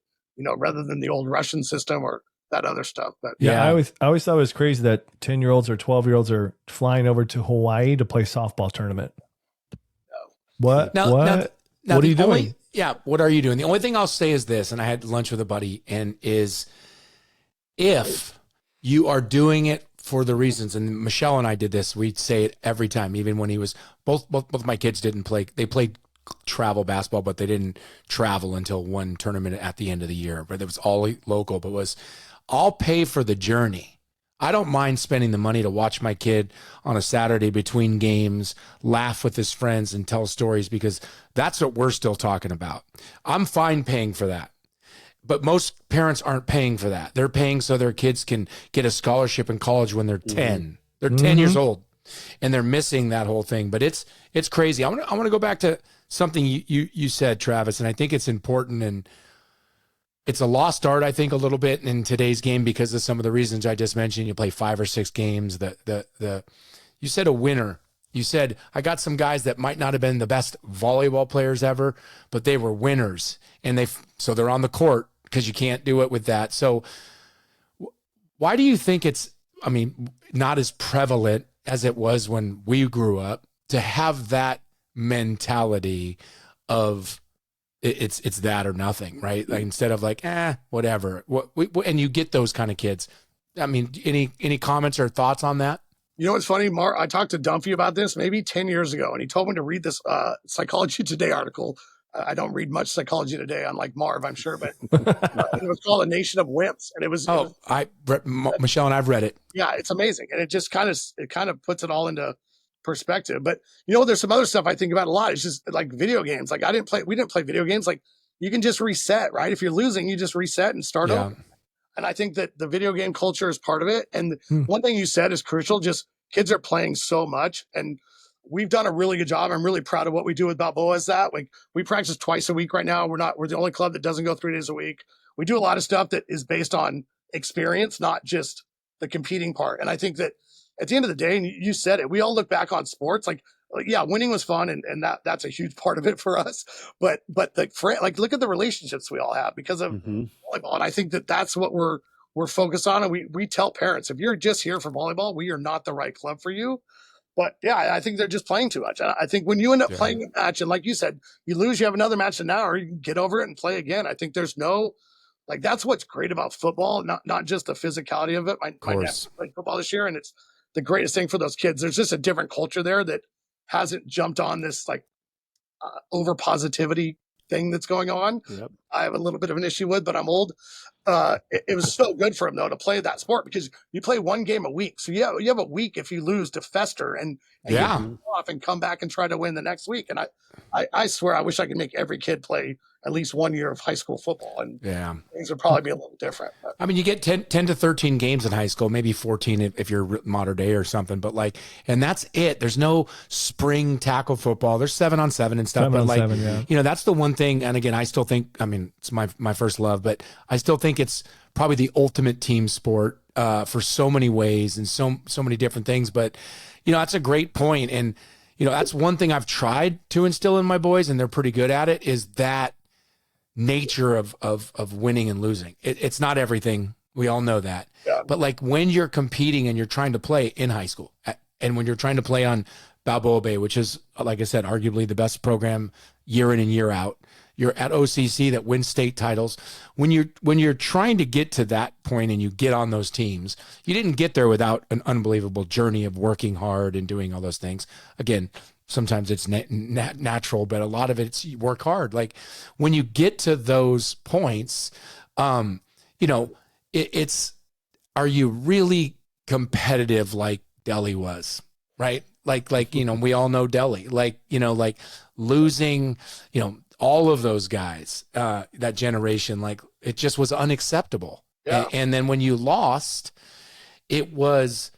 rather than the old Russian system or that other stuff. But I always thought it was crazy that 10-year-olds or 12-year-olds are flying over to Hawaii to play softball tournament. What? Now, what are you doing? What are you doing? The only thing I'll say is this, and I had lunch with a buddy, and is if you are doing it for the reasons, and Michelle and I did this, we'd say it every time, even when he was, both my kids didn't play, they played travel basketball, but they didn't travel until one tournament at the end of the year, but it was all local, but I'll pay for the journey. I don't mind spending the money to watch my kid on a Saturday between games, laugh with his friends, and tell stories, because that's what we're still talking about. I'm fine paying for that. But most parents aren't paying for that. They're paying so their kids can get a scholarship in college when they're 10. They're 10 years old, and they're missing that whole thing. But it's crazy. I want to go back to something you said, Travis, and I think it's important, and it's a lost art, I think, a little bit in today's game because of some of the reasons I just mentioned. You play 5 or 6 games. You said a winner. You said, I got some guys that might not have been the best volleyball players ever, but they were winners. And so they're on the court because you can't do it with that. So why do you think it's, I mean, not as prevalent as it was when we grew up to have that mentality of it's that or nothing, right? Like instead of like, whatever. And you get those kind of kids. I mean, any comments or thoughts on that? You know what's funny, Mark? I talked to Dumphy about this maybe 10 years ago, and he told me to read this Psychology Today article. I don't read much Psychology Today, unlike Marv, I'm sure, but it was called A Nation of Wimps, and it was. Michelle and I've read it. Yeah, it's amazing, and it just kind of puts it all into perspective. But there's some other stuff I think about a lot. It's just like video games. Like we didn't play video games. Like you can just reset, right? If you're losing, you just reset and start over. And I think that the video game culture is part of it. And one thing you said is crucial. Just kids are playing so much, and we've done a really good job. I'm really proud of what we do with Balboa. Is that like we practice twice a week right now. We're the only club that doesn't go 3 days a week. We do a lot of stuff that is based on experience, not just the competing part. And I think that at the end of the day, and you said it, we all look back on sports like yeah, winning was fun, and that's a huge part of it for us. But look at the relationships we all have because of volleyball, and I think that that's what we're focused on. And we tell parents, if you're just here for volleyball, we are not the right club for you. But yeah, I think they're just playing too much. And I think when you end up playing a match, and like you said, you lose, you have another match an hour, you can get over it and play again. I think there's no that's what's great about football, not just the physicality of it. My nephew played football this year, and it's the greatest thing for those kids. There's just a different culture there that hasn't jumped on this over positivity thing that's going on. Yep. I have a little bit of an issue with, but I'm old. It was so good for him though to play that sport because you play one game a week. So you have a week if you lose to fester and get off and come back and try to win the next week. And I swear I wish I could make every kid play at least 1 year of high school football, and things would probably be a little different. But. I mean, you get 10 to 13 games in high school, maybe 14 if you're modern day or something, but and that's it. There's no spring tackle football. There's 7-on-7 and stuff, but that's the one thing. And again, I still think, I mean, it's my first love, but I still think it's probably the ultimate team sport for so many ways and so many different things. But, that's a great point. And, that's one thing I've tried to instill in my boys, and they're pretty good at it, is that nature of winning and losing. It's not everything. We all know that. Yeah. But when you're competing and you're trying to play in high school, and when you're trying to play on Balboa Bay, which is, like I said, arguably the best program year in and year out, you're at OCC that wins state titles. When you're trying to get to that point and you get on those teams, you didn't get there without an unbelievable journey of working hard and doing all those things. Again, sometimes it's natural, but a lot of it's you work hard. When you get to those points, it's are you really competitive like Delhi was, right? We all know Delhi, losing, all of those guys, that generation, it just was unacceptable. Yeah. And then when you lost, it was,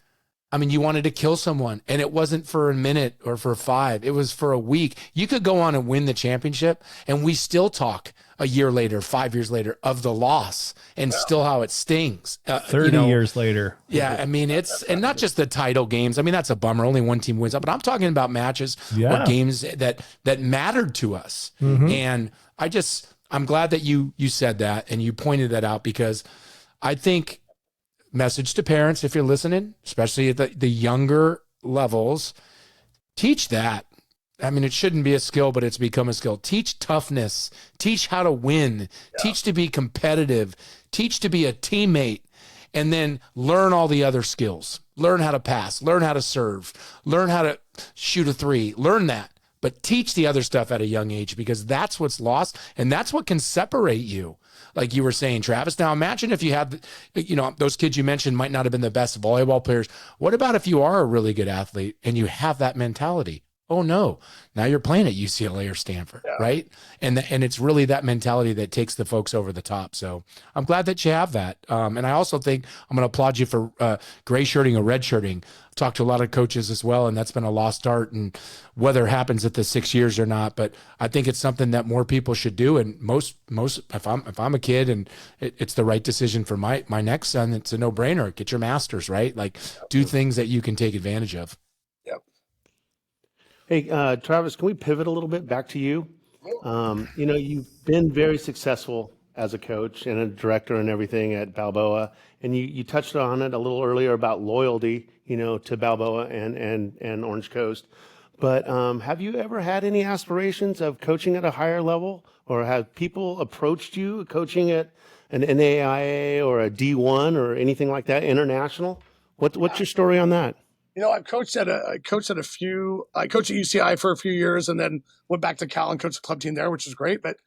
you wanted to kill someone, and it wasn't for a minute or for 5. It was for a week. You could go on and win the championship, and we still talk a year later, 5 years later, of the loss and still how it stings. 30 years later. Yeah. It's, and not just the title games. That's a bummer. Only one team wins up, but I'm talking about matches or games that mattered to us. Mm-hmm. And I'm glad that you said that and you pointed that out, because I think, message to parents, if you're listening, especially at the younger levels, teach that. It shouldn't be a skill, but it's become a skill. Teach toughness, teach how to win, teach to be competitive, teach to be a teammate, and then learn all the other skills. Learn how to pass, learn how to serve, learn how to shoot a 3, learn that. But teach the other stuff at a young age, because that's what's lost, and that's what can separate you. Like you were saying, Travis. Now imagine if you had, those kids you mentioned might not have been the best volleyball players. What about if you are a really good athlete and you have that mentality? Oh no, now you're playing at UCLA or Stanford, right? And it's really that mentality that takes the folks over the top. So I'm glad that you have that. And I also think I'm going to applaud you for gray shirting or red shirting. I've talked to a lot of coaches as well, and that's been a lost art, and whether it happens at the 6 years or not, but I think it's something that more people should do. And most, if I'm a kid and it's the right decision for my next son, it's a no brainer. Get your master's, right? Do things that you can take advantage of. Hey, Travis, can we pivot a little bit back to you? You've been very successful as a coach and a director and everything at Balboa. And you touched on it a little earlier about loyalty, to Balboa and Orange Coast. But have you ever had any aspirations of coaching at a higher level, or have people approached you coaching at an NAIA or a D1 or anything like that, international? What's your story on that? I coached at a few. I coached at UCI for a few years, and then went back to Cal and coached the club team there, which is great. But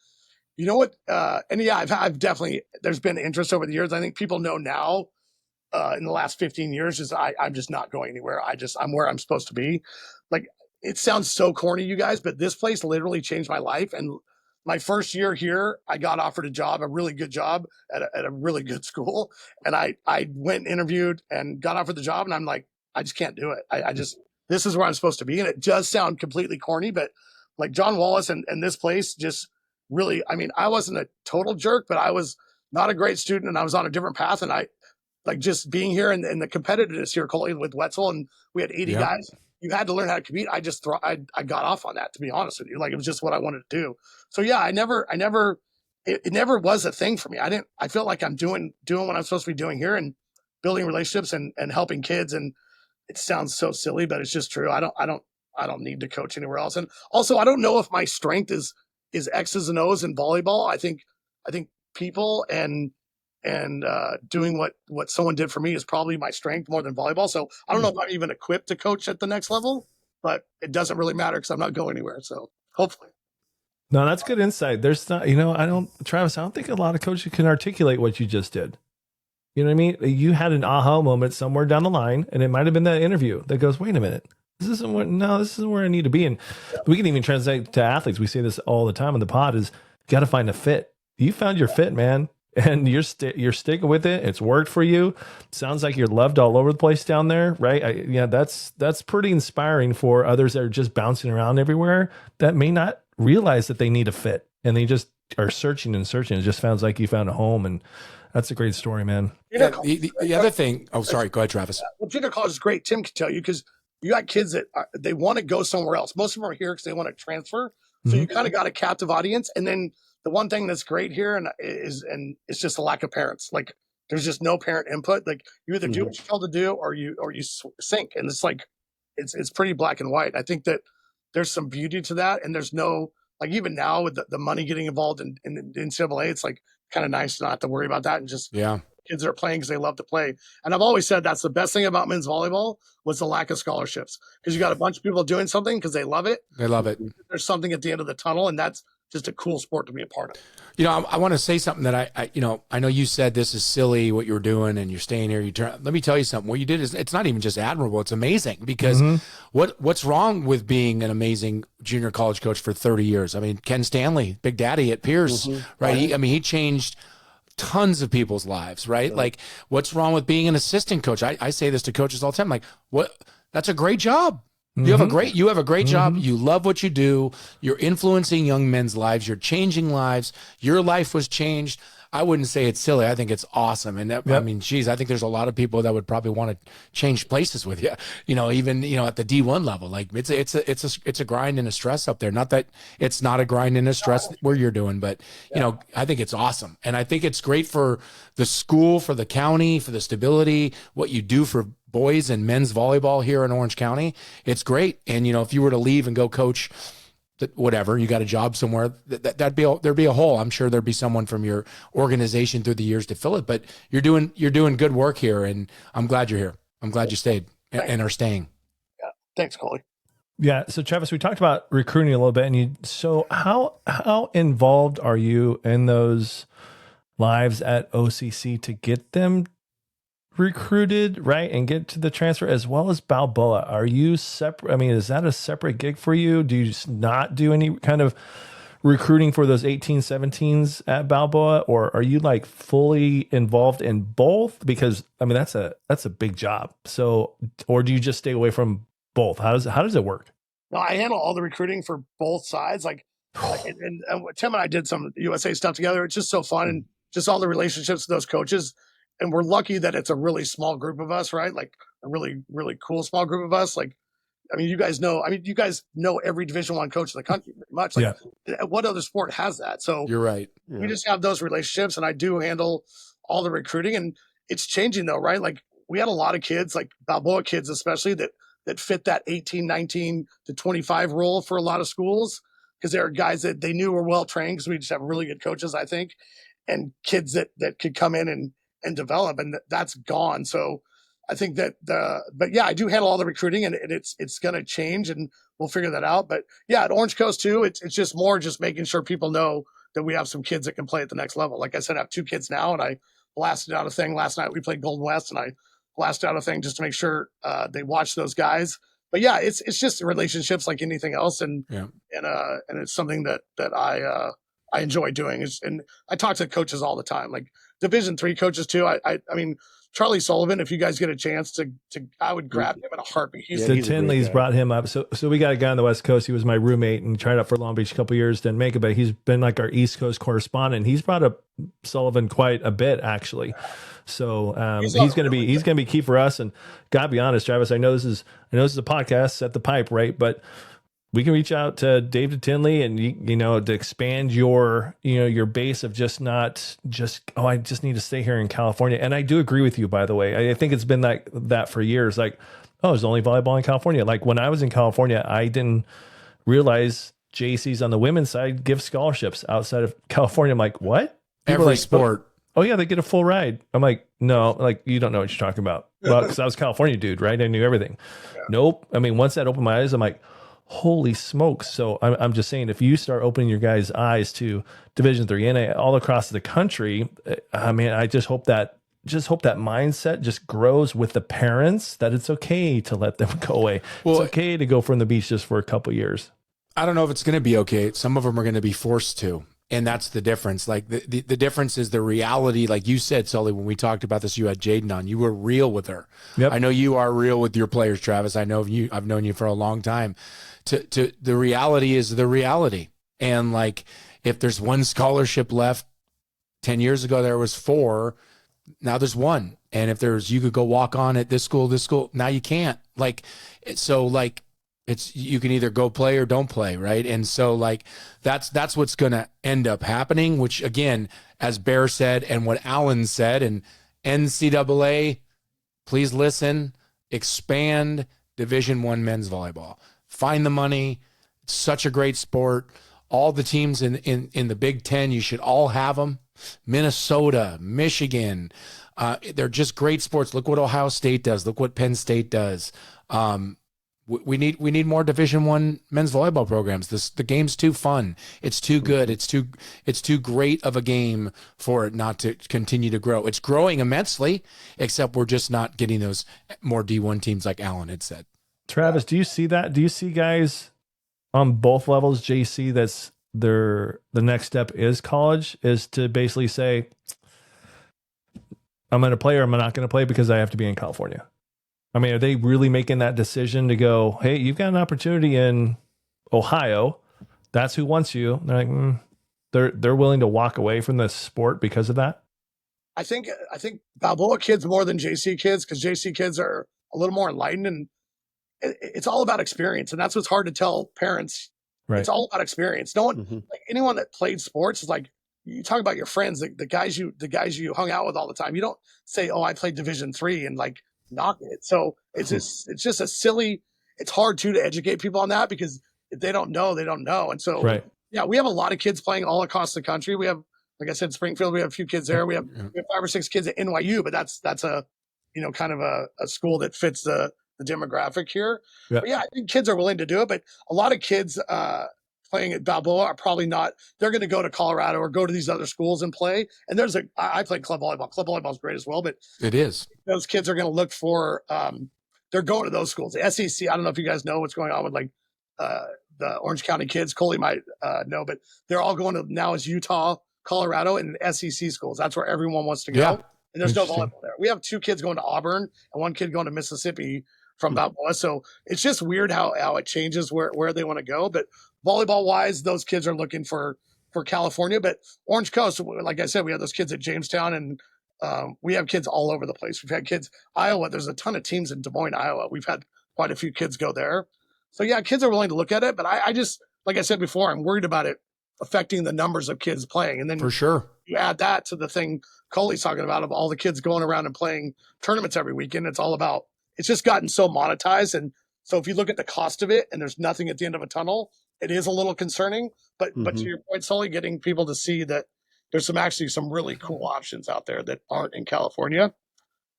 you know what? And yeah, I've definitely, there's been interest over the years. I think people know now, in the last 15 years, is I'm just not going anywhere. I'm where I'm supposed to be. Like, it sounds so corny, you guys, but this place literally changed my life. And my first year here, I got offered a job, a really good job at a really good school. And I went and interviewed and got offered the job. And I'm like, I just can't do it. This is where I'm supposed to be. And it does sound completely corny, but like John Wallace and this place just really, I mean, I wasn't a total jerk, but I was not a great student and I was on a different path. And I like just being here and the competitiveness here, Coley, with Wetzel, and we had 80 guys. You had to learn how to compete. I just I got off on that, to be honest with you. Like, it was just what I wanted to do. So yeah, it never was a thing for me. I feel like I'm doing what I'm supposed to be doing here and building relationships and helping kids. And it sounds so silly, but it's just true. I don't need to coach anywhere else. And also, I don't know if my strength is X's and O's in volleyball. I think people and doing what someone did for me is probably my strength more than volleyball. So I don't know if I'm even equipped to coach at the next level, but it doesn't really matter because I'm not going anywhere. So hopefully. No, that's good insight. There's not, Travis, I don't think a lot of coaches can articulate what you just did. You know what I mean? You had an aha moment somewhere down the line, and it might have been that interview that goes, wait a minute, this isn't where I need to be. And we can even translate to athletes. We say this all the time on the pod is you got to find a fit. You found your fit, man. And you're sticking with it. It's worked for you. Sounds like you're loved all over the place down there, right? That's pretty inspiring for others that are just bouncing around everywhere that may not realize that they need a fit, and they just are searching and searching. It just sounds like you found a home, and that's a great story, man. Yeah, the other thing. Oh, sorry. Go ahead, Travis. Well, junior college is great. Tim can tell you because you got kids that they want to go somewhere else. Most of them are here because they want to transfer. So you kind of got a captive audience, and then the one thing that's great here is it's just a lack of parents. Like, there's just no parent input. Like, you either do what you're told to do or you sink. And it's like, it's pretty black and white. I think that there's some beauty to that. And there's no, like, even now with the money getting involved in NCAA, it's like kind of nice not to worry about that and just kids are playing because they love to play. And I've always said that's the best thing about men's volleyball was the lack of scholarships, because you got a bunch of people doing something because they love it. They love it. There's something at the end of the tunnel, and that's just a cool sport to be a part of. I want to say something that I know you said this is silly what you're doing and you're staying here. Let me tell you something. What you did is, it's not even just admirable. It's amazing, because what's wrong with being an amazing junior college coach for 30 years? I mean, Ken Stanley, Big Daddy at Pierce, right? He changed tons of people's lives, right? Like, what's wrong with being an assistant coach? I say this to coaches all the time. Like, that's a great job. You have a great job. You love what you do. You're influencing young men's lives. You're changing lives. Your life was changed. I wouldn't say it's silly. I think it's awesome. And I mean, geez, I think there's a lot of people that would probably want to change places with you, even, at the D1 level. Like, it's a grind and a stress up there. Not that it's not a grind and a stress where you're doing, but I think it's awesome. And I think it's great for the school, for the county, for the stability, what you do for boys and men's volleyball here in Orange County. It's great. And, if you were to leave and go coach whatever, you got a job somewhere, there'd be a hole. I'm sure there'd be someone from your organization through the years to fill it, but you're doing good work here, and I'm glad you're here. I'm glad you stayed and are staying. Yeah. Thanks, Coley. Yeah. So Travis, we talked about recruiting a little bit, and so how involved are you in those lives at OCC to get them recruited, right, and get to the transfer, as well as Balboa? Are you separate? I mean, is that a separate gig for you? Do you just not do any kind of recruiting for those 18, 17s at Balboa, or are you like fully involved in both? Because I mean, that's a big job. So, or do you just stay away from both? How does it work? No, I handle all the recruiting for both sides. And Tim and I did some USA stuff together. It's just so fun, and just all the relationships with those coaches. And we're lucky that it's a really small group of us, right? Like a really, really cool small group of us. Like, I mean, you guys know every Division I coach in the country pretty much. Like, what other sport has that? So you're right. We just have those relationships, and I do handle all the recruiting, and it's changing though, right? Like we had a lot of kids, like Balboa kids, especially that fit that 18, 19 to 25 role for a lot of schools because there are guys that they knew were well trained because we just have really good coaches, I think, and kids that could come in and develop, and that's gone. So I think that but yeah, I do handle all the recruiting, and it's going to change, and we'll figure that out. But yeah, at Orange Coast too, it's just more just making sure people know that we have some kids that can play at the next level. Like I said, I have 2 kids now, and I blasted out a thing last night. We played Golden West, and I blasted out a thing just to make sure they watch those guys. But yeah, it's just relationships like anything else, and it's something that I enjoy doing. And I talk to coaches all the time, like Division III coaches too. I mean, Charlie Sullivan, if you guys get a chance to I would grab him in a heartbeat. The Tinleys brought him up. So we got a guy on the West Coast. He was my roommate and tried out for Long Beach a couple years, didn't make it, but he's been like our East Coast correspondent. He's brought up Sullivan quite a bit, actually. So he's gonna be key for us. And gotta be honest, Travis, I know this is a podcast, Set the Pipe, right? But we can reach out to David Tinley and you know to expand your base of I just need to stay here in California. And I do agree with you, by the way. I think it's been like that for years. Like, oh, there's only volleyball in California. Like when I was in California, I didn't realize JCs on the women's side give scholarships outside of California. I'm like, what? People Every sport. Oh yeah, they get a full ride. I'm like, no, like you don't know what you're talking about. Well, because I was a California dude, right? I knew everything. Yeah. Nope. I mean, once that opened my eyes, I'm like, holy smokes. So I'm just saying, if you start opening your guys' eyes to Division III and all across the country, I mean, I just hope that mindset just grows with the parents, that it's okay to let them go away. Well, it's okay to go from the beach just for a couple years. I don't know if it's going to be okay. Some of them are going to be forced to. And that's the difference. Like the difference is the reality. Like you said, Sully, when we talked about this, you had Jaden on. You were real with her. Yep. I know you are real with your players, Travis. I know you. I've known you for a long time. To the reality is the reality. And like, if there's one scholarship left, 10 years ago there was 4. Now there's 1. And if you could go walk on at this school, now you can't. Like, so like. You can either go play or don't play, right? And so like that's what's going to end up happening, which again, as Bear said and what Alan said, and NCAA, please listen, expand Division I men's volleyball. Find the money. It's such a great sport. All the teams in the Big Ten, you should all have them. Minnesota, Michigan, they're just great sports. Look what Ohio State does. Look what Penn State does. We need more Division I men's volleyball programs. The game's too fun. It's too good. It's too great of a game for it not to continue to grow. It's growing immensely, except we're just not getting those more D1 teams like Alan had said. Travis, do you see that? Do you see guys on both levels, JC, that's the next step is college, is to basically say, I'm going to play or I'm not going to play because I have to be in California? I mean, are they really making that decision to go, hey, you've got an opportunity in Ohio. That's who wants you. They're like, they're willing to walk away from the sport because of that? I think Balboa kids more than JC kids, because JC kids are a little more enlightened, and it's all about experience. And that's what's hard to tell parents. Right. It's all about experience. No one, like anyone that played sports is like, you talk about your friends, the guys you hung out with all the time. You don't say, oh, I played Division III and like, knock it. So it's just a silly, it's hard to educate people on that, because if they don't know, they don't know. And so, yeah, we have a lot of kids playing all across the country. We have, like I said, Springfield, we have a few kids there. We have 5 or 6 kids at NYU, but that's a, kind of a school that fits the demographic here. Yeah. But yeah, I think kids are willing to do it, but a lot of kids, playing at Balboa are probably not. They're going to go to Colorado or go to these other schools and play. And I played club volleyball. Club volleyball is great as well, but it is. Those kids are going to look for. They're going to those schools. The SEC. I don't know if you guys know what's going on with like the Orange County kids. Coley might know, but they're all going to now is Utah, Colorado, and SEC schools. That's where everyone wants to go. Yeah. And there's no volleyball there. We have 2 kids going to Auburn and 1 kid going to Mississippi from Balboa. So it's just weird how it changes where they want to go. But volleyball wise, those kids are looking for California. But Orange Coast, like I said, we have those kids at Jamestown, and we have kids all over the place. We've had kids Iowa. There's a ton of teams in Des Moines, Iowa. We've had quite a few kids go there. So yeah, kids are willing to look at it, but I just, like I said before, I'm worried about it affecting the numbers of kids playing. And then For sure. you add that to the thing Coley's talking about of all the kids going around and playing tournaments every weekend. It's all about, it's just gotten so monetized. And so if you look at the cost of it and there's nothing at the end of a tunnel, it is a little concerning. But to your point, Sully, getting people to see that there's actually some really cool options out there that aren't in California.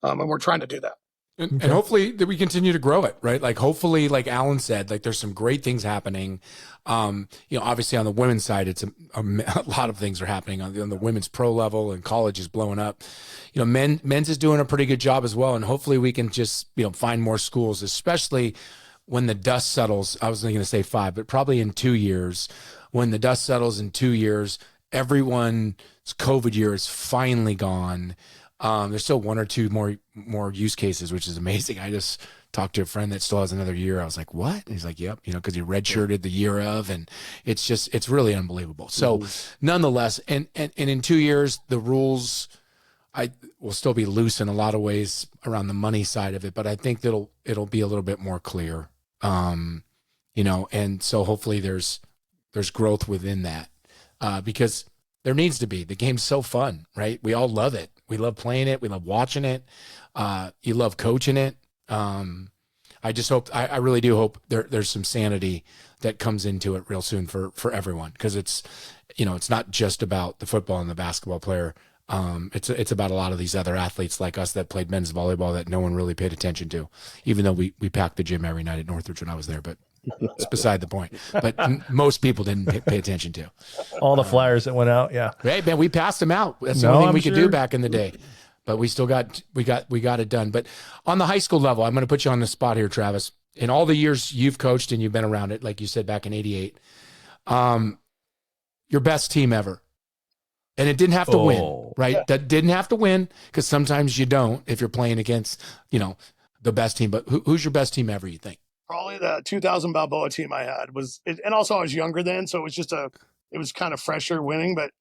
And we're trying to do that. And hopefully that we continue to grow it, right? Like hopefully, like Alan said, like there's some great things happening. Obviously on the women's side, it's a lot of things are happening on the women's pro level, and college is blowing up. Men's is doing a pretty good job as well. And hopefully we can just, find more schools, especially when the dust settles. I was only going to say 5, but probably in 2 years, when the dust settles in 2 years, everyone's COVID year is finally gone. There's still 1 or 2 more use cases, which is amazing. I just talked to a friend that still has another year. I was like, what? And he's like, yep, because he redshirted the year of, and it's really unbelievable. So nonetheless, and in 2 years, the rules, I will still be loose in a lot of ways around the money side of it, but I think it'll be a little bit more clear. And so hopefully there's growth within that, because there needs to be. The game's so fun, right? We all love it. We love playing it. We love watching it. You love coaching it. I just hope, I really do hope there's some sanity that comes into it real soon for everyone. Cause it's not just about the football and the basketball player. It's about a lot of these other athletes like us that played men's volleyball that no one really paid attention to, even though we packed the gym every night at Northridge when I was there, but it's beside the point. But most people didn't pay attention to all the flyers that went out. Yeah. Hey man, we passed them out. That's the only thing we could do back in the day, but we still got it done. But on the high school level, I'm going to put you on the spot here, Travis. In all the years you've coached and you've been around it, like you said, back in '88, your best team ever. And it didn't have to win, right? Yeah. That didn't have to win, because sometimes you don't if you're playing against, the best team. But who's your best team ever, you think? Probably the 2000 Balboa team I had and also I was younger then, so it was kind of fresher winning. But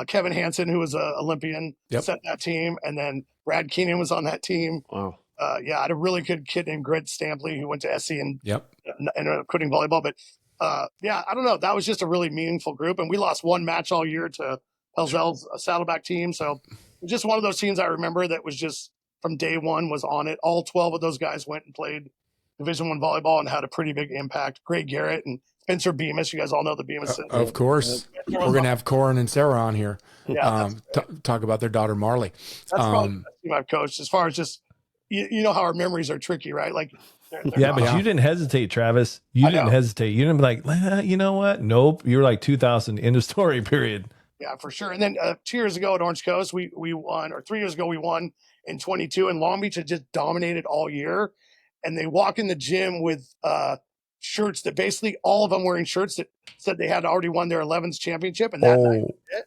Kevin Hansen, who was an Olympian, set that team, and then Brad Keenan was on that team. Wow. I had a really good kid named Greg Stampley who went to SC and ended up quitting volleyball. But I don't know. That was just a really meaningful group, and we lost one match all year to Pelzel's Saddleback team. So it was just one of those teams I remember that was just from day one was on it. All 12 of those guys went and played Division I volleyball and had a pretty big impact. Greg Garrett and Spencer Bemis. You guys all know the Bemis. Of course. We're going to have Corin and Sarah on here. Yeah, talk about their daughter, Marley. That's probably the best team I've coached, as far as just, you know how our memories are tricky, right? Like, they're but you didn't hesitate, Travis. You didn't hesitate. You didn't be like, you know what? Nope. You were like 2000, end of story, period. Yeah, for sure. And then 2 years ago at Orange Coast, we won, or 3 years ago, we won in 22, and Long Beach had just dominated all year. And they walk in the gym with shirts that basically all of them wearing shirts that said they had already won their 11th championship. And that night was it.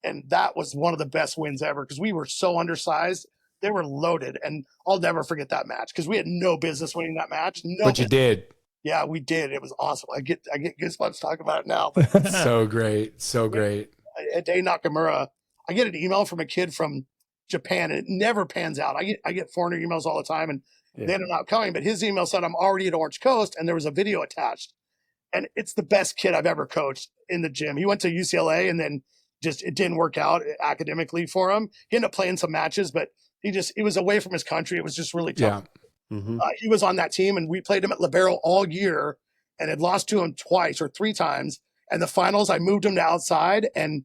And that was one of the best wins ever, because we were so undersized. They were loaded. And I'll never forget that match, because we had no business winning that match. But you did. Yeah, we did. It was awesome. I get goosebumps talking about it now. So great. So great. Dei Nakamura, I get an email from a kid from Japan, and it never pans out. I get foreigner emails all the time, and they ended up coming. But his email said, I'm already at Orange Coast, and there was a video attached. And it's the best kid I've ever coached in the gym. He went to UCLA, and then it didn't work out academically for him. He ended up playing some matches, but he was away from his country. It was just really tough. Yeah. He was on that team, and we played him at Libero all year and had lost to him twice or 3 times. And the finals, I moved him to outside and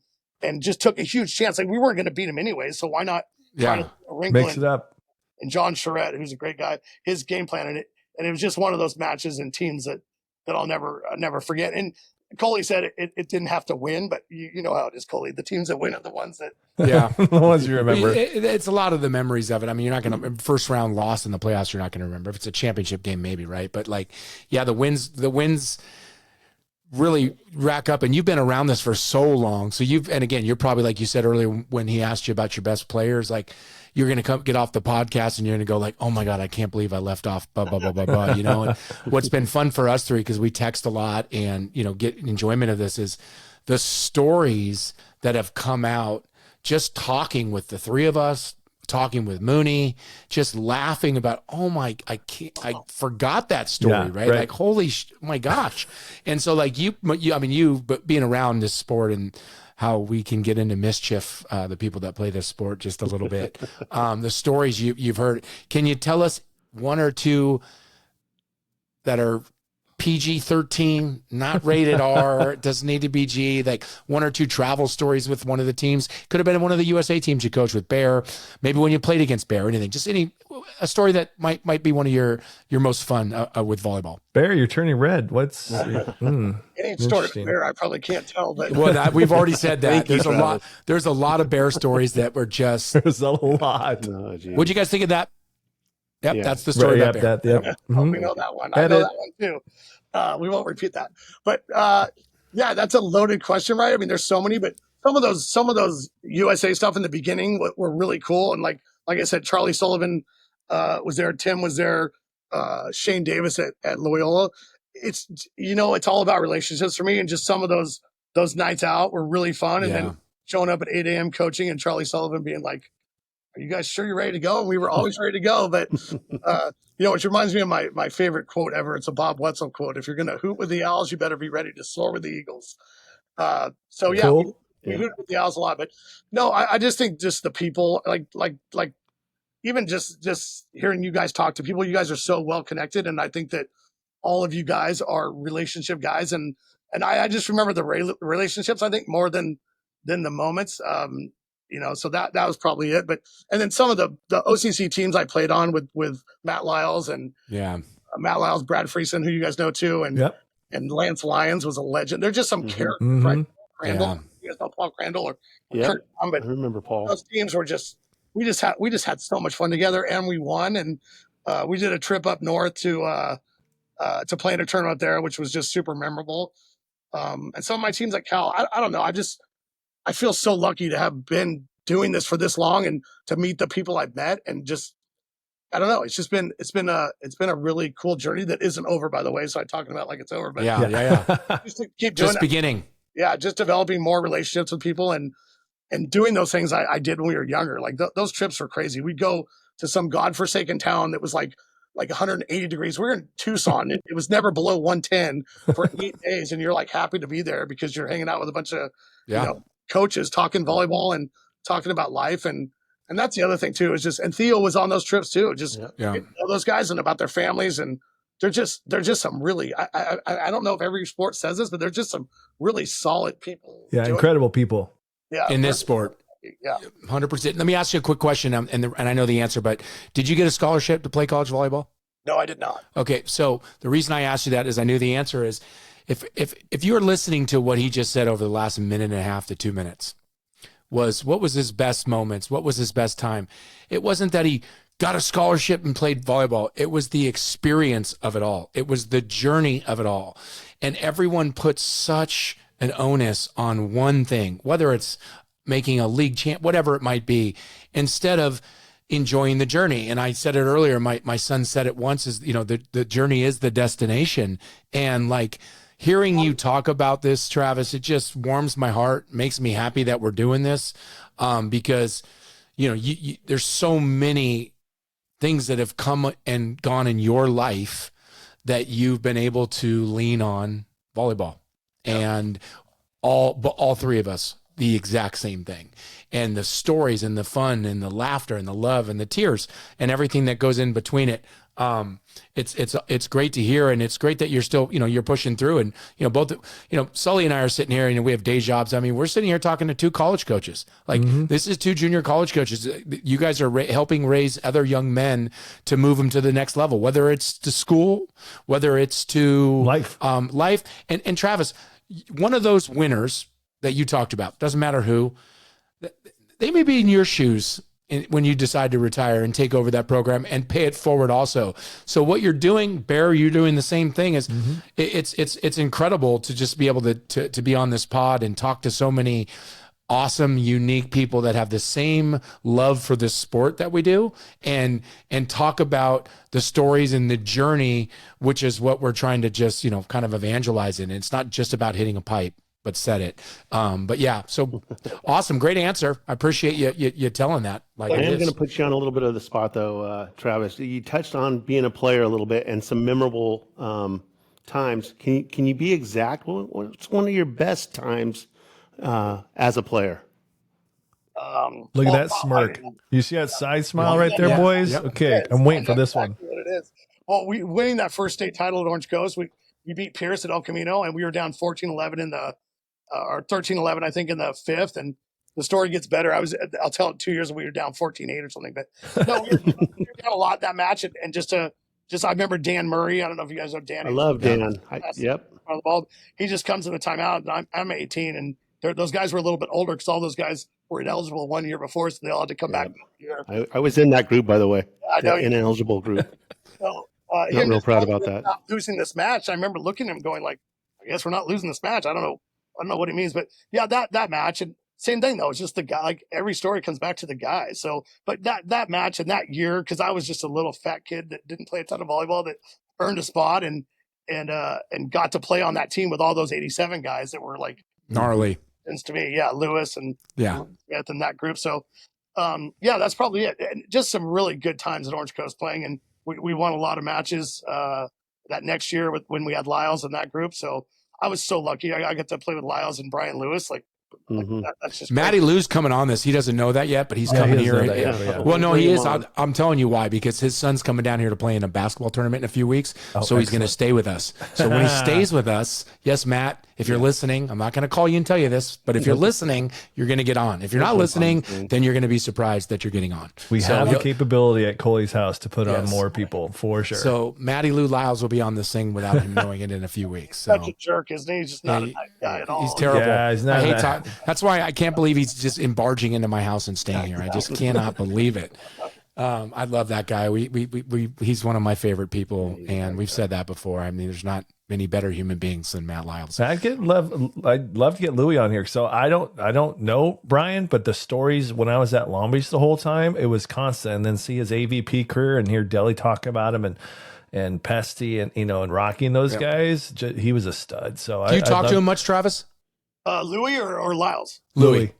just took a huge chance. Like, we weren't going to beat him anyway, so why not? Mix it up. And John Charette, who's a great guy, his game plan, and it was just one of those matches and teams that I'll never forget. And Coley said it didn't have to win, but you know how it is, Coley. The teams that win are the ones that the ones you remember. It's a lot of the memories of it. I mean, you're not going to first round loss in the playoffs. You're not going to remember. If it's a championship game, maybe, right? But the wins really rack up, and you've been around this for so long. So and again, you're probably, like you said earlier when he asked you about your best players, like, you're going to get off the podcast and you're going to go like, oh my God, I can't believe I left off blah, blah, blah, blah, blah. And what's been fun for us three, because we text a lot and, get enjoyment of this, is the stories that have come out just talking with the three of us, talking with Mooney, just laughing about, oh my, I forgot that story, Yeah, right? right. Like, holy, my gosh. And so like but being around this sport and how we can get into mischief, the people that play this sport just a little bit, the stories you've heard, can you tell us one or two that are PG-13, not rated R, doesn't need to be G, like one or two travel stories with one of the teams? Could have been one of the USA teams you coached with, Bear, maybe when you played against Bear, anything, just a story that might be one of your most fun with volleyball. Bear, you're turning red. What's Any story with Bear, I probably can't tell, but Well, we've already said that. Thank you, There's a lot of Bear stories that were just. There's a lot. Oh, geez. What'd you guys think of that? Yep, Yeah. that's the story Right, about Bear. yep. Oh, we know that one. I know that one too. We won't repeat that. But yeah, that's a loaded question, right? I mean, there's so many, but some of those USA stuff in the beginning were really cool. And like I said, Charlie Sullivan was there, Tim was there, Shane Davis at Loyola. It's it's all about relationships for me, and just some of those nights out were really fun. And then showing up at 8 a.m. coaching and Charlie Sullivan being like, "Are you guys sure you're ready to go?" And we were always ready to go. But which reminds me of my favorite quote ever. It's a Bob Wetzel quote: "If you're going to hoot with the Owls, you better be ready to soar with the Eagles." So yeah, Cool. we hoot with the Owls a lot. But no, I just think just the people, like even just hearing you guys talk to people, you guys are so well connected, and I think that all of you guys are relationship guys, and I just remember the relationships, I think, more than the moments. So that was probably it. But and then some of the OCC teams I played on with Matt Lyles and Matt Lyles, Brad Friesen, who you guys know too, and Lance Lyons was a legend. They're just some characters, right? Crandall, you guys know Paul Crandall or Kurt, but I remember Paul. those teams were we just had so much fun together, and we won. And we did a trip up north to play in a tournament there, which was just super memorable. And some of my teams at Cal, I don't know, I feel so lucky to have been doing this for this long and to meet the people I've met, and just, I don't know. It's been a really cool journey that isn't over, by the way. So I'm talking about like it's over, but just to keep doing Just beginning. Yeah. Just developing more relationships with people and doing those things I did when we were younger. Like those trips were crazy. We'd go to some godforsaken town that was like 180 degrees. We were in Tucson. It was never below 110 for 8 days. And you're like happy to be there because you're hanging out with a bunch of, coaches talking volleyball and talking about life. And that's the other thing too, is just, and Theo was on those trips too. Just getting to know those guys and about their families. And they're just some really, I don't know if every sport says this, but they're just some really solid people. Yeah. Incredible people. Yeah. In this sport. Yeah. 100%. Let me ask you a quick question. And I know the answer, but did you get a scholarship to play college volleyball? No, I did not. Okay. So the reason I asked you that is I knew the answer is if you were listening to what he just said over the last minute and a half to 2 minutes, what was his best moments? What was his best time? It wasn't that he got a scholarship and played volleyball. It was the experience of it all. It was the journey of it all. And everyone puts such an onus on one thing, whether it's making a league champ, whatever it might be, instead of enjoying the journey. And I said it earlier, my son said it once, is, the journey is the destination. And like hearing you talk about this, Travis, it just warms my heart, makes me happy that we're doing this. Because, there's so many things that have come and gone in your life that you've been able to lean on volleyball. And all three of us, the exact same thing. And the stories and the fun and the laughter and the love and the tears and everything that goes in between it. It's great to hear, and it's great that you're still, you're pushing through. And, both, Sully and I are sitting here and we have day jobs. I mean, we're sitting here talking to two college coaches. Like this is two junior college coaches. You guys are helping raise other young men to move them to the next level, whether it's to school, whether it's to life. And Travis, one of those winners that you talked about, doesn't matter who, they may be in your shoes when you decide to retire and take over that program and pay it forward also. So what you're doing, Bear, you're doing the same thing. Is it's incredible to just be able to be on this pod and talk to so many awesome, unique people that have the same love for this sport that we do, and talk about the stories and the journey, which is what we're trying to just, kind of evangelize in. It's not just about hitting a pipe, but said it. But yeah, so awesome. Great answer. I appreciate you telling that. Like, I it am is. going to put you on a little bit of the spot, though, Travis. You touched on being a player a little bit and some memorable times. Can you be exact? What's one of your best times as a player? Look at that smirk. You see that side smile right there, boys? Yep. Okay, I'm waiting for this one. Exactly what it is. Well, we winning that first state title at Orange Coast. We beat Pierce at El Camino, and we were down 14-11 in the or 13-11, I think, in the fifth. And the story gets better. I'll tell it 2 years, and we were down 14-8 or something. But no, we were down a lot that match, and just I remember Dan Murray. I don't know if you guys know Dan. I love Dan. Yep. On the ball, he just comes in the timeout, and I'm 18, and those guys were a little bit older because all those guys were ineligible 1 year before, so they all had to come back. I was in that group, by the way. I know An ineligible group. So, Not real proud about that. not losing this match. I remember looking at him going like, I guess we're not losing this match. I don't know what he means, but yeah, that match, and same thing though. It's just the guy, like every story comes back to the guy. So, but that match and that year, cause I was just a little fat kid that didn't play a ton of volleyball, that earned a spot and got to play on that team with all those 87 guys that were like Gnarly. to me. Yeah. Lewis and Yeah. in that group. So, yeah, that's probably it. And just some really good times at Orange Coast playing. And we won a lot of matches, that next year when we had Lyles in that group. So I was so lucky. I got to play with Lyles and Brian Lewis. That's just Matty Lou's coming on this. He doesn't know that yet, but he's coming here. Well, no, he is. I'm telling you why, because his son's coming down here to play in a basketball tournament in a few weeks. So he's going to stay with us. So when he stays with us, yes, Matt, if you're listening, I'm not going to call you and tell you this, but if you're listening, you're going to get on. If you're not listening, then you're going to be surprised that you're getting on. We have the capability at Coley's house to put on more people for sure. So Matty Lou Lyles will be on this thing without him knowing it in a few weeks. So. Such a jerk, isn't he? He's just not a nice guy at all. He's terrible. Yeah, he's not I hate that's why I can't believe he's just barging into my house and staying here. I just cannot believe it. I love that guy. He's one of my favorite people, and we've said that before. I mean, there's not many better human beings than Matt Lyles. I'd love to get Louie on here. So I don't know Brian, but the stories when I was at Long Beach the whole time, it was constant. And then see his AVP career and hear Deli talk about him and Pesty and and Rocky and those guys. He was a stud. So do you talk to him much, Travis? Louis or Lyles? Louis.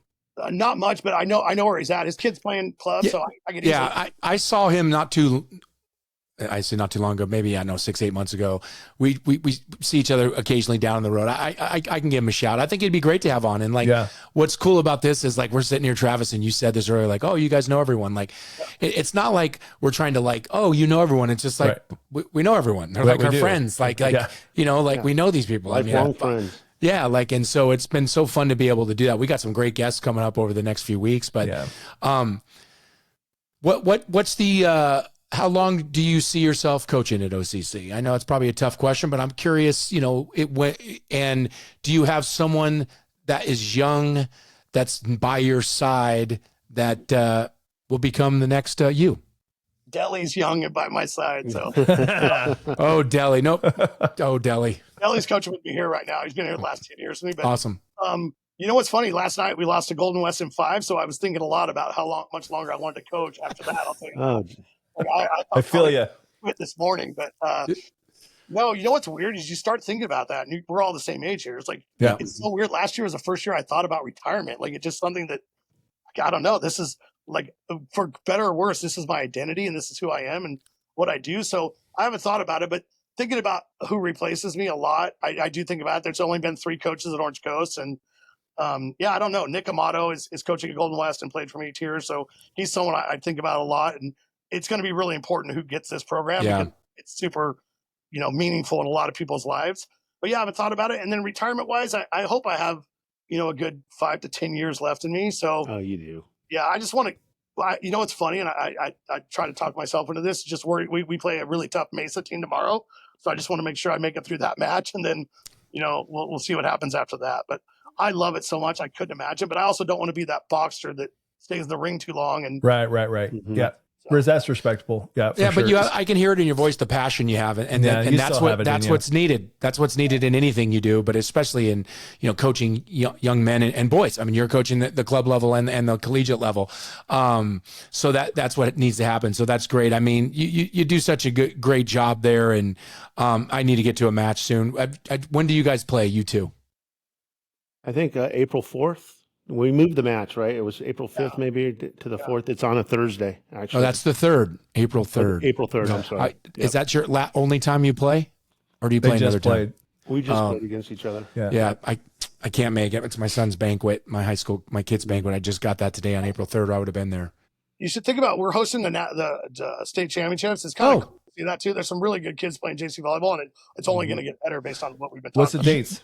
Not much, but I know where he's at. His kid's playing club, so I get. Yeah, I saw him not too long ago. Maybe 6-8 months ago. We see each other occasionally down the road. I can give him a shout. I think it'd be great to have on. And what's cool about this is we're sitting here, Travis, and you said this earlier, oh, you guys know everyone. It's not like we're trying to oh, you know everyone. It's just we know everyone. They're our friends. We know these people. Lifelong friends. Yeah, and so it's been so fun to be able to do that. We got some great guests coming up over the next few weeks, but what's the how long do you see yourself coaching at OCC? I know it's probably a tough question, but I'm curious, and do you have someone that is young that's by your side that will become the next you? Deli's young and by my side, so. Oh, Deli. Nope. Oh, Deli. Deli's coaching with me here right now. He's been here the last 10 years with me. But, awesome. You know what's funny? Last night we lost to Golden West in 5, so I was thinking a lot about how much longer I wanted to coach after that. I'll tell you. I feel you. This morning, but no, you know what's weird is you start thinking about that, and we're all the same age here. It's it's so weird. Last year was the first year I thought about retirement. It's just something that I don't know. This is for better or worse, this is my identity and this is who I am and what I do. So I haven't thought about it, but thinking about who replaces me a lot, I do think about it. There's only been 3 coaches at Orange Coast. And I don't know. Nick Amato is coaching at Golden West and played for me 8 years. So he's someone I think about a lot. And it's going to be really important who gets this program. Yeah. Because it's super, meaningful in a lot of people's lives. But I haven't thought about it. And then retirement wise, I hope I have, a good 5 to 10 years left in me. So you do. Yeah, I just want to. It's funny, and I try to talk myself into this. Just we play a really tough Mesa team tomorrow, so I just want to make sure I make it through that match, and then we'll see what happens after that. But I love it so much I couldn't imagine. But I also don't want to be that boxer that stays in the ring too long. And right. Mm-hmm. Yeah. Whereas that's respectable. Yeah. Yeah, sure. but I can hear it in your voice, the passion you have. And that's what's needed. That's what's needed in anything you do, but especially in, coaching young men and boys. I mean, you're coaching the club level and the collegiate level. So that's what needs to happen. So that's great. I mean, you do such a great job there. And I need to get to a match soon. When do you guys play, you two? I think April 4th. We moved the match, right? It was April 5th, maybe to the 4th. It's on a Thursday, actually. Oh, that's the 3rd, April 3rd. April 3rd, I'm sorry. Is that your only time you play? Or do you play another time? We just played against each other. Yeah, I can't make it. It's my son's banquet, my kid's banquet. I just got that today on April 3rd. I would have been there. You should think about, we're hosting the state championships. It's kind of cool to see that too. There's some really good kids playing JC volleyball, and it's only going to get better based on what we've been talking What's the about. dates?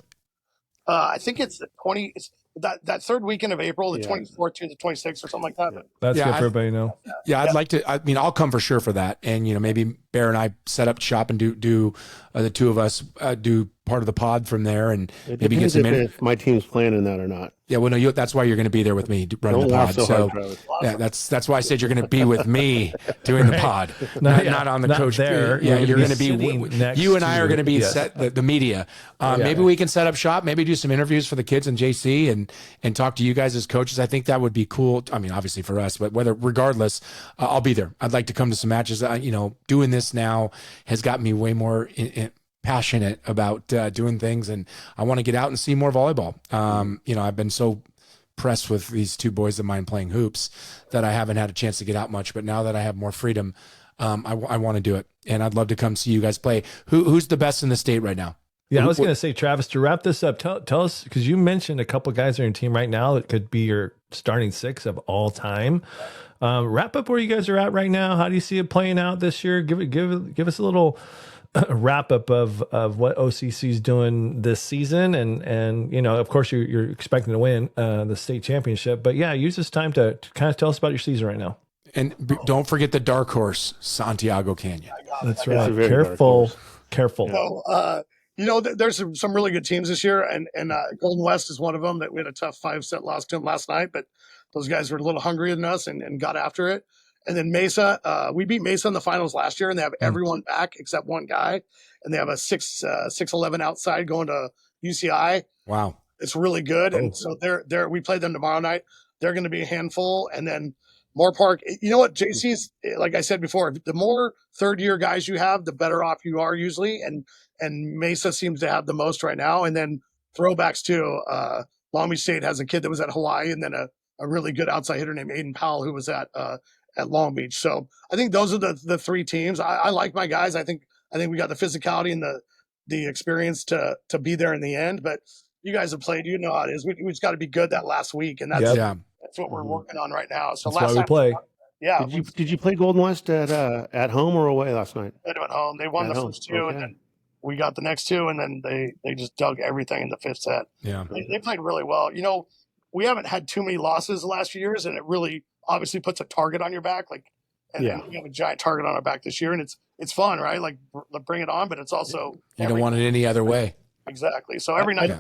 I think it's the 20. It's that third weekend of April, the 24th to the 26th, or something like that. That's good for everybody to know. Yeah, I'd like to. I mean, I'll come for sure for that. And maybe Bear and I set up shop and do the two of us do part of the pod from there, and maybe get some if my team's playing in that or not. Yeah, well, no, that's why you're going to be there with me running the pod. So yeah, that's why I said you're going to be with me doing the pod, not on the coach there. Yeah, you're going to be. You and I are going to be the media. Maybe we can set up shop. Maybe do some interviews for the kids and JC and talk to you guys as coaches. I think that would be cool. I mean, obviously for us, but regardless, I'll be there. I'd like to come to some matches. Doing this now has got me way more passionate about doing things, and I want to get out and see more volleyball. I've been so impressed with these two boys of mine playing hoops that I haven't had a chance to get out much, but now that I have more freedom, I want to do it, and I'd love to come see you guys play. Who's the best in the state right now? Yeah, I was going to say, Travis, to wrap this up, tell us, because you mentioned a couple guys on your team right now that could be your starting 6 of all time. Wrap up where you guys are at right now. How do you see it playing out this year? Give us a little wrap up of what OCC is doing this season, and of course you're expecting to win the state championship, but yeah, use this time to kind of tell us about your season right now. And don't forget the dark horse, Santiago Canyon. That's right. Careful. There's some really good teams this year, and Golden West is one of them that we had a tough 5-set loss to them last night, but those guys were a little hungrier than us and got after it. And then Mesa, we beat Mesa in the finals last year, and they have everyone back except one guy, and they have a 6'11" outside going to UCI. Wow, it's really good. And so they're we play them tomorrow night. They're going to be a handful, and then Moore Park. You know what, JC's, like I said before, the more third-year guys you have, the better off you are usually, and Mesa seems to have the most right now. And then throwbacks too. Long Beach State has a kid that was at Hawaii, and then a really good outside hitter named Aiden Powell who was at Long Beach. So I think those are the three teams. I like my guys. I think we got the physicality and the experience to be there in the end. But you guys have played, you know how it is. We just got to be good that last week, and that's what we're working on right now. So that's why we play. Yeah. Did you play Golden West at home or away last night? At home. They won the first two, and then we got the next two, and then they just dug everything in the 5th set. Yeah, they played really well. We haven't had too many losses the last few years, and it really obviously puts a target on your back. And we have a giant target on our back this year, and it's fun, right? Like bring it on, but it's also you don't want it any other way. Exactly. So every night.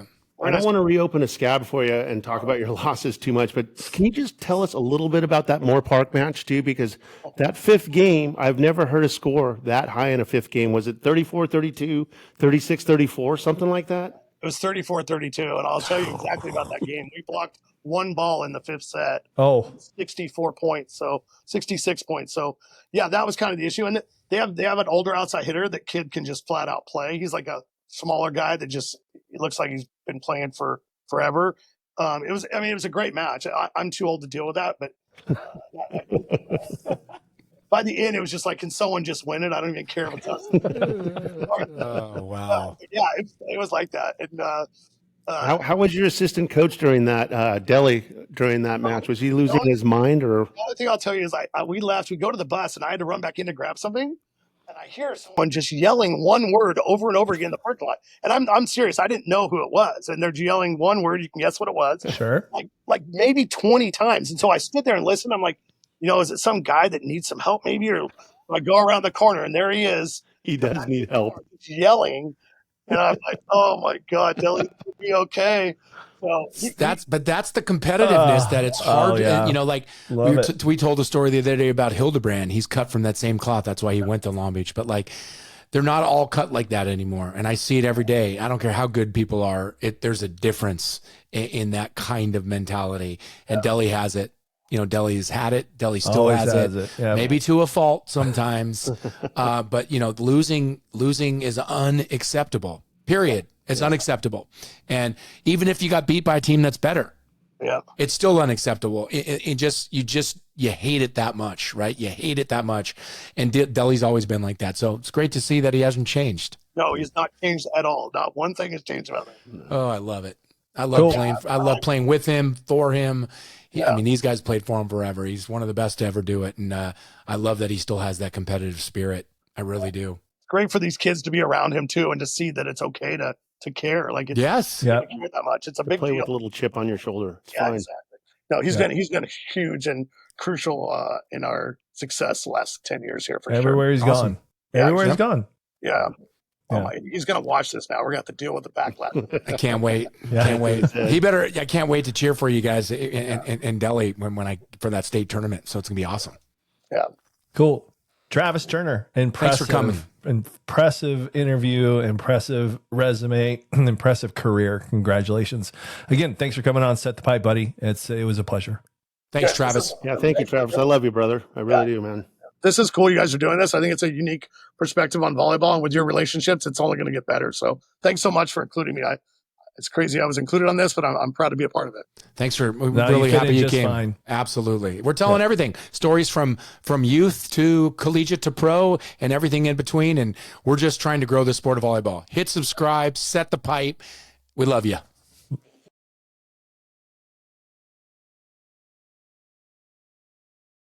I don't want to reopen a scab for you and talk about your losses too much, but can you just tell us a little bit about that Moore Park match too? Because that 5th game, I've never heard a score that high in a 5th game. Was it 34-32, 36-34, something like that? It was 34-32, and I'll tell you exactly about that game. We blocked one ball in the 5th set. 64 points, so 66 points. So yeah, that was kind of the issue. And they have an older outside hitter that kid can just flat out play. He's like a smaller guy that just looks like he's been playing for forever. It was a great match. I'm too old to deal with that, but by the end, it was just like, can someone just win it? I don't even care what's us. Oh wow! Yeah, it was like that. And how was your assistant coach during that Delhi during that match? Was he losing his mind, or? The only thing I'll tell you is we left. We go to the bus, and I had to run back in to grab something. And I hear someone just yelling one word over and over again in the parking lot. And I'm serious. I didn't know who it was. And they're yelling one word. You can guess what it was. Sure. Like maybe 20 times. And so I stood there and listened. I'm like, is it some guy that needs some help maybe? Or I go around the corner and there he is. He does need help. Yelling. And I'm like, oh my God, Dylan, you'll be okay. So that's the competitiveness that it's hard. We told a story the other day about Hildebrand. He's cut from that same cloth. That's why he went to Long Beach. But they're not all cut like that anymore. And I see it every day. I don't care how good people are. There's a difference in that kind of mentality. And Delhi has it. Delhi's had it. Delhi still has it. Yeah. Maybe to a fault sometimes. But losing is unacceptable. Period. It's unacceptable. And even if you got beat by a team that's better, Yeah. it's still unacceptable. You hate it that much, right? You hate it that much. And Delhi's always been like that. So it's great to see that he hasn't changed. No, he's not changed at all. Not one thing has changed about him. Oh, I love it. I love playing. I love playing with him, for him. I mean, these guys played for him forever. He's one of the best to ever do it. And I love that he still has that competitive spirit. I really do. It's great for these kids to be around him too, and to see that it's okay to care. Like, it's, yes, you don't care that much. It's a big play deal. with a little chip on your shoulder. It's Yeah, fine. exactly. No, he's been huge and crucial in our success the last 10 years here for Everywhere sure. he's gone. Everywhere he's gone. Yeah. Oh Yeah. my, he's gonna watch this now. We're gonna have to deal with the backlash. I can't wait. Can't wait. I can't wait to cheer for you guys in Delhi for that state tournament. So it's gonna be awesome. Yeah. Cool. Travis Turner, impressive. Thanks for coming. Impressive interview, impressive resume, impressive career. Congratulations. Again, thanks for coming on Set the Pipe, buddy. It was a pleasure. Thanks, Travis. Yeah, thank you, Travis. I love you, brother. I really do, man. This is cool. You guys are doing this. I think it's a unique perspective on volleyball, and with your relationships, it's only going to get better. So thanks so much for including me. It's crazy I was included on this, but I'm proud to be a part of it. Thanks for really happy you came. Fine. Absolutely. We're telling everything. Stories from youth to collegiate to pro and everything in between. And we're just trying to grow the sport of volleyball. Hit subscribe, set the pipe. We love you.